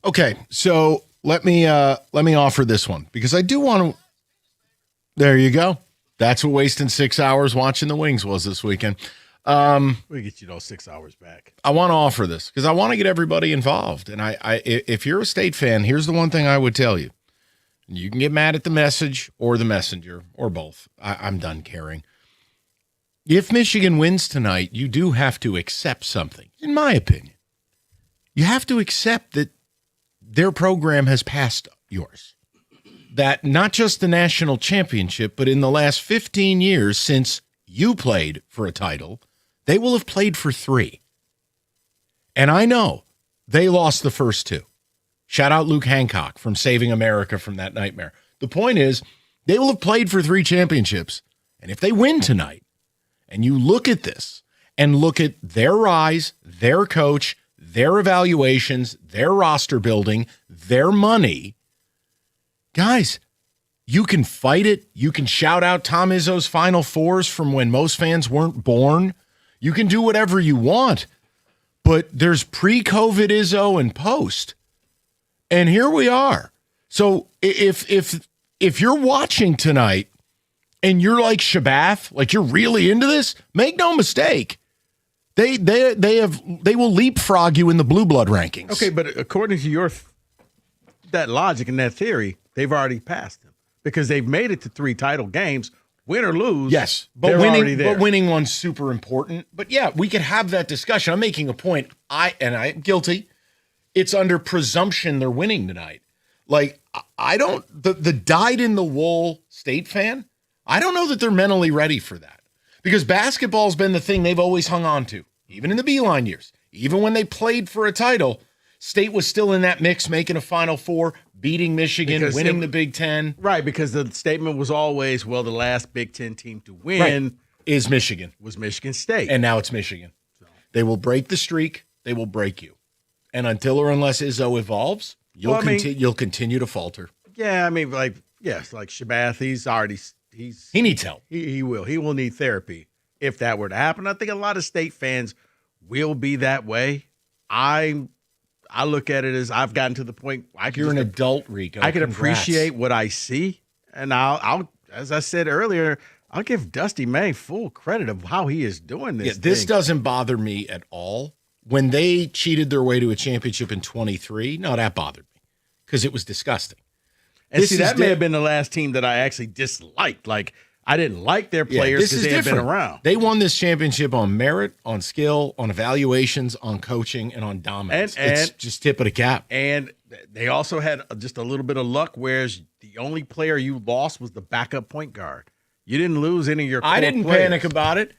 Okay, so let me offer this one because I do want to. There you go. That's what wasting 6 hours watching the Wings was this weekend. We get you those 6 hours back. I want to offer this because I want to get everybody involved. And if you're a State fan, here's the one thing I would tell you. You can get mad at the message or the messenger or both. I'm done caring. If Michigan wins tonight, you do have to accept something, in my opinion. You have to accept that their program has passed yours. that not just the national championship, but in the last 15 years since you played for a title, they will have played for 3. And I know they lost the first 2. Shout out Luke Hancock from saving America from that nightmare. The point is, they will have played for 3 championships. And if they win tonight, and you look at this and look at their rise, their coach, their evaluations, their roster building, their money, guys, you can fight it. You can shout out Tom Izzo's Final Fours from when most fans weren't born. You can do whatever you want. But there's pre-COVID Izzo and post. And here we are. So if you're watching tonight and you're like Shabath, like you're really into this, make no mistake. They will leapfrog you in the blue blood rankings. Okay, but according to that logic and that theory, they've already passed them because they've made it to 3 title games, win or lose. Yes, but winning one's super important. But yeah, we could have that discussion. I'm making a point. I'm guilty. It's under presumption they're winning tonight. Like the dyed-in-the-wool State fan, I don't know that they're mentally ready for that. Because basketball's been the thing they've always hung on to, even in the Beline years. Even when they played for a title, State was still in that mix, making a Final Four, beating Michigan, winning the Big Ten. Right, because the statement was always, well, the last Big Ten team to win is Michigan. Was Michigan State. And now it's Michigan. So. They will break the streak. They will break you. And until or unless Izzo evolves, you'll continue to falter. Yeah, I mean, like Shabath, he needs help. He will need therapy if that were to happen. I think a lot of State fans will be that way. I look at it as I've gotten to the point you're an adult, Rico. I can appreciate what I see, and I'll as I said earlier, I'll give Dusty May full credit of how he is doing this. Yeah, this doesn't bother me at all. When they cheated their way to a championship in 23, no, that bothered me because it was disgusting. And that may have been the last team that I actually disliked. Like, I didn't like their players because they had been around. They won this championship on merit, on skill, on evaluations, on coaching, and on dominance. It's just tip of the cap. And they also had just a little bit of luck, whereas the only player you lost was the backup point guard. You didn't lose any of your core I didn't players. panic about it.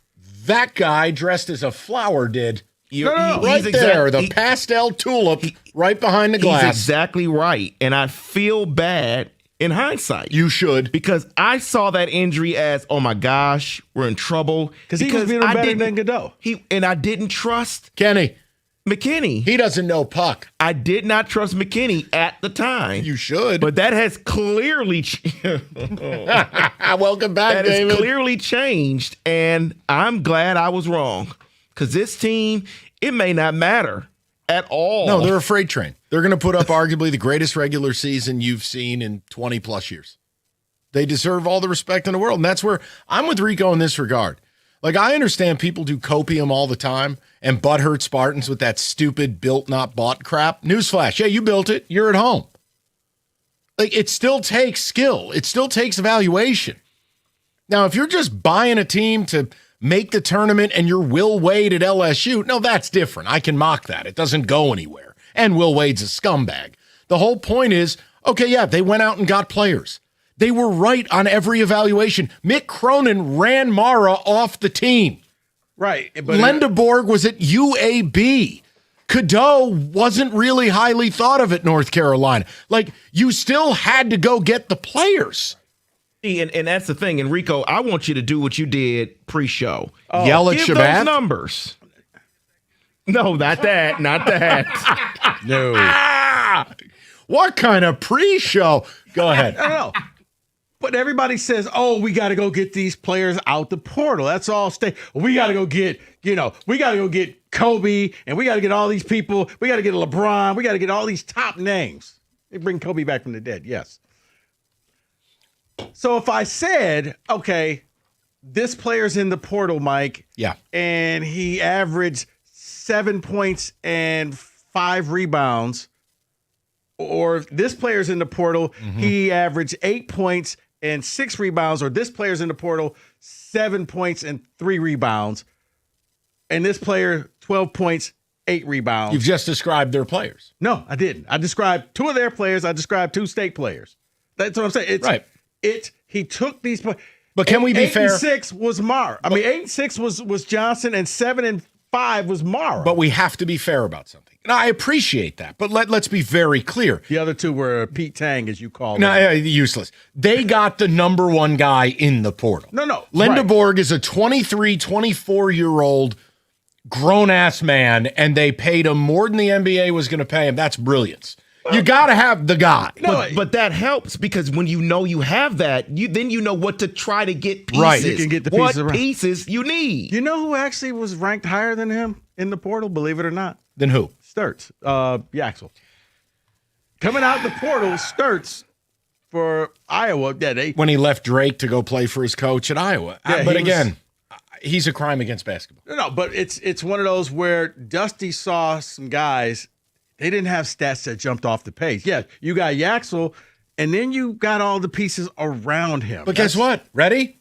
That guy dressed as a flower did. The pastel tulip right behind the glass. He's exactly right. And I feel bad in hindsight. You should. Because I saw that injury as, oh my gosh, we're in trouble. Because he was better than Godot. And I didn't trust Kenny McKinney. He doesn't know puck. I did not trust McKinney at the time. You should. But that has clearly Welcome back, David. That has clearly changed, and I'm glad I was wrong. Because this team, it may not matter at all. No, they're a freight train. They're going to put up arguably the greatest regular season you've seen in 20 plus years. They deserve all the respect in the world. And that's where I'm with Rico in this regard. Like, I understand people do copium all the time and butthurt Spartans with that stupid built not bought crap. Newsflash. Yeah, you built it. You're at home. Like, it still takes skill. It still takes evaluation. Now, if you're just buying a team to make the tournament and you're Will Wade at LSU, no, that's different. I can mock that. It doesn't go anywhere. And Will Wade's a scumbag. The whole point is, okay, yeah, they went out and got players. They were right on every evaluation. Mick Cronin ran Mara off the team. Right. But Lendeborg was at UAB. Cadeau wasn't really highly thought of at North Carolina. Like, you still had to go get the players. And that's the thing. And Rico, I want you to do what you did pre-show. Yell at Give Shabbat? those numbers. No, not that. Not that. No. What kind of pre-show? Go ahead. I don't know. But everybody says, oh, we got to go get these players out the portal. That's all we got to go get, we got to go get Kobe, and we got to get all these people. We got to get LeBron. We got to get all these top names. They bring Kobe back from the dead, yes. So if I said, okay, this player's in the portal, Mike. Yeah. And he averaged 7 points and 5 rebounds. Or this player's in the portal, he averaged 8 points and 6 rebounds. Or this player's in the portal, 7 points and 3 rebounds. And this player, 12 points, 8 rebounds. You've just described their players. No, I didn't. I described 2 of their players. I described 2 state players. That's what I'm saying. He took these. But can we be fair? 8-6 was Mara. 8-6 was Johnson, and 7-5 was Mara. But we have to be fair about something. And I appreciate that. But let's be very clear. The other two were Pete Tang, as you call him. No, useless. They got the number one guy in the portal. No. Lindeborg is a 23, 24-year-old grown-ass man, and they paid him more than the NBA was going to pay him. That's brilliance. You got to have the guy. But that helps because when you know you have that, then you know what to try to get pieces. Right. You can get the pieces. What pieces you need. You know who actually was ranked higher than him in the portal, believe it or not? Then who? Sturts. Yaxel. Coming out the portal, Sturts for Iowa. Yeah, when he left Drake to go play for his coach at Iowa. Yeah, but again, he's a crime against basketball. No, but it's one of those where Dusty saw some guys. They didn't have stats that jumped off the page. Yeah, you got Yaxel, and then you got all the pieces around him. But guess what? Ready?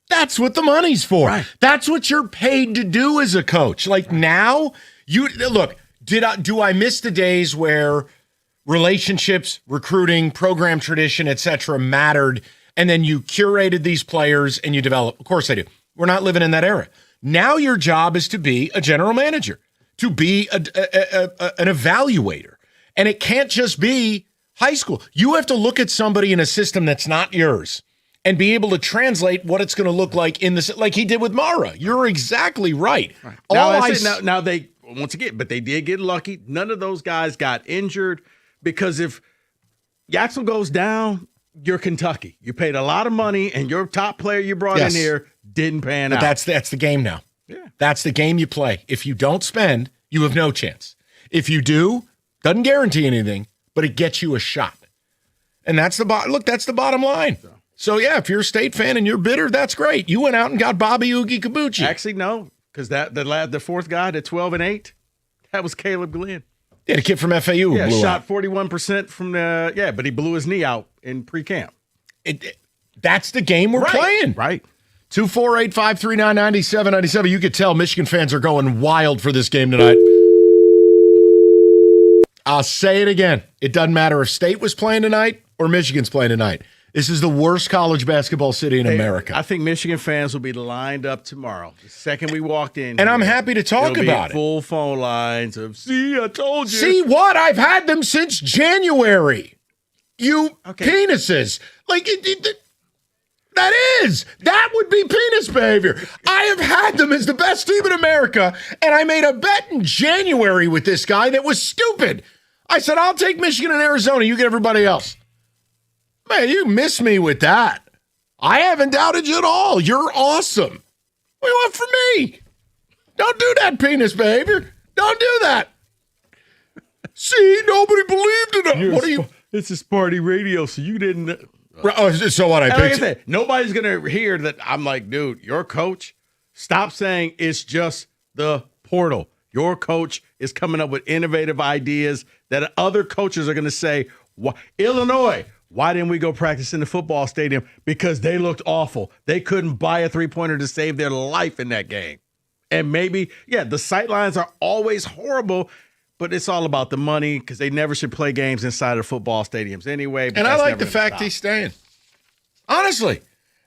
That's what the money's for. Right. That's what you're paid to do as a coach. Like now, you look. Do I miss the days where relationships, recruiting, program tradition, etc. mattered, and then you curated these players and you develop? Of course I do. We're not living in that era. Now your job is to be a general manager, to be an evaluator. And it can't just be high school. You have to look at somebody in a system that's not yours and be able to translate what it's going to look like in this, like he did with Mara. You're exactly right. Now they, once again, but they did get lucky. None of those guys got injured because if Yaxel goes down, you're Kentucky. You paid a lot of money and your top player you brought in here didn't pan out. That's the game now. Yeah. That's the game you play. If you don't spend, you have no chance. If you do, doesn't guarantee anything, but it gets you a shot. And that's the that's the bottom line. So yeah, if you're a State fan and you're bitter, that's great. You went out and got Bobby Oogie Kabuchi. Actually, no, because the fourth guy, the 12-8, that was Caleb Glenn. Yeah, the kid from FAU. Yeah, blew shot out. 41% from but he blew his knee out in pre-camp. That's the game we're playing. Right. 248-539-9797. You could tell Michigan fans are going wild for this game tonight. I'll say it again. It doesn't matter if State was playing tonight or Michigan's playing tonight. This is the worst college basketball city in America. I think Michigan fans will be lined up tomorrow. The second we walked in. And I'm happy to talk about it. Full phone lines of, see, I told you. See what? I've had them since January. You penises. Like, that would be penis behavior. I have had them as the best team in America, and I made a bet in January with this guy that was stupid. I said, I'll take Michigan and Arizona. You get everybody else. Man, you miss me with that. I haven't doubted you at all. You're awesome. What do you want from me? Don't do that penis behavior. Don't do that. See, nobody believed in it. What are you? This is Sparty Radio, so you didn't. So what? I picked. Nobody's going to hear that. I'm like, dude, your coach, stop saying it's just the portal. Your coach is coming up with innovative ideas that other coaches are going to say, Illinois, why didn't we go practice in the football stadium? Because they looked awful. They couldn't buy a three-pointer to save their life in that game. And maybe, the sight lines are always horrible, but it's all about the money because they never should play games inside of football stadiums anyway. And I like the fact he's staying. Honestly,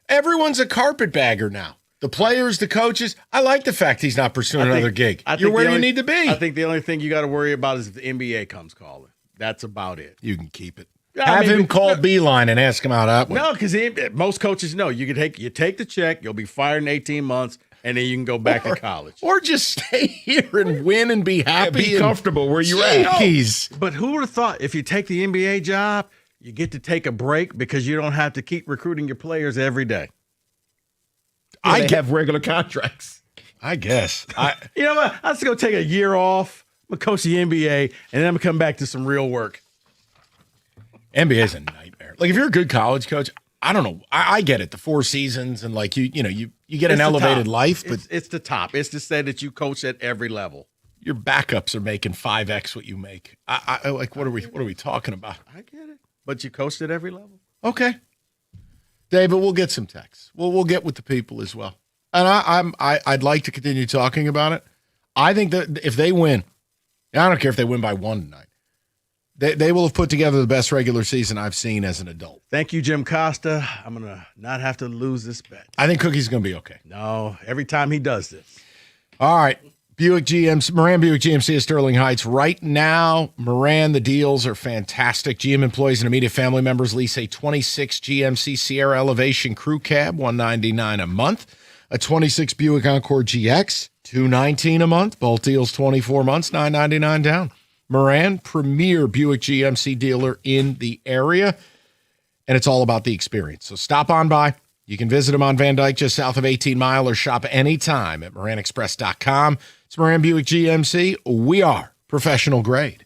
everyone's a carpetbagger now. The players, the coaches. I like the fact he's not pursuing another gig. You're where you need to be. I think the only thing you got to worry about is if the NBA comes calling. That's about it. You can keep it. Have him call Beline and ask him how that went. No, because most coaches know you take the check, you'll be fired in 18 months, and then you can go back to college. Or just stay here and win and be happy. Be comfortable where you're at. But who would have thought if you take the NBA job, you get to take a break because you don't have to keep recruiting your players every day. They have regular contracts. I guess. You know what? I'm just going to take a year off. I'm going to coach the NBA, and then I'm going to come back to some real work. NBA is a nightmare. Like, if you're a good college coach, I don't know. I get it. The 4 seasons and, like, you get an elevated life. But it's the top. It's to say that you coach at every level. Your backups are making 5x what you make. I like, what are we talking about? I get it. But you coached at every level. Okay. David, we'll get some texts. We'll get with the people as well. And I'd like to continue talking about it. I think that if they win, I don't care if they win by 1 tonight. They will have put together the best regular season I've seen as an adult. Thank you, Jim Costa. I'm going to not have to lose this bet. I think Cookie's going to be okay. No, every time he does this. All right. Moran Buick GMC of Sterling Heights. Right now, Moran, the deals are fantastic. GM employees and immediate family members lease a 26 GMC Sierra Elevation Crew Cab, $199 a month. A 26 Buick Encore GX, $219 a month. Both deals 24 months, $999 down. Moran, premier Buick GMC dealer in the area, and it's all about the experience. So stop on by. You can visit them on Van Dyke just south of 18 Mile or shop anytime at moranexpress.com. It's Moran Buick GMC. We are professional grade.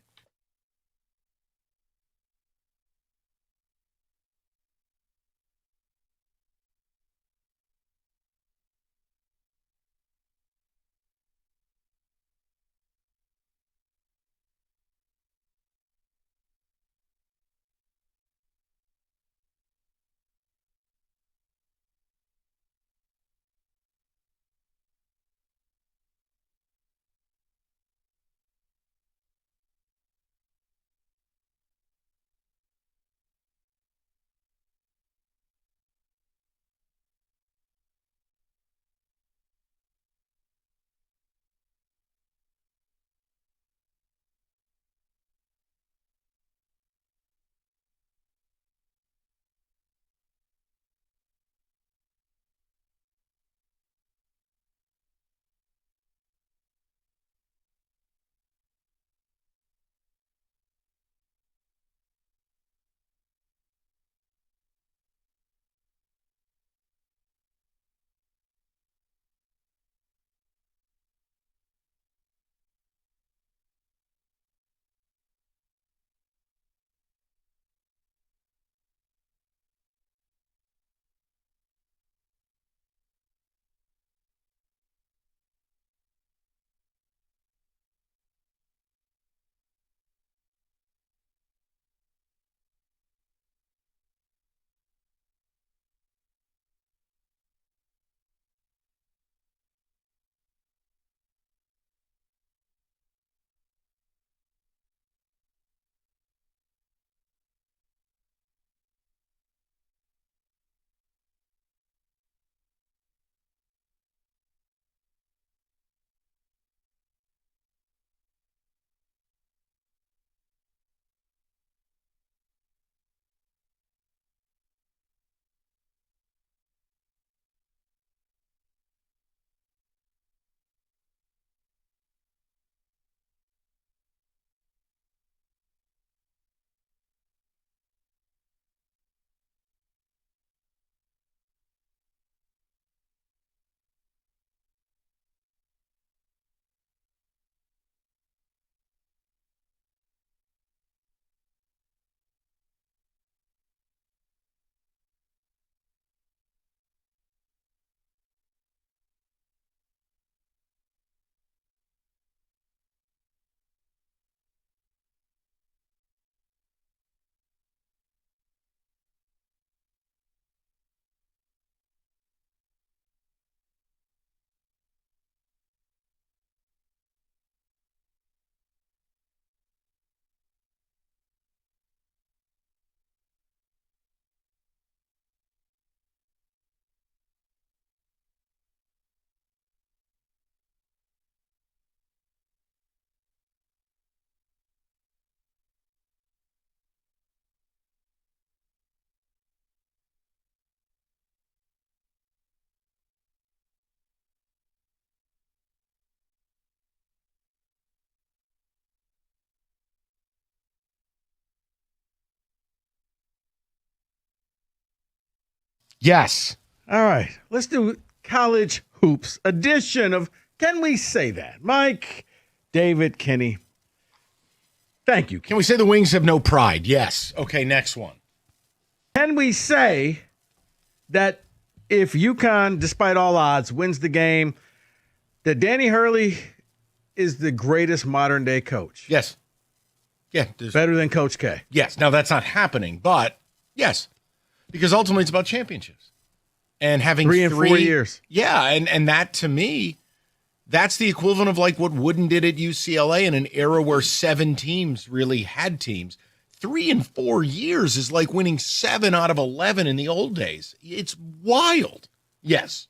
Yes. All right. Let's do college hoops edition of Can We Say That? Mike, David, Kenny. Thank you. Can we say the Wings have no pride? Yes. Okay, next one. Can we say that if UConn, despite all odds, wins the game, that Danny Hurley is the greatest modern day coach? Yes. Yeah. Better than Coach K? Yes. Now, that's not happening, but yes. Because ultimately it's about championships. And having 3 and 4 years. Yeah, and that to me, That's the equivalent of like what Wooden did at UCLA in an era where 7 teams really had teams. 3 and 4 years is like winning 7 out of 11 in the old days. It's wild. Yes.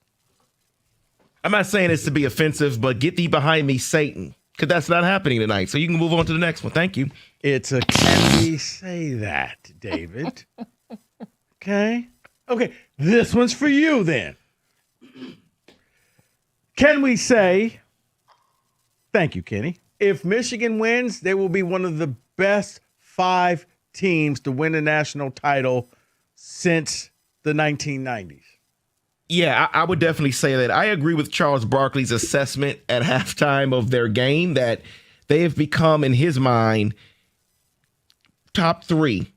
I'm not saying this to be offensive, but get thee behind me, Satan, because that's not happening tonight. So you can move on to the next one. Thank you. It's a can we say that, David? Okay. This one's for you then. Can we say, thank you, Kenny, if Michigan wins, they will be one of the best 5 teams to win a national title since the 1990s? Yeah, I would definitely say that. I agree with Charles Barkley's assessment at halftime of their game that they have become, in his mind, top 3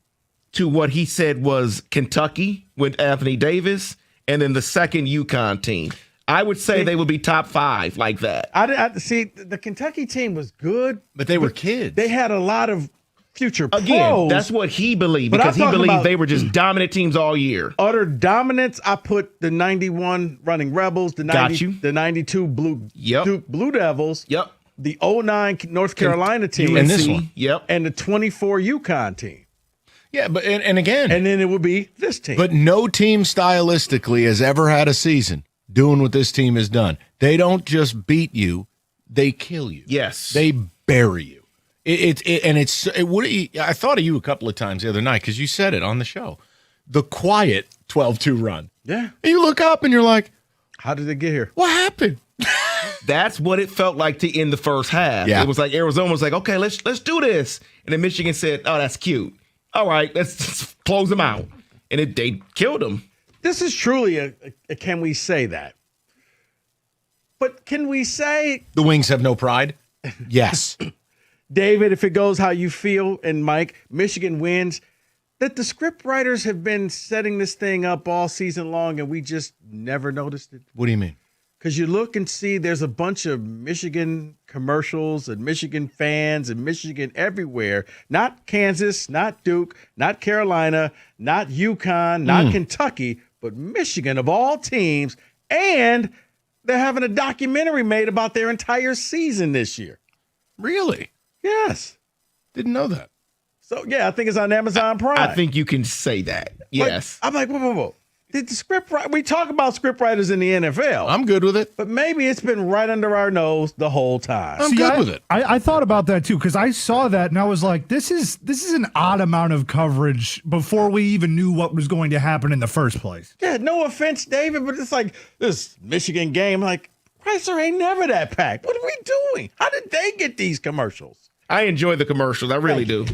to what he said was Kentucky with Anthony Davis and then the second UConn team. I would say they would be top 5 like that. I see, the Kentucky team was good. But they were kids. They had a lot of future pros. Again, that's what he believed, because he believed they were just dominant teams all year. Utter dominance. I put the 91 Running Rebels, the 92 Duke Blue Devils, the 09 North Carolina team, and this one, and the 24 UConn team. Yeah, but and again, and then it would be this team. But no team stylistically has ever had a season doing what this team has done. They don't just beat you; they kill you. Yes, they bury you. I thought of you a couple of times the other night because you said it on the show. The quiet 12-2 run. Yeah. And you look up and you're like, how did it get here? What happened? That's what it felt like to end the first half. Yeah. It was like Arizona was like, okay, let's do this. And then Michigan said, oh, that's cute. All right, let's close them out. And they killed them. This is truly a can we say that? But can we say the Wings have no pride? Yes. David, if it goes how you feel, and Mike, Michigan wins, that the script writers have been setting this thing up all season long and we just never noticed it? What do you mean? Because you look and see there's a bunch of Michigan commercials and Michigan fans and Michigan everywhere. Not Kansas, not Duke, not Carolina, not UConn, not Kentucky, but Michigan of all teams. And they're having a documentary made about their entire season this year. Really? Yes. Didn't know that. So, yeah, I think it's on Amazon Prime. I think you can say that. Yes. I'm like, whoa. Did the we talk about script writers in the NFL. I'm good with it. But maybe it's been right under our nose the whole time. I'm good with it. I thought about that too, because I saw that and I was like, this is an odd amount of coverage before we even knew what was going to happen in the first place. Yeah, no offense, David, but it's like this Michigan game, like, Chrysler ain't never that packed. What are we doing? How did they get these commercials? I enjoy the commercials. I really do.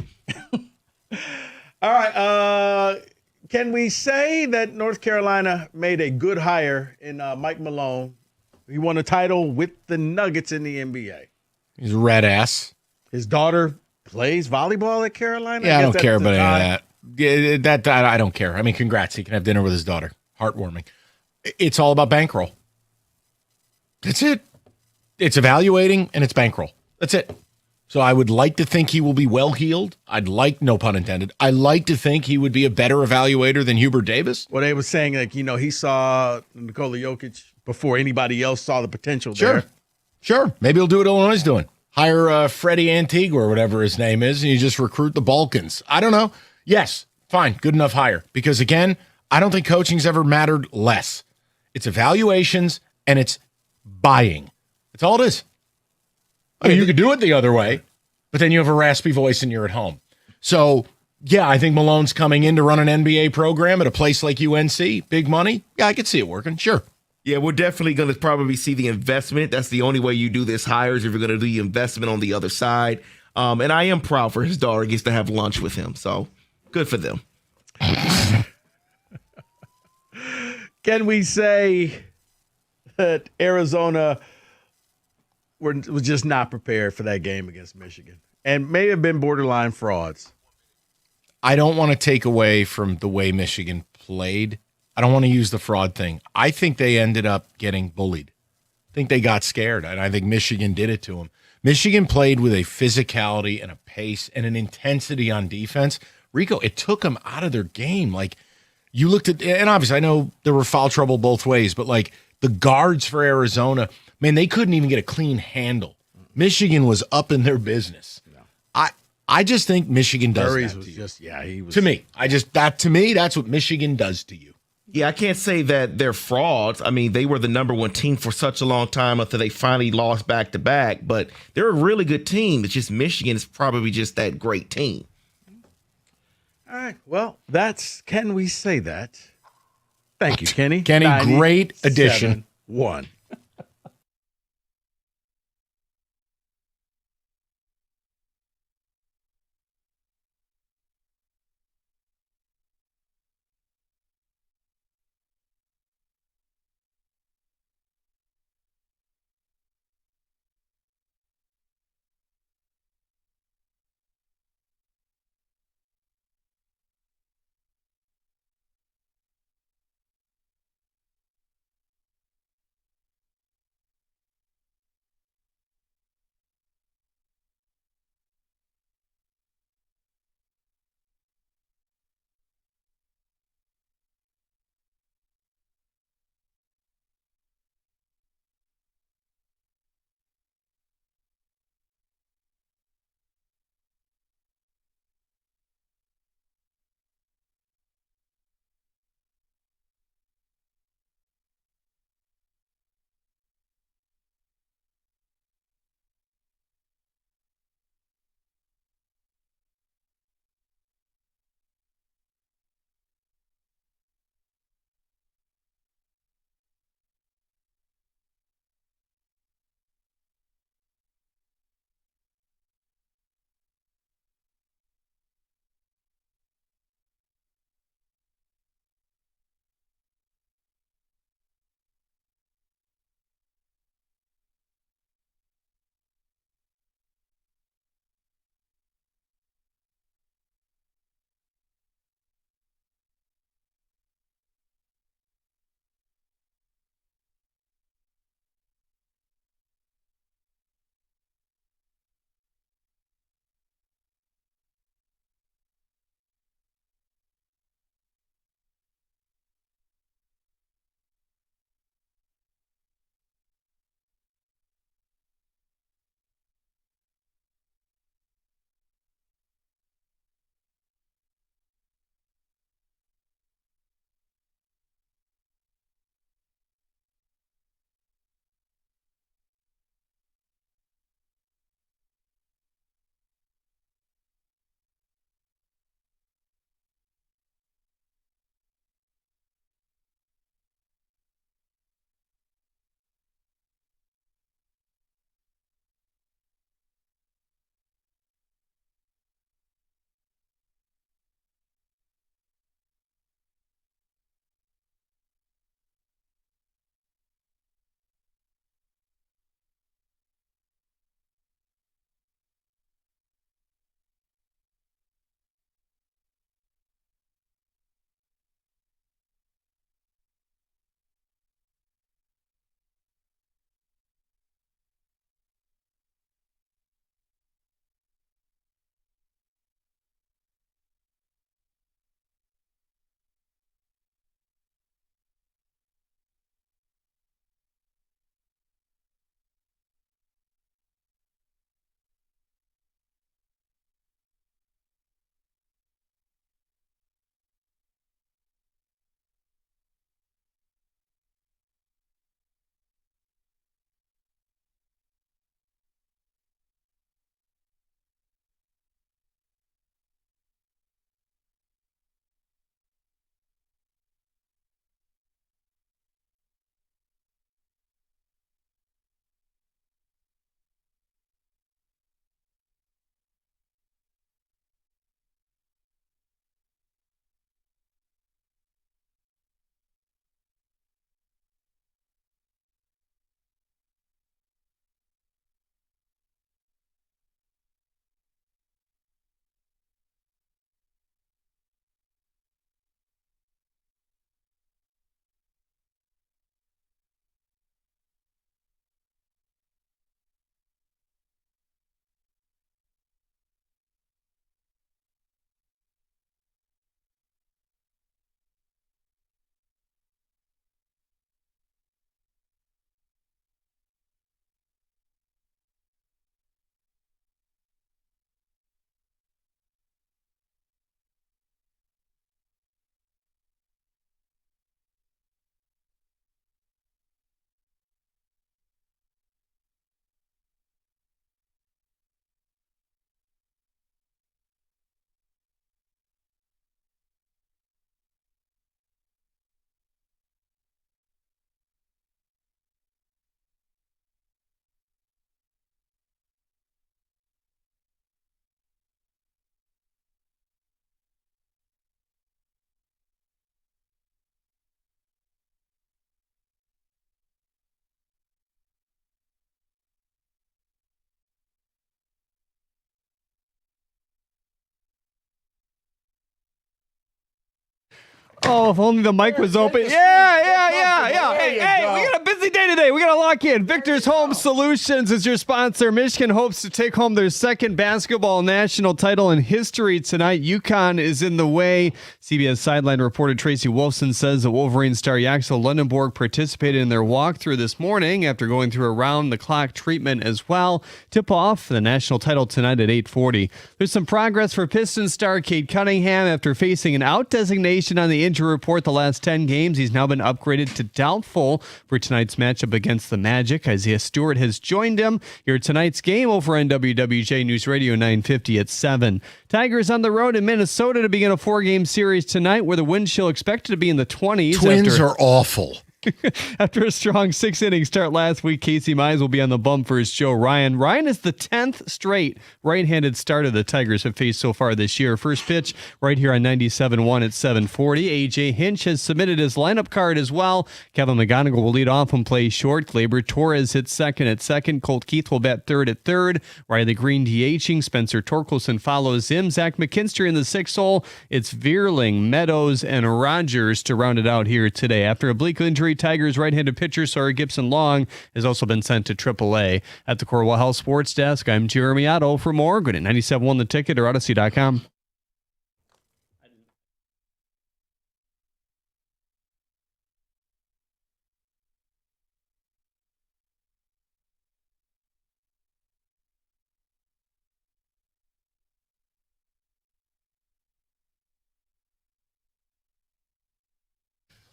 All right. Can we say that North Carolina made a good hire in Mike Malone? He won a title with the Nuggets in the NBA. He's a red ass. His daughter plays volleyball at Carolina? Yeah, I don't care about any of that. Yeah, I don't care. I mean, congrats. He can have dinner with his daughter. Heartwarming. It's all about bankroll. That's it. It's evaluating and it's bankroll. That's it. So I would like to think he will be well-heeled. No pun intended, I like to think he would be a better evaluator than Hubert Davis. Well, they were saying, like, he saw Nikola Jokic before anybody else saw the potential there. Sure. Maybe he'll do what Illinois is doing. Hire Freddie Antigua or whatever his name is, and you just recruit the Balkans. I don't know. Yes, fine, good enough hire. Because, again, I don't think coaching's ever mattered less. It's evaluations and it's buying. That's all it is. I mean, you could do it the other way, but then you have a raspy voice and you're at home. So, yeah, I think Malone's coming in to run an NBA program at a place like UNC. Big money. Yeah, I could see it working. Sure. Yeah, we're definitely going to probably see the investment. That's the only way you do this hires if you're going to do the investment on the other side. And I am proud for his daughter gets to have lunch with him. So, good for them. Can we say that Arizona was just not prepared for that game against Michigan and may have been borderline frauds? I don't want to take away from the way Michigan played. I don't want to use the fraud thing. I think they ended up getting bullied. I think they got scared, and I think Michigan did it to them. Michigan played with a physicality and a pace and an intensity on defense. Rico, it took them out of their game. Like, you looked at, and obviously I know there were foul trouble both ways, but like the guards for Arizona, Man, they couldn't even get a clean handle. Michigan was up in their business. I just think Michigan does Burries that was to you. just he was To me, to me, that's what Michigan does to you. Yeah, I can't say that they're frauds. I mean, they were the number one team for such a long time until they finally lost back to back. But they're a really good team. It's just Michigan is probably just that great team. All right. Well, can we say that? Thank you, Kenny. Kenny, great addition. 97-1. Oh, if only the mic was open. Yeah. Hey, we got a busy day today. We got to lock in. Victor's Home Solutions is your sponsor. Michigan hopes to take home their second basketball national title in history tonight. UConn is in the way. CBS sideline reporter Tracy Wolfson says the Wolverine star Yaxel Lundenborg participated in their walkthrough this morning after going through around-the-clock treatment as well. Tip-off the national title tonight at 8:40. There's some progress for Pistons star Cade Cunningham after facing an out designation on the injury report the last 10 games. He's now been upgraded to doubtful for tonight's matchup against the Magic. Isaiah Stewart has joined him here tonight's game over on WWJ News Radio 950 at 7. Tigers on the road in Minnesota to begin a 4-game series tonight where the wind chill expected to be in the 20s. Twins are awful. After a strong 6-inning start last week, Casey Mize will be on the bump versus Joe Ryan. Ryan is the 10th straight right-handed starter the Tigers have faced so far this year. First pitch right here on 97.1 at 7:40. A.J. Hinch has submitted his lineup card as well. Kevin McGonigal will lead off and play short. Gleyber Torres hits second at second. Colt Keith will bat third at third. Riley Green DHing. Spencer Torkelson follows him. Zach McKinstry in the sixth hole. It's Veerling, Meadows, and Rogers to round it out here today. After a bleak injury, Tigers right-handed pitcher Sawyer Gibson-Long has also been sent to AAA. At the Corwell Health Sports Desk, I'm Jeremy Otto. For more, go to 97.1 The Ticket or Odyssey.com.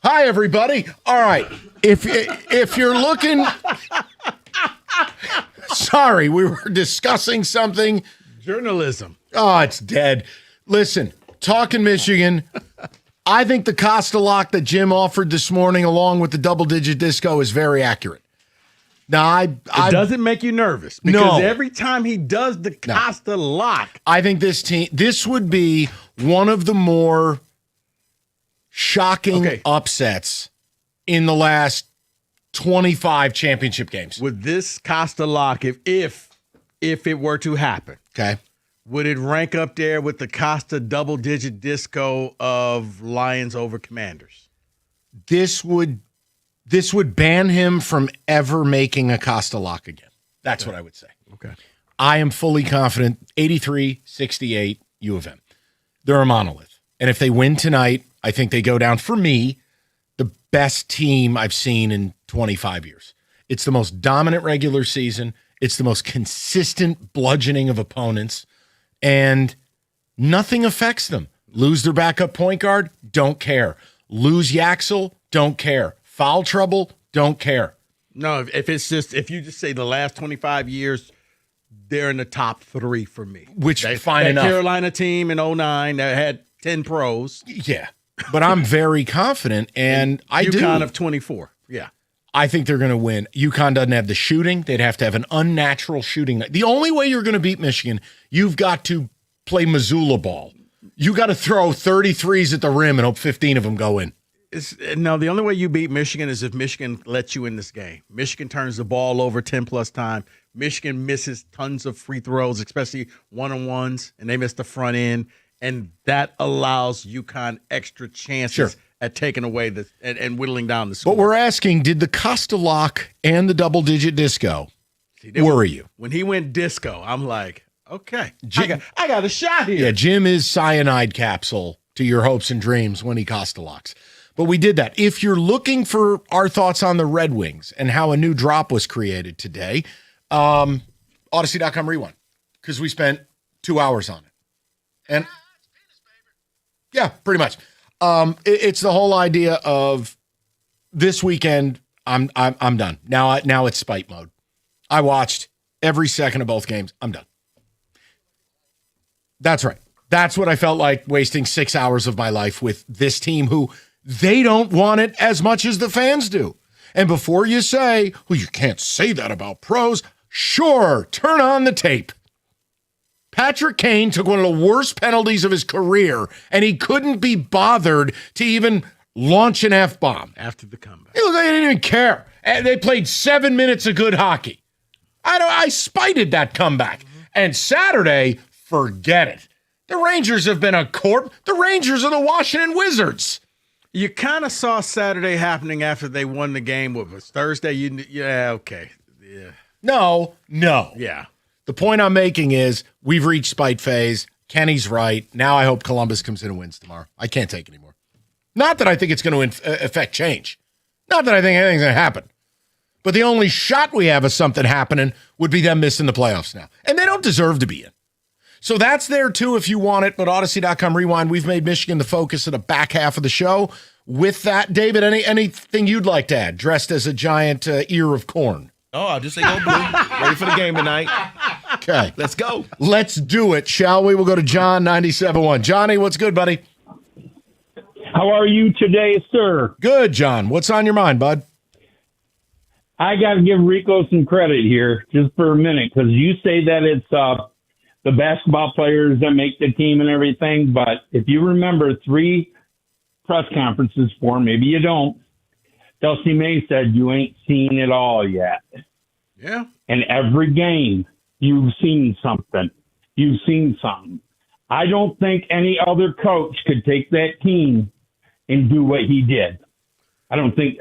Hi, everybody. All right. If you're looking... Sorry, we were discussing something. Journalism. Oh, it's dead. Listen, talking Michigan, I think the Costa lock that Jim offered this morning along with the double-digit disco is very accurate. Now, it doesn't make you nervous because every time he does the Costa lock. I think this would be one of the more shocking upsets in the last 25 championship games. With this Costa lock, if it were to happen, would it rank up there with the Costa double-digit disco of Lions over Commanders? This would ban him from ever making a Costa lock again. That's what I would say. Okay. I am fully confident, 83-68 U of M. They're a monolith. And if they win tonight, I think they go down, for me, the best team I've seen in 25 years. It's the most dominant regular season. It's the most consistent bludgeoning of opponents. And nothing affects them. Lose their backup point guard, don't care. Lose Yaxel, don't care. Foul trouble, don't care. No, if you just say the last 25 years, they're in the top 3 for me. Fine enough. Carolina team in 2009 that had 10 pros. Yeah. But I'm very confident, and UConn of 24. Yeah. I think they're going to win. UConn doesn't have the shooting. They'd have to have an unnatural shooting night. The only way you're going to beat Michigan, you've got to play Missoula ball. You got to throw 33s at the rim and hope 15 of them go in. No, the only way you beat Michigan is if Michigan lets you in this game. Michigan turns the ball over 10-plus time. Michigan misses tons of free throws, especially one-on-ones, and they miss the front end. And that allows UConn extra chances at taking away and whittling down the score. But we're asking, did the Costa lock and the double-digit disco worry you? When he went disco, I'm like, okay, I got a shot here. Yeah, Jim is cyanide capsule to your hopes and dreams when he Costa locks. But we did that. If you're looking for our thoughts on the Red Wings and how a new drop was created today, Odyssey.com rewind, because we spent 2 hours on it. And yeah, pretty much. It's the whole idea of this weekend. I'm done now. Now it's spite mode. I watched every second of both games. I'm done. That's right. That's what I felt like wasting 6 hours of my life with this team who they don't want it as much as the fans do. And before you say, well, you can't say that about pros. Sure, turn on the tape. Patrick Kane took one of the worst penalties of his career, and he couldn't be bothered to even launch an F-bomb. After the comeback. They didn't even care. They played 7 minutes of good hockey. I spited that comeback. And Saturday, forget it. The Rangers have been a corp. The Rangers are the Washington Wizards. You kind of saw Saturday happening after they won the game. What was Thursday? Yeah, okay. Yeah. No. Yeah. The point I'm making is we've reached spite phase. Kenny's right. Now I hope Columbus comes in and wins tomorrow. I can't take anymore. Not that I think it's going to affect change. Not that I think anything's going to happen. But the only shot we have of something happening would be them missing the playoffs now. And they don't deserve to be in. So that's there too if you want it. But Odyssey.com Rewind, we've made Michigan the focus of the back half of the show. With that, David, anything you'd like to add, dressed as a giant ear of corn? Oh, I'll just say go blue. Ready for the game tonight. Okay. Let's go. Let's do it, shall we? We'll go to John, 97.1. Johnny, what's good, buddy? How are you today, sir? Good, John. What's on your mind, bud? I got to give Rico some credit here just for a minute because you say that it's the basketball players that make the team and everything. But if you remember 3 press conferences for him, maybe you don't, Dusty May said you ain't seen it all yet. Yeah. And every game, you've seen something. You've seen something. I don't think any other coach could take that team and do what he did. I don't think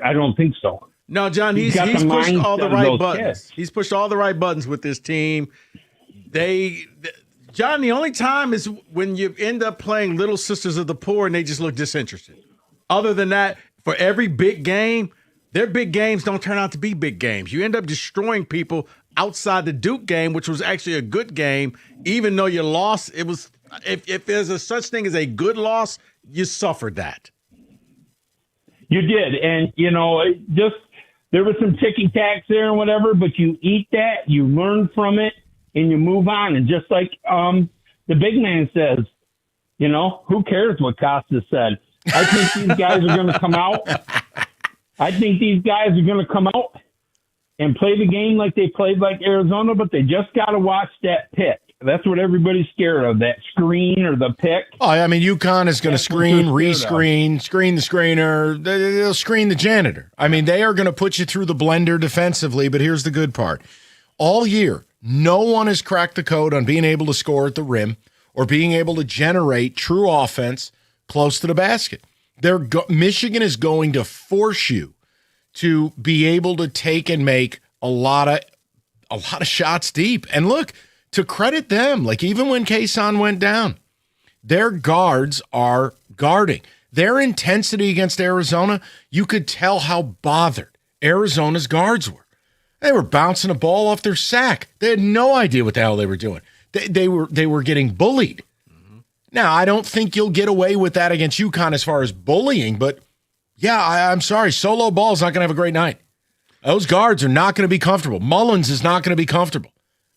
so. No, John, he's pushed all the right buttons. He's pushed all the right buttons with this team. John, the only time is when you end up playing Little Sisters of the Poor and they just look disinterested. Other than that, for every big game, their big games don't turn out to be big games. You end up destroying people outside the Duke game, which was actually a good game, even though you lost. It was if there's a such thing as a good loss, you suffered that. You did, and there was some ticky tacks there and whatever, but you eat that, you learn from it, and you move on. And just like the big man says, who cares what Costa said? I think these guys are going to come out. I think these guys are going to come out and play the game like they played like Arizona, but they just got to watch that pick. That's what everybody's scared of, that screen or the pick. Oh, I mean, UConn is going to screen the screener. They'll screen the janitor. I mean, they are going to put you through the blender defensively, but here's the good part. All year, no one has cracked the code on being able to score at the rim or being able to generate true offense close to the basket. Michigan is going to force you to be able to take and make a lot of shots deep. And look, to credit them, like even when Kason went down, their guards are guarding. Their intensity against Arizona, you could tell how bothered Arizona's guards were. They were bouncing a ball off their sack. They had no idea what the hell they were doing. They were getting bullied. Mm-hmm. Now, I don't think you'll get away with that against UConn as far as bullying, but yeah, I'm sorry. Solo Ball's not going to have a great night. Those guards are not going to be comfortable. Mullins is not going to be comfortable.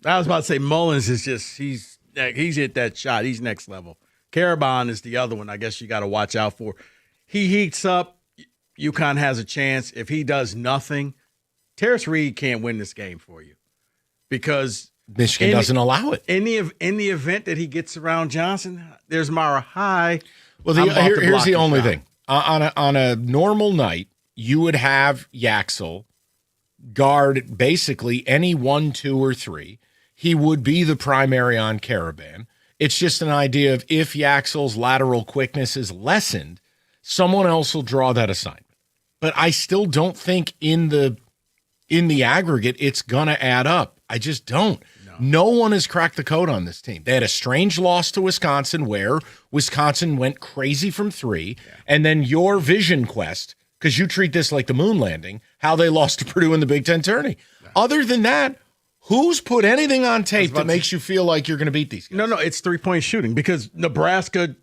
I was about to say Mullins is just he's hit that shot. He's next level. Karabon is the other one I guess you got to watch out for. He heats up. UConn has a chance. If he does nothing, Terrace Reed can't win this game for you because Michigan doesn't allow it. In the event that he gets around Johnson, there's Mara High. Well, here's the only thing. On a normal night, you would have Yaxel guard basically any 1, 2, or 3. He would be the primary on Caravan. It's just an idea of if Yaxel's lateral quickness is lessened, someone else will draw that assignment. But I still don't think in the aggregate it's gonna add up. I just don't. No one has cracked the code on this team. They had a strange loss to Wisconsin where Wisconsin went crazy from 3, and then your vision quest, because you treat this like the moon landing, how they lost to Purdue in the Big Ten tourney. Other than that, who's put anything on tape that makes you feel like you're going to beat these guys? No, it's 3-point shooting because Nebraska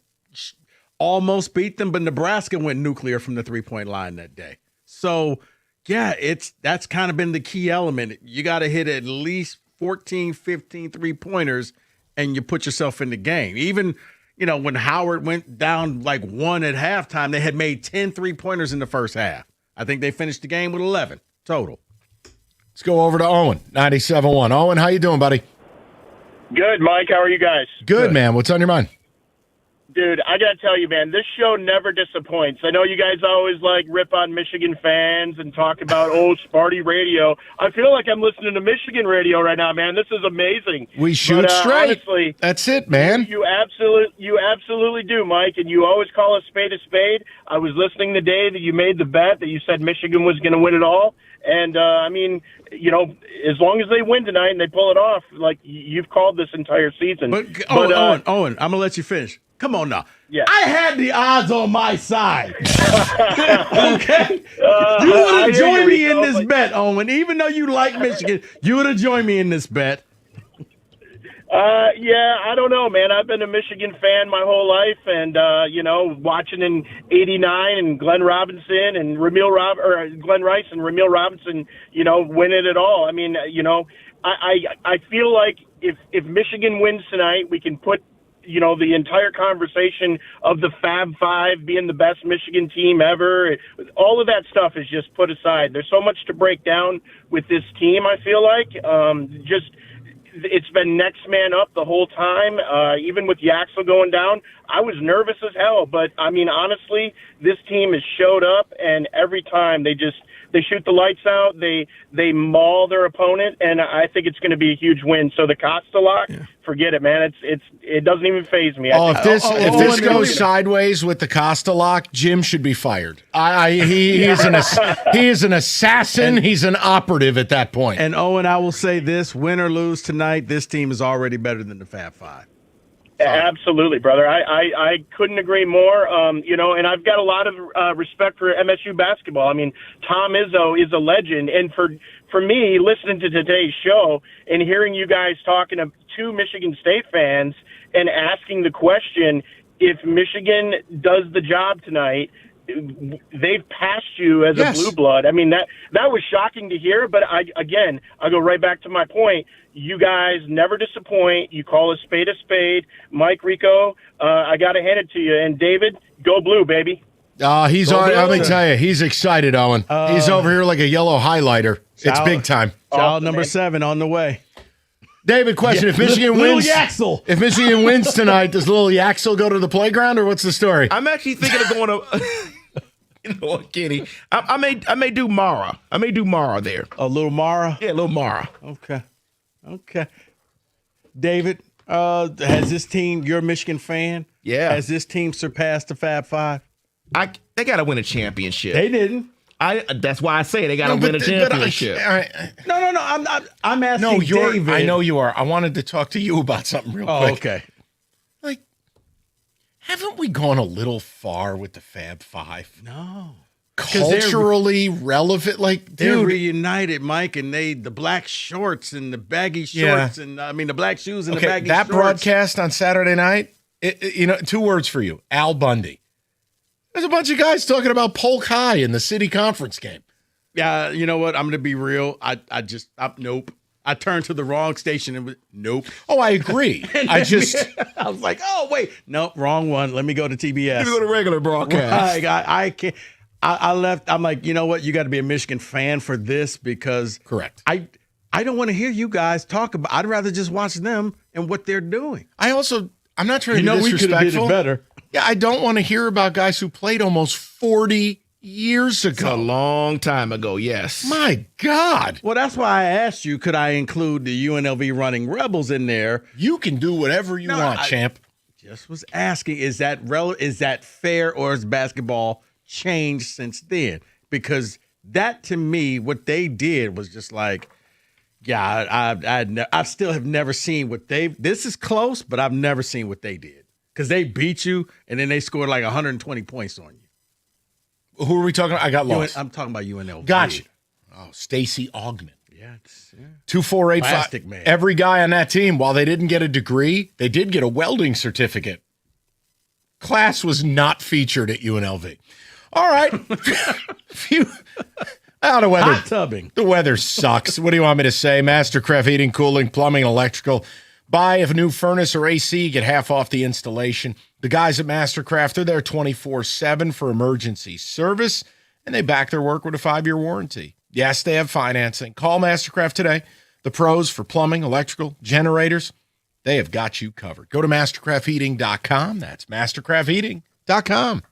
almost beat them, but Nebraska went nuclear from the 3-point line that day. So, yeah, that's kind of been the key element. You got to hit at least 14, 15 3-pointers, and you put yourself in the game. Even, when Howard went down like 1 at halftime, they had made 10 3-pointers in the first half. I think they finished the game with 11 total. Let's go over to Owen, 97.1. Owen, how you doing, buddy? Good, Mike. How are you guys? Good, man. What's on your mind? Dude, I got to tell you, man, this show never disappoints. I know you guys always rip on Michigan fans and talk about old Sparty radio. I feel like I'm listening to Michigan radio right now, man. This is amazing. We shoot straight. Honestly, that's it, man. You absolutely do, Mike, and you always call a spade a spade. I was listening the day that you made the bet that you said Michigan was going to win it all. And, as long as they win tonight and they pull it off, you've called this entire season. Owen, I'm going to let you finish. Come on now. Yeah. I had the odds on my side. Okay? You would have joined me in this bet, Owen. Even though you like Michigan, you would have joined me in this bet. Yeah, I don't know, man. I've been a Michigan fan my whole life, and watching in '89 and Glenn Rice and Ramil Robinson, winning it all. I mean, I feel like if Michigan wins tonight, we can put the entire conversation of the Fab Five being the best Michigan team ever. All of that stuff is just put aside. There's so much to break down with this team. I feel like it's been next man up the whole time. Even with Yaxel going down, I was nervous as hell. But I mean, honestly, this team has showed up, and every time they shoot the lights out. They maul their opponent, and I think it's going to be a huge win. So the Costa lock, forget it, man. It doesn't even faze me. If this goes sideways with the Costa lock, Jim should be fired. He is an assassin. He's an operative at that point. And Owen, I will say this: win or lose tonight, this team is already better than the Fab Five. Absolutely, brother. I couldn't agree more. And I've got a lot of respect for MSU basketball. I mean, Tom Izzo is a legend. And for me, listening to today's show and hearing you guys talking to two Michigan State fans and asking the question, if Michigan does the job tonight, they've passed you as a blue blood. I mean, that was shocking to hear. But I go right back to my point. You guys never disappoint. You call a spade a spade. Mike, Rico, I got to hand it to you. And David, go blue, baby. Let me tell you, he's excited, Owen. He's over here like a yellow highlighter. It's big time. Child number 7 on the way. David, question: if Michigan wins, if Michigan wins tonight, does little Yaxel go to the playground, or what's the story? I'm actually thinking of going to. You know what, Kenny? I may do Mara. I may do Mara there. A little Mara? Yeah, a little Mara. Okay. David, has this team, you're a Michigan fan? Yeah. Has this team surpassed the Fab Five? They got to win a championship. They didn't. That's why I say they got to win a championship. No. I'm asking David. I know you are. I wanted to talk to you about something real quick. Oh, okay. Haven't we gone a little far with the Fab Five? No. Culturally relevant, they're reunited, Mike, and the black shorts and the baggy shorts and the black shoes and the baggy shorts. That broadcast on Saturday night, 2 words for you: Al Bundy. There's a bunch of guys talking about Polk High in the city conference game. Yeah, you know what? I'm going to be real. Nope. I turned to the wrong station and nope. Oh, I agree. I was like, oh, wait. Nope, wrong one. Let me go to TBS. Let me go to regular broadcast. I can't. I left. I'm like, you know what? You got to be a Michigan fan for this because correct. I don't want to hear you guys talk about. I'd rather just watch them and what they're doing. I'm not trying to be disrespectful. We could have did it better. Yeah, I don't want to hear about guys who played almost 40 years ago. It's a long time ago, yes. My God. Well, that's why I asked you, could I include the UNLV running Rebels in there? You can do whatever you want, champ. Just was asking, is that fair, or has basketball changed since then? Because that, to me, what they did was just like, I still have never seen what this is close, but I've never seen what they did. Because they beat you, and then they scored like 120 points on you. Who are we talking about? I got lost. I'm talking about UNLV. Gotcha. Oh, Stacey Augmon. Yeah. 2485. Man. Every guy on that team, while they didn't get a degree, they did get a welding certificate. Class was not featured at UNLV. All right. The weather. Hot tubbing. The weather sucks. What do you want me to say? Mastercraft Heating, Cooling, Plumbing, Electrical. Buy a new furnace or AC, get half off the installation. The guys at Mastercraft, they're there 24/7 for emergency service, and they back their work with a 5-year warranty. Yes, they have financing. Call Mastercraft today. The pros for plumbing, electrical, generators. They have got you covered. Go to mastercraftheating.com. That's mastercraftheating.com.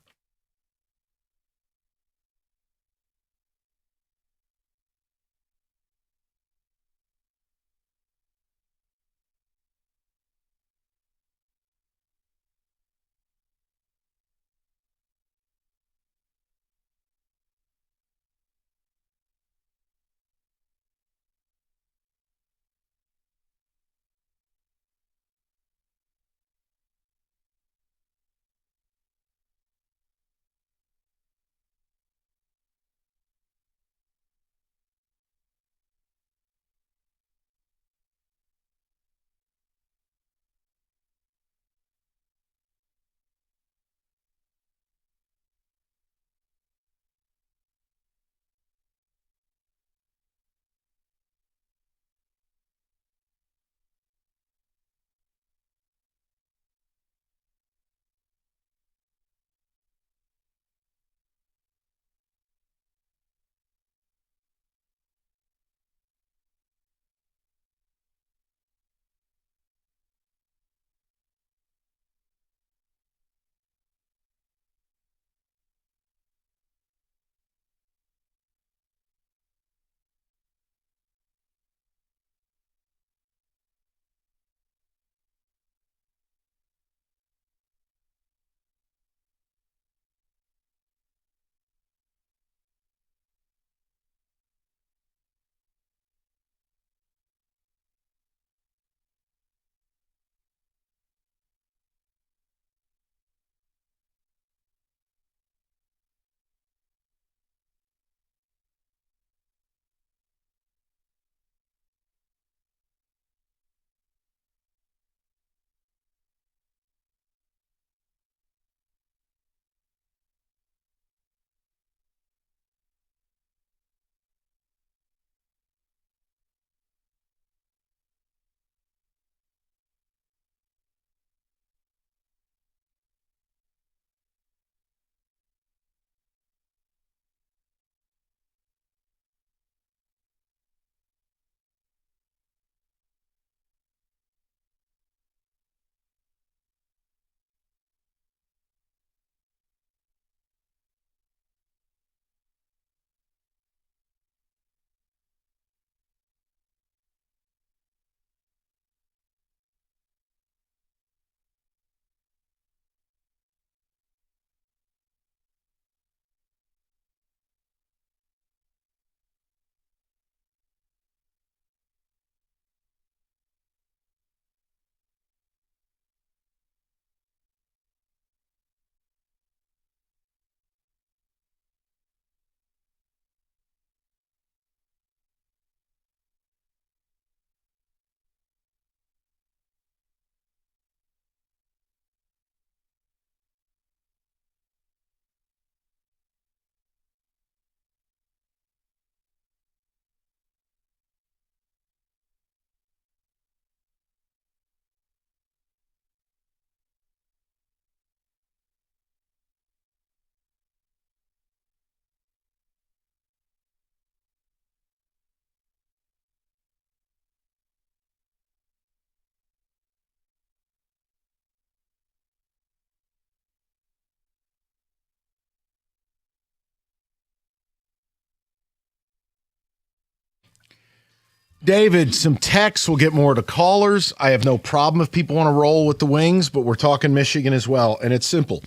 David, some texts. We'll get more to callers. I have no problem if people want to roll with the Wings, but we're talking Michigan as well, and it's simple.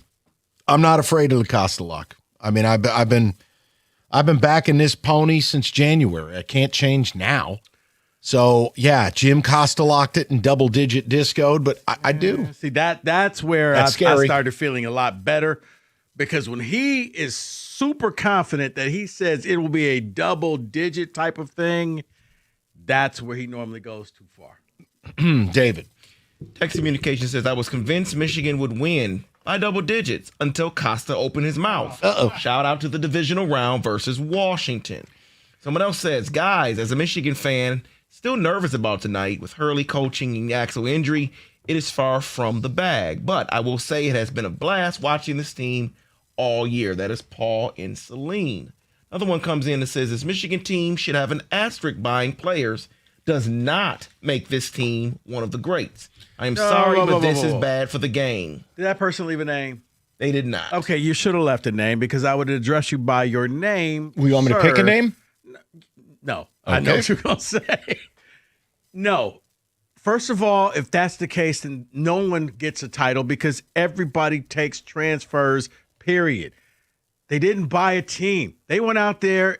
I'm not afraid of the Costa lock. I mean, I've been backing this pony since January. I can't change now. So yeah, Jim Costa locked it in double-digit discoed, but I do. See that's where I started feeling a lot better, because when he is super confident that he says it will be a double-digit type of thing, that's where he normally goes too far. David. Text communication says, I was convinced Michigan would win by double digits until Costa opened his mouth. Shout out to the divisional round versus Washington. Someone else says, guys, as a Michigan fan, still nervous about tonight with Hurley coaching and Axel injury. It is far from the bag, but I will say it has been a blast watching this team all year. That is Paul and Celine. Another one comes in and says, this Michigan team should have an asterisk buying players does not make this team one of the greats. I am sorry, but this is bad for the game. Did that person leave a name? They did not. Okay, you should have left a name because I would address you by your name. You want me to pick a name? No. Okay. I know what you're going to say. No. First of all, if that's the case, then no one gets a title because everybody takes transfers, period. They didn't buy a team. They went out there.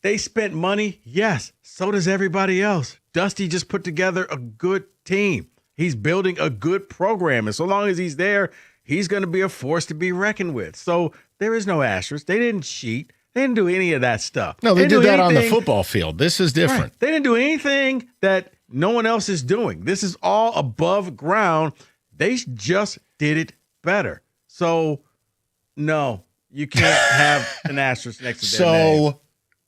They spent money. Yes, so does everybody else. Dusty just put together a good team. He's building a good program. And so long as he's there, he's going to be a force to be reckoned with. So there is no asterisk. They didn't cheat. They didn't do any of that stuff. No, they did that on the football field. This is different. Right. They didn't do anything that no one else is doing. This is all above ground. They just did it better. So, no, you can't have an asterisk next to their name.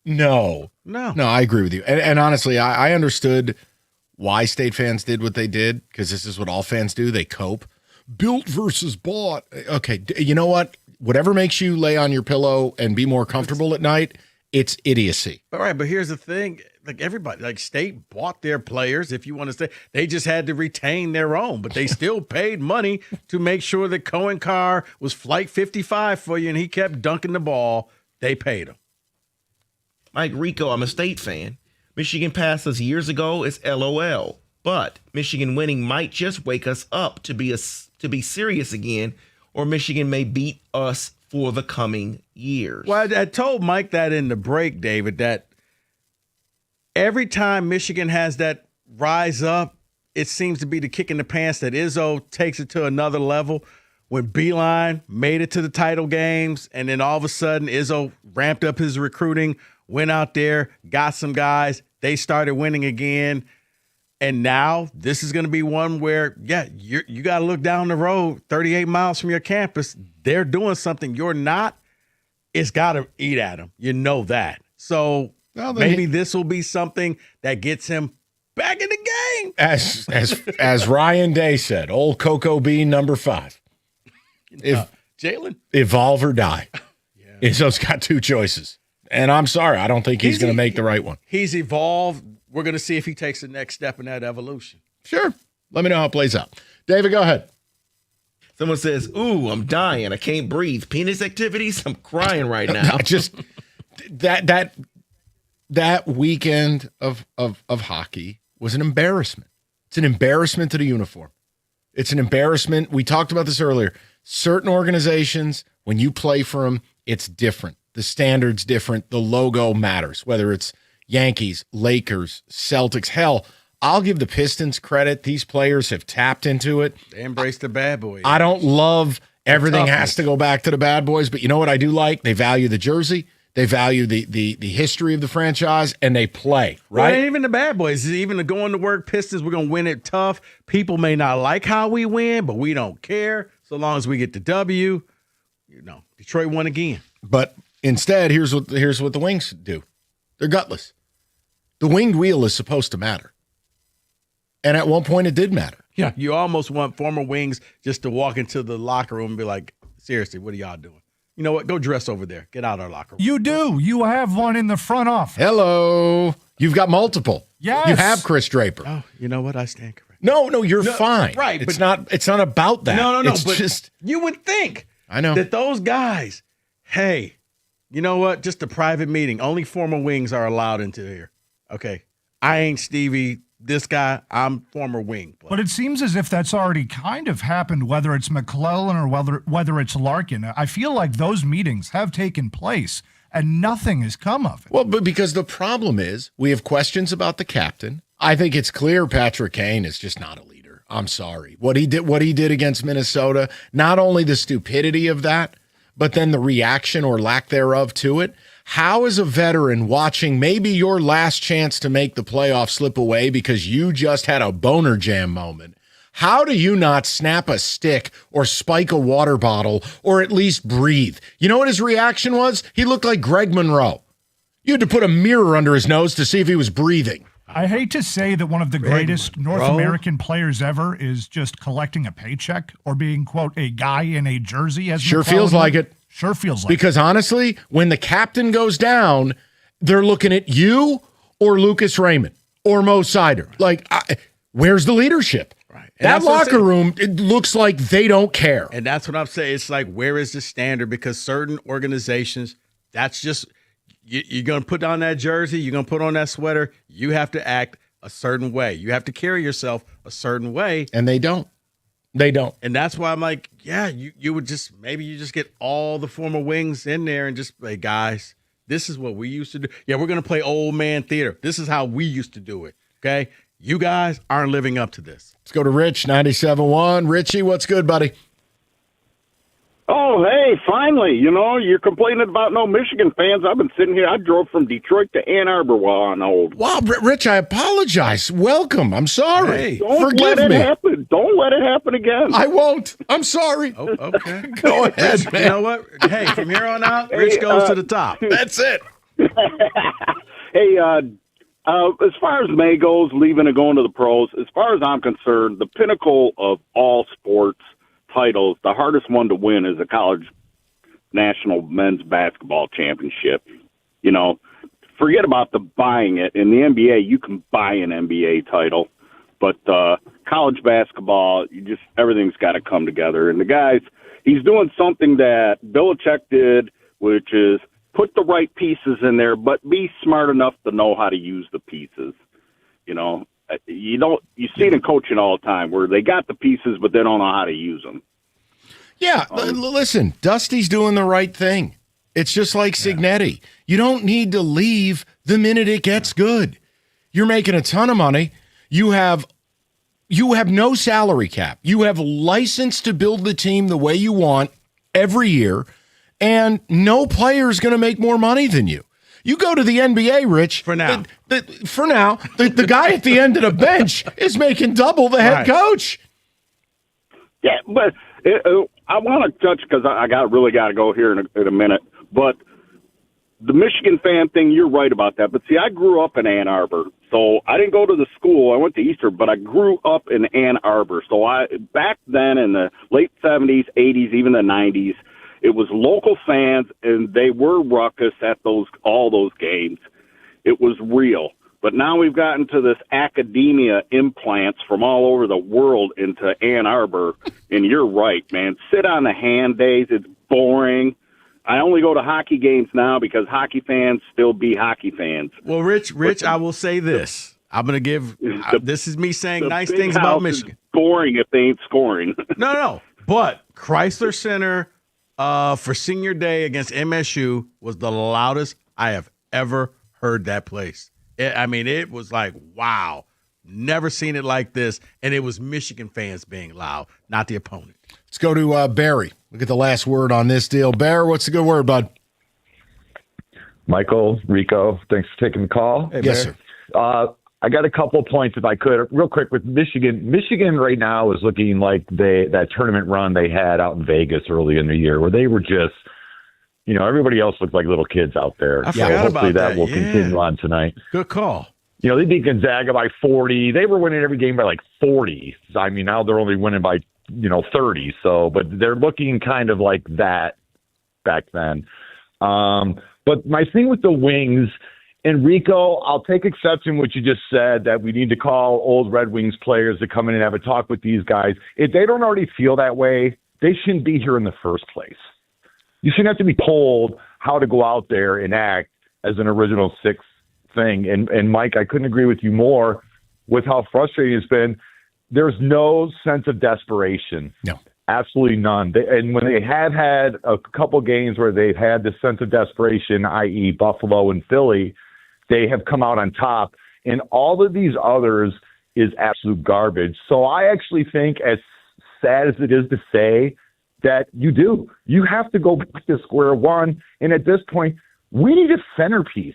No, I agree with you. And honestly, I understood why State fans did what they did because this is what all fans do. They cope. Built versus bought. Okay, you know what? Whatever makes you lay on your pillow and be more comfortable at night, it's idiocy. All right, but here's the thing. Like everybody, like State bought their players, if you want to say. They just had to retain their own, but they still paid money to make sure that Cohen Carr was flight 55 for you and he kept dunking the ball. They paid him. Mike Rico, I'm a State fan. Michigan passed us years ago. It's LOL. But Michigan winning might just wake us up to be serious again, or Michigan may beat us for the coming years. Well, I told Mike that in the break, David, that every time Michigan has that rise up, it seems to be the kick in the pants that Izzo takes it to another level. When Beline made it to the title games, and then all of a sudden Izzo ramped up his recruiting, went out there, got some guys, they started winning again. And now this is going to be one where, you got to look down the road 38 miles from your campus. They're doing something you're not. It's got to eat at them. You know that. So maybe this will be something that gets him back in the game. As Ryan Day said, old Cocoa Bean number 5. Jalen? Evolve or die. Yeah. Izzo's got 2 choices. And I'm sorry, I don't think he's going to make the right one. He's evolved. We're going to see if he takes the next step in that evolution. Sure. Let me know how it plays out. David, go ahead. Someone says, ooh, I'm dying. I can't breathe. Penis activities? I'm crying right now. Just that weekend of hockey was an embarrassment. It's an embarrassment to the uniform. It's an embarrassment. We talked about this earlier. Certain organizations, when you play for them, it's different. The standard's different. The logo matters, whether it's Yankees, Lakers, Celtics. Hell, I'll give the Pistons credit. These players have tapped into it. They embrace the bad boys. I don't love everything has to go back to the bad boys, but you know what I do like? They value the jersey. They value the history of the franchise, and they play, right? Well, even the bad boys, even the going to work Pistons, we're going to win it tough. People may not like how we win, but we don't care. So long as we get the W, Detroit won again. But instead, here's what the Wings do. They're gutless. The winged wheel is supposed to matter. And at one point, it did matter. Yeah, you almost want former Wings just to walk into the locker room and be like, seriously, what are y'all doing? You know what? Go dress over there. Get out of our locker room. You do. You have one in the front office. Hello. You've got multiple. Yes. You have Chris Draper. Oh, you know what? I stand corrected. No, you're fine. Right. It's not about that. No. It's but just you would think I know that those guys, hey, you know what? Just a private meeting. Only former Wings are allowed into here. Okay. I ain't Stevie, this guy. I'm former Wing player. But it seems as if that's already kind of happened, whether it's McClellan or whether it's Larkin. I feel like those meetings have taken place and nothing has come of it. Well, but because the problem is we have questions about the captain. I think it's clear Patrick Kane is just not a leader. I'm sorry. What he did against Minnesota, not only the stupidity of that, but then the reaction or lack thereof to it. How is a veteran watching maybe your last chance to make the playoffs slip away because you just had a boner jam moment? How do you not snap a stick or spike a water bottle or at least breathe? You know what his reaction was? He looked like Greg Monroe. You had to put a mirror under his nose to see if he was breathing. I hate to say that one of the greatest North American players ever is just collecting a paycheck or being, quote, a guy in a jersey. As sure feels like it. Sure feels like because honestly, when the captain goes down, they're looking at you or Lucas Raymond or Mo Sider. Like, where's the leadership? Right. That locker room, it looks like they don't care. And that's what I'm saying. It's like, where is the standard? Because certain organizations, that's just you're going to put on that jersey, you're going to put on that sweater, you have to act a certain way. You have to carry yourself a certain way. And they don't. They don't. And that's why I'm like, yeah, you would just, maybe you just get all the former Wings in there and just say, guys, this is what we used to do. Yeah, we're going to play old man theater. This is how we used to do it, okay? You guys aren't living up to this. Let's go to Rich, 97.1. Richie, what's good, buddy? Oh, hey, finally. You know, you're complaining about no Michigan fans. I've been sitting here. I drove from Detroit to Ann Arbor while I'm old. Wow, Rich, I apologize. Welcome. I'm sorry. Hey, don't Forgive let it me. happen. Don't let it happen again. I won't. I'm sorry. Oh, okay. Go ahead, Rich, man. you know what? Hey, from here on out, Rich goes to the top. That's it. Hey, as far as May goes, leaving and going to the pros, as far as I'm concerned, the pinnacle of all sports titles, the hardest one to win is a college national men's basketball championship. You know, forget about the buying it. In the NBA, you can buy an NBA title, but college basketball, everything's got to come together. And the guys, he's doing something that Belichick did, which is put the right pieces in there, but be smart enough to know how to use the pieces. You know, you see it in coaching all the time where they got the pieces, but they don't know how to use them. Yeah, listen, Dusty's doing the right thing. It's just like Signetti. You don't need to leave the minute it gets good. You're making a ton of money. You have no salary cap. You have license to build the team the way you want every year, and no player is going to make more money than you. You go to the NBA, Rich. For now. The guy at the end of the bench is making double the head coach. Yeah, but I want to touch, because I really got to go here in a minute, but the Michigan fan thing, you're right about that. But see, I grew up in Ann Arbor, so I didn't go to the school. I went to Eastern, but I grew up in Ann Arbor. So back then in the late 70s, 80s, even the 90s, it was local fans, and they were ruckus at all those games. It was real. But now we've gotten to this academia implants from all over the world into Ann Arbor, and you're right, man. Sit on the hand days. It's boring. I only go to hockey games now because hockey fans still be hockey fans. Well, Rich, I will say this. I'm going to give this is me saying nice things about Michigan. Boring if they ain't scoring. No. But Chrysler Center for senior day against MSU was the loudest I have ever heard that place. It was like, wow, never seen it like this. And it was Michigan fans being loud, not the opponent. Let's go to Barry. We'll get the last word on this deal. Barry, what's the good word, bud? Michael, Rico, thanks for taking the call. Hey, yes, sir. I got a couple of points, if I could, real quick with Michigan. Michigan right now is looking like that tournament run they had out in Vegas early in the year, where they were just, everybody else looked like little kids out there. I forgot hopefully about that will continue on tonight. Good call. They beat Gonzaga by 40. They were winning every game by like 40. Now they're only winning by 30. So, but they're looking kind of like that back then. But my thing with the Wings. Enrico, I'll take exception what you just said, that we need to call old Red Wings players to come in and have a talk with these guys. If they don't already feel that way, they shouldn't be here in the first place. You shouldn't have to be told how to go out there and act as an original six thing. And Mike, I couldn't agree with you more with how frustrating it's been. There's no sense of desperation. No. Absolutely none. And when they have had a couple games where they've had this sense of desperation, i.e. Buffalo and Philly, they have come out on top, and all of these others is absolute garbage. So I actually think, as sad as it is to say, that you have to go back to square one. And at this point, we need a centerpiece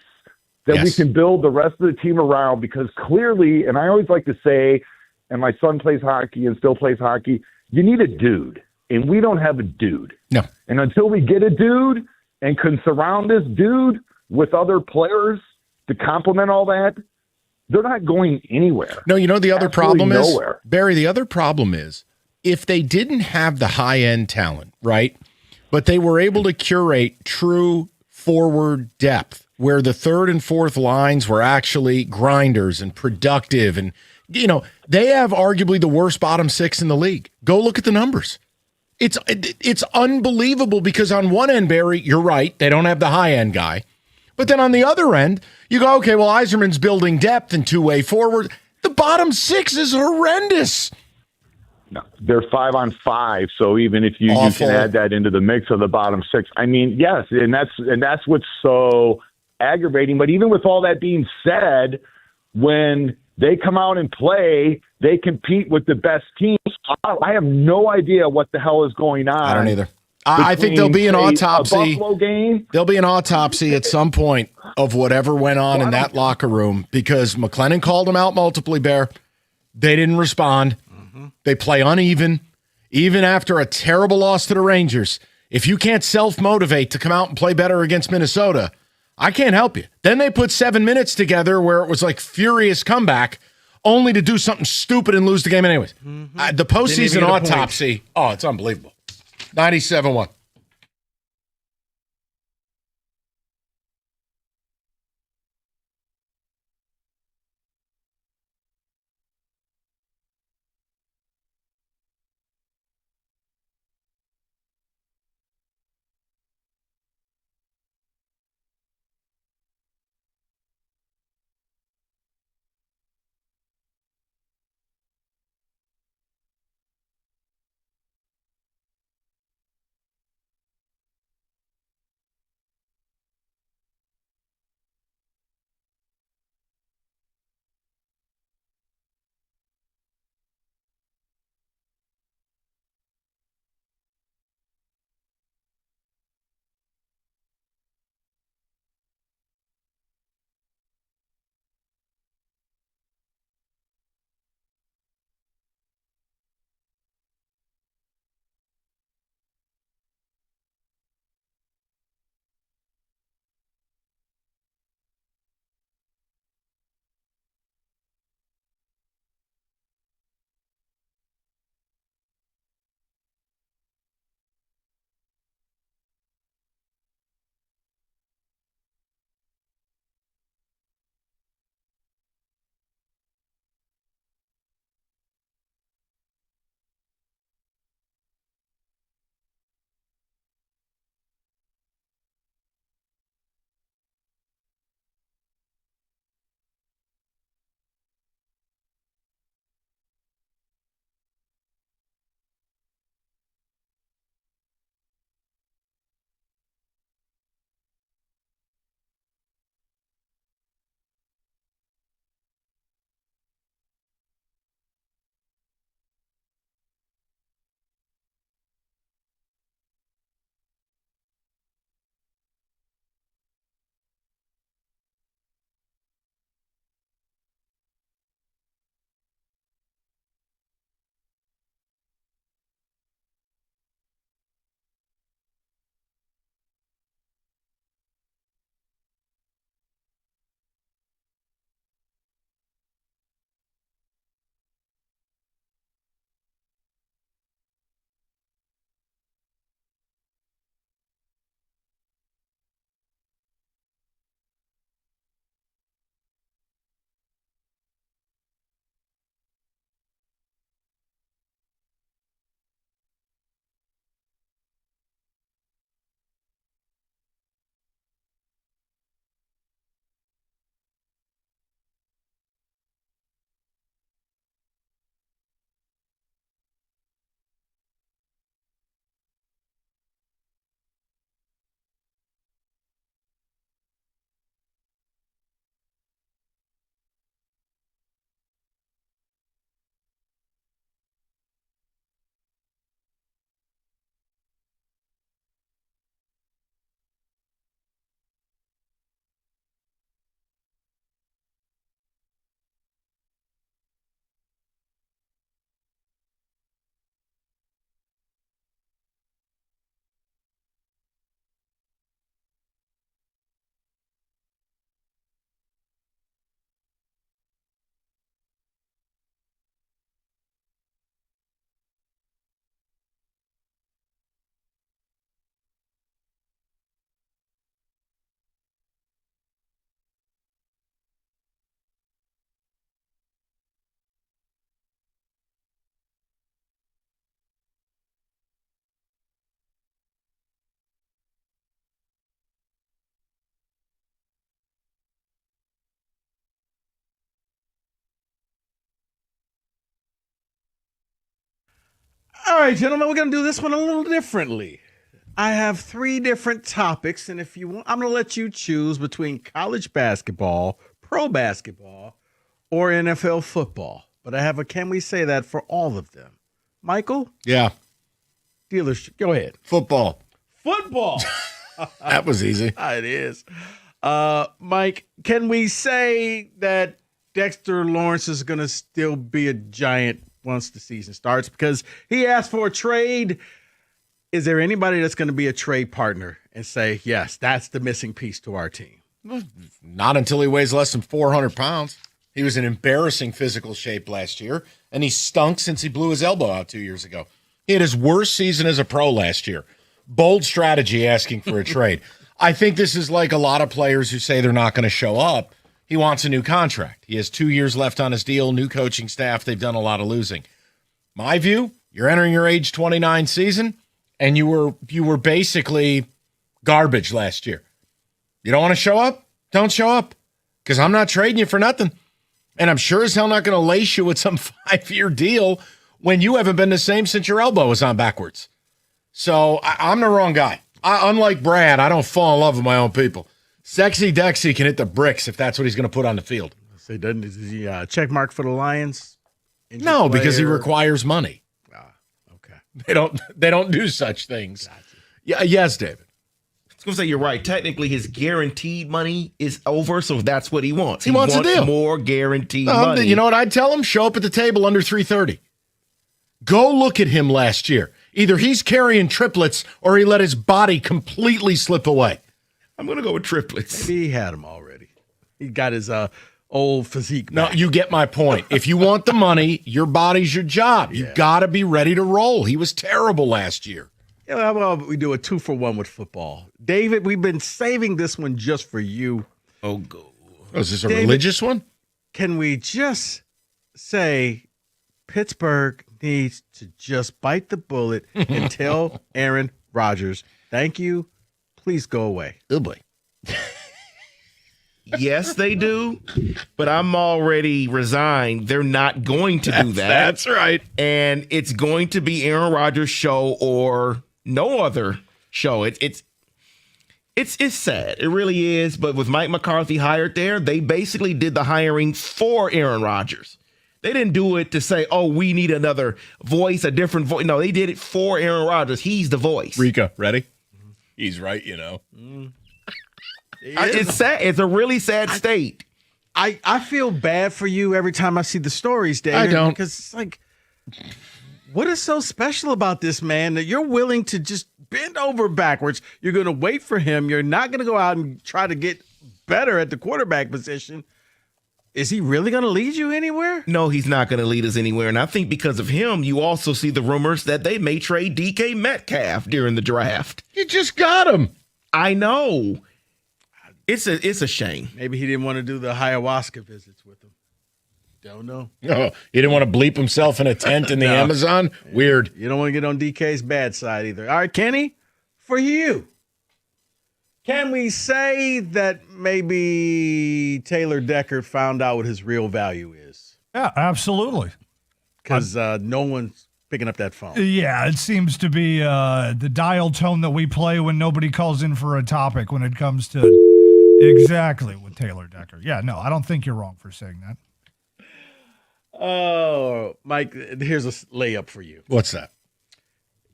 that we can build the rest of the team around, because clearly, and I always like to say, and my son plays hockey and still plays hockey, you need a dude, and we don't have a dude. No. And until we get a dude and can surround this dude with other players to complement all that, they're not going anywhere. No, the other problem is, nowhere. Barry, the other problem is, if they didn't have the high-end talent, right, but they were able to curate true forward depth, where the third and fourth lines were actually grinders and productive. And, they have arguably the worst bottom six in the league. Go look at the numbers. It's unbelievable because on one end, Barry, you're right. They don't have the high-end guy. But then on the other end, you go, okay, well, Yzerman's building depth and two-way forward. The bottom six is horrendous. No, they're 5-on-5, so even if you can add that into the mix of the bottom six, I mean, yes, and that's what's so aggravating. But even with all that being said, when they come out and play, they compete with the best teams. I have no idea what the hell is going on. I don't either. I think there'll be an autopsy. A Buffalo game. There'll be an autopsy at some point of whatever went on in that locker room because McLennan called them out multiply, Bear. They didn't respond. They play uneven, even after a terrible loss to the Rangers. If you can't self-motivate to come out and play better against Minnesota, I can't help you. Then they put 7 minutes together where it was like furious comeback, only to do something stupid and lose the game anyways. The postseason autopsy, it's unbelievable. 97-1. right, gentlemen, we're going to do this one a little differently. I have 3 different topics, and if you want, I'm going to let you choose between college basketball, pro basketball, or NFL football. But I have a can we say that for all of them? Michael? Yeah. Dealers, go ahead. Football. Football. That was easy. It is. Mike, can we say that Dexter Lawrence is going to still be a Giant once the season starts? Because he asked for a trade. Is there anybody that's going to be a trade partner and say, yes, that's the missing piece to our team? Well, not until he weighs less than 400 pounds. He was in embarrassing physical shape last year, and he stunk since he blew his elbow out 2 years ago. He had his worst season as a pro last year. Bold strategy asking for a trade. I think this is like a lot of players who say they're not going to show up. He wants a new contract. He has 2 years left on his deal, new coaching staff. They've done a lot of losing. My view, you're entering your age 29 season, and you were basically garbage last year. You don't want to show up? Don't show up, because I'm not trading you for nothing. And I'm sure as hell not going to lace you with some 5-year deal when you haven't been the same since your elbow was on backwards. So I'm the wrong guy. Unlike Brad, I don't fall in love with my own people. Sexy Dexy can hit the bricks if that's what he's going to put on the field. So is he check mark for the Lions? No, because he requires money. Okay. They don't do such things. Gotcha. Yeah, yes, David. I was going to say you're right. Technically, his guaranteed money is over, so that's what he wants. He wants a deal. More guaranteed money. You know what I'd tell him? Show up at the table under 330. Go look at him last year. Either he's carrying triplets or he let his body completely slip away. I'm going to go with triplets. Maybe he had them already. He got his old physique back. No, you get my point. If you want the money, your body's your job. You got to be ready to roll. He was terrible last year. Yeah, how about we do a 2-for-1 with football? David, we've been saving this one just for you. Oh, go. Oh, is this a religious one? Can we just say Pittsburgh needs to just bite the bullet and tell Aaron Rodgers, thank you, please go away. Oh, boy. Yes, they do, but I'm already resigned. They're not going to do that. That's right. And it's going to be Aaron Rodgers' show or no other show. It's sad. It really is. But with Mike McCarthy hired there, they basically did the hiring for Aaron Rodgers. They didn't do it to say, oh, we need another voice, a different voice. No, they did it for Aaron Rodgers. He's the voice. Rika, ready? He's right, you know. It's sad. It's a really sad state. I feel bad for you every time I see the stories, David. I don't. Because it's like, what is so special about this man that you're willing to just bend over backwards? You're going to wait for him. You're not going to go out and try to get better at the quarterback position. Is he really going to lead you anywhere? No, he's not going to lead us anywhere. And I think because of him, you also see the rumors that they may trade DK Metcalf during the draft. You just got him. I know. It's a shame. Maybe he didn't want to do the ayahuasca visits with him. Don't know. Oh, he didn't want to bleep himself in a tent in the Amazon? Weird. You don't want to get on DK's bad side either. All right, Kenny, for you. Can we say that maybe Taylor Decker found out what his real value is? Yeah, absolutely. Because no one's picking up that phone. Yeah, it seems to be the dial tone that we play when nobody calls in for a topic when it comes to exactly with Taylor Decker. Yeah, no, I don't think you're wrong for saying that. Oh, Mike, here's a layup for you. What's that?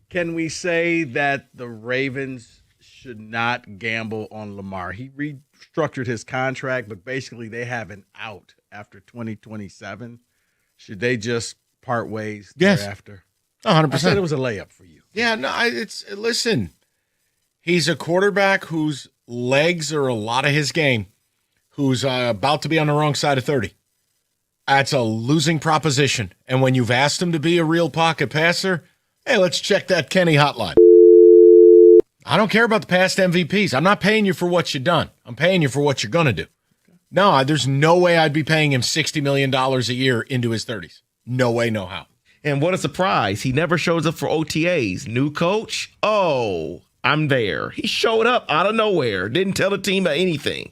Can we say that the Ravens should not gamble on Lamar? He restructured his contract, but basically they have an out after 2027. Should they just part ways thereafter? 100%. I said it was a layup for you. Yeah, no, listen. He's a quarterback whose legs are a lot of his game, who's about to be on the wrong side of 30. That's a losing proposition. And when you've asked him to be a real pocket passer, hey, let's check that Kenny hotline. I don't care about the past MVPs. I'm not paying you for what you've done. I'm paying you for what you're going to do. No, there's no way I'd be paying him $60 million a year into his 30s. No way, no how. And what a surprise. He never shows up for OTAs. New coach? Oh, I'm there. He showed up out of nowhere. Didn't tell the team about anything.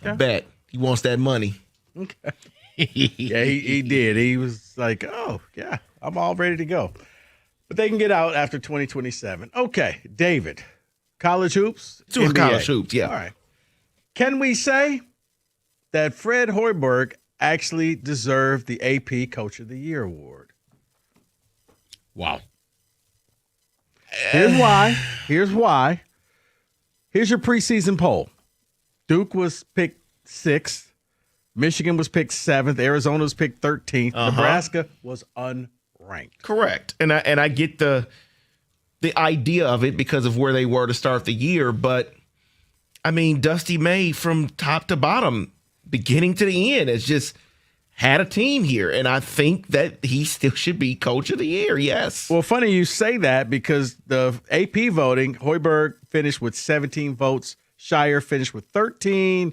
Okay. I bet he wants that money. Okay. Yeah, he did. He was like, oh, yeah, I'm all ready to go. But they can get out after 2027. Okay, David. College hoops? To NBA. college hoops, yeah. All right. Can we say that Fred Hoiberg actually deserved the AP Coach of the Year award? Wow. Here's why. Here's your preseason poll. Duke was picked 6th. Michigan was picked 7th. Arizona was picked 13th. Nebraska was unranked. Correct. And I get the idea of it because of where they were to start the year. But, I mean, Dusty May from top to bottom, beginning to the end, has just had a team here. And I think that he still should be Coach of the Year, yes. Well, funny you say that because the AP voting, Hoiberg finished with 17 votes. Shire finished with 13.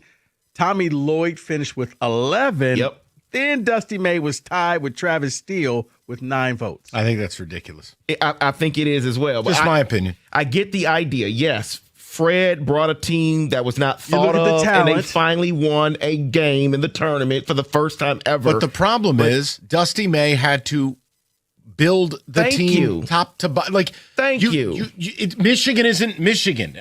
Tommy Lloyd finished with 11. Yep. Then Dusty May was tied with Travis Steele with 9 votes. I think that's ridiculous. I think it is as well. Just my opinion. I get the idea. Yes, Fred brought a team that was not thought of, and they finally won a game in the tournament for the first time ever. But the problem is Dusty May had to build the team top to bottom. Like, thank you. Michigan isn't Michigan.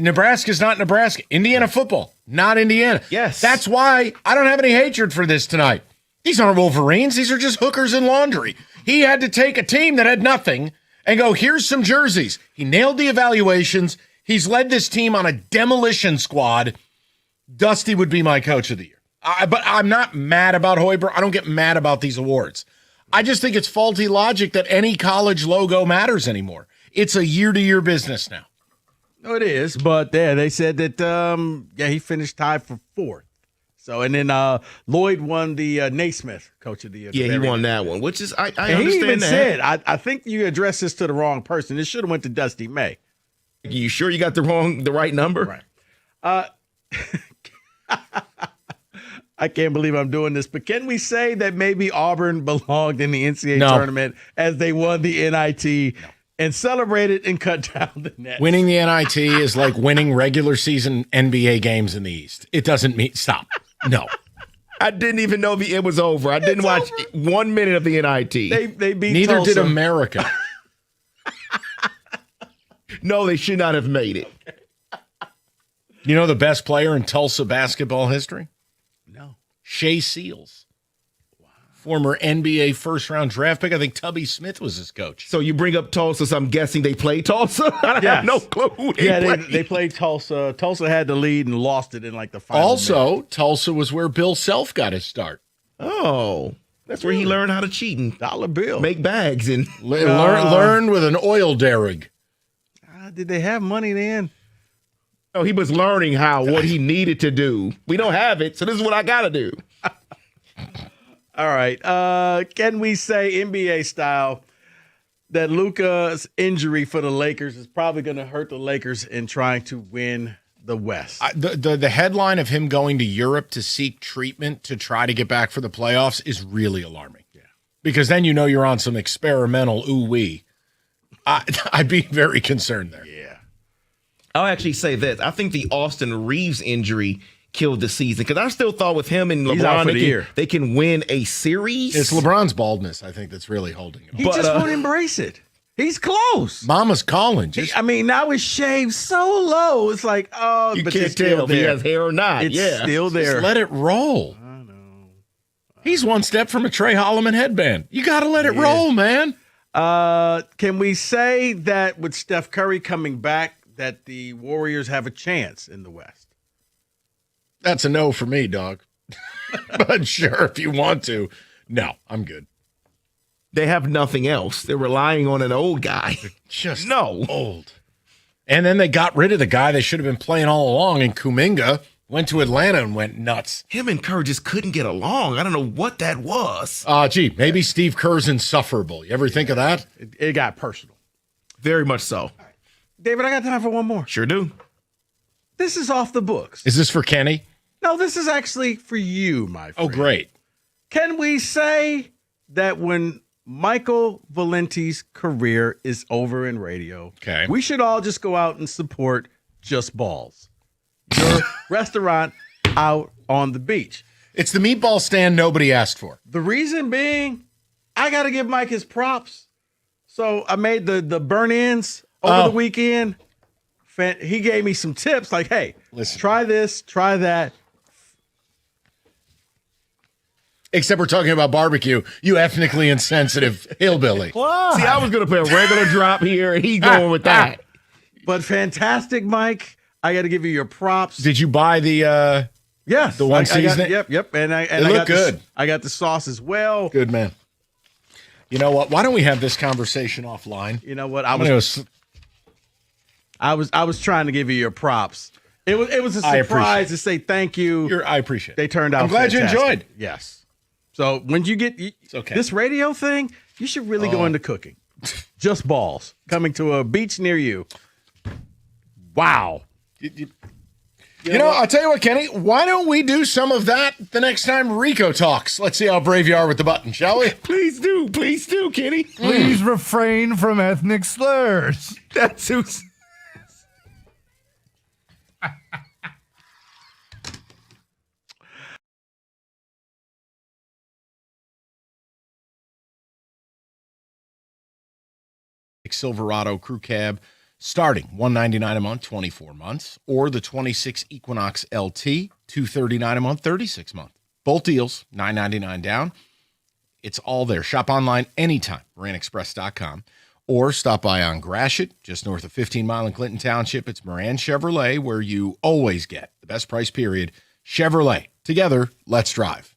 Nebraska's not Nebraska. Indiana football, not Indiana. Yes. That's why I don't have any hatred for this tonight. These aren't Wolverines. These are just hookers in laundry. He had to take a team that had nothing and go, here's some jerseys. He nailed the evaluations. He's led this team on a demolition squad. Dusty would be my Coach of the Year. But I'm not mad about Hoiberg. I don't get mad about these awards. I just think it's faulty logic that any college logo matters anymore. It's a year-to-year business now. No, it is. But they said that, he finished tied for 4th. So, and then Lloyd won the Naismith Coach of the Year. Yeah, he won that one, which is, I understand he even that. said, I think you addressed this to the wrong person. It should have went to Dusty May. You sure you got the right number? Right. I can't believe I'm doing this, but can we say that maybe Auburn belonged in the NCAA tournament as they won the NIT and celebrated and cut down the net? Winning the NIT is like winning regular season NBA games in the East. It doesn't mean stop. No. I didn't even know it was over. I didn't watch 1 minute of the NIT. They beat Neither Tulsa. did America. No, they should not have made it. You know the best player in Tulsa basketball history? No. Shea Seals. Wow. Former NBA first-round draft pick. I think Tubby Smith was his coach. So you bring up Tulsa, so I'm guessing they played Tulsa? I have no clue who they played. They played Tulsa. Tulsa had the lead and lost it in like the final Also, minute. Tulsa was where Bill Self got his start. Oh, that's where he learned how to cheat and dollar bill. Make bags and learn with an oil derrick. Did they have money then? Oh, he was learning what he needed to do. We don't have it, so this is what I got to do. All right. Can we say NBA style that Luka's injury for the Lakers is probably going to hurt the Lakers in trying to win the West? The headline of him going to Europe to seek treatment to try to get back for the playoffs is really alarming. Yeah. Because then you know you're on some experimental ooh-wee. I'd be very concerned there. Yeah. I'll actually say this. I think the Austin Reeves injury killed the season because I still thought with him and LeBron they can win a series. It's LeBron's baldness, I think, that's really holding him. He just won't embrace it. He's close. Mama's calling. Now it's shaved so low. It's like, you but can't tell if he has hair or not. It's still there. Just let it roll. I know. He's one step from a Trey Holloman headband. You got to let it roll, man. Can we say that with Steph Curry coming back, that the Warriors have a chance in the West? That's a no for me, dog. But sure, if you want to. No, I'm good. They have nothing else. They're relying on an old guy. Just old. And then they got rid of the guy they should have been playing all along, and Kuminga went to Atlanta and went nuts. Him and Kerr just couldn't get along. I don't know what that was. Maybe Steve Kerr's insufferable. You ever think of that? It got personal. Very much so. David, I got time for one more. Sure do. This is off the books. Is this for Kenny? No, this is actually for you, my friend. Oh, great. Can we say that when Michael Valenti's career is over in radio, we should all just go out and support Just Balls, your restaurant out on the beach? It's the meatball stand nobody asked for. The reason being, I got to give Mike his props. So I made the burn ends over the weekend. He gave me some tips like, hey, try this, try that. Except we're talking about barbecue, you ethnically insensitive hillbilly. See, I was going to put a regular drop here, and he's going with that. But fantastic, Mike. I got to give you your props. Did you buy the yes, the one seasoning? Yep. And I It looked good. I got the sauce as well. Good man. You know what? Why don't we have this conversation offline? You know what? I was trying to give you your props. It was a surprise to say thank you. I appreciate it. They turned out. I'm glad fantastic. you enjoyed. Yes. So when you get this radio thing, you should really go into cooking. Just balls coming to a beach near you. Wow. You know, I'll tell you what, Kenny. Why don't we do some of that the next time Rico talks? Let's see how brave you are with the button, shall we? Please do, Kenny. Please refrain from ethnic slurs. That's who's. Silverado crew cab starting $199 a month, 24 months, or the 26 Equinox LT, $239 a month, 36 months. Both deals, $999 down. It's all there. Shop online anytime, moranexpress.com, or stop by on Gratiot, just north of 15 Mile in Clinton Township. It's Moran Chevrolet, where you always get the best price, period. Chevrolet. Together, let's drive.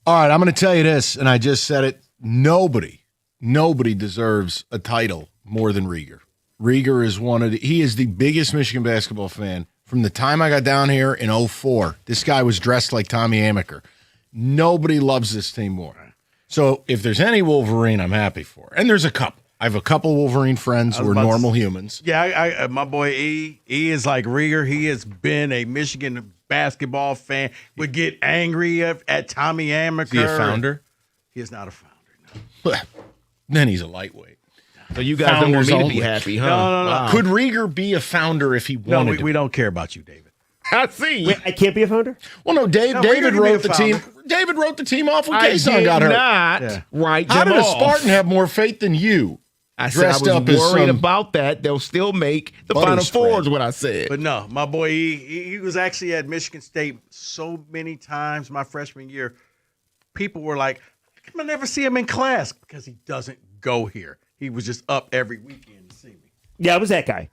All right, I'm going to tell you this, and I just said it. Nobody deserves a title more than Rieger. Rieger is he is the biggest Michigan basketball fan from the time I got down here in 2004. This guy was dressed like Tommy Amaker. Nobody loves this team more. So if there's any Wolverine, I'm happy for. And there's a couple. I have a couple Wolverine friends who are normal humans. Yeah, my boy E is like Rieger. He has been a Michigan basketball fan. Would get angry at Tommy Amaker. Is he a founder? He is not a founder. No. Then he's a lightweight. So you guys don't want me to be happy, huh? No. Wow. Could Rieger be a founder if he wanted to? We don't care about you, David. I see. Wait, I can't be a founder? Well, no, David wrote the team. David wrote the team off when Kason got hurt. Not write How them did a off. Spartan have more faith than you? I said I was worried about that. They'll still make the Final Four is what I said. But no, my boy, he was actually at Michigan State so many times my freshman year. People were like, how come I never see him in class? Because he doesn't go here. He was just up every weekend to see me. Yeah, I was that guy.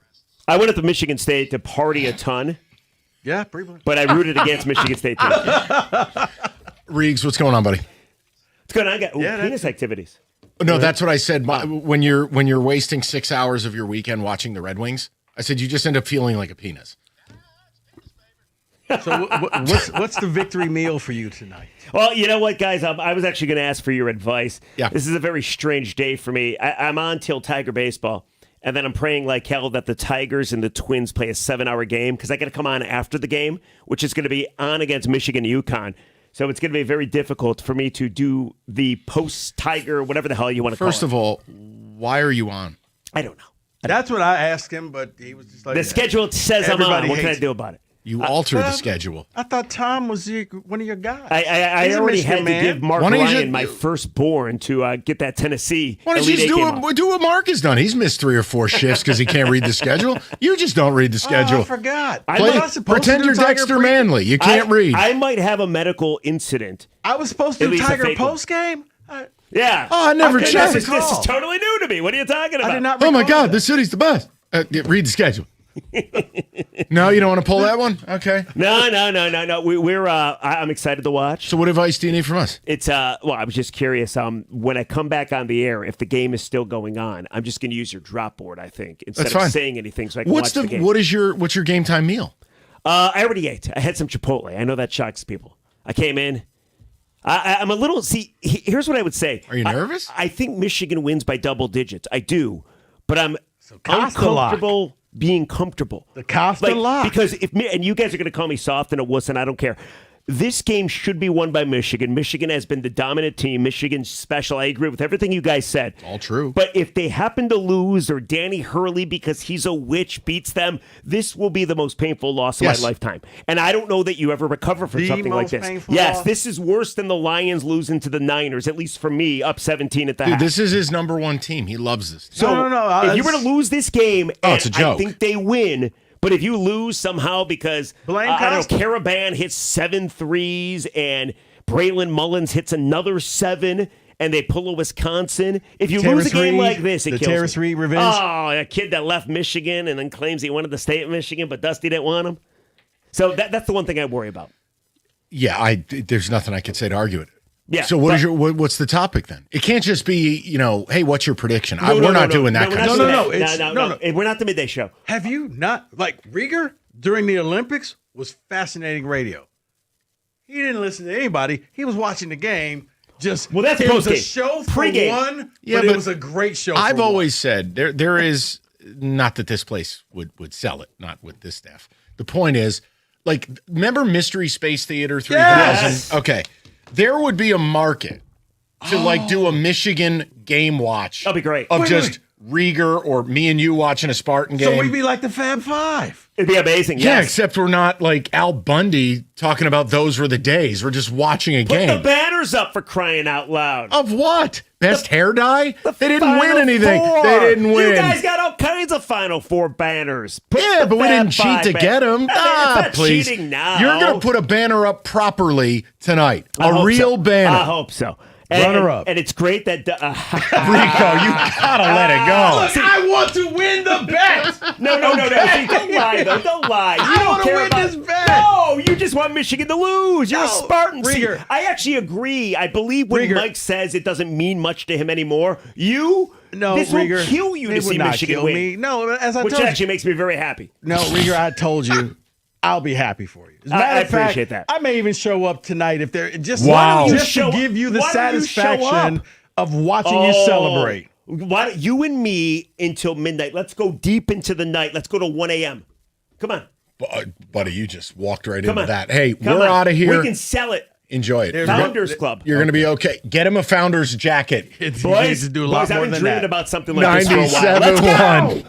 I went up to Michigan State to party a ton. Yeah, pretty much. But I rooted against Michigan State too. Reegs, what's going on, buddy? What's going on? I got penis activities. No, that's what I said. When you're wasting 6 hours of your weekend watching the Red Wings, I said you just end up feeling like a penis. So what's the victory meal for you tonight? Well, you know what, guys? I was actually going to ask for your advice. Yeah. This is a very strange day for me. I'm on till Tiger baseball, and then I'm praying like hell that the Tigers and the Twins play a 7-hour game because I got to come on after the game, which is going to be on against Michigan UConn. So it's going to be very difficult for me to do the post-Tiger, whatever the hell you want to call it. First of all, why are you on? I don't know. That's what I asked him, but he was just like... The schedule says I'm on. What can I do about it? You alter the schedule. I thought Tom was one of your guys. I already had to give Mark Ryan my firstborn to get that Tennessee. Why don't you just do what Mark has done? He's missed 3 or 4 shifts because he can't read the schedule. You just don't read the schedule. Oh, I forgot. Pretend you're Dexter Manley. You can't read. I might have a medical incident. I was supposed to do Tiger post game. Yeah. Oh, I never checked. This is totally new to me. What are you talking about? I did not oh my recall God, this city's the best. Read the schedule. No, you don't want to pull that one? Okay. No. I'm excited to watch. So what advice do you need from us? It's I was just curious. When I come back on the air, if the game is still going on, I'm just going to use your drop board, I think, instead of saying anything so I can watch the game. What's your game time meal? I already ate. I had some Chipotle. I know that shocks people. I came in. I'm a little, here's what I would say. Are you nervous? I think Michigan wins by double digits. I do. But I'm uncomfortable being comfortable. The Costa lock. Because and you guys are going to call me soft and a wuss, and I don't care. This game should be won by Michigan. Michigan has been the dominant team. Michigan's special. I agree with everything you guys said. All true. But if they happen to lose or Danny Hurley, because he's a witch, beats them, this will be the most painful loss of my lifetime. And I don't know that you ever recover from something like this. Yes, this is worse than the Lions losing to the Niners, at least for me, up 17 at the half. This is his number one team. He loves this team. So no. If you were to lose this game, it's a joke. I think they win. But if you lose somehow because, I don't know, Caravan hits 7 threes and Braylon Mullins hits another 7 and they pull a Wisconsin. If you lose a game like this, it kills me. The Terrace Reed revenge? Oh, a kid that left Michigan and then claims he wanted to stay at Michigan, but Dusty didn't want him. So that's the one thing I worry about. Yeah, there's nothing I can say to argue it. Yeah. So what's the topic then? It can't just be, hey, what's your prediction? We're not doing that kind of stuff. No. We're not the midday show. Have you not, Rieger during the Olympics was fascinating radio. He didn't listen to anybody. He was watching the game. That's it was post-game. a show for Pre-game. one, but it was a great show. I've always said there is, not that this place would sell it, not with this staff. The point is, remember Mystery Space Theater 3000? Yes! Okay. There would be a market to do a Michigan game watch. That'd be great. Of Rieger or me and you watching a Spartan game. So we'd be like the Fab Five. It'd be amazing. Yeah, yes. except we're not like Al Bundy talking about those were the days. We're just watching a game. Put the banners up for crying out loud. Of what? Best hair dye? They didn't Final win anything. Four. They didn't win. You guys got all kinds of Final Four banners. But we didn't cheat to get them. It's not please. cheating now. You're going to put a banner up properly tonight. I A real so. banner. I hope so. Runner-up. And it's great that Rico, you gotta let it go. Look, I want to win the bet. No. See, don't lie, though. Don't lie. You I don't want to care win about this bet. No, you just want Michigan to lose. You're a Spartan. See, Rieger. I actually agree. I believe when Rieger. Mike says it doesn't mean much to him anymore. This Rieger, will kill you it to would see not Michigan kill win. me. No, as I which told actually you. makes me very happy. No, Rieger, I told you, I'll be happy for you. As a matter I of fact, appreciate that. I may even show up tonight if they're just Wow. just to give you the Why don't you show satisfaction up? of watching you celebrate. Why don't you and me until midnight? Let's go deep into the night. Let's go to 1 a.m. Come on. Buddy, you just walked right Come into on. that. Hey, Come we're on. out of here. We can sell it. Enjoy it. Founders Club. You're going to be okay. Get him a Founders jacket. You need to do a lot I've more been than dreaming that. about something like this for a while. Let's 97.1. go.